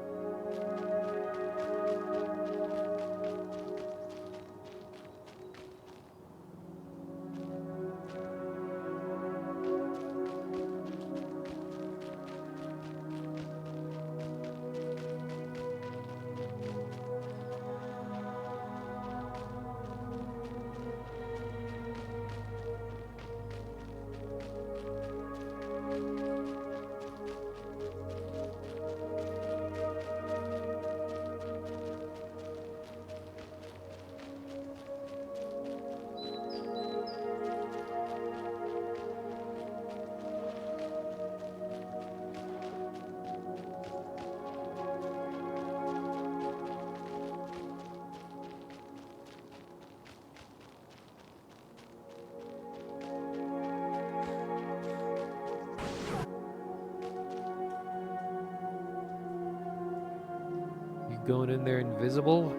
You going in there invisible?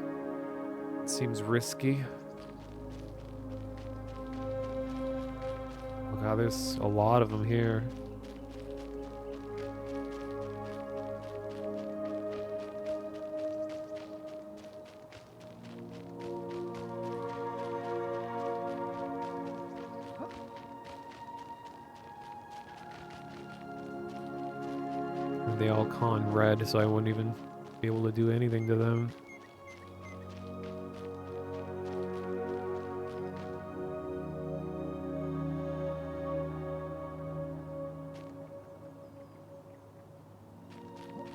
Seems risky. Oh god, there's a lot of them here. And they all con red, so I wouldn't even be able to do anything to them.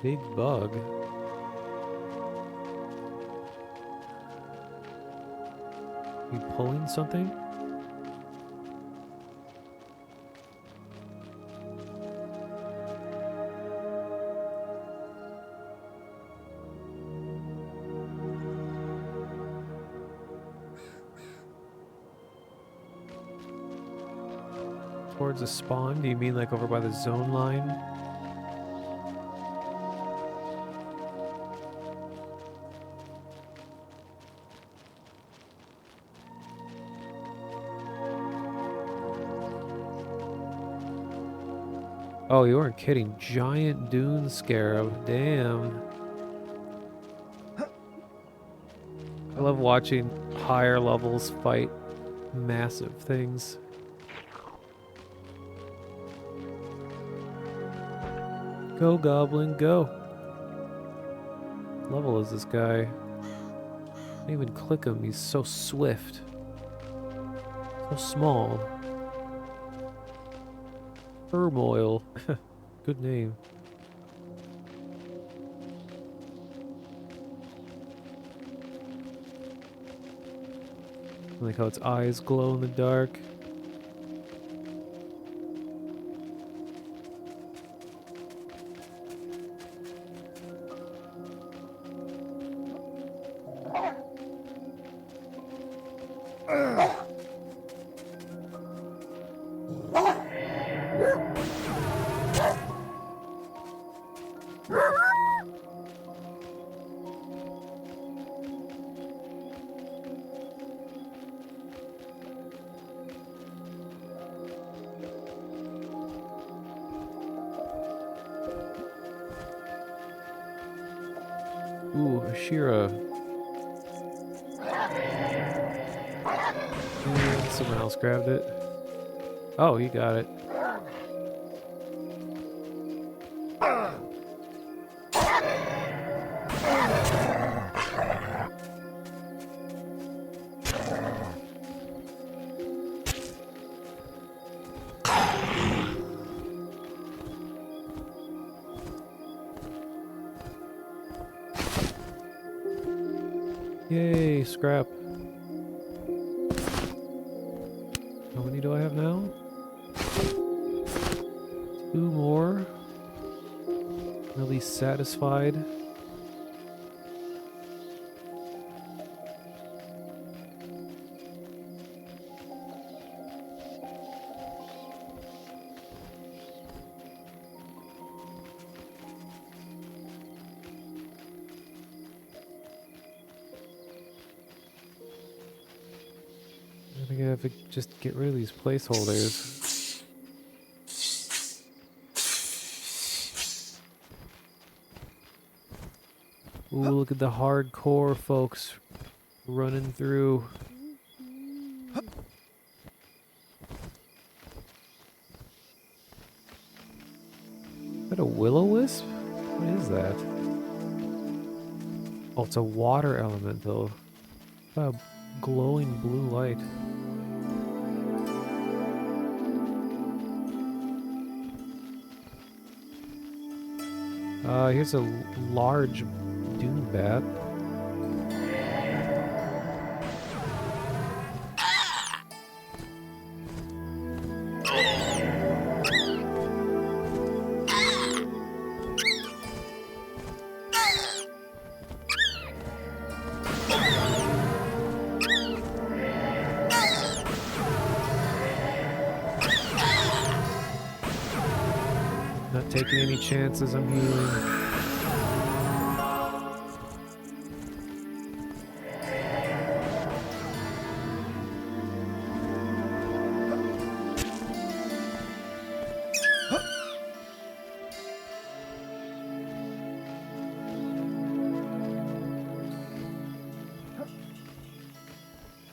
Big bug. You pulling something? Towards a spawn? Do you mean like over by the zone line? Oh, you weren't kidding. Giant dune scarab. Damn. I love watching higher levels fight massive things. Go, goblin, go. What level is this guy? Can't even click him. He's so swift. So small. Turmoil. Good name. I like how its eyes glow in the dark. Ooh, Ashira. And someone else grabbed it. Oh, you got it. Yay, scrap. How many do I have now? 2 more. At least satisfied. I have to just get rid of these placeholders. Ooh, look at the hardcore folks running through. Is that a will-o-wisp? What is that? Oh, it's a water elemental. A glowing blue light. Here's a large dune bat. Not taking any chances, I'm healing.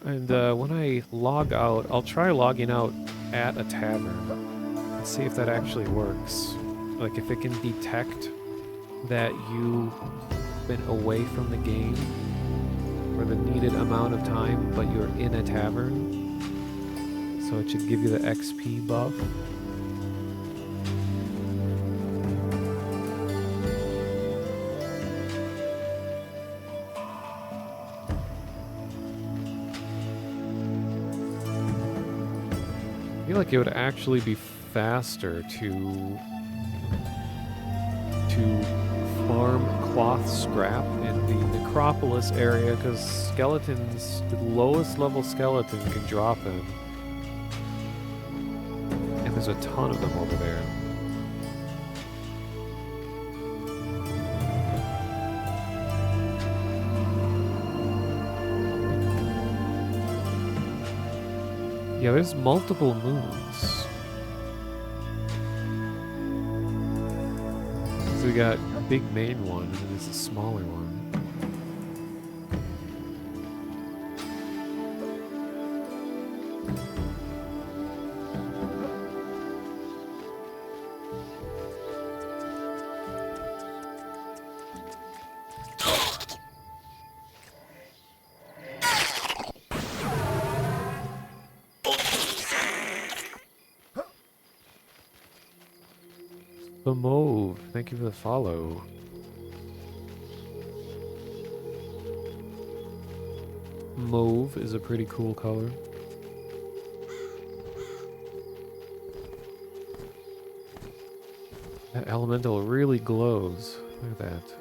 And when I log out, I'll try logging out at a tavern and see if that actually works. Like if it can detect that you've been away from the game for the needed amount of time, but you're in a tavern. So it should give you the XP buff. I feel like it would actually be faster to farm cloth scrap in the necropolis area, because skeletons, the lowest level skeleton can drop in. And there's a ton of them over there. Yeah, there's multiple moons. So we got a big main one, and then there's a smaller one. The Mauve, thank you for the follow. Mauve is a pretty cool color. That elemental really glows. Look at that.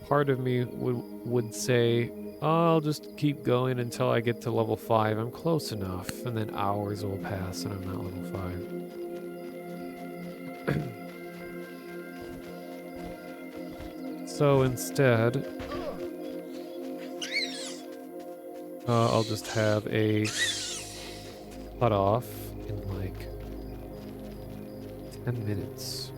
Part of me would say, oh, I'll just keep going until I get to level 5. I'm close enough. And then hours will pass and I'm not level 5. So instead, I'll just have a cutoff in like 10 minutes.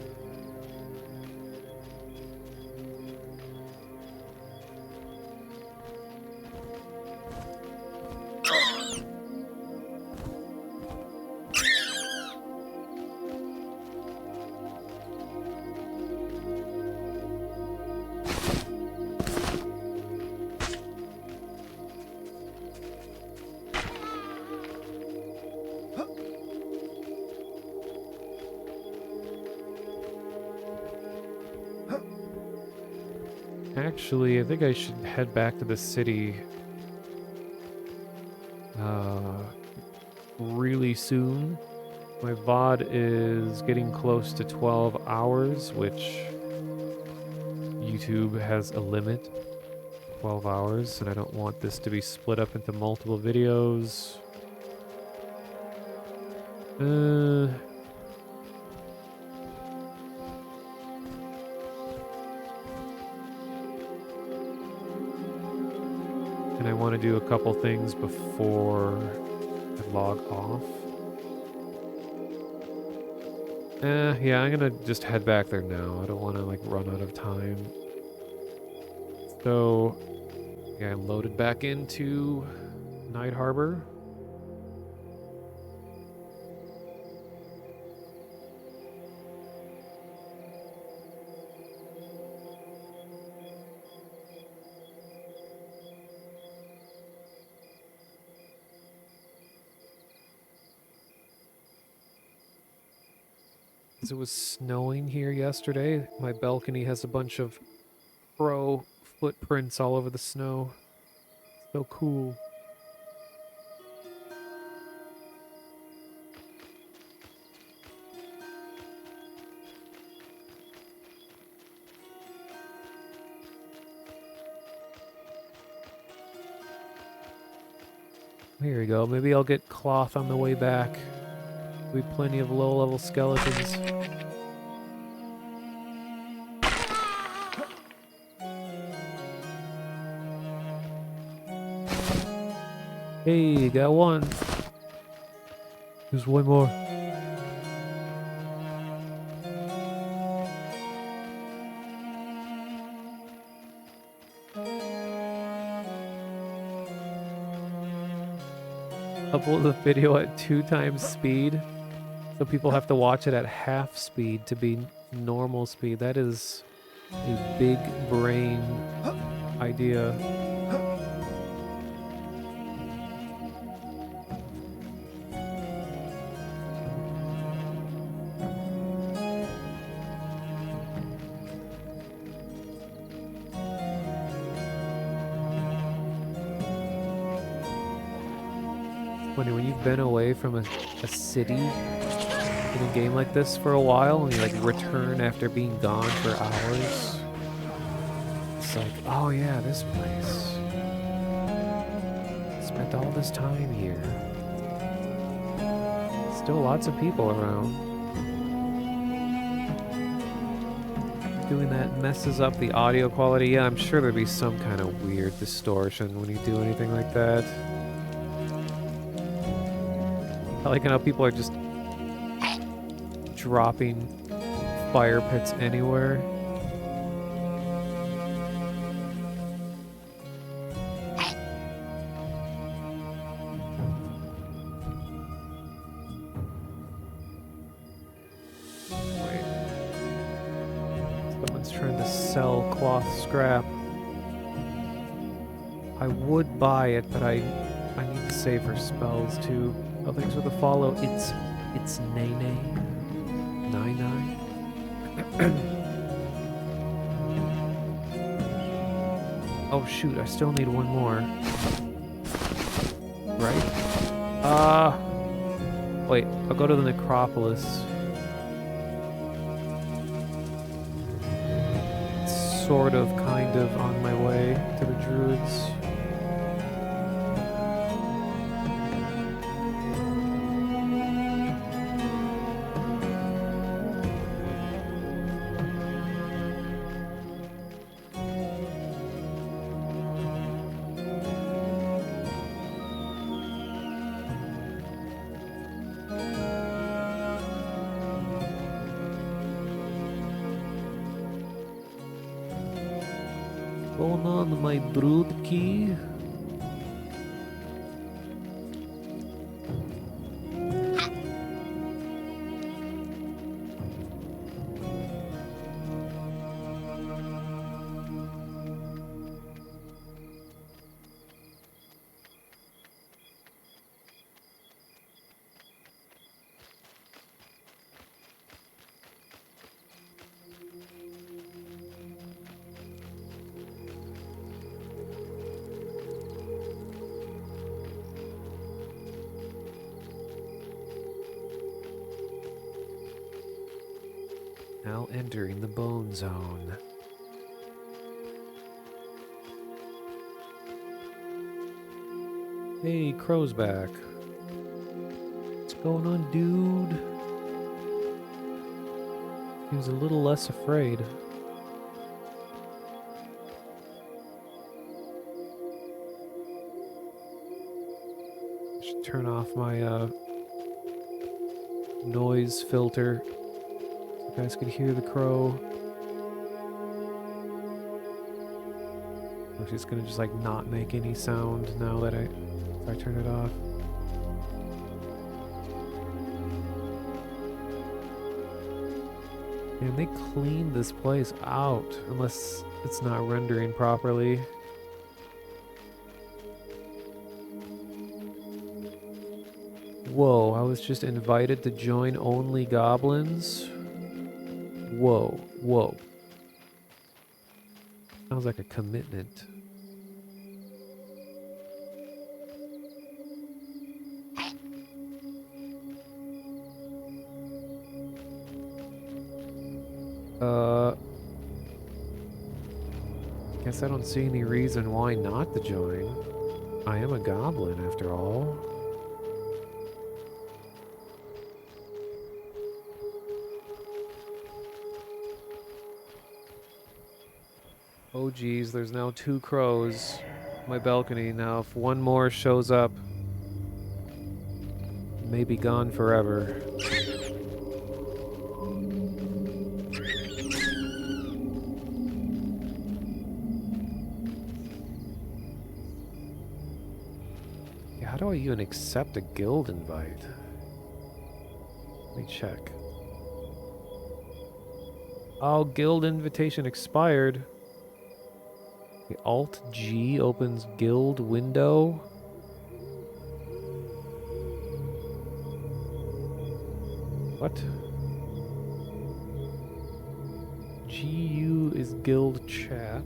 Actually, I think I should head back to the city really soon. My VOD is getting close to 12 hours, which YouTube has a limit, 12 hours, and I don't want this to be split up into multiple videos. And I want to do a couple things before I log off. Yeah, I'm gonna just head back there now. I don't want to like run out of time. So, yeah, I'm loaded back into Night Harbor. As it was snowing here yesterday, my balcony has a bunch of pro footprints all over the snow. So cool. Here we go. Maybe I'll get cloth on the way back. There'll be plenty of low-level skeletons. Hey, got one. There's one more. Upload the video at 2 times speed, so people have to watch it at half speed to be normal speed. That is a big brain idea. Funny, when you've been away from a city in a game like this for a while, and you like return after being gone for hours, it's like, oh yeah, this place. Spent all this time here. Still lots of people around. Doing that messes up the audio quality. Yeah, I'm sure there'd be some kind of weird distortion when you do anything like that. I like how people are just dropping fire pits anywhere. Wait. Someone's trying to sell cloth scrap. I would buy it, but I need to save her spells too. Oh, thanks for the follow. It's Nene. Nine. Oh shoot, I still need one more. Right? Wait, I'll go to the necropolis. It's sort of, kind of on my way to the druids. Going on my druid key. Now entering the bone zone. Hey, Crow's back. What's going on, dude? Seems a little less afraid. Should turn off my noise filter so you guys could hear the crow. Or she's gonna just like not make any sound now that I turn it off. Man, they cleaned this place out, unless it's not rendering properly. Whoa, I was just invited to join only goblins? Whoa, whoa. Sounds like a commitment. Guess I don't see any reason why not to join. I am a goblin, after all. Oh geez, there's now 2 crows on my balcony. Now if one more shows up, it may be gone forever. Yeah, how do I even accept a guild invite? Let me check. Oh, guild invitation expired. The Alt G opens guild window. What? GU is guild chat.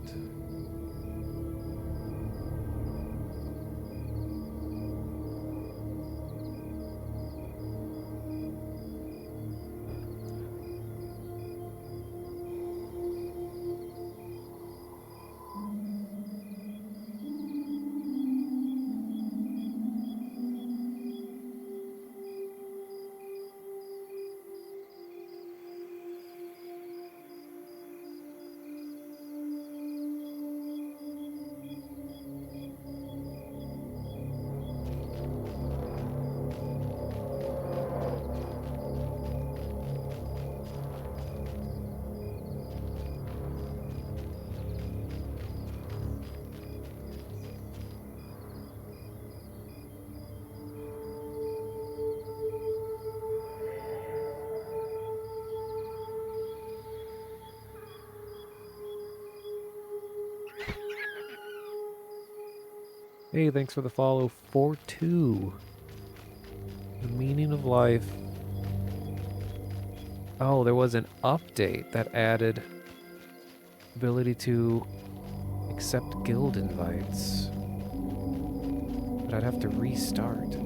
Hey, thanks for the follow. 4-2. The meaning of life. Oh, there was an update that added ability to accept guild invites. But I'd have to restart.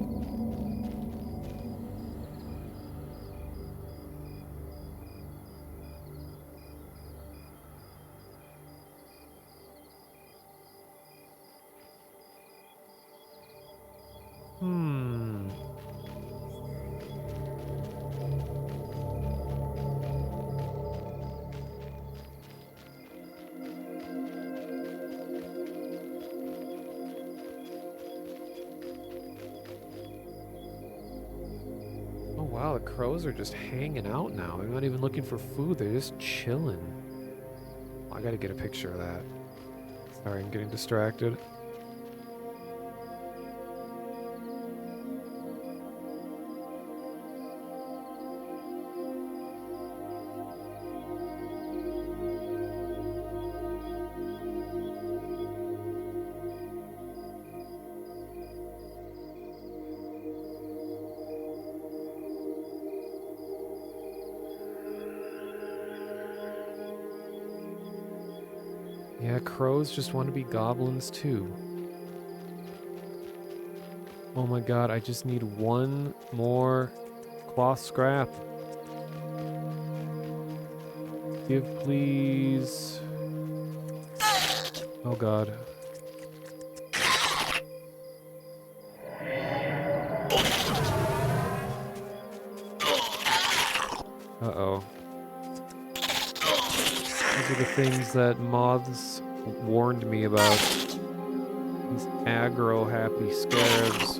Oh wow, the crows are just hanging out now. They're not even looking for food, they're just chilling. I gotta get a picture of that. Sorry, I'm getting distracted. Yeah, crows just want to be goblins too. Oh my god, I just need one more cloth scrap. Give, please. Oh god. Uh-oh. These are the things that moths warned me about. These aggro happy scarabs.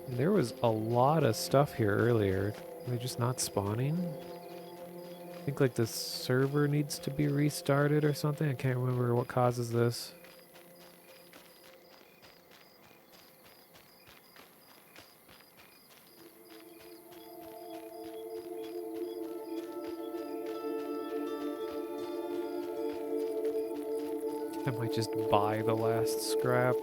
There was a lot of stuff here earlier. Are they just not spawning? I think like the server needs to be restarted or something. I can't remember what causes this. I might just buy the last scrap.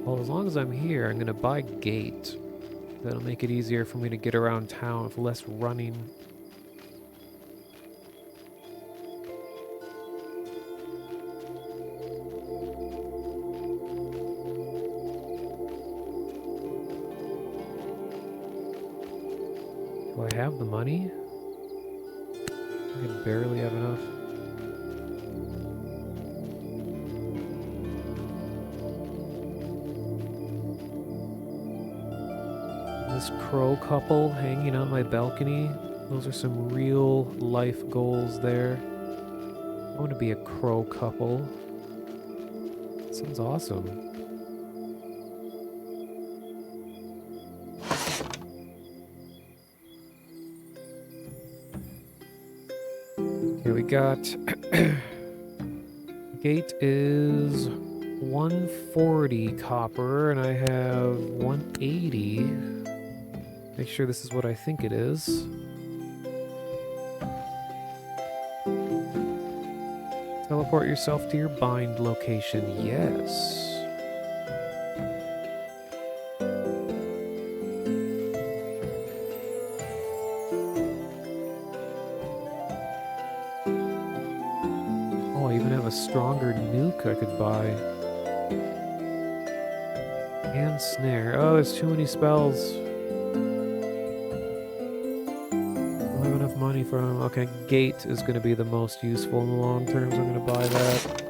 Well, as long as I'm here, I'm gonna buy gate. That'll make it easier for me to get around town with less running. Do I have the money? I could barely have enough. This crow couple hanging on my balcony. Those are some real life goals there. I want to be a crow couple. Sounds awesome. Here we got... Gate is 140 copper, and I have 180. Make sure this is what I think it is. Teleport yourself to your bind location. Yes. Oh, I even have a stronger nuke I could buy. And snare. Oh, there's too many spells. Money from... Okay, gate is going to be the most useful in the long term, so I'm going to buy that.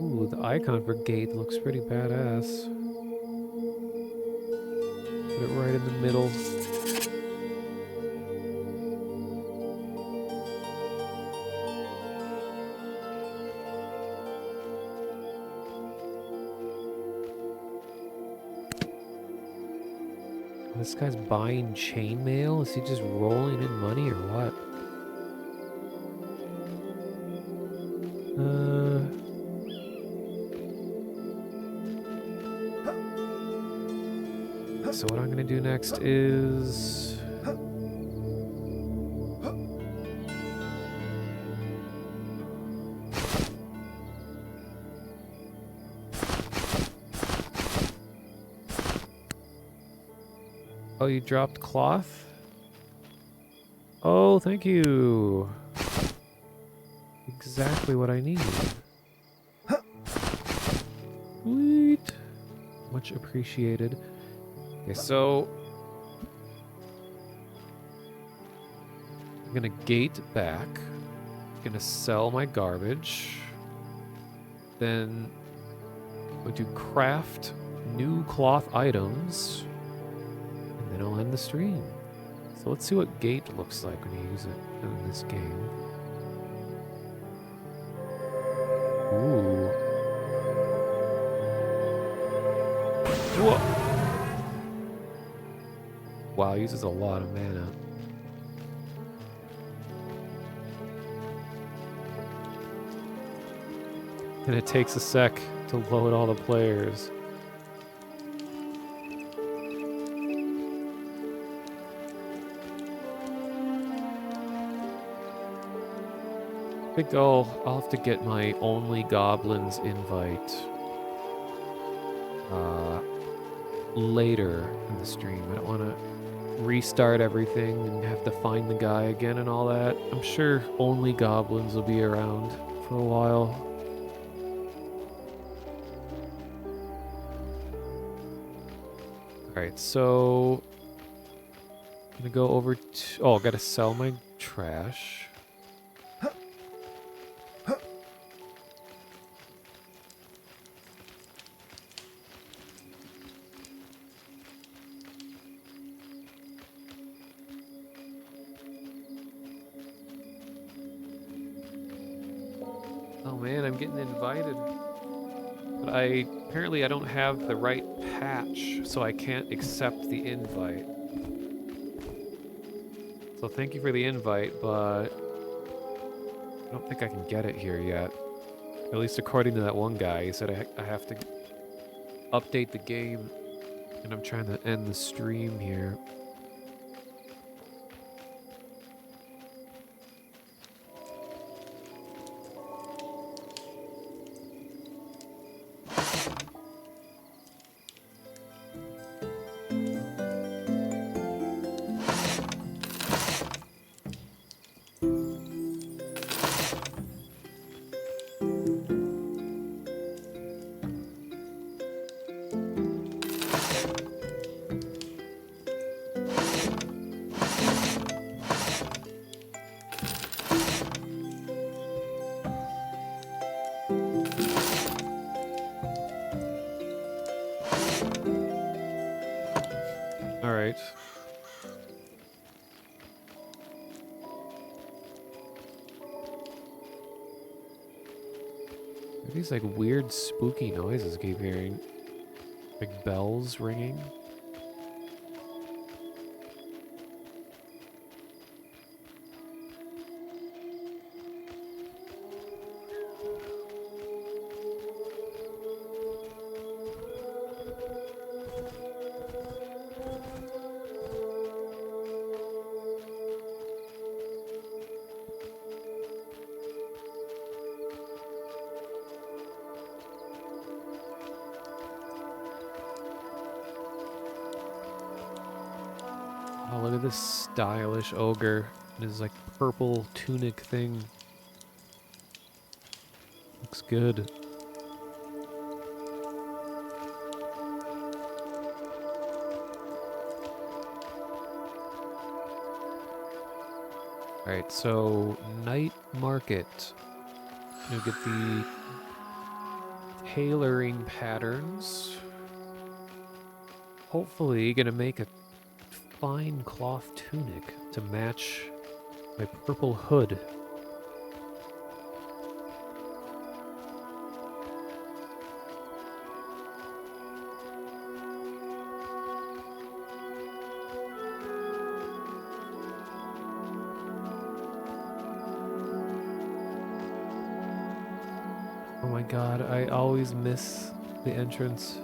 Ooh, the icon for gate looks pretty badass. Put it right in the middle. This guy's buying chainmail? Is he just rolling in money or what? So what I'm gonna do next is... Oh, you dropped cloth? Oh, thank you. Exactly what I need. Sweet. Much appreciated. Okay, so I'm gonna gate back. I'm gonna sell my garbage. Then I'm going to craft new cloth items, and then I'll end the stream. So let's see what gate looks like when you use it in this game. Ooh. Whoa! Wow, uses a lot of mana. And it takes a sec to load all the players. I think I'll have to get my only goblins invite later in the stream. I don't want to restart everything and have to find the guy again and all that. I'm sure only goblins will be around for a while. Alright, so I'm gonna go over to... Oh, I gotta sell my trash. Oh man, I'm getting invited. But apparently I don't have the right patch, so I can't accept the invite. So thank you for the invite, but I don't think I can get it here yet. At least according to that one guy, he said I have to update the game, and I'm trying to end the stream here. Alright. These like weird spooky noises I keep hearing. Like bells ringing. Oh, look at this stylish ogre. His like purple tunic thing. Looks good. Alright, so night market. You'll get the tailoring patterns. Hopefully gonna make a fine cloth tunic to match my purple hood. Oh my god, I always miss the entrance.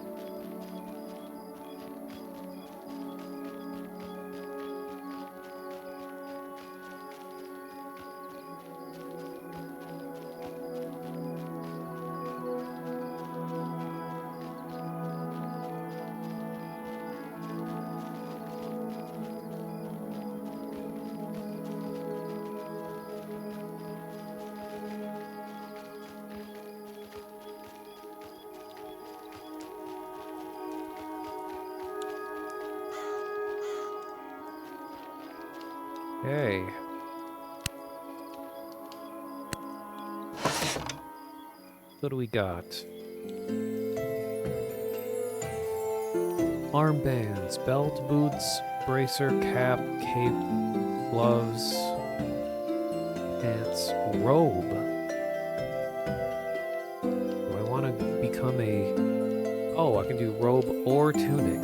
What do we got? Armbands, belt, boots, bracer, cap, cape, gloves, pants, robe. Do I want to become a... Oh, I can do robe or tunic.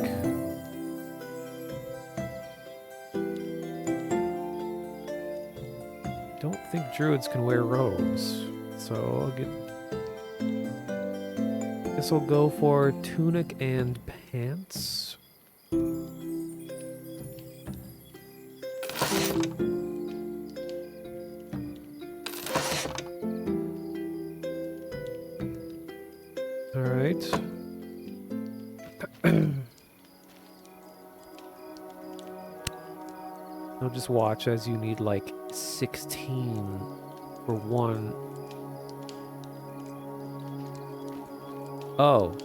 Don't think druids can wear robes, so I'll get... Guess I'll go for tunic and pants. All right. I'll just watch as you need like 16 for one. Oh,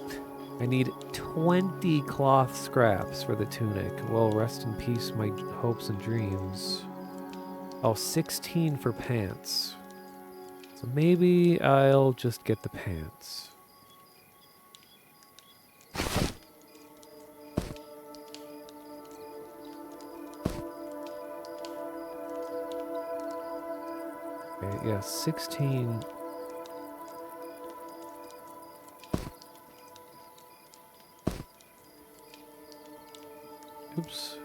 I need 20 cloth scraps for the tunic. Well, rest in peace, my hopes and dreams. Oh, 16 for pants. So maybe I'll just get the pants. Okay, yeah, 16. Oops.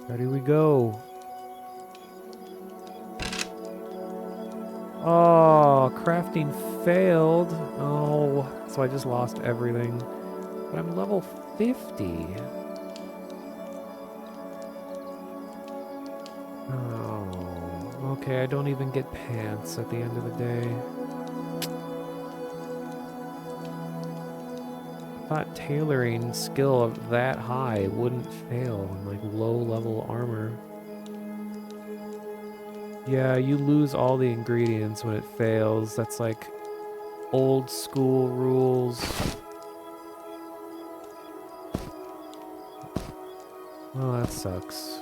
Ready we go. Oh, crafting failed. Oh, so I just lost everything. But I'm level 50. Oh, okay, I don't even get pants at the end of the day. I thought tailoring skill of that high wouldn't fail in like low-level armor. Yeah, you lose all the ingredients when it fails. That's like old school rules. Well, that sucks.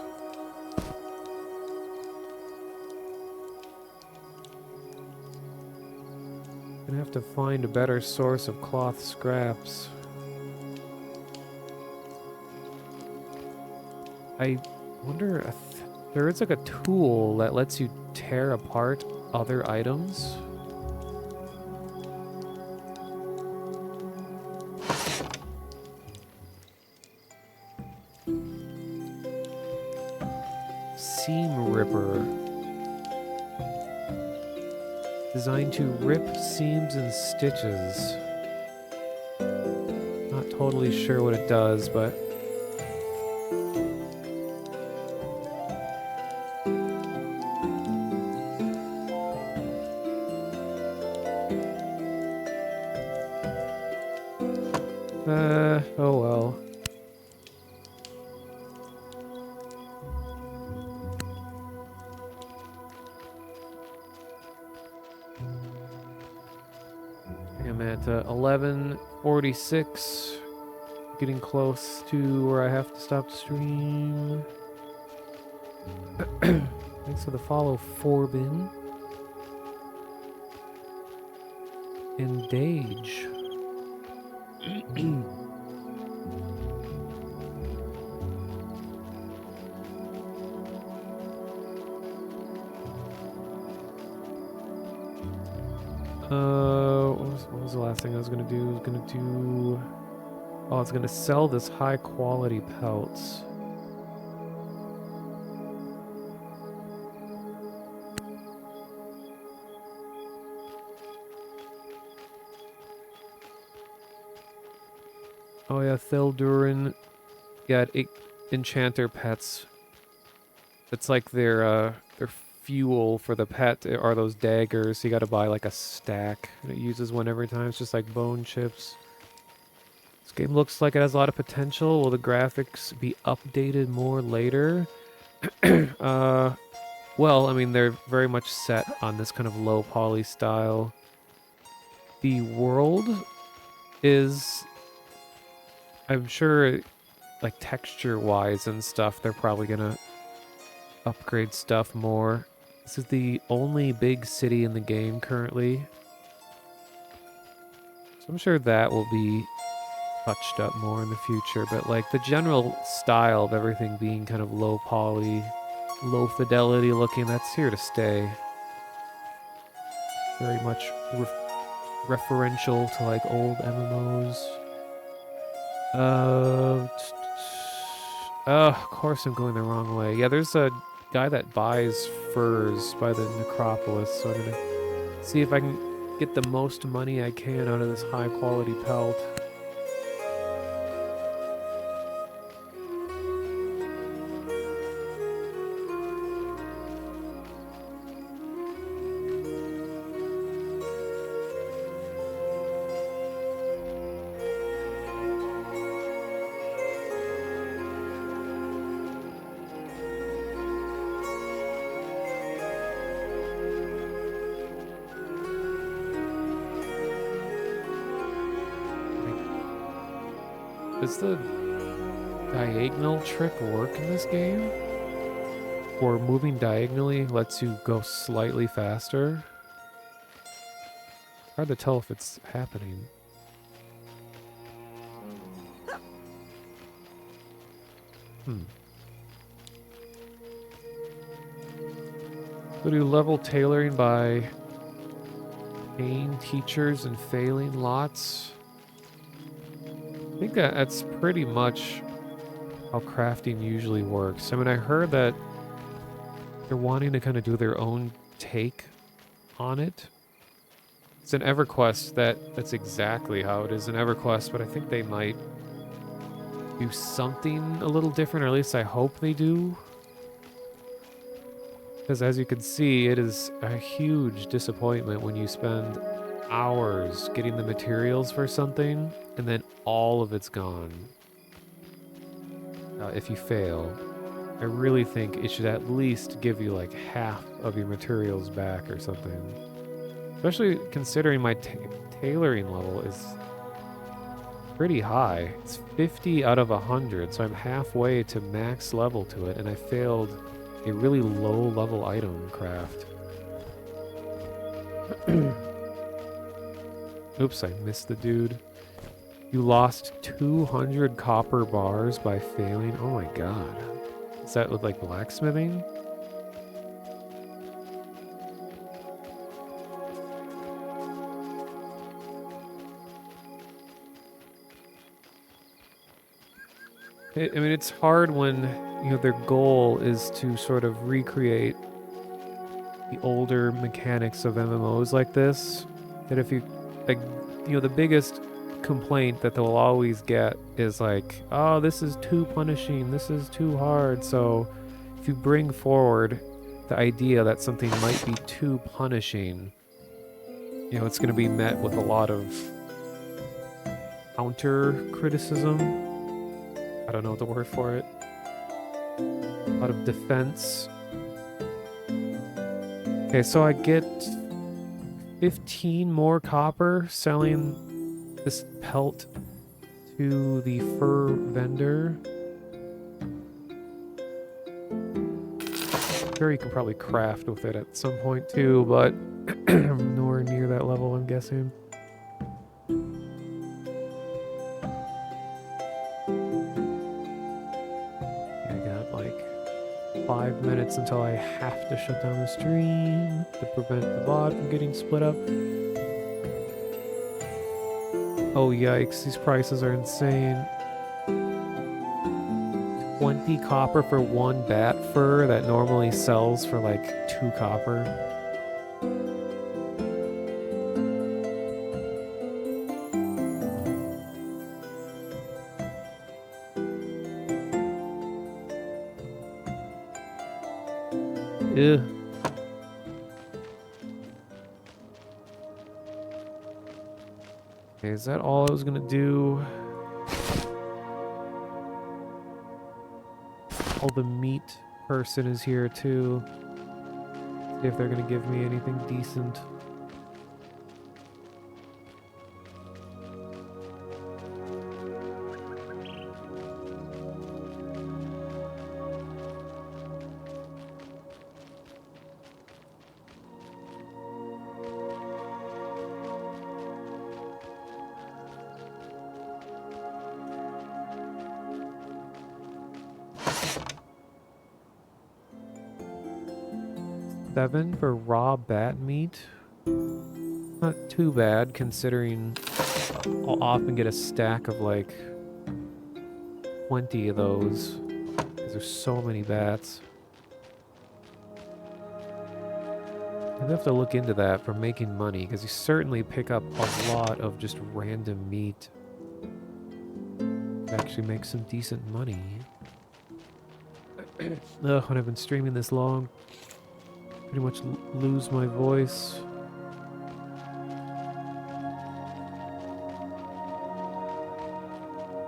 Gonna have to find a better source of cloth scraps. I wonder if there is like a tool that lets you tear apart other items. Seam Ripper. Designed to rip seams and stitches. Not totally sure what it does, but... oh well. I'm at 11:46. Getting close to where I have to stop the stream. Thanks for the follow, Forbin. Engage. What was the last thing I was gonna do? I was gonna do... Oh, I was gonna sell this high quality pelts. Oh yeah, Thildurin. Yeah, enchanter pets. It's like their fuel for the pet are those daggers. You gotta buy like a stack. And it uses one every time. It's just like bone chips. This game looks like it has a lot of potential. Will the graphics be updated more later? Well, I mean, they're very much set on this kind of low poly style. The world is, I'm sure, like texture-wise and stuff, they're probably gonna upgrade stuff more. This is the only big city in the game currently. So I'm sure that will be touched up more in the future, but like the general style of everything being kind of low poly, low fidelity looking, that's here to stay. Very much referential to like old MMOs. Of course I'm going the wrong way. Yeah, there's a guy that buys furs by the necropolis, so I'm gonna see if I can get the most money I can out of this high quality pelt. Does the diagonal trick work in this game? Or moving diagonally lets you go slightly faster? Hard to tell if it's happening. So do level tailoring by paying teachers and failing lots. I think that's pretty much how crafting usually works. I mean, I heard that they're wanting to kind of do their own take on it. It's an EverQuest that's exactly how it is in EverQuest, but I think they might do something a little different, or at least I hope they do. Because as you can see, it is a huge disappointment when you spend hours getting the materials for something and then all of it's gone. If you fail, I really think it should at least give you like half of your materials back or something. Especially considering my tailoring level is pretty high. It's 50 out of 100, so I'm halfway to max level to it, and I failed a really low level item craft. Oops, I missed the dude. You lost 200 copper bars by failing? Oh my god. Is that with like blacksmithing? I mean, it's hard when, you know, their goal is to sort of recreate the older mechanics of MMOs like this. That if you, like, you know, the biggest complaint that they'll always get is like, oh, this is too punishing, this is too hard. So if you bring forward the idea that something might be too punishing, you know, it's going to be met with a lot of counter criticism. I don't know the word for it. A lot of defense. Okay, so I get 15 more copper selling this pelt to the fur vendor. I'm sure you can probably craft with it at some point too, but I'm nowhere near that level, I'm guessing. I got like 5 minutes until I have to shut down the stream to prevent the VOD from getting split up. Oh yikes, these prices are insane. 20 copper for one bat fur that normally sells for like 2 copper. Ugh. Okay, is that all I was gonna do? Oh, the meat person is here too. See if they're gonna give me anything decent. 7 for raw bat meat. Not too bad considering I'll often get a stack of like 20 of those. Because there's so many bats. I'd have to look into that for making money, because you certainly pick up a lot of just random meat. Actually make some decent money. Ugh, when I've been streaming this long, pretty much lose my voice.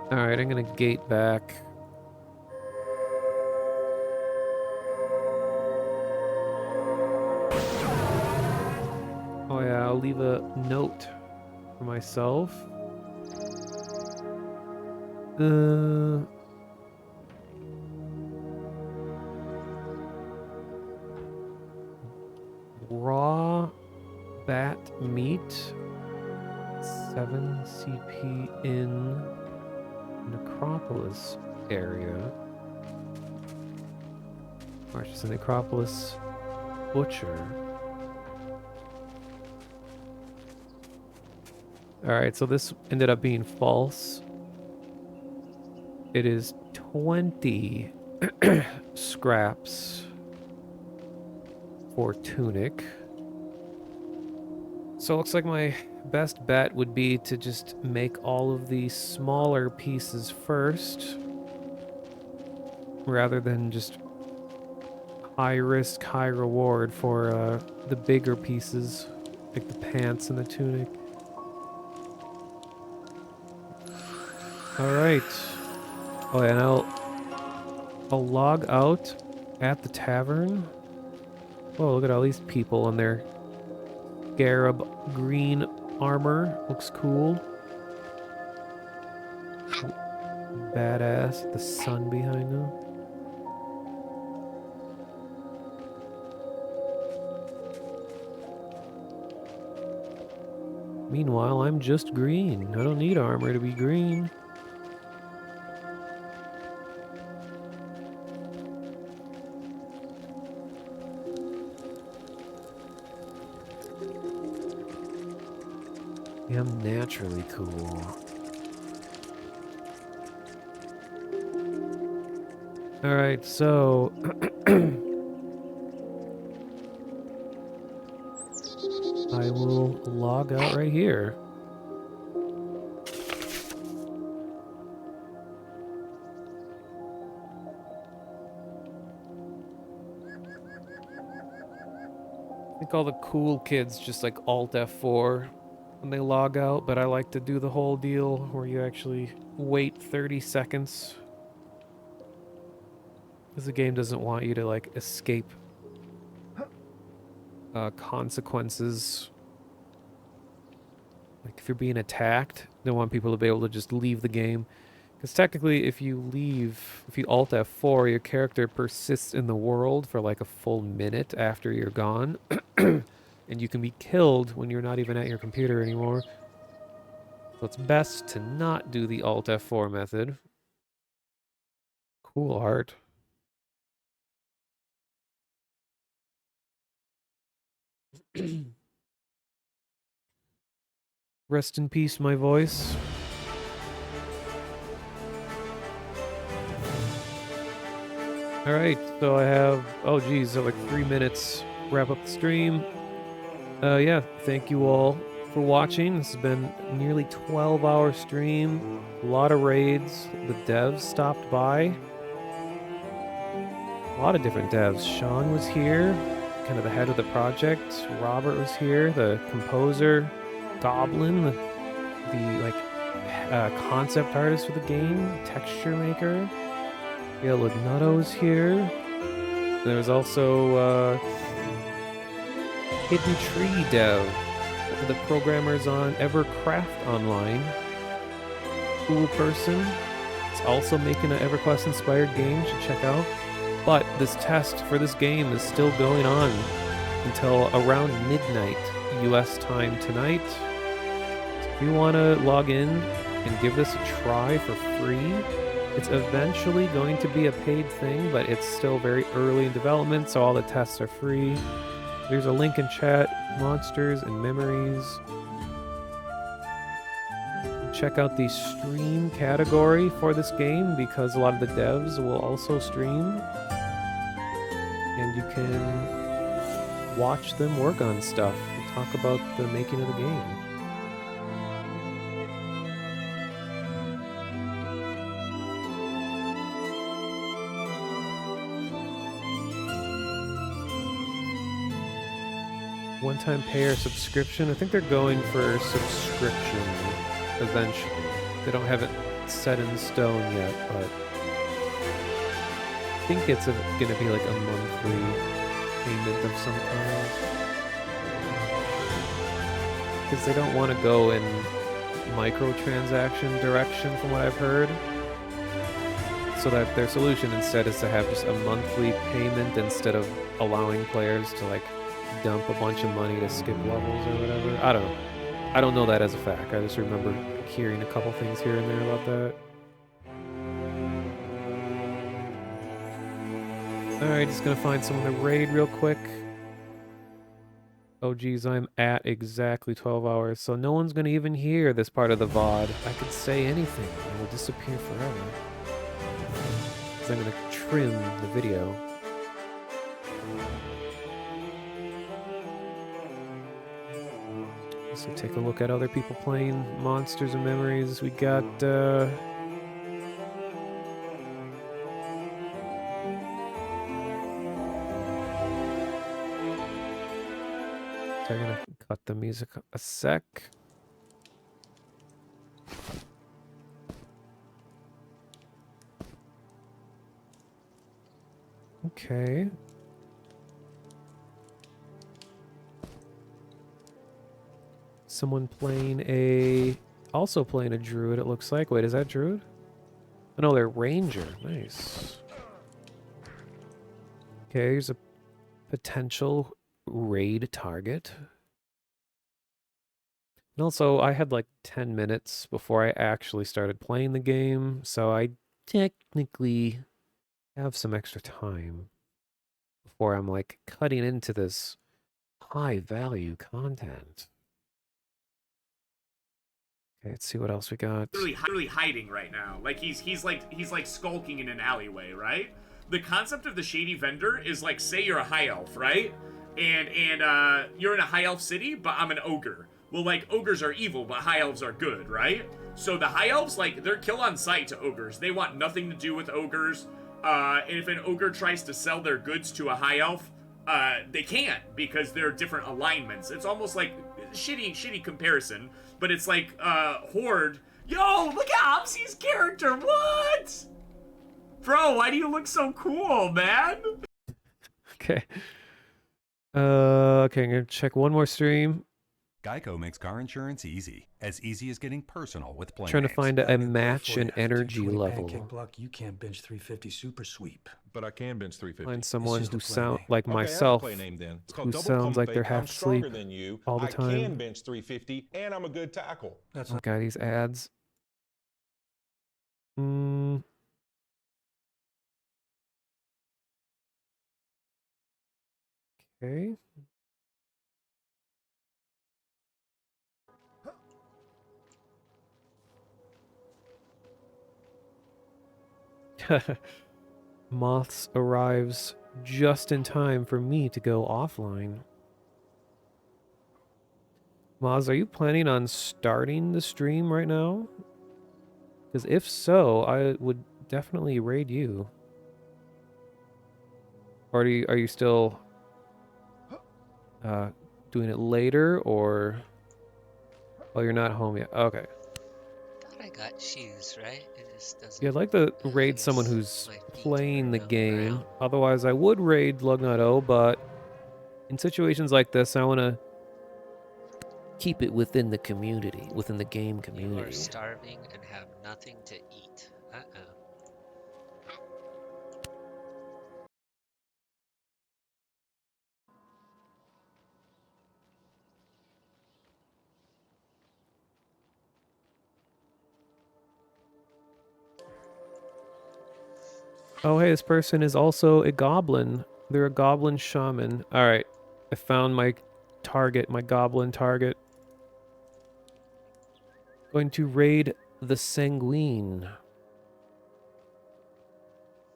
Alright, I'm gonna gate back. Oh yeah, I'll leave a note for myself. Raw bat meat, 7 CP in Necropolis area. Or just a Necropolis butcher. Alright, so this ended up being false. It is 20 scraps for tunic. So it looks like my best bet would be to just make all of the smaller pieces first, rather than just high risk, high reward for the bigger pieces, like the pants and the tunic. Alright. Oh, and I'll log out at the tavern. Oh, look at all these people in their scarab green armor. Looks cool. Badass. The sun behind them. Meanwhile, I'm just green. I don't need armor to be green. I'm naturally cool. Alright, so... I will log out right here. I think all the cool kids just like Alt F4 when they log out, but I like to do the whole deal where you actually wait 30 seconds. Because the game doesn't want you to like escape consequences. Like if you're being attacked, they want people to be able to just leave the game. Because technically if you Alt F4, your character persists in the world for like a full minute after you're gone. And you can be killed when you're not even at your computer anymore. So it's best to not do the Alt F4 method. Cool art. Rest in peace, my voice. Alright, so I have, oh geez, so like 3 minutes, wrap up the stream. Yeah, thank you all for watching. This has been nearly 12-hour stream, a lot of raids. The devs stopped by. A lot of different devs. Sean was here, kind of the head of the project. Robert was here, the composer. Goblin, the like concept artist for the game, texture maker. Gail Ignato's here. There's also Hidden Tree dev, the programmers on Evercraft Online. Cool person. It's also making an EverQuest inspired game, you should check out. But this test for this game is still going on until around midnight US time tonight. So if you want to log in and give this a try for free, it's eventually going to be a paid thing, but it's still very early in development, so all the tests are free. There's a link in chat. Monsters and memories. Check out the stream category for this game because a lot of the devs will also stream. And you can watch them work on stuff and talk about the making of the game. One-time payer subscription. I think they're going for subscription eventually. They don't have it set in stone yet, but I think it's going to be like a monthly payment of some kind. Because they don't want to go in microtransaction direction from what I've heard. So that their solution instead is to have just a monthly payment instead of allowing players to like dump a bunch of money to skip levels or whatever. I don't know. I don't know that as a fact. I just remember hearing a couple things here and there about that. Alright, just gonna find someone to raid real quick. Oh geez, I'm at exactly 12 hours, so no one's gonna even hear this part of the VOD. I could say anything, it will disappear forever. Because I'm gonna trim the video. So take a look at other people playing Monsters and Memories. We got so I'm gonna cut the music a sec. Okay. Someone also playing a druid, it looks like. Wait, is that druid? Oh, no, they're ranger. Nice. Okay, here's a potential raid target. And also, I had like 10 minutes before I actually started playing the game, so I technically have some extra time before I'm like cutting into this high value content. Okay, let's see what else we got. Literally hiding right now. Like he's like skulking in an alleyway, right? The concept of the shady vendor is like, say you're a high elf, right? And you're in a high elf city, but I'm an ogre. Well, like ogres are evil, but high elves are good, right? So the high elves, like, they're kill on sight to ogres. They want nothing to do with ogres. And if an ogre tries to sell their goods to a high elf, they can't because they're different alignments. It's almost like shitty comparison, but it's like Horde. Yo, look at Opsy's character. What? Bro, why do you look so cool, man? Okay. Okay, I'm gonna check one more stream. Geico makes car insurance easy as as getting personal with Playmates. Trying to find a match in energy level. Block, you can't bench 350 super sweep. But I can bench 350. Find someone who sounds name. like Okay, myself, I have a play name then. It's who called Double sounds Pump like Fake. they're half I'm stronger asleep than you. all the I time. can bench 350, and I'm a good tackle. That's Oh god, these ads. Okay. Moths arrives just in time for me to go offline. Moz, are you planning on starting the stream right now? Because if so, I would definitely raid you. Or are you still doing it later, or oh, you're not home yet? Okay. Thought I got shoes, right? It just doesn't. Yeah, I'd like to raid someone who's playing the game. Otherwise, I would raid Lugnut-O, but in situations like this, I want to keep it within the community, within the game community. You are starving and have nothing to eat. Oh, hey, this person is also a goblin. They're a goblin shaman. All right. I found my target, my goblin target. Going to raid the sanguine.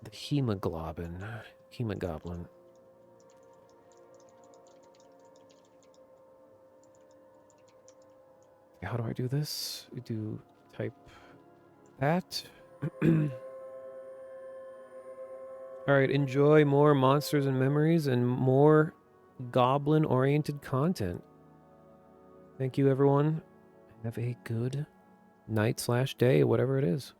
The hemoglobin. Hemogoblin. How do I do this? We do type that. Alright, enjoy more monsters and memories and more goblin-oriented content. Thank you, everyone. Have a good night/day, whatever it is.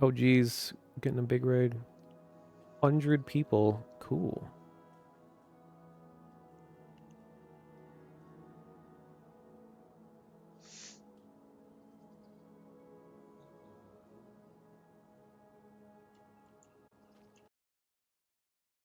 Oh, geez. Getting a big raid. 100 people. Cool.